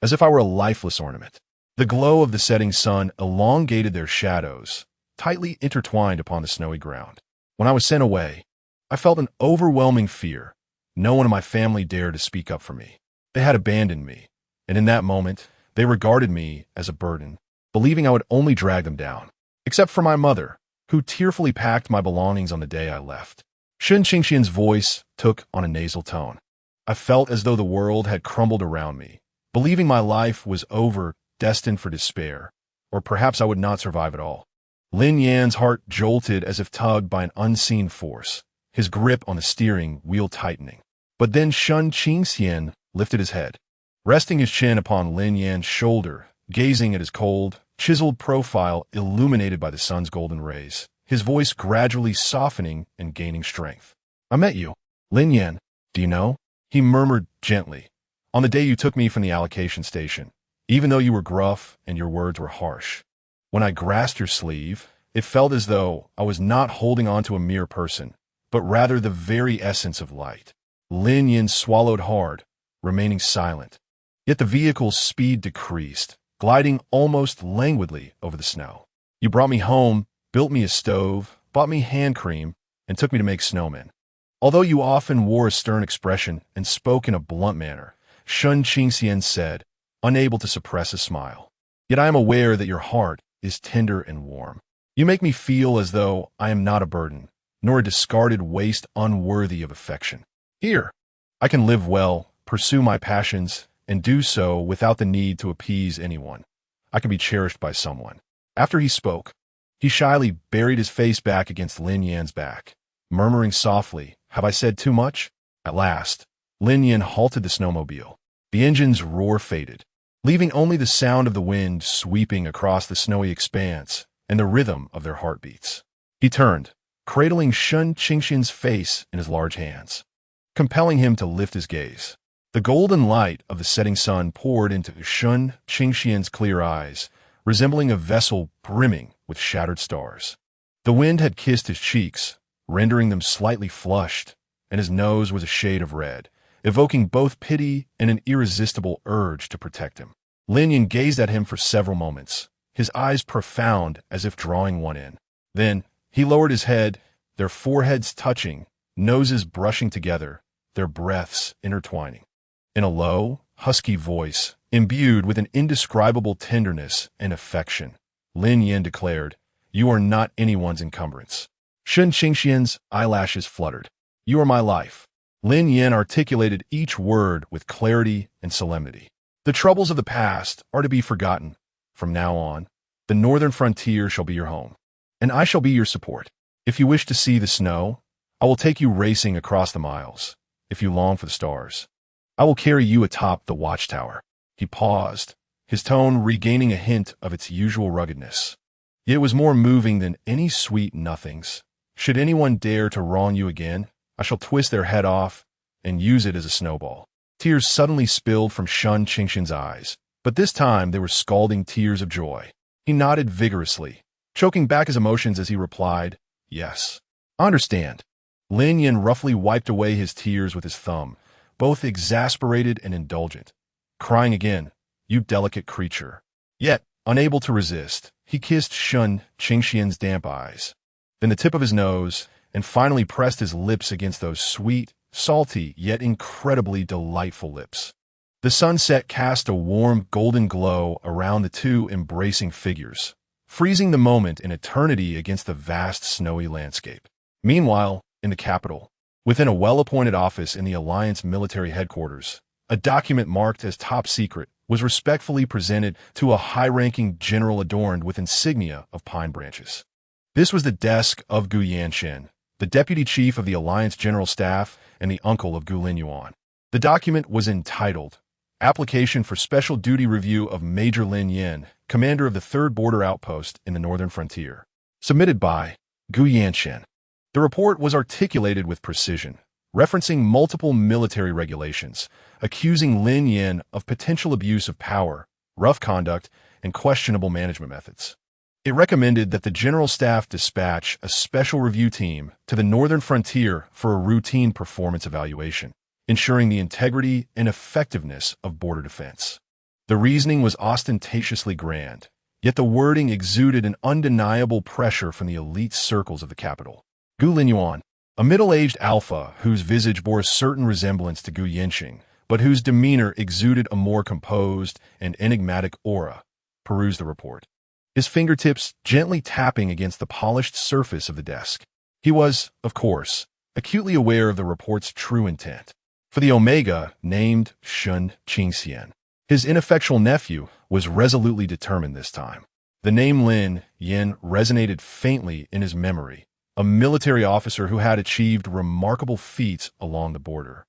as if I were a lifeless ornament. The glow of the setting sun elongated their shadows, tightly intertwined upon the snowy ground. When I was sent away, I felt an overwhelming fear. No one in my family dared to speak up for me. They had abandoned me, and in that moment, they regarded me as a burden, believing I would only drag them down. Except for my mother, who tearfully packed my belongings on the day I left. Shun Qingxian's voice took on a nasal tone. I felt as though the world had crumbled around me, believing my life was over, destined for despair, or perhaps I would not survive at all. Lin Yan's heart jolted as if tugged by an unseen force, his grip on the steering wheel tightening. But then Shun Qingxian lifted his head, resting his chin upon Lin Yan's shoulder, gazing at his cold, chiseled profile illuminated by the sun's golden rays, his voice gradually softening and gaining strength. "I met you, Lin Yan. Do you know?" he murmured gently. "On the day you took me from the allocation station, even though you were gruff and your words were harsh. When I grasped your sleeve, it felt as though I was not holding on to a mere person, but rather the very essence of light." Lin Yan swallowed hard, remaining silent. Yet the vehicle's speed decreased, gliding almost languidly over the snow. "You brought me home, built me a stove, bought me hand cream, and took me to make snowmen." Although you often wore a stern expression and spoke in a blunt manner, Shun Qingxian said, unable to suppress a smile. "Yet I am aware that your heart is tender and warm. You make me feel as though I am not a burden, nor a discarded waste unworthy of affection. Here, I can live well, pursue my passions, and do so without the need to appease anyone. I can be cherished by someone." After he spoke, he shyly buried his face back against Lin Yan's back, murmuring softly, "Have I said too much?" At last, Lin Yan halted the snowmobile. The engine's roar faded, leaving only the sound of the wind sweeping across the snowy expanse and the rhythm of their heartbeats. He turned, cradling Shun Qingxian's face in his large hands, compelling him to lift his gaze. The golden light of the setting sun poured into Shun Qingxian's clear eyes, resembling a vessel brimming with shattered stars. The wind had kissed his cheeks, rendering them slightly flushed, and his nose was a shade of red, evoking both pity and an irresistible urge to protect him. Lin Yan gazed at him for several moments, his eyes profound as if drawing one in. Then, he lowered his head, their foreheads touching, noses brushing together, their breaths intertwining. In a low, husky voice, imbued with an indescribable tenderness and affection, Lin Yan declared, "You are not anyone's encumbrance." Shun Qingxian's eyelashes fluttered. "You are my life." Lin Yan articulated each word with clarity and solemnity. "The troubles of the past are to be forgotten. From now on, the northern frontier shall be your home, and I shall be your support. If you wish to see the snow, I will take you racing across the miles. If you long for the stars, I will carry you atop the watchtower." He paused, his tone regaining a hint of its usual ruggedness. Yet it was more moving than any sweet nothings. "Should anyone dare to wrong you again, I shall twist their head off and use it as a snowball." Tears suddenly spilled from Shun Qingxian's eyes, but this time they were scalding tears of joy. He nodded vigorously, choking back his emotions as he replied, "Yes, I understand." Lin Yan roughly wiped away his tears with his thumb, both exasperated and indulgent, crying again, "You delicate creature." Yet, unable to resist, he kissed Shun Qingxian's damp eyes, then the tip of his nose, and finally pressed his lips against those sweet, salty, yet incredibly delightful lips. The sunset cast a warm, golden glow around the two embracing figures, freezing the moment in eternity against the vast snowy landscape. Meanwhile, in the capital, within a well-appointed office in the Alliance military headquarters, a document marked as top secret was respectfully presented to a high-ranking general adorned with insignia of pine branches. This was the desk of Gu Yanshen, the deputy chief of the Alliance General Staff and the uncle of Gu Lin Yan. The document was entitled, "Application for Special Duty Review of Major Lin Yan, Commander of the 3rd Border Outpost in the Northern Frontier," submitted by Gu Yanshen. The report was articulated with precision, referencing multiple military regulations, accusing Lin Yan of potential abuse of power, rough conduct, and questionable management methods. It recommended that the General Staff dispatch a special review team to the Northern Frontier for a routine performance evaluation, ensuring the integrity and effectiveness of border defense. The reasoning was ostentatiously grand, yet the wording exuded an undeniable pressure from the elite circles of the capital. Gu Lin Yan, a middle-aged alpha whose visage bore a certain resemblance to Gu Yanqing, but whose demeanor exuded a more composed and enigmatic aura, perused the report, his fingertips gently tapping against the polished surface of the desk. He was, of course, acutely aware of the report's true intent. For the Omega, named Shun Qingxian, his ineffectual nephew, was resolutely determined this time. The name Lin Yan resonated faintly in his memory, a military officer who had achieved remarkable feats along the border,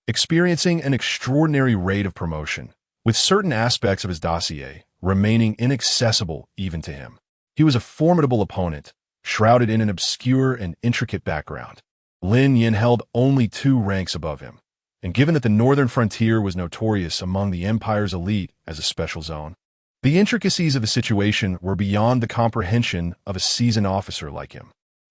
experiencing an extraordinary rate of promotion, with certain aspects of his dossier remaining inaccessible even to him. He was a formidable opponent, shrouded in an obscure and intricate background. Lin Yan held only 2 ranks above him, and given that the Northern Frontier was notorious among the Empire's elite as a special zone, the intricacies of the situation were beyond the comprehension of a seasoned officer like him.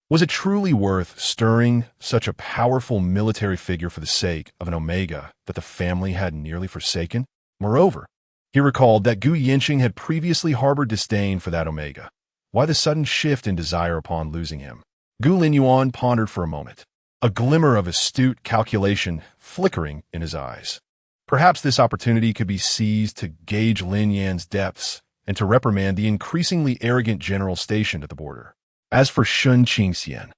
Was it truly worth stirring such a powerful military figure for the sake of an Omega that the family had nearly forsaken? Moreover, he recalled that Gu Yanqing had previously harbored disdain for that Omega. Why the sudden shift in desire upon losing him? Gu Lin Yan pondered for a moment, a glimmer of astute calculation flickering in his eyes. Perhaps this opportunity could be seized to gauge Lin Yan's depths and to reprimand the increasingly arrogant general stationed at the border. As for Shun Qingxian,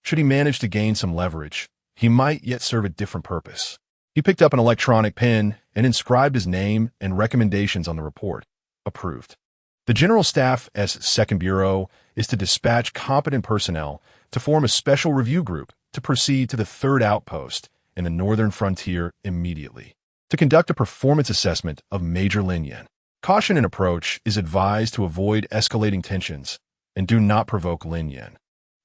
should he manage to gain some leverage, he might yet serve a different purpose. He picked up an electronic pen and inscribed his name and recommendations on the report. Approved. The General Staff's 2nd Bureau is to dispatch competent personnel to form a special review group to proceed to the 3rd Outpost in the Northern Frontier immediately, to conduct a performance assessment of Major Lin Yan. Caution in approach is advised to avoid escalating tensions and do not provoke Lin Yan.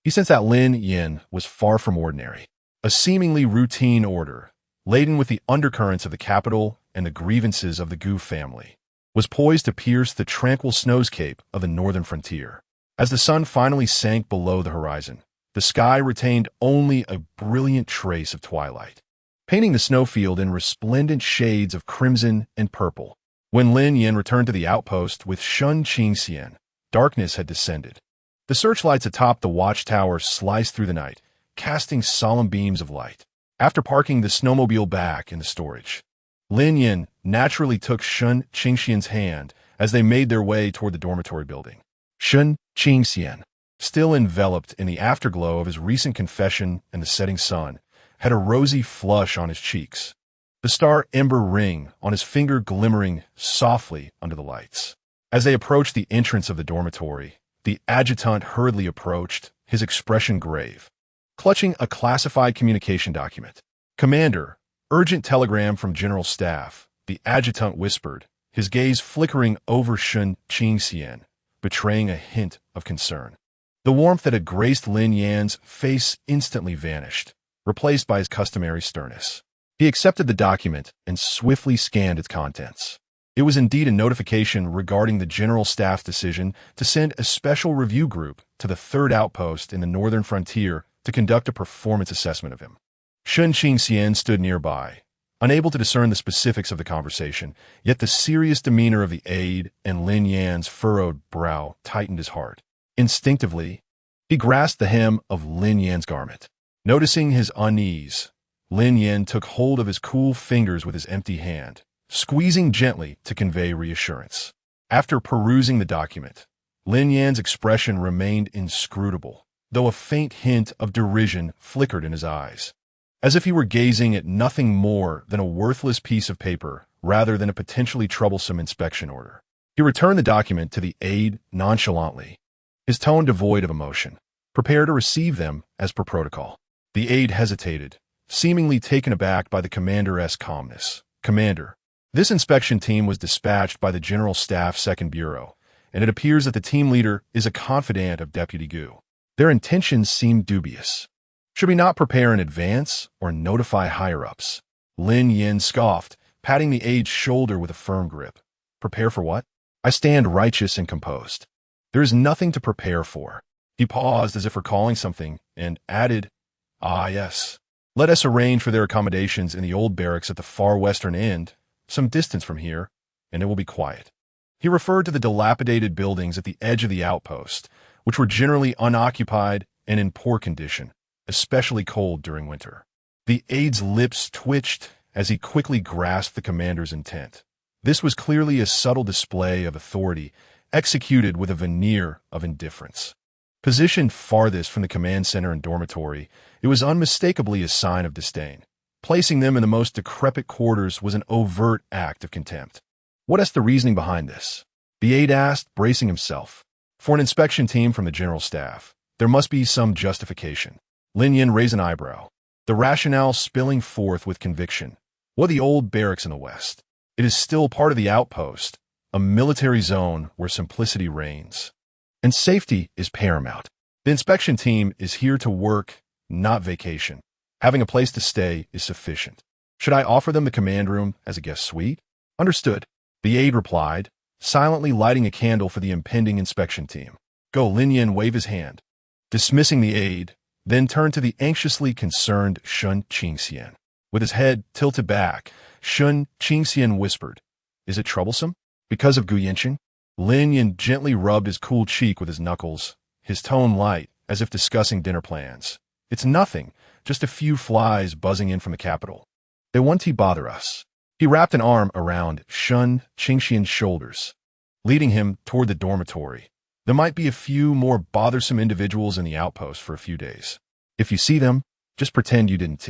He sensed that Lin Yan was far from ordinary. A seemingly routine order, laden with the undercurrents of the capital and the grievances of the Gu family, was poised to pierce the tranquil snowscape of the northern frontier. As the sun finally sank below the horizon, the sky retained only a brilliant trace of twilight, painting the snowfield in resplendent shades of crimson and purple. When Lin Yan returned to the outpost with Shun Qingxian, darkness had descended. The searchlights atop the watchtower sliced through the night, casting solemn beams of light. After parking the snowmobile back in the storage, Lin Yan naturally took Shun Qingxian's hand as they made their way toward the dormitory building. Shun Qingxian, still enveloped in the afterglow of his recent confession and the setting sun, had a rosy flush on his cheeks, the star ember ring on his finger glimmering softly under the lights. As they approached the entrance of the dormitory, the adjutant hurriedly approached, his expression grave. Clutching a classified communication document. "Commander, urgent telegram from General Staff," the adjutant whispered, his gaze flickering over Shun Qingxian, betraying a hint of concern. The warmth that had graced Lin Yan's face instantly vanished, replaced by his customary sternness. He accepted the document and swiftly scanned its contents. It was indeed a notification regarding the General Staff's decision to send a special review group to the 3rd outpost in the northern frontier to conduct a performance assessment of him. Shun Qingxian stood nearby, unable to discern the specifics of the conversation, yet the serious demeanor of the aide and Lin Yan's furrowed brow tightened his heart. Instinctively, he grasped the hem of Lin Yan's garment. Noticing his unease, Lin Yan took hold of his cool fingers with his empty hand, squeezing gently to convey reassurance. After perusing the document, Lin Yan's expression remained inscrutable, though a faint hint of derision flickered in his eyes, as if he were gazing at nothing more than a worthless piece of paper rather than a potentially troublesome inspection order. He returned the document to the aide nonchalantly, his tone devoid of emotion, prepared to receive them as per protocol. The aide hesitated, seemingly taken aback by the commander's calmness. "Commander, this inspection team was dispatched by the General Staff's 2nd Bureau, and it appears that the team leader is a confidant of Deputy Gu. Their intentions seem dubious. Should we not prepare in advance or notify higher-ups?" Lin Yan scoffed, patting the aide's shoulder with a firm grip. "Prepare for what? I stand righteous and composed. There is nothing to prepare for." He paused as if recalling something and added, "Ah, yes. Let us arrange for their accommodations in the old barracks at the far western end, some distance from here, and it will be quiet." He referred to the dilapidated buildings at the edge of the outpost, which were generally unoccupied and in poor condition, especially cold during winter. The aide's lips twitched as he quickly grasped the commander's intent. This was clearly a subtle display of authority, executed with a veneer of indifference. Positioned farthest from the command center and dormitory, it was unmistakably a sign of disdain. Placing them in the most decrepit quarters was an overt act of contempt. "What is the reasoning behind this?" the aide asked, bracing himself. "For an inspection team from the General Staff, there must be some justification." Lin Yan raised an eyebrow, the rationale spilling forth with conviction. "What the old barracks in the west? It is still part of the outpost, a military zone where simplicity reigns, and safety is paramount. The inspection team is here to work, not vacation. Having a place to stay is sufficient. Should I offer them the command room as a guest suite?" "Understood," the aide replied, silently lighting a candle for the impending inspection team. "Go." Lin Yan waved his hand, dismissing the aide, then turned to the anxiously concerned Shun Qingxian. With his head tilted back, Shun Qingxian whispered, "Is it troublesome? Because of Gu Yanqing?" Lin Yan gently rubbed his cool cheek with his knuckles, his tone light, as if discussing dinner plans. "It's nothing, just a few flies buzzing in from the capital. They won't bother us." He wrapped an arm around Shun Qingxian's shoulders, leading him toward the dormitory. "There might be a few more bothersome individuals in the outpost for a few days. If you see them, just pretend you didn't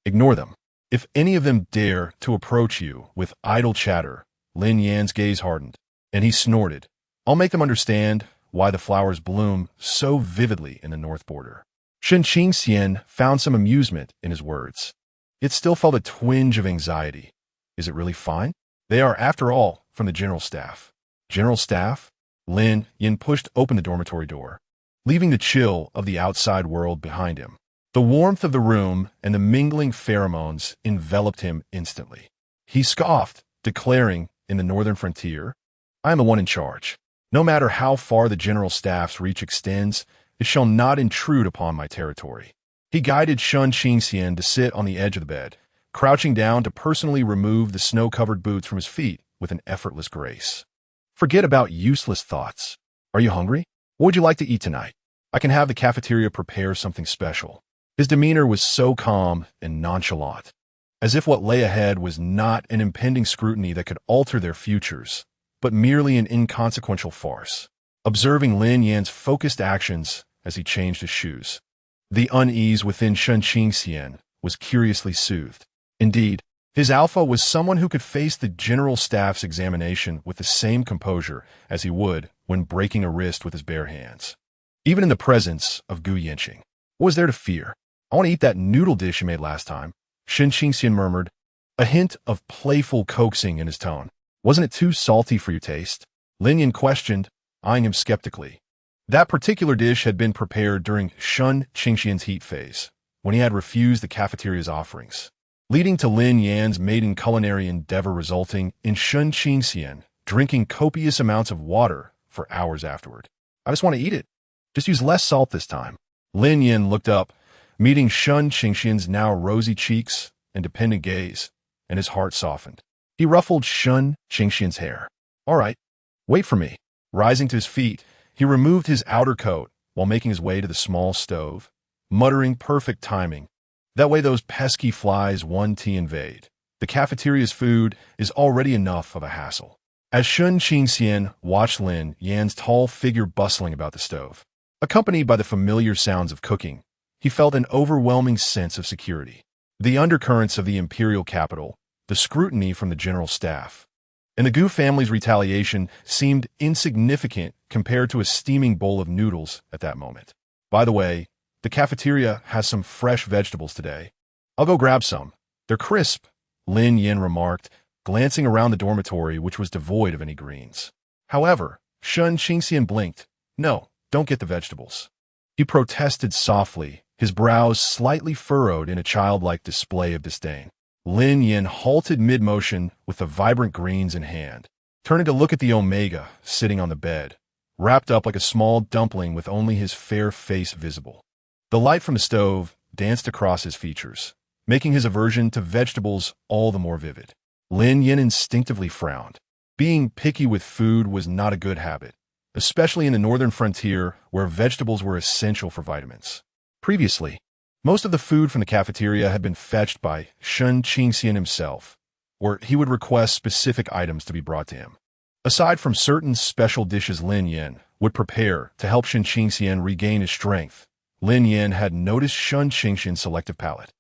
ignore them. If any of them dare to approach you with idle chatter," Lin Yan's gaze hardened, and he snorted, "I'll make them understand why the flowers bloom so vividly in the north border." Shun Qingxian found some amusement in his words. It still felt a twinge of anxiety. Is it really fine? They are, after all, from the General Staff. General Staff? Lin Yan pushed open the dormitory door. leaving the chill of the outside world behind him. The warmth of the room and the mingling pheromones enveloped him instantly. He scoffed, declaring, in the northern frontier, "I am the one in charge. No matter how far the general staff's reach extends, it shall not intrude upon my territory." He guided Shun Qingxian to sit on the edge of the bed, crouching down to personally remove the snow-covered boots from his feet with an effortless grace. "Forget about useless thoughts. Are you hungry? What would you like to eat tonight? I can have the cafeteria prepare something special." His demeanor was so calm and nonchalant, as if what lay ahead was not an impending scrutiny that could alter their futures, but merely an inconsequential farce. Observing Lin Yan's focused actions as he changed his shoes, the unease within Shun Qingxian was curiously soothed. Indeed, his alpha was someone who could face the general staff's examination with the same composure as he would when breaking a wrist with his bare hands. Even in the presence of Gu Yanqing, what was there to fear? "I want to eat that noodle dish you made last time," Shun Qingxian murmured, a hint of playful coaxing in his tone. "Wasn't it too salty for your taste?" Lin Yan questioned, eyeing him skeptically. That particular dish had been prepared during Shun Qingxian's heat phase, when he had refused the cafeteria's offerings, leading to Lin Yan's maiden culinary endeavor resulting in Shun Qingxian drinking copious amounts of water for hours afterward. "I just want to eat it. Just use less salt this time." Lin Yan looked up, meeting Shun Qingxian's now rosy cheeks and dependent gaze, and his heart softened. He ruffled Shun Qingxian's hair. "All right, wait for me." Rising to his feet, he removed his outer coat while making his way to the small stove, muttering perfect timing. "That way those pesky flies won't invade. The cafeteria's food is already enough of a hassle." As Shun Qingxian watched Lin Yan's tall figure bustling about the stove, accompanied by the familiar sounds of cooking, he felt an overwhelming sense of security. The undercurrents of the imperial capital, the scrutiny from the general staff, and the Gu family's retaliation seemed insignificant compared to a steaming bowl of noodles at that moment. "By the way, the cafeteria has some fresh vegetables today. I'll go grab some. They're crisp," Lin Yan remarked, glancing around the dormitory which was devoid of any greens. However, Shun Qingxian blinked. "No, don't get the vegetables." He protested softly, his brows slightly furrowed in a childlike display of disdain. Lin Yan halted mid-motion with the vibrant greens in hand, turning to look at the Omega sitting on the bed, wrapped up like a small dumpling with only his fair face visible. The light from the stove danced across his features, making his aversion to vegetables all the more vivid. Lin Yan instinctively frowned. Being picky with food was not a good habit, especially in the northern frontier where vegetables were essential for vitamins. Previously, most of the food from the cafeteria had been fetched by Shun Qingxian himself, or he would request specific items to be brought to him. Aside from certain special dishes Lin Yan would prepare to help Shun Qingxian regain his strength, Lin Yan had noticed Shun Qingxian's selective palate.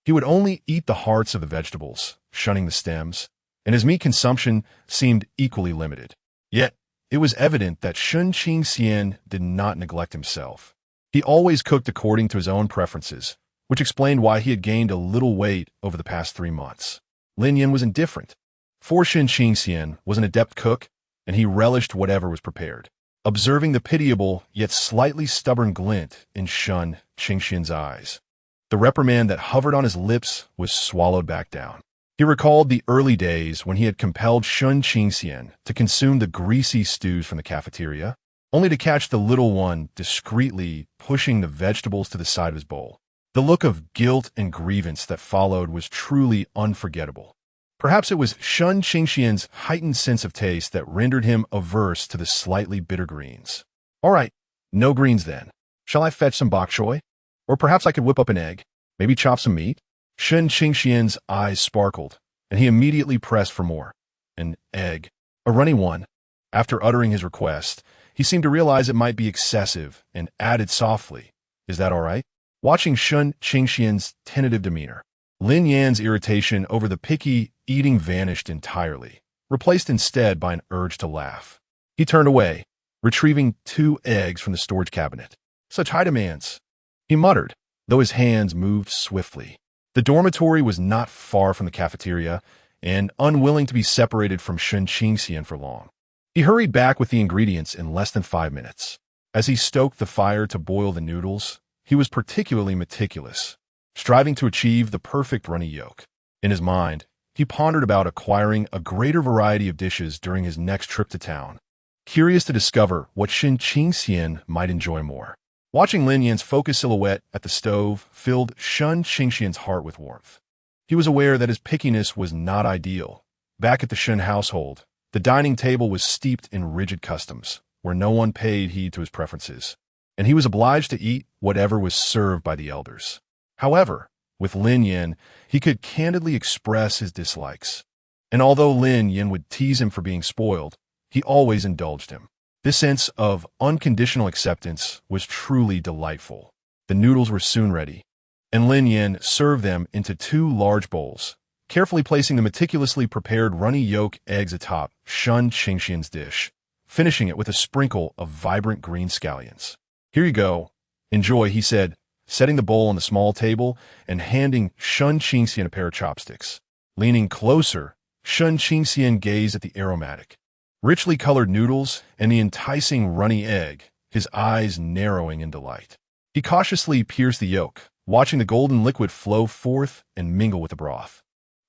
He would only eat the hearts of the vegetables, shunning the stems, and his meat consumption seemed equally limited. Yet, it was evident that Shun Qingxian did not neglect himself. He always cooked according to his own preferences, which explained why he had gained a little weight over the past 3 months. Lin Yan was indifferent. For Shun Qingxian was an adept cook, and he relished whatever was prepared. Observing the pitiable yet slightly stubborn glint in Shun Qingxian's eyes, the reprimand that hovered on his lips was swallowed back down. He recalled the early days when he had compelled Shun Qingxian to consume the greasy stews from the cafeteria, only to catch the little one discreetly pushing the vegetables to the side of his bowl. The look of guilt and grievance that followed was truly unforgettable. Perhaps it was Shun Qingxian's heightened sense of taste that rendered him averse to the slightly bitter greens. "All right, no greens then. Shall I fetch some bok choy? Or perhaps I could whip up an egg, maybe chop some meat?" Shun Qingxian's eyes sparkled, and he immediately pressed for more. "An egg. A runny one." After uttering his request, he seemed to realize it might be excessive and added softly, "Is that all right?" Watching Shun Qingxian's tentative demeanor, Lin Yan's irritation over the picky eating vanished entirely, replaced instead by an urge to laugh. He turned away, retrieving 2 eggs from the storage cabinet. "Such high demands," he muttered, though his hands moved swiftly. The dormitory was not far from the cafeteria, and unwilling to be separated from Shun Qingxian for long, he hurried back with the ingredients in less than 5 minutes. As he stoked the fire to boil the noodles, he was particularly meticulous, striving to achieve the perfect runny yolk. In his mind, he pondered about acquiring a greater variety of dishes during his next trip to town, curious to discover what Shen Qingxian might enjoy more. Watching Lin Yan's focused silhouette at the stove filled Shen Qingxian's heart with warmth. He was aware that his pickiness was not ideal. Back at the Shen household, the dining table was steeped in rigid customs, where no one paid heed to his preferences, and he was obliged to eat whatever was served by the elders. However, with Lin Yan, he could candidly express his dislikes. And although Lin Yan would tease him for being spoiled, he always indulged him. This sense of unconditional acceptance was truly delightful. The noodles were soon ready, and Lin Yan served them into 2 large bowls, carefully placing the meticulously prepared runny yolk eggs atop Shen Qingxian's dish, finishing it with a sprinkle of vibrant green scallions. "Here you go. Enjoy," he said, setting the bowl on the small table and handing Shen Qingxian a pair of chopsticks. Leaning closer, Shen Qingxian gazed at the aromatic, richly colored noodles and the enticing runny egg, his eyes narrowing in delight. He cautiously pierced the yolk, watching the golden liquid flow forth and mingle with the broth,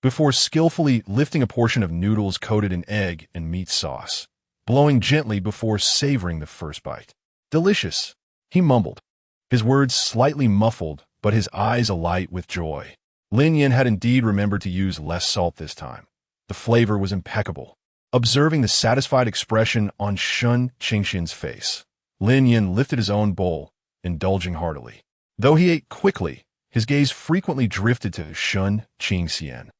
before skillfully lifting a portion of noodles coated in egg and meat sauce, blowing gently before savoring the first bite. "Delicious," he mumbled, his words slightly muffled but his eyes alight with joy. Lin Yan had indeed remembered to use less salt this time. The flavor was impeccable. Observing the satisfied expression on Shen Qingxian's face, Lin Yan lifted his own bowl, indulging heartily. Though he ate quickly, his gaze frequently drifted to Shen Qingxian,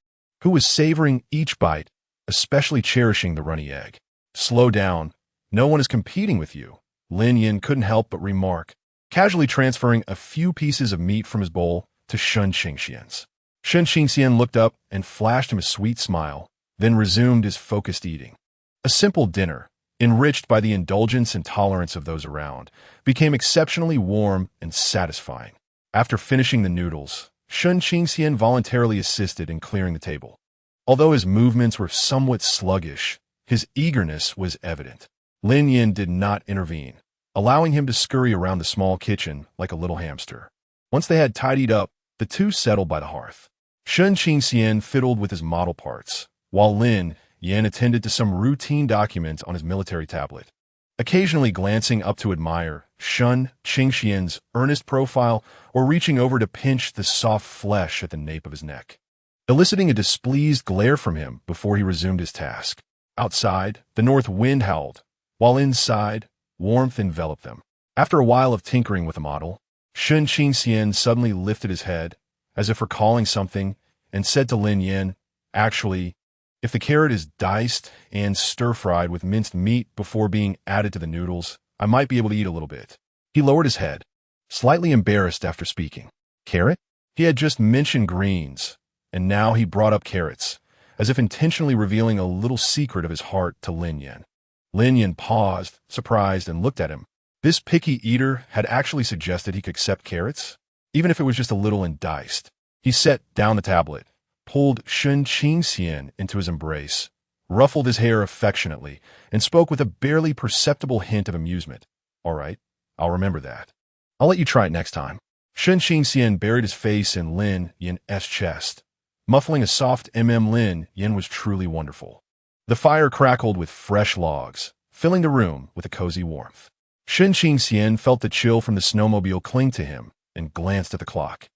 who was savoring each bite, especially cherishing the runny egg. "Slow down. No one is competing with you," Lin Yan couldn't help but remark, casually transferring a few pieces of meat from his bowl to Shen Qingxian's. Shen Qingxian looked up and flashed him a sweet smile, then resumed his focused eating. A simple dinner, enriched by the indulgence and tolerance of those around, became exceptionally warm and satisfying. After finishing the noodles, Shen Qingxian voluntarily assisted in clearing the table. Although his movements were somewhat sluggish, his eagerness was evident. Lin Yan did not intervene, allowing him to scurry around the small kitchen like a little hamster. Once they had tidied up, the two settled by the hearth. Shen Qingxian fiddled with his model parts, while Lin Yan attended to some routine documents on his military tablet, occasionally glancing up to admire Shen Qingxian's earnest profile or reaching over to pinch the soft flesh at the nape of his neck, eliciting a displeased glare from him before he resumed his task. Outside, the north wind howled, while inside, warmth enveloped them. After a while of tinkering with the model, Shen Qingxian suddenly lifted his head, as if recalling something, and said to Lin Yan, "Actually, if the carrot is diced and stir-fried with minced meat before being added to the noodles, I might be able to eat a little bit." He lowered his head, slightly embarrassed after speaking. Carrot? He had just mentioned greens, and now he brought up carrots, as if intentionally revealing a little secret of his heart to Lin Yan. Lin Yan paused, surprised, and looked at him. This picky eater had actually suggested he could accept carrots, even if it was just a little and diced. He set down the tablet, pulled Shen Qingxian into his embrace, ruffled his hair affectionately, and spoke with a barely perceptible hint of amusement. "All right, I'll remember that. I'll let you try it next time." Shen Qingxian buried his face in Lin Yan's chest, muffling a soft Lin Yan was truly wonderful. The fire crackled with fresh logs, filling the room with a cozy warmth. Shen Qingxian felt the chill from the snowmobile cling to him and glanced at the clock.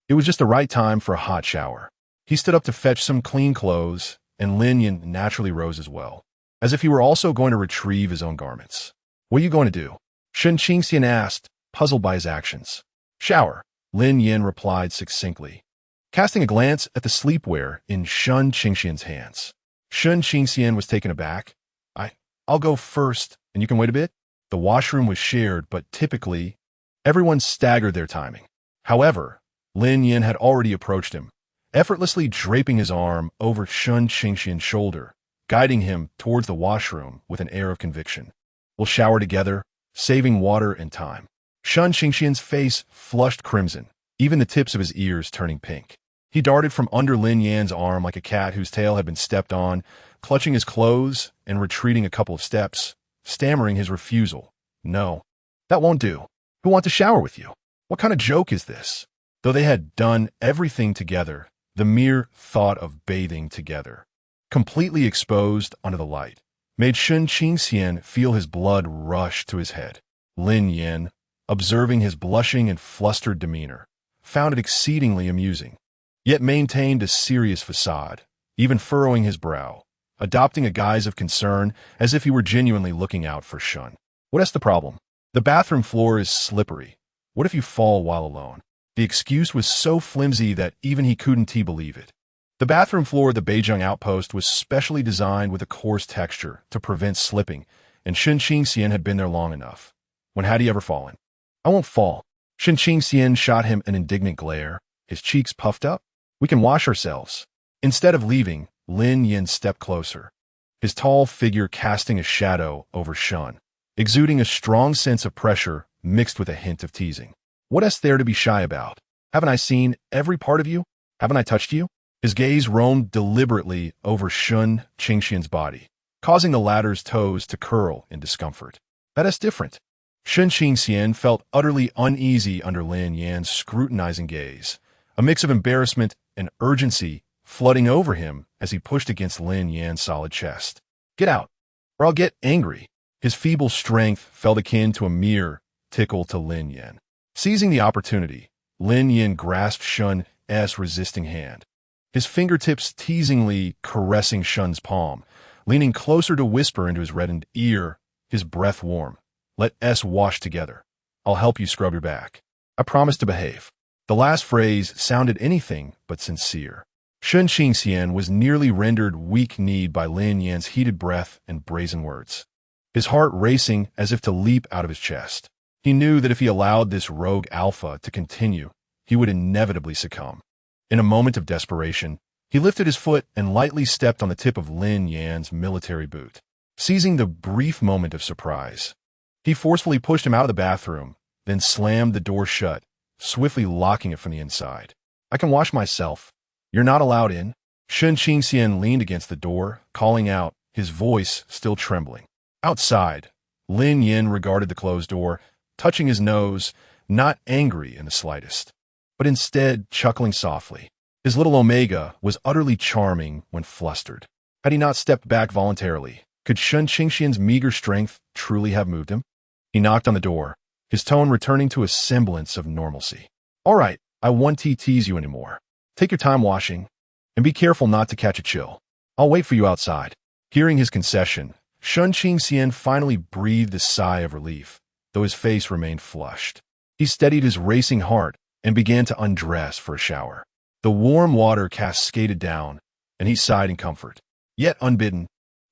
It was just the right time for a hot shower. He stood up to fetch some clean clothes, and Lin Yan naturally rose as well, as if he were also going to retrieve his own garments. "What are you going to do?" Shen Qingxian asked, puzzled by his actions. "Shower," Lin Yan replied succinctly, casting a glance at the sleepwear in Shen Qingxian's hands. Shen Qingxian was taken aback. I'll go first, and you can wait a bit." The washroom was shared, but typically, everyone staggered their timing. However, Lin Yan had already approached him, effortlessly draping his arm over Shen Qingxian's shoulder, guiding him towards the washroom with an air of conviction. "We'll shower together, saving water and time." Shen Qingxian's face flushed crimson, even the tips of his ears turning pink. He darted from under Lin Yan's arm like a cat whose tail had been stepped on, clutching his clothes and retreating a couple of steps, stammering his refusal. "No." That won't do. Who want to shower with you? What kind of joke is this? Though they had done everything together, the mere thought of bathing together, completely exposed under the light, made Shen Qingxian feel his blood rush to his head. Lin Yan, observing his blushing and flustered demeanor, found it exceedingly amusing, yet maintained a serious facade, even furrowing his brow, adopting a guise of concern as if he were genuinely looking out for Shun. What's the problem? The bathroom floor is slippery. What if you fall while alone? The excuse was so flimsy that even he couldn't believe it. The bathroom floor at the Beijing outpost was specially designed with a coarse texture to prevent slipping, and Shen Qingxian had been there long enough. When had he ever fallen? I won't fall. Shen Qingxian shot him an indignant glare, his cheeks puffed up. We can wash ourselves. Instead of leaving, Lin Yan stepped closer, his tall figure casting a shadow over Shun, exuding a strong sense of pressure mixed with a hint of teasing. What's there to be shy about? Haven't I seen every part of you? Haven't I touched you? His gaze roamed deliberately over Shen Qingxian's body, causing the latter's toes to curl in discomfort. That is different. Shen Qingxian felt utterly uneasy under Lin Yan's scrutinizing gaze, a mix of embarrassment and urgency flooding over him as he pushed against Lin Yan's solid chest. Get out, or I'll get angry. His feeble strength felt akin to a mere tickle to Lin Yan. Seizing the opportunity, Lin Yan grasped Shun's resisting hand, his fingertips teasingly caressing Shun's palm, leaning closer to whisper into his reddened ear, his breath warm. Let's wash together. I'll help you scrub your back. I promise to behave. The last phrase sounded anything but sincere. Shen Qingxian was nearly rendered weak-kneed by Lin Yan's heated breath and brazen words, his heart racing as if to leap out of his chest. He knew that if he allowed this rogue alpha to continue, he would inevitably succumb. In a moment of desperation, he lifted his foot and lightly stepped on the tip of Lin Yan's military boot. Seizing the brief moment of surprise, he forcefully pushed him out of the bathroom, then slammed the door shut, swiftly locking it from the inside. I can wash myself. You're not allowed in. Shen Qingxian leaned against the door, calling out, his voice still trembling. Outside, Lin Yan regarded the closed door, touching his nose, not angry in the slightest, but instead chuckling softly. His little Omega was utterly charming when flustered. Had he not stepped back voluntarily, could Shen Qingxian's meager strength truly have moved him? He knocked on the door, his tone returning to a semblance of normalcy. All right, I won't tease you anymore. Take your time washing, and be careful not to catch a chill. I'll wait for you outside. Hearing his concession, Shen Qingxian finally breathed a sigh of relief, though his face remained flushed. He steadied his racing heart and began to undress for a shower. The warm water cascaded down, and he sighed in comfort. Yet unbidden,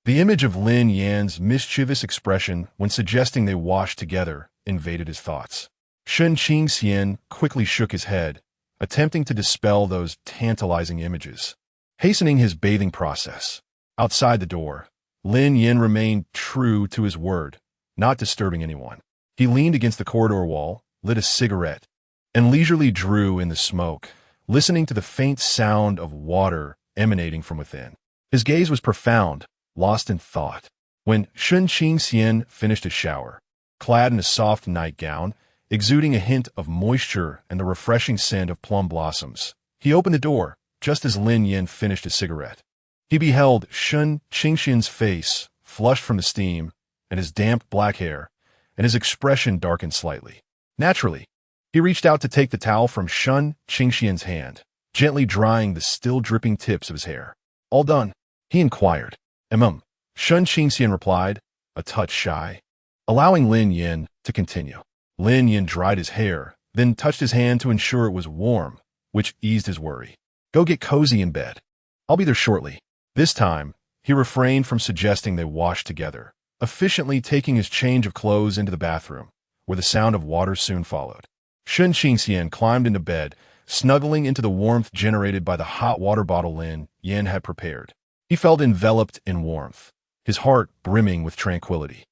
the image of Lin Yan's mischievous expression when suggesting they wash together invaded his thoughts. Shen Qingxian quickly shook his head, attempting to dispel those tantalizing images, hastening his bathing process. Outside the door, Lin Yan remained true to his word, not disturbing anyone. He leaned against the corridor wall, lit a cigarette, and leisurely drew in the smoke, listening to the faint sound of water emanating from within. His gaze was profound, lost in thought. When Shen Qingxian finished his shower, clad in a soft nightgown, exuding a hint of moisture and the refreshing scent of plum blossoms, he opened the door just as Lin Yan finished his cigarette. He beheld Shen Qingxian's face, flushed from the steam, and his damp black hair, and his expression darkened slightly. Naturally, he reached out to take the towel from Shen Qingxian's hand, gently drying the still dripping tips of his hair. All done? He inquired. Shen Qingxian replied, a touch shy, allowing Lin Yan to continue. Lin Yan dried his hair, then touched his hand to ensure it was warm, which eased his worry. Go get cozy in bed. I'll be there shortly. This time, he refrained from suggesting they wash together, efficiently taking his change of clothes into the bathroom, where the sound of water soon followed. Shen Qingxian climbed into bed, snuggling into the warmth generated by the hot water bottle Lin Yan had prepared. He felt enveloped in warmth, his heart brimming with tranquility.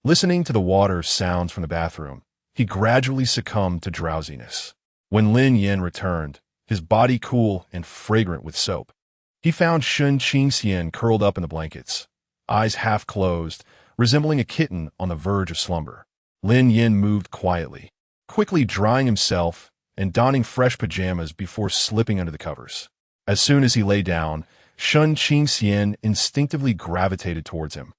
Listening to the water sounds from the bathroom, he gradually succumbed to drowsiness. When Lin Yan returned, his body cool and fragrant with soap, he found Shen Qingxian curled up in the blankets, eyes half closed, resembling a kitten on the verge of slumber. Lin Yan moved quietly, quickly drying himself and donning fresh pajamas before slipping under the covers. As soon as he lay down, Shun Qingxian instinctively gravitated towards him,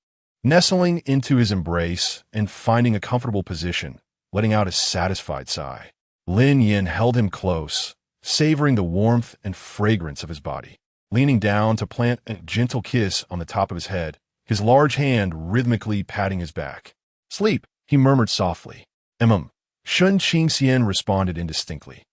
nestling into his embrace and finding a comfortable position, letting out a satisfied sigh. Lin Yan held him close, savoring the warmth and fragrance of his body. Leaning down to plant a gentle kiss on the top of his head, his large hand rhythmically patting his back. "Sleep," he murmured softly. Shun Qingxian responded indistinctly,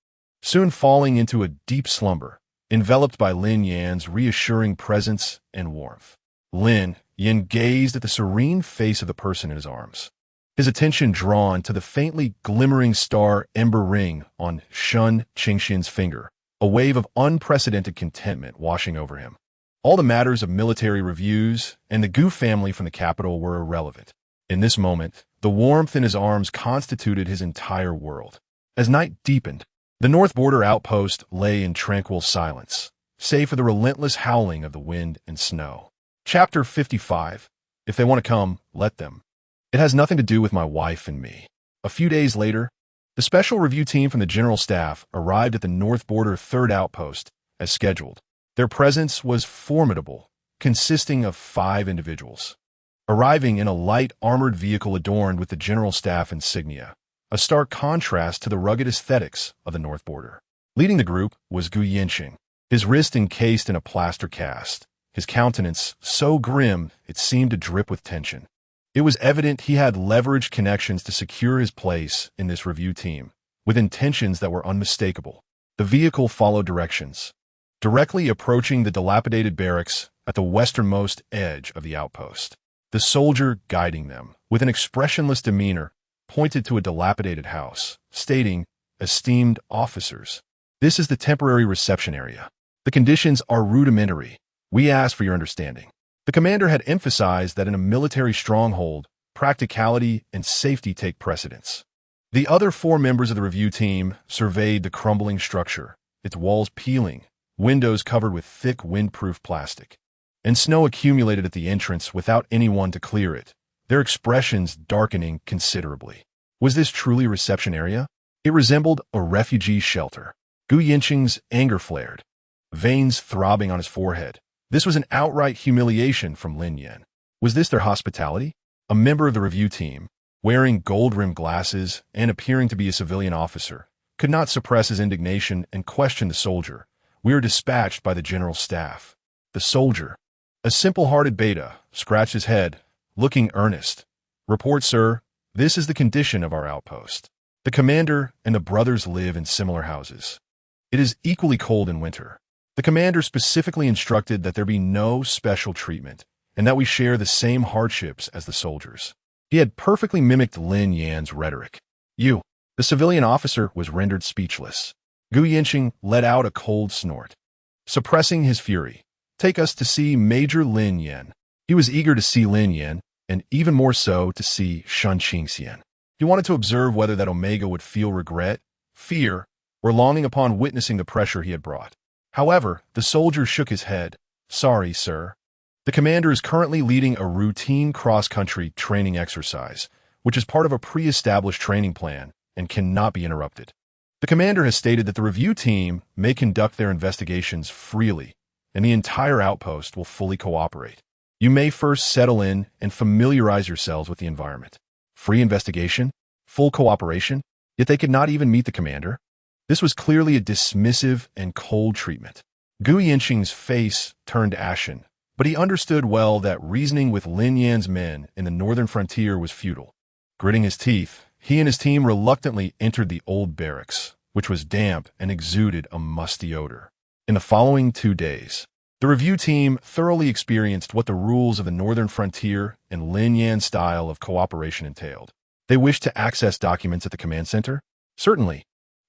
soon falling into a deep slumber, enveloped by Lin Yan's reassuring presence and warmth. Lin Yan gazed at the serene face of the person in his arms, his attention drawn to the faintly glimmering star ember ring on Shun Qingxian's finger, a wave of unprecedented contentment washing over him. All the matters of military reviews and the Gu family from the capital were irrelevant. In this moment, the warmth in his arms constituted his entire world. As night deepened, the north border outpost lay in tranquil silence, save for the relentless howling of the wind and snow. Chapter 55. If they want to come, let them. It has nothing to do with my wife and me. A few days later, the special review team from the General Staff arrived at the north border 3rd outpost, as scheduled. Their presence was formidable, consisting of 5 individuals. Arriving in a light armored vehicle adorned with the General Staff insignia, a stark contrast to the rugged aesthetics of the north border. Leading the group was Gu Yanqing, his wrist encased in a plaster cast, his countenance so grim it seemed to drip with tension. It was evident he had leveraged connections to secure his place in this review team, with intentions that were unmistakable. The vehicle followed directions, directly approaching the dilapidated barracks at the westernmost edge of the outpost. The soldier guiding them, with an expressionless demeanor, pointed to a dilapidated house, stating, "Esteemed officers, this is the temporary reception area. The conditions are rudimentary. We ask for your understanding." The commander had emphasized that in a military stronghold, practicality and safety take precedence. The other 4 members of the review team surveyed the crumbling structure, its walls peeling, windows covered with thick windproof plastic, and snow accumulated at the entrance without anyone to clear it, their expressions darkening considerably. Was this truly a reception area? It resembled a refugee shelter. Gu Yanqing's anger flared, veins throbbing on his forehead. This was an outright humiliation from Lin Yan. Was this their hospitality? A member of the review team, wearing gold-rimmed glasses and appearing to be a civilian officer, could not suppress his indignation and questioned the soldier. "We are dispatched by the General Staff." The soldier, a simple-hearted beta, scratched his head, looking earnest. "Report, sir. This is the condition of our outpost. The commander and the brothers live in similar houses. It is equally cold in winter. The commander specifically instructed that there be no special treatment, and that we share the same hardships as the soldiers." He had perfectly mimicked Lin Yan's rhetoric. "You." The civilian officer was rendered speechless. Gu Yanqing let out a cold snort, suppressing his fury. "Take us to see Major Lin Yan." He was eager to see Lin Yan, and even more so to see Shun Qingxian. He wanted to observe whether that Omega would feel regret, fear, or longing upon witnessing the pressure he had brought. However, the soldier shook his head. "Sorry, sir. The commander is currently leading a routine cross-country training exercise, which is part of a pre-established training plan and cannot be interrupted. The commander has stated that the review team may conduct their investigations freely, and the entire outpost will fully cooperate. You may first settle in and familiarize yourselves with the environment." Free investigation? Full cooperation? Yet they could not even meet the commander? This was clearly a dismissive and cold treatment. Gu Yanqing's face turned ashen, but he understood well that reasoning with Lin Yan's men in the northern frontier was futile. Gritting his teeth, he and his team reluctantly entered the old barracks, which was damp and exuded a musty odor. In the following 2 days, the review team thoroughly experienced what the rules of the northern frontier and Lin Yan's style of cooperation entailed. They wished to access documents at the command center? Certainly,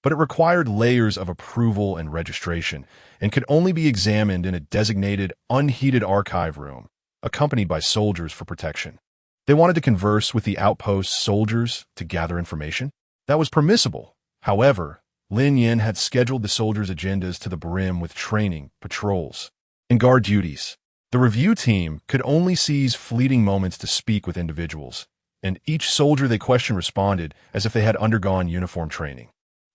but it required layers of approval and registration, and could only be examined in a designated, unheated archive room, accompanied by soldiers for protection. They wanted to converse with the outpost soldiers to gather information. That was permissible. However, Lin Yan had scheduled the soldiers' agendas to the brim with training, patrols, and guard duties. The review team could only seize fleeting moments to speak with individuals, and each soldier they questioned responded as if they had undergone uniform training.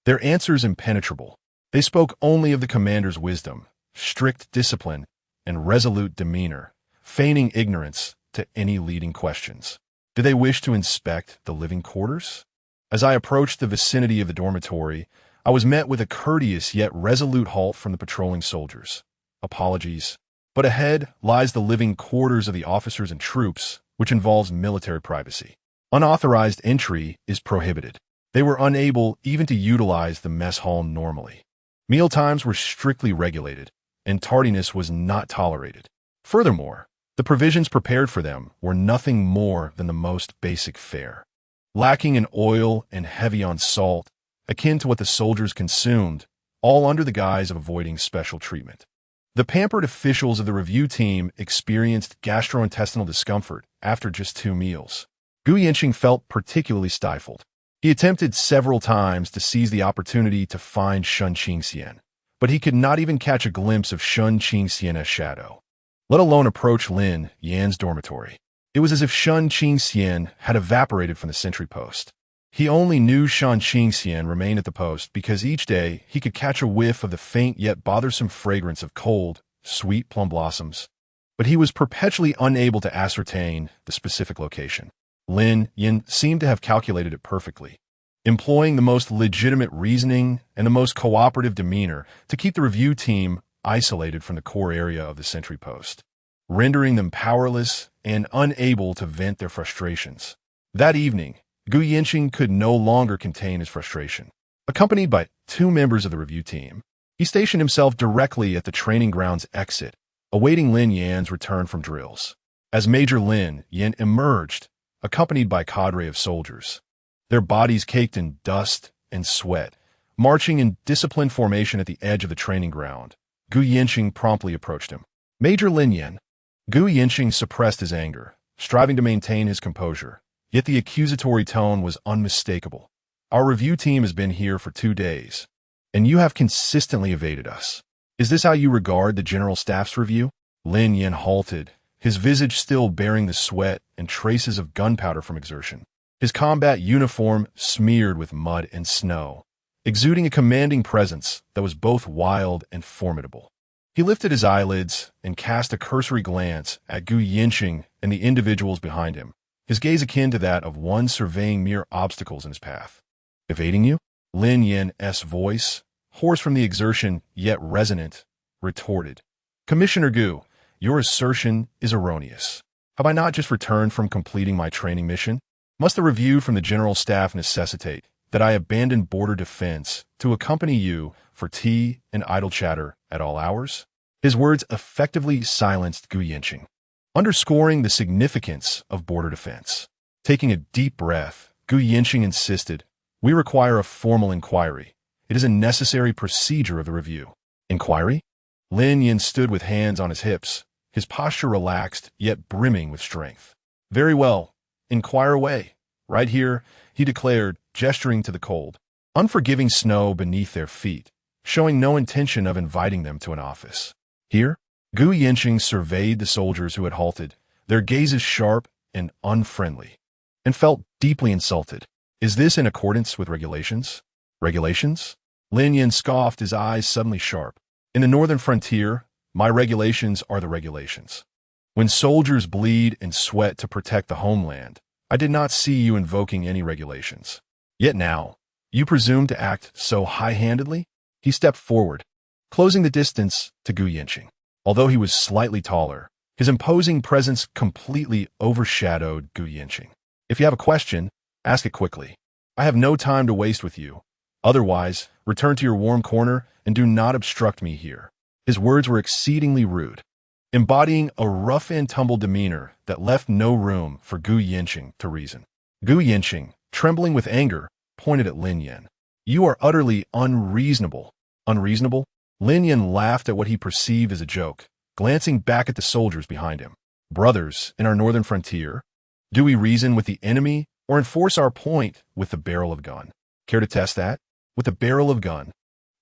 Their answers impenetrable. They spoke only of the commander's wisdom, strict discipline, and resolute demeanor, feigning ignorance to any leading questions. Did they wish to inspect the living quarters? As I approached the vicinity of the dormitory, I was met with a courteous yet resolute halt from the patrolling soldiers. Apologies. But ahead lies the living quarters of the officers and troops, which involves military privacy. Unauthorized entry is prohibited. They were unable even to utilize the mess hall normally. Mealtimes were strictly regulated, and tardiness was not tolerated. Furthermore, the provisions prepared for them were nothing more than the most basic fare. Lacking in oil and heavy on salt, akin to what the soldiers consumed, all under the guise of avoiding special treatment. The pampered officials of the review team experienced gastrointestinal discomfort after just 2 meals. Gu Yanqing felt particularly stifled. He attempted several times to seize the opportunity to find Shun Qingxian, but he could not even catch a glimpse of Shun Qingxian's shadow, let alone approach Lin Yan's dormitory. It was as if Shun Qingxian had evaporated from the sentry post. He only knew Shun Qingxian remained at the post because each day he could catch a whiff of the faint yet bothersome fragrance of cold, sweet plum blossoms, but he was perpetually unable to ascertain the specific location. Lin Yan seemed to have calculated it perfectly, employing the most legitimate reasoning and the most cooperative demeanor to keep the review team isolated from the core area of the sentry post, rendering them powerless and unable to vent their frustrations. That evening, Gu Yanqing could no longer contain his frustration. Accompanied by 2 members of the review team, he stationed himself directly at the training ground's exit, awaiting Lin Yan's return from drills. As Major Lin Yan emerged, accompanied by a cadre of soldiers, their bodies caked in dust and sweat, marching in disciplined formation at the edge of the training ground, Gu Yanqing promptly approached him. Major Lin Yan. Gu Yanqing suppressed his anger, striving to maintain his composure, yet the accusatory tone was unmistakable. Our review team has been here for 2 days, and you have consistently evaded us. Is this how you regard the General Staff's review? Lin Yan halted, his visage still bearing the sweat and traces of gunpowder from exertion, his combat uniform smeared with mud and snow, exuding a commanding presence that was both wild and formidable. He lifted his eyelids and cast a cursory glance at Gu Yanqing and the individuals behind him, his gaze akin to that of one surveying mere obstacles in his path. Evading you? Lin Yan's voice, hoarse from the exertion yet resonant, retorted. Commissioner Gu, your assertion is erroneous. Have I not just returned from completing my training mission? Must the review from the General Staff necessitate that I abandon border defense to accompany you for tea and idle chatter at all hours? His words effectively silenced Gu Yanqing, underscoring the significance of border defense. Taking a deep breath, Gu Yanqing insisted, We require a formal inquiry. It is a necessary procedure of the review. Inquiry? Lin Yan stood with hands on his hips, his posture relaxed yet brimming with strength. Very well. Inquire away. Right here, he declared, gesturing to the cold, unforgiving snow beneath their feet, showing no intention of inviting them to an office. Here, Gu Yanqing surveyed the soldiers who had halted, their gazes sharp and unfriendly, and felt deeply insulted. Is this in accordance with regulations? Regulations? Lin Yan scoffed, his eyes suddenly sharp. In the northern frontier, my regulations are the regulations. When soldiers bleed and sweat to protect the homeland, I did not see you invoking any regulations. Yet now, you presume to act so high-handedly? He stepped forward, closing the distance to Gu Yanqing. Although he was slightly taller, his imposing presence completely overshadowed Gu Yanqing. If you have a question, ask it quickly. I have no time to waste with you. Otherwise, return to your warm corner and do not obstruct me here. His words were exceedingly rude, embodying a rough-and-tumble demeanor that left no room for Gu Yanqing to reason. Gu Yanqing, trembling with anger, pointed at Lin Yan. You are utterly unreasonable. Unreasonable? Lin Yan laughed at what he perceived as a joke, glancing back at the soldiers behind him. Brothers, in our northern frontier, do we reason with the enemy or enforce our point with the barrel of gun? Care to test that? With the barrel of gun.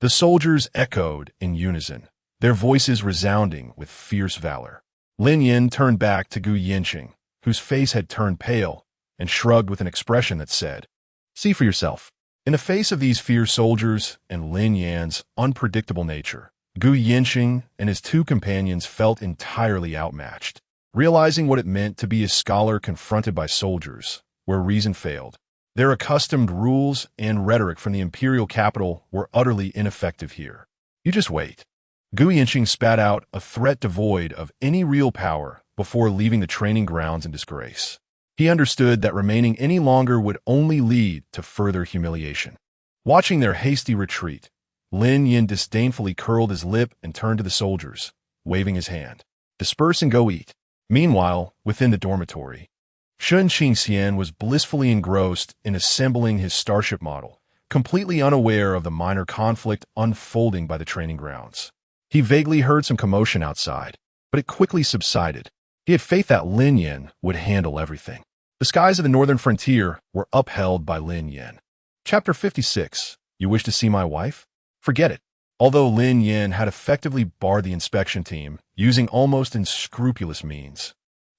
The soldiers echoed in unison, their voices resounding with fierce valor. Lin Yan turned back to Gu Yanqing, whose face had turned pale and shrugged with an expression that said, "See for yourself." In the face of these fierce soldiers and Lin Yan's unpredictable nature, Gu Yinxing and his two companions felt entirely outmatched. Realizing what it meant to be a scholar confronted by soldiers, where reason failed, their accustomed rules and rhetoric from the imperial capital were utterly ineffective here. "You just wait." Gu Yinxing spat out a threat devoid of any real power before leaving the training grounds in disgrace. He understood that remaining any longer would only lead to further humiliation. Watching their hasty retreat, Lin Yan disdainfully curled his lip and turned to the soldiers, waving his hand. "Disperse and go eat." Meanwhile, within the dormitory, Shun Qingxian was blissfully engrossed in assembling his starship model, completely unaware of the minor conflict unfolding by the training grounds. He vaguely heard some commotion outside, but it quickly subsided. He had faith that Lin Yan would handle everything. The skies of the northern frontier were upheld by Lin Yan. Chapter 56. You wish to see my wife? Forget it. Although Lin Yan had effectively barred the inspection team, using almost unscrupulous means,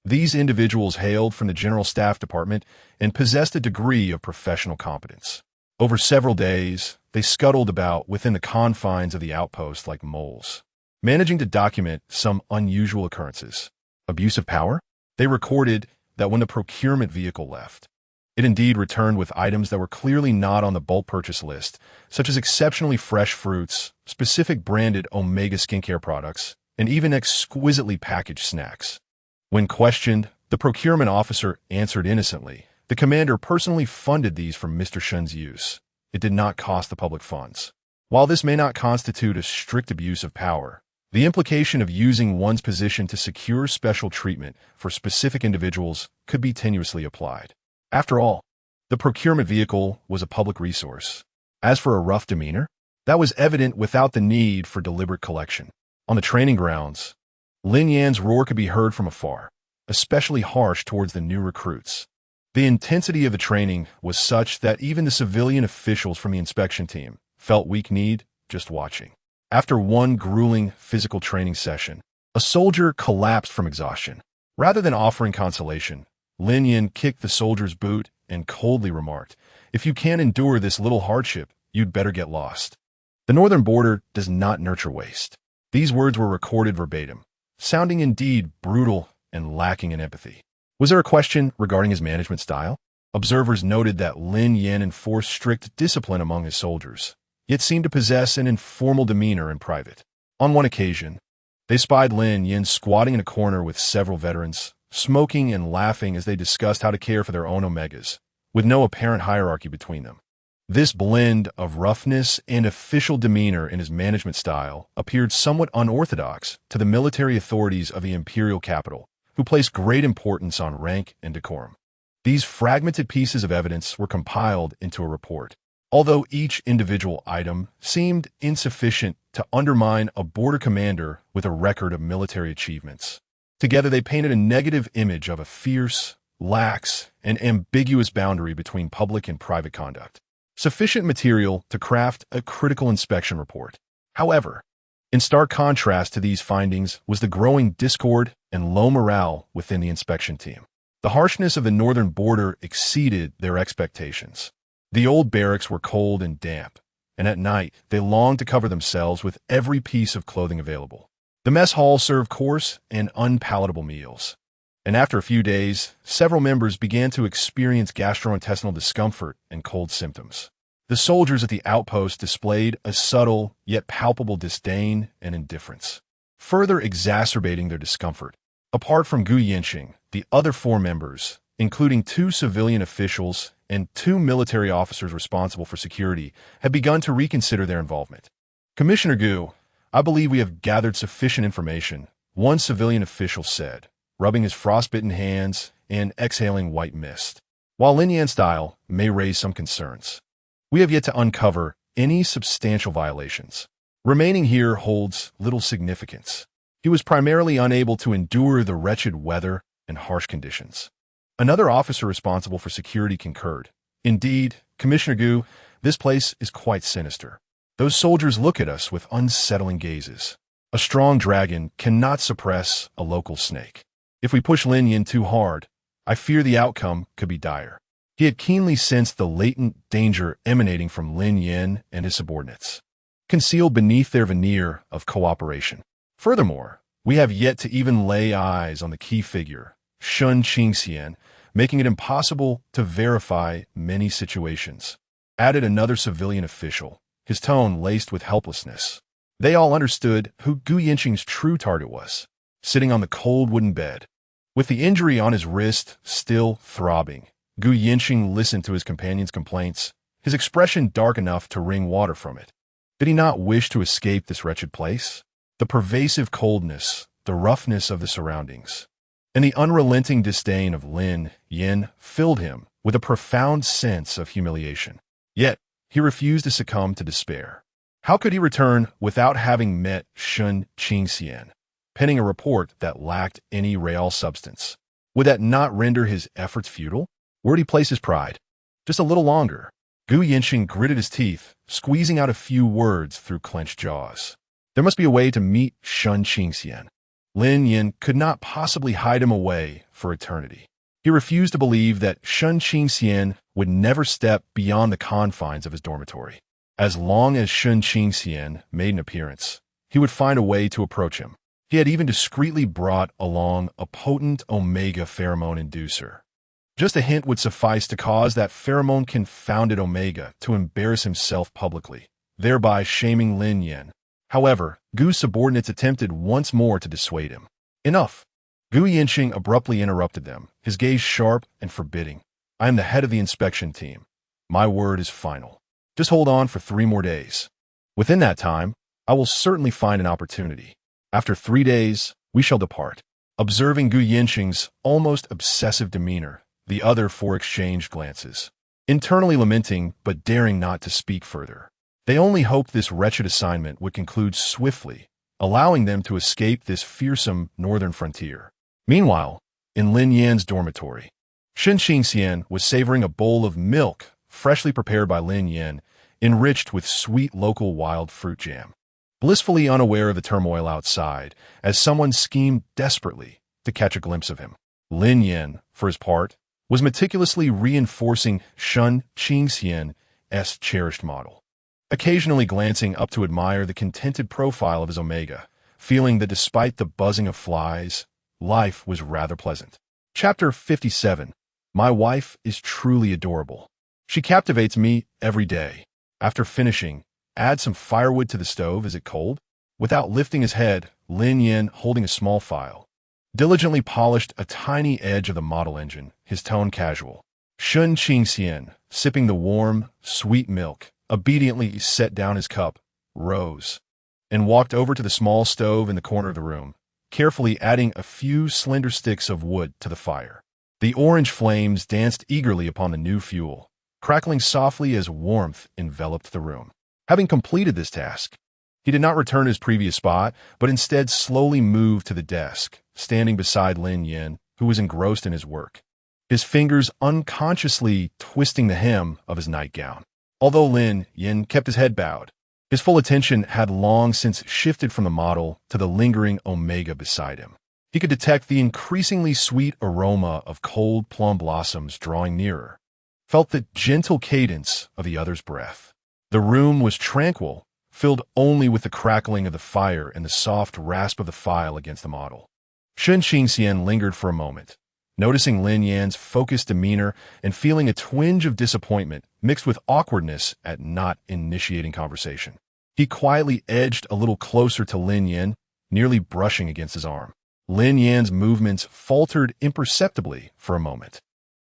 these individuals hailed from the General Staff Department and possessed a degree of professional competence. Over several days, they scuttled about within the confines of the outpost like moles, managing to document some unusual occurrences. Abuse of power? They recorded that when the procurement vehicle left, it indeed returned with items that were clearly not on the bulk purchase list, such as exceptionally fresh fruits, specific branded Omega skincare products, and even exquisitely packaged snacks. When questioned, the procurement officer answered innocently. The commander personally funded these for Mr. Shun's use. It did not cost the public funds. While this may not constitute a strict abuse of power, the implication of using one's position to secure special treatment for specific individuals could be tenuously applied. After all, the procurement vehicle was a public resource. As for a rough demeanor, that was evident without the need for deliberate collection. On the training grounds, Lin Yan's roar could be heard from afar, especially harsh towards the new recruits. The intensity of the training was such that even the civilian officials from the inspection team felt weak-kneed just watching. After one grueling physical training session, a soldier collapsed from exhaustion. Rather than offering consolation, Lin Yan kicked the soldier's boot and coldly remarked, "If you can't endure this little hardship, you'd better get lost." The northern border does not nurture waste. These words were recorded verbatim, sounding indeed brutal and lacking in empathy. Was there a question regarding his management style? Observers noted that Lin Yan enforced strict discipline among his soldiers, yet seemed to possess an informal demeanor in private. On one occasion, they spied Lin Yan squatting in a corner with several veterans, smoking and laughing as they discussed how to care for their own omegas, with no apparent hierarchy between them. This blend of roughness and official demeanor in his management style appeared somewhat unorthodox to the military authorities of the imperial capital, who placed great importance on rank and decorum. These fragmented pieces of evidence were compiled into a report. Although each individual item seemed insufficient to undermine a border commander with a record of military achievements, together they painted a negative image of a fierce, lax, and ambiguous boundary between public and private conduct. Sufficient material to craft a critical inspection report. However, in stark contrast to these findings was the growing discord and low morale within the inspection team. The harshness of the northern border exceeded their expectations. The old barracks were cold and damp, and at night they longed to cover themselves with every piece of clothing available. The mess hall served coarse and unpalatable meals, and after a few days, several members began to experience gastrointestinal discomfort and cold symptoms. The soldiers at the outpost displayed a subtle yet palpable disdain and indifference, further exacerbating their discomfort. Apart from Gu Yinxing, the other four members, including 2 civilian officials and 2 military officers responsible for security, had begun to reconsider their involvement. "Commissioner Gu, I believe we have gathered sufficient information," one civilian official said, rubbing his frostbitten hands and exhaling white mist. "While Lin Yan's style may raise some concerns, we have yet to uncover any substantial violations. Remaining here holds little significance. He was primarily unable to endure the wretched weather and harsh conditions." Another officer responsible for security concurred. "Indeed, Commissioner Gu, this place is quite sinister. Those soldiers look at us with unsettling gazes. A strong dragon cannot suppress a local snake. If we push Lin Yan too hard, I fear the outcome could be dire. He had keenly sensed the latent danger emanating from Lin Yan and his subordinates, concealed beneath their veneer of cooperation. Furthermore, we have yet to even lay eyes on the key figure, Shun Qingxian, making it impossible to verify many situations. Added another civilian official, his tone laced with helplessness. They all understood who Gu Yanqing's true target was, sitting on the cold wooden bed. With the injury on his wrist still throbbing, Gu Yanqing listened to his companion's complaints, his expression dark enough to wring water from it. Did he not wish to escape this wretched place? The pervasive coldness, the roughness of the surroundings, and the unrelenting disdain of Lin Yan filled him with a profound sense of humiliation. Yet, he refused to succumb to despair. How could he return without having met Shun Qingxian, penning a report that lacked any real substance? Would that not render his efforts futile? Where'd he place his pride? Just a little longer. Gu Yanqing gritted his teeth, squeezing out a few words through clenched jaws. There must be a way to meet Shun Qingxian. Lin Yan could not possibly hide him away for eternity. He refused to believe that Shun Qingxian would never step beyond the confines of his dormitory. As long as Shun Qingxian made an appearance, he would find a way to approach him. He had even discreetly brought along a potent omega pheromone inducer. Just a hint would suffice to cause that pheromone-confounded omega to embarrass himself publicly, thereby shaming Lin Yan. However, Gu's subordinates attempted once more to dissuade him. Enough! Gu Yanqing abruptly interrupted them, his gaze sharp and forbidding. I am the head of the inspection team. My word is final. Just hold on for 3 more days. Within that time, I will certainly find an opportunity. After 3 days, we shall depart. Observing Gu Yanqing's almost obsessive demeanor, the other 4 exchanged glances, internally lamenting but daring not to speak further. They only hoped this wretched assignment would conclude swiftly, allowing them to escape this fearsome northern frontier. Meanwhile, in Lin Yan's dormitory, Shun Qingxian was savoring a bowl of milk freshly prepared by Lin Yan, enriched with sweet local wild fruit jam. Blissfully unaware of the turmoil outside, as someone schemed desperately to catch a glimpse of him, Lin Yan, for his part, was meticulously reinforcing Shun Qingxian's cherished model, occasionally glancing up to admire the contented profile of his omega, feeling that despite the buzzing of flies, life was rather pleasant. Chapter 57. My wife is truly adorable. She captivates me every day. After finishing, add some firewood to the stove. Is it cold? Without lifting his head, Lin Yan, holding a small file, diligently polished a tiny edge of the model engine, his tone casual. Shun Qingxian, sipping the warm, sweet milk, obediently set down his cup, rose, and walked over to the small stove in the corner of the room, carefully adding a few slender sticks of wood to the fire. The orange flames danced eagerly upon the new fuel, crackling softly as warmth enveloped the room. Having completed this task, he did not return to his previous spot, but instead slowly moved to the desk, standing beside Lin Yan, who was engrossed in his work, his fingers unconsciously twisting the hem of his nightgown. Although Lin Yan kept his head bowed, his full attention had long since shifted from the model to the lingering omega beside him. He could detect the increasingly sweet aroma of cold plum blossoms drawing nearer, felt the gentle cadence of the other's breath. The room was tranquil, filled only with the crackling of the fire and the soft rasp of the file against the model. Shun Qingxian lingered for a moment, noticing Lin Yan's focused demeanor and feeling a twinge of disappointment mixed with awkwardness at not initiating conversation. He quietly edged a little closer to Lin Yan, nearly brushing against his arm. Lin Yan's movements faltered imperceptibly for a moment.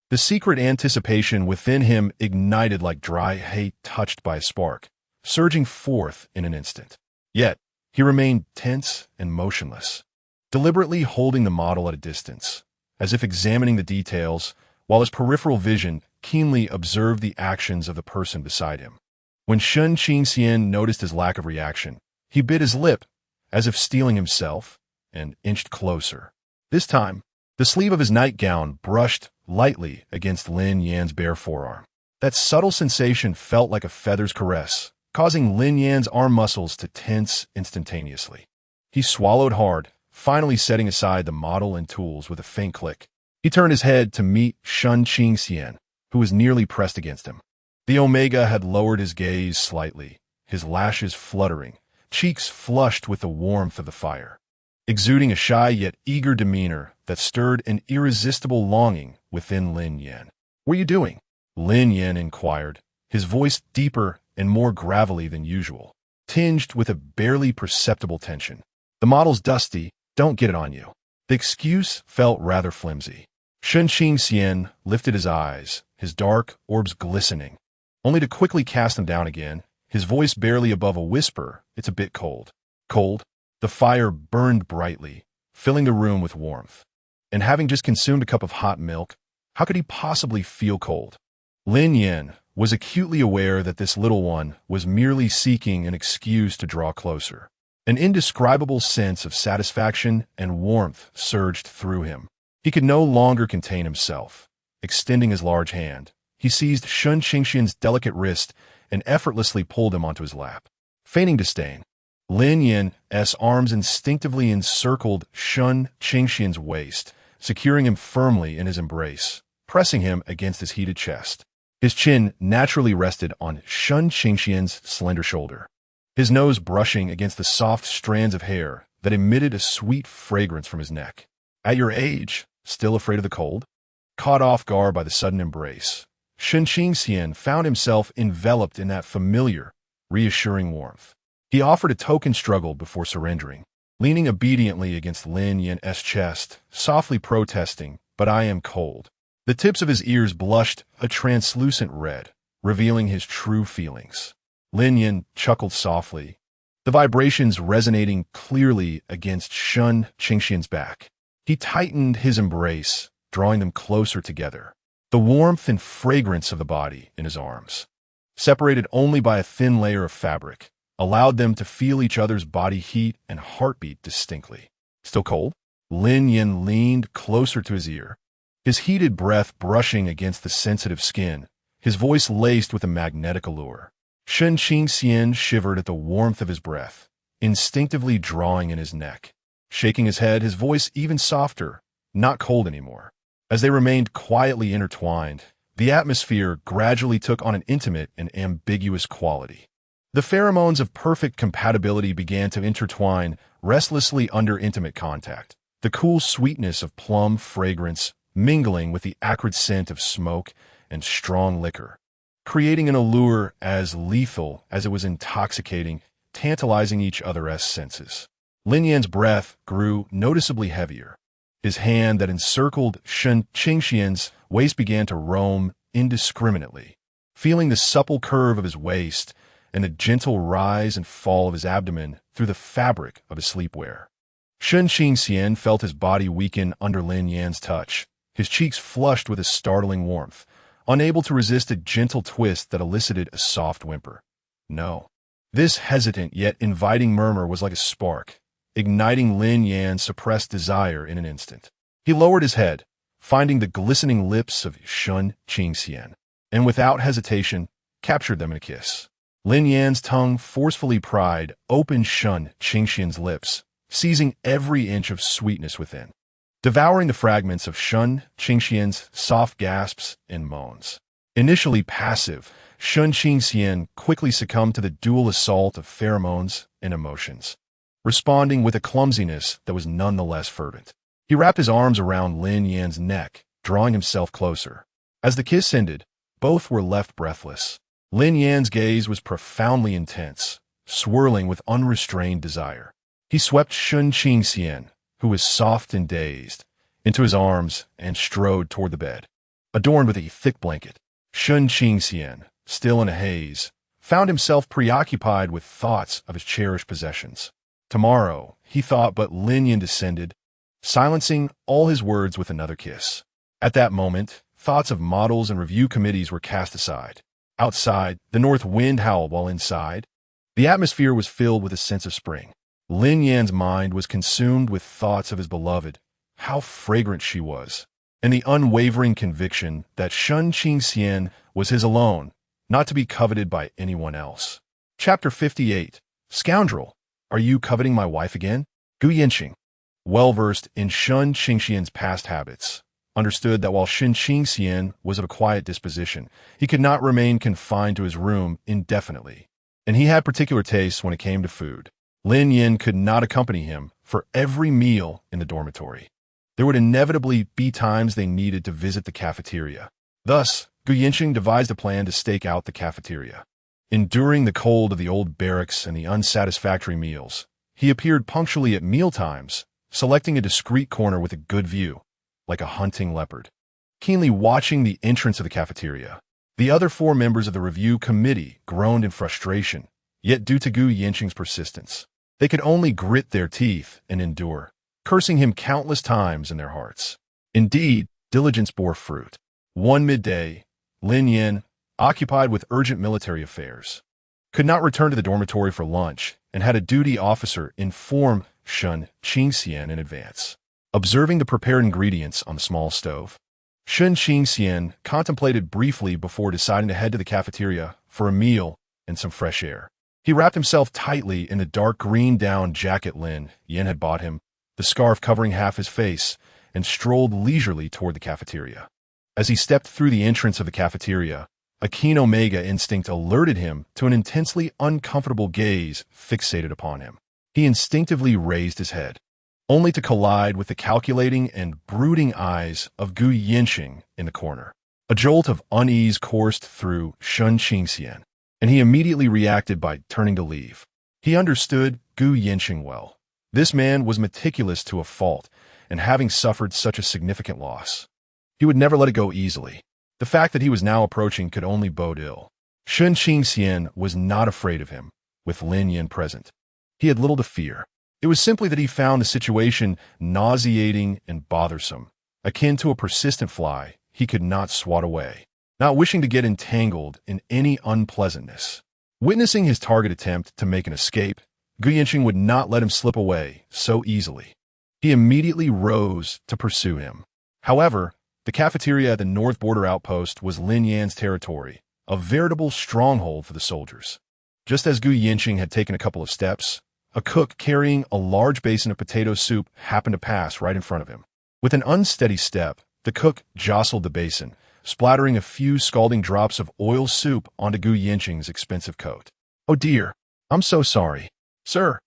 The secret anticipation within him ignited like dry hay touched by a spark, surging forth in an instant. Yet, he remained tense and motionless, deliberately holding the model at a distance, as if examining the details, while his peripheral vision keenly observed the actions of the person beside him. When Shun Qingxian noticed his lack of reaction, he bit his lip, as if steeling himself, and inched closer. This time, the sleeve of his nightgown brushed lightly against Lin Yan's bare forearm. That subtle sensation felt like a feather's caress, causing Lin Yan's arm muscles to tense instantaneously. He swallowed hard, finally setting aside the model and tools with a faint click. He turned his head to meet Shun Qingxian, who was nearly pressed against him. The Omega had lowered his gaze slightly, his lashes fluttering, cheeks flushed with the warmth of the fire, exuding a shy yet eager demeanor that stirred an irresistible longing within Lin Yan. "What are you doing?" Lin Yan inquired, his voice deeper and more gravelly than usual, tinged with a barely perceptible tension. "The model's dusty, don't get it on you." The excuse felt rather flimsy. Shun Qingxian lifted his eyes, his dark orbs glistening, only to quickly cast them down again, his voice barely above a whisper. "It's a bit cold." Cold? The fire burned brightly, filling the room with warmth. And having just consumed a cup of hot milk, how could he possibly feel cold? Lin Yan was acutely aware that this little one was merely seeking an excuse to draw closer. An indescribable sense of satisfaction and warmth surged through him. He could no longer contain himself. Extending his large hand, he seized Shun Qingxian's delicate wrist and effortlessly pulled him onto his lap. Feigning disdain, Lin Yan's arms instinctively encircled Shun Qingxian's waist, securing him firmly in his embrace, pressing him against his heated chest. His chin naturally rested on Shun Qingxian's slender shoulder, his nose brushing against the soft strands of hair that emitted a sweet fragrance from his neck. "At your age, still afraid of the cold?" Caught off guard by the sudden embrace, Shun Qingxian found himself enveloped in that familiar, reassuring warmth. He offered a token struggle before surrendering, leaning obediently against Lin Yan's chest, softly protesting, "But I am cold." The tips of his ears blushed a translucent red, revealing his true feelings. Lin Yan chuckled softly, the vibrations resonating clearly against Shun Qingxian's back. He tightened his embrace, drawing them closer together. The warmth and fragrance of the body in his arms, separated only by a thin layer of fabric, allowed them to feel each other's body heat and heartbeat distinctly. "Still cold?" Lin Yan leaned closer to his ear, his heated breath brushing against the sensitive skin, his voice laced with a magnetic allure. Shun Qingxian shivered at the warmth of his breath, instinctively drawing in his neck. Shaking his head, his voice even softer, "Not cold anymore." As they remained quietly intertwined, the atmosphere gradually took on an intimate and ambiguous quality. The pheromones of perfect compatibility began to intertwine restlessly under intimate contact, the cool sweetness of plum fragrance mingling with the acrid scent of smoke and strong liquor, creating an allure as lethal as it was intoxicating, tantalizing each other's senses. Lin Yan's breath grew noticeably heavier. His hand that encircled Shun Qingxian's waist began to roam indiscriminately, feeling the supple curve of his waist and the gentle rise and fall of his abdomen through the fabric of his sleepwear. Shun Qingxian felt his body weaken under Lin Yan's touch, his cheeks flushed with a startling warmth, unable to resist a gentle twist that elicited a soft whimper. "No." This hesitant yet inviting murmur was like a spark, igniting Lin Yan's suppressed desire in an instant. He lowered his head, finding the glistening lips of Shun Qingxian, and without hesitation, captured them in a kiss. Lin Yan's tongue forcefully pried open Shun Qingxian's lips, seizing every inch of sweetness within, devouring the fragments of Shun Qingxian's soft gasps and moans. Initially passive, Shun Qingxian quickly succumbed to the dual assault of pheromones and emotions, responding with a clumsiness that was nonetheless fervent. He wrapped his arms around Lin Yan's neck, drawing himself closer. As the kiss ended, both were left breathless. Lin Yan's gaze was profoundly intense, swirling with unrestrained desire. He swept Shun Qingxian, who was soft and dazed, into his arms and strode toward the bed, adorned with a thick blanket. Shun Qingxian, still in a haze, found himself preoccupied with thoughts of his cherished possessions. Tomorrow, he thought, but Lin Yan descended, silencing all his words with another kiss. At that moment, thoughts of models and review committees were cast aside. Outside, the north wind howled, while inside, the atmosphere was filled with a sense of spring. Lin Yan's mind was consumed with thoughts of his beloved, how fragrant she was, and the unwavering conviction that Shun Qingxian was his alone, not to be coveted by anyone else. Chapter 58. Scoundrel, are you coveting my wife again? Gu Yanqing, well-versed in Shun Qingxian's past habits, understood that while Shen Qingxian was of a quiet disposition, he could not remain confined to his room indefinitely. And he had particular tastes when it came to food. Lin Yan could not accompany him for every meal in the dormitory. There would inevitably be times they needed to visit the cafeteria. Thus, Gu Yinxing devised a plan to stake out the cafeteria. Enduring the cold of the old barracks and the unsatisfactory meals, he appeared punctually at mealtimes, selecting a discreet corner with a good view, like a hunting leopard. Keenly watching the entrance of the cafeteria, the other 4 members of the review committee groaned in frustration, yet due to Gu Yinxing's persistence, they could only grit their teeth and endure, cursing him countless times in their hearts. Indeed, diligence bore fruit. One midday, Lin Yan, occupied with urgent military affairs, could not return to the dormitory for lunch and had a duty officer inform Shen Qingxian in advance. Observing the prepared ingredients on the small stove, Shen Qingxian contemplated briefly before deciding to head to the cafeteria for a meal and some fresh air. He wrapped himself tightly in the dark green down jacket Lin Yan had bought him, the scarf covering half his face, and strolled leisurely toward the cafeteria. As he stepped through the entrance of the cafeteria, a keen omega instinct alerted him to an intensely uncomfortable gaze fixated upon him. He instinctively raised his head, only to collide with the calculating and brooding eyes of Gu Yinxing in the corner. A jolt of unease coursed through Shen Qingxian, and he immediately reacted by turning to leave. He understood Gu Yinxing well. This man was meticulous to a fault, and having suffered such a significant loss, he would never let it go easily. The fact that he was now approaching could only bode ill. Shen Qingxian was not afraid of him, with Lin Yan present. He had little to fear. It was simply that he found the situation nauseating and bothersome, akin to a persistent fly he could not swat away, not wishing to get entangled in any unpleasantness. Witnessing his target attempt to make an escape, Gu Yinxing would not let him slip away so easily. He immediately rose to pursue him. However, the cafeteria at the North Border Outpost was Lin Yan's territory, a veritable stronghold for the soldiers. Just as Gu Yinxing had taken a couple of steps, a cook carrying a large basin of potato soup happened to pass right in front of him. With an unsteady step, the cook jostled the basin, splattering a few scalding drops of oil soup onto Gu Yinxing's expensive coat. "Oh dear, I'm so sorry. Sir,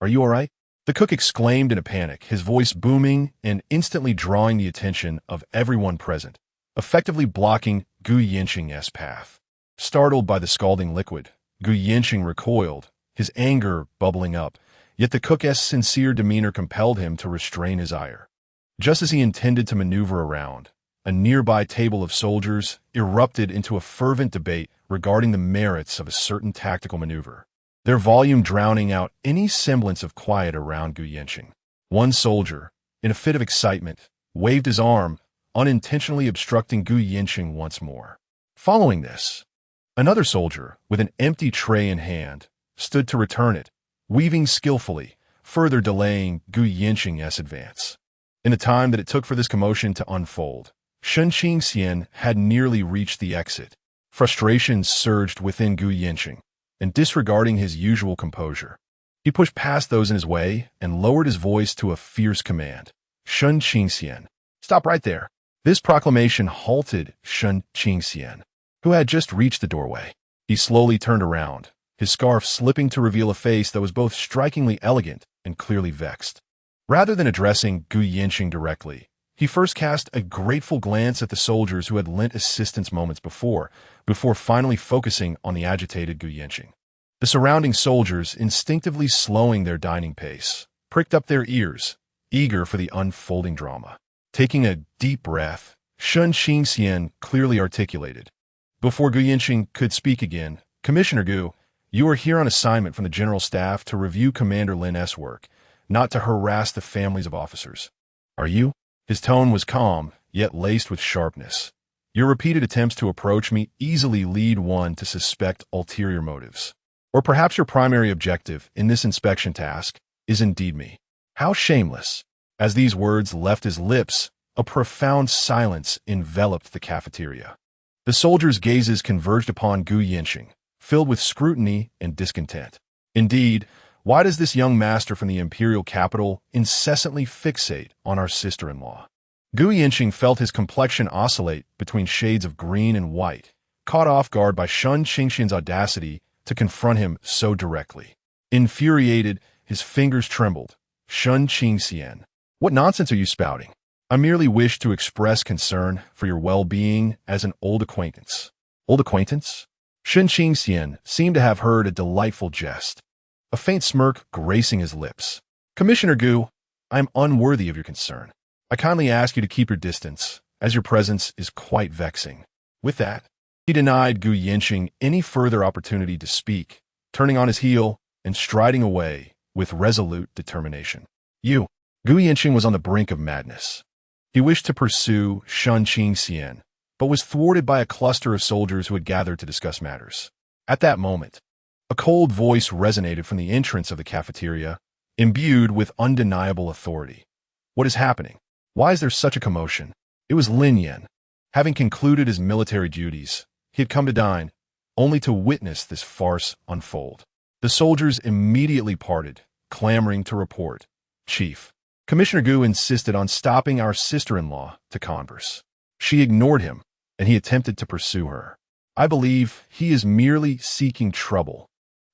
are you all right?" The cook exclaimed in a panic, his voice booming and instantly drawing the attention of everyone present, effectively blocking Gu Yinxing's path. Startled by the scalding liquid, Gu Yinxing recoiled, his anger bubbling up, yet the cook's sincere demeanor compelled him to restrain his ire. Just as he intended to maneuver around, a nearby table of soldiers erupted into a fervent debate regarding the merits of a certain tactical maneuver, their volume drowning out any semblance of quiet around Gu Yinxing. One soldier, in a fit of excitement, waved his arm, unintentionally obstructing Gu Yinxing once more. Following this, another soldier, with an empty tray in hand, stood to return it, weaving skillfully, further delaying Gu Yinxing's advance. In the time that it took for this commotion to unfold, Shen Qingxian had nearly reached the exit. Frustration surged within Gu Yinxing, and disregarding his usual composure, he pushed past those in his way and lowered his voice to a fierce command. "Shen Qingxian, stop right there." This proclamation halted Shen Qingxian, who had just reached the doorway. He slowly turned around, his scarf slipping to reveal a face that was both strikingly elegant and clearly vexed. Rather than addressing Gu Yinxing directly, he first cast a grateful glance at the soldiers who had lent assistance moments before finally focusing on the agitated Gu Yinxing. The surrounding soldiers, instinctively slowing their dining pace, pricked up their ears, eager for the unfolding drama. Taking a deep breath, Shen Qingxian clearly articulated. Before Gu Yinxing could speak again, "Commissioner Gu, you are here on assignment from the General Staff to review Commander Lin's work, not to harass the families of officers. Are you?" His tone was calm, yet laced with sharpness. "Your repeated attempts to approach me easily lead one to suspect ulterior motives. Or perhaps your primary objective in this inspection task is indeed me. How shameless." As these words left his lips, a profound silence enveloped the cafeteria. The soldiers' gazes converged upon Gu Yinxing, filled with scrutiny and discontent. Indeed, why does this young master from the imperial capital incessantly fixate on our sister-in-law? Gu Yinqing felt his complexion oscillate between shades of green and white, caught off guard by Shun Qingxian's audacity to confront him so directly. Infuriated, his fingers trembled. Shun Qingxian, what nonsense are you spouting? I merely wish to express concern for your well-being as an old acquaintance. Old acquaintance? Shun Qingxian seemed to have heard a delightful jest, a faint smirk gracing his lips. Commissioner Gu, I am unworthy of your concern. I kindly ask you to keep your distance, as your presence is quite vexing. With that, he denied Gu Yinqing any further opportunity to speak, turning on his heel and striding away with resolute determination. Gu Yinqing was on the brink of madness. He wished to pursue Shun Qingxian, but was thwarted by a cluster of soldiers who had gathered to discuss matters. At that moment, a cold voice resonated from the entrance of the cafeteria, imbued with undeniable authority. What is happening? Why is there such a commotion? It was Lin Yan. Having concluded his military duties, he had come to dine, only to witness this farce unfold. The soldiers immediately parted, clamoring to report. Chief, Commissioner Gu insisted on stopping our sister-in-law to converse. She ignored him, and he attempted to pursue her. I believe he is merely seeking trouble.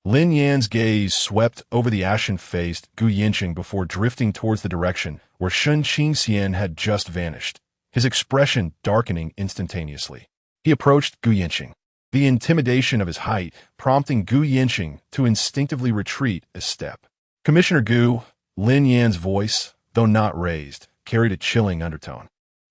Lin Yan's gaze swept over the ashen-faced Gu Yinqing before drifting towards the direction where Shun Qingxian had just vanished, his expression darkening instantaneously. He approached Gu Yinqing, the intimidation of his height prompting Gu Yinqing to instinctively retreat a step. Commissioner Gu, Lin Yan's voice, though not raised, carried a chilling undertone.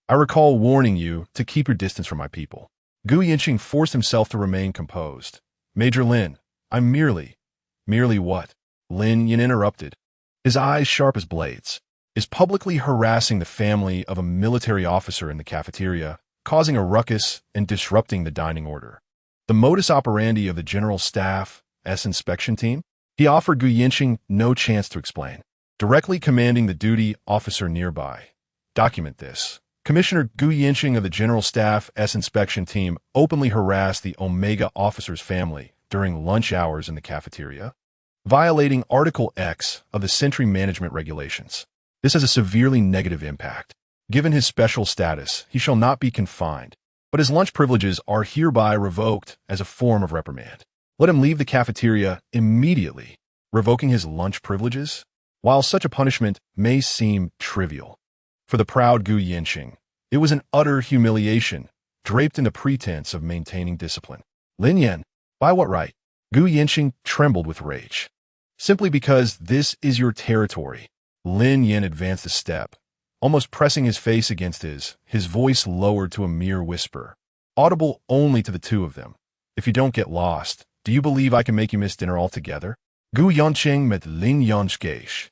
I recall warning you to keep your distance from my people. Gu Yinqing forced himself to remain composed. Major Lin, I'm merely what? Lin Yan interrupted, his eyes sharp as blades, is publicly harassing the family of a military officer in the cafeteria, causing a ruckus and disrupting the dining order. The modus operandi of the General Staff's inspection team? He offered Gu Yinqing no chance to explain, directly commanding the duty officer nearby. Document this. Commissioner Gu Yinqing of the General Staff's inspection team openly harassed the Omega officer's family during lunch hours in the cafeteria, violating Article X of the Sentry Management Regulations. This has a severely negative impact. Given his special status, he shall not be confined, but his lunch privileges are hereby revoked as a form of reprimand. Let him leave the cafeteria immediately. Revoking his lunch privileges? While such a punishment may seem trivial, for the proud Gu Yinqing, it was an utter humiliation, draped in the pretense of maintaining discipline. Lin Yan, by what right? Gu Yinqing trembled with rage. Simply because this is your territory. Lin Yan advanced a step, almost pressing his face against his voice lowered to a mere whisper, audible only to the two of them. If you don't get lost, do you believe I can make you miss dinner altogether? Gu Yinqing met Lin Yan's gaze,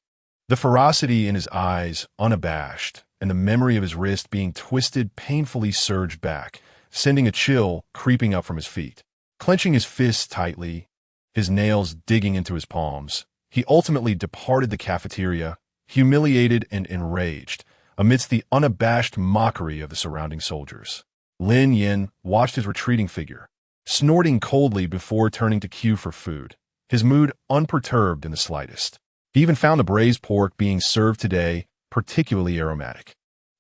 the ferocity in his eyes unabashed, and the memory of his wrist being twisted painfully surged back, sending a chill creeping up from his feet. Clenching his fists tightly, his nails digging into his palms, he ultimately departed the cafeteria, humiliated and enraged, amidst the unabashed mockery of the surrounding soldiers. Lin Yan watched his retreating figure, snorting coldly before turning to queue for food, his mood unperturbed in the slightest. He even found the braised pork being served today particularly aromatic.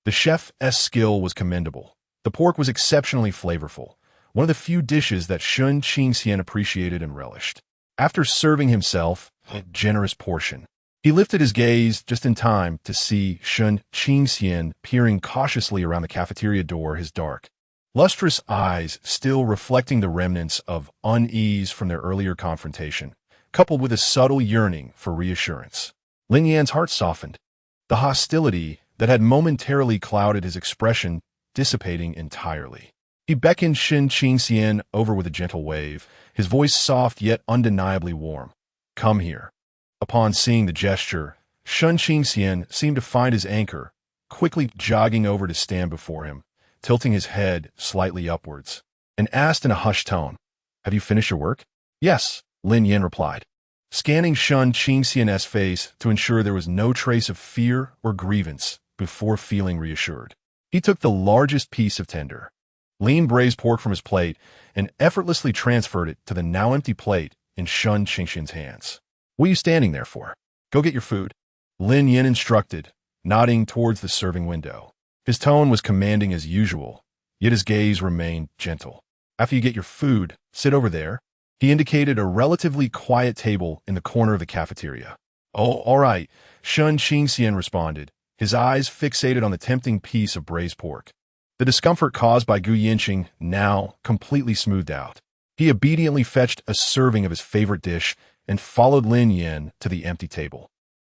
The chef's skill was commendable. The pork was exceptionally flavorful, one of the few dishes that Shun Qingxian appreciated and relished. After serving himself a generous portion, he lifted his gaze just in time to see Shun Qingxian peering cautiously around the cafeteria door, his dark, lustrous eyes still reflecting the remnants of unease from their earlier confrontation, coupled with a subtle yearning for reassurance. Lin Yan's heart softened, the hostility that had momentarily clouded his expression dissipating entirely. He beckoned Shun Qingxian over with a gentle wave, his voice soft yet undeniably warm. Come here. Upon seeing the gesture, Shun Qingxian seemed to find his anchor, quickly jogging over to stand before him, tilting his head slightly upwards, and asked in a hushed tone, Have you finished your work? Yes, Lin Yan replied, scanning Shun Qingxian's face to ensure there was no trace of fear or grievance before feeling reassured. He took the largest piece of tender, lean braised pork from his plate and effortlessly transferred it to the now empty plate in Shun Qingxian's hands. What are you standing there for? Go get your food, Lin Yan instructed, nodding towards the serving window. His tone was commanding as usual, yet his gaze remained gentle. After you get your food, sit over there. He indicated a relatively quiet table in the corner of the cafeteria. Oh, all right, Shun Qingxian responded, his eyes fixated on the tempting piece of braised pork. The discomfort caused by Gu Yinqing now completely smoothed out. He obediently fetched a serving of his favorite dish and followed Lin Yan to the empty table.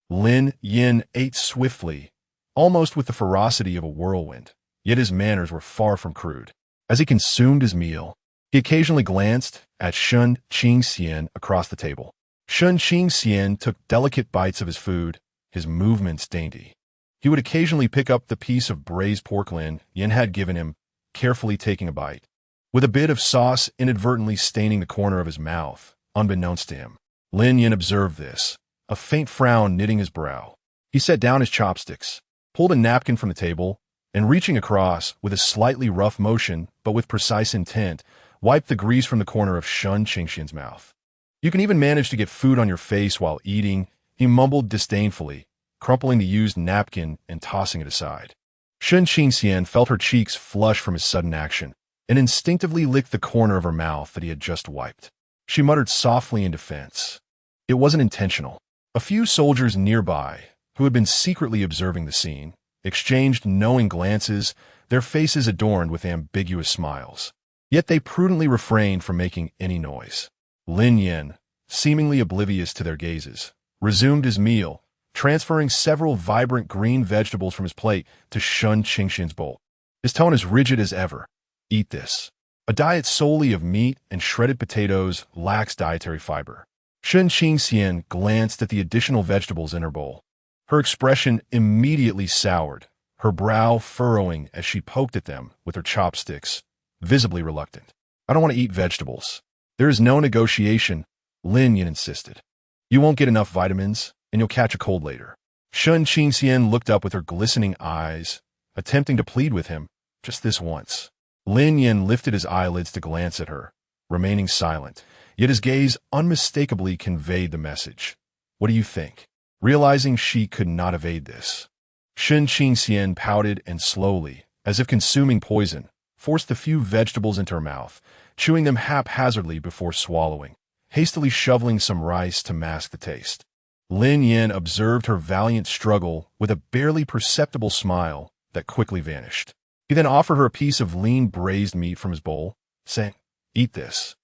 Lin Yan ate swiftly, almost with the ferocity of a whirlwind, yet his manners were far from crude. As he consumed his meal, he occasionally glanced at Shun Qingxian across the table. Shun Qingxian took delicate bites of his food, his movements dainty. He would occasionally pick up the piece of braised pork Lin Yan had given him, carefully taking a bite, with a bit of sauce inadvertently staining the corner of his mouth, unbeknownst to him. Lin Yan observed this, a faint frown knitting his brow. He set down his chopsticks, pulled a napkin from the table, and reaching across, with a slightly rough motion, but with precise intent, wiped the grease from the corner of Shun Qingxian's mouth. You can even manage to get food on your face while eating, he mumbled disdainfully, crumpling the used napkin and tossing it aside. Shun Qingxian felt her cheeks flush from his sudden action, and instinctively licked the corner of her mouth that he had just wiped. She muttered softly in defense. It wasn't intentional. A few soldiers nearby, who had been secretly observing the scene, exchanged knowing glances, their faces adorned with ambiguous smiles. Yet they prudently refrained from making any noise. Lin Yan, seemingly oblivious to their gazes, resumed his meal, transferring several vibrant green vegetables from his plate to Shun Qingxian's bowl. His tone as rigid as ever. Eat this. A diet solely of meat and shredded potatoes lacks dietary fiber. Shun Qingxian glanced at the additional vegetables in her bowl. Her expression immediately soured, her brow furrowing as she poked at them with her chopsticks, visibly reluctant. I don't want to eat vegetables. There is no negotiation, Lin Yan insisted. You won't get enough vitamins, and you'll catch a cold later. Shun Qingxian looked up with her glistening eyes, attempting to plead with him, just this once. Lin Yan lifted his eyelids to glance at her, remaining silent, yet his gaze unmistakably conveyed the message. What do you think? Realizing she could not evade this, Shun Qingxian pouted and slowly, as if consuming poison, forced the few vegetables into her mouth, chewing them haphazardly before swallowing, hastily shoveling some rice to mask the taste. Lin Yan observed her valiant struggle with a barely perceptible smile that quickly vanished. He then offered her a piece of lean braised meat from his bowl, saying, "Eat this.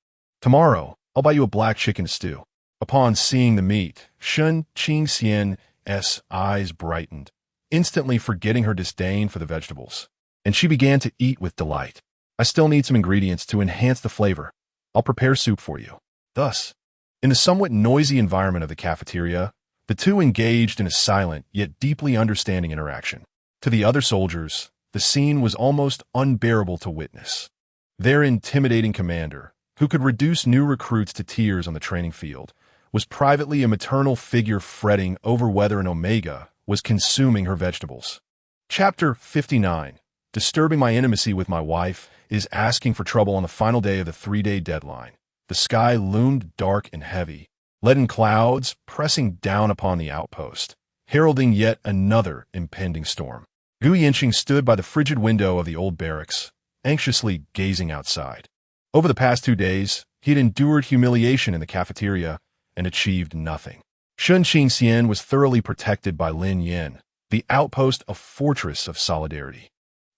Tomorrow, I'll buy you a black chicken stew." Upon seeing the meat, Shun Qingxian's eyes brightened, instantly forgetting her disdain for the vegetables, and she began to eat with delight. I still need some ingredients to enhance the flavor. I'll prepare soup for you. Thus, in the somewhat noisy environment of the cafeteria, the two engaged in a silent yet deeply understanding interaction. To the other soldiers, the scene was almost unbearable to witness. Their intimidating commander, who could reduce new recruits to tears on the training field, was privately a maternal figure fretting over whether an Omega was consuming her vegetables. Chapter 59. Disturbing my intimacy with my wife is asking for trouble on the final day of the 3-day deadline. The sky loomed dark and heavy, leaden clouds pressing down upon the outpost, heralding yet another impending storm. Gu Yinqing stood by the frigid window of the old barracks, anxiously gazing outside. Over the past 2 days, he had endured humiliation in the cafeteria and achieved nothing. Shun Qingxian was thoroughly protected by Lin Yan, the outpost a fortress of solidarity.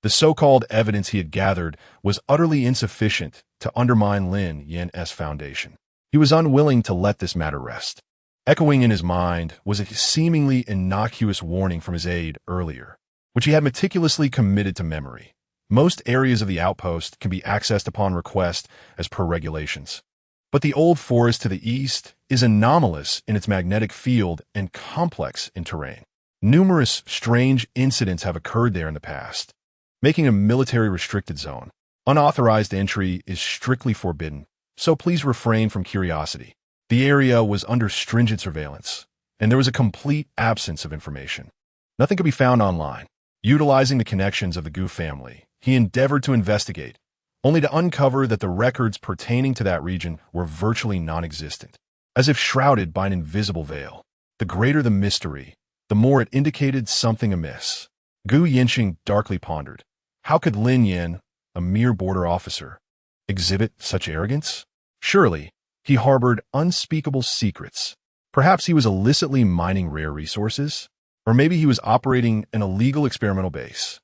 The so-called evidence he had gathered was utterly insufficient to undermine Lin Yan's foundation. He was unwilling to let this matter rest. Echoing in his mind was a seemingly innocuous warning from his aide earlier, which he had meticulously committed to memory. Most areas of the outpost can be accessed upon request as per regulations. But the old forest to the east is anomalous in its magnetic field and complex in terrain. Numerous strange incidents have occurred there in the past, making a military-restricted zone. Unauthorized entry is strictly forbidden, so please refrain from curiosity. The area was under stringent surveillance, and there was a complete absence of information. Nothing could be found online. Utilizing the connections of the Gu family, he endeavored to investigate, only to uncover that the records pertaining to that region were virtually non-existent, as if shrouded by an invisible veil. The greater the mystery, the more it indicated something amiss. Gu Yinqing darkly pondered. How could Lin Yan, a mere border officer, exhibit such arrogance? Surely, he harbored unspeakable secrets. Perhaps he was illicitly mining rare resources? Or maybe he was operating an illegal experimental base.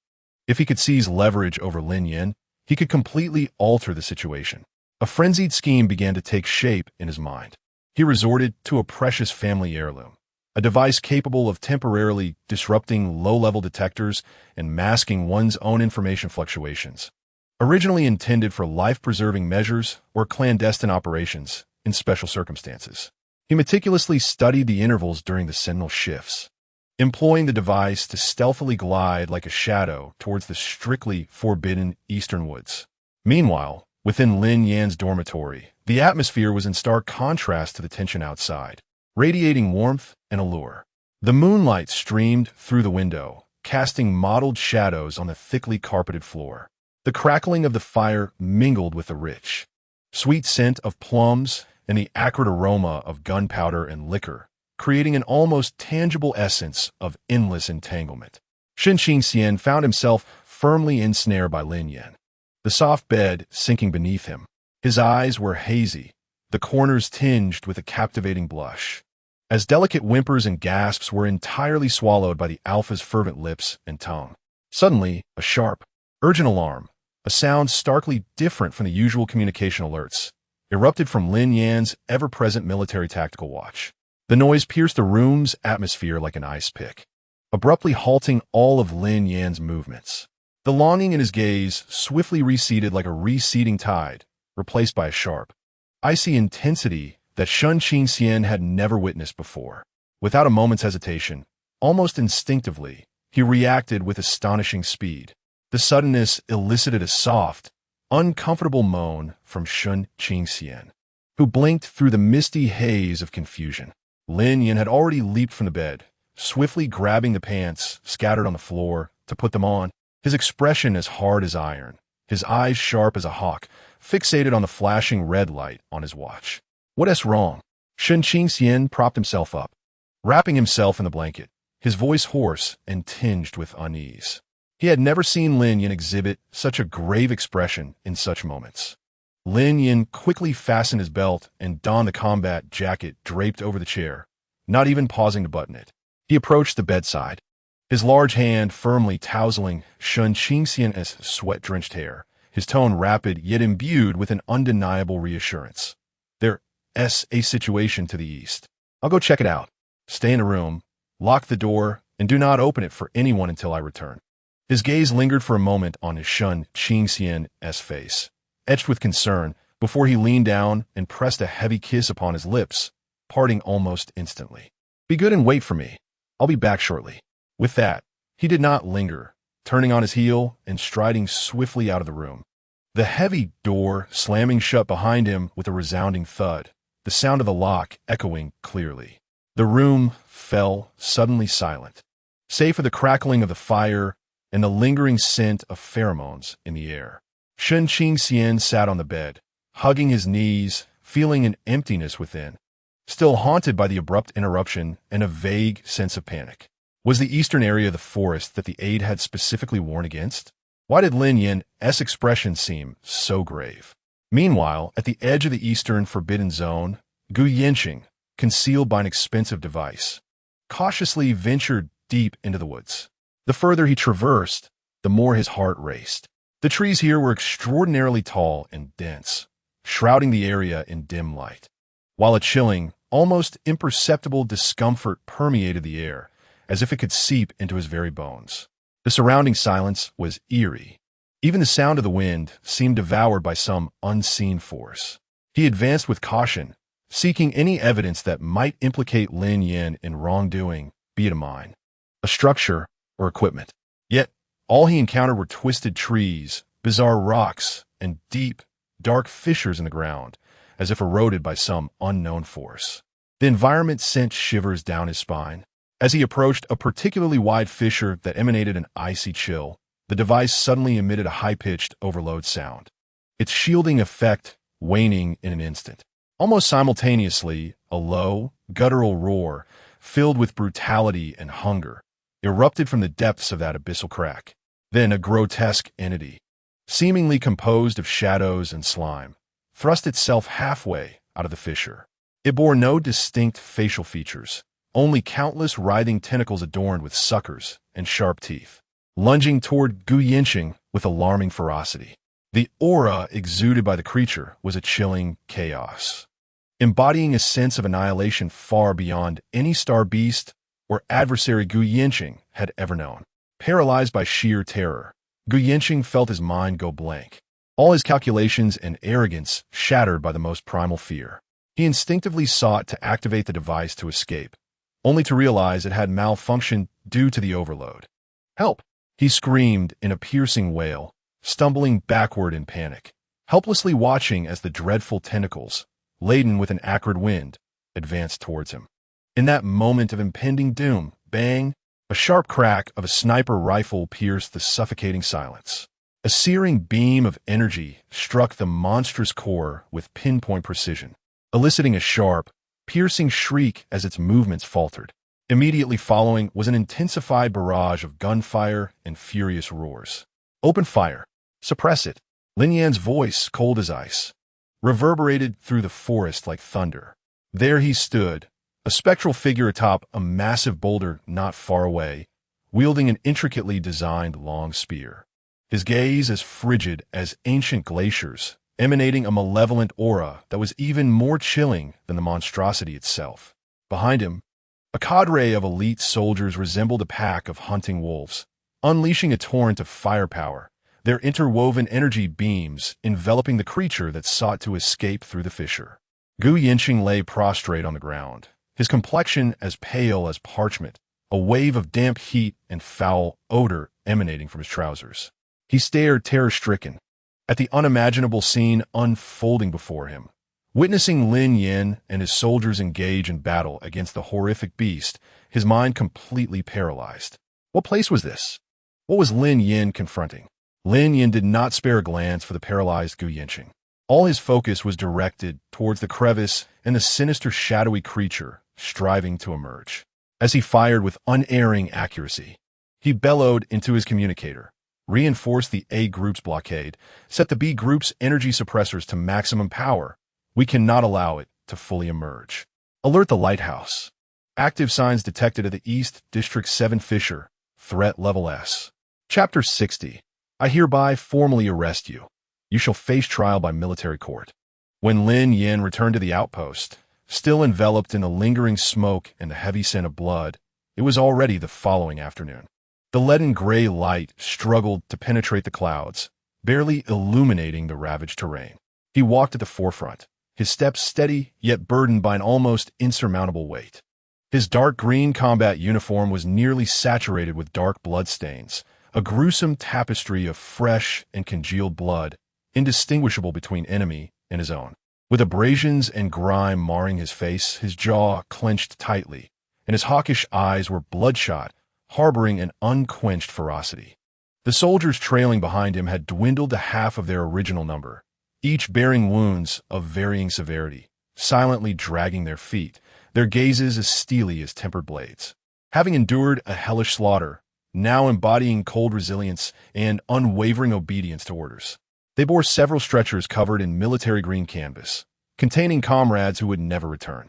If he could seize leverage over Lin Yan, he could completely alter the situation. A frenzied scheme began to take shape in his mind. He resorted to a precious family heirloom, a device capable of temporarily disrupting low-level detectors and masking one's own information fluctuations. Originally intended for life-preserving measures or clandestine operations in special circumstances, he meticulously studied the intervals during the sentinel shifts, employing the device to stealthily glide like a shadow towards the strictly forbidden eastern woods. Meanwhile, within Lin Yan's dormitory, the atmosphere was in stark contrast to the tension outside, radiating warmth and allure. The moonlight streamed through the window, casting mottled shadows on the thickly carpeted floor. The crackling of the fire mingled with the rich, sweet scent of plums and the acrid aroma of gunpowder and liquor, creating an almost tangible essence of endless entanglement. Shen Qingxian found himself firmly ensnared by Lin Yan, the soft bed sinking beneath him. His eyes were hazy, the corners tinged with a captivating blush, as delicate whimpers and gasps were entirely swallowed by the alpha's fervent lips and tongue. Suddenly, a sharp, urgent alarm, a sound starkly different from the usual communication alerts, erupted from Lin Yan's ever-present military tactical watch. The noise pierced the room's atmosphere like an ice pick, abruptly halting all of Lin Yan's movements. The longing in his gaze swiftly receded like a receding tide, replaced by a sharp, icy intensity that Shen Qingxian had never witnessed before. Without a moment's hesitation, almost instinctively, he reacted with astonishing speed. The suddenness elicited a soft, uncomfortable moan from Shen Qingxian, who blinked through the misty haze of confusion. Lin Yan had already leaped from the bed, swiftly grabbing the pants scattered on the floor to put them on, his expression as hard as iron, his eyes sharp as a hawk, fixated on the flashing red light on his watch. What's wrong? Shen Qingxian propped himself up, wrapping himself in the blanket, his voice hoarse and tinged with unease. He had never seen Lin Yan exhibit such a grave expression in such moments. Lin Yan quickly fastened his belt and donned the combat jacket draped over the chair, not even pausing to button it. He approached the bedside, his large hand firmly tousling Shen Qingxian's sweat-drenched hair, his tone rapid yet imbued with an undeniable reassurance. There's a situation to the east. I'll go check it out. Stay in the room, lock the door, and do not open it for anyone until I return. His gaze lingered for a moment on his Shen Qingxian's face, etched with concern, before he leaned down and pressed a heavy kiss upon his lips, parting almost instantly. Be good and wait for me. I'll be back shortly. With that, he did not linger, turning on his heel and striding swiftly out of the room. The heavy door slamming shut behind him with a resounding thud, the sound of the lock echoing clearly. The room fell suddenly silent, save for the crackling of the fire and the lingering scent of pheromones in the air. Shen Qingxian sat on the bed, hugging his knees, feeling an emptiness within, still haunted by the abrupt interruption and a vague sense of panic. Was the eastern area of the forest that the aide had specifically warned against? Why did Lin Yan's expression seem so grave? Meanwhile, at the edge of the eastern forbidden zone, Gu Yinqing, concealed by an expensive device, cautiously ventured deep into the woods. The further he traversed, the more his heart raced. The trees here were extraordinarily tall and dense, shrouding the area in dim light, while a chilling, almost imperceptible discomfort permeated the air, as if it could seep into his very bones. The surrounding silence was eerie. Even the sound of the wind seemed devoured by some unseen force. He advanced with caution, seeking any evidence that might implicate Lin Yan in wrongdoing, be it a mine, a structure, or equipment. Yet, all he encountered were twisted trees, bizarre rocks, and deep, dark fissures in the ground, as if eroded by some unknown force. The environment sent shivers down his spine. As he approached a particularly wide fissure that emanated an icy chill, the device suddenly emitted a high-pitched overload sound, its shielding effect waning in an instant. Almost simultaneously, a low, guttural roar, filled with brutality and hunger, erupted from the depths of that abyssal crack. Then a grotesque entity, seemingly composed of shadows and slime, thrust itself halfway out of the fissure. It bore no distinct facial features, only countless writhing tentacles adorned with suckers and sharp teeth, lunging toward Gu Yinxing with alarming ferocity. The aura exuded by the creature was a chilling chaos, embodying a sense of annihilation far beyond any star beast or adversary Gu Yinxing had ever known. Paralyzed by sheer terror, Gu Yinxing felt his mind go blank, all his calculations and arrogance shattered by the most primal fear. He instinctively sought to activate the device to escape, only to realize it had malfunctioned due to the overload. "Help!" he screamed in a piercing wail, stumbling backward in panic, helplessly watching as the dreadful tentacles, laden with an acrid wind, advanced towards him. In that moment of impending doom, bang! A sharp crack of a sniper rifle pierced the suffocating silence. A searing beam of energy struck the monstrous core with pinpoint precision, eliciting a sharp, piercing shriek as its movements faltered. Immediately following was an intensified barrage of gunfire and furious roars. "Open fire! Suppress it!" Lin Yan's voice, cold as ice, reverberated through the forest like thunder. There he stood, a spectral figure atop a massive boulder not far away, wielding an intricately designed long spear. His gaze as frigid as ancient glaciers, emanating a malevolent aura that was even more chilling than the monstrosity itself. Behind him, a cadre of elite soldiers resembled a pack of hunting wolves, unleashing a torrent of firepower, their interwoven energy beams enveloping the creature that sought to escape through the fissure. Gu Yinxing lay prostrate on the ground, his complexion as pale as parchment, a wave of damp heat and foul odor emanating from his trousers. He stared terror-stricken at the unimaginable scene unfolding before him. Witnessing Lin Yan and his soldiers engage in battle against the horrific beast, his mind completely paralyzed. What place was this? What was Lin Yan confronting? Lin Yan did not spare a glance for the paralyzed Gu Yinxing. All his focus was directed towards the crevice and the sinister shadowy creature striving to emerge. As he fired with unerring accuracy, he bellowed into his communicator, reinforced the A group's blockade, set the B group's energy suppressors to maximum power. We cannot allow it to fully emerge. Alert the lighthouse. Active signs detected at the East District 7 fissure. Threat level S. Chapter 60. I hereby formally arrest you. You shall face trial by military court. When Lin Yan returned to the outpost, still enveloped in the lingering smoke and the heavy scent of blood, it was already the following afternoon. The leaden gray light struggled to penetrate the clouds, barely illuminating the ravaged terrain. He walked at the forefront, his steps steady yet burdened by an almost insurmountable weight. His dark green combat uniform was nearly saturated with dark bloodstains, a gruesome tapestry of fresh and congealed blood, indistinguishable between enemy and his own. With abrasions and grime marring his face, his jaw clenched tightly, and his hawkish eyes were bloodshot, harboring an unquenched ferocity. The soldiers trailing behind him had dwindled to half of their original number, each bearing wounds of varying severity, silently dragging their feet, their gazes as steely as tempered blades. Having endured a hellish slaughter, now embodying cold resilience and unwavering obedience to orders, they bore several stretchers covered in military green canvas, containing comrades who would never return.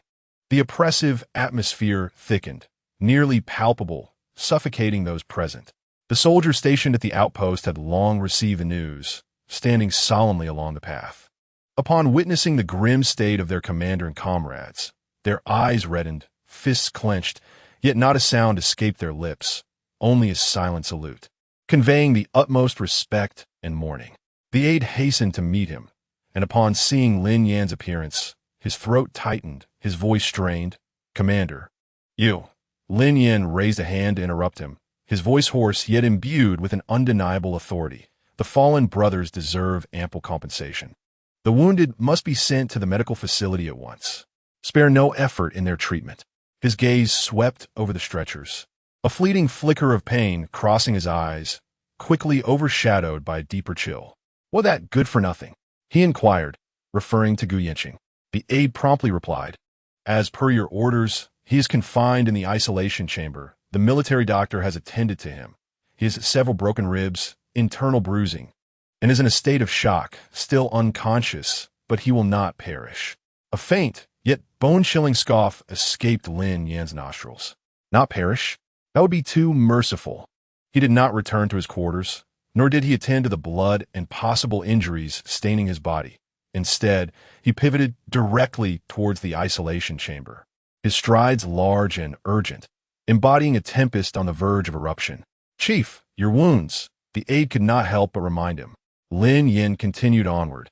The oppressive atmosphere thickened, nearly palpable, suffocating those present. The soldiers stationed at the outpost had long received the news, standing solemnly along the path. Upon witnessing the grim state of their commander and comrades, their eyes reddened, fists clenched, yet not a sound escaped their lips, only a silent salute, conveying the utmost respect and mourning. The aide hastened to meet him, and upon seeing Lin Yan's appearance, his throat tightened, his voice strained. "Commander, you." Lin Yan raised a hand to interrupt him, his voice hoarse yet imbued with an undeniable authority. "The fallen brothers deserve ample compensation. The wounded must be sent to the medical facility at once. Spare no effort in their treatment." His gaze swept over the stretchers, a fleeting flicker of pain crossing his eyes, quickly overshadowed by a deeper chill. "What that good for nothing?" he inquired, referring to Gu Yinxing. The aide promptly replied, "As per your orders, he is confined in the isolation chamber The military doctor has attended to him. He has several broken ribs, internal bruising, and is in a state of shock, still unconscious, but he will not perish. A faint, yet bone-chilling scoff escaped Lin Yan's nostrils. Not perish? That would be too merciful. He did not return to his quarters, nor did he attend to the blood and possible injuries staining his body. Instead, he pivoted directly towards the isolation chamber, his strides large and urgent, embodying a tempest on the verge of eruption. "Chief, your wounds," the aide could not help but remind him. Lin Yan continued onward,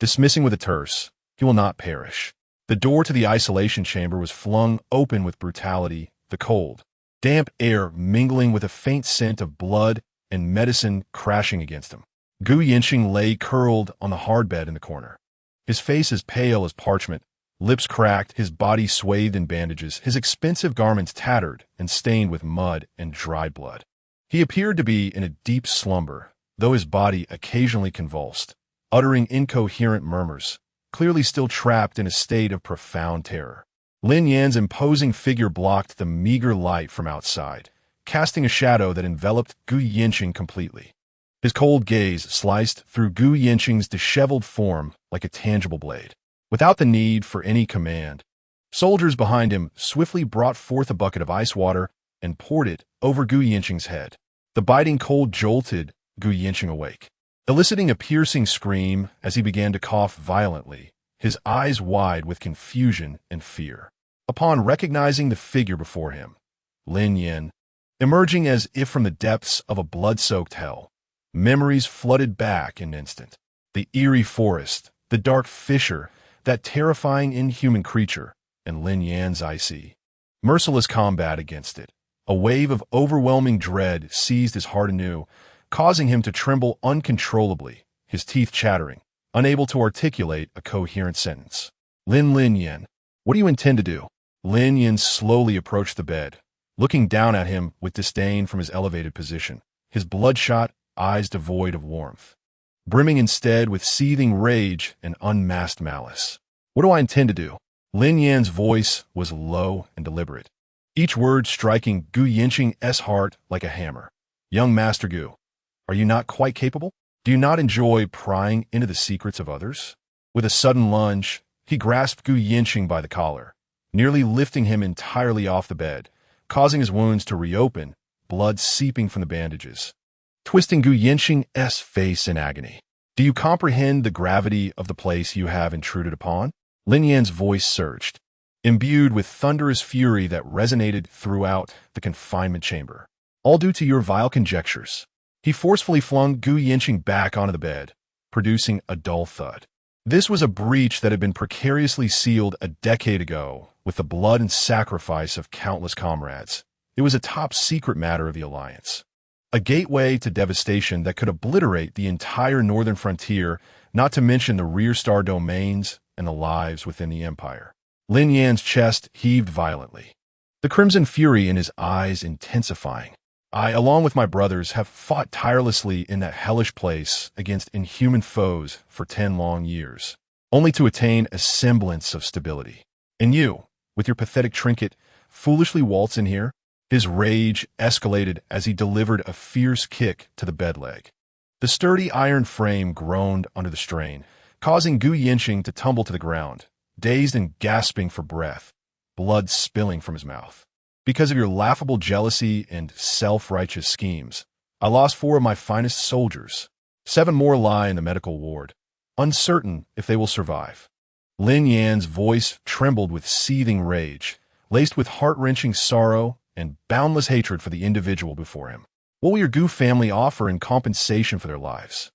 dismissing with a terse, "He will not perish." The door to the isolation chamber was flung open with brutality, the cold, damp air mingling with a faint scent of blood and medicine crashing against him. Gu Yinxing lay curled on the hard bed in the corner, his face as pale as parchment, lips cracked, his body swathed in bandages, his expensive garments tattered and stained with mud and dried blood. He appeared to be in a deep slumber, though his body occasionally convulsed, uttering incoherent murmurs, clearly still trapped in a state of profound terror. Lin Yan's imposing figure blocked the meager light from outside, casting a shadow that enveloped Gu Yinxing completely. His cold gaze sliced through Gu Yinxing's disheveled form like a tangible blade. Without the need for any command, soldiers behind him swiftly brought forth a bucket of ice water and poured it over Gu Yinxing's head. The biting cold jolted Gu Yinxing awake, eliciting a piercing scream as he began to cough violently, his eyes wide with confusion and fear. Upon recognizing the figure before him, Lin Yan, emerging as if from the depths of a blood-soaked hell, memories flooded back in an instant. The eerie forest, the dark fissure, that terrifying inhuman creature, and Lin Yan's icy, merciless combat against it. A wave of overwhelming dread seized his heart anew, causing him to tremble uncontrollably, his teeth chattering, unable to articulate a coherent sentence. Lin Yan, what do you intend to do?" Lin Yan slowly approached the bed, looking down at him with disdain from his elevated position, his bloodshot eyes devoid of warmth, brimming instead with seething rage and unmasked malice. "What do I intend to do?" Lin Yan's voice was low and deliberate, each word striking Gu Yinxing's heart like a hammer. "Young Master Gu, are you not quite capable? Do you not enjoy prying into the secrets of others?" With a sudden lunge, he grasped Gu Yinxing by the collar, nearly lifting him entirely off the bed, causing his wounds to reopen, blood seeping from the bandages, twisting Gu Yinxing's face in agony. "Do you comprehend the gravity of the place you have intruded upon?" Lin Yan's voice surged, imbued with thunderous fury that resonated throughout the confinement chamber. "All due to your vile conjectures." He forcefully flung Gu Yinxing back onto the bed, producing a dull thud. This was a breach that had been precariously sealed a decade ago with the blood and sacrifice of countless comrades. It was a top-secret matter of the Alliance, a gateway to devastation that could obliterate the entire northern frontier, not to mention the rear star domains and the lives within the Empire. Lin Yan's chest heaved violently, the crimson fury in his eyes intensifying. "I, along with my brothers, have fought tirelessly in that hellish place against inhuman foes for 10 long years, only to attain a semblance of stability. And you, with your pathetic trinket, foolishly waltz in here?" His rage escalated as he delivered a fierce kick to the bed leg. The sturdy iron frame groaned under the strain, causing Gu Yinxing to tumble to the ground, dazed and gasping for breath, blood spilling from his mouth. "Because of your laughable jealousy and self-righteous schemes, I lost 4 of my finest soldiers. 7 more lie in the medical ward, uncertain if they will survive." Lin Yan's voice trembled with seething rage, laced with heart-wrenching sorrow and boundless hatred for the individual before him. "What will your Gu family offer in compensation for their lives?"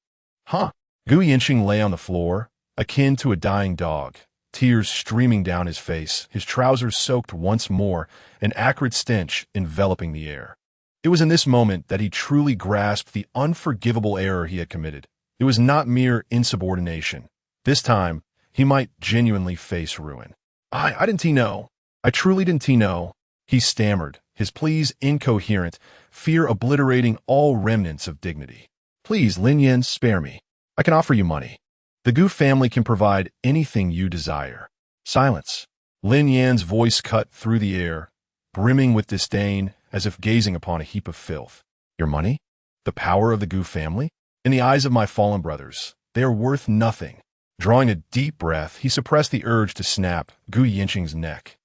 "Huh?" Gu Yinxing lay on the floor, akin to a dying dog, tears streaming down his face, his trousers soaked once more, an acrid stench enveloping the air. It was in this moment that he truly grasped the unforgivable error he had committed. It was not mere insubordination. This time, he might genuinely face ruin. I didn't know. I truly didn't know," he stammered, his pleas incoherent, fear obliterating all remnants of dignity. "Please, Lin Yan, spare me. I can offer you money. The Gu family can provide anything you desire." Silence. Lin Yan's voice cut through the air, brimming with disdain as if gazing upon a heap of filth. Your money? The power of the Gu family? In the eyes of my fallen brothers, they are worth nothing. Drawing a deep breath, he suppressed the urge to snap Gu Yinqing's neck.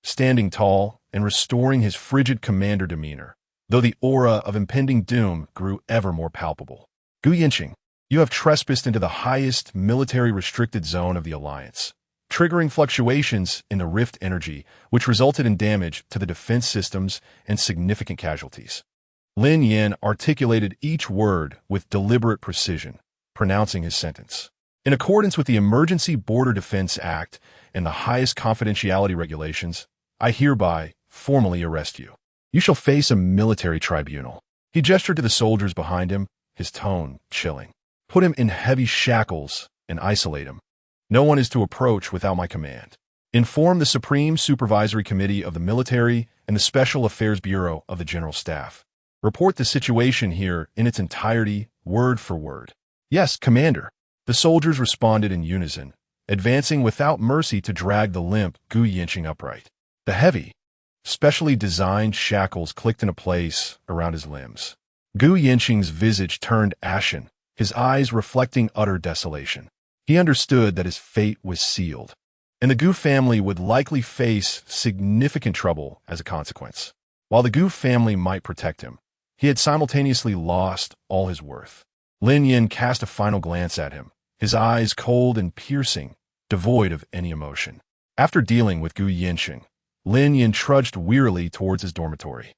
Standing tall and restoring his frigid commander demeanor, though the aura of impending doom grew ever more palpable. Gu Yinqing, you have trespassed into the highest military-restricted zone of the Alliance, triggering fluctuations in the rift energy, which resulted in damage to the defense systems and significant casualties. Lin Yan articulated each word with deliberate precision, pronouncing his sentence. In accordance with the Emergency Border Defense Act and the highest confidentiality regulations, I hereby formally arrest you. You shall face a military tribunal. He gestured to the soldiers behind him, his tone chilling. Put him in heavy shackles and isolate him. No one is to approach without my command. Inform the Supreme Supervisory Committee of the Military and the Special Affairs Bureau of the General Staff. Report the situation here in its entirety, word for word. Yes, Commander. The soldiers responded in unison, advancing without mercy to drag the limp Gu Yinqing upright. The heavy, specially designed shackles clicked into place around his limbs. Gu Yinqing's visage turned ashen, his eyes reflecting utter desolation. He understood that his fate was sealed, and the Gu family would likely face significant trouble as a consequence. While the Gu family might protect him, he had simultaneously lost all his worth. Lin Yan cast a final glance at him, his eyes cold and piercing, devoid of any emotion. After dealing with Gu Yinqing, Lin Yan trudged wearily towards his dormitory,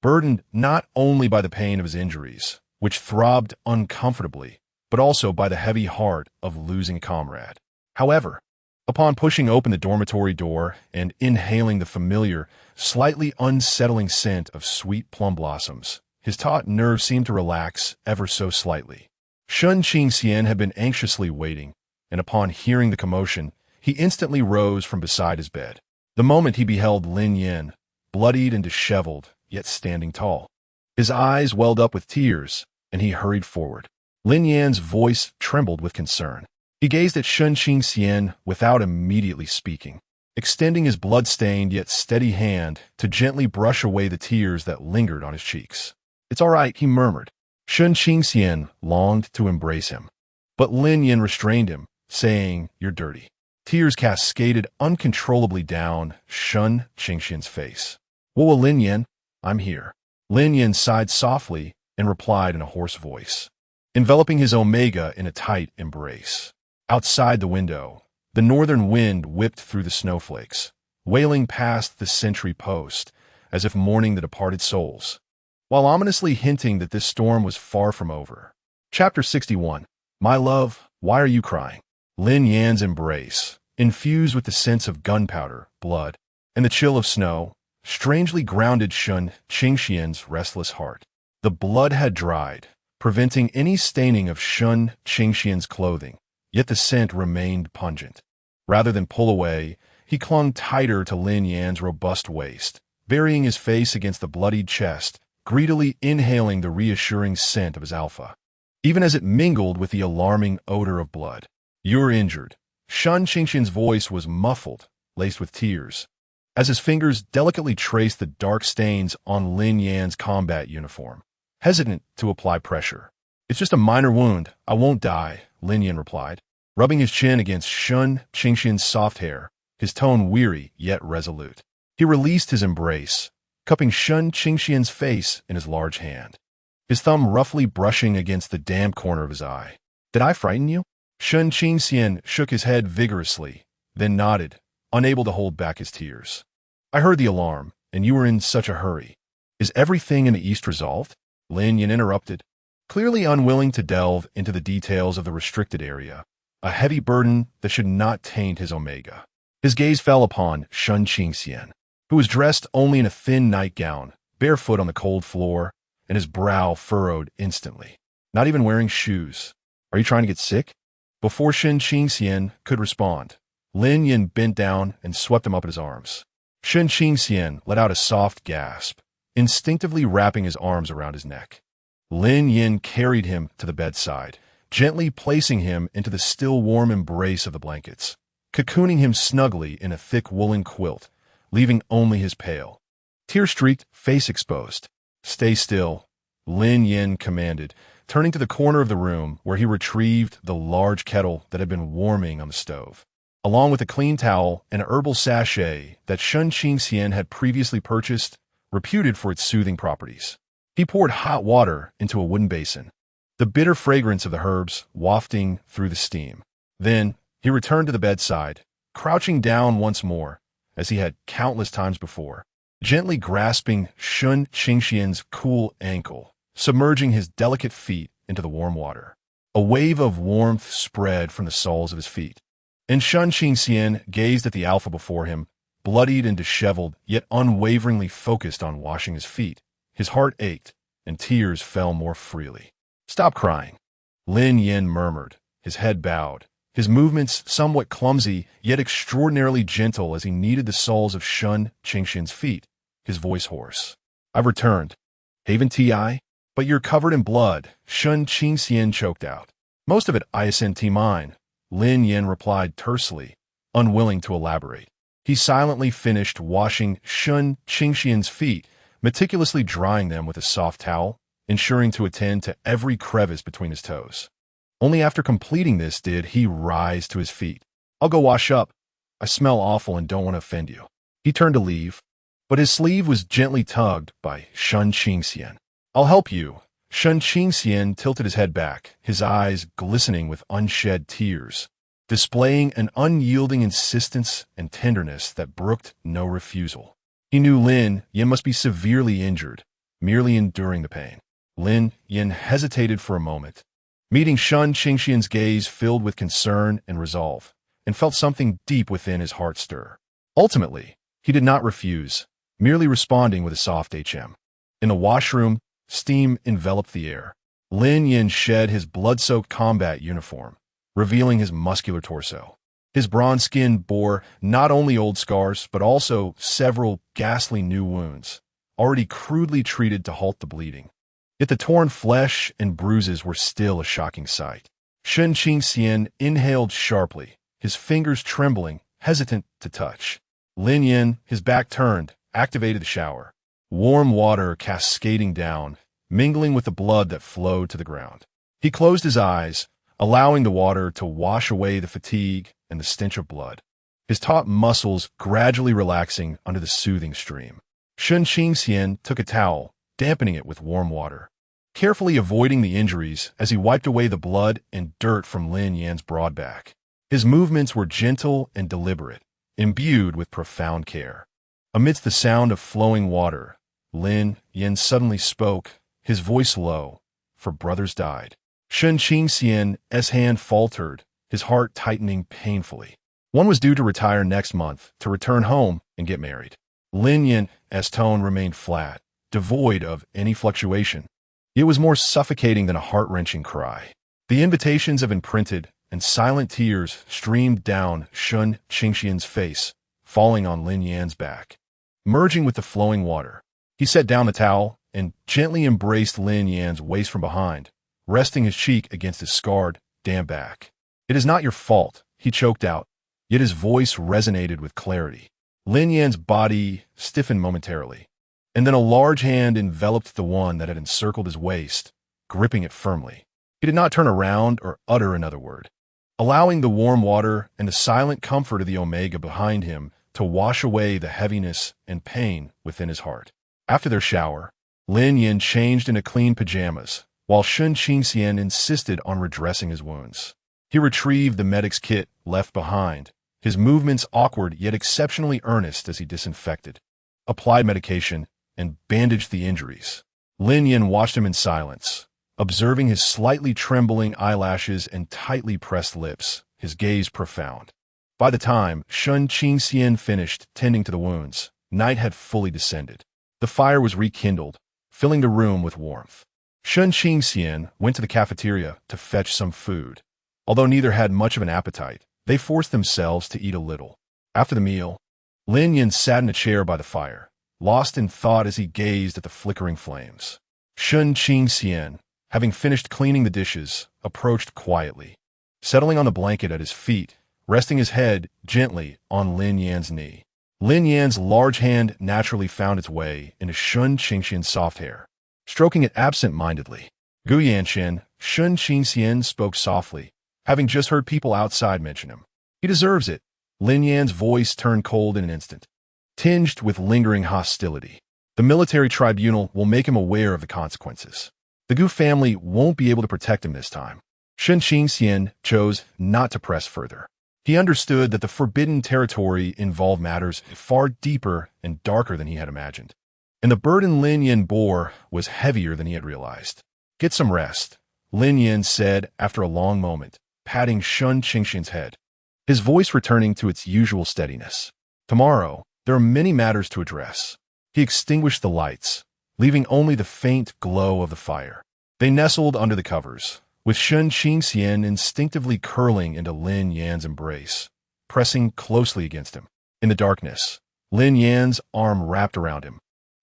burdened not only by the pain of his injuries, which throbbed uncomfortably, but also by the heavy heart of losing a comrade. However, upon pushing open the dormitory door and inhaling the familiar, slightly unsettling scent of sweet plum blossoms, his taut nerves seemed to relax ever so slightly. Shun Qingxian had been anxiously waiting, and upon hearing the commotion, he instantly rose from beside his bed. The moment he beheld Lin Yan, bloodied and disheveled, yet standing tall. His eyes welled up with tears, and he hurried forward. Lin Yan's voice trembled with concern. He gazed at Shun Qingxian without immediately speaking, extending his blood-stained yet steady hand to gently brush away the tears that lingered on his cheeks. "It's all right," he murmured. Shun Qingxian longed to embrace him, but Lin Yan restrained him, saying, "You're dirty." Tears cascaded uncontrollably down Shun Qingxian's face. "Whoa, Lin Yan, I'm here." Lin Yan sighed softly and replied in a hoarse voice, enveloping his Omega in a tight embrace. Outside the window, the northern wind whipped through the snowflakes, wailing past the sentry post, as if mourning the departed souls, while ominously hinting that this storm was far from over. Chapter 61. My love, why are you crying? Lin Yan's embrace, infused with the sense of gunpowder, blood, and the chill of snow, strangely grounded Shun Qingxian's restless heart. The blood had dried, preventing any staining of Shun Qingxian's clothing, yet the scent remained pungent. Rather than pull away, he clung tighter to Lin Yan's robust waist, burying his face against the bloodied chest, greedily inhaling the reassuring scent of his alpha, even as it mingled with the alarming odor of blood. "You're injured." Shun Qingxian's voice was muffled, laced with tears, as his fingers delicately traced the dark stains on Lin Yan's combat uniform, hesitant to apply pressure. "It's just a minor wound. I won't die," Lin Yan replied, rubbing his chin against Shun Qingxian's soft hair, his tone weary yet resolute. He released his embrace, cupping Shun Qingxian's face in his large hand, his thumb roughly brushing against the damp corner of his eye. "Did I frighten you?" Shun Qingxian shook his head vigorously, then nodded, unable to hold back his tears. "I heard the alarm, and you were in such a hurry. Is everything in the east resolved?" Lin Yan interrupted, clearly unwilling to delve into the details of the restricted area, a heavy burden that should not taint his Omega. His gaze fell upon Shun Qingxian, who was dressed only in a thin nightgown, barefoot on the cold floor, and his brow furrowed instantly. Not even wearing shoes. "Are you trying to get sick?" Before Shun Qingxian could respond, Lin Yan bent down and swept him up in his arms. Shun Qingxian let out a soft gasp, instinctively wrapping his arms around his neck. Lin Yan carried him to the bedside, gently placing him into the still warm embrace of the blankets, cocooning him snugly in a thick woolen quilt, leaving only his pale, tear-streaked, face exposed. "Stay still," Lin Yan commanded, turning to the corner of the room where he retrieved the large kettle that had been warming on the stove, along with a clean towel and a herbal sachet that Shun Qingxian had previously purchased, reputed for its soothing properties. He poured hot water into a wooden basin, the bitter fragrance of the herbs wafting through the steam. Then he returned to the bedside, crouching down once more, as he had countless times before, gently grasping Shun Qingxian's cool ankle, submerging his delicate feet into the warm water. A wave of warmth spread from the soles of his feet, and Shun Qingxian gazed at the alpha before him, bloodied and disheveled, yet unwaveringly focused on washing his feet. His heart ached, and tears fell more freely. "Stop crying," Lin Yan murmured, his head bowed, his movements somewhat clumsy, yet extraordinarily gentle as he kneaded the soles of Shun Qingxian's feet, his voice hoarse. "I've returned. Haven't I? But you're covered in blood," Shun Qingxian choked out. "Most of it isn't mine," Lin Yan replied tersely, unwilling to elaborate. He silently finished washing Shun Qingxian's feet, meticulously drying them with a soft towel, ensuring to attend to every crevice between his toes. Only after completing this did he rise to his feet. "I'll go wash up. I smell awful and don't want to offend you." He turned to leave, but his sleeve was gently tugged by Shun Qingxian. "I'll help you." Shun Qingxian tilted his head back, his eyes glistening with unshed tears, displaying an unyielding insistence and tenderness that brooked no refusal. He knew Lin Yan must be severely injured, merely enduring the pain. Lin Yan hesitated for a moment, meeting Shun Qingxian's gaze filled with concern and resolve, and felt something deep within his heart stir. Ultimately, he did not refuse, merely responding with a soft "hm." In the washroom, steam enveloped the air. Lin Yan shed his blood-soaked combat uniform, revealing his muscular torso. His bronze skin bore not only old scars, but also several ghastly new wounds, already crudely treated to halt the bleeding. Yet the torn flesh and bruises were still a shocking sight. Shun Qingxian inhaled sharply, his fingers trembling, hesitant to touch. Lin Yan, his back turned, activated the shower. Warm water cascading down, mingling with the blood that flowed to the ground. He closed his eyes, allowing the water to wash away the fatigue and the stench of blood, his taut muscles gradually relaxing under the soothing stream. Shun Qingxian took a towel, dampening it with warm water, carefully avoiding the injuries as he wiped away the blood and dirt from Lin Yan's broad back. His movements were gentle and deliberate, imbued with profound care. Amidst the sound of flowing water, Lin Yan suddenly spoke, his voice low, "For brothers died." Shun Qingxian's hand faltered, his heart tightening painfully. One was due to retire next month, to return home and get married. Lin Yan's tone remained flat, devoid of any fluctuation. It was more suffocating than a heart-wrenching cry. The invitations of imprinted and silent tears streamed down Shun Qingxian's face, falling on Lin Yan's back. Merging with the flowing water, he set down the towel and gently embraced Lin Yan's waist from behind, resting his cheek against his scarred, damp back. "It is not your fault," he choked out, yet his voice resonated with clarity. Lin Yan's body stiffened momentarily, and then a large hand enveloped the one that had encircled his waist, gripping it firmly. He did not turn around or utter another word, allowing the warm water and the silent comfort of the Omega behind him to wash away the heaviness and pain within his heart. After their shower, Lin Yan changed into clean pajamas, while Shun Qingxian insisted on redressing his wounds. He retrieved the medic's kit left behind, his movements awkward yet exceptionally earnest as he disinfected, applied medication, and bandaged the injuries. Lin Yan watched him in silence, observing his slightly trembling eyelashes and tightly pressed lips, his gaze profound. By the time Shun Qingxian finished tending to the wounds, night had fully descended. The fire was rekindled, filling the room with warmth. Shun Qingxian went to the cafeteria to fetch some food. Although neither had much of an appetite, they forced themselves to eat a little. After the meal, Lin Yan sat in a chair by the fire, lost in thought as he gazed at the flickering flames. Shun Qingxian, having finished cleaning the dishes, approached quietly, settling on the blanket at his feet, resting his head gently on Lin Yan's knee. Lin Yan's large hand naturally found its way into Shun Qingxian's soft hair, stroking it absent-mindedly. Gu Yanxian, Shun Qingxian spoke softly, having just heard people outside mention him. He deserves it. Lin Yan's voice turned cold in an instant, tinged with lingering hostility. The military tribunal will make him aware of the consequences. The Gu family won't be able to protect him this time. Shun Qingxian chose not to press further. He understood that the forbidden territory involved matters far deeper and darker than he had imagined. And the burden Lin Yan bore was heavier than he had realized. Get some rest, Lin Yan said after a long moment, patting Shun Qingxian's head, his voice returning to its usual steadiness. Tomorrow, there are many matters to address. He extinguished the lights, leaving only the faint glow of the fire. They nestled under the covers, with Shun Qingxian instinctively curling into Lin Yan's embrace, pressing closely against him. In the darkness, Lin Yan's arm wrapped around him,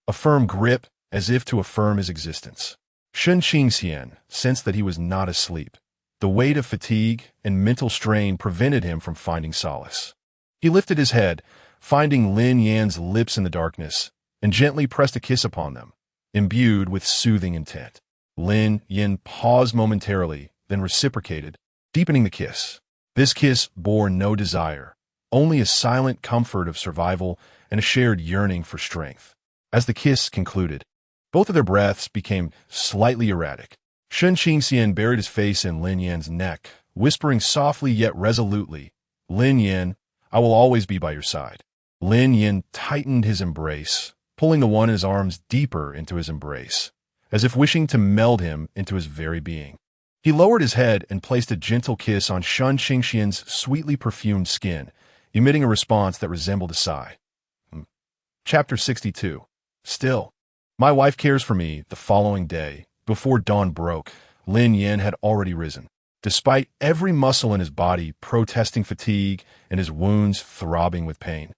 a firm grip as if to affirm his existence. Shun Qingxian sensed that he was not asleep. The weight of fatigue and mental strain prevented him from finding solace. He lifted his head, finding Lin Yan's lips in the darkness, and gently pressed a kiss upon them, imbued with soothing intent. Lin Yan paused momentarily, then reciprocated, deepening the kiss. This kiss bore no desire, only a silent comfort of survival and a shared yearning for strength. As the kiss concluded, both of their breaths became slightly erratic. Shun Qingxian buried his face in Lin Yan's neck, whispering softly yet resolutely, "Lin Yan, I will always be by your side." Lin Yan tightened his embrace, pulling the one in his arms deeper into his embrace, as if wishing to meld him into his very being. He lowered his head and placed a gentle kiss on Shun Qingxian's sweetly perfumed skin, emitting a response that resembled a sigh. Chapter 62. Still, my wife cares for me. The following day, before dawn broke, Lin Yan had already risen, despite every muscle in his body protesting fatigue and his wounds throbbing with pain.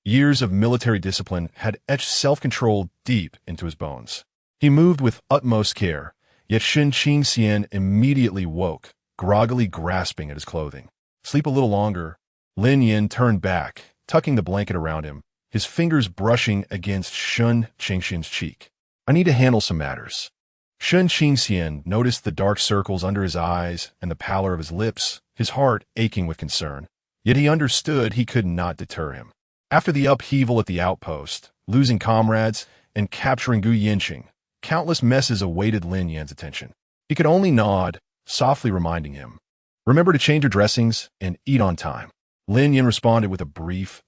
Years of military discipline had etched self-control deep into his bones. He moved with utmost care, yet Shun Qingxian immediately woke, groggily grasping at his clothing. Sleep a little longer. Lin Yan turned back, tucking the blanket around him, his fingers brushing against Shun Qingxian's cheek. I need to handle some matters. Shun Qingxian noticed the dark circles under his eyes and the pallor of his lips, his heart aching with concern. Yet he understood he could not deter him. After the upheaval at the outpost, losing comrades, and capturing Gu Yanqing, countless messes awaited Lin Yan's attention. He could only nod, softly reminding him, "Remember to change your dressings and eat on time." Lin Yan responded with a brief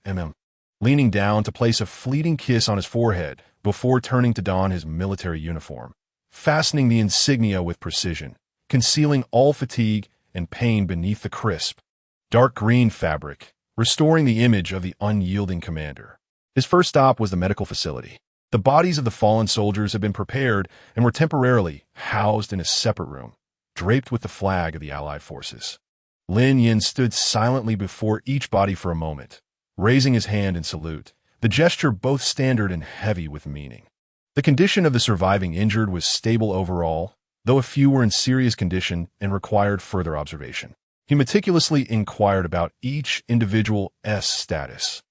leaning down to place a fleeting kiss on his forehead before turning to don his military uniform, fastening the insignia with precision, concealing all fatigue and pain beneath the crisp, dark green fabric, restoring the image of the unyielding commander. His first stop was the medical facility. The bodies of the fallen soldiers had been prepared and were temporarily housed in a separate room, draped with the flag of the Allied forces. Lin Yan stood silently before each body for a moment, raising his hand in salute, the gesture both standard and heavy with meaning. The condition of the surviving injured was stable overall, though a few were in serious condition and required further observation. He meticulously inquired about each individual's status,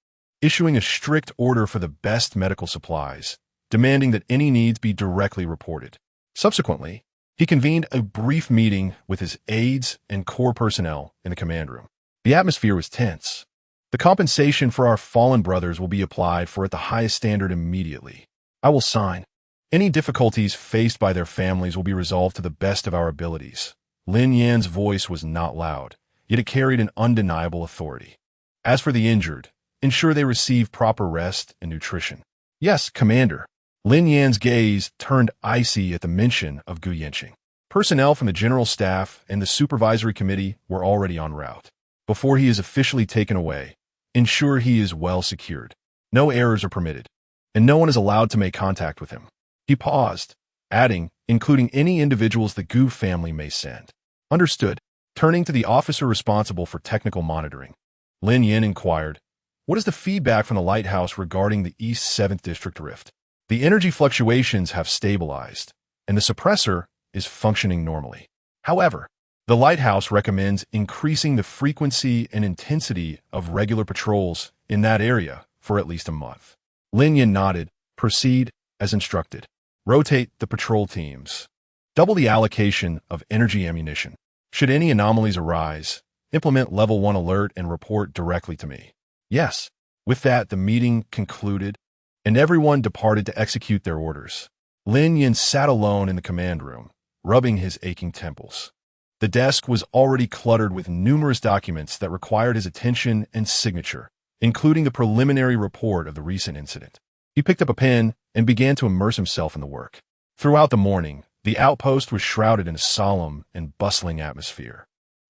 issuing a strict order for the best medical supplies, demanding that any needs be directly reported. Subsequently, he convened a brief meeting with his aides and core personnel in the command room. The atmosphere was tense. The compensation for our fallen brothers will be applied for at the highest standard immediately. I will sign. Any difficulties faced by their families will be resolved to the best of our abilities. Lin Yan's voice was not loud, yet it carried an undeniable authority. As for the injured, ensure they receive proper rest and nutrition. Yes, Commander. Lin Yan's gaze turned icy at the mention of Gu Yanqing. Personnel from the General Staff and the Supervisory Committee were already en route. Before he is officially taken away, ensure he is well secured. No errors are permitted, and no one is allowed to make contact with him. He paused, adding, including any individuals the Gu family may send. Understood. Turning to the officer responsible for technical monitoring, Lin Yan inquired, "What is the feedback from the lighthouse regarding the East 7th District rift?" The energy fluctuations have stabilized, and the suppressor is functioning normally. However, the lighthouse recommends increasing the frequency and intensity of regular patrols in that area for at least a month. Lin Yan nodded. Proceed as instructed. Rotate the patrol teams. Double the allocation of energy ammunition. Should any anomalies arise, implement level 1 alert and report directly to me. Yes. With that, the meeting concluded, and everyone departed to execute their orders. Lin Yan sat alone in the command room, rubbing his aching temples. The desk was already cluttered with numerous documents that required his attention and signature, including the preliminary report of the recent incident. He picked up a pen and began to immerse himself in the work. Throughout the morning, the outpost was shrouded in a solemn and bustling atmosphere.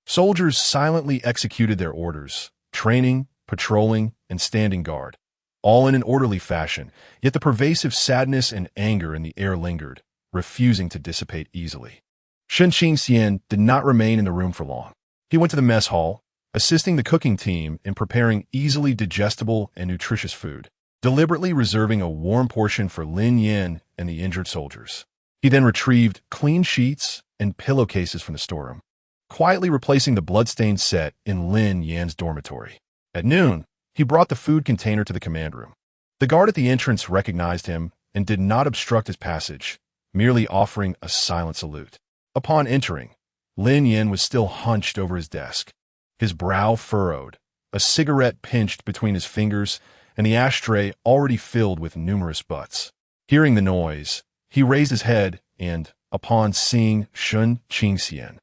Soldiers silently executed their orders, training, patrolling, and standing guard, all in an orderly fashion, yet the pervasive sadness and anger in the air lingered, refusing to dissipate easily. Shen Qingxian did not remain in the room for long. He went to the mess hall, assisting the cooking team in preparing easily digestible and nutritious food, deliberately reserving a warm portion for Lin Yan and the injured soldiers. He then retrieved clean sheets and pillowcases from the storeroom, quietly replacing the bloodstained set in Lin Yan's dormitory. At noon, he brought the food container to the command room. The guard at the entrance recognized him and did not obstruct his passage, merely offering a silent salute. Upon entering, Lin Yan was still hunched over his desk, his brow furrowed, a cigarette pinched between his fingers, and the ashtray already filled with numerous butts. Hearing the noise, he raised his head and, upon seeing Shen Qingxian,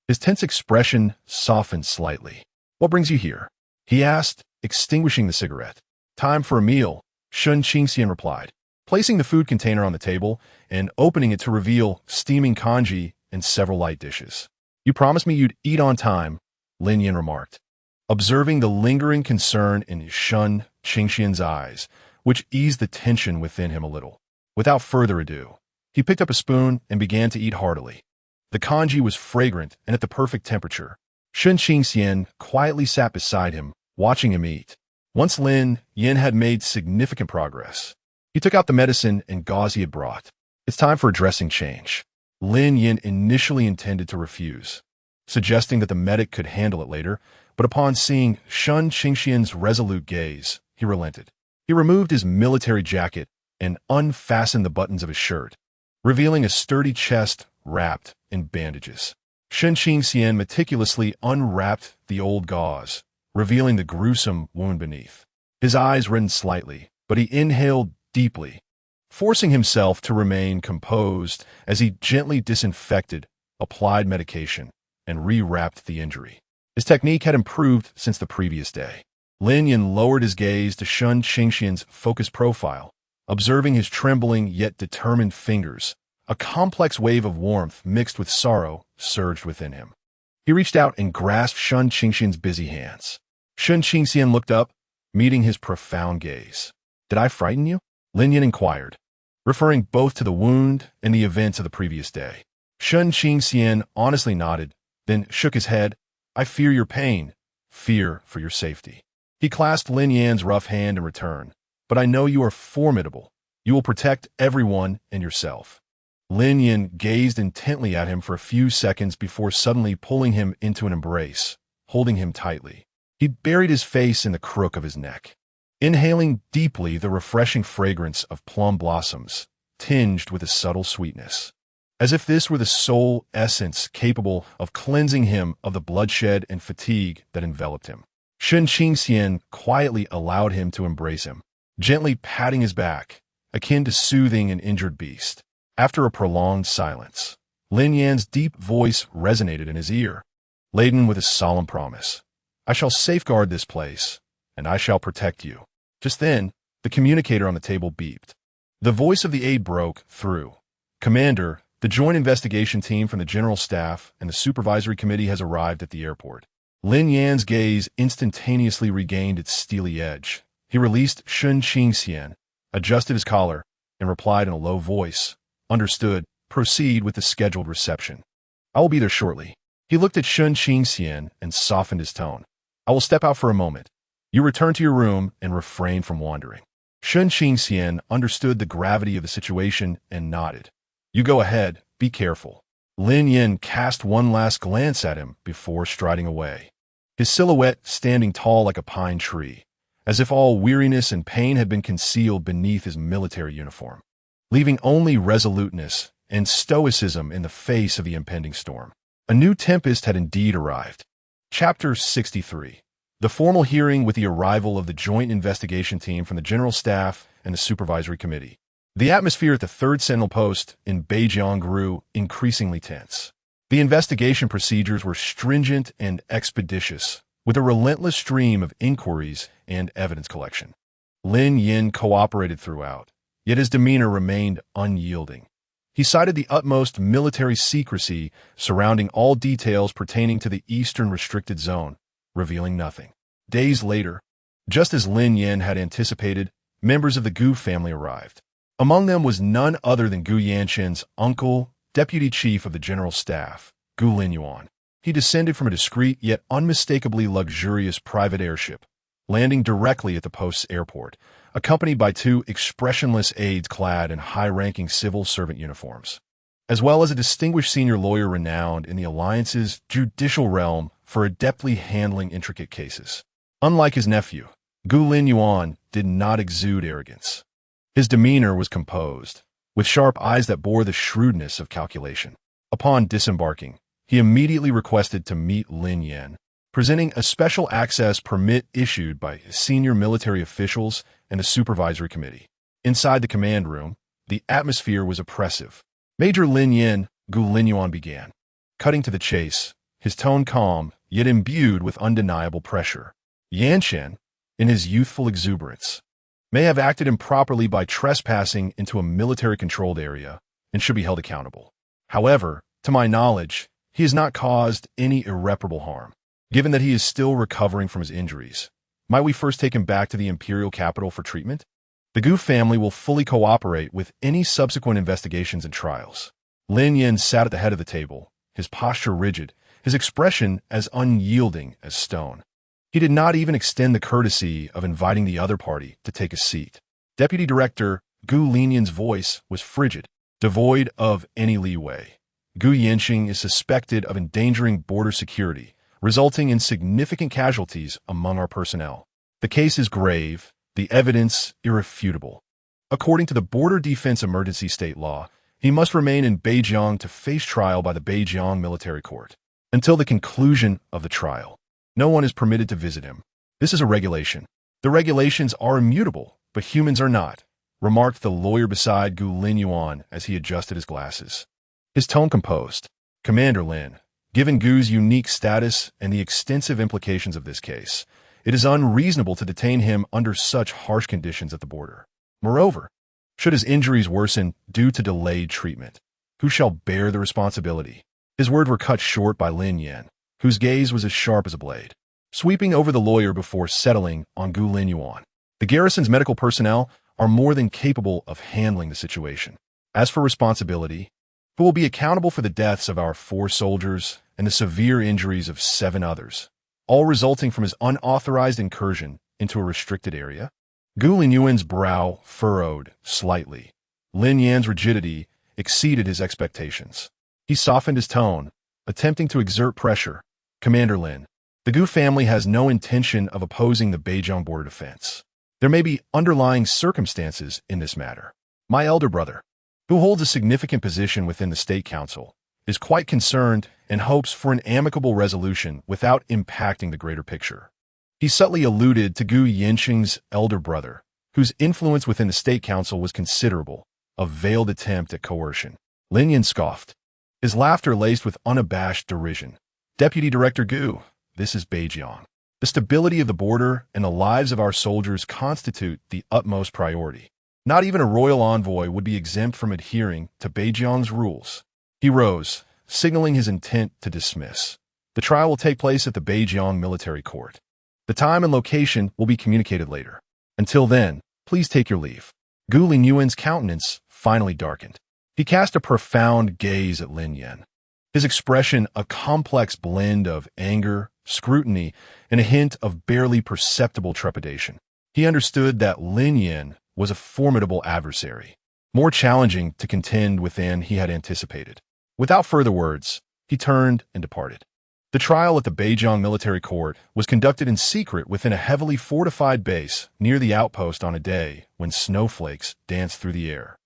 his tense expression softened slightly. "What brings you here?" he asked, extinguishing the cigarette. "Time for a meal," Shen Qingxian replied, placing the food container on the table and opening it to reveal steaming congee and several light dishes. "You promised me you'd eat on time," Lin Yan remarked, observing the lingering concern in Shen Qingxian's eyes, which eased the tension within him a little. Without further ado, he picked up a spoon and began to eat heartily. The congee was fragrant and at the perfect temperature. Shen Qingxian quietly sat beside him, watching him eat. Once Lin Yan had made significant progress, he took out the medicine and gauze he had brought. "It's time for a dressing change." Lin Yan initially intended to refuse, suggesting that the medic could handle it later, but upon seeing Shen Qingxian's resolute gaze, he relented. He removed his military jacket and unfastened the buttons of his shirt, revealing a sturdy chest wrapped in bandages. Shen Qingxian meticulously unwrapped the old gauze, revealing the gruesome wound beneath. His eyes reddened slightly, but he inhaled deeply, forcing himself to remain composed as he gently disinfected, applied medication, and rewrapped the injury. His technique had improved since the previous day. Lin Yan lowered his gaze to Shen Qingxian's focused profile, observing his trembling yet determined fingers. A complex wave of warmth mixed with sorrow surged within him. He reached out and grasped Shen Qingxian's busy hands. Shen Qingxian looked up, meeting his profound gaze. "Did I frighten you?" Lin Yan inquired, referring both to the wound and the events of the previous day. Shen Qingxian honestly nodded, then shook his head. "I fear your pain, fear for your safety." He clasped Lin Yan's rough hand in return. "But I know you are formidable. You will protect everyone and yourself." Lin Yan gazed intently at him for a few seconds before suddenly pulling him into an embrace, holding him tightly. He buried his face in the crook of his neck, inhaling deeply the refreshing fragrance of plum blossoms, tinged with a subtle sweetness, as if this were the sole essence capable of cleansing him of the bloodshed and fatigue that enveloped him. Shen Qingxian quietly allowed him to embrace him, gently patting his back, akin to soothing an injured beast. After a prolonged silence, Lin Yan's deep voice resonated in his ear, laden with a solemn promise. "I shall safeguard this place, and I shall protect you." Just then, the communicator on the table beeped. The voice of the aide broke through. "Commander, the joint investigation team from the General Staff and the Supervisory Committee has arrived at the airport." Lin Yan's gaze instantaneously regained its steely edge. He released Shen Qingxian, adjusted his collar, and replied in a low voice, "Understood. Proceed with the scheduled reception." "I will be there shortly." He looked at Shen Qingxian and softened his tone. "I will step out for a moment. You return to your room and refrain from wandering." Shen Qingxian understood the gravity of the situation and nodded. "You go ahead. Be careful." Lin Yan cast one last glance at him before striding away, his silhouette standing tall like a pine tree, as if all weariness and pain had been concealed beneath his military uniform, leaving only resoluteness and stoicism in the face of the impending storm. A new tempest had indeed arrived. Chapter 63. The formal hearing with the arrival of the joint investigation team from the General Staff and the Supervisory Committee. The atmosphere at the 3rd Sentinel Post in Beijiang grew increasingly tense. The investigation procedures were stringent and expeditious, with a relentless stream of inquiries and evidence collection. Lin Yan cooperated throughout, yet his demeanor remained unyielding. He cited the utmost military secrecy surrounding all details pertaining to the Eastern Restricted Zone, revealing nothing. Days later, just as Lin Yan had anticipated, members of the Gu family arrived. Among them was none other than Gu Yanqian's uncle, Deputy Chief of the General Staff, Gu Lin Yan. He descended from a discreet yet unmistakably luxurious private airship, landing directly at the post's airport, accompanied by 2 expressionless aides clad in high-ranking civil servant uniforms, as well as a distinguished senior lawyer renowned in the Alliance's judicial realm for adeptly handling intricate cases. Unlike his nephew, Gu Lin Yan did not exude arrogance. His demeanor was composed, with sharp eyes that bore the shrewdness of calculation. Upon disembarking, he immediately requested to meet Lin Yan, presenting a special access permit issued by senior military officials and the Supervisory Committee. Inside the command room, the atmosphere was oppressive. Major Lin Yan, Gu Lin Yan began, cutting to the chase, his tone calm, yet imbued with undeniable pressure. Yanqian, in his youthful exuberance, may have acted improperly by trespassing into a military-controlled area and should be held accountable. However, to my knowledge, he has not caused any irreparable harm. Given that he is still recovering from his injuries, might we first take him back to the imperial capital for treatment? The Gu family will fully cooperate with any subsequent investigations and trials. Lin Yan sat at the head of the table, his posture rigid, his expression as unyielding as stone. He did not even extend the courtesy of inviting the other party to take a seat. Deputy Director Gu Linyan's voice was frigid, devoid of any leeway. Gu Yanqing is suspected of endangering border security, resulting in significant casualties among our personnel. The case is grave, the evidence irrefutable. According to the Border Defense Emergency State Law, he must remain in Beijiang to face trial by the Beijiang Military Court. Until the conclusion of the trial, no one is permitted to visit him. This is a regulation. The regulations are immutable, but humans are not, remarked the lawyer beside Gu Lin Yan as he adjusted his glasses. His tone composed. Commander Lin, given Gu's unique status and the extensive implications of this case, it is unreasonable to detain him under such harsh conditions at the border. Moreover, should his injuries worsen due to delayed treatment, who shall bear the responsibility? His words were cut short by Lin Yan, whose gaze was as sharp as a blade, sweeping over the lawyer before settling on Gu Lin Yan. The garrison's medical personnel are more than capable of handling the situation. As for responsibility, who will be accountable for the deaths of our 4 soldiers and the severe injuries of 7 others, all resulting from his unauthorized incursion into a restricted area? Gu Lin Yan's brow furrowed slightly. Lin Yan's rigidity exceeded his expectations. He softened his tone, attempting to exert pressure. Commander Lin, the Gu family has no intention of opposing the Beijiang border defense. There may be underlying circumstances in this matter. My elder brother, who holds a significant position within the State Council, is quite concerned and hopes for an amicable resolution without impacting the greater picture. He subtly alluded to Gu Yanqing's elder brother, whose influence within the State Council was considerable, a veiled attempt at coercion. Lin Yan scoffed, his laughter laced with unabashed derision. Deputy Director Gu, this is Beijiang. The stability of the border and the lives of our soldiers constitute the utmost priority. Not even a royal envoy would be exempt from adhering to Beijiang's rules. He rose, signaling his intent to dismiss. The trial will take place at the Beijiang Military Court. The time and location will be communicated later. Until then, please take your leave. Gu Lin Yan's countenance finally darkened. He cast a profound gaze at Lin Yan, his expression a complex blend of anger, scrutiny, and a hint of barely perceptible trepidation. He understood that Lin Yan was a formidable adversary, more challenging to contend with than he had anticipated. Without further words, he turned and departed. The trial at the Beijing military court was conducted in secret within a heavily fortified base near the outpost on a day when snowflakes danced through the air.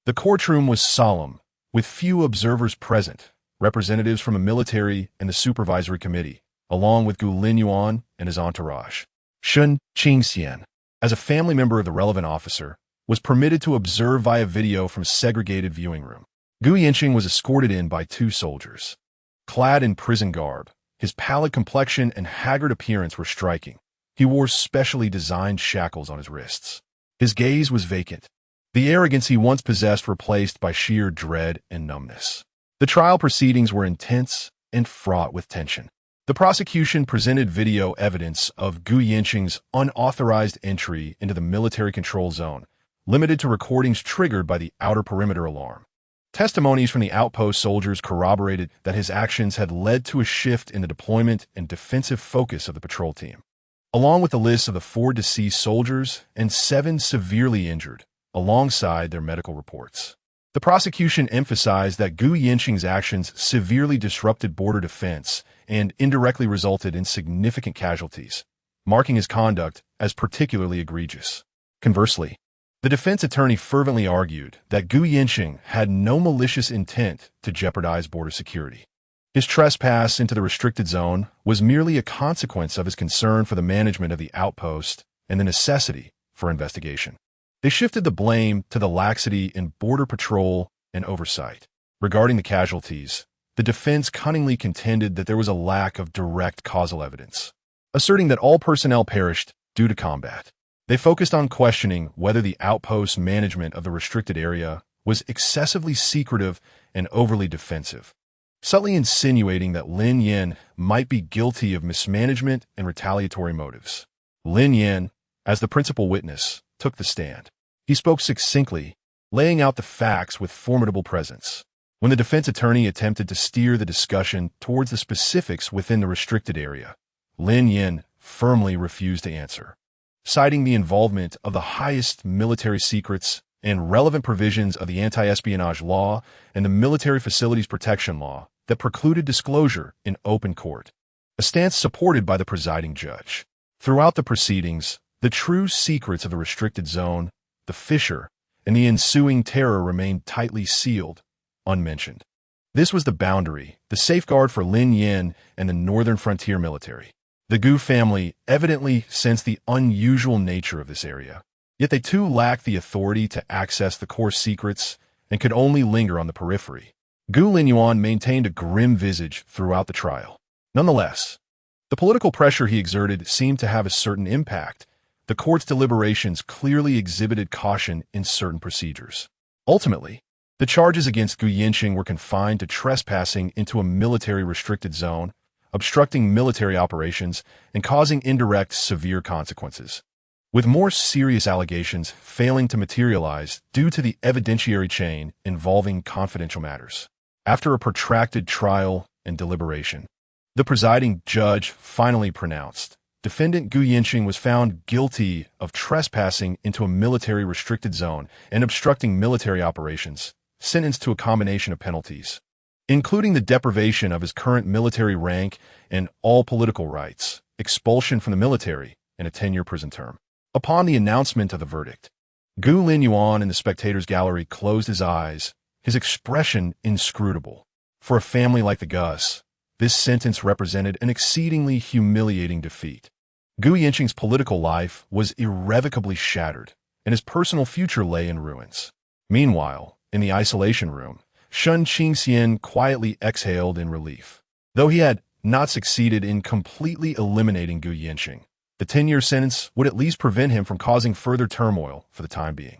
The courtroom was solemn, with few observers present, representatives from the military and the supervisory committee, along with Lin Yan and his entourage. Shun Qingxian, as a family member of the relevant officer, was permitted to observe via video from a segregated viewing room. Gu Yanqing was escorted in by 2 soldiers. Clad in prison garb, his pallid complexion and haggard appearance were striking. He wore specially designed shackles on his wrists. His gaze was vacant, the arrogance he once possessed replaced by sheer dread and numbness. The trial proceedings were intense and fraught with tension. The prosecution presented video evidence of Gu Yanqing's unauthorized entry into the military control zone, limited to recordings triggered by the outer perimeter alarm. Testimonies from the outpost soldiers corroborated that his actions had led to a shift in the deployment and defensive focus of the patrol team. Along with the list of the 4 deceased soldiers and 7 severely injured, alongside their medical reports. The prosecution emphasized that Gu Yanqing's actions severely disrupted border defense and indirectly resulted in significant casualties, marking his conduct as particularly egregious. Conversely, the defense attorney fervently argued that Gu Yanqing had no malicious intent to jeopardize border security. His trespass into the restricted zone was merely a consequence of his concern for the management of the outpost and the necessity for investigation. They shifted the blame to the laxity in border patrol and oversight. Regarding the casualties, the defense cunningly contended that there was a lack of direct causal evidence, asserting that all personnel perished due to combat. They focused on questioning whether the outpost's management of the restricted area was excessively secretive and overly defensive, subtly insinuating that Lin Yan might be guilty of mismanagement and retaliatory motives. Lin Yan, as the principal witness, took the stand. He spoke succinctly, laying out the facts with formidable presence. When the defense attorney attempted to steer the discussion towards the specifics within the restricted area, Lin Yan firmly refused to answer, citing the involvement of the highest military secrets and relevant provisions of the anti-espionage law and the military facilities protection law that precluded disclosure in open court, a stance supported by the presiding judge. Throughout the proceedings, the true secrets of the restricted zone, the fissure, and the ensuing terror remained tightly sealed, unmentioned. This was the boundary, the safeguard for Lin Yan and the Northern Frontier military. The Gu family evidently sensed the unusual nature of this area, yet they too lacked the authority to access the core secrets and could only linger on the periphery. Lin Yan maintained a grim visage throughout the trial. Nonetheless, the political pressure he exerted seemed to have a certain impact. The court's deliberations clearly exhibited caution in certain procedures. Ultimately, the charges against Gu Yanqing were confined to trespassing into a military restricted zone, obstructing military operations, and causing indirect severe consequences, with more serious allegations failing to materialize due to the evidentiary chain involving confidential matters. After a protracted trial and deliberation, the presiding judge finally pronounced, Defendant Gu Yanqing was found guilty of trespassing into a military restricted zone and obstructing military operations, sentenced to a combination of penalties, including the deprivation of his current military rank and all political rights, expulsion from the military, and a 10-year prison term. Upon the announcement of the verdict, Lin Yan in the spectators' gallery closed his eyes, his expression inscrutable. For a family like the Gus, this sentence represented an exceedingly humiliating defeat. Gu Yanqing's political life was irrevocably shattered, and his personal future lay in ruins. Meanwhile, in the isolation room, Shun Qingxian quietly exhaled in relief. Though he had not succeeded in completely eliminating Gu Yanqing, the 10-year sentence would at least prevent him from causing further turmoil for the time being.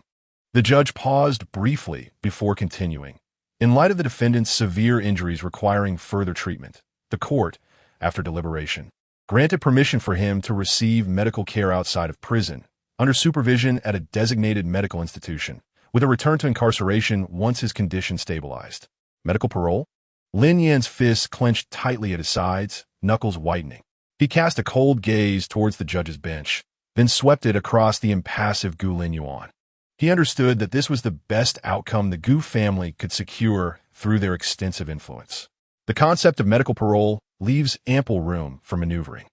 The judge paused briefly before continuing. In light of the defendant's severe injuries requiring further treatment, the court, after deliberation, granted permission for him to receive medical care outside of prison, under supervision at a designated medical institution, with a return to incarceration once his condition stabilized. Medical parole? Lin Yan's fists clenched tightly at his sides, knuckles whitening. He cast a cold gaze towards the judge's bench, then swept it across the impassive Lin Yan. He understood that this was the best outcome the Gu family could secure through their extensive influence. The concept of medical parole leaves ample room for maneuvering.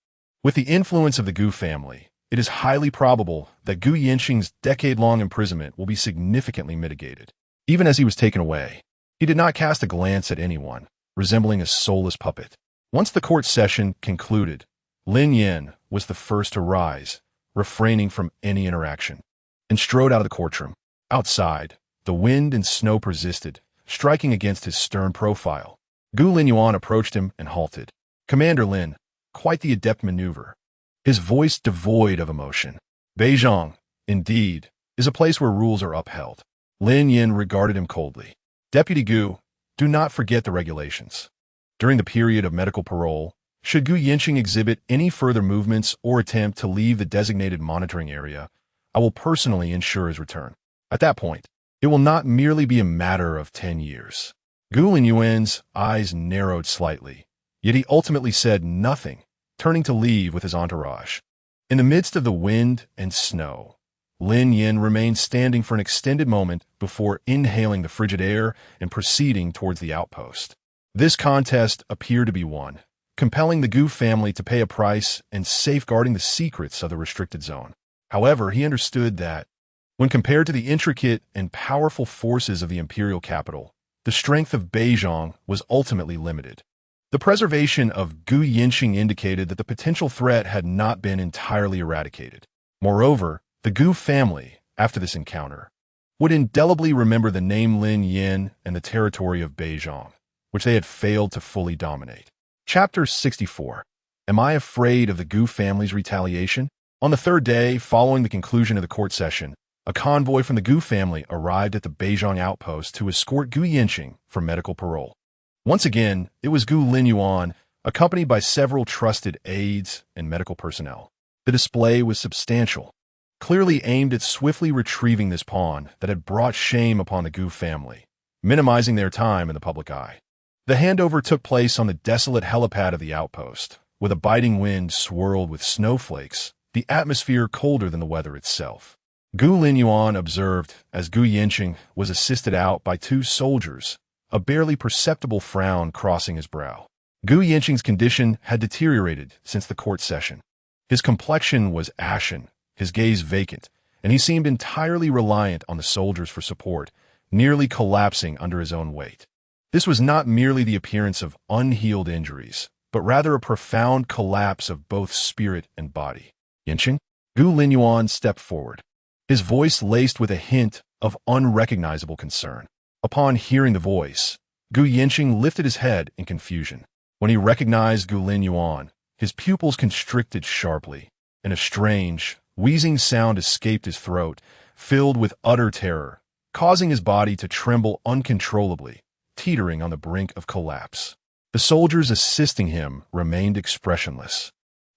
With the influence of the Gu family, it is highly probable that Gu Yinxing's decade-long imprisonment will be significantly mitigated. Even as he was taken away, he did not cast a glance at anyone, resembling a soulless puppet. Once the court session concluded, Lin Yan was the first to rise, refraining from any interaction, and strode out of the courtroom. Outside, the wind and snow persisted, striking against his stern profile. Gu Linyuan approached him and halted. "Commander Lin, quite the adept maneuver." His voice devoid of emotion. "Beijing, indeed, is a place where rules are upheld." Lin Yan regarded him coldly. "Deputy Gu, do not forget the regulations. During the period of medical parole, should Gu Yinxing exhibit any further movements or attempt to leave the designated monitoring area, I will personally ensure his return. At that point, it will not merely be a matter of 10 years. Gu Linyuan's eyes narrowed slightly, yet he ultimately said nothing, turning to leave with his entourage. In the midst of the wind and snow, Lin Yan remained standing for an extended moment before inhaling the frigid air and proceeding towards the outpost. This contest appeared to be won, compelling the Gu family to pay a price and safeguarding the secrets of the restricted zone. However, he understood that, when compared to the intricate and powerful forces of the imperial capital, the strength of Beijing was ultimately limited. The preservation of Gu Yinxing indicated that the potential threat had not been entirely eradicated. Moreover, the Gu family, after this encounter, would indelibly remember the name Lin Yan and the territory of Beijing, which they had failed to fully dominate. Chapter 64. Am I afraid of the Gu family's retaliation? On the third day, following the conclusion of the court session, a convoy from the Gu family arrived at the Beijing outpost to escort Gu Yinxing for medical parole. Once again, it was Gu Linyuan, accompanied by several trusted aides and medical personnel. The display was substantial, clearly aimed at swiftly retrieving this pawn that had brought shame upon the Gu family, minimizing their time in the public eye. The handover took place on the desolate helipad of the outpost, with a biting wind swirled with snowflakes, the atmosphere colder than the weather itself. Gu Linyuan observed as Gu Yinxing was assisted out by two soldiers, a barely perceptible frown crossing his brow. Gu Yinxing's condition had deteriorated since the court session. His complexion was ashen, his gaze vacant, and he seemed entirely reliant on the soldiers for support, nearly collapsing under his own weight. This was not merely the appearance of unhealed injuries, but rather a profound collapse of both spirit and body. "Yinxing?" Gu Linyuan stepped forward, his voice laced with a hint of unrecognizable concern. Upon hearing the voice, Gu Yinxing lifted his head in confusion. When he recognized Gu Linyuan, his pupils constricted sharply, and a strange, wheezing sound escaped his throat, filled with utter terror, causing his body to tremble uncontrollably, teetering on the brink of collapse. The soldiers assisting him remained expressionless,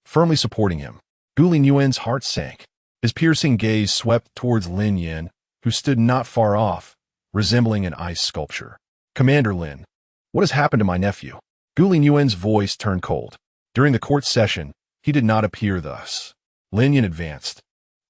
firmly supporting him. Gu Linyuan's heart sank. His piercing gaze swept towards Lin Yan, who stood not far off, resembling an ice sculpture. "Commander Lin, what has happened to my nephew?" Gu Linyuan's voice turned cold. During the court session, he did not appear thus. Lin Yan advanced,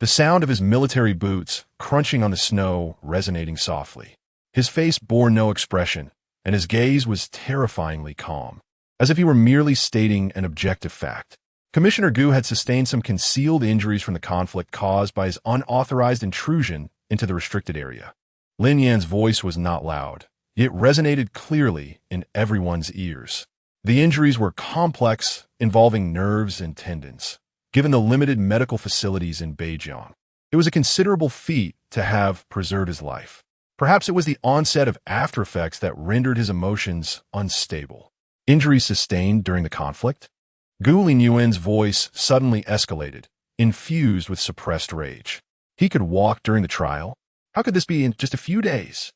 the sound of his military boots crunching on the snow resonating softly. His face bore no expression, and his gaze was terrifyingly calm, as if he were merely stating an objective fact. Commissioner Gu had sustained some concealed injuries from the conflict caused by his unauthorized intrusion into the restricted area. Lin Yan's voice was not loud, yet resonated clearly in everyone's ears. The injuries were complex, involving nerves and tendons, given the limited medical facilities in Beijing. It was a considerable feat to have preserved his life. Perhaps it was the onset of aftereffects that rendered his emotions unstable. Injuries sustained during the conflict? Gu Linyuan's voice suddenly escalated, infused with suppressed rage. He could walk during the trial? How could this be in just a few days?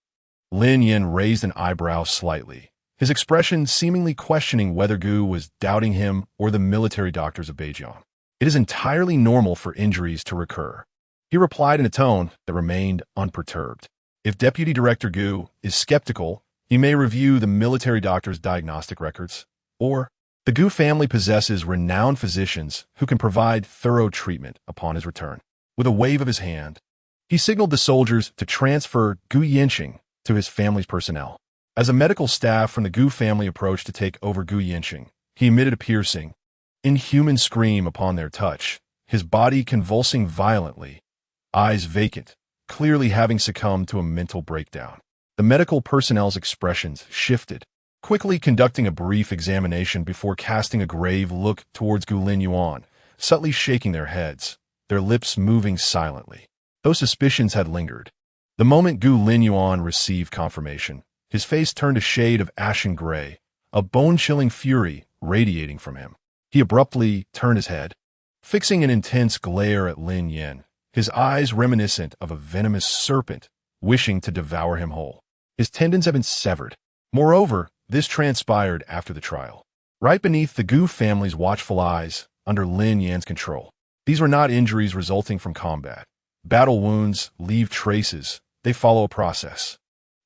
Lin Yan raised an eyebrow slightly, his expression seemingly questioning whether Gu was doubting him or the military doctors of Beijing. "It is entirely normal for injuries to recur," he replied in a tone that remained unperturbed. "If Deputy Director Gu is skeptical, he may review the military doctor's diagnostic records, or the Gu family possesses renowned physicians who can provide thorough treatment upon his return." With a wave of his hand, he signaled the soldiers to transfer Gu Yinxing to his family's personnel. As a medical staff from the Gu family approached to take over Gu Yinxing, He emitted a piercing, inhuman scream upon their touch, his body convulsing violently, eyes vacant, clearly having succumbed to a mental breakdown. The medical personnel's expressions shifted, quickly conducting a brief examination before casting a grave look towards Lin Yan, subtly shaking their heads, their lips moving silently. Those suspicions had lingered. The moment Lin Yan received confirmation, his face turned a shade of ashen gray, a bone-chilling fury radiating from him. He abruptly turned his head, fixing an intense glare at Lin Yan, his eyes reminiscent of a venomous serpent wishing to devour him whole. His tendons had been severed. Moreover, this transpired after the trial, right beneath the Gu family's watchful eyes, under Lin Yan's control. These were not injuries resulting from combat. Battle wounds leave traces. They follow a process.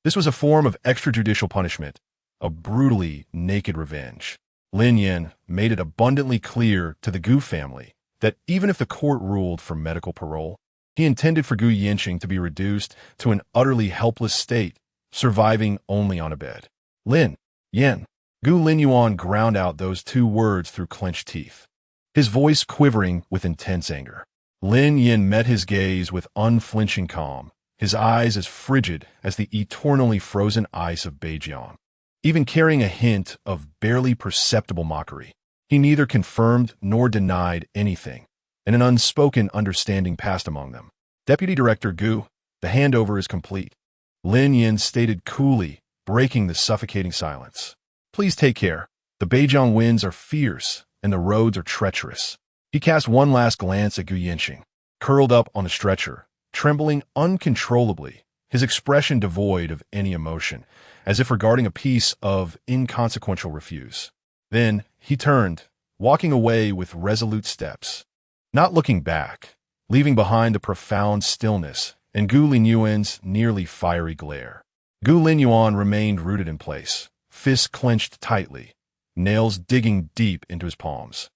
This was a form of extrajudicial punishment, a brutally naked revenge. Lin Yan made it abundantly clear to the Gu family that even if the court ruled for medical parole, he intended for Gu Yanqing to be reduced to an utterly helpless state, surviving only on a bed. Lin Yan. Lin Yan ground out those two words through clenched teeth, his voice quivering with intense anger. Lin Yan met his gaze with unflinching calm, his eyes as frigid as the eternally frozen ice of Beijiang, even carrying a hint of barely perceptible mockery. He neither confirmed nor denied anything, and an unspoken understanding passed among them. Deputy Director Gu, the handover is complete. Lin Yan stated coolly, breaking the suffocating silence. Please take care. The Beijiang winds are fierce, and the roads are treacherous. He cast one last glance at Gu Yanqing, curled up on a stretcher, trembling uncontrollably, his expression devoid of any emotion, as if regarding a piece of inconsequential refuse. Then he turned, walking away with resolute steps, not looking back, leaving behind the profound stillness and Lin Yan's nearly fiery glare. Lin Yan remained rooted in place, fists clenched tightly, nails digging deep into his palms,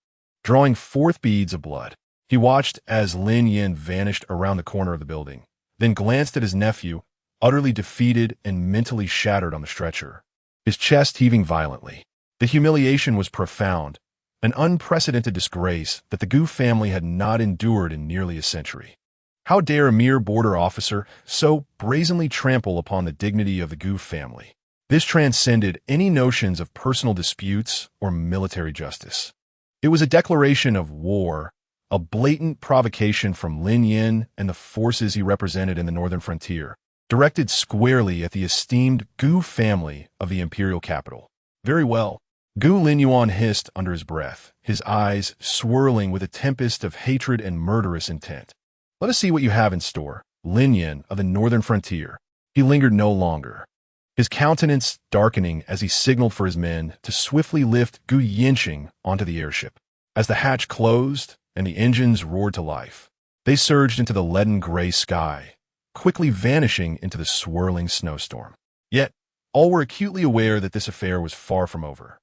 drawing forth beads of blood. He watched as Lin Yan vanished around the corner of the building, then glanced at his nephew, utterly defeated and mentally shattered on the stretcher, his chest heaving violently. The humiliation was profound, an unprecedented disgrace that the Gu family had not endured in nearly a century. How dare a mere border officer so brazenly trample upon the dignity of the Gu family? This transcended any notions of personal disputes or military justice. It was a declaration of war, a blatant provocation from Lin Yan and the forces he represented in the northern frontier, directed squarely at the esteemed Gu family of the imperial capital. Very well. Lin Yan hissed under his breath, his eyes swirling with a tempest of hatred and murderous intent. Let us see what you have in store, Lin Yan of the northern frontier. He lingered no longer, his countenance darkening as he signaled for his men to swiftly lift Gu Yanqing onto the airship. As the hatch closed and the engines roared to life, they surged into the leaden gray sky, quickly vanishing into the swirling snowstorm. Yet, all were acutely aware that this affair was far from over.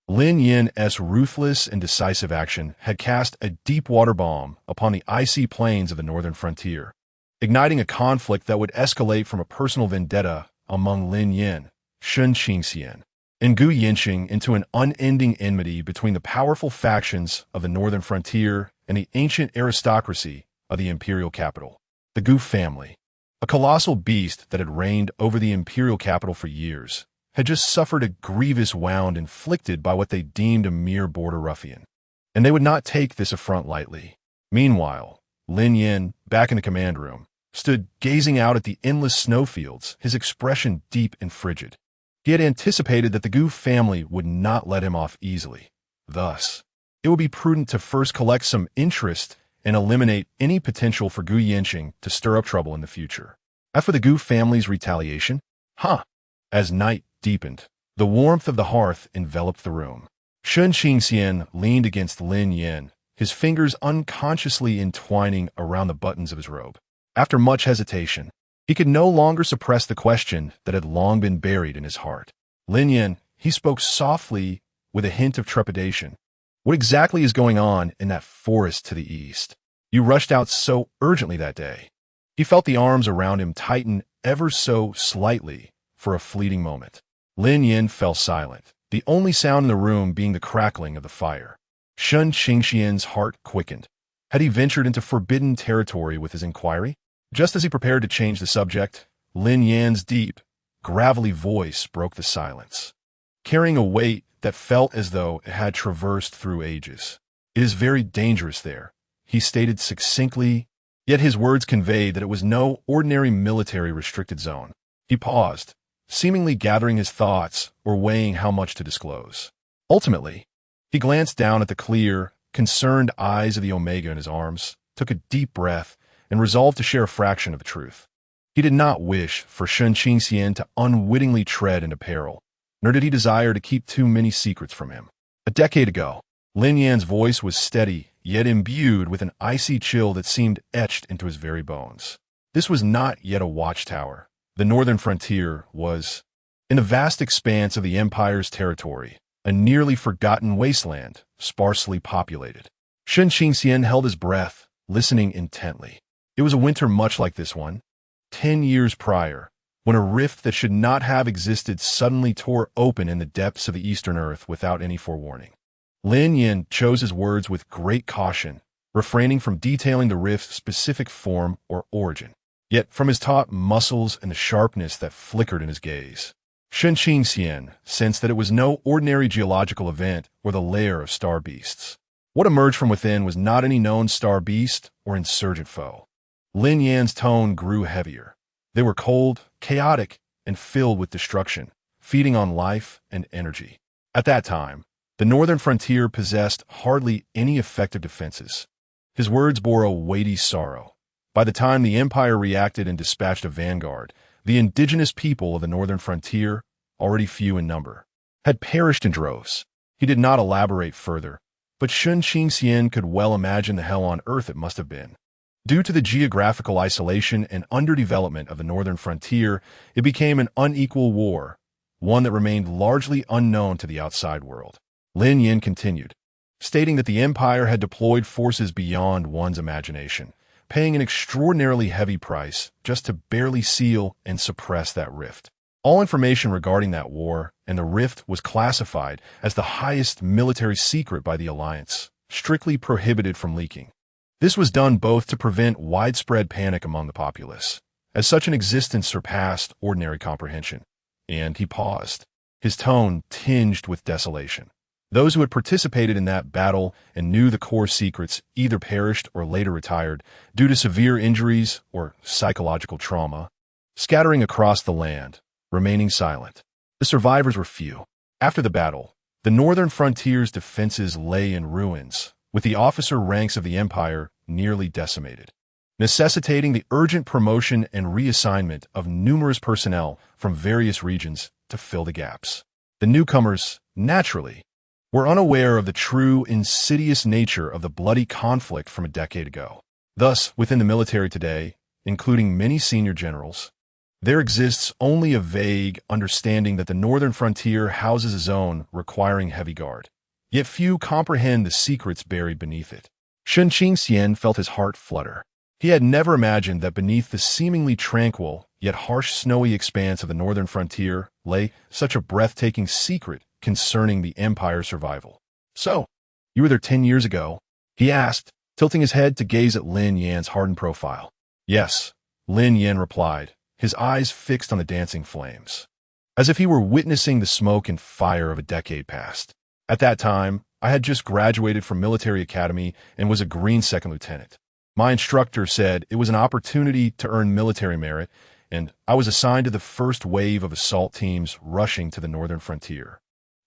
Lin Yan's ruthless and decisive action had cast a deep water bomb upon the icy plains of the northern frontier, igniting a conflict that would escalate from a personal vendetta among Lin Yan, Sun Qingxian, and Gu Yanqing into an unending enmity between the powerful factions of the northern frontier and the ancient aristocracy of the imperial capital. The Gu family, a colossal beast that had reigned over the imperial capital for years, had just suffered a grievous wound inflicted by what they deemed a mere border ruffian, and they would not take this affront lightly. Meanwhile, Lin Yan, back in the command room, stood gazing out at the endless snowfields, his expression deep and frigid. He had anticipated that the Gu family would not let him off easily. Thus, it would be prudent to first collect some interest and eliminate any potential for Gu Yanqing to stir up trouble in the future. As for the Gu family's retaliation, as night deepened, the warmth of the hearth enveloped the room. Sun Qingxian leaned against Lin Yan, his fingers unconsciously entwining around the buttons of his robe. After much hesitation, he could no longer suppress the question that had long been buried in his heart. Lin Yan, he spoke softly with a hint of trepidation. What exactly is going on in that forest to the east? You rushed out so urgently that day. He felt the arms around him tighten ever so slightly for a fleeting moment. Lin Yan fell silent, the only sound in the room being the crackling of the fire. Shun Qingxian's heart quickened. Had he ventured into forbidden territory with his inquiry? Just as he prepared to change the subject, Lin Yan's deep, gravelly voice broke the silence, carrying a weight that felt as though it had traversed through ages. "It is very dangerous there," he stated succinctly, yet his words conveyed that it was no ordinary military restricted zone. He paused, seemingly gathering his thoughts or weighing how much to disclose. Ultimately, he glanced down at the clear, concerned eyes of the Omega in his arms, took a deep breath, and resolved to share a fraction of the truth. He did not wish for Shun Qingxian to unwittingly tread into peril, nor did he desire to keep too many secrets from him. A decade ago, Lin Yan's voice was steady, yet imbued with an icy chill that seemed etched into his very bones. This was not yet a watchtower. The northern frontier was, in the vast expanse of the Empire's territory, a nearly forgotten wasteland, sparsely populated. Shun Qingxian held his breath, listening intently. It was a winter much like this one, 10 years prior, when a rift that should not have existed suddenly tore open in the depths of the eastern earth without any forewarning. Lin Yan chose his words with great caution, refraining from detailing the rift's specific form or origin. Yet from his taut muscles and the sharpness that flickered in his gaze, Shun Qingxian sensed that it was no ordinary geological event or the lair of star beasts. What emerged from within was not any known star beast or insurgent foe. Lin Yan's tone grew heavier. They were cold, chaotic, and filled with destruction, feeding on life and energy. At that time, the northern frontier possessed hardly any effective defenses. His words bore a weighty sorrow. By the time the Empire reacted and dispatched a vanguard, the indigenous people of the northern frontier, already few in number, had perished in droves. He did not elaborate further, but Shun Qingxian could well imagine the hell on earth it must have been. Due to the geographical isolation and underdevelopment of the northern frontier, it became an unequal war, one that remained largely unknown to the outside world. Lin Yan continued, stating that the Empire had deployed forces beyond one's imagination, paying an extraordinarily heavy price just to barely seal and suppress that rift. All information regarding that war and the rift was classified as the highest military secret by the Alliance, strictly prohibited from leaking. This was done both to prevent widespread panic among the populace, as such an existence surpassed ordinary comprehension. And he paused, his tone tinged with desolation. Those who had participated in that battle and knew the core secrets either perished or later retired due to severe injuries or psychological trauma, scattering across the land, remaining silent. The survivors were few. After the battle, the northern frontier's defenses lay in ruins, with the officer ranks of the Empire nearly decimated, necessitating the urgent promotion and reassignment of numerous personnel from various regions to fill the gaps. The newcomers, naturally, were unaware of the true, insidious nature of the bloody conflict from a decade ago. Thus, within the military today, including many senior generals, there exists only a vague understanding that the northern frontier houses a zone requiring heavy guard. Yet few comprehend the secrets buried beneath it. Shun Qingxian felt his heart flutter. He had never imagined that beneath the seemingly tranquil, yet harsh snowy expanse of the northern frontier lay such a breathtaking secret concerning the Empire's survival. "So, you were there 10 years ago?" he asked, tilting his head to gaze at Lin Yan's hardened profile. "Yes," Lin Yan replied, his eyes fixed on the dancing flames, as if he were witnessing the smoke and fire of a decade past. "At that time, I had just graduated from military academy and was a green second lieutenant. My instructor said it was an opportunity to earn military merit, and I was assigned to the first wave of assault teams rushing to the northern frontier."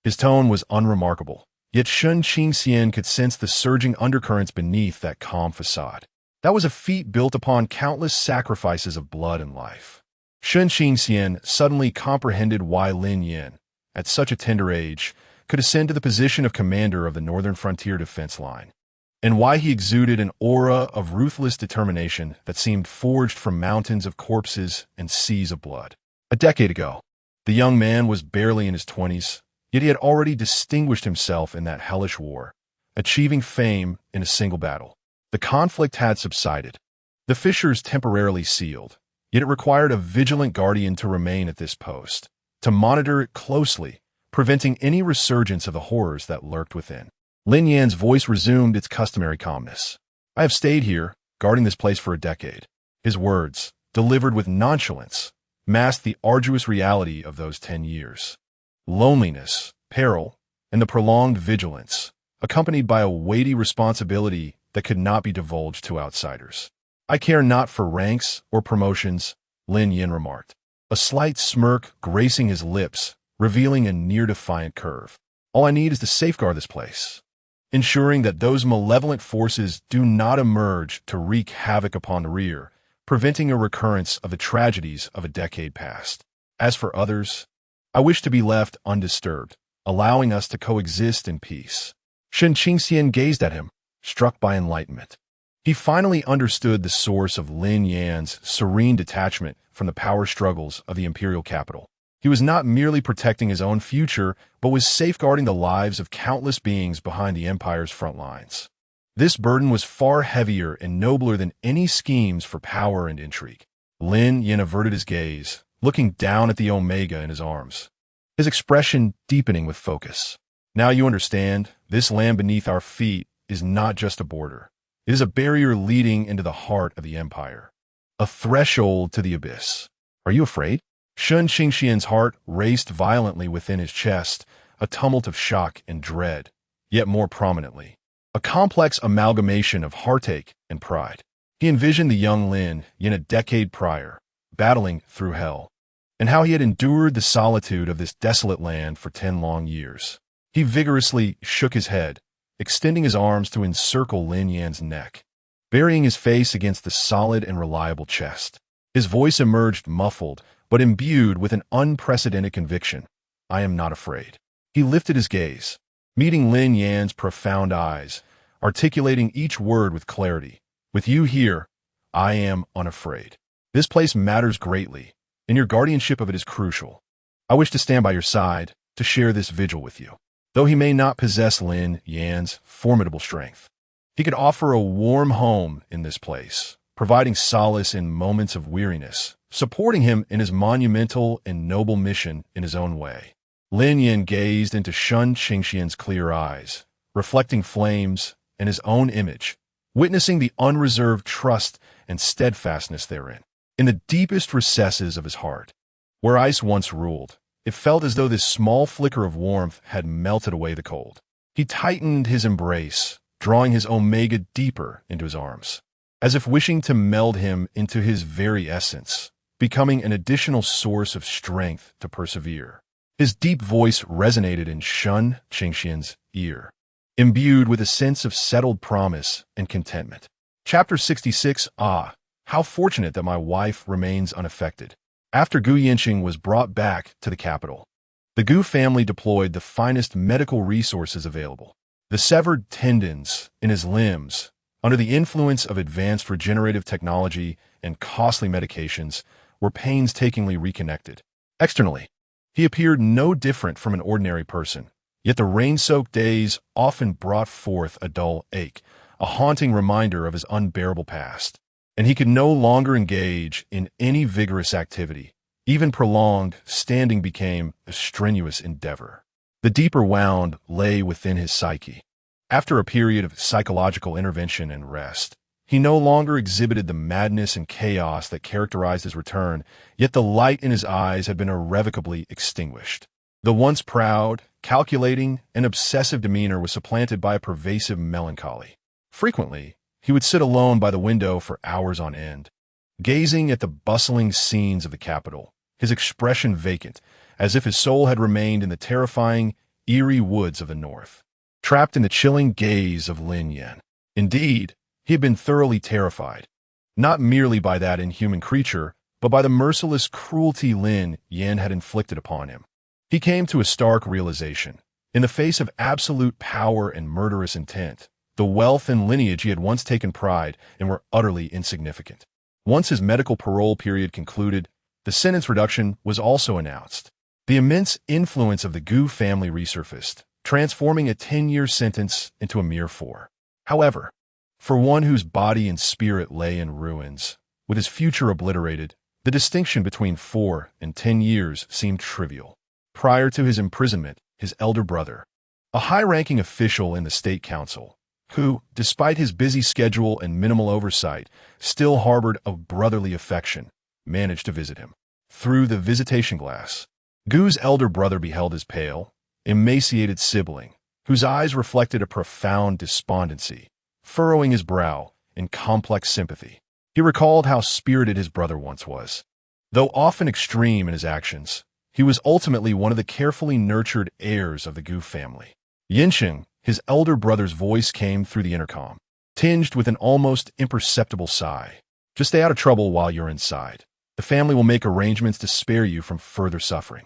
His tone was unremarkable, yet Shun Qingxian could sense the surging undercurrents beneath that calm facade. That was a feat built upon countless sacrifices of blood and life. Shun Qingxian suddenly comprehended why Lin Yan, at such a tender age, could ascend to the position of commander of the northern frontier defense line, and why he exuded an aura of ruthless determination that seemed forged from mountains of corpses and seas of blood. A decade ago, the young man was barely in his 20s, yet he had already distinguished himself in that hellish war, achieving fame in a single battle. The conflict had subsided, the fissures temporarily sealed, yet it required a vigilant guardian to remain at this post, to monitor it closely, preventing any resurgence of the horrors that lurked within. Lin Yan's voice resumed its customary calmness. I have stayed here, guarding this place for a decade. His words, delivered with nonchalance, masked the arduous reality of those 10 years. Loneliness, peril, and the prolonged vigilance, accompanied by a weighty responsibility that could not be divulged to outsiders. I care not for ranks or promotions, Lin Yan remarked, a slight smirk gracing his lips, revealing a near-defiant curve. All I need is to safeguard this place, ensuring that those malevolent forces do not emerge to wreak havoc upon the rear, preventing a recurrence of the tragedies of a decade past. As for others, I wish to be left undisturbed, allowing us to coexist in peace. Shen Qingxian gazed at him, struck by enlightenment. He finally understood the source of Lin Yan's serene detachment from the power struggles of the imperial capital. He was not merely protecting his own future, but was safeguarding the lives of countless beings behind the empire's front lines. This burden was far heavier and nobler than any schemes for power and intrigue. Lin Yan averted his gaze, looking down at the Omega in his arms, his expression deepening with focus. Now you understand, this land beneath our feet is not just a border. It is a barrier leading into the heart of the empire, a threshold to the abyss. Are you afraid? Shen Qingxian's heart raced violently within his chest, a tumult of shock and dread, yet more prominently, a complex amalgamation of heartache and pride. He envisioned the young Lin Yan a decade prior, battling through hell, and how he had endured the solitude of this desolate land for 10 long years. He vigorously shook his head, extending his arms to encircle Lin Yan's neck, burying his face against the solid and reliable chest. His voice emerged muffled, but imbued with an unprecedented conviction. I am not afraid. He lifted his gaze, meeting Lin Yan's profound eyes, articulating each word with clarity. With you here, I am unafraid. This place matters greatly, and your guardianship of it is crucial. I wish to stand by your side, to share this vigil with you. Though he may not possess Lin Yan's formidable strength, he could offer a warm home in this place, providing solace in moments of weariness, supporting him in his monumental and noble mission in his own way. Lin Yan gazed into Shen Qingxian's clear eyes, reflecting flames and his own image, witnessing the unreserved trust and steadfastness therein. In the deepest recesses of his heart, where ice once ruled, it felt as though this small flicker of warmth had melted away the cold. He tightened his embrace, drawing his Omega deeper into his arms, as if wishing to meld him into his very essence, becoming an additional source of strength to persevere. His deep voice resonated in Shen Qingxian's ear, imbued with a sense of settled promise and contentment. Chapter 66. Ah, how fortunate that my wife remains unaffected. After Gu Yanqing was brought back to the capital, the Gu family deployed the finest medical resources available. The severed tendons in his limbs, under the influence of advanced regenerative technology and costly medications, were painstakingly reconnected. Externally, he appeared no different from an ordinary person, yet the rain-soaked days often brought forth a dull ache, a haunting reminder of his unbearable past. And he could no longer engage in any vigorous activity. Even prolonged standing became a strenuous endeavor. The deeper wound lay within his psyche. After a period of psychological intervention and rest, he no longer exhibited the madness and chaos that characterized his return, yet the light in his eyes had been irrevocably extinguished. The once proud, calculating, and obsessive demeanor was supplanted by a pervasive melancholy. Frequently, he would sit alone by the window for hours on end, gazing at the bustling scenes of the capital, his expression vacant, as if his soul had remained in the terrifying, eerie woods of the north, trapped in the chilling gaze of Lin Yan. Indeed, he had been thoroughly terrified, not merely by that inhuman creature, but by the merciless cruelty Lin Yan had inflicted upon him. He came to a stark realization. In the face of absolute power and murderous intent, the wealth and lineage he had once taken pride in were utterly insignificant. Once his medical parole period concluded, the sentence reduction was also announced. The immense influence of the Gu family resurfaced, transforming a 10-year sentence into a mere 4. However, for one whose body and spirit lay in ruins, with his future obliterated, the distinction between 4 and 10 years seemed trivial. prior to his imprisonment, his elder brother, a high-ranking official in the state council, who, despite his busy schedule and minimal oversight, still harbored a brotherly affection, managed to visit him. Through the visitation glass, Gu's elder brother beheld his pale, emaciated sibling, whose eyes reflected a profound despondency, furrowing his brow in complex sympathy. He recalled how spirited his brother once was. Though often extreme in his actions, he was ultimately one of the carefully nurtured heirs of the Gu family. Yinsheng, his elder brother's voice came through the intercom, tinged with an almost imperceptible sigh. Just stay out of trouble while you're inside. The family will make arrangements to spare you from further suffering.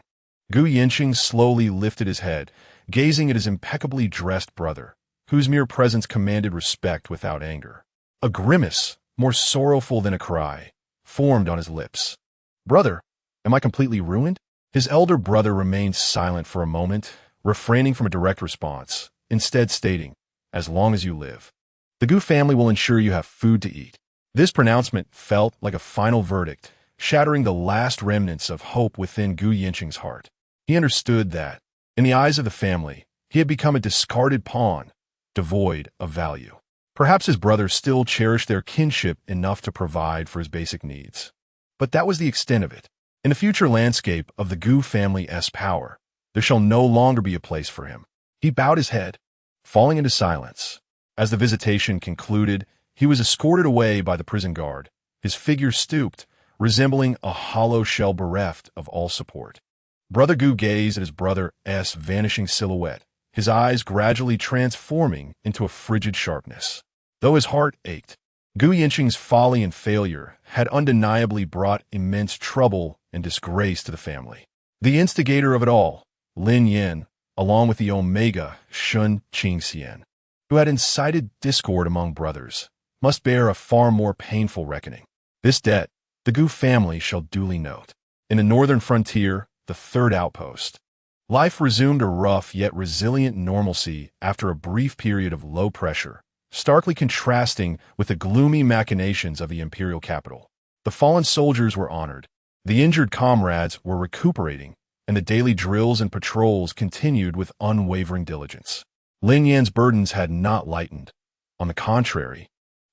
Gu Yinsheng slowly lifted his head, gazing at his impeccably dressed brother, whose mere presence commanded respect without anger. A grimace, more sorrowful than a cry, formed on his lips. "Brother, am I completely ruined?" His elder brother remained silent for a moment, refraining from a direct response, instead stating, "As long as you live, the Gu family will ensure you have food to eat." This pronouncement felt like a final verdict, shattering the last remnants of hope within Gu Yinsheng's heart. He understood that, in the eyes of the family, he had become a discarded pawn, devoid of value. Perhaps his brothers still cherished their kinship enough to provide for his basic needs. But that was the extent of it. In the future landscape of the Gu family's power, there shall no longer be a place for him. He bowed his head, falling into silence. As the visitation concluded, he was escorted away by the prison guard, his figure stooped, resembling a hollow shell bereft of all support. Brother Gu gazed at his brother's vanishing silhouette, his eyes gradually transforming into a frigid sharpness. Though his heart ached, Gu Yinsheng's folly and failure had undeniably brought immense trouble and disgrace to the family. The instigator of it all, Lin Yan, along with the Omega Shun Qingxian, who had incited discord among brothers, must bear a far more painful reckoning. This debt, the Gu family shall duly note. In the northern frontier, the third outpost, life resumed a rough yet resilient normalcy after a brief period of low pressure, starkly contrasting with the gloomy machinations of the imperial capital. The fallen soldiers were honored, the injured comrades were recuperating, and the daily drills and patrols continued with unwavering diligence. Lin Yan's burdens had not lightened. On the contrary,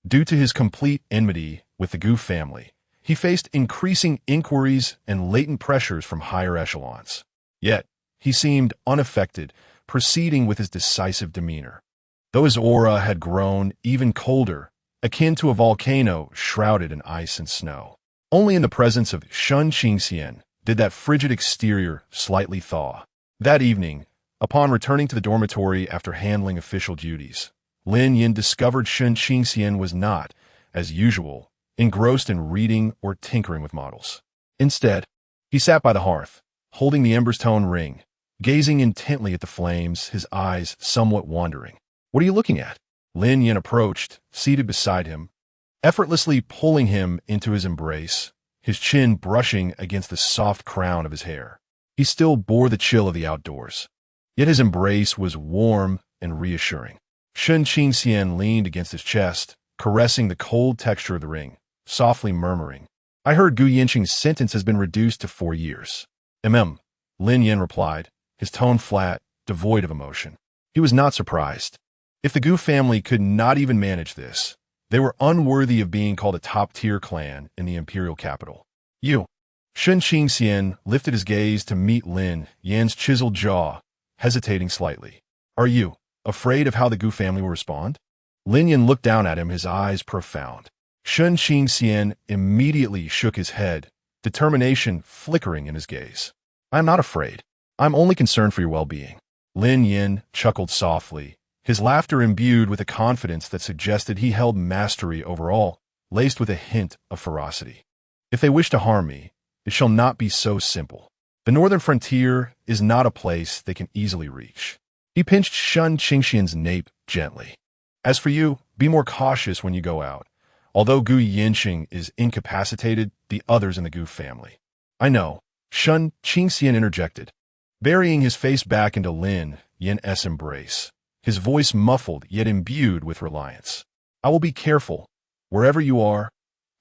due to his complete enmity with the Gu family, he faced increasing inquiries and latent pressures from higher echelons. Yet, he seemed unaffected, proceeding with his decisive demeanor. Though his aura had grown even colder, akin to a volcano shrouded in ice and snow. Only in the presence of Shun Qingxian did that frigid exterior slightly thaw. That evening, upon returning to the dormitory after handling official duties, Lin Yan discovered Shun Qingxian was not, as usual, engrossed in reading or tinkering with models. Instead, he sat by the hearth, holding the emberstone ring, gazing intently at the flames, his eyes somewhat wandering. "What are you looking at?" Lin Yan approached, seated beside him, effortlessly pulling him into his embrace, his chin brushing against the soft crown of his hair. He still bore the chill of the outdoors, yet his embrace was warm and reassuring. Shun Qingxian leaned against his chest, caressing the cold texture of the ring, softly murmuring, "I heard Gu Yinsheng's sentence has been reduced to 4 years. Lin Yan replied, his tone flat, devoid of emotion. He was not surprised. If the Gu family could not even manage this, they were unworthy of being called a top-tier clan in the imperial capital. "You." Shun Qingxian lifted his gaze to meet Lin Yan's chiseled jaw, hesitating slightly. "Are you afraid of how the Gu family will respond?" Lin Yan looked down at him, his eyes profound. Shun Qingxian immediately shook his head, determination flickering in his gaze. "I am not afraid. I'm only concerned for your well-being." Lin Yan chuckled softly, his laughter imbued with a confidence that suggested he held mastery over all, laced with a hint of ferocity. "If they wish to harm me, it shall not be so simple. The northern frontier is not a place they can easily reach." He pinched Shun Qingxian's nape gently. "As for you, be more cautious when you go out. Although Gu Yinsheng is incapacitated, the others in the Gu family." "I know," Shun Qingxian interjected, burying his face back into Lin Yan's embrace, his voice muffled yet imbued with reliance. "I will be careful. Wherever you are,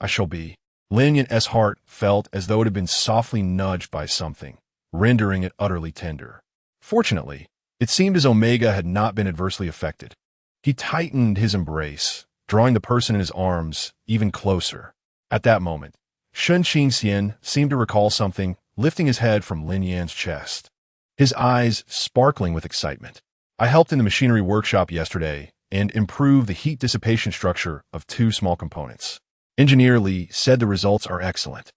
I shall be." Lin Yan's heart felt as though it had been softly nudged by something, rendering it utterly tender. Fortunately, it seemed as Omega had not been adversely affected. He tightened his embrace, drawing the person in his arms even closer. At that moment, Shen Qingxian seemed to recall something, lifting his head from Lin Yan's chest, his eyes sparkling with excitement. I helped in the machinery workshop yesterday and improved the heat dissipation structure of 2 small components. Engineer Li said the results are excellent.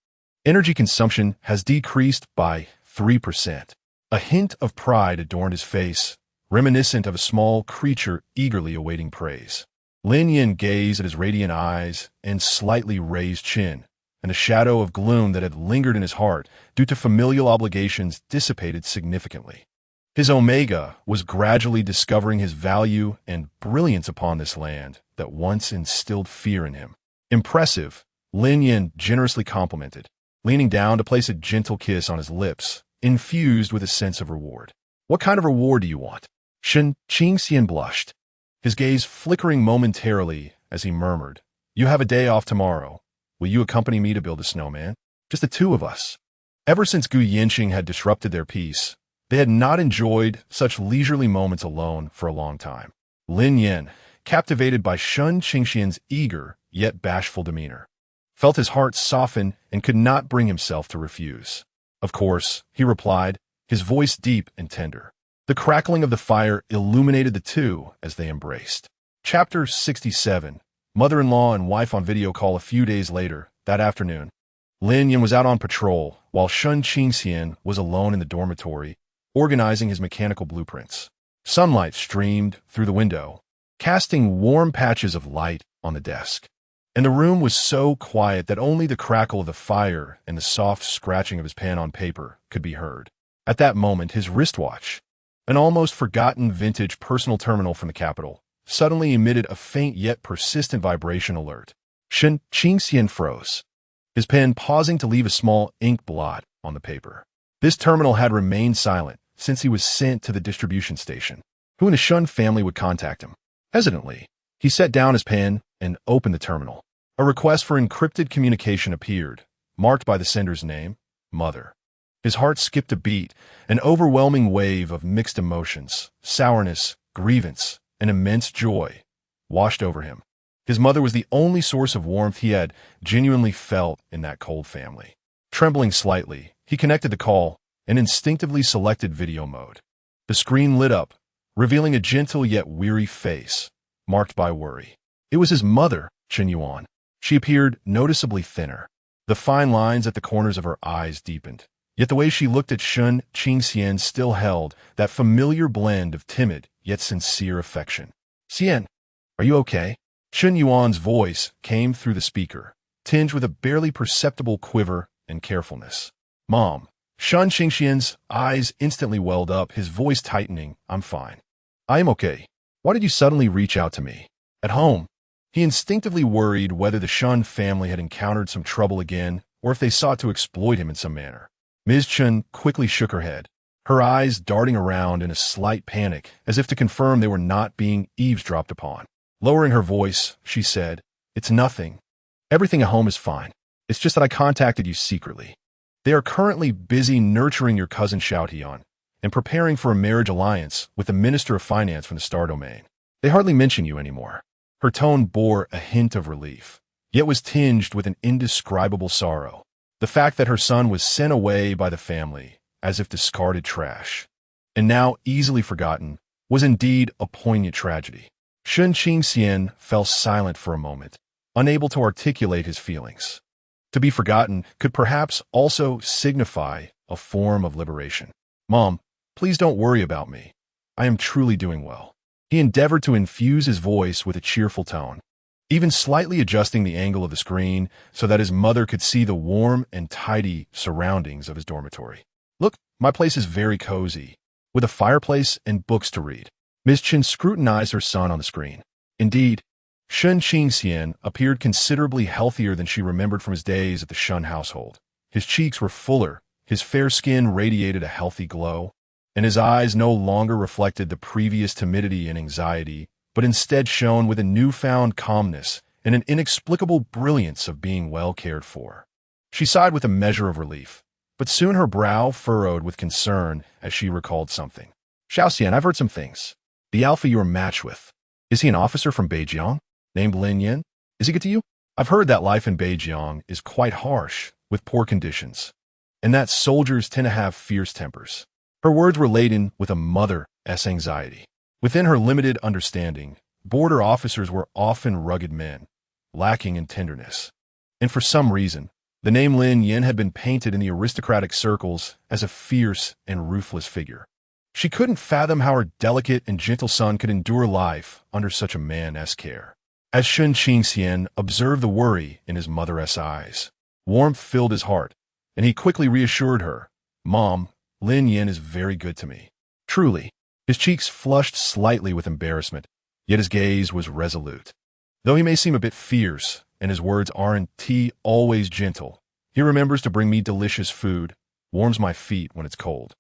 Energy consumption has decreased by 3%. A hint of pride adorned his face, reminiscent of a small creature eagerly awaiting praise. Lin Yan gazed at his radiant eyes and slightly raised chin, and a shadow of gloom that had lingered in his heart due to familial obligations dissipated significantly. His Omega was gradually discovering his value and brilliance upon this land that once instilled fear in him. Impressive, Lin Yan generously complimented, leaning down to place a gentle kiss on his lips, infused with a sense of reward. What kind of reward do you want? Shen Qingxian blushed, his gaze flickering momentarily as he murmured, You have a day off tomorrow. Will you accompany me to build a snowman? Just the 2 of us. Ever since Gu Yanqing had disrupted their peace, they had not enjoyed such leisurely moments alone for a long time. Lin Yan, captivated by Shen Qingxian's eager yet bashful demeanor, felt his heart soften and could not bring himself to refuse. Of course, he replied, his voice deep and tender. The crackling of the fire illuminated the 2 as they embraced. Chapter 67. Mother-in-law and wife on video call. A few days later, that afternoon, Lin Yan was out on patrol, while Shen Qingxian was alone in the dormitory, organizing his mechanical blueprints. Sunlight streamed through the window, casting warm patches of light on the desk. And the room was so quiet that only the crackle of the fire and the soft scratching of his pen on paper could be heard. At that moment, his wristwatch, an almost forgotten vintage personal terminal from the capital, suddenly emitted a faint yet persistent vibration alert. Shen Qingxian froze, his pen pausing to leave a small ink blot on the paper. This terminal had remained silent since he was sent to the distribution station. Who in the Shun family would contact him? Hesitantly, he set down his pen and opened the terminal. A request for encrypted communication appeared, marked by the sender's name, Mother. His heart skipped a beat, an overwhelming wave of mixed emotions, sourness, grievance, and immense joy washed over him. His mother was the only source of warmth he had genuinely felt in that cold family. Trembling slightly, he connected the call and instinctively selected video mode. The screen lit up, revealing a gentle yet weary face, marked by worry. It was his mother, Chen Yuan. She appeared noticeably thinner. The fine lines at the corners of her eyes deepened. Yet the way she looked at Shen Qingxian still held that familiar blend of timid yet sincere affection. Xian, are you okay? Shen Yuan's voice came through the speaker, tinged with a barely perceptible quiver and carefulness. Mom. Shen Qingxian's eyes instantly welled up, his voice tightening. I'm fine. I am okay. Why did you suddenly reach out to me? At home. He instinctively worried whether the Shun family had encountered some trouble again or if they sought to exploit him in some manner. Ms. Chen quickly shook her head, her eyes darting around in a slight panic as if to confirm they were not being eavesdropped upon. Lowering her voice, she said, It's nothing. Everything at home is fine. It's just that I contacted you secretly. They are currently busy nurturing your cousin Xiaotian and preparing for a marriage alliance with the Minister of Finance from the Star Domain. They hardly mention you anymore. Her tone bore a hint of relief, yet was tinged with an indescribable sorrow. The fact that her son was sent away by the family, as if discarded trash, and now easily forgotten, was indeed a poignant tragedy. Shen Qingxian fell silent for a moment, unable to articulate his feelings. To be forgotten could perhaps also signify a form of liberation. Mom, please don't worry about me. I am truly doing well. He endeavored to infuse his voice with a cheerful tone, even slightly adjusting the angle of the screen so that his mother could see the warm and tidy surroundings of his dormitory. Look, my place is very cozy, with a fireplace and books to read. Ms. Chen scrutinized her son on the screen. Indeed, Shen Qingxian appeared considerably healthier than she remembered from his days at the Shun household. His cheeks were fuller, his fair skin radiated a healthy glow, and his eyes no longer reflected the previous timidity and anxiety, but instead shone with a newfound calmness and an inexplicable brilliance of being well cared for. She sighed with a measure of relief, But soon her brow furrowed with concern as she recalled something. Xiaoxian, I've heard some things. The alpha you are matched with. Is he an officer from Beijiang, named Lin Yan? Is he good to you? I've heard that life in Beijiang is quite harsh, with poor conditions, and that soldiers tend to have fierce tempers. Her words were laden with a mother's anxiety. Within her limited understanding, border officers were often rugged men, lacking in tenderness. And for some reason, the name Lin Yan had been painted in the aristocratic circles as a fierce and ruthless figure. She couldn't fathom how her delicate and gentle son could endure life under such a man's care. As Shun Qingxian observed the worry in his mother's eyes, warmth filled his heart, and he quickly reassured her, "Mom, Lin Yan is very good to me." Truly, his cheeks flushed slightly with embarrassment, yet his gaze was resolute. Though he may seem a bit fierce, and his words aren't always gentle, he remembers to bring me delicious food, warms my feet when it's cold.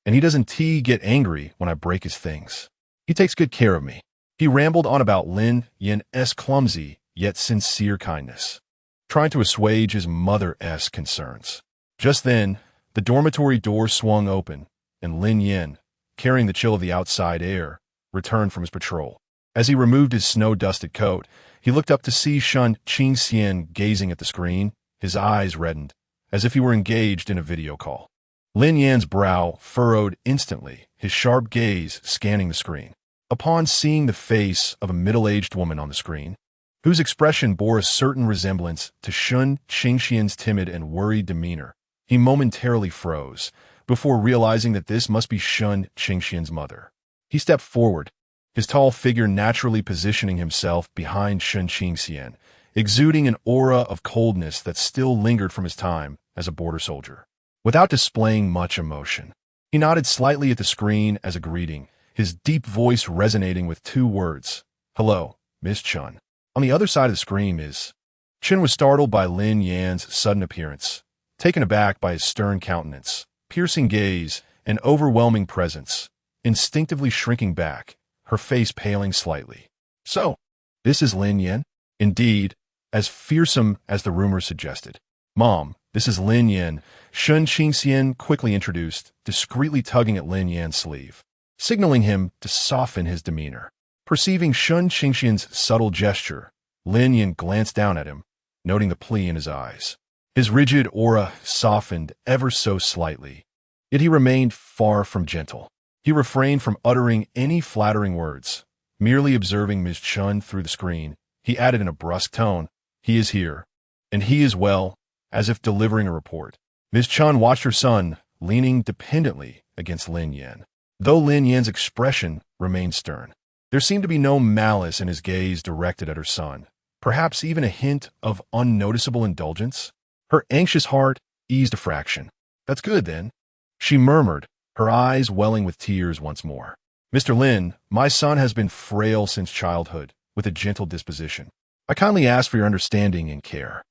And he doesn't get angry when I break his things. He takes good care of me. He rambled on about Lin Yan's clumsy yet sincere kindness, trying to assuage his mother's concerns. Just then, the dormitory door swung open, and Lin Yan, carrying the chill of the outside air, returned from his patrol. As he removed his snow-dusted coat, he looked up to see Shun Qingxian gazing at the screen, his eyes reddened, as if he were engaged in a video call. Lin Yan's brow furrowed instantly, his sharp gaze scanning the screen. Upon seeing the face of a middle-aged woman on the screen, whose expression bore a certain resemblance to Shun Qingxian's timid and worried demeanor, he momentarily froze, before realizing that this must be Shun Qingxian's mother. He stepped forward, his tall figure naturally positioning himself behind Shun Qingxian, exuding an aura of coldness that still lingered from his time as a border soldier. Without displaying much emotion, he nodded slightly at the screen as a greeting, his deep voice resonating with two words, "Hello, Miss Chun." On the other side of the screen is... Chun was startled by Lin Yan's sudden appearance, taken aback by his stern countenance, piercing gaze, and overwhelming presence, instinctively shrinking back, her face paling slightly. "So, this is Lin Yan?" Indeed, as fearsome as the rumor suggested. "Mom, this is Lin Yan," Shun Qingxian quickly introduced, discreetly tugging at Lin Yan's sleeve, signaling him to soften his demeanor. Perceiving Shun Qingxian's subtle gesture, Lin Yan glanced down at him, noting the plea in his eyes. His rigid aura softened ever so slightly, yet he remained far from gentle. He refrained from uttering any flattering words. Merely observing Ms. Chun through the screen, he added in a brusque tone, "He is here, and he is well," as if delivering a report. Ms. Chun watched her son, leaning dependently against Lin Yan. Though Lin Yan's expression remained stern, there seemed to be no malice in his gaze directed at her son, perhaps even a hint of unnoticeable indulgence. Her anxious heart eased a fraction. "That's good, then," she murmured, her eyes welling with tears once more. "Mr. Lin, my son has been frail since childhood, with a gentle disposition. I kindly ask for your understanding and care."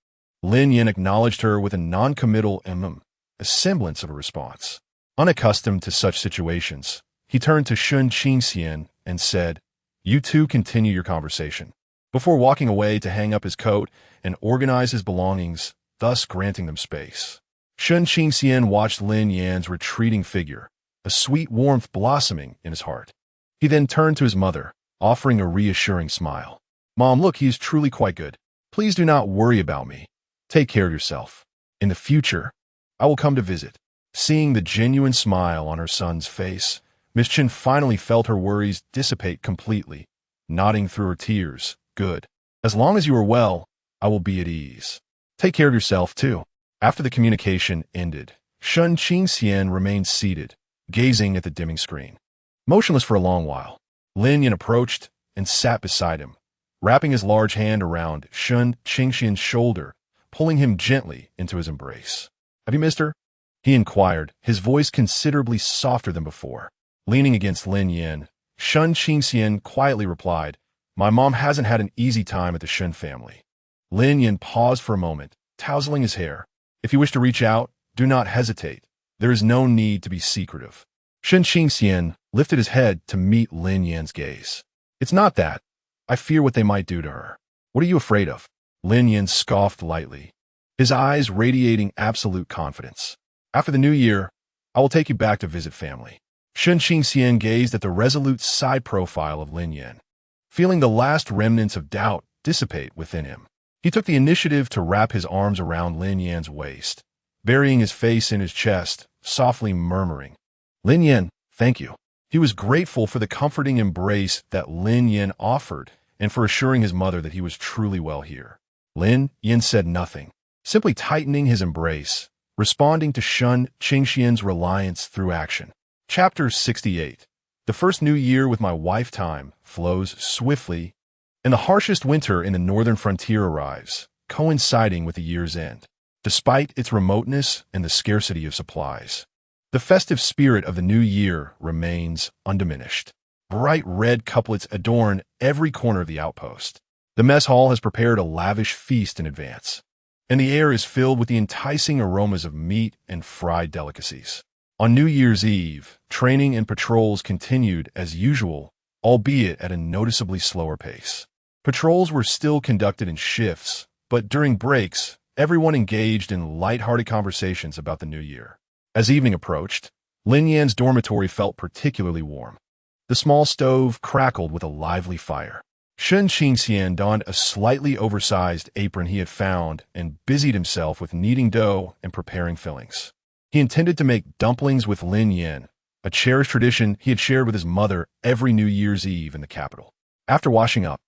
Lin Yan acknowledged her with a non-committal a semblance of a response. Unaccustomed to such situations, he turned to Shun Qingxian and said, "You two continue your conversation," before walking away to hang up his coat and organize his belongings, thus granting them space. Shun Qingxian watched Lin Yan's retreating figure, a sweet warmth blossoming in his heart. He then turned to his mother, offering a reassuring smile. "Mom, look, he is truly quite good. Please do not worry about me. Take care of yourself. In the future, I will come to visit." Seeing the genuine smile on her son's face, Miss Chin finally felt her worries dissipate completely, nodding through her tears. "Good. As long as you are well, I will be at ease. Take care of yourself, too." After the communication ended, Shun Qingxian remained seated, gazing at the dimming screen. Motionless for a long while, Lin Yan approached and sat beside him, wrapping his large hand around Shun Qingxian's shoulder, pulling him gently into his embrace. "Have you missed her?" he inquired, his voice considerably softer than before. Leaning against Lin Yan, Shun Qingxian quietly replied, "My mom hasn't had an easy time at the Shun family." Lin Yan paused for a moment, tousling his hair. "If you wish to reach out, do not hesitate. There is no need to be secretive." Shun Qingxian lifted his head to meet Lin Yan's gaze. "It's not that. I fear what they might do to her." "What are you afraid of?" Lin Yan scoffed lightly, his eyes radiating absolute confidence. After the new year, I will take you back to visit family. Shun Qingxian gazed at the resolute side profile of Lin Yan, feeling the last remnants of doubt dissipate within him. He took the initiative to wrap his arms around Lin Yan's waist, burying his face in his chest, softly murmuring, "Lin Yan, thank you." He was grateful for the comforting embrace that Lin Yan offered and for assuring his mother that he was truly well here. Lin Yan said nothing, simply tightening his embrace, responding to Shun Qingxian's reliance through action. Chapter 68. The first new year with my wife time flows swiftly, and the harshest winter in the northern frontier arrives, coinciding with the year's end. Despite its remoteness and the scarcity of supplies, the festive spirit of the new year remains undiminished. Bright red couplets adorn every corner of the outpost. The mess hall has prepared a lavish feast in advance, and the air is filled with the enticing aromas of meat and fried delicacies. On New Year's Eve, training and patrols continued as usual, albeit at a noticeably slower pace. Patrols were still conducted in shifts, but during breaks, everyone engaged in light-hearted conversations about the new year. As evening approached, Lin Yan's dormitory felt particularly warm. The small stove crackled with a lively fire. Shun Qingxian donned a slightly oversized apron he had found and busied himself with kneading dough and preparing fillings. He intended to make dumplings with Lin Yan, a cherished tradition he had shared with his mother every New Year's Eve in the capital. After washing up,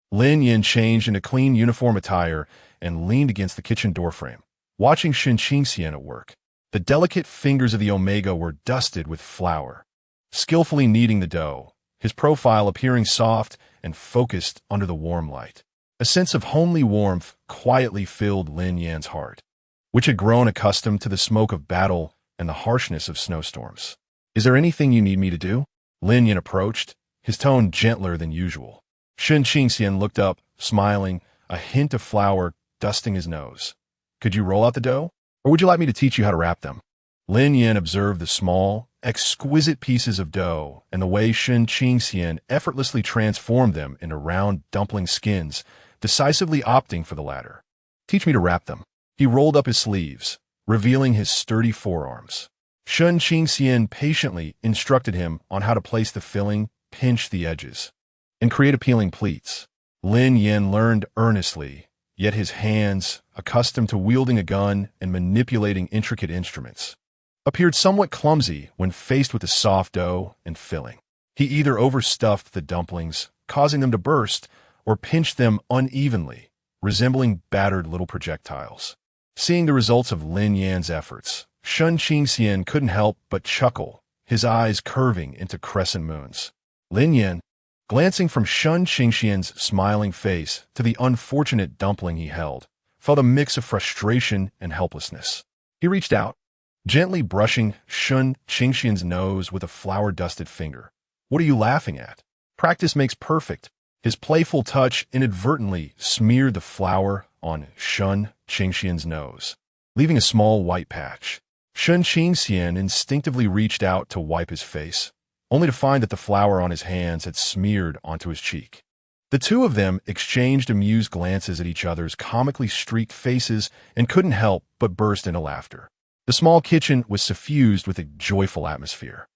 Lin Yan changed into clean uniform attire and leaned against the kitchen doorframe, watching Shun Qingxian at work. The delicate fingers of the Omega were dusted with flour, skillfully kneading the dough, his profile appearing soft and focused under the warm light. A sense of homely warmth quietly filled Lin Yan's heart, which had grown accustomed to the smoke of battle and the harshness of snowstorms. "Is there anything you need me to do?" Lin Yan approached, his tone gentler than usual. Shun Qingxian looked up, smiling, a hint of flour dusting his nose. "Could you roll out the dough? Or would you like me to teach you how to wrap them?" Lin Yan observed the small, exquisite pieces of dough and the way Shun Qingxian effortlessly transformed them into round dumpling skins, decisively opting for the latter. "Teach me to wrap them." He rolled up his sleeves, revealing his sturdy forearms. Shun Qingxian patiently instructed him on how to place the filling, pinch the edges, and create appealing pleats. Lin Yan learned earnestly, yet his hands, accustomed to wielding a gun and manipulating intricate instruments, appeared somewhat clumsy when faced with the soft dough and filling. He either overstuffed the dumplings, causing them to burst, or pinched them unevenly, resembling battered little projectiles. Seeing the results of Lin Yan's efforts, Shun Qingxian couldn't help but chuckle, his eyes curving into crescent moons. Lin Yan, glancing from Shun Qingxian's smiling face to the unfortunate dumpling he held, felt a mix of frustration and helplessness. He reached out, gently brushing Shun Qingxian's nose with a flour-dusted finger. "What are you laughing at? Practice makes perfect." His playful touch inadvertently smeared the flour on Shun Qingxian's nose, leaving a small white patch. Shun Qingxian instinctively reached out to wipe his face, only to find that the flour on his hands had smeared onto his cheek. The two of them exchanged amused glances at each other's comically streaked faces and couldn't help but burst into laughter. The small kitchen was suffused with a joyful atmosphere.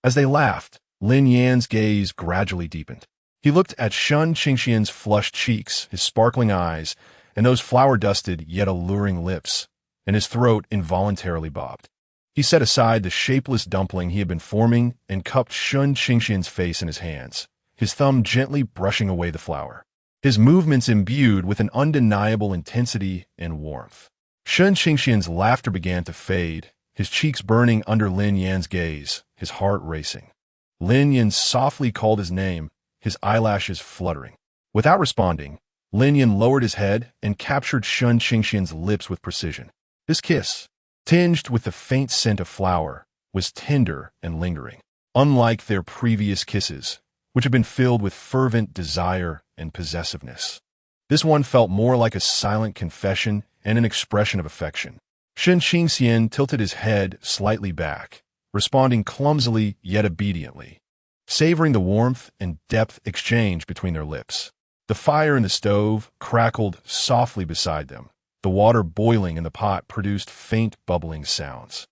As they laughed, Lin Yan's gaze gradually deepened. He looked at Shun Qingxian's flushed cheeks, his sparkling eyes, and those flour-dusted yet alluring lips, and his throat involuntarily bobbed. He set aside the shapeless dumpling he had been forming and cupped Shun Qingxian's face in his hands, his thumb gently brushing away the flour, his movements imbued with an undeniable intensity and warmth. Shun Qingxian's laughter began to fade, his cheeks burning under Lin Yan's gaze, his heart racing. Lin Yan softly called his name, his eyelashes fluttering. Without responding, Lin Yan lowered his head and captured Shun Qingxian's lips with precision. His kiss, tinged with the faint scent of flour, was tender and lingering, unlike their previous kisses, which had been filled with fervent desire and possessiveness. This one felt more like a silent confession and an expression of affection. Shun Qingxian tilted his head slightly back, responding clumsily yet obediently, savoring the warmth and depth exchange between their lips. The fire in the stove crackled softly beside them. The water boiling in the pot produced faint bubbling sounds.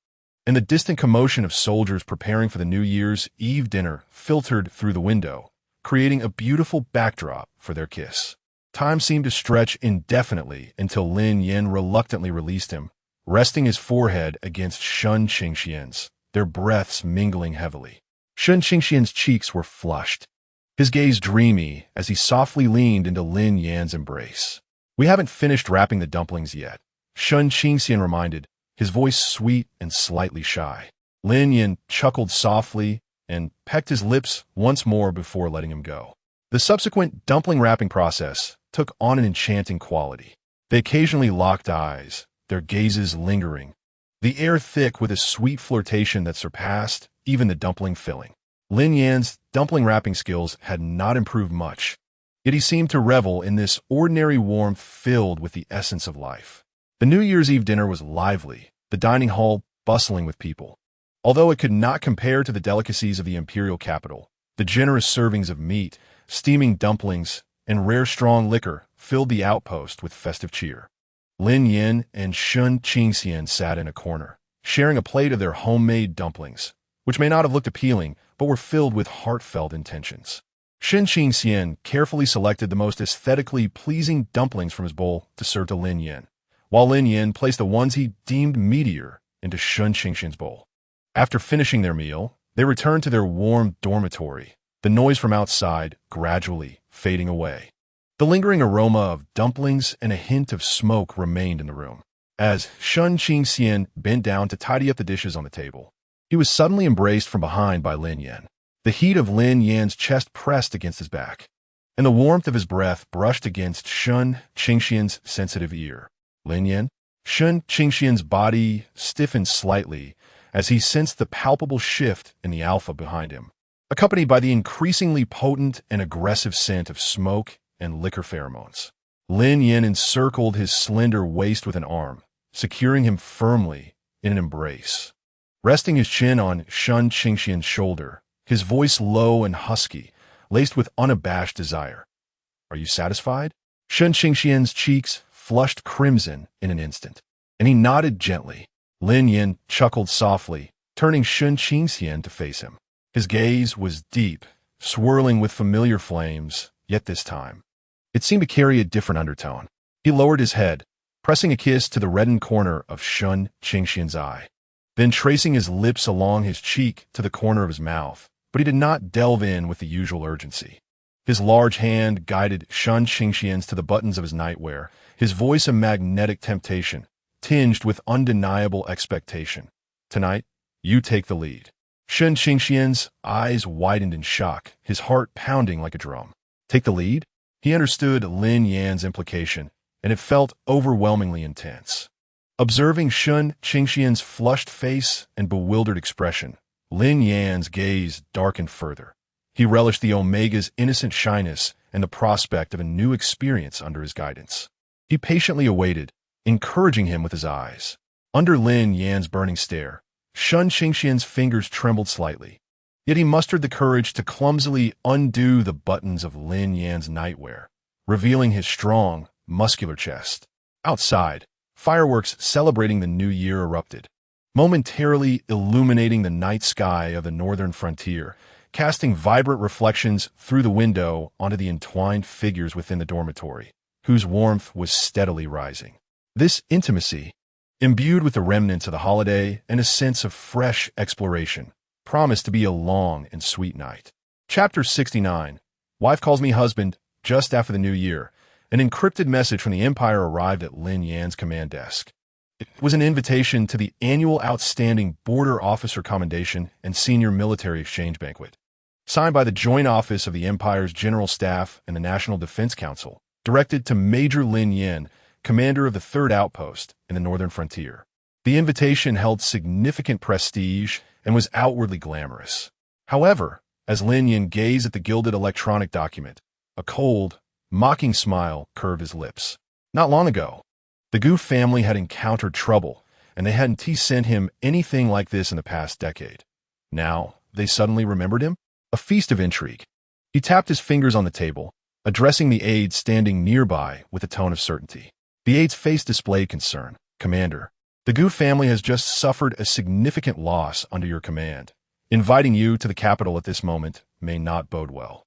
and the distant commotion of soldiers preparing for the New Year's Eve dinner filtered through the window, creating a beautiful backdrop for their kiss. Time seemed to stretch indefinitely until Lin Yan reluctantly released him, resting his forehead against Shun Qingxian's, their breaths mingling heavily. Shun Qingxian's cheeks were flushed, his gaze dreamy as he softly leaned into Lin Yan's embrace. "We haven't finished wrapping the dumplings yet," Shun Qingxian reminded, his voice sweet and slightly shy. Lin Yan chuckled softly and pecked his lips once more before letting him go. The subsequent dumpling wrapping process took on an enchanting quality. They occasionally locked eyes, their gazes lingering, the air thick with a sweet flirtation that surpassed even the dumpling filling. Lin Yan's dumpling wrapping skills had not improved much, yet he seemed to revel in this ordinary warmth filled with the essence of life. The New Year's Eve dinner was lively, the dining hall bustling with people. Although it could not compare to the delicacies of the imperial capital, the generous servings of meat, steaming dumplings, and rare strong liquor filled the outpost with festive cheer. Lin Yan and Shun Qingxian sat in a corner, sharing a plate of their homemade dumplings, which may not have looked appealing, but were filled with heartfelt intentions. Shun Qingxian carefully selected the most aesthetically pleasing dumplings from his bowl to serve to Lin Yan, while Lin Yan placed the ones he deemed meatier into Shun Qingxian's bowl. After finishing their meal, they returned to their warm dormitory, the noise from outside gradually fading away. The lingering aroma of dumplings and a hint of smoke remained in the room. As Shun Qingxian bent down to tidy up the dishes on the table, he was suddenly embraced from behind by Lin Yan. The heat of Lin Yan's chest pressed against his back, and the warmth of his breath brushed against Shun Qingxian's sensitive ear. Lin Yan? Shun Qingxian's body stiffened slightly as he sensed the palpable shift in the alpha behind him, accompanied by the increasingly potent and aggressive scent of smoke and liquor pheromones. Lin Yan encircled his slender waist with an arm, securing him firmly in an embrace. Resting his chin on Shun Qingxian's shoulder, his voice low and husky, laced with unabashed desire. "Are you satisfied?" Shun Qingxian's cheeks flushed crimson in an instant, and he nodded gently. Lin Yan chuckled softly, turning Shun Qingxian to face him. His gaze was deep, swirling with familiar flames, yet this time it seemed to carry a different undertone. He lowered his head, pressing a kiss to the reddened corner of Shun Qingxian's eye, then tracing his lips along his cheek to the corner of his mouth, but he did not delve in with the usual urgency. His large hand guided Shun Qingxian's to the buttons of his nightwear, his voice a magnetic temptation, tinged with undeniable expectation. "Tonight, you take the lead." Shun Qingxian's eyes widened in shock, his heart pounding like a drum. Take the lead? He understood Lin Yan's implication, and it felt overwhelmingly intense. Observing Shun Qingxian's flushed face and bewildered expression, Lin Yan's gaze darkened further. He relished the Omega's innocent shyness and the prospect of a new experience under his guidance. He patiently awaited, encouraging him with his eyes. Under Lin Yan's burning stare, Shun Qingxian's fingers trembled slightly, yet he mustered the courage to clumsily undo the buttons of Lin Yan's nightwear, revealing his strong, muscular chest. Outside, fireworks celebrating the new year erupted, momentarily illuminating the night sky of the northern frontier, casting vibrant reflections through the window onto the entwined figures within the dormitory, whose warmth was steadily rising. This intimacy, imbued with the remnants of the holiday and a sense of fresh exploration, promised to be a long and sweet night. Chapter 69. Wife calls me husband just after the new year. An encrypted message from the Empire arrived at Lin Yan's command desk. It was an invitation to the annual Outstanding Border Officer Commendation and Senior Military Exchange Banquet, signed by the Joint Office of the Empire's General Staff and the National Defense Council, directed to Major Lin Yan, commander of the 3rd Outpost in the northern frontier. The invitation held significant prestige and was outwardly glamorous. However, as Lin Yan gazed at the gilded electronic document, a cold, mocking smile curved his lips. Not long ago, the Gu family had encountered trouble, and they hadn't sent him anything like this in the past decade. Now, they suddenly remembered him? A feast of intrigue. He tapped his fingers on the table, addressing the aide standing nearby with a tone of certainty. The aide's face displayed concern. "Commander, The Gu family has just suffered a significant loss under your command. Inviting you to the capital at this moment may not bode well.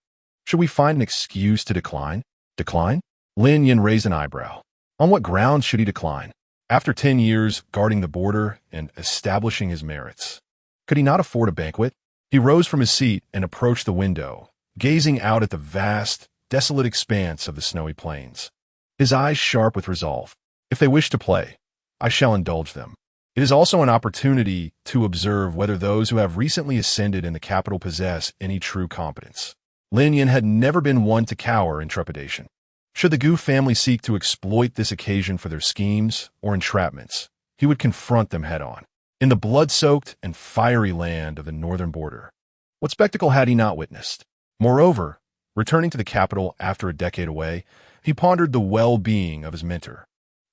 Should we find an excuse to decline? Decline? Lin Yan raised an eyebrow. On what grounds should he decline? After 10 years guarding the border and establishing his merits, could he not afford a banquet? He rose from his seat and approached the window, gazing out at the vast, desolate expanse of the snowy plains. His eyes sharp with resolve. If they wish to play, I shall indulge them. It is also an opportunity to observe whether those who have recently ascended in the capital possess any true competence. Lin Yan had never been one to cower in trepidation. Should the Gu family seek to exploit this occasion for their schemes or entrapments, he would confront them head-on. In the blood-soaked and fiery land of the northern border, what spectacle had he not witnessed? Moreover, returning to the capital after a decade away, he pondered the well-being of his mentor,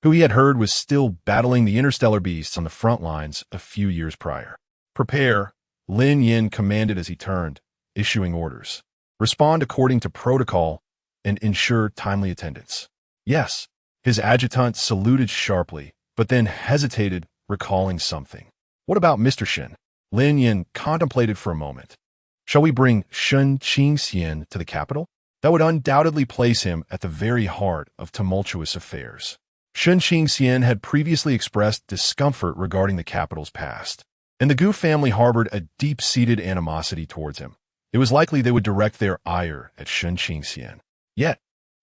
who he had heard was still battling the interstellar beasts on the front lines a few years prior. Prepare, Lin Yan commanded as he turned, issuing orders. Respond according to protocol and ensure timely attendance. Yes, his adjutant saluted sharply, but then hesitated, recalling something. What about Mr. Shen? Lin Yan contemplated for a moment. Shall we bring Shen Qingxian to the capital? That would undoubtedly place him at the very heart of tumultuous affairs. Shen Qingxian had previously expressed discomfort regarding the capital's past, and the Gu family harbored a deep-seated animosity towards him. It was likely they would direct their ire at Shen Qingxian. Yet,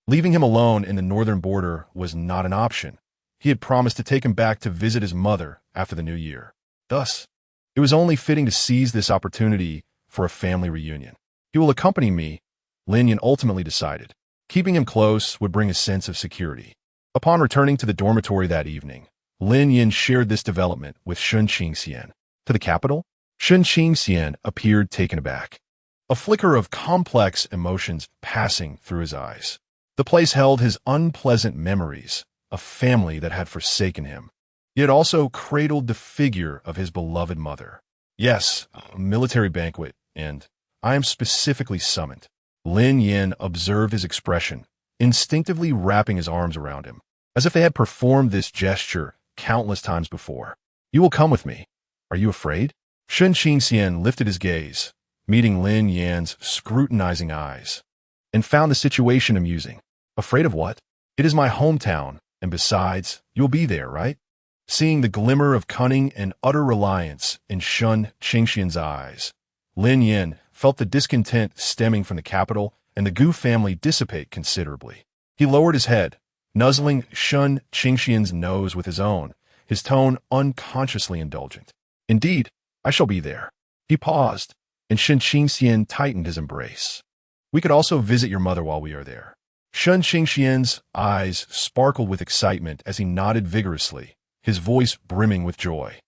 leaving him alone in the northern border was not an option. He had promised to take him back to visit his mother after the new year. Thus, it was only fitting to seize this opportunity for a family reunion. He will accompany me, Lin Yan ultimately decided. Keeping him close would bring a sense of security. Upon returning to the dormitory that evening, Lin Yan shared this development with Shen Qingxian. To the capital? Shen Qingxian appeared taken aback, a flicker of complex emotions passing through his eyes. The place held his unpleasant memories, a family that had forsaken him. It also cradled the figure of his beloved mother. Yes, a military banquet, and I am specifically summoned. Lin Yan observed his expression, instinctively wrapping his arms around him, as if they had performed this gesture countless times before. You will come with me. Are you afraid? Shen Qingxian lifted his gaze, meeting Lin Yan's scrutinizing eyes, and found the situation amusing. Afraid of what? It is my hometown, and besides, you'll be there, right? Seeing the glimmer of cunning and utter reliance in Shen Qingxian's eyes, Lin Yan felt the discontent stemming from the capital and the Gu family dissipate considerably. He lowered his head, nuzzling Shen Qingxian's nose with his own, his tone unconsciously indulgent. Indeed, I shall be there. He paused, and Shen Qingxian tightened his embrace. We could also visit your mother while we are there. Shen Qingxian's eyes sparkled with excitement as he nodded vigorously, his voice brimming with joy.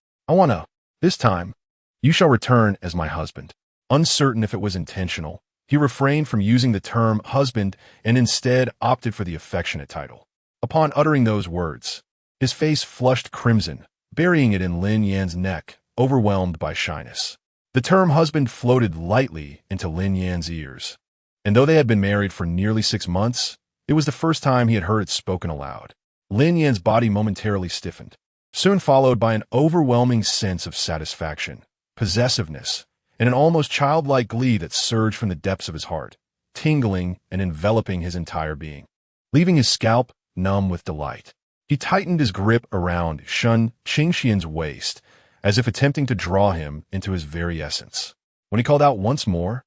This time, you shall return as my husband. Uncertain if it was intentional, he refrained from using the term husband and instead opted for the affectionate title. Upon uttering those words, his face flushed crimson, burying it in Lin Yan's neck, overwhelmed by shyness. The term husband floated lightly into Lin Yan's ears, and though they had been married for nearly 6 months, it was the first time he had heard it spoken aloud. Lin Yan's body momentarily stiffened, soon followed by an overwhelming sense of satisfaction, possessiveness, and an almost childlike glee that surged from the depths of his heart, tingling and enveloping his entire being. Leaving his scalp numb with delight, he tightened his grip around Shen Qingxian's waist, as if attempting to draw him into his very essence. When he called out once more,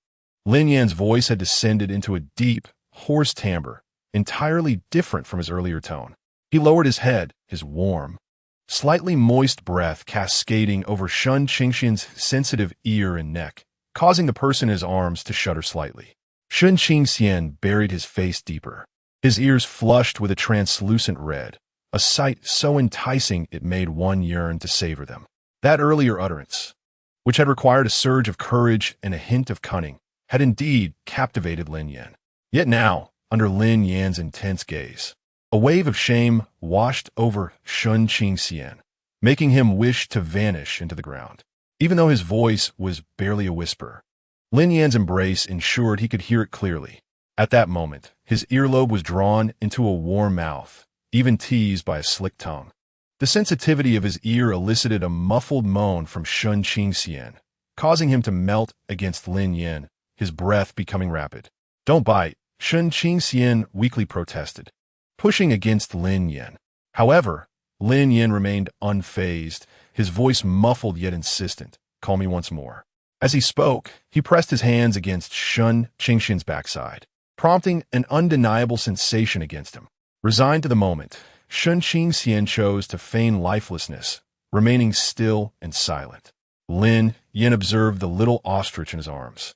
Lin Yan's voice had descended into a deep, hoarse timbre, entirely different from his earlier tone. He lowered his head, his warm, slightly moist breath cascading over Shen Qingxian's sensitive ear and neck, causing the person in his arms to shudder slightly. Shen Qingxian buried his face deeper, his ears flushed with a translucent red, a sight so enticing it made one yearn to savor them. That earlier utterance, which had required a surge of courage and a hint of cunning, had indeed captivated Lin Yan. Yet now, under Lin Yan's intense gaze, a wave of shame washed over Shen Qingxian, making him wish to vanish into the ground. Even though his voice was barely a whisper, Lin Yan's embrace ensured he could hear it clearly. At that moment, his earlobe was drawn into a warm mouth, even teased by a slick tongue. The sensitivity of his ear elicited a muffled moan from Shun Qingxian, causing him to melt against Lin Yan, his breath becoming rapid. "Don't bite," Shun Qingxian weakly protested, pushing against Lin Yan. However, Lin Yan remained unfazed, his voice muffled yet insistent. "Call me once more." As he spoke, he pressed his hands against Shun Qingxian's backside, prompting an undeniable sensation against him. Resigned to the moment, Shun Qingxian chose to feign lifelessness, remaining still and silent. Lin Yan observed the little ostrich in his arms,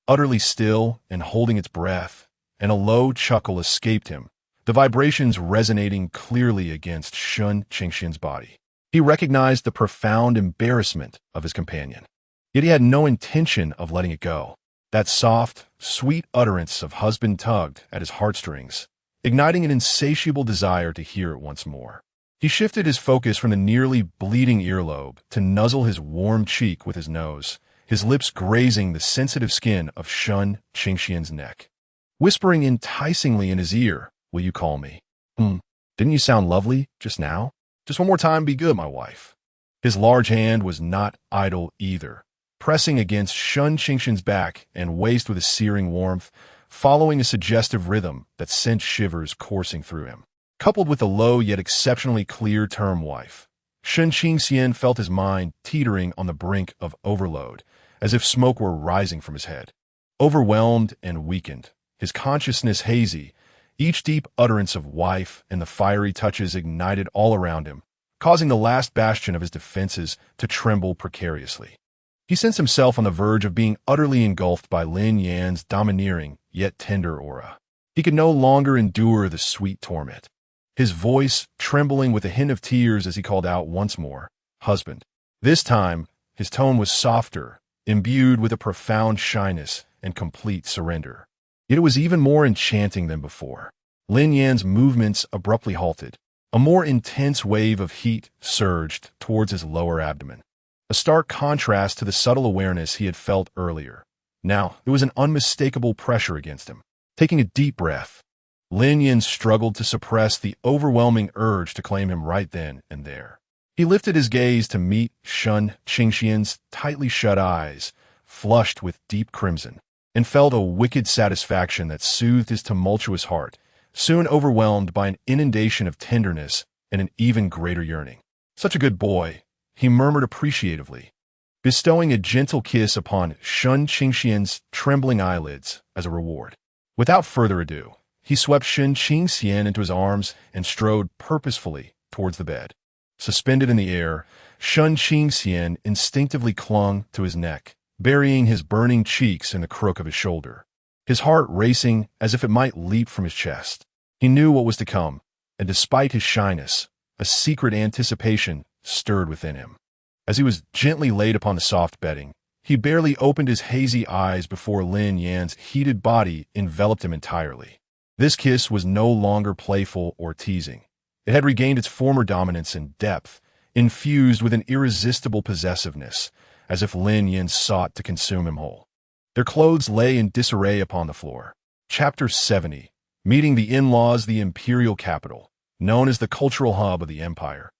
utterly still and holding its breath, and a low chuckle escaped him, the vibrations resonating clearly against Shun Qingxian's body. He recognized the profound embarrassment of his companion, yet he had no intention of letting it go. That soft, sweet utterance of husband tugged at his heartstrings, igniting an insatiable desire to hear it once more. He shifted his focus from the nearly bleeding earlobe to nuzzle his warm cheek with his nose, his lips grazing the sensitive skin of Shun Qingxian's neck. Whispering enticingly in his ear, "Will you call me? Didn't you sound lovely just now? Just one more time, be good, my wife." His large hand was not idle either, pressing against Shun Qingxian's back and waist with a searing warmth, following a suggestive rhythm that sent shivers coursing through him. Coupled with a low yet exceptionally clear term "wife," Shun Qingxian felt his mind teetering on the brink of overload, as if smoke were rising from his head. Overwhelmed and weakened, his consciousness hazy, each deep utterance of "wife" and the fiery touches ignited all around him, causing the last bastion of his defenses to tremble precariously. He sensed himself on the verge of being utterly engulfed by Lin Yan's domineering yet tender aura. He could no longer endure the sweet torment. His voice trembling with a hint of tears as he called out once more, "Husband." This time, his tone was softer, imbued with a profound shyness and complete surrender. Yet it was even more enchanting than before. Lin Yan's movements abruptly halted. A more intense wave of heat surged towards his lower abdomen, a stark contrast to the subtle awareness he had felt earlier. Now, there was an unmistakable pressure against him. Taking a deep breath, Lin Yan struggled to suppress the overwhelming urge to claim him right then and there. He lifted his gaze to meet Shun Qingxian's tightly shut eyes, flushed with deep crimson, and felt a wicked satisfaction that soothed his tumultuous heart, soon overwhelmed by an inundation of tenderness and an even greater yearning. "Such a good boy," he murmured appreciatively, bestowing a gentle kiss upon Shun Qingxian's trembling eyelids as a reward. Without further ado, he swept Shun Qingxian into his arms and strode purposefully towards the bed. Suspended in the air, Shun Qingxian instinctively clung to his neck, burying his burning cheeks in the crook of his shoulder, his heart racing as if it might leap from his chest. He knew what was to come, and despite his shyness, a secret anticipation stirred within him. As he was gently laid upon the soft bedding, he barely opened his hazy eyes before Lin Yan's heated body enveloped him entirely. This kiss was no longer playful or teasing. It had regained its former dominance and depth, infused with an irresistible possessiveness, as if Lin Yan sought to consume him whole. Their clothes lay in disarray upon the floor. Chapter 70. Meeting the in-laws. The imperial capital, known as the cultural hub of the empire,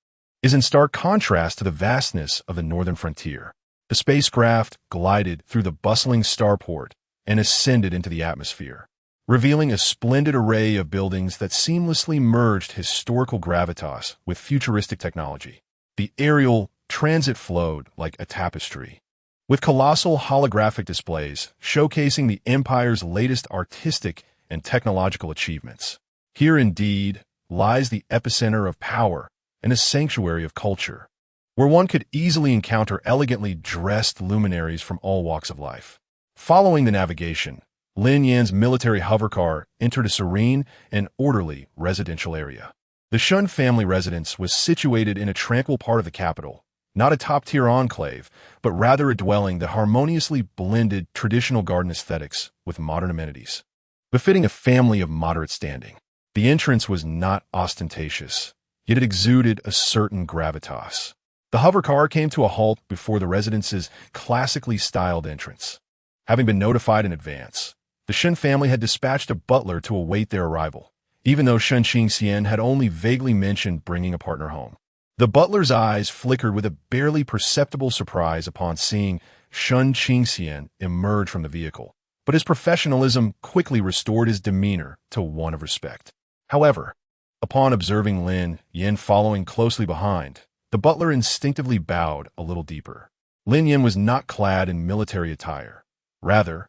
is in stark contrast to the vastness of the northern frontier. The spacecraft glided through the bustling starport and ascended into the atmosphere, revealing a splendid array of buildings that seamlessly merged historical gravitas with futuristic technology. The aerial transit flowed like a tapestry, with colossal holographic displays showcasing the empire's latest artistic and technological achievements. Here indeed lies the epicenter of power and a sanctuary of culture, where one could easily encounter elegantly dressed luminaries from all walks of life. Following the navigation, Lin Yan's military hovercar entered a serene and orderly residential area. The Shun family residence was situated in a tranquil part of the capital, not a top-tier enclave, but rather a dwelling that harmoniously blended traditional garden aesthetics with modern amenities, befitting a family of moderate standing. The entrance was not ostentatious, yet it exuded a certain gravitas. The hovercar came to a halt before the residence's classically styled entrance. Having been notified in advance, the Shun family had dispatched a butler to await their arrival, even though Shun Qingxian had only vaguely mentioned bringing a partner home. The butler's eyes flickered with a barely perceptible surprise upon seeing Shun Qingxian emerge from the vehicle, but his professionalism quickly restored his demeanor to one of respect. However, upon observing Lin Yan following closely behind, the butler instinctively bowed a little deeper. Lin Yan was not clad in military attire. Rather,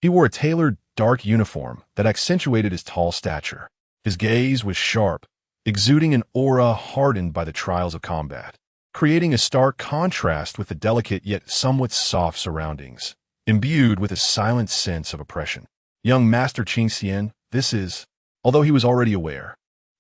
he wore a tailored, dark uniform that accentuated his tall stature. His gaze was sharp, exuding an aura hardened by the trials of combat, creating a stark contrast with the delicate yet somewhat soft surroundings, imbued with a silent sense of oppression. Young Master Qingxian, this is... Although he was already aware,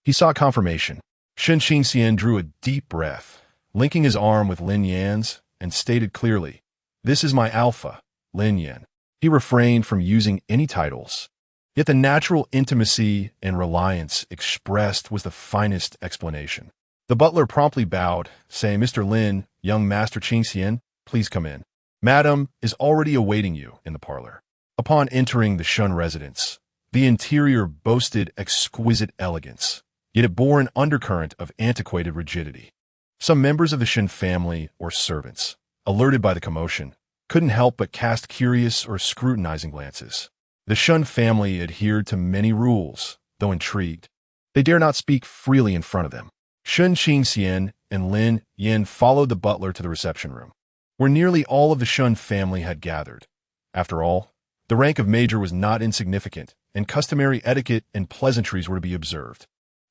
he sought confirmation. Shun Qingxian drew a deep breath, linking his arm with Lin Yan's, and stated clearly, "This is my alpha, Lin Yan." He refrained from using any titles, yet the natural intimacy and reliance expressed was the finest explanation. The butler promptly bowed, saying, "Mr. Lin, young Master Qingxian, please come in. Madam is already awaiting you in the parlor." Upon entering the Shun residence, the interior boasted exquisite elegance, yet it bore an undercurrent of antiquated rigidity. Some members of the Shun family or servants, alerted by the commotion, couldn't help but cast curious or scrutinizing glances. The Shun family adhered to many rules, though intrigued. They dare not speak freely in front of them. Shun Qingxian and Lin Yan followed the butler to the reception room, where nearly all of the Shun family had gathered. After all, the rank of major was not insignificant, and customary etiquette and pleasantries were to be observed.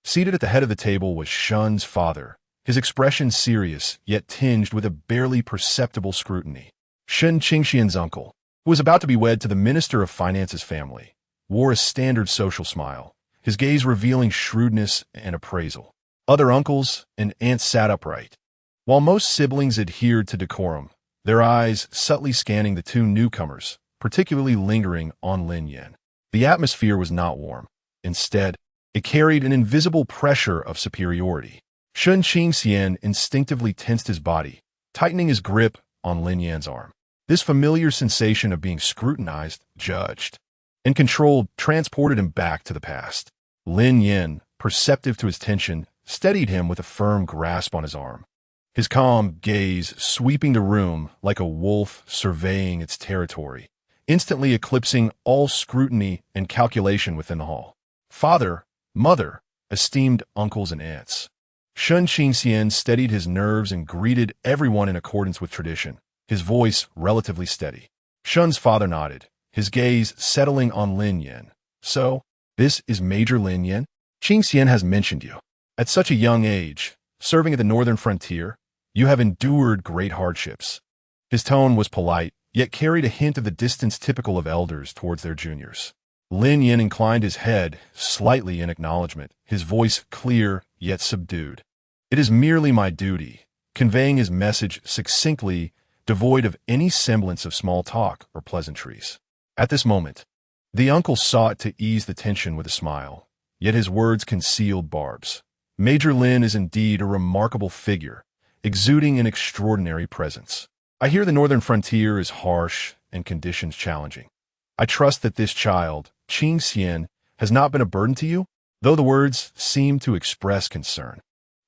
Seated at the head of the table was Shun's father, his expression serious, yet tinged with a barely perceptible scrutiny. Shun Qingxian's uncle, who was about to be wed to the Minister of Finance's family, wore a standard social smile, his gaze revealing shrewdness and appraisal. Other uncles and aunts sat upright. While most siblings adhered to decorum, their eyes subtly scanning the two newcomers, particularly lingering on Lin Yan. The atmosphere was not warm. Instead, it carried an invisible pressure of superiority. Shun Qingxian instinctively tensed his body, tightening his grip on Lin Yan's arm. This familiar sensation of being scrutinized, judged, and controlled transported him back to the past. Lin Yan, perceptive to his tension, steadied him with a firm grasp on his arm, his calm gaze sweeping the room like a wolf surveying its territory, instantly eclipsing all scrutiny and calculation within the hall. Father, mother, esteemed uncles and aunts. Shun Qingxian steadied his nerves and greeted everyone in accordance with tradition, his voice relatively steady. Shun's father nodded, his gaze settling on Lin Yan. "So, this is Major Lin Yan? Qingxian has mentioned you. At such a young age, serving at the northern frontier, you have endured great hardships." His tone was polite, yet carried a hint of the distance typical of elders towards their juniors. Lin Yan inclined his head slightly in acknowledgement, his voice clear yet subdued. "It is merely my duty," conveying his message succinctly, devoid of any semblance of small talk or pleasantries. At this moment, the uncle sought to ease the tension with a smile, yet his words concealed barbs. "Major Lin is indeed a remarkable figure, exuding an extraordinary presence. I hear the northern frontier is harsh and conditions challenging. I trust that this child, Qingxian, has not been a burden to you?" Though the words seemed to express concern,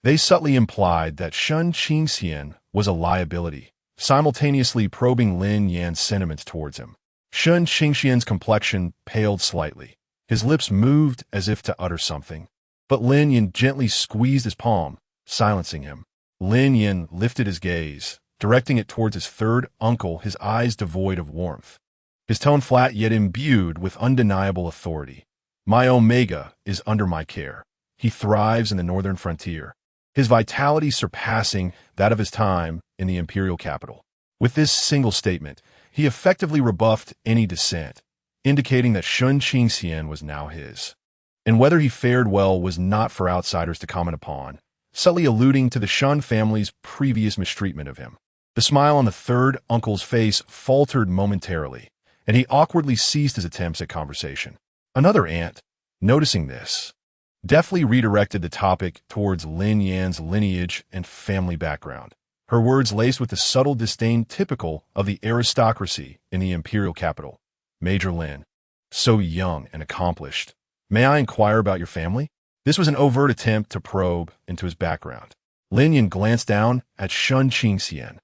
they subtly implied that Shun Qingxian was a liability, simultaneously probing Lin Yan's sentiments towards him. Shun Qingxian's complexion paled slightly. His lips moved as if to utter something, but Lin Yan gently squeezed his palm, silencing him. Lin Yan lifted his gaze, directing it towards his third uncle, his eyes devoid of warmth. His tone flat yet imbued with undeniable authority. "My Omega is under my care. He thrives in the northern frontier, his vitality surpassing that of his time in the imperial capital." With this single statement, he effectively rebuffed any dissent, indicating that Shun Qingxian was now his. And whether he fared well was not for outsiders to comment upon, subtly alluding to the Shun family's previous mistreatment of him. The smile on the third uncle's face faltered momentarily, and he awkwardly ceased his attempts at conversation. Another aunt, noticing this, deftly redirected the topic towards Lin Yan's lineage and family background, her words laced with the subtle disdain typical of the aristocracy in the imperial capital. "Major Lin, so young and accomplished. May I inquire about your family?" This was an overt attempt to probe into his background. Lin Yan glanced down at Shun Qingxian,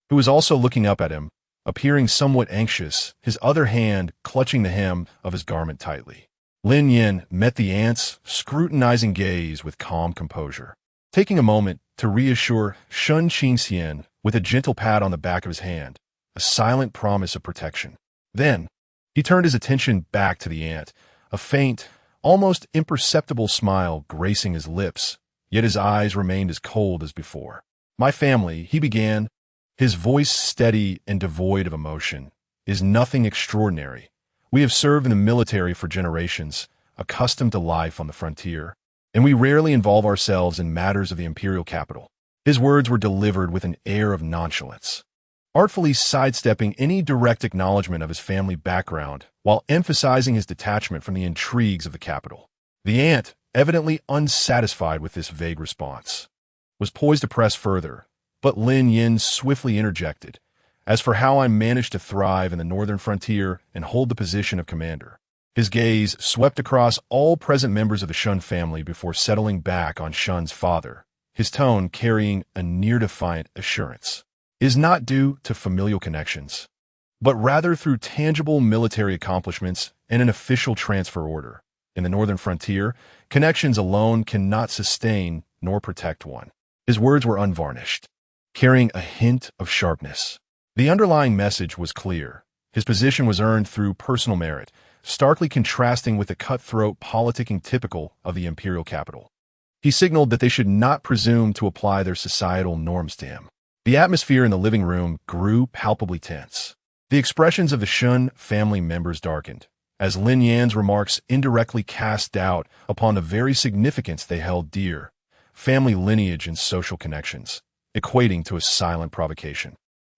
who was also looking up at him, appearing somewhat anxious, his other hand clutching the hem of his garment tightly. Lin Yan met the aunt's scrutinizing gaze with calm composure, taking a moment to reassure Shun Qingxian with a gentle pat on the back of his hand, a silent promise of protection. Then, he turned his attention back to the aunt, a faint, almost imperceptible smile gracing his lips, yet his eyes remained as cold as before. "My family," he began, his voice steady and devoid of emotion, "is nothing extraordinary. We have served in the military for generations, accustomed to life on the frontier, and we rarely involve ourselves in matters of the imperial capital." His words were delivered with an air of nonchalance, artfully sidestepping any direct acknowledgement of his family background while emphasizing his detachment from the intrigues of the capital. The aunt, evidently unsatisfied with this vague response, was poised to press further, but Lin Yan swiftly interjected, "As for how I managed to thrive in the northern frontier and hold the position of commander." His gaze swept across all present members of the Shun family before settling back on Shun's father, his tone carrying a near-defiant assurance. "Is not due to familial connections, but rather through tangible military accomplishments and an official transfer order. In the northern frontier, connections alone cannot sustain nor protect one." His words were unvarnished, carrying a hint of sharpness. The underlying message was clear. His position was earned through personal merit, starkly contrasting with the cutthroat politicking typical of the imperial capital. He signaled that they should not presume to apply their societal norms to him. The atmosphere in the living room grew palpably tense. The expressions of the Shun family members darkened, as Lin Yan's remarks indirectly cast doubt upon the very significance they held dear, family lineage and social connections, equating to a silent provocation.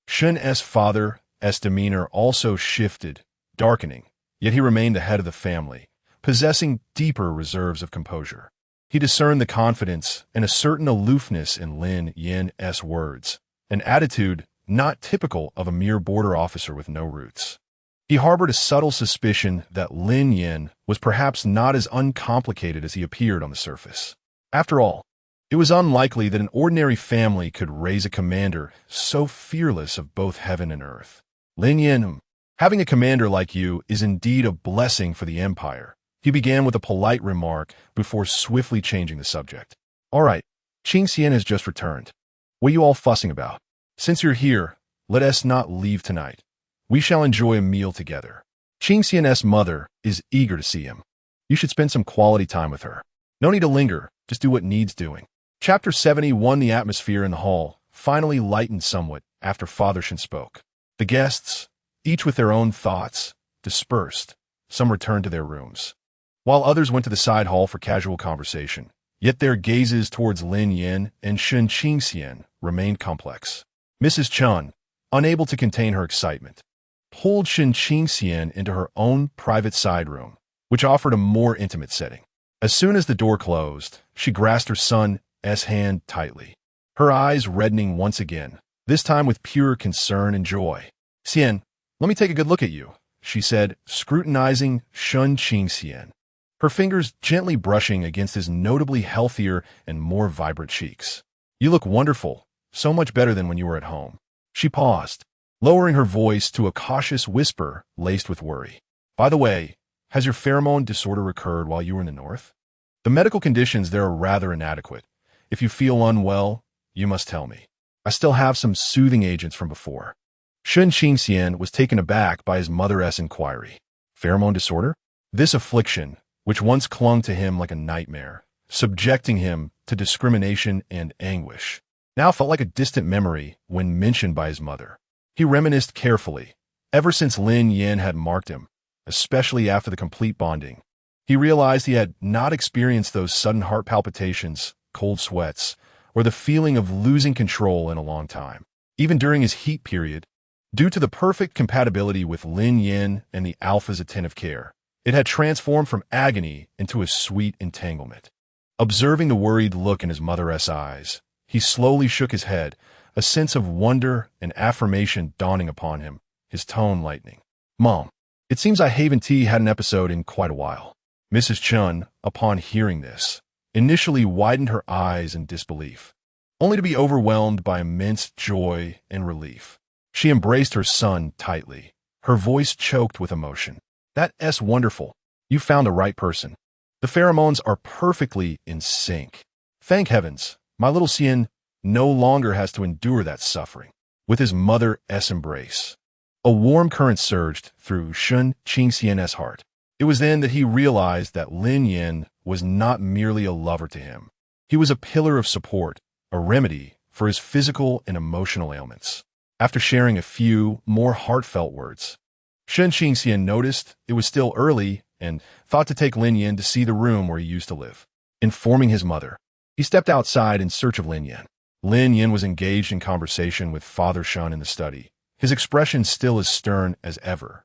Shun's father's demeanor also shifted, darkening, yet he remained the head of the family, possessing deeper reserves of composure. He discerned the confidence and a certain aloofness in Lin Yan's words, an attitude not typical of a mere border officer with no roots. He harbored a subtle suspicion that Lin Yan was perhaps not as uncomplicated as he appeared on the surface. After all, it was unlikely that an ordinary family could raise a commander so fearless of both heaven and earth. "Lin Yan, having a commander like you is indeed a blessing for the empire," he began with a polite remark before swiftly changing the subject. "All right, Qingxian has just returned. What are you all fussing about? Since you're here, let us not leave tonight. We shall enjoy a meal together. Qingxian's mother is eager to see him. You should spend some quality time with her. No need to linger, just do what needs doing." Chapter 71. The atmosphere in the hall finally lightened somewhat after Father Shen spoke. The guests, each with their own thoughts, dispersed. Some returned to their rooms, while others went to the side hall for casual conversation. Yet their gazes towards Lin Yan and Shun Qingxian remained complex. Mrs. Chun, unable to contain her excitement, pulled Shun Qingxian into her own private side room, which offered a more intimate setting. As soon as the door closed, she grasped her son's hand tightly, her eyes reddening once again, this time with pure concern and joy. "Xian, let me take a good look at you," she said, scrutinizing Shun Qingxian, her fingers gently brushing against his notably healthier and more vibrant cheeks. "You look wonderful, so much better than when you were at home." She paused, lowering her voice to a cautious whisper laced with worry. "By the way, has your pheromone disorder occurred while you were in the north? The medical conditions there are rather inadequate. If you feel unwell, you must tell me. I still have some soothing agents from before." Shun Qingxian was taken aback by his mother's inquiry. Pheromone disorder? This affliction, which once clung to him like a nightmare, subjecting him to discrimination and anguish, now felt like a distant memory when mentioned by his mother. He reminisced carefully. Ever since Lin Yan had marked him, especially after the complete bonding, he realized he had not experienced those sudden heart palpitations, cold sweats, or the feeling of losing control in a long time. Even during his heat period, due to the perfect compatibility with Lin Yan and the Alpha's attentive care, it had transformed from agony into a sweet entanglement. Observing the worried look in his mother's eyes, he slowly shook his head, a sense of wonder and affirmation dawning upon him, his tone lightening. "Mom, it seems I haven't had an episode in quite a while." Mrs. Chun, upon hearing this, initially widened her eyes in disbelief, only to be overwhelmed by immense joy and relief. She embraced her son tightly, her voice choked with emotion. That's wonderful. You found the right person. The pheromones are perfectly in sync. Thank heavens, my little Xian no longer has to endure that suffering. With his mother's embrace, a warm current surged through Shun Qingxian's heart. It was then that he realized that Lin Yan was not merely a lover to him. He was a pillar of support, a remedy for his physical and emotional ailments. After sharing a few more heartfelt words, Shun Qingxian noticed it was still early and thought to take Lin Yan to see the room where he used to live. Informing his mother, he stepped outside in search of Lin Yan. Lin Yan was engaged in conversation with Father Shun in the study, his expression still as stern as ever.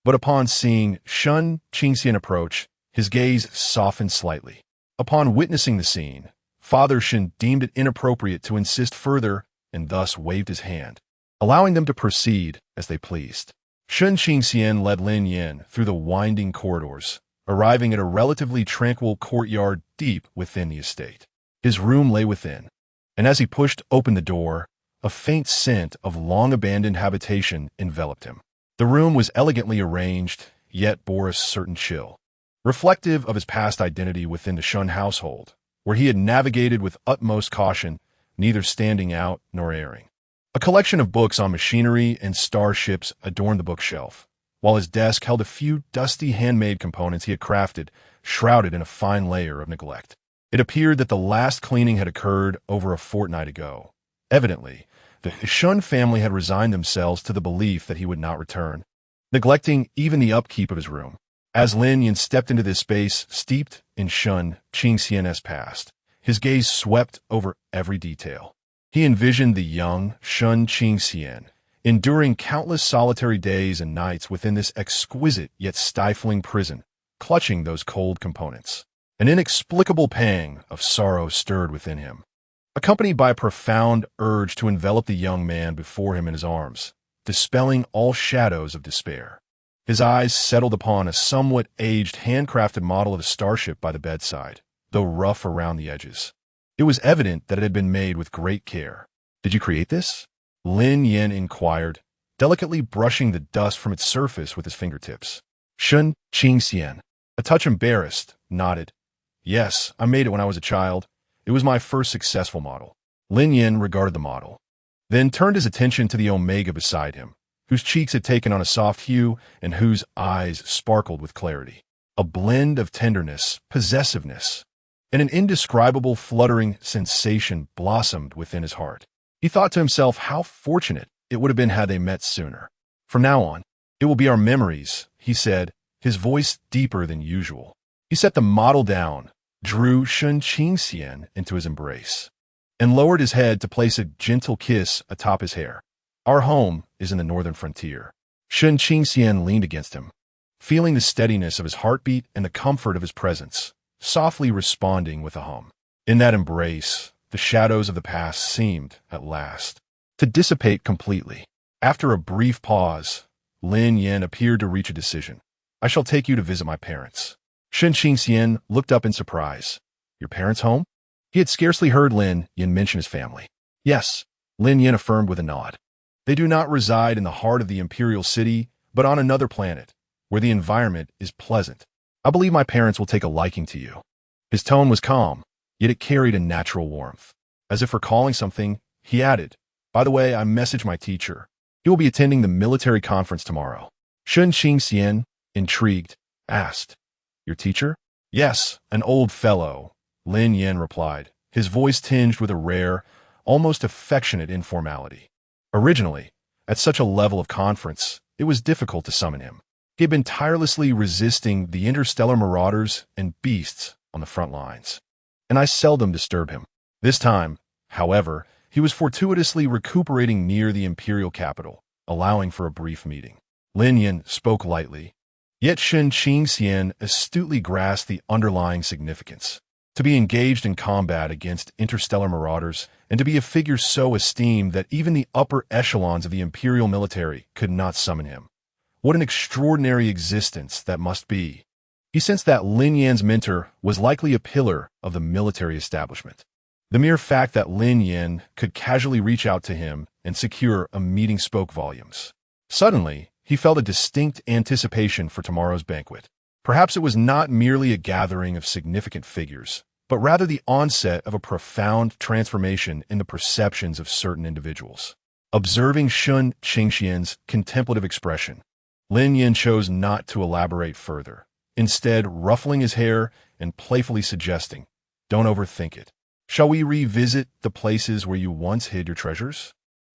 But upon seeing Shun Qingxian approach, his gaze softened slightly. Upon witnessing the scene, Father Shun deemed it inappropriate to insist further and thus waved his hand, allowing them to proceed as they pleased. Shun Qingxian led Lin Yan through the winding corridors, arriving at a relatively tranquil courtyard deep within the estate. His room lay within, and as he pushed open the door, a faint scent of long-abandoned habitation enveloped him. The room was elegantly arranged, yet bore a certain chill, reflective of his past identity within the Shun household, where he had navigated with utmost caution, neither standing out nor erring. A collection of books on machinery and starships adorned the bookshelf, while his desk held a few dusty handmade components he had crafted, shrouded in a fine layer of neglect. It appeared that the last cleaning had occurred over a fortnight ago. Evidently, the Shun family had resigned themselves to the belief that he would not return, neglecting even the upkeep of his room. As Lin Yan stepped into this space steeped in Shun Qingxian's past, his gaze swept over every detail. He envisioned the young Shun Qingxian, enduring countless solitary days and nights within this exquisite yet stifling prison, clutching those cold components. An inexplicable pang of sorrow stirred within him, accompanied by a profound urge to envelop the young man before him in his arms, dispelling all shadows of despair. His eyes settled upon a somewhat aged handcrafted model of a starship by the bedside, though rough around the edges. It was evident that it had been made with great care. Did you create this? Lin Yan inquired, delicately brushing the dust from its surface with his fingertips. Shun Qingxian, a touch embarrassed, nodded. Yes, I made it when I was a child. It was my first successful model. Lin Yan regarded the model, then turned his attention to the Omega beside him, whose cheeks had taken on a soft hue and whose eyes sparkled with clarity. A blend of tenderness, possessiveness, and an indescribable fluttering sensation blossomed within his heart. He thought to himself how fortunate it would have been had they met sooner. From now on, it will be our memories, he said, his voice deeper than usual. He set the model down, drew Shun Qingxian into his embrace, and lowered his head to place a gentle kiss atop his hair. Our home is in the northern frontier. Shun Qingxian leaned against him, feeling the steadiness of his heartbeat and the comfort of his presence, softly responding with a hum. In that embrace, the shadows of the past seemed, at last, to dissipate completely. After a brief pause, Lin Yan appeared to reach a decision. I shall take you to visit my parents. Shun Qingxian looked up in surprise. Your parents' home? He had scarcely heard Lin Yan mention his family. Yes, Lin Yan affirmed with a nod. They do not reside in the heart of the imperial city, but on another planet, where the environment is pleasant. I believe my parents will take a liking to you. His tone was calm, yet it carried a natural warmth. As if recalling something, he added, By the way, I messaged my teacher. He will be attending the military conference tomorrow. Shun Qingxian, intrigued, asked, Your teacher? Yes, an old fellow, Lin Yan replied, his voice tinged with a rare, almost affectionate informality. Originally, at such a level of conference, it was difficult to summon him. He had been tirelessly resisting the interstellar marauders and beasts on the front lines, and I seldom disturb him. This time, however, he was fortuitously recuperating near the imperial capital, allowing for a brief meeting. Lin Yan spoke lightly, yet Shun Qingxian astutely grasped the underlying significance. To be engaged in combat against interstellar marauders, and to be a figure so esteemed that even the upper echelons of the imperial military could not summon him. What an extraordinary existence that must be. He sensed that Lin Yan's mentor was likely a pillar of the military establishment. The mere fact that Lin Yan could casually reach out to him and secure a meeting spoke volumes. Suddenly, he felt a distinct anticipation for tomorrow's banquet. Perhaps it was not merely a gathering of significant figures, but rather the onset of a profound transformation in the perceptions of certain individuals. Observing Shun Qingxian's contemplative expression, Lin Yan chose not to elaborate further, instead ruffling his hair and playfully suggesting, "Don't overthink it. Shall we revisit the places where you once hid your treasures?"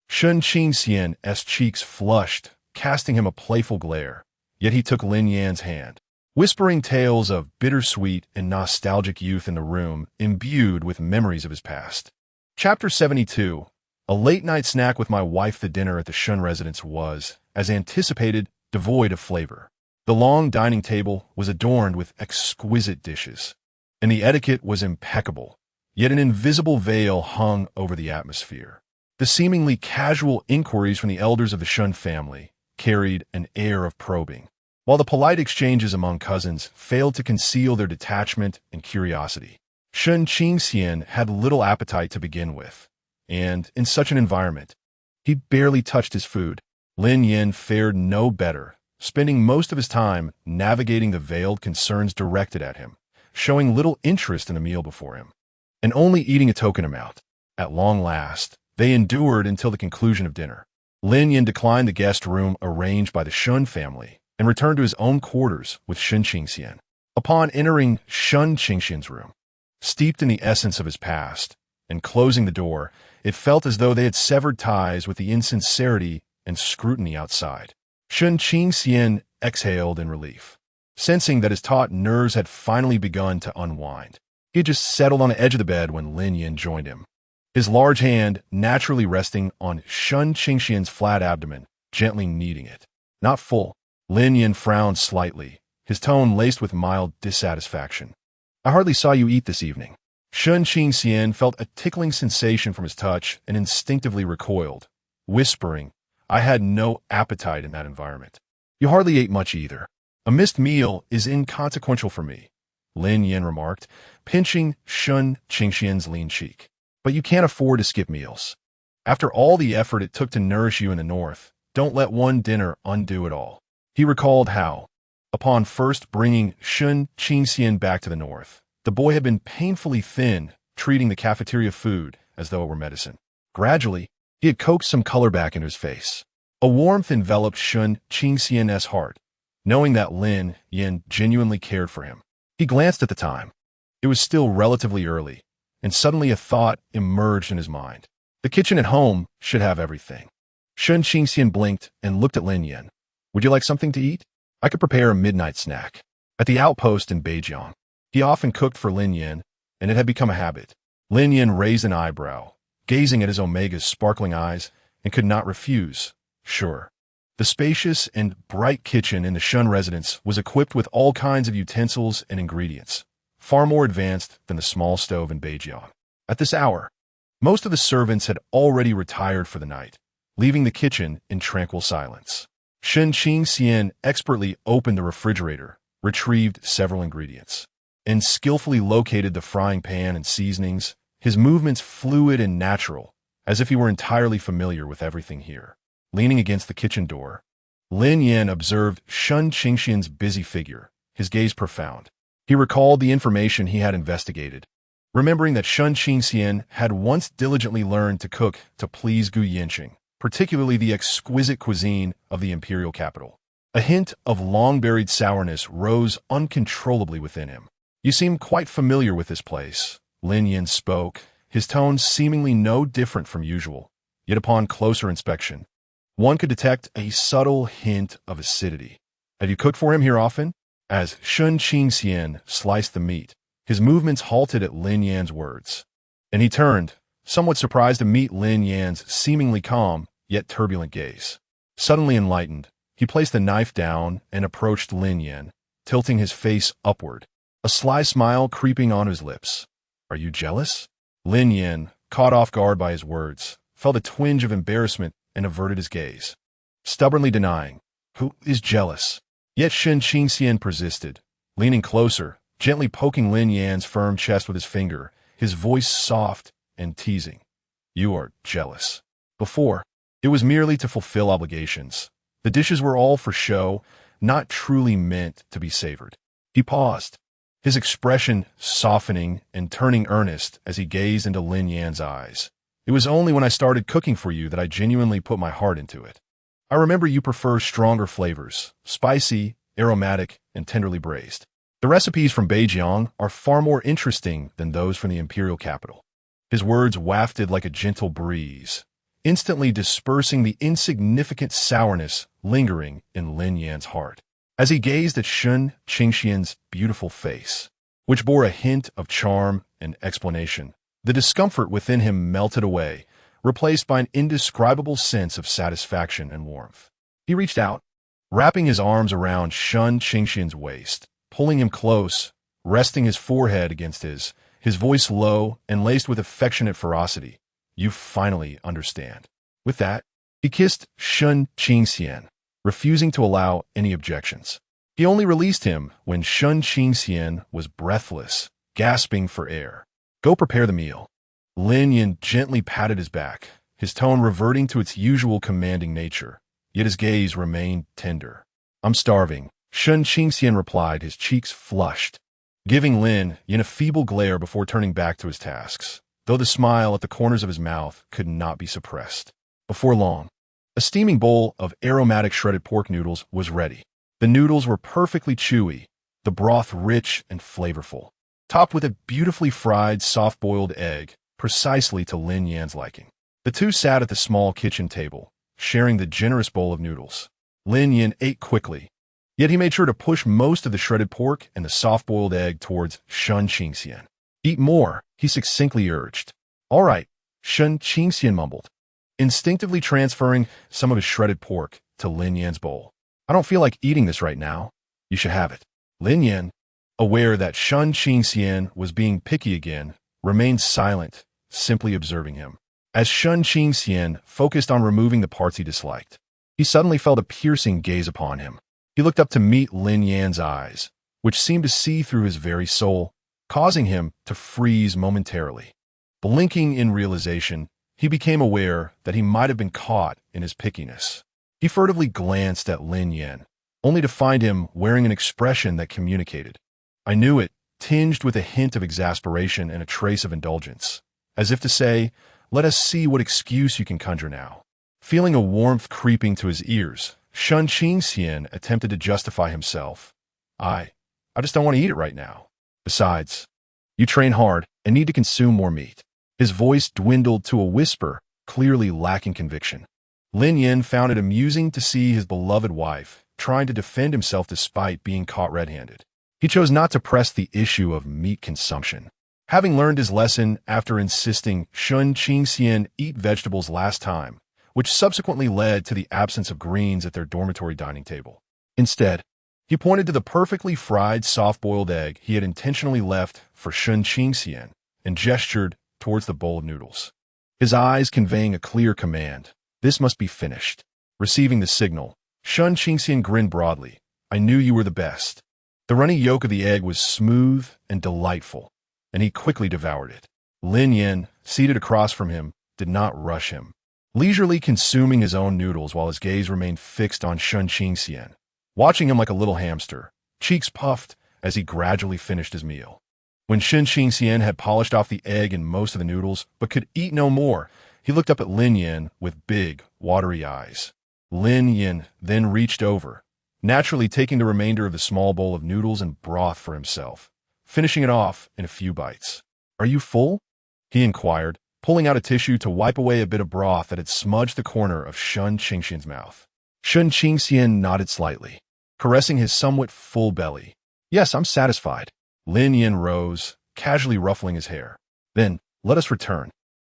Shun Qingxian's cheeks flushed, casting him a playful glare, yet he took Lin Yan's hand, whispering tales of bittersweet and nostalgic youth in the room imbued with memories of his past. Chapter 72. A late-night snack with my wife. The dinner at the Shun residence was, as anticipated, devoid of flavor. The long dining table was adorned with exquisite dishes, and the etiquette was impeccable, yet an invisible veil hung over the atmosphere. The seemingly casual inquiries from the elders of the Shun family carried an air of probing, while the polite exchanges among cousins failed to conceal their detachment and curiosity. Shun Qingxian had little appetite to begin with, and, in such an environment, he barely touched his food. Lin Yan fared no better, spending most of his time navigating the veiled concerns directed at him, showing little interest in the meal before him, and only eating a token amount. At long last, they endured until the conclusion of dinner. Lin Yan declined the guest room arranged by the Shun family and returned to his own quarters with Shun Qingxian. Upon entering Shun Qingxian's room, steeped in the essence of his past, and closing the door, it felt as though they had severed ties with the insincerity and scrutiny outside. Shun Qingxian exhaled in relief, sensing that his taut nerves had finally begun to unwind. He had just settled on the edge of the bed when Lin Yan joined him, his large hand naturally resting on Shun Qingxian's flat abdomen, gently kneading it. Not full. Lin Yan frowned slightly, his tone laced with mild dissatisfaction. "I hardly saw you eat this evening." Shun Qingxian felt a tickling sensation from his touch and instinctively recoiled, whispering, "I had no appetite in that environment." "You hardly ate much either." "A missed meal is inconsequential for me," Lin Yan remarked, pinching Shun Qingxian's lean cheek. "But you can't afford to skip meals. After all the effort it took to nourish you in the north, don't let one dinner undo it all." He recalled how, upon first bringing Shun Qingxian back to the north, the boy had been painfully thin, treating the cafeteria food as though it were medicine. Gradually, he had coaxed some color back into his face. A warmth enveloped Shun Qingxian's heart, knowing that Lin Yan genuinely cared for him. He glanced at the time. It was still relatively early, and suddenly a thought emerged in his mind. The kitchen at home should have everything. Shun Qingxian blinked and looked at Lin Yan. "Would you like something to eat? I could prepare a midnight snack." At the outpost in Beijiang, he often cooked for Lin Yan, and it had become a habit. Lin Yan raised an eyebrow, gazing at his Omega's sparkling eyes, and could not refuse. Sure. The spacious and bright kitchen in the Shun residence was equipped with all kinds of utensils and ingredients, far more advanced than the small stove in Beijiang. At this hour, most of the servants had already retired for the night, leaving the kitchen in tranquil silence. Shun Qingxian expertly opened the refrigerator, retrieved several ingredients, and skillfully located the frying pan and seasonings, his movements fluid and natural, as if he were entirely familiar with everything here. Leaning against the kitchen door, Lin Yan observed Shun Qingxian's busy figure, his gaze profound. He recalled the information he had investigated, remembering that Shun Qingxian had once diligently learned to cook to please Gu Yanqing, particularly the exquisite cuisine of the imperial capital. A hint of long-buried sourness rose uncontrollably within him. "You seem quite familiar with this place," Lin Yan spoke, his tone seemingly no different from usual. Yet upon closer inspection, one could detect a subtle hint of acidity. "Have you cooked for him here often?" As Shun Qingxian sliced the meat, his movements halted at Lin Yan's words, and he turned, somewhat surprised to meet Lin Yan's seemingly calm yet turbulent gaze. Suddenly enlightened, he placed the knife down and approached Lin Yan, tilting his face upward, a sly smile creeping on his lips. "Are you jealous?" Lin Yan, caught off guard by his words, felt a twinge of embarrassment and averted his gaze, stubbornly denying, "Who is jealous?" Yet Shun Qingxian persisted, leaning closer, gently poking Lin Yan's firm chest with his finger, his voice soft and teasing. You are jealous. Before, it was merely to fulfill obligations. The dishes were all for show, not truly meant to be savored. He paused, his expression softening and turning earnest as he gazed into Lin Yan's eyes. It was only when I started cooking for you that I genuinely put my heart into it. I remember you prefer stronger flavors, spicy, aromatic, and tenderly braised. The recipes from Beijing are far more interesting than those from the imperial capital. His words wafted like a gentle breeze, instantly dispersing the insignificant sourness lingering in Lin Yan's heart. As he gazed at Shun Qingxian's beautiful face, which bore a hint of charm and explanation, the discomfort within him melted away, replaced by an indescribable sense of satisfaction and warmth. He reached out, wrapping his arms around Shun Qingxian's waist, pulling him close, resting his forehead against his voice low and laced with affectionate ferocity. You finally understand. With that, he kissed Shun Qingxian, refusing to allow any objections. He only released him when Shun Qingxian was breathless, gasping for air. Go prepare the meal. Lin Yan gently patted his back, his tone reverting to its usual commanding nature, yet his gaze remained tender. I'm starving, Shun Qingxian replied, his cheeks flushed, giving Lin Yan a feeble glare before turning back to his tasks, though the smile at the corners of his mouth could not be suppressed. Before long, a steaming bowl of aromatic shredded pork noodles was ready. The noodles were perfectly chewy, the broth rich and flavorful, topped with a beautifully fried, soft-boiled egg, precisely to Lin Yan's liking. The two sat at the small kitchen table, sharing the generous bowl of noodles. Lin Yan ate quickly, yet he made sure to push most of the shredded pork and the soft-boiled egg towards Shun Qingxian. Eat more, he succinctly urged. All right, Shun Qingxian mumbled, instinctively transferring some of his shredded pork to Lin Yan's bowl. I don't feel like eating this right now. You should have it. Lin Yan, aware that Shun Qingxian was being picky again, remained silent, simply observing him. As Shun Qingxian focused on removing the parts he disliked, he suddenly felt a piercing gaze upon him. He looked up to meet Lin Yan's eyes, which seemed to see through his very soul, causing him to freeze momentarily. Blinking in realization, he became aware that he might have been caught in his pickiness. He furtively glanced at Lin Yan, only to find him wearing an expression that communicated. I knew it, tinged with a hint of exasperation and a trace of indulgence, as if to say, let us see what excuse you can conjure now. Feeling a warmth creeping to his ears, Shun Qingxian attempted to justify himself. I just don't want to eat it right now. Besides, you train hard and need to consume more meat. His voice dwindled to a whisper, clearly lacking conviction. Lin Yan found it amusing to see his beloved wife trying to defend himself despite being caught red-handed. He chose not to press the issue of meat consumption. Having learned his lesson after insisting Shun Qingxian eat vegetables last time, which subsequently led to the absence of greens at their dormitory dining table. Instead, he pointed to the perfectly fried soft-boiled egg he had intentionally left for Shun Qingxian and gestured towards the bowl of noodles, his eyes conveying a clear command. This must be finished. Receiving the signal, Shun Qingxian grinned broadly. I knew you were the best. The runny yolk of the egg was smooth and delightful, and he quickly devoured it. Lin Yan, seated across from him, did not rush him, leisurely consuming his own noodles while his gaze remained fixed on Shun Qingxian, watching him like a little hamster, cheeks puffed as he gradually finished his meal. When Shun Qingxian had polished off the egg and most of the noodles, but could eat no more, he looked up at Lin Yan with big, watery eyes. Lin Yan then reached over, naturally taking the remainder of the small bowl of noodles and broth for himself, finishing it off in a few bites. Are you full? He inquired, pulling out a tissue to wipe away a bit of broth that had smudged the corner of Shun Qingxian's mouth. Shun Qingxian nodded slightly, caressing his somewhat full belly. Yes, I'm satisfied. Lin Yan rose, casually ruffling his hair. Then, let us return.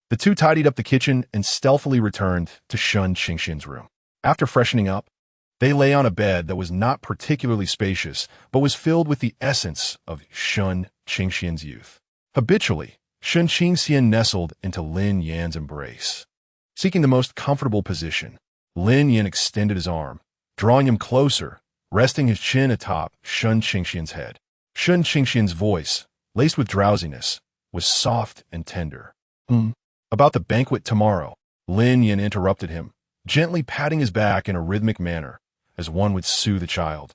The two tidied up the kitchen and stealthily returned to Shun Qingxian's room. After freshening up, they lay on a bed that was not particularly spacious, but was filled with the essence of Shun Qingxian's youth. Habitually, Shun Qingxian nestled into Lin Yan's embrace. Seeking the most comfortable position, Lin Yan extended his arm, drawing him closer, resting his chin atop Shun Qingxian's head. Shun Qingxian's voice, laced with drowsiness, was soft and tender. About the banquet tomorrow, Lin Yan interrupted him, gently patting his back in a rhythmic manner, as one would soothe a child.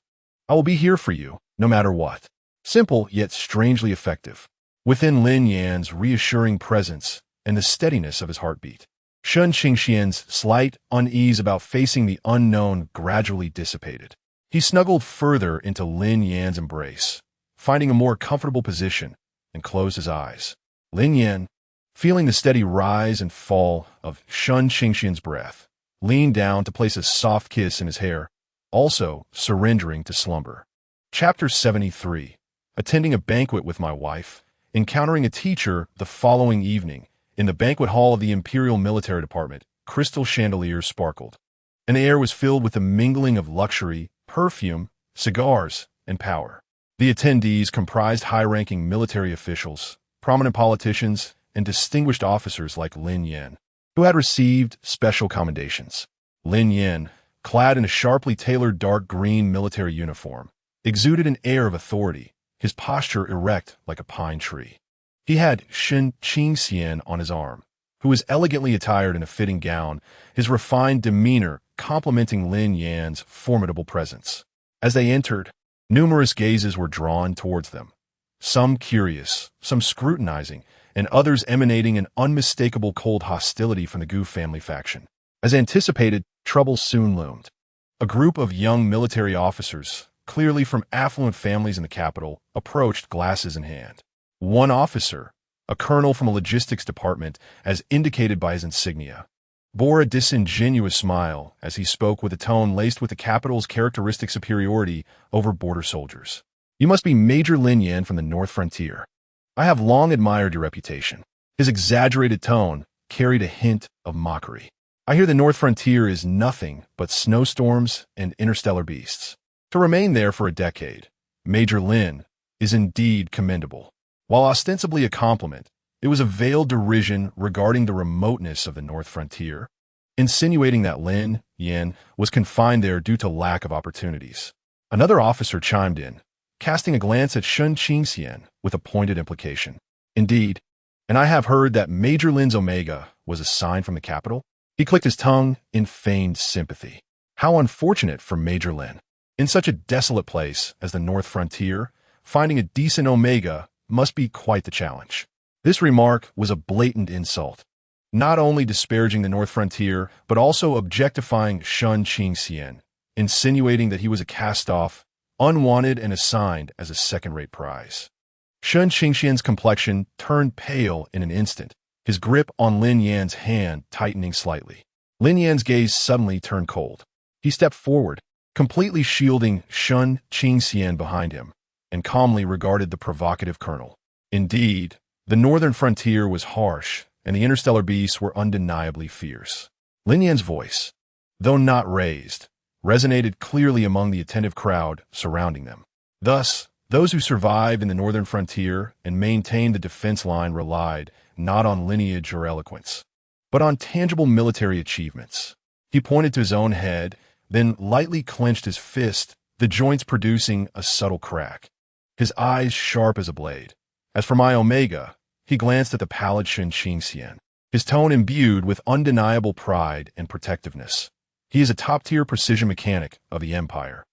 I will be here for you, no matter what. Simple, yet strangely effective. Within Lin Yan's reassuring presence and the steadiness of his heartbeat, Shun Qingxian's slight unease about facing the unknown gradually dissipated. He snuggled further into Lin Yan's embrace, finding a more comfortable position, and closed his eyes. Lin Yan, feeling the steady rise and fall of Shun Qingxian's breath, leaned down to place a soft kiss in his hair, also surrendering to slumber. Chapter 73. Attending a banquet with my wife, encountering a teacher the following evening. In the banquet hall of the Imperial Military Department, crystal chandeliers sparkled, and the air was filled with the mingling of luxury, perfume, cigars, and power. The attendees comprised high-ranking military officials, prominent politicians, and distinguished officers like Lin Yan, who had received special commendations. Lin Yan, clad in a sharply tailored dark green military uniform, exuded an air of authority, his posture erect like a pine tree. He had Shun Qingxian on his arm, who was elegantly attired in a fitting gown, his refined demeanor complementing Lin Yan's formidable presence. As they entered, numerous gazes were drawn towards them, some curious, some scrutinizing, and others emanating an unmistakable cold hostility from the Gu family faction. As anticipated, trouble soon loomed. A group of young military officers, clearly from affluent families in the capital, approached, glasses in hand. One officer, a colonel from a logistics department, as indicated by his insignia, bore a disingenuous smile as he spoke with a tone laced with the capital's characteristic superiority over border soldiers. You must be Major Lin Yan from the North Frontier. I have long admired your reputation. His exaggerated tone carried a hint of mockery. I hear the North Frontier is nothing but snowstorms and interstellar beasts. To remain there for a decade, Major Lin, is indeed commendable. While ostensibly a compliment, it was a veiled derision regarding the remoteness of the North Frontier, insinuating that Lin Yan was confined there due to lack of opportunities. Another officer chimed in, casting a glance at Shun Qingxian with a pointed implication. Indeed, and I have heard that Major Lin's Omega was assigned from the capital. He clicked his tongue in feigned sympathy. How unfortunate for Major Lin. In such a desolate place as the North Frontier, finding a decent Omega must be quite the challenge. This remark was a blatant insult, not only disparaging the North Frontier, but also objectifying Shun Qingxian, insinuating that he was a cast-off, unwanted and assigned as a second-rate prize. Shun Qingxian's complexion turned pale in an instant, his grip on Lin Yan's hand tightening slightly. Lin Yan's gaze suddenly turned cold. He stepped forward, completely shielding Shun Qingxian behind him, and calmly regarded the provocative colonel. Indeed, the northern frontier was harsh, and the interstellar beasts were undeniably fierce. Lin Yan's voice, though not raised, resonated clearly among the attentive crowd surrounding them. Thus, those who survived in the northern frontier and maintained the defense line relied not on lineage or eloquence, but on tangible military achievements. He pointed to his own head, then lightly clenched his fist, the joints producing a subtle crack, his eyes sharp as a blade. As for my Omega, he glanced at the pallid Shun Qingxian, his tone imbued with undeniable pride and protectiveness. He is a top-tier precision mechanic of the Empire,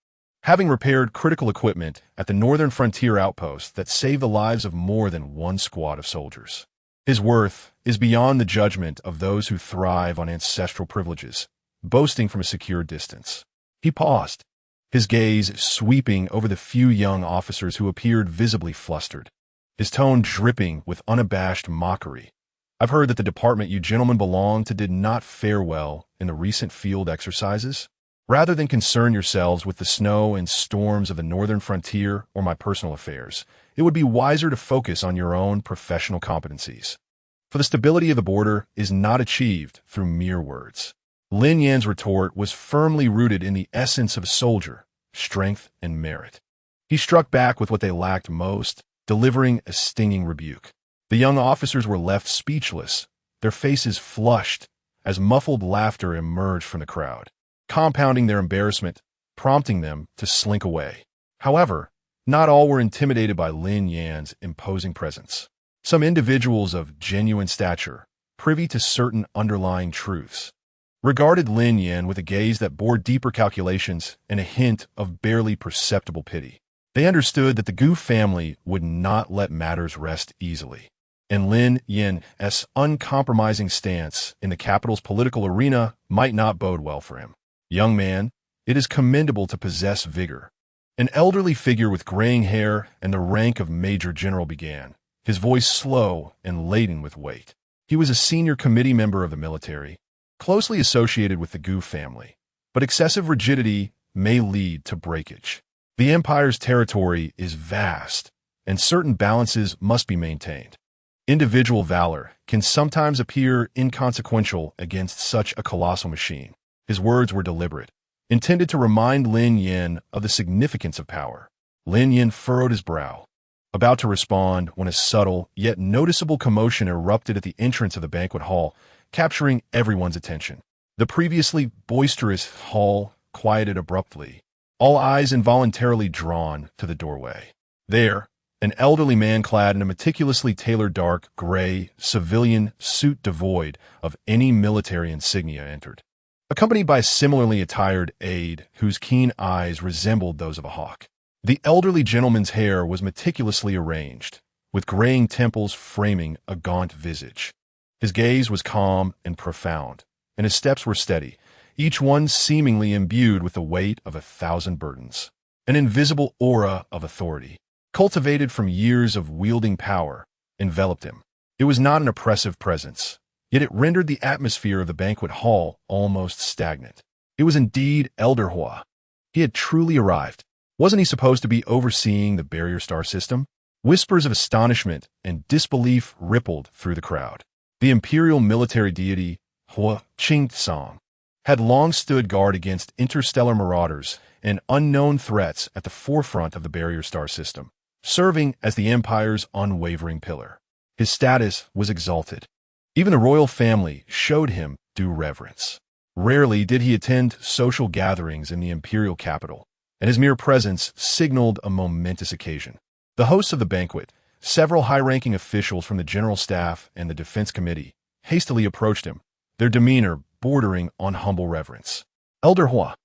having repaired critical equipment at the northern frontier outpost that saved the lives of more than one squad of soldiers. His worth is beyond the judgment of those who thrive on ancestral privileges, boasting from a secure distance. He paused, his gaze sweeping over the few young officers who appeared visibly flustered, his tone dripping with unabashed mockery. I've heard that the department you gentlemen belong to did not fare well in the recent field exercises. Rather than concern yourselves with the snow and storms of the northern frontier or my personal affairs, it would be wiser to focus on your own professional competencies. For the stability of the border is not achieved through mere words. Lin Yan's retort was firmly rooted in the essence of a soldier, strength and merit. He struck back with what they lacked most, delivering a stinging rebuke. The young officers were left speechless, their faces flushed, as muffled laughter emerged from the crowd, compounding their embarrassment, prompting them to slink away. However, not all were intimidated by Lin Yan's imposing presence. Some individuals of genuine stature, privy to certain underlying truths, regarded Lin Yan with a gaze that bore deeper calculations and a hint of barely perceptible pity. They understood that the Gu family would not let matters rest easily, and Lin Yan's uncompromising stance in the capital's political arena might not bode well for him. Young man, it is commendable to possess vigor. An elderly figure with graying hair and the rank of Major General began, his voice slow and laden with weight. He was a senior committee member of the military, closely associated with the Gu family, but excessive rigidity may lead to breakage. The empire's territory is vast, and certain balances must be maintained. Individual valor can sometimes appear inconsequential against such a colossal machine. His words were deliberate, intended to remind Lin Yan of the significance of power. Lin Yan furrowed his brow, about to respond when a subtle yet noticeable commotion erupted at the entrance of the banquet hall, capturing everyone's attention. The previously boisterous hall quieted abruptly, all eyes involuntarily drawn to the doorway. There, an elderly man clad in a meticulously tailored dark gray civilian suit devoid of any military insignia entered, accompanied by a similarly attired aide whose keen eyes resembled those of a hawk. The elderly gentleman's hair was meticulously arranged, with graying temples framing a gaunt visage. His gaze was calm and profound, and his steps were steady, each one seemingly imbued with the weight of 1,000 burdens. An invisible aura of authority, cultivated from years of wielding power, enveloped him. It was not an oppressive presence, yet it rendered the atmosphere of the banquet hall almost stagnant. It was indeed Elder Hua. He had truly arrived. Wasn't he supposed to be overseeing the barrier star system? Whispers of astonishment and disbelief rippled through the crowd. The imperial military deity, Hua Qing-tsang, had long stood guard against interstellar marauders and unknown threats at the forefront of the barrier star system, serving as the empire's unwavering pillar. His status was exalted. Even the royal family showed him due reverence. Rarely did he attend social gatherings in the imperial capital, and his mere presence signaled a momentous occasion. The hosts of the banquet, several high-ranking officials from the general staff and the defense committee, hastily approached him, their demeanor bordering on humble reverence. Elder Hua,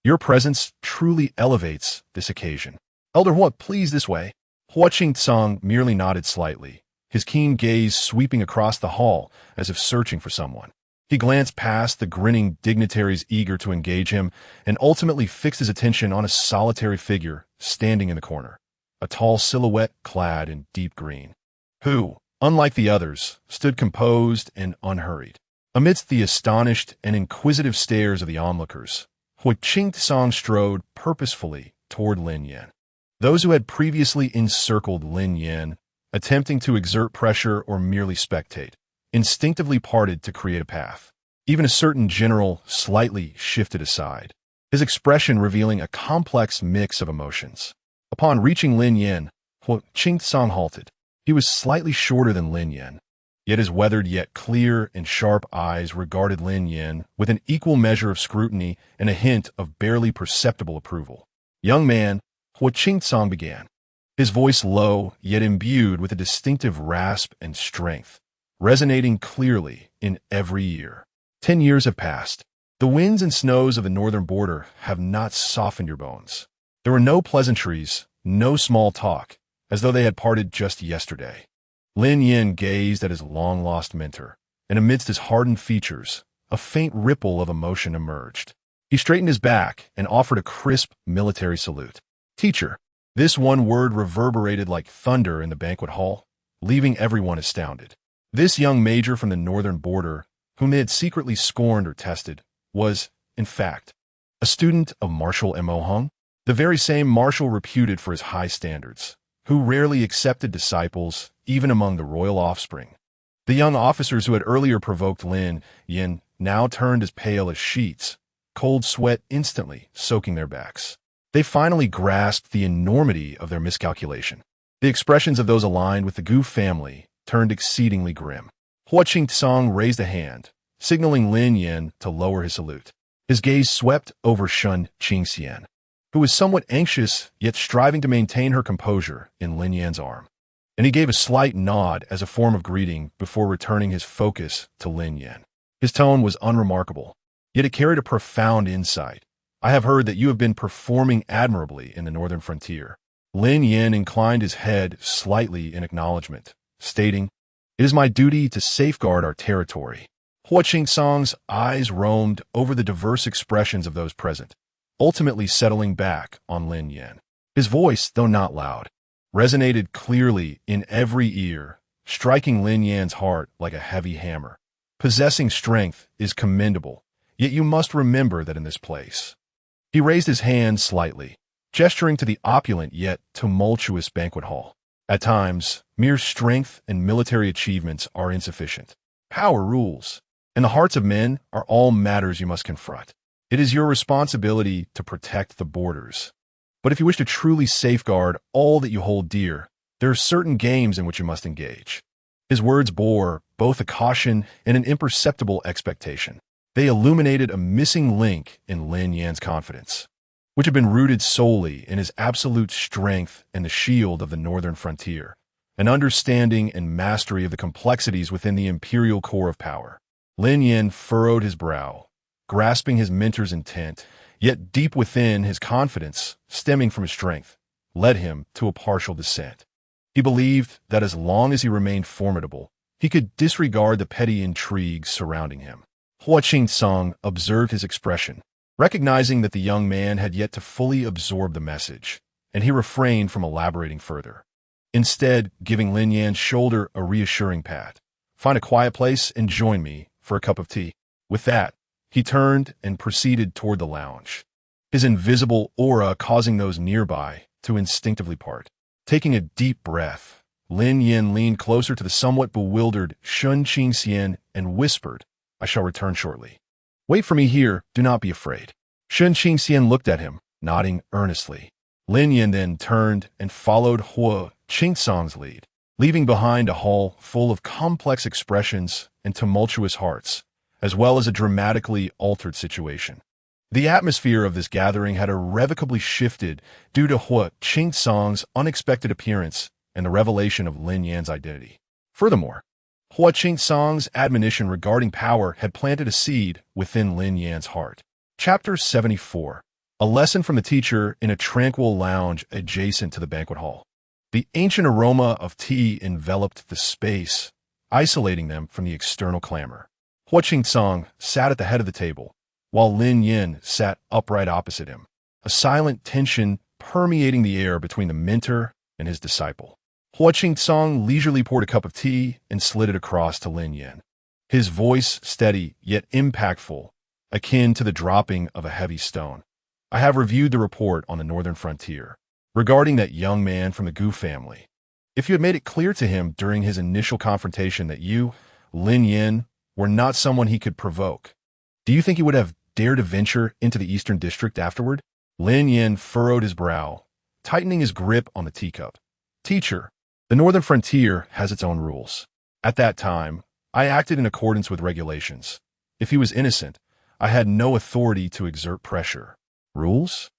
your presence truly elevates this occasion. Elder Hua, please this way. Hua Qing-tsang merely nodded slightly, his keen gaze sweeping across the hall as if searching for someone. He glanced past the grinning dignitaries eager to engage him and ultimately fixed his attention on a solitary figure standing in the corner, a tall silhouette clad in deep green, who, unlike the others, stood composed and unhurried. Amidst the astonished and inquisitive stares of the onlookers, Hua Qing-tsang strode purposefully toward Lin Yan. Those who had previously encircled Lin Yan, attempting to exert pressure or merely spectate, instinctively parted to create a path. Even a certain general slightly shifted aside, his expression revealing a complex mix of emotions. Upon reaching Lin Yan, Hua Qing-tsang halted. He was slightly shorter than Lin Yan, yet his weathered yet clear and sharp eyes regarded Lin Yan with an equal measure of scrutiny and a hint of barely perceptible approval. Young man, Hua Qing-tsang began, his voice low yet imbued with a distinctive rasp and strength, resonating clearly in every ear. 10 years have passed. The winds and snows of the northern border have not softened your bones. There were no pleasantries, no small talk, as though they had parted just yesterday. Lin Yan gazed at his long-lost mentor, and amidst his hardened features, a faint ripple of emotion emerged. He straightened his back and offered a crisp military salute. Teacher. This one word reverberated like thunder in the banquet hall, leaving everyone astounded. This young major from the northern border, whom they had secretly scorned or tested, was, in fact, a student of Marshal Mo Hung, the very same marshal reputed for his high standards, who rarely accepted disciples, even among the royal offspring. The young officers who had earlier provoked Lin Yan now turned as pale as sheets, cold sweat instantly soaking their backs. They finally grasped the enormity of their miscalculation. The expressions of those aligned with the Gu family turned exceedingly grim. Hua Qing-tsang raised a hand, signaling Lin Yan to lower his salute. His gaze swept over Shun Qingxian, who was somewhat anxious yet striving to maintain her composure in Lin Yan's arm. and he gave a slight nod as a form of greeting before returning his focus to Lin Yan. His tone was unremarkable, yet it carried a profound insight. I have heard that you have been performing admirably in the northern frontier. Lin Yan inclined his head slightly in acknowledgement, stating, "It is my duty to safeguard our territory." Hua Qingsong's eyes roamed over the diverse expressions of those present, ultimately settling back on Lin Yan. His voice, though not loud, resonated clearly in every ear, striking Lin Yan's heart like a heavy hammer. Possessing strength is commendable, yet you must remember that in this place. He raised his hand slightly, gesturing to the opulent yet tumultuous banquet hall. At times, mere strength and military achievements are insufficient. Power rules, and the hearts of men are all matters you must confront. It is your responsibility to protect the borders. But if you wish to truly safeguard all that you hold dear, there are certain games in which you must engage. His words bore both a caution and an imperceptible expectation. They illuminated a missing link in Lin Yan's confidence, which had been rooted solely in his absolute strength and the shield of the northern frontier, an understanding and mastery of the complexities within the imperial core of power. Lin Yan furrowed his brow, grasping his mentor's intent, yet deep within his confidence, stemming from his strength, led him to a partial dissent. He believed that as long as he remained formidable, he could disregard the petty intrigues surrounding him. Hua Qingsong observed his expression, recognizing that the young man had yet to fully absorb the message, and he refrained from elaborating further, instead giving Lin Yan's shoulder a reassuring pat. "Find a quiet place and join me for a cup of tea." With that, he turned and proceeded toward the lounge, his invisible aura causing those nearby to instinctively part. Taking a deep breath, Lin Yan leaned closer to the somewhat bewildered Shun Qingxian and whispered, "I shall return shortly. Wait for me here, do not be afraid." Shun Qingxian looked at him, nodding earnestly. Lin Yan then turned and followed Hua Qingsong's lead, leaving behind a hall full of complex expressions and tumultuous hearts, as well as a dramatically altered situation. The atmosphere of this gathering had irrevocably shifted due to Hua Qingsong's unexpected appearance and the revelation of Lin Yan's identity. Furthermore, Hua Qingsong's admonition regarding power had planted a seed within Lin Yan's heart. Chapter 74. A lesson from the teacher in a tranquil lounge adjacent to the banquet hall. The ancient aroma of tea enveloped the space, isolating them from the external clamor. Hua Qingsong sat at the head of the table, while Lin Yan sat upright opposite him, a silent tension permeating the air between the mentor and his disciple. Hua Qingsong leisurely poured a cup of tea and slid it across to Lin Yan, his voice steady yet impactful, akin to the dropping of a heavy stone. "I have reviewed the report on the northern frontier regarding that young man from the Gu family. If you had made it clear to him during his initial confrontation that you, Lin Yan, were not someone he could provoke, do you think he would have dared to venture into the Eastern District afterward?" Lin Yan furrowed his brow, tightening his grip on the teacup. "Teacher, the northern frontier has its own rules. At that time, I acted in accordance with regulations. If he was innocent, I had no authority to exert pressure." "Rules?"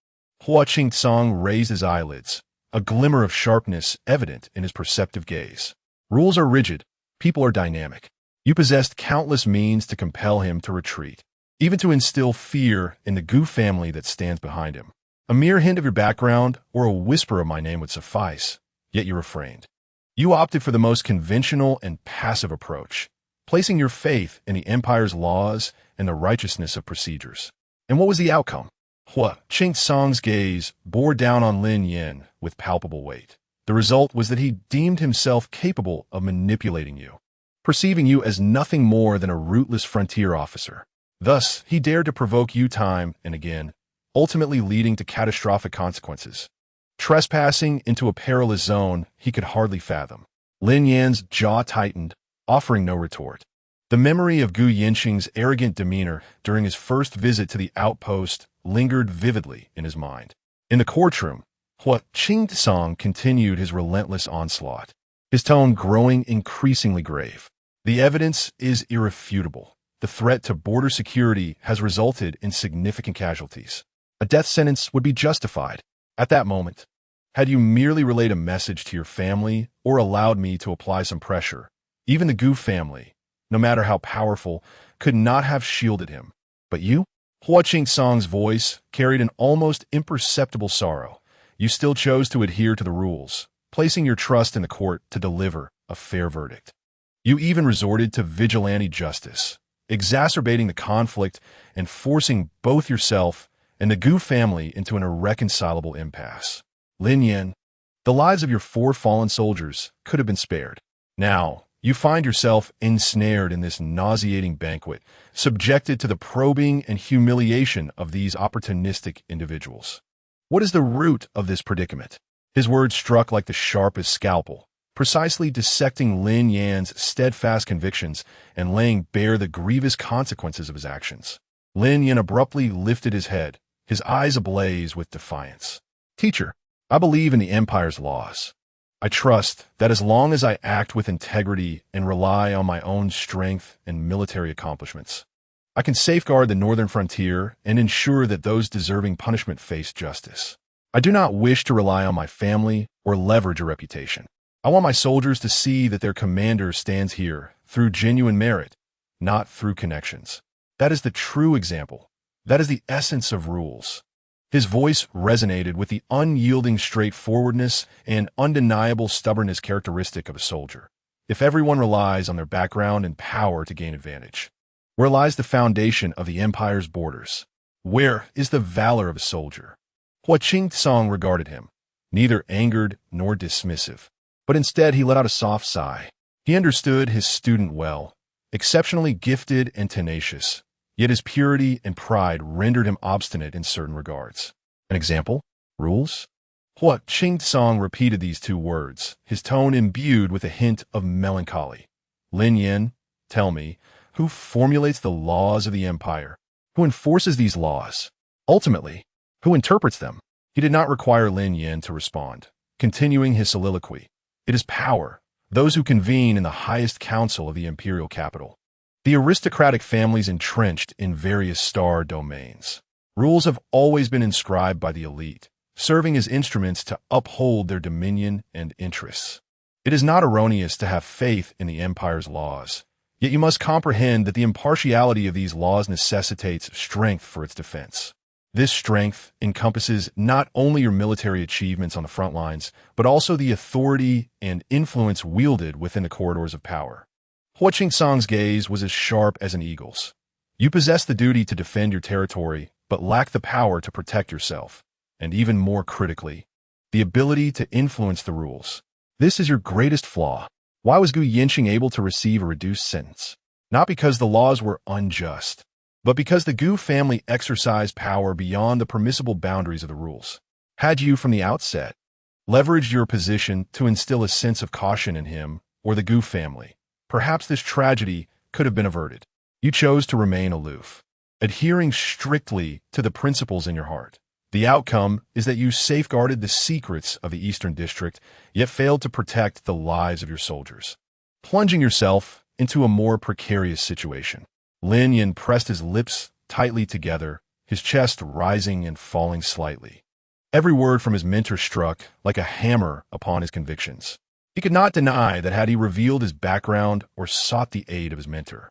Hua Qingsong raised his eyelids, a glimmer of sharpness evident in his perceptive gaze. "Rules are rigid, people are dynamic. You possessed countless means to compel him to retreat, even to instill fear in the Gu family that stands behind him. A mere hint of your background or a whisper of my name would suffice, yet you refrained. You opted for the most conventional and passive approach, placing your faith in the Empire's laws and the righteousness of procedures. And what was the outcome?" Hua Qingsong's gaze bore down on Lin Yan with palpable weight. The result was that he deemed himself capable of manipulating you, perceiving you as nothing more than a rootless frontier officer. Thus, he dared to provoke you time and again, ultimately leading to catastrophic consequences. Trespassing into a perilous zone he could hardly fathom. Lin Yan's jaw tightened, offering no retort. The memory of Gu Yanqing's arrogant demeanor during his first visit to the outpost lingered vividly in his mind. In the courtroom, Hua Qingsong continued his relentless onslaught, his tone growing increasingly grave. "The evidence is irrefutable. The threat to border security has resulted in significant casualties. A death sentence would be justified." At that moment, Had you merely relayed a message to your family or allowed me to apply some pressure, even the Gu family, no matter how powerful, could not have shielded him. But you? Hua Qingsong's voice carried an almost imperceptible sorrow. You still chose to adhere to the rules, placing your trust in the court to deliver a fair verdict. You even resorted to vigilante justice, exacerbating the conflict and forcing both yourself and the Gu family into an irreconcilable impasse. Lin Yan, the lives of your 4 fallen soldiers could have been spared. Now, you find yourself ensnared in this nauseating banquet, subjected to the probing and humiliation of these opportunistic individuals. What is the root of this predicament? His words struck like the sharpest scalpel, precisely dissecting Lin Yan's steadfast convictions and laying bare the grievous consequences of his actions. Lin Yan abruptly lifted his head, his eyes ablaze with defiance. Teacher, I believe in the Empire's laws. I trust that as long as I act with integrity and rely on my own strength and military accomplishments, I can safeguard the northern frontier and ensure that those deserving punishment face justice. I do not wish to rely on my family or leverage a reputation. I want my soldiers to see that their commander stands here through genuine merit, not through connections. That is the true example. That is the essence of rules. His voice resonated with the unyielding straightforwardness and undeniable stubbornness characteristic of a soldier. If everyone relies on their background and power to gain advantage, where lies the foundation of the Empire's borders? Where is the valor of a soldier? Hua Qingsong regarded him, neither angered nor dismissive, but instead he let out a soft sigh. He understood his student well, exceptionally gifted and tenacious, yet his purity and pride rendered him obstinate in certain regards. An example? Rules? Hua Qingsong repeated these 2 words, his tone imbued with a hint of melancholy. Lin Yan, tell me, who formulates the laws of the Empire? Who enforces these laws? Ultimately, who interprets them? He did not require Lin Yan to respond, continuing his soliloquy. It is power, those who convene in the highest council of the imperial capital. The aristocratic families entrenched in various star domains. Rules have always been inscribed by the elite, serving as instruments to uphold their dominion and interests. It is not erroneous to have faith in the Empire's laws, yet you must comprehend that the impartiality of these laws necessitates strength for its defense. This strength encompasses not only your military achievements on the front lines, but also the authority and influence wielded within the corridors of power. Hua Qingsong's gaze was as sharp as an eagle's. You possess the duty to defend your territory, but lack the power to protect yourself, and even more critically, the ability to influence the rules. This is your greatest flaw. Why was Gu Yinqing able to receive a reduced sentence? Not because the laws were unjust, but because the Gu family exercised power beyond the permissible boundaries of the rules. Had you, from the outset, leveraged your position to instill a sense of caution in him or the Gu family, perhaps this tragedy could have been averted. You chose to remain aloof, adhering strictly to the principles in your heart. The outcome is that you safeguarded the secrets of the Eastern District, yet failed to protect the lives of your soldiers, plunging yourself into a more precarious situation. Lin Yan pressed his lips tightly together, his chest rising and falling slightly. Every word from his mentor struck like a hammer upon his convictions. He could not deny that had he revealed his background or sought the aid of his mentor,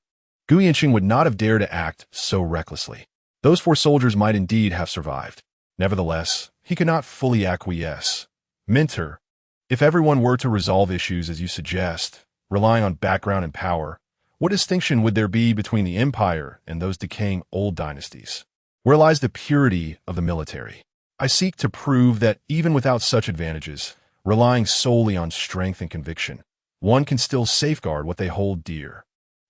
Gu Yinqing would not have dared to act so recklessly. Those 4 soldiers might indeed have survived. Nevertheless, he could not fully acquiesce. Mentor, if everyone were to resolve issues as you suggest, relying on background and power, what distinction would there be between the Empire and those decaying old dynasties? Where lies the purity of the military? I seek to prove that even without such advantages, relying solely on strength and conviction, one can still safeguard what they hold dear.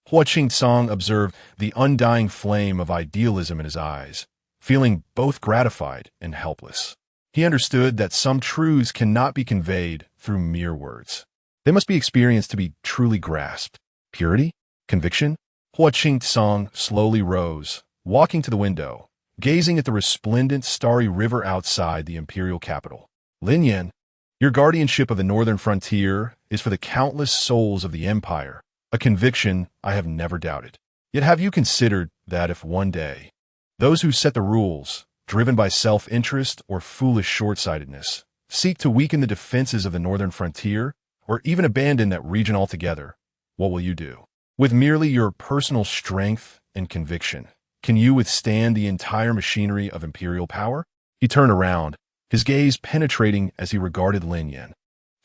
Hua Qingsong observed the undying flame of idealism in his eyes, feeling both gratified and helpless. He understood that some truths cannot be conveyed through mere words. They must be experienced to be truly grasped. Purity? Conviction? Hua Qingsong slowly rose, walking to the window, gazing at the resplendent, starry river outside the imperial capital. Lin Yan, your guardianship of the northern frontier is for the countless souls of the Empire, a conviction I have never doubted. Yet have you considered that if one day, those who set the rules, driven by self-interest or foolish short-sightedness, seek to weaken the defenses of the northern frontier, or even abandon that region altogether, what will you do? With merely your personal strength and conviction, can you withstand the entire machinery of imperial power? He turned around, his gaze penetrating as he regarded Lin Yan.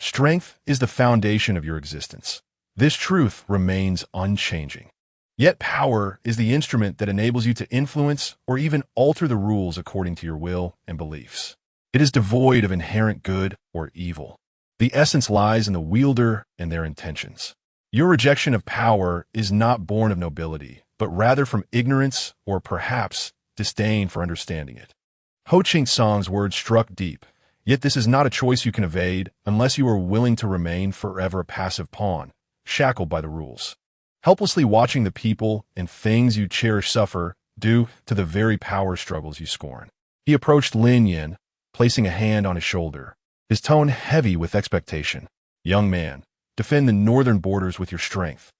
Strength is the foundation of your existence. This truth remains unchanging. Yet power is the instrument that enables you to influence or even alter the rules according to your will and beliefs. It is devoid of inherent good or evil. The essence lies in the wielder and their intentions. Your rejection of power is not born of nobility, but rather from ignorance or perhaps disdain for understanding it. Ho Ching-sang's words struck deep, yet this is not a choice you can evade unless you are willing to remain forever a passive pawn, shackled by the rules. Helplessly watching the people and things you cherish suffer due to the very power struggles you scorn. He approached Lin Yan, placing a hand on his shoulder, his tone heavy with expectation. Young man, defend the northern borders with your strength.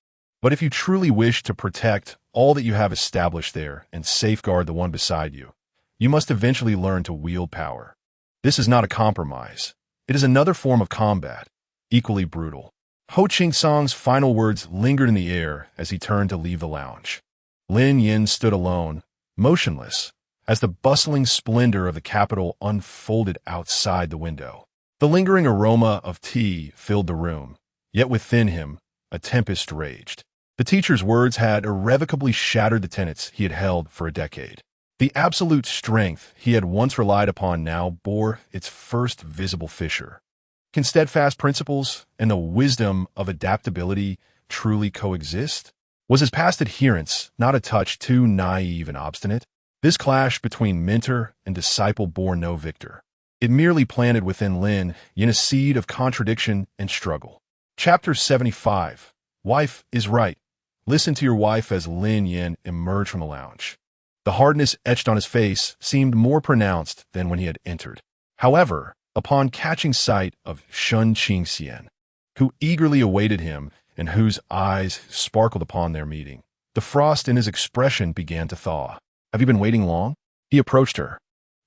But if you truly wish to protect all that you have established there and safeguard the one beside you, you must eventually learn to wield power. This is not a compromise. It is another form of combat, equally brutal. Ho Ching-sang's final words lingered in the air as he turned to leave the lounge. Lin Yan stood alone, motionless, as the bustling splendor of the capital unfolded outside the window. The lingering aroma of tea filled the room, yet within him, a tempest raged. The teacher's words had irrevocably shattered the tenets he had held for a decade. The absolute strength he had once relied upon now bore its first visible fissure. Can steadfast principles and the wisdom of adaptability truly coexist? Was his past adherence not a touch too naive and obstinate? This clash between mentor and disciple bore no victor. It merely planted within Lin Yan a seed of contradiction and struggle. Chapter 75. Wife is right. Listen to your wife as Lin Yan emerged from the lounge. The hardness etched on his face seemed more pronounced than when he had entered. However, upon catching sight of Shun Qingxian, who eagerly awaited him and whose eyes sparkled upon their meeting, the frost in his expression began to thaw. Have you been waiting long? He approached her,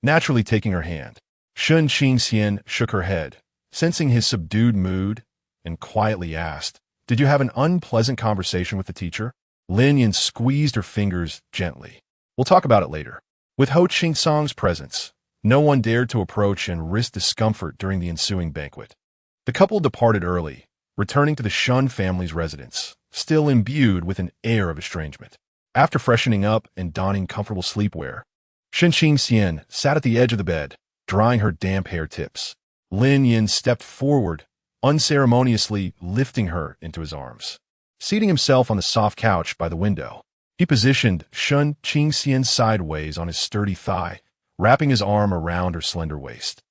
naturally taking her hand. Shun Qingxian shook her head, sensing his subdued mood, and quietly asked, "Did you have an unpleasant conversation with the teacher?" Lin Yan squeezed her fingers gently. "We'll talk about it later." With Ho Ching-sang's presence, no one dared to approach and risk discomfort during the ensuing banquet. The couple departed early, returning to the Shun family's residence, still imbued with an air of estrangement. After freshening up and donning comfortable sleepwear, Shun Qingxian sat at the edge of the bed, drying her damp hair tips. Lin Yan stepped forward, unceremoniously lifting her into his arms. Seating himself on the soft couch by the window, he positioned Shun Qingxian sideways on his sturdy thigh, wrapping his arm around her slender waist,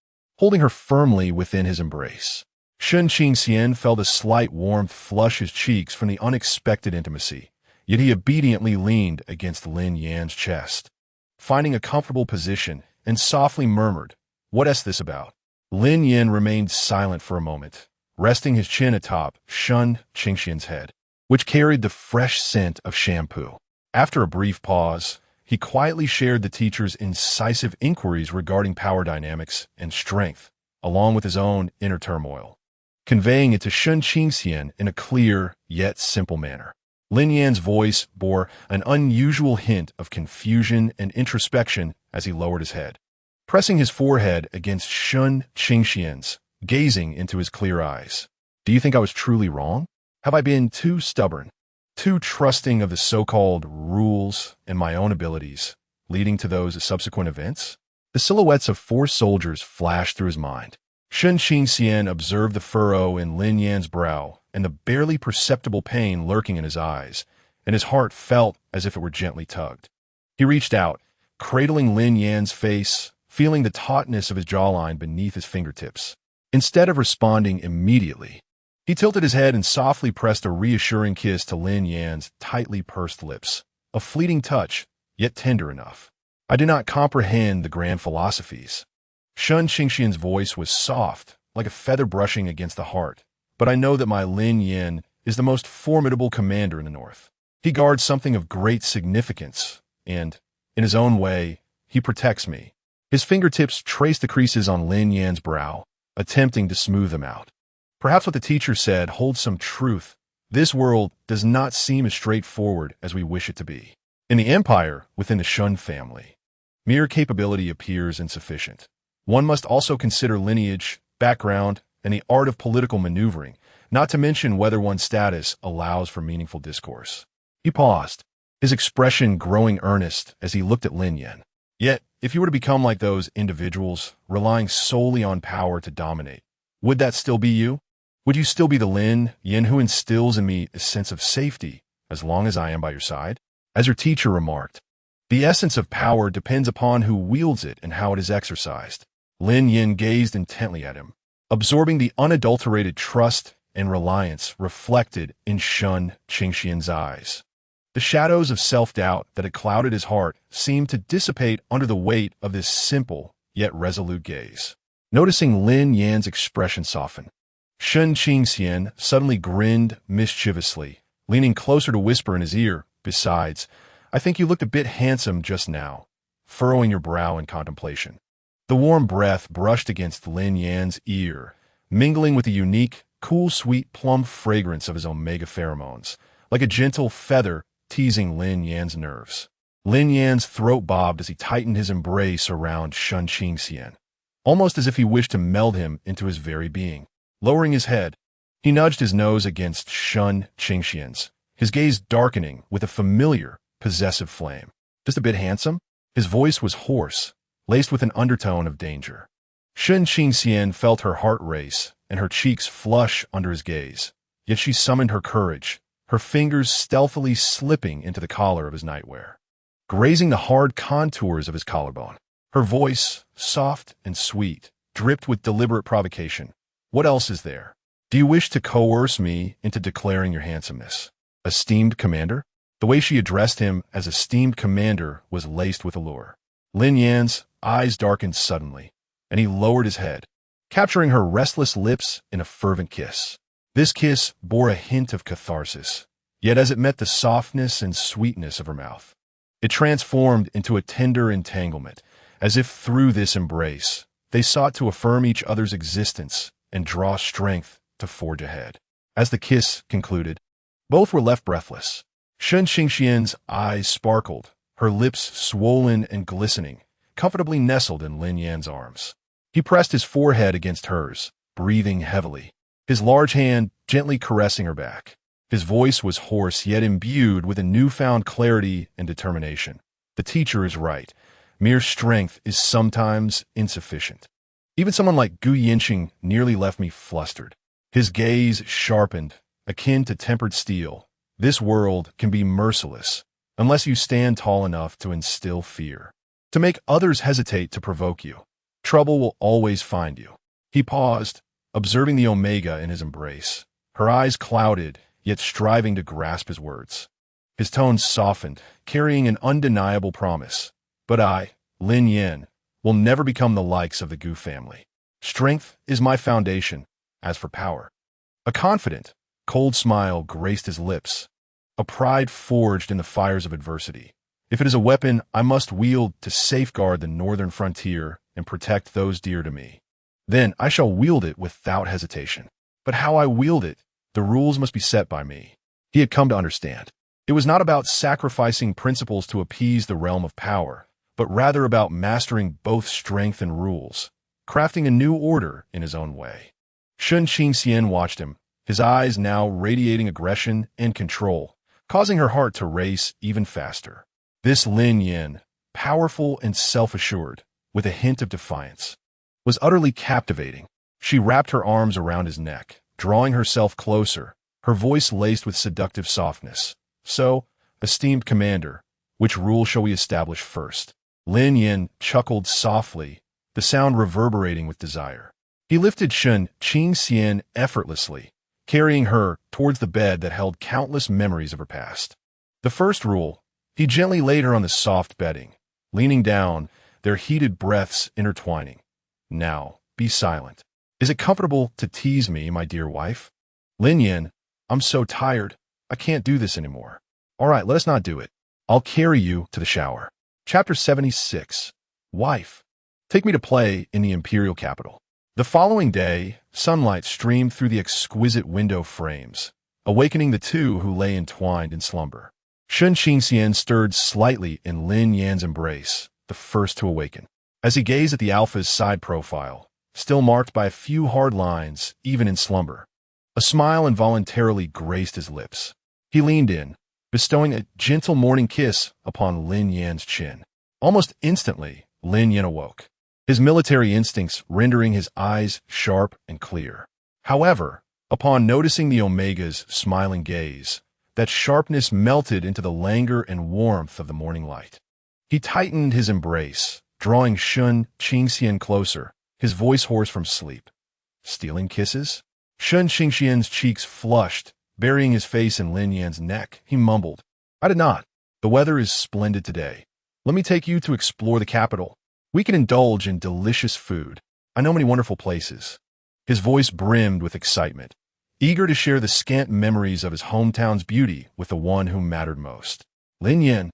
holding her firmly within his embrace. Shun Qingxian felt a slight warmth flush his cheeks from the unexpected intimacy, yet he obediently leaned against Lin Yan's chest, finding a comfortable position, and softly murmured, "What's this about?" Lin Yan remained silent for a moment, resting his chin atop Shun Qingxian's head, which carried the fresh scent of shampoo. After a brief pause, he quietly shared the teacher's incisive inquiries regarding power dynamics and strength, along with his own inner turmoil, conveying it to Shun Qingxian in a clear yet simple manner. Lin Yan's voice bore an unusual hint of confusion and introspection as he lowered his head, pressing his forehead against Shun Qingxian's, gazing into his clear eyes. "Do you think I was truly wrong? Have I been too stubborn, too trusting of the so-called rules and my own abilities, leading to those subsequent events?" The silhouettes of 4 soldiers flashed through his mind. Shun Qingxian observed the furrow in Lin Yan's brow and the barely perceptible pain lurking in his eyes, and his heart felt as if it were gently tugged. He reached out, cradling Lin Yan's face, feeling the tautness of his jawline beneath his fingertips. Instead of responding immediately, he tilted his head and softly pressed a reassuring kiss to Lin Yan's tightly pursed lips, a fleeting touch, yet tender enough. "I do not comprehend the grand philosophies." Shun Qingxian's voice was soft, like a feather brushing against the heart, "but I know that my Lin Yan is the most formidable commander in the north. He guards something of great significance, and, in his own way, he protects me." His fingertips traced the creases on Lin Yan's brow, attempting to smooth them out. Perhaps what the teacher said holds some truth. This world does not seem as straightforward as we wish it to be. In the empire, within the Shun family, mere capability appears insufficient. One must also consider lineage, background, and the art of political maneuvering, not to mention whether one's status allows for meaningful discourse. He paused, his expression growing earnest as he looked at Lin Yan. Yet, if you were to become like those individuals, relying solely on power to dominate, would that still be you? Would you still be the Lin Yan who instills in me a sense of safety as long as I am by your side? As your teacher remarked, the essence of power depends upon who wields it and how it is exercised. Lin Yan gazed intently at him, absorbing the unadulterated trust and reliance reflected in Shun Qingxian's eyes. The shadows of self-doubt that had clouded his heart seemed to dissipate under the weight of this simple yet resolute gaze. Noticing Lin Yan's expression soften, Shun Qingxian suddenly grinned mischievously, leaning closer to whisper in his ear, "Besides, I think you looked a bit handsome just now," furrowing your brow in contemplation. The warm breath brushed against Lin Yan's ear, mingling with the unique, cool, sweet plum fragrance of his omega pheromones, like a gentle feather teasing Lin Yan's nerves. Lin Yan's throat bobbed as he tightened his embrace around Shun Qingxian, almost as if he wished to meld him into his very being. Lowering his head, he nudged his nose against Shun Qingxian's, his gaze darkening with a familiar, possessive flame. "Just a bit handsome?" His voice was hoarse, laced with an undertone of danger. Shun Qingxian felt her heart race and her cheeks flush under his gaze, yet she summoned her courage, her fingers stealthily slipping into the collar of his nightwear, grazing the hard contours of his collarbone. Her voice, soft and sweet, dripped with deliberate provocation. "What else is there? Do you wish to coerce me into declaring your handsomeness? Esteemed commander?" The way she addressed him as esteemed commander was laced with allure. Lin Yan's eyes darkened suddenly, and he lowered his head, capturing her restless lips in a fervent kiss. This kiss bore a hint of catharsis, yet as it met the softness and sweetness of her mouth, it transformed into a tender entanglement, as if through this embrace they sought to affirm each other's existence and draw strength to forge ahead. As the kiss concluded, both were left breathless. Shun Qingxian's eyes sparkled, her lips swollen and glistening, comfortably nestled in Lin Yan's arms. He pressed his forehead against hers, breathing heavily, his large hand gently caressing her back. His voice was hoarse yet imbued with a newfound clarity and determination. The teacher is right. Mere strength is sometimes insufficient. Even someone like Gu Yinxing nearly left me flustered. His gaze sharpened, akin to tempered steel. This world can be merciless unless you stand tall enough to instill fear, to make others hesitate to provoke you. Trouble will always find you. He paused, observing the omega in his embrace, her eyes clouded, yet striving to grasp his words. His tone softened, carrying an undeniable promise. "But I, Lin Yan, will never become the likes of the Gu family. Strength is my foundation. As for power..." A confident, cold smile graced his lips, a pride forged in the fires of adversity. "If it is a weapon I must wield to safeguard the northern frontier and protect those dear to me, then I shall wield it without hesitation. But how I wield it, the rules must be set by me." He had come to understand. It was not about sacrificing principles to appease the realm of power, but rather about mastering both strength and rules, crafting a new order in his own way. Shun Qingxian watched him, his eyes now radiating aggression and control, causing her heart to race even faster. This Lin Yan, powerful and self-assured, with a hint of defiance, was utterly captivating. She wrapped her arms around his neck, drawing herself closer, her voice laced with seductive softness. "So, esteemed commander, which rule shall we establish first?" Lin Yan chuckled softly, the sound reverberating with desire. He lifted Shun Qingxian effortlessly, carrying her towards the bed that held countless memories of her past. The first rule, he gently laid her on the soft bedding, leaning down, their heated breaths intertwining. "Now, be silent. Is it comfortable to tease me, my dear wife?" "Lin Yan, I'm so tired. I can't do this anymore." "All right, let us not do it. I'll carry you to the shower." Chapter 76. Wife. Take me to play in the imperial capital. The following day, sunlight streamed through the exquisite window frames, awakening the two who lay entwined in slumber. Shun Qingxian stirred slightly in Lin Yan's embrace, the first to awaken. As he gazed at the alpha's side profile, still marked by a few hard lines, even in slumber, a smile involuntarily graced his lips. He leaned in, bestowing a gentle morning kiss upon Lin Yan's chin. Almost instantly, Lin Yan awoke, his military instincts rendering his eyes sharp and clear. However, upon noticing the Omega's smiling gaze, that sharpness melted into the languor and warmth of the morning light. He tightened his embrace, drawing Shun Qingxian closer, his voice hoarse from sleep. Stealing kisses? Shun Qingxian's cheeks flushed, burying his face in Lin Yan's neck. He mumbled, "I did not. The weather is splendid today. Let me take you to explore the capital. We can indulge in delicious food. I know many wonderful places." His voice brimmed with excitement, eager to share the scant memories of his hometown's beauty with the one who mattered most. Lin Yan,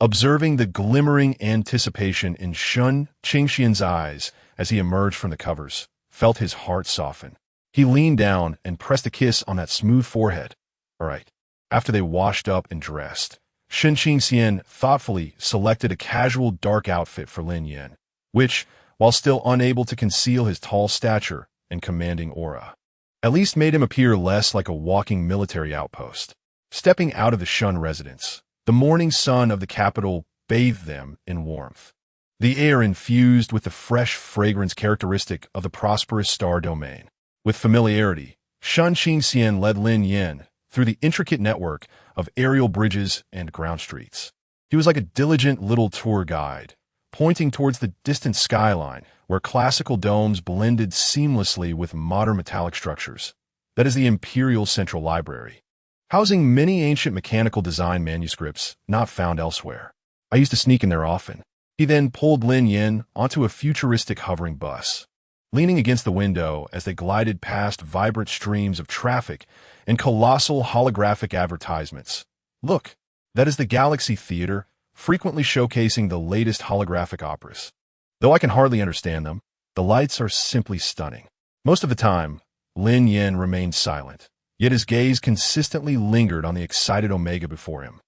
observing the glimmering anticipation in Shun Qingxian's eyes as he emerged from the covers, felt his heart soften. He leaned down and pressed a kiss on that smooth forehead. All right. After they washed up and dressed, Shun Qingxian thoughtfully selected a casual dark outfit for Lin Yan, which, while still unable to conceal his tall stature and commanding aura, at least made him appear less like a walking military outpost. Stepping out of the Shun residence, the morning sun of the capital bathed them in warmth. The air infused with the fresh fragrance characteristic of the prosperous star domain. With familiarity, Shun Qingxian led Lin Yan through the intricate network of aerial bridges and ground streets. He was like a diligent little tour guide, pointing towards the distant skyline where classical domes blended seamlessly with modern metallic structures. That is the Imperial Central Library, housing many ancient mechanical design manuscripts not found elsewhere. I used to sneak in there often. He then pulled Lin Yan onto a futuristic hovering bus. Leaning against the window as they glided past vibrant streams of traffic and colossal holographic advertisements. "Look, that is the Galaxy Theater, frequently showcasing the latest holographic operas. Though I can hardly understand them, the lights are simply stunning." Most of the time, Lin Yan remained silent, yet his gaze consistently lingered on the excited Omega before him,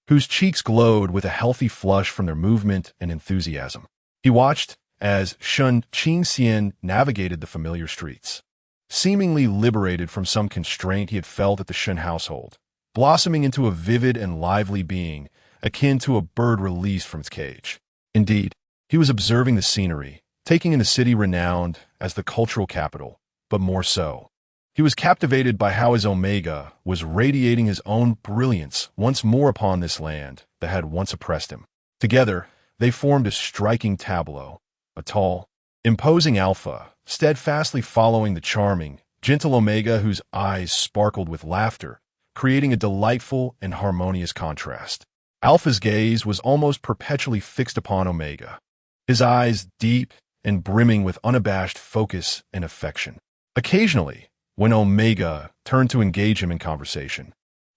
whose cheeks glowed with a healthy flush from their movement and enthusiasm. He watched as Shun Qingxian navigated the familiar streets, seemingly liberated from some constraint he had felt at the Shun household, blossoming into a vivid and lively being akin to a bird released from its cage. Indeed, he was observing the scenery, taking in a city renowned as the cultural capital, but more so, he was captivated by how his Omega was radiating his own brilliance once more upon this land that had once oppressed him. Together, they formed a striking tableau. A tall, imposing alpha, steadfastly following the charming, gentle Omega whose eyes sparkled with laughter, creating a delightful and harmonious contrast. Alpha's gaze was almost perpetually fixed upon Omega, his eyes deep and brimming with unabashed focus and affection. Occasionally, when Omega turned to engage him in conversation,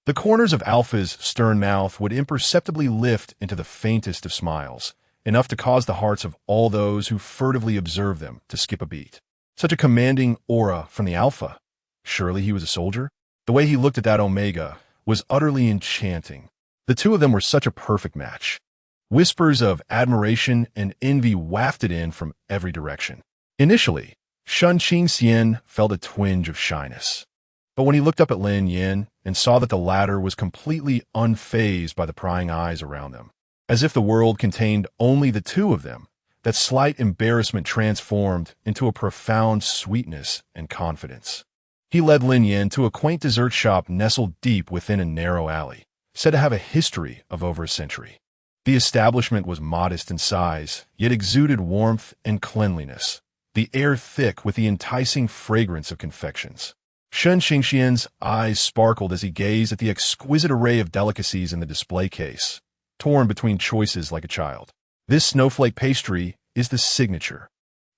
the corners of Alpha's stern mouth would imperceptibly lift into the faintest of smiles, enough to cause the hearts of all those who furtively observed them to skip a beat. Such a commanding aura from the Alpha. Surely he was a soldier? The way he looked at that Omega was utterly enchanting. The two of them were such a perfect match. Whispers of admiration and envy wafted in from every direction. Initially, Shun Qingxian felt a twinge of shyness. But when he looked up at Lin Yan and saw that the latter was completely unfazed by the prying eyes around them, as if the world contained only the two of them, that slight embarrassment transformed into a profound sweetness and confidence. He led Lin Yan to a quaint dessert shop nestled deep within a narrow alley, said to have a history of over a century. The establishment was modest in size, yet exuded warmth and cleanliness, the air thick with the enticing fragrance of confections. Shun Qingxian's eyes sparkled as he gazed at the exquisite array of delicacies in the display case, torn between choices like a child. "This snowflake pastry is the signature,"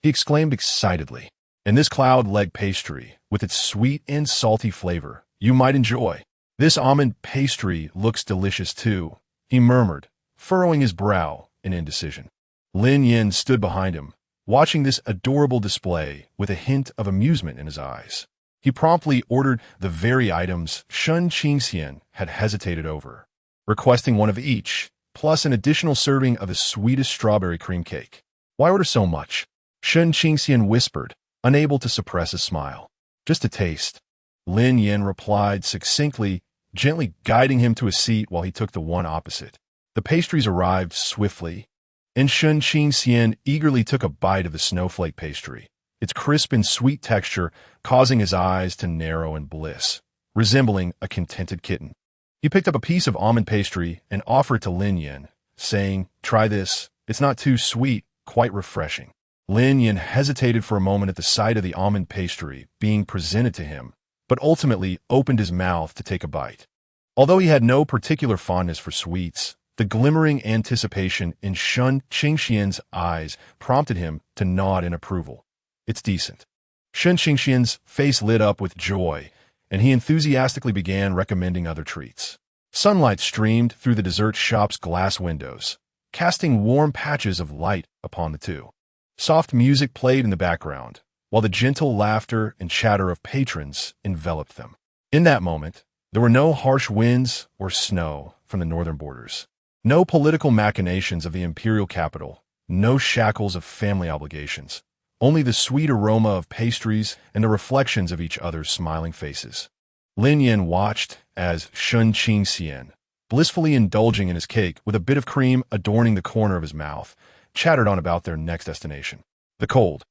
he exclaimed excitedly. "And this cloud leg pastry, with its sweet and salty flavor, you might enjoy. This almond pastry looks delicious too," he murmured, furrowing his brow in indecision. Lin Yan stood behind him, watching this adorable display with a hint of amusement in his eyes. He promptly ordered the very items Shun Qingxian had hesitated over, requesting one of each, plus an additional serving of his sweetest strawberry cream cake. "Why order so much?" Shun Qingxian whispered, unable to suppress a smile. "Just a taste," Lin Yan replied succinctly, gently guiding him to a seat while he took the one opposite. The pastries arrived swiftly, and Shun Qingxian eagerly took a bite of the snowflake pastry, its crisp and sweet texture causing his eyes to narrow in bliss, resembling a contented kitten. He picked up a piece of almond pastry and offered it to Lin Yan, saying, "Try this. It's not too sweet, quite refreshing." Lin Yan hesitated for a moment at the sight of the almond pastry being presented to him, but ultimately opened his mouth to take a bite. Although he had no particular fondness for sweets, the glimmering anticipation in Shun Qingxian's eyes prompted him to nod in approval. "It's decent." Shun Qingxian's face lit up with joy, and he enthusiastically began recommending other treats. Sunlight streamed through the dessert shop's glass windows, casting warm patches of light upon the two. Soft music played in the background, while the gentle laughter and chatter of patrons enveloped them. In that moment, there were no harsh winds or snow from the northern borders, no political machinations of the imperial capital, no shackles of family obligations, only the sweet aroma of pastries and the reflections of each other's smiling faces. Lin Yan watched as Shun Qingxian, blissfully indulging in his cake with a bit of cream adorning the corner of his mouth, chattered on about their next destination. The cold,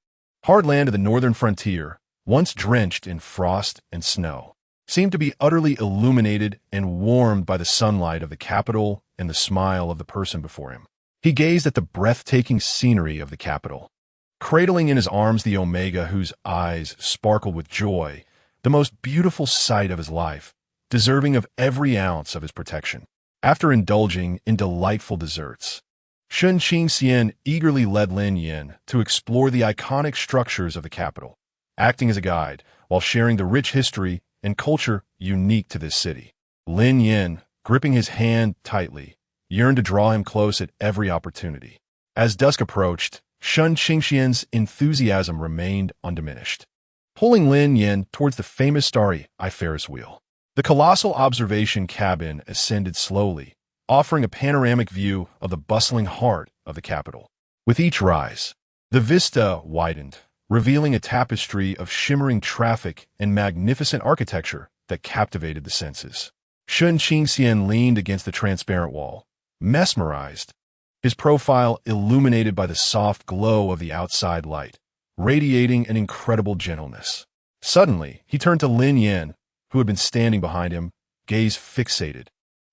hard land of the northern frontier, once drenched in frost and snow, seemed to be utterly illuminated and warmed by the sunlight of the capital and the smile of the person before him. He gazed at the breathtaking scenery of the capital, cradling in his arms the Omega whose eyes sparkled with joy, the most beautiful sight of his life, deserving of every ounce of his protection. After indulging in delightful desserts, Shun Qingxian eagerly led Lin Yan to explore the iconic structures of the capital, acting as a guide while sharing the rich history and culture unique to this city. Lin Yan, gripping his hand tightly, yearned to draw him close at every opportunity. As dusk approached, Shun Qingxian's enthusiasm remained undiminished, pulling Lin Yan towards the famous starry eye Ferris wheel. The colossal observation cabin ascended slowly, offering a panoramic view of the bustling heart of the capital. With each rise, the vista widened, revealing a tapestry of shimmering traffic and magnificent architecture that captivated the senses. Shun Qingxian leaned against the transparent wall, mesmerized, his profile illuminated by the soft glow of the outside light, radiating an incredible gentleness. Suddenly, he turned to Lin Yan, who had been standing behind him, gaze fixated,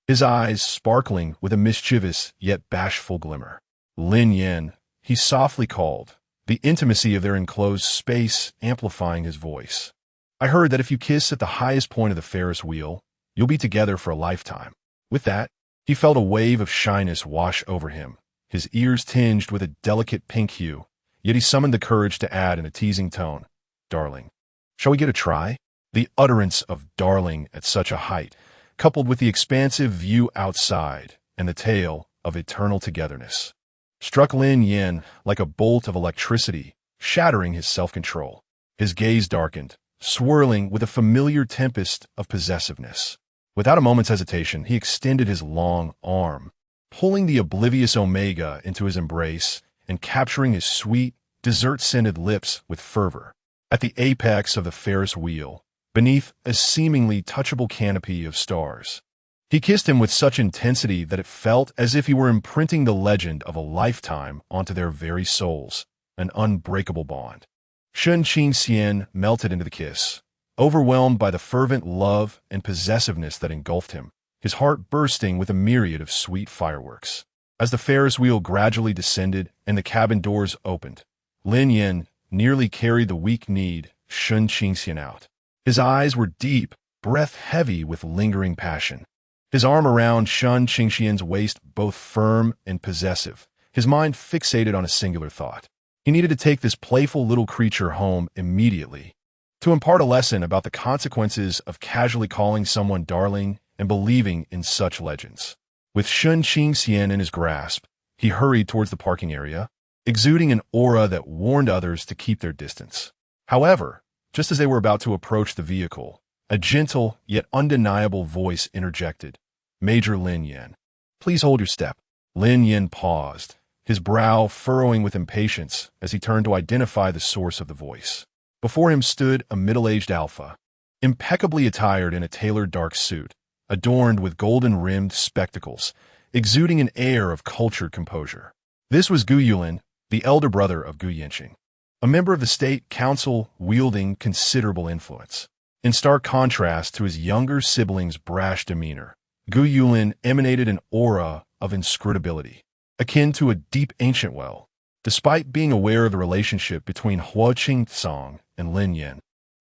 his eyes sparkling with a mischievous yet bashful glimmer. "Lin Yan," he softly called, the intimacy of their enclosed space amplifying his voice. "I heard that if you kiss at the highest point of the Ferris wheel, you'll be together for a lifetime." With that, he felt a wave of shyness wash over him, his ears tinged with a delicate pink hue, yet he summoned the courage to add in a teasing tone, "Darling, shall we get a try?" The utterance of "darling" at such a height, coupled with the expansive view outside and the tale of eternal togetherness, struck Lin Yan like a bolt of electricity, shattering his self-control. His gaze darkened, swirling with a familiar tempest of possessiveness. Without a moment's hesitation, he extended his long arm, pulling the oblivious Omega into his embrace and capturing his sweet, dessert-scented lips with fervor. At the apex of the Ferris wheel, beneath a seemingly touchable canopy of stars, he kissed him with such intensity that it felt as if he were imprinting the legend of a lifetime onto their very souls, an unbreakable bond. Shun Qingxian melted into the kiss, overwhelmed by the fervent love and possessiveness that engulfed him, his heart bursting with a myriad of sweet fireworks. As the Ferris wheel gradually descended and the cabin doors opened, Lin Yan nearly carried the weak-kneed Shun Qingxian out. His eyes were deep, breath heavy with lingering passion. His arm around Shun Qingxian's waist both firm and possessive, his mind fixated on a singular thought. He needed to take this playful little creature home immediately, to impart a lesson about the consequences of casually calling someone darling and believing in such legends. With Shun Qingxian in his grasp, he hurried towards the parking area, exuding an aura that warned others to keep their distance. However, just as they were about to approach the vehicle, a gentle yet undeniable voice interjected. "Major Lin Yan, please hold your step." Lin Yan paused, his brow furrowing with impatience as he turned to identify the source of the voice. Before him stood a middle-aged alpha, impeccably attired in a tailored dark suit, adorned with golden-rimmed spectacles, exuding an air of cultured composure. This was Gu Yulin, the elder brother of Gu Yanqing, a member of the state council wielding considerable influence. In stark contrast to his younger sibling's brash demeanor, Gu Yulin emanated an aura of inscrutability, akin to a deep ancient well. Despite being aware of the relationship between Hua Qingcang and Lin Yan,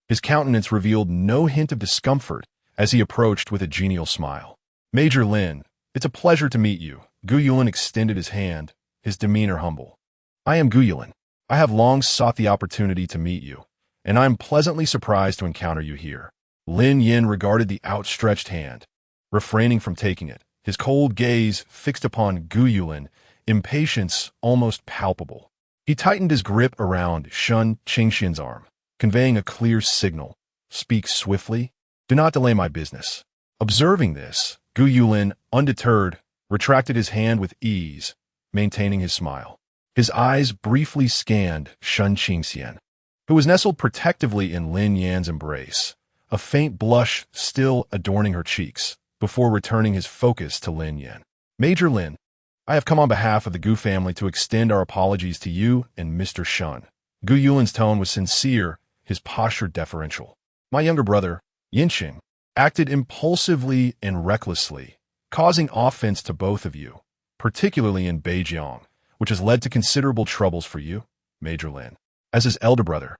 his countenance revealed no hint of discomfort as he approached with a genial smile. "Major Lin, it's a pleasure to meet you." Gu Yulin extended his hand, his demeanor humble. "I am Gu Yulin. I have long sought the opportunity to meet you, and I am pleasantly surprised to encounter you here." Lin Yan regarded the outstretched hand, refraining from taking it, his cold gaze fixed upon Gu Yulin, impatience almost palpable. He tightened his grip around Shun Qingxian's arm, conveying a clear signal. "Speak swiftly. Do not delay my business." Observing this, Gu Yulin, undeterred, retracted his hand with ease, maintaining his smile. His eyes briefly scanned Shun Qingxian, who was nestled protectively in Lin Yan's embrace, a faint blush still adorning her cheeks, before returning his focus to Lin Yan. "Major Lin, I have come on behalf of the Gu family to extend our apologies to you and Mr. Shun." Gu Yulin's tone was sincere, his posture deferential. "My younger brother, Yanqing, acted impulsively and recklessly, causing offense to both of you, particularly in Beijiang, which has led to considerable troubles for you, Major Lin. As his elder brother,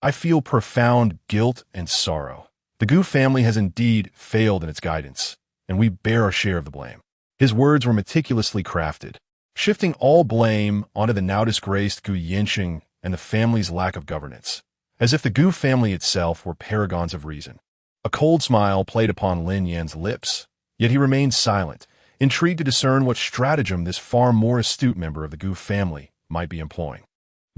I feel profound guilt and sorrow. The Gu family has indeed failed in its guidance, and we bear our share of the blame." His words were meticulously crafted, shifting all blame onto the now disgraced Gu Yanqing and the family's lack of governance, as if the Gu family itself were paragons of reason. A cold smile played upon Lin Yan's lips, yet he remained silent, intrigued to discern what stratagem this far more astute member of the Gu family might be employing.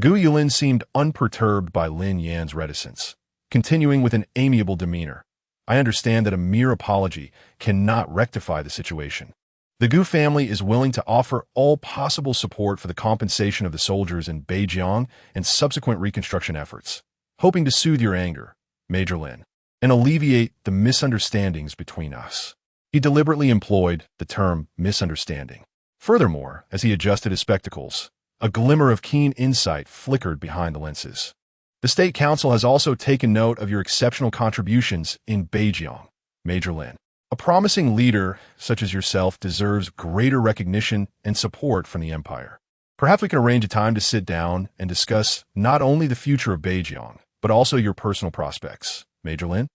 Gu Yulin seemed unperturbed by Lin Yan's reticence, continuing with an amiable demeanor. "I understand that a mere apology cannot rectify the situation. The Gu family is willing to offer all possible support for the compensation of the soldiers in Beijiang and subsequent reconstruction efforts, hoping to soothe your anger, Major Lin, and alleviate the misunderstandings between us." He deliberately employed the term misunderstanding. Furthermore, as he adjusted his spectacles, a glimmer of keen insight flickered behind the lenses. "The State Council has also taken note of your exceptional contributions in Beijiang, Major Lin. A promising leader such as yourself deserves greater recognition and support from the Empire. Perhaps we can arrange a time to sit down and discuss not only the future of Beijiang, but also your personal prospects, Major Lin."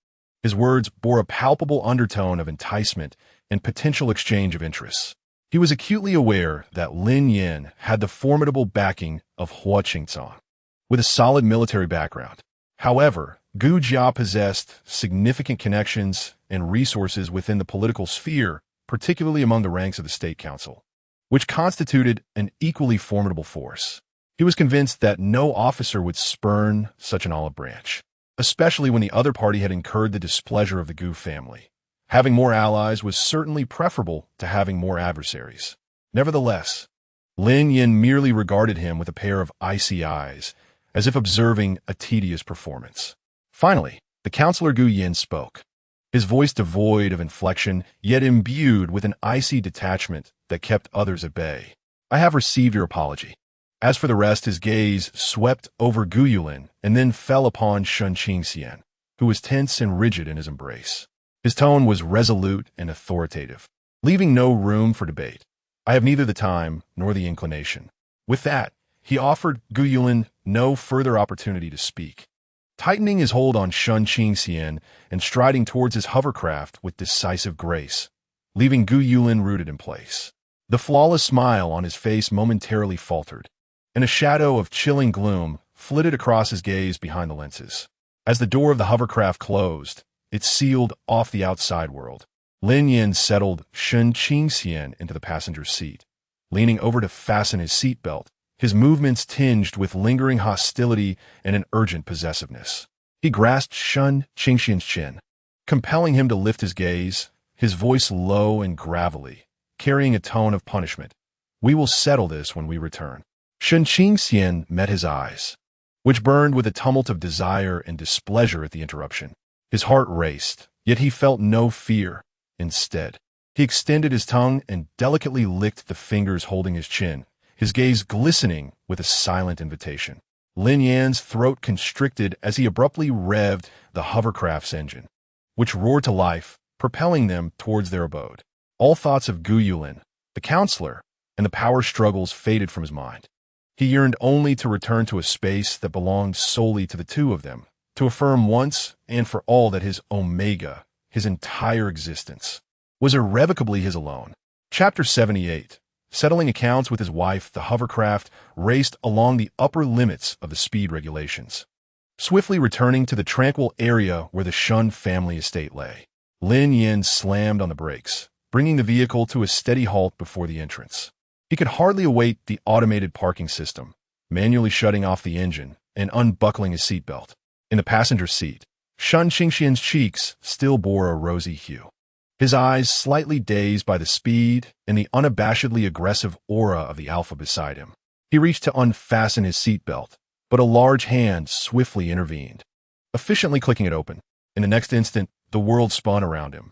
His words bore a palpable undertone of enticement and potential exchange of interests. He was acutely aware that Lin Yan had the formidable backing of Hua Qingcang, with a solid military background. However, Gu Jia possessed significant connections and resources within the political sphere, particularly among the ranks of the State Council, which constituted an equally formidable force. He was convinced that no officer would spurn such an olive branch, especially when the other party had incurred the displeasure of the Gu family. Having more allies was certainly preferable to having more adversaries. Nevertheless, Lin Yan merely regarded him with a pair of icy eyes, as if observing a tedious performance. Finally, the Councillor Gu Yin spoke, his voice devoid of inflection, yet imbued with an icy detachment that kept others at bay. "I have received your apology." As for the rest, his gaze swept over Gu Yulin and then fell upon Shun Qingxian, who was tense and rigid in his embrace. His tone was resolute and authoritative, leaving no room for debate. "I have neither the time nor the inclination." With that, he offered Gu Yulin no further opportunity to speak, tightening his hold on Shun Qingxian and striding towards his hovercraft with decisive grace, leaving Gu Yulin rooted in place. The flawless smile on his face momentarily faltered, and a shadow of chilling gloom flitted across his gaze behind the lenses. As the door of the hovercraft closed, it sealed off the outside world. Lin Yan settled Shun Qingxian into the passenger's seat, leaning over to fasten his seatbelt, his movements tinged with lingering hostility and an urgent possessiveness. He grasped Shun Qingxian's chin, compelling him to lift his gaze, his voice low and gravelly, carrying a tone of punishment. "We will settle this when we return." Shun Qingxian met his eyes, which burned with a tumult of desire and displeasure at the interruption. His heart raced, yet he felt no fear. Instead, he extended his tongue and delicately licked the fingers holding his chin, his gaze glistening with a silent invitation. Lin Yan's throat constricted as he abruptly revved the hovercraft's engine, which roared to life, propelling them towards their abode. All thoughts of Gu Yulin, the counselor, and the power struggles faded from his mind. He yearned only to return to a space that belonged solely to the two of them, to affirm once and for all that his Omega, his entire existence, was irrevocably his alone. Chapter 78. Settling accounts with his wife, the hovercraft raced along the upper limits of the speed regulations, swiftly returning to the tranquil area where the Shun family estate lay. Lin Yan slammed on the brakes, bringing the vehicle to a steady halt before the entrance. He could hardly await the automated parking system, manually shutting off the engine and unbuckling his seatbelt. In the passenger seat, Shun Qingxian's cheeks still bore a rosy hue, his eyes slightly dazed by the speed and the unabashedly aggressive aura of the Alpha beside him. He reached to unfasten his seatbelt, but a large hand swiftly intervened, efficiently clicking it open. In the next instant, the world spun around him.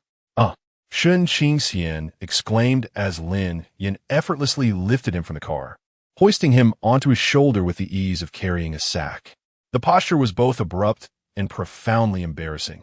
Shun Qingxian exclaimed as Lin Yan effortlessly lifted him from the car, hoisting him onto his shoulder with the ease of carrying a sack. The posture was both abrupt and profoundly embarrassing,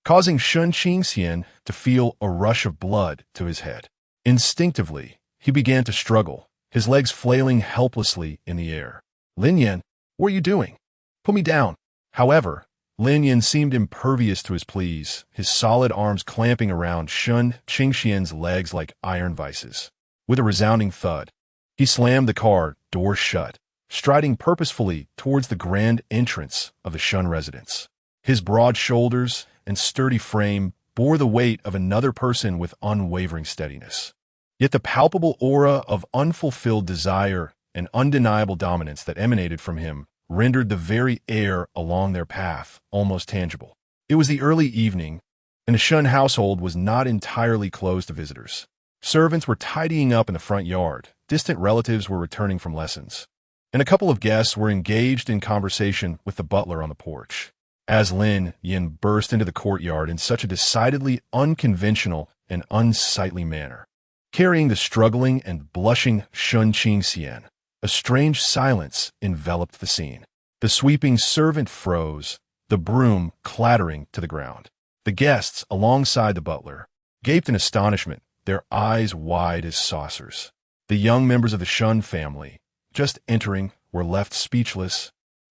causing Shun Qingxian to feel a rush of blood to his head. Instinctively, he began to struggle, his legs flailing helplessly in the air. "Lin Yan, what are you doing? Put me down." However, Lin Yan seemed impervious to his pleas, his solid arms clamping around Shun Qingxian's legs like iron vices. With a resounding thud, he slammed the car door shut, striding purposefully towards the grand entrance of the Shun residence. His broad shoulders and sturdy frame bore the weight of another person with unwavering steadiness. Yet the palpable aura of unfulfilled desire and undeniable dominance that emanated from him rendered the very air along their path almost tangible. It was the early evening, and the Shun household was not entirely closed to visitors. Servants were tidying up in the front yard, distant relatives were returning from lessons, and a couple of guests were engaged in conversation with the butler on the porch. As Lin Yan burst into the courtyard in such a decidedly unconventional and unsightly manner, carrying the struggling and blushing Shun Qingxian, a strange silence enveloped the scene. The sweeping servant froze, the broom clattering to the ground. The guests, alongside the butler, gaped in astonishment, their eyes wide as saucers. The young members of the Shun family, just entering, were left speechless,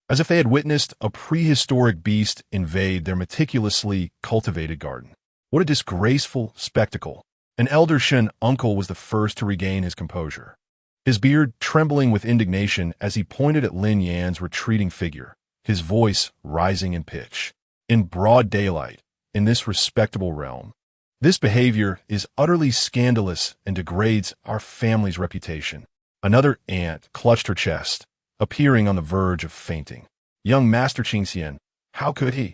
as if they had witnessed a prehistoric beast invade their meticulously cultivated garden. What a disgraceful spectacle! An elder Shun uncle was the first to regain his composure, his beard trembling with indignation as he pointed at Lin Yan's retreating figure, his voice rising in pitch. "In broad daylight, in this respectable realm, this behavior is utterly scandalous and degrades our family's reputation." Another aunt clutched her chest, appearing on the verge of fainting. "Young Master Qingxian, how could he?"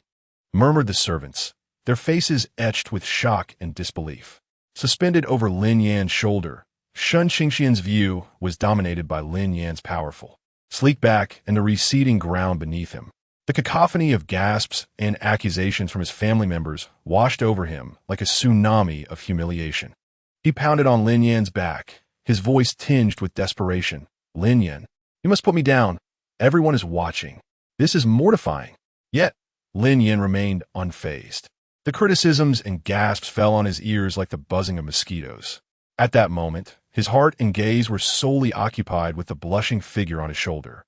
murmured the servants, their faces etched with shock and disbelief. Suspended over Lin Yan's shoulder, Shun Qingxian's view was dominated by Lin Yan's powerful, sleek back and the receding ground beneath him. The cacophony of gasps and accusations from his family members washed over him like a tsunami of humiliation. He pounded on Lin Yan's back, his voice tinged with desperation. "Lin Yan, you must put me down. Everyone is watching. This is mortifying." Yet, Lin Yan remained unfazed. The criticisms and gasps fell on his ears like the buzzing of mosquitoes. At that moment, his heart and gaze were solely occupied with the blushing figure on his shoulder,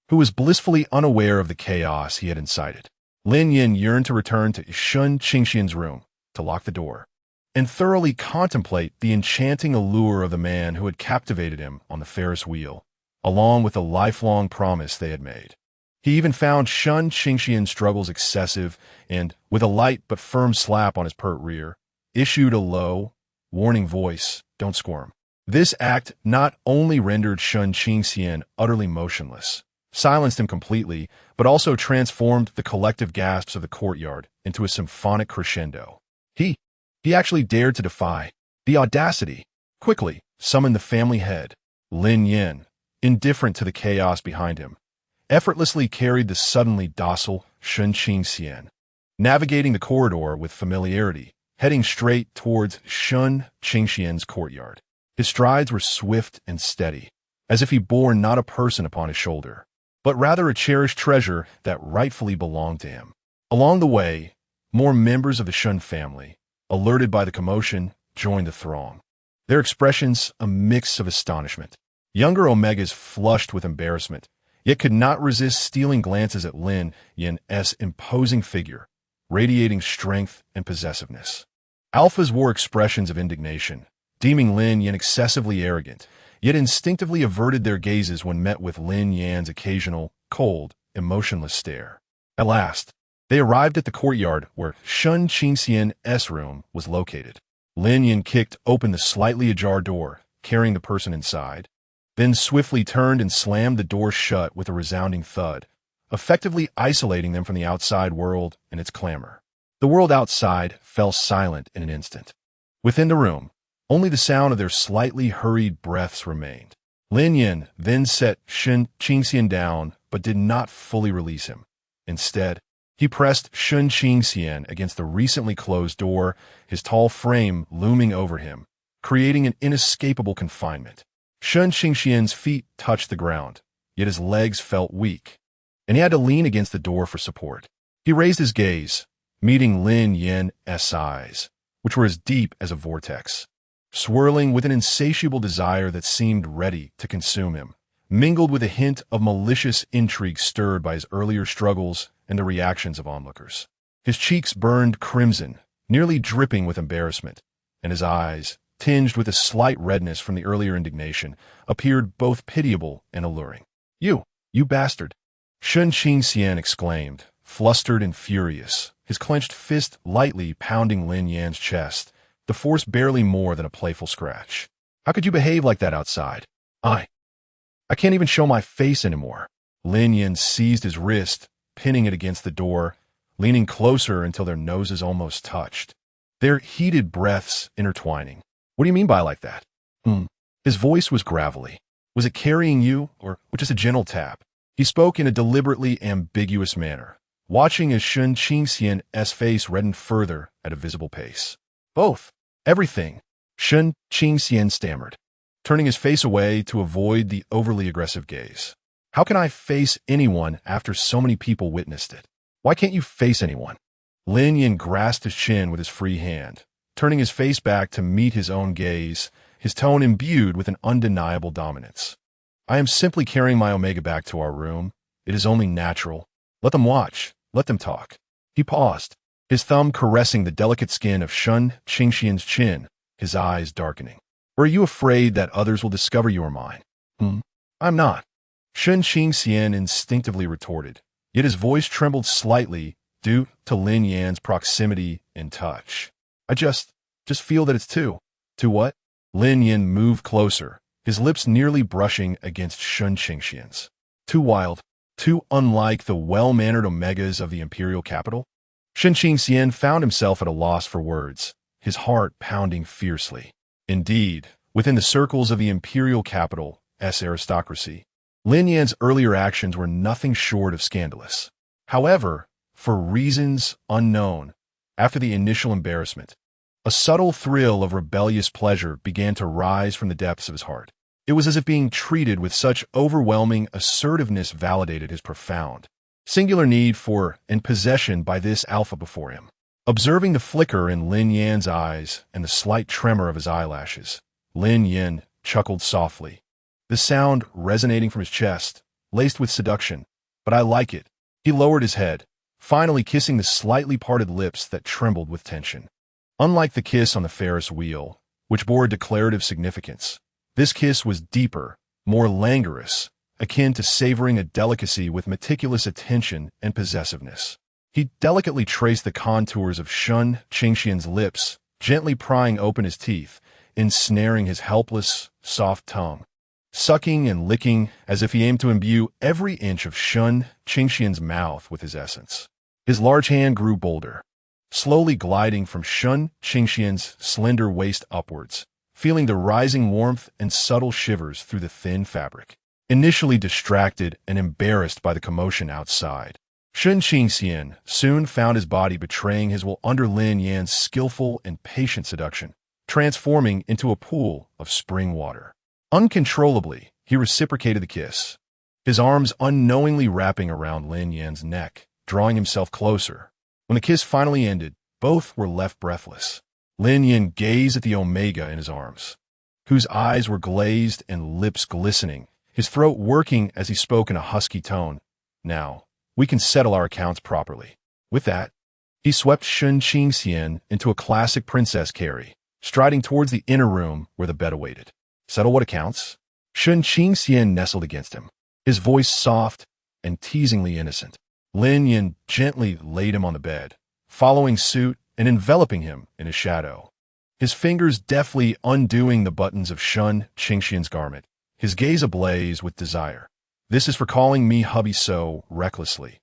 who was blissfully unaware of the chaos he had incited. Lin Yan yearned to return to Shun Qingxian's room, to lock the door, and thoroughly contemplate the enchanting allure of the man who had captivated him on the Ferris wheel, along with the lifelong promise they had made. He even found Shun Qingxian's struggles excessive and, with a light but firm slap on his pert rear, issued a low, warning voice, "Don't squirm." This act not only rendered Shun Qingxian utterly motionless, silenced him completely, but also transformed the collective gasps of the courtyard into a symphonic crescendo. He actually dared to defy. The audacity. Quickly, summoned the family head, Lin Yan, indifferent to the chaos behind him, effortlessly carried the suddenly docile Shun Qingxian, navigating the corridor with familiarity, heading straight towards Shun Qingxian's courtyard. His strides were swift and steady, as if he bore not a person upon his shoulder, but rather a cherished treasure that rightfully belonged to him. Along the way, more members of the Shun family, alerted by the commotion, joined the throng, their expressions a mix of astonishment. Younger Omegas flushed with embarrassment, yet could not resist stealing glances at Lin Yan's imposing figure, radiating strength and possessiveness. Alphas wore expressions of indignation, deeming Lin Yan excessively arrogant, yet instinctively averted their gazes when met with Lin Yan's occasional, cold, emotionless stare. At last, they arrived at the courtyard where Shun Qingxian's room was located. Lin Yan kicked open the slightly ajar door, carrying the person inside, then swiftly turned and slammed the door shut with a resounding thud, effectively isolating them from the outside world and its clamor. The world outside fell silent in an instant. Within the room, only the sound of their slightly hurried breaths remained. Lin Yan then set Shun Qingxian down, but did not fully release him. Instead, he pressed Shun Qingxian against the recently closed door, his tall frame looming over him, creating an inescapable confinement. Shun Qingxian's feet touched the ground, yet his legs felt weak, and he had to lean against the door for support. He raised his gaze, meeting Lin Yan's eyes, which were as deep as a vortex, swirling with an insatiable desire that seemed ready to consume him, mingled with a hint of malicious intrigue stirred by his earlier struggles and the reactions of onlookers. His cheeks burned crimson, nearly dripping with embarrassment, and his eyes, tinged with a slight redness from the earlier indignation, appeared both pitiable and alluring. You bastard!" Shun Qingxian exclaimed, flustered and furious, his clenched fist lightly pounding Lin Yan's chest, the force barely more than a playful scratch. "How could you behave like that outside? I can't even show my face anymore." Lin Yan seized his wrist, pinning it against the door, leaning closer until their noses almost touched, their heated breaths intertwining. "What do you mean by like that?" His voice was gravelly. Was it carrying you, or just a gentle tap? He spoke in a deliberately ambiguous manner, watching as Shun Qingxian's face reddened further at a visible pace. "Both. Everything," Shun Qingxian stammered, turning his face away to avoid the overly aggressive gaze. "How can I face anyone after so many people witnessed it? Why can't you face anyone?" Lin Yan grasped his chin with his free hand, turning his face back to meet his own gaze, his tone imbued with an undeniable dominance. "I am simply carrying my Omega back to our room. It is only natural. Let them watch. Let them talk." He paused, his thumb caressing the delicate skin of Shun Qingxian's chin, his eyes darkening. "Or are you afraid that others will discover you are mine?" "I'm not," Shun Qingxian instinctively retorted, yet his voice trembled slightly due to Lin Yan's proximity and touch. "I just feel that it's too." "To what?" Lin Yan moved closer, his lips nearly brushing against Shun Qingxian's. "Too wild, too unlike the well-mannered Omegas of the imperial capital?" Shun Qingxian found himself at a loss for words, his heart pounding fiercely. Indeed, within the circles of the imperial capital's aristocracy, Lin Yan's earlier actions were nothing short of scandalous. However, for reasons unknown, after the initial embarrassment, a subtle thrill of rebellious pleasure began to rise from the depths of his heart. It was as if being treated with such overwhelming assertiveness validated his profound, singular need for and possession by this alpha before him. Observing the flicker in Lin Yan's eyes and the slight tremor of his eyelashes, Lin Yan chuckled softly, the sound resonating from his chest, laced with seduction. "But I like it." He lowered his head, finally kissing the slightly parted lips that trembled with tension. Unlike the kiss on the Ferris wheel, which bore a declarative significance, this kiss was deeper, more languorous, akin to savoring a delicacy with meticulous attention and possessiveness. He delicately traced the contours of Shun Qingxian's lips, gently prying open his teeth, ensnaring his helpless, soft tongue, sucking and licking as if he aimed to imbue every inch of Shun Qingxian's mouth with his essence. His large hand grew bolder, slowly gliding from Shun Qingxian's slender waist upwards, feeling the rising warmth and subtle shivers through the thin fabric. Initially distracted and embarrassed by the commotion outside, Shun Qingxian soon found his body betraying his will under Lin Yan's skillful and patient seduction, transforming into a pool of spring water. Uncontrollably, he reciprocated the kiss, his arms unknowingly wrapping around Lin Yan's neck, drawing himself closer. When the kiss finally ended, both were left breathless. Lin Yan gazed at the Omega in his arms, whose eyes were glazed and lips glistening, his throat working as he spoke in a husky tone. "Now, we can settle our accounts properly." With that, he swept Shun Qingxian into a classic princess carry, striding towards the inner room where the bed awaited. "Settle what accounts?" Shun Qingxian nestled against him, his voice soft and teasingly innocent. Lin Yan gently laid him on the bed, following suit and enveloping him in his shadow, his fingers deftly undoing the buttons of Shun Qingxian's garment, his gaze ablaze with desire. "This is for calling me hubby so recklessly.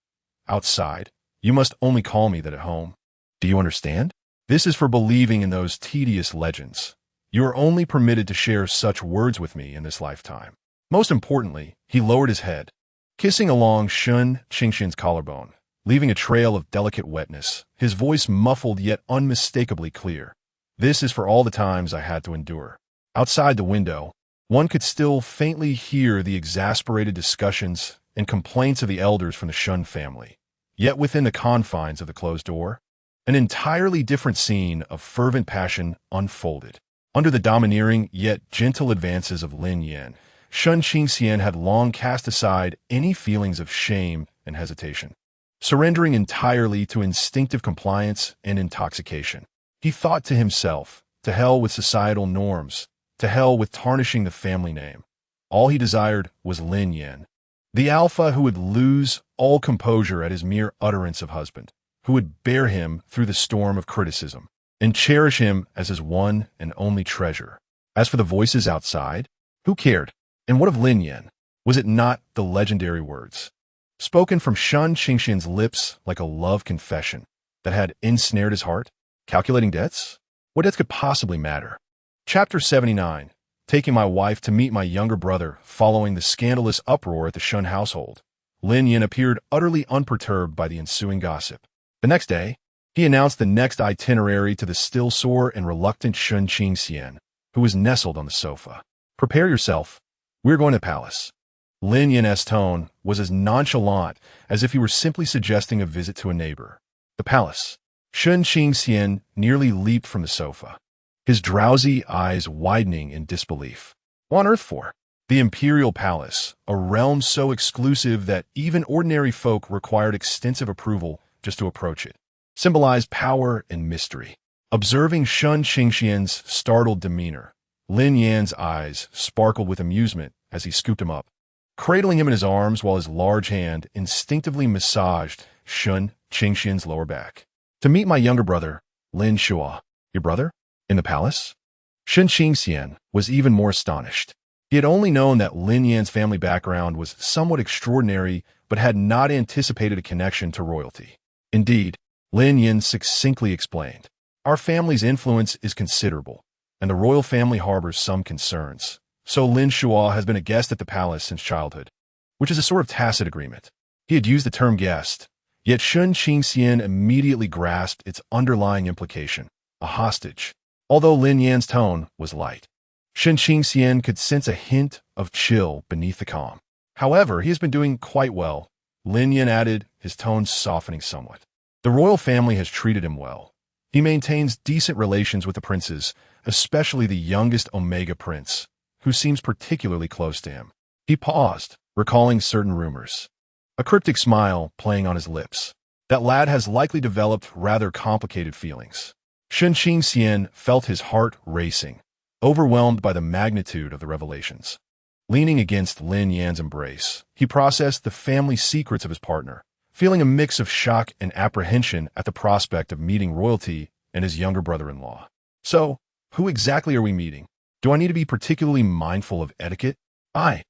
Outside, you must only call me that at home. Do you understand? This is for believing in those tedious legends. You are only permitted to share such words with me in this lifetime." Most importantly, he lowered his head, kissing along Shun Qingxian's collarbone, leaving a trail of delicate wetness, his voice muffled yet unmistakably clear. "This is for all the times I had to endure." Outside the window, one could still faintly hear the exasperated discussions and complaints of the elders from the Shun family. Yet within the confines of the closed door, an entirely different scene of fervent passion unfolded. Under the domineering yet gentle advances of Lin Yan, Shun Qingxian had long cast aside any feelings of shame and hesitation, surrendering entirely to instinctive compliance and intoxication. He thought to himself, to hell with societal norms, to hell with tarnishing the family name. All he desired was Lin Yan, the alpha who would lose all composure at his mere utterance of husband, who would bear him through the storm of criticism, and cherish him as his one and only treasure. As for the voices outside, who cared? And what of Lin Yan? Was it not the legendary words, spoken from Shun Qingxian's lips like a love confession, that had ensnared his heart? Calculating debts? What debts could possibly matter? Chapter 79. Taking my wife to meet my younger brother following the scandalous uproar at the Shun household. Lin Yan appeared utterly unperturbed by the ensuing gossip. The next day, he announced the next itinerary to the still sore and reluctant Shun Qingxian, who was nestled on the sofa. "Prepare yourself. We're going to the palace." Lin Yan's tone was as nonchalant as if he were simply suggesting a visit to a neighbor. The palace. Shun Qingxian nearly leaped from the sofa, his drowsy eyes widening in disbelief. "What on earth for?" The imperial palace, a realm so exclusive that even ordinary folk required extensive approval just to approach it, symbolized power and mystery. Observing Shun Qingxian's startled demeanor, Lin Yan's eyes sparkled with amusement as he scooped him up, cradling him in his arms while his large hand instinctively massaged Shun Qingxian's lower back. "To meet my younger brother, Lin Shua." "Your brother? In the palace?" Shun Qingxian was even more astonished. He had only known that Lin Yan's family background was somewhat extraordinary, but had not anticipated a connection to royalty. Indeed, Lin Yan succinctly explained, "Our family's influence is considerable, and the royal family harbors some concerns. So Lin Shua has been a guest at the palace since childhood, which is a sort of tacit agreement." He had used the term guest, yet Shun Qingxian immediately grasped its underlying implication, a hostage. Although Lin Yan's tone was light, Shun Qingxian could sense a hint of chill beneath the calm. "However, he has been doing quite well," Lin Yan added, his tone softening somewhat. "The royal family has treated him well. He maintains decent relations with the princes, especially the youngest Omega prince, who seems particularly close to him." He paused, recalling certain rumors, a cryptic smile playing on his lips. "That lad has likely developed rather complicated feelings." Shun Qingxian felt his heart racing, overwhelmed by the magnitude of the revelations. Leaning against Lin Yan's embrace, he processed the family secrets of his partner, feeling a mix of shock and apprehension at the prospect of meeting royalty and his younger brother-in-law. "So, Who exactly are we meeting? Do I need to be particularly mindful of etiquette? I'm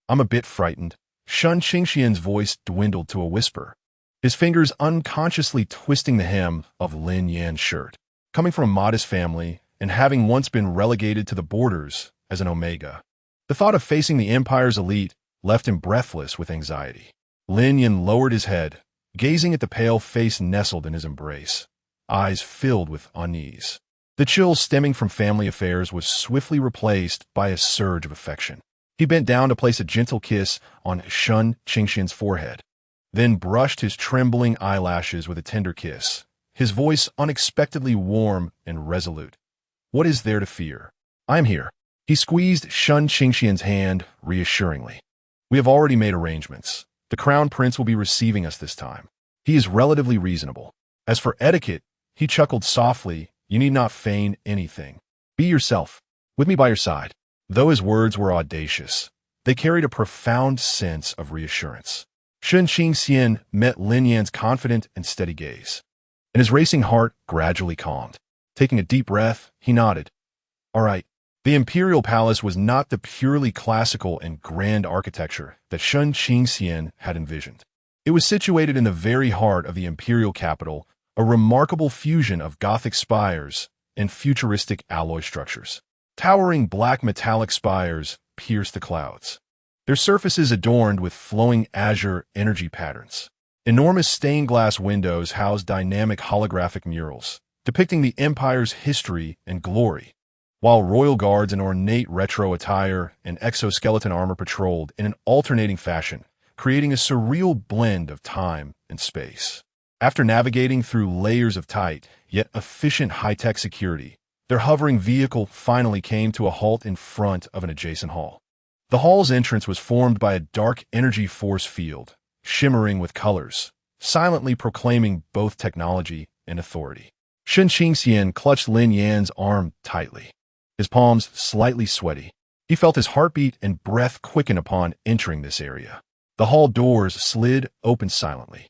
a bit frightened. Shun Qingxian's voice dwindled to a whisper, his fingers unconsciously twisting the hem of Lin Yan's shirt. Coming from a modest family and having once been relegated to the borders as an Omega, the thought of facing the Empire's elite left him breathless with anxiety. Lin Yan lowered his head, gazing at the pale face nestled in his embrace, eyes filled with unease. The chill stemming from family affairs was swiftly replaced by a surge of affection. He bent down to place a gentle kiss on Shun Qingxian's forehead, then brushed his trembling eyelashes with a tender kiss, his voice unexpectedly warm and resolute. What is there to fear? I'm here. He squeezed Shun Qingxian's hand reassuringly. We have already made arrangements. The Crown Prince will be receiving us this time. He is relatively reasonable. As for etiquette, he chuckled softly, you need not feign anything. Be yourself, with me by your side. Though his words were audacious, they carried a profound sense of reassurance. Shun Qingxian met Lin Yan's confident and steady gaze, and his racing heart gradually calmed. Taking a deep breath, he nodded. All right. The imperial palace was not the purely classical and grand architecture that Shun Qingxian had envisioned. It was situated in the very heart of the imperial capital, a remarkable fusion of Gothic spires and futuristic alloy structures. Towering black metallic spires pierced the clouds, their surfaces adorned with flowing azure energy patterns. Enormous stained glass windows housed dynamic holographic murals, depicting the Empire's history and glory, while royal guards in ornate retro attire and exoskeleton armor patrolled in an alternating fashion, creating a surreal blend of time and space. After navigating through layers of tight, yet efficient high-tech security, their hovering vehicle finally came to a halt in front of an adjacent hall. The hall's entrance was formed by a dark energy force field, shimmering with colors, silently proclaiming both technology and authority. Shun Qingxian clutched Lin Yan's arm tightly, his palms slightly sweaty. He felt his heartbeat and breath quicken upon entering this area. The hall doors slid open silently.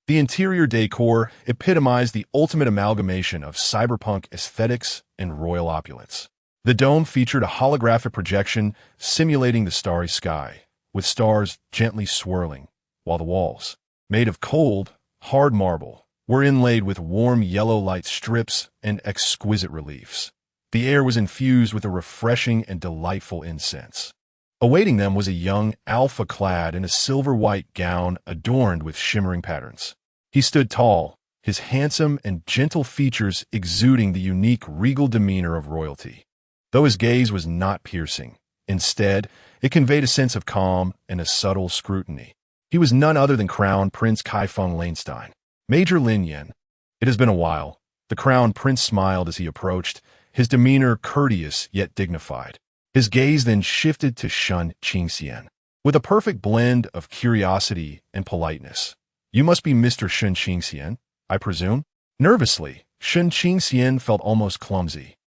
The interior decor epitomized the ultimate amalgamation of cyberpunk aesthetics and royal opulence. The dome featured a holographic projection simulating the starry sky, with stars gently swirling, while the walls, made of cold, hard marble, were inlaid with warm yellow light strips and exquisite reliefs. The air was infused with a refreshing and delightful incense. Awaiting them was a young alpha clad in a silver-white gown adorned with shimmering patterns. He stood tall, his handsome and gentle features exuding the unique regal demeanor of royalty. Though his gaze was not piercing, instead, it conveyed a sense of calm and a subtle scrutiny. He was none other than Crown Prince Kaifeng Lanestein, Major Lin Yan. It has been a while. The Crown Prince smiled as he approached, his demeanor courteous yet dignified. His gaze then shifted to Shun Qingxian, with a perfect blend of curiosity and politeness. You must be Mr. Shun Qingxian, I presume? Nervously, Shun Qingxian felt almost clumsy,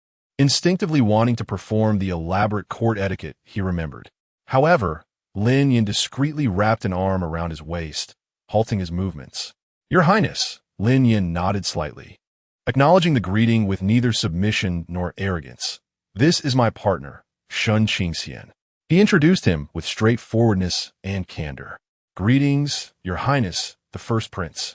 instinctively wanting to perform the elaborate court etiquette he remembered. However, Lin Yan discreetly wrapped an arm around his waist, halting his movements. Your Highness, Lin Yan nodded slightly, acknowledging the greeting with neither submission nor arrogance. This is my partner, Shun Qingxian. He introduced him with straightforwardness and candor. Greetings, Your Highness, the First Prince.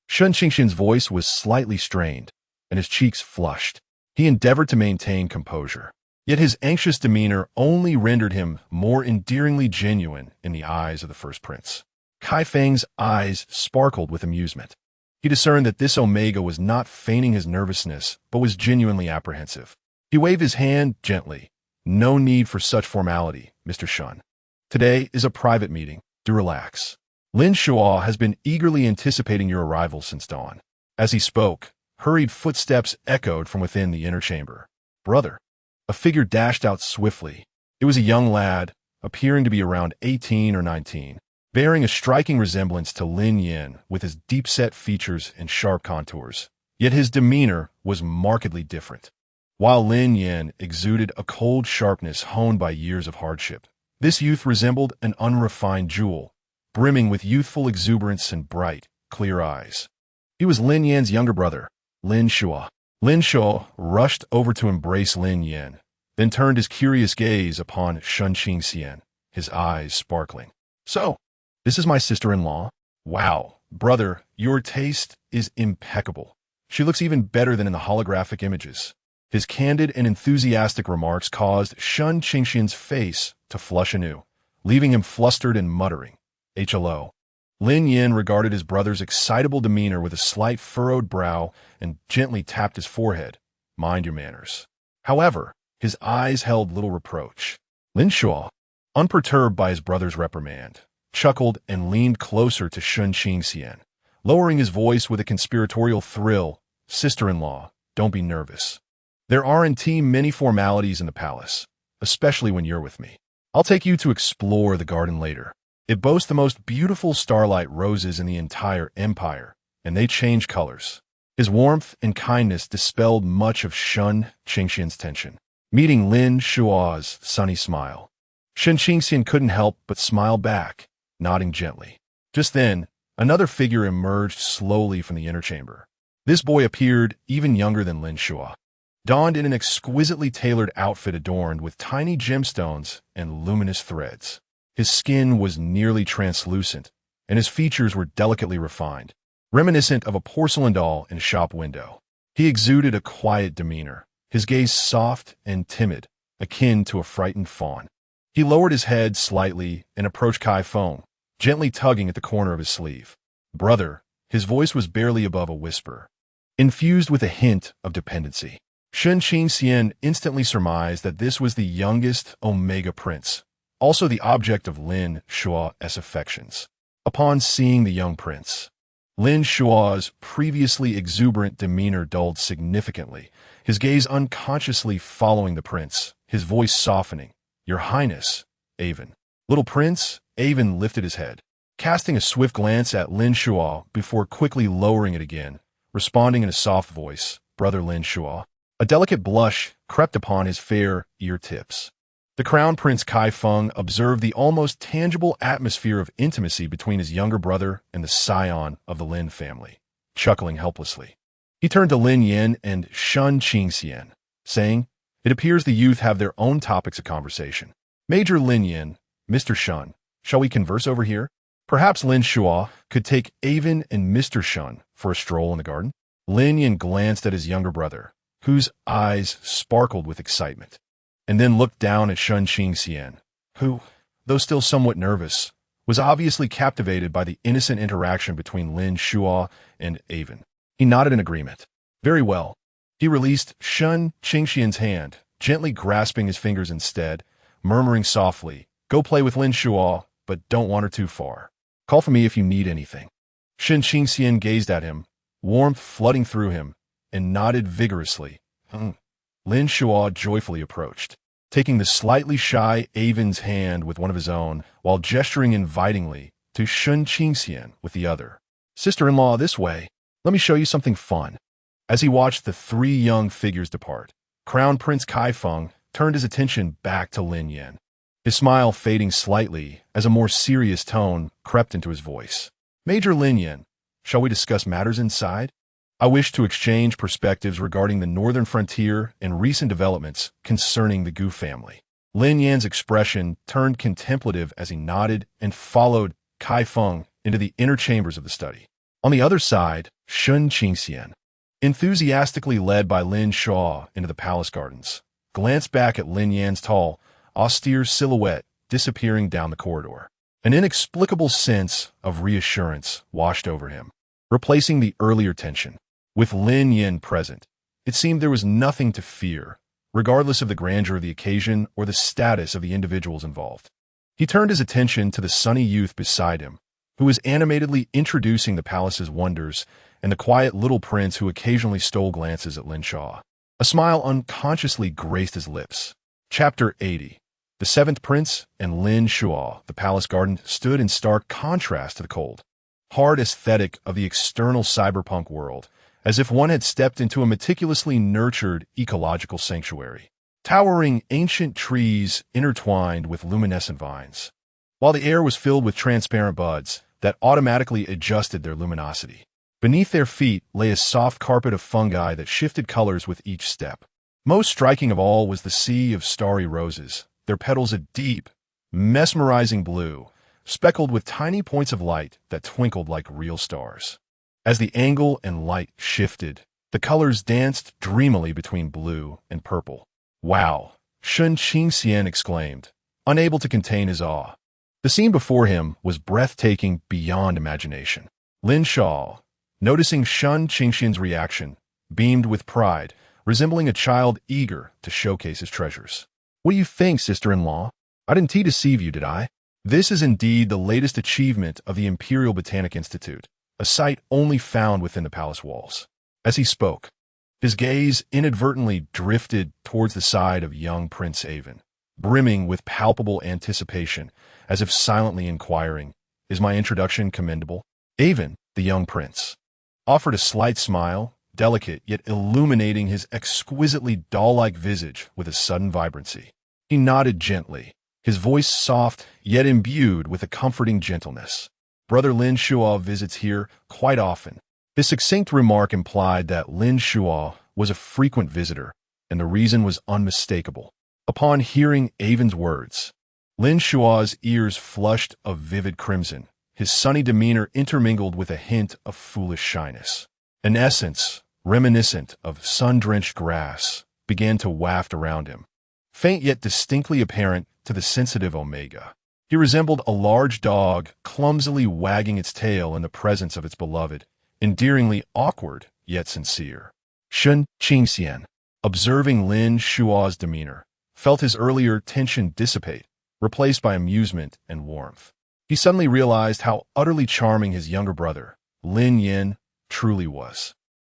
Shun Qingxian's voice was slightly strained, and his cheeks flushed. He endeavored to maintain composure, yet his anxious demeanor only rendered him more endearingly genuine in the eyes of the First Prince. Kaifeng's eyes sparkled with amusement. He discerned that this Omega was not feigning his nervousness, but was genuinely apprehensive. He waved his hand gently. No need for such formality, Mr. Shun. Today is a private meeting. Do relax. Lin Shua has been eagerly anticipating your arrival since dawn. As he spoke, hurried footsteps echoed from within the inner chamber. Brother. A figure dashed out swiftly. It was a young lad, appearing to be around 18 or 19, bearing a striking resemblance to Lin Yan with his deep-set features and sharp contours. Yet his demeanor was markedly different. While Lin Yan exuded a cold sharpness honed by years of hardship, this youth resembled an unrefined jewel, brimming with youthful exuberance and bright, clear eyes. He was Lin Yan's younger brother, Lin Shua. Lin Shuo rushed over to embrace Lin Yan, then turned his curious gaze upon Shun Qingxian, his eyes sparkling. "So, this is my sister-in-law? Wow, brother, your taste is impeccable. She looks even better than in the holographic images." His candid and enthusiastic remarks caused Shun Qingxian's face to flush anew, leaving him flustered and muttering, "Hello." Lin Yan regarded his brother's excitable demeanor with a slight furrowed brow and gently tapped his forehead. "Mind your manners." However, his eyes held little reproach. Lin Shuo, unperturbed by his brother's reprimand, chuckled and leaned closer to Shun Qingxian, lowering his voice with a conspiratorial thrill. "Sister-in-law, don't be nervous. There aren't many formalities in the palace, especially when you're with me. I'll take you to explore the garden later. It boasts the most beautiful starlight roses in the entire empire, and they change colors." His warmth and kindness dispelled much of Shun Qingxian's tension, meeting Lin Shuo's sunny smile. Shun Qingxian couldn't help but smile back, nodding gently. Just then, another figure emerged slowly from the inner chamber. This boy appeared even younger than Lin Shuo, donned in an exquisitely tailored outfit adorned with tiny gemstones and luminous threads. His skin was nearly translucent, and his features were delicately refined, reminiscent of a porcelain doll in a shop window. He exuded a quiet demeanor, his gaze soft and timid, akin to a frightened fawn. He lowered his head slightly and approached Kai Feng, gently tugging at the corner of his sleeve. "Brother," his voice was barely above a whisper, infused with a hint of dependency. Shun Qingxian instantly surmised that this was the youngest Omega Prince, also the object of Lin Shuo's affections. Upon seeing the young prince, Lin Shuo's previously exuberant demeanor dulled significantly, his gaze unconsciously following the prince, his voice softening. "Your Highness, Avon." Little Prince Avon lifted his head, casting a swift glance at Lin Shuo before quickly lowering it again, responding in a soft voice, "Brother Lin Shuo." A delicate blush crept upon his fair ear tips. The Crown Prince Kai Feng observed the almost tangible atmosphere of intimacy between his younger brother and the scion of the Lin family, chuckling helplessly. He turned to Lin Yan and Shun Qingxian, saying, "It appears the youth have their own topics of conversation. Major Lin Yan, Mr. Shun, shall we converse over here? Perhaps Lin Shuo could take Avon and Mr. Shun for a stroll in the garden." Lin Yan glanced at his younger brother, whose eyes sparkled with excitement, and then looked down at Shun Qingxian, who, though still somewhat nervous, was obviously captivated by the innocent interaction between Lin Shuo and Avon. He nodded in agreement. "Very well." He released Shun Qingxian's hand, gently grasping his fingers instead, murmuring softly, "Go play with Lin Shuo, but don't wander too far. Call for me if you need anything." Shun Qingxian gazed at him, warmth flooding through him, and nodded vigorously. Lin Shuo joyfully approached, taking the slightly shy Avon's hand with one of his own, while gesturing invitingly to Shun Qingxian with the other. "Sister-in-law, this way. Let me show you something fun." As he watched the three young figures depart, Crown Prince Kai Feng turned his attention back to Lin Yan, his smile fading slightly as a more serious tone crept into his voice. "Major Lin Yan, shall we discuss matters inside? I wish to exchange perspectives regarding the northern frontier and recent developments concerning the Gu family." Lin Yan's expression turned contemplative as he nodded and followed Kai Feng into the inner chambers of the study. On the other side, Shun Qingxian, enthusiastically led by Lin Shuo into the palace gardens, glanced back at Lin Yan's tall, austere silhouette disappearing down the corridor. An inexplicable sense of reassurance washed over him, replacing the earlier tension. With Lin Yan present, it seemed there was nothing to fear, regardless of the grandeur of the occasion or the status of the individuals involved. He turned his attention to the sunny youth beside him, who was animatedly introducing the palace's wonders, and the quiet little prince who occasionally stole glances at Lin Shuo. A smile unconsciously graced his lips. Chapter 80. The seventh prince and Lin Shuo, the palace garden, stood in stark contrast to the cold, hard aesthetic of the external cyberpunk world, as if one had stepped into a meticulously nurtured ecological sanctuary. Towering ancient trees intertwined with luminescent vines, while the air was filled with transparent buds that automatically adjusted their luminosity. Beneath their feet lay a soft carpet of fungi that shifted colors with each step. Most striking of all was the sea of starry roses, their petals a deep, mesmerizing blue, speckled with tiny points of light that twinkled like real stars. As the angle and light shifted, the colors danced dreamily between blue and purple. "Wow!" Shun Qingxian exclaimed, unable to contain his awe. The scene before him was breathtaking beyond imagination. Lin Shaw, noticing Shun Qingxian's reaction, beamed with pride, resembling a child eager to showcase his treasures. "What do you think, sister-in-law? I didn't deceive you, did I? This is indeed the latest achievement of the Imperial Botanic Institute, a sight only found within the palace walls." As he spoke, his gaze inadvertently drifted towards the side of young Prince Avon, brimming with palpable anticipation, as if silently inquiring, "Is my introduction commendable?" Avon, the young prince, offered a slight smile, delicate yet illuminating his exquisitely doll-like visage with a sudden vibrancy. He nodded gently, his voice soft yet imbued with a comforting gentleness. "Brother Lin Shuo visits here quite often." His succinct remark implied that Lin Shuo was a frequent visitor, and the reason was unmistakable. Upon hearing Avon's words, Lin Shuo's ears flushed a vivid crimson, his sunny demeanor intermingled with a hint of foolish shyness. An essence, reminiscent of sun-drenched grass, began to waft around him, faint yet distinctly apparent to the sensitive Omega. He resembled a large dog clumsily wagging its tail in the presence of its beloved, endearingly awkward yet sincere. Shun Qingxian, observing Lin Shuo's demeanor, felt his earlier tension dissipate, replaced by amusement and warmth. He suddenly realized how utterly charming his younger brother, Lin Yan, truly was.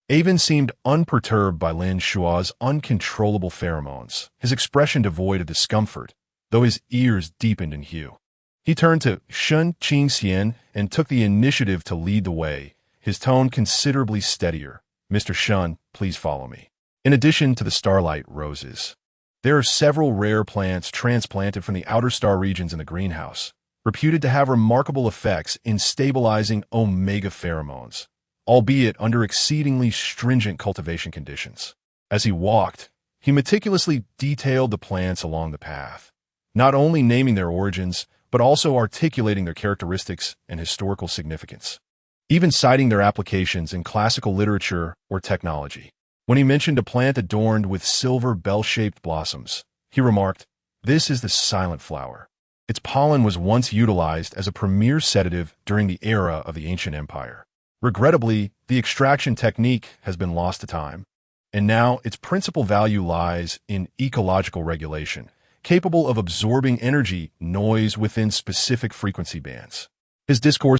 Avon seemed unperturbed by Lin Shuo's uncontrollable pheromones, his expression devoid of discomfort, though his ears deepened in hue. He turned to Shun Qingxian and took the initiative to lead the way, his tone considerably steadier. "Mr. Shun, please follow me." In addition to the starlight roses, there are several rare plants transplanted from the outer star regions in the greenhouse, reputed to have remarkable effects in stabilizing omega pheromones, albeit under exceedingly stringent cultivation conditions. As he walked, he meticulously detailed the plants along the path, not only naming their origins, but also articulating their characteristics and historical significance, even citing their applications in classical literature or technology. When he mentioned a plant adorned with silver bell-shaped blossoms, he remarked, "This is the silent flower. Its pollen was once utilized as a premier sedative during the era of the ancient empire. Regrettably, the extraction technique has been lost to time, and now its principal value lies in ecological regulation, capable of absorbing energy noise within specific frequency bands." His discourse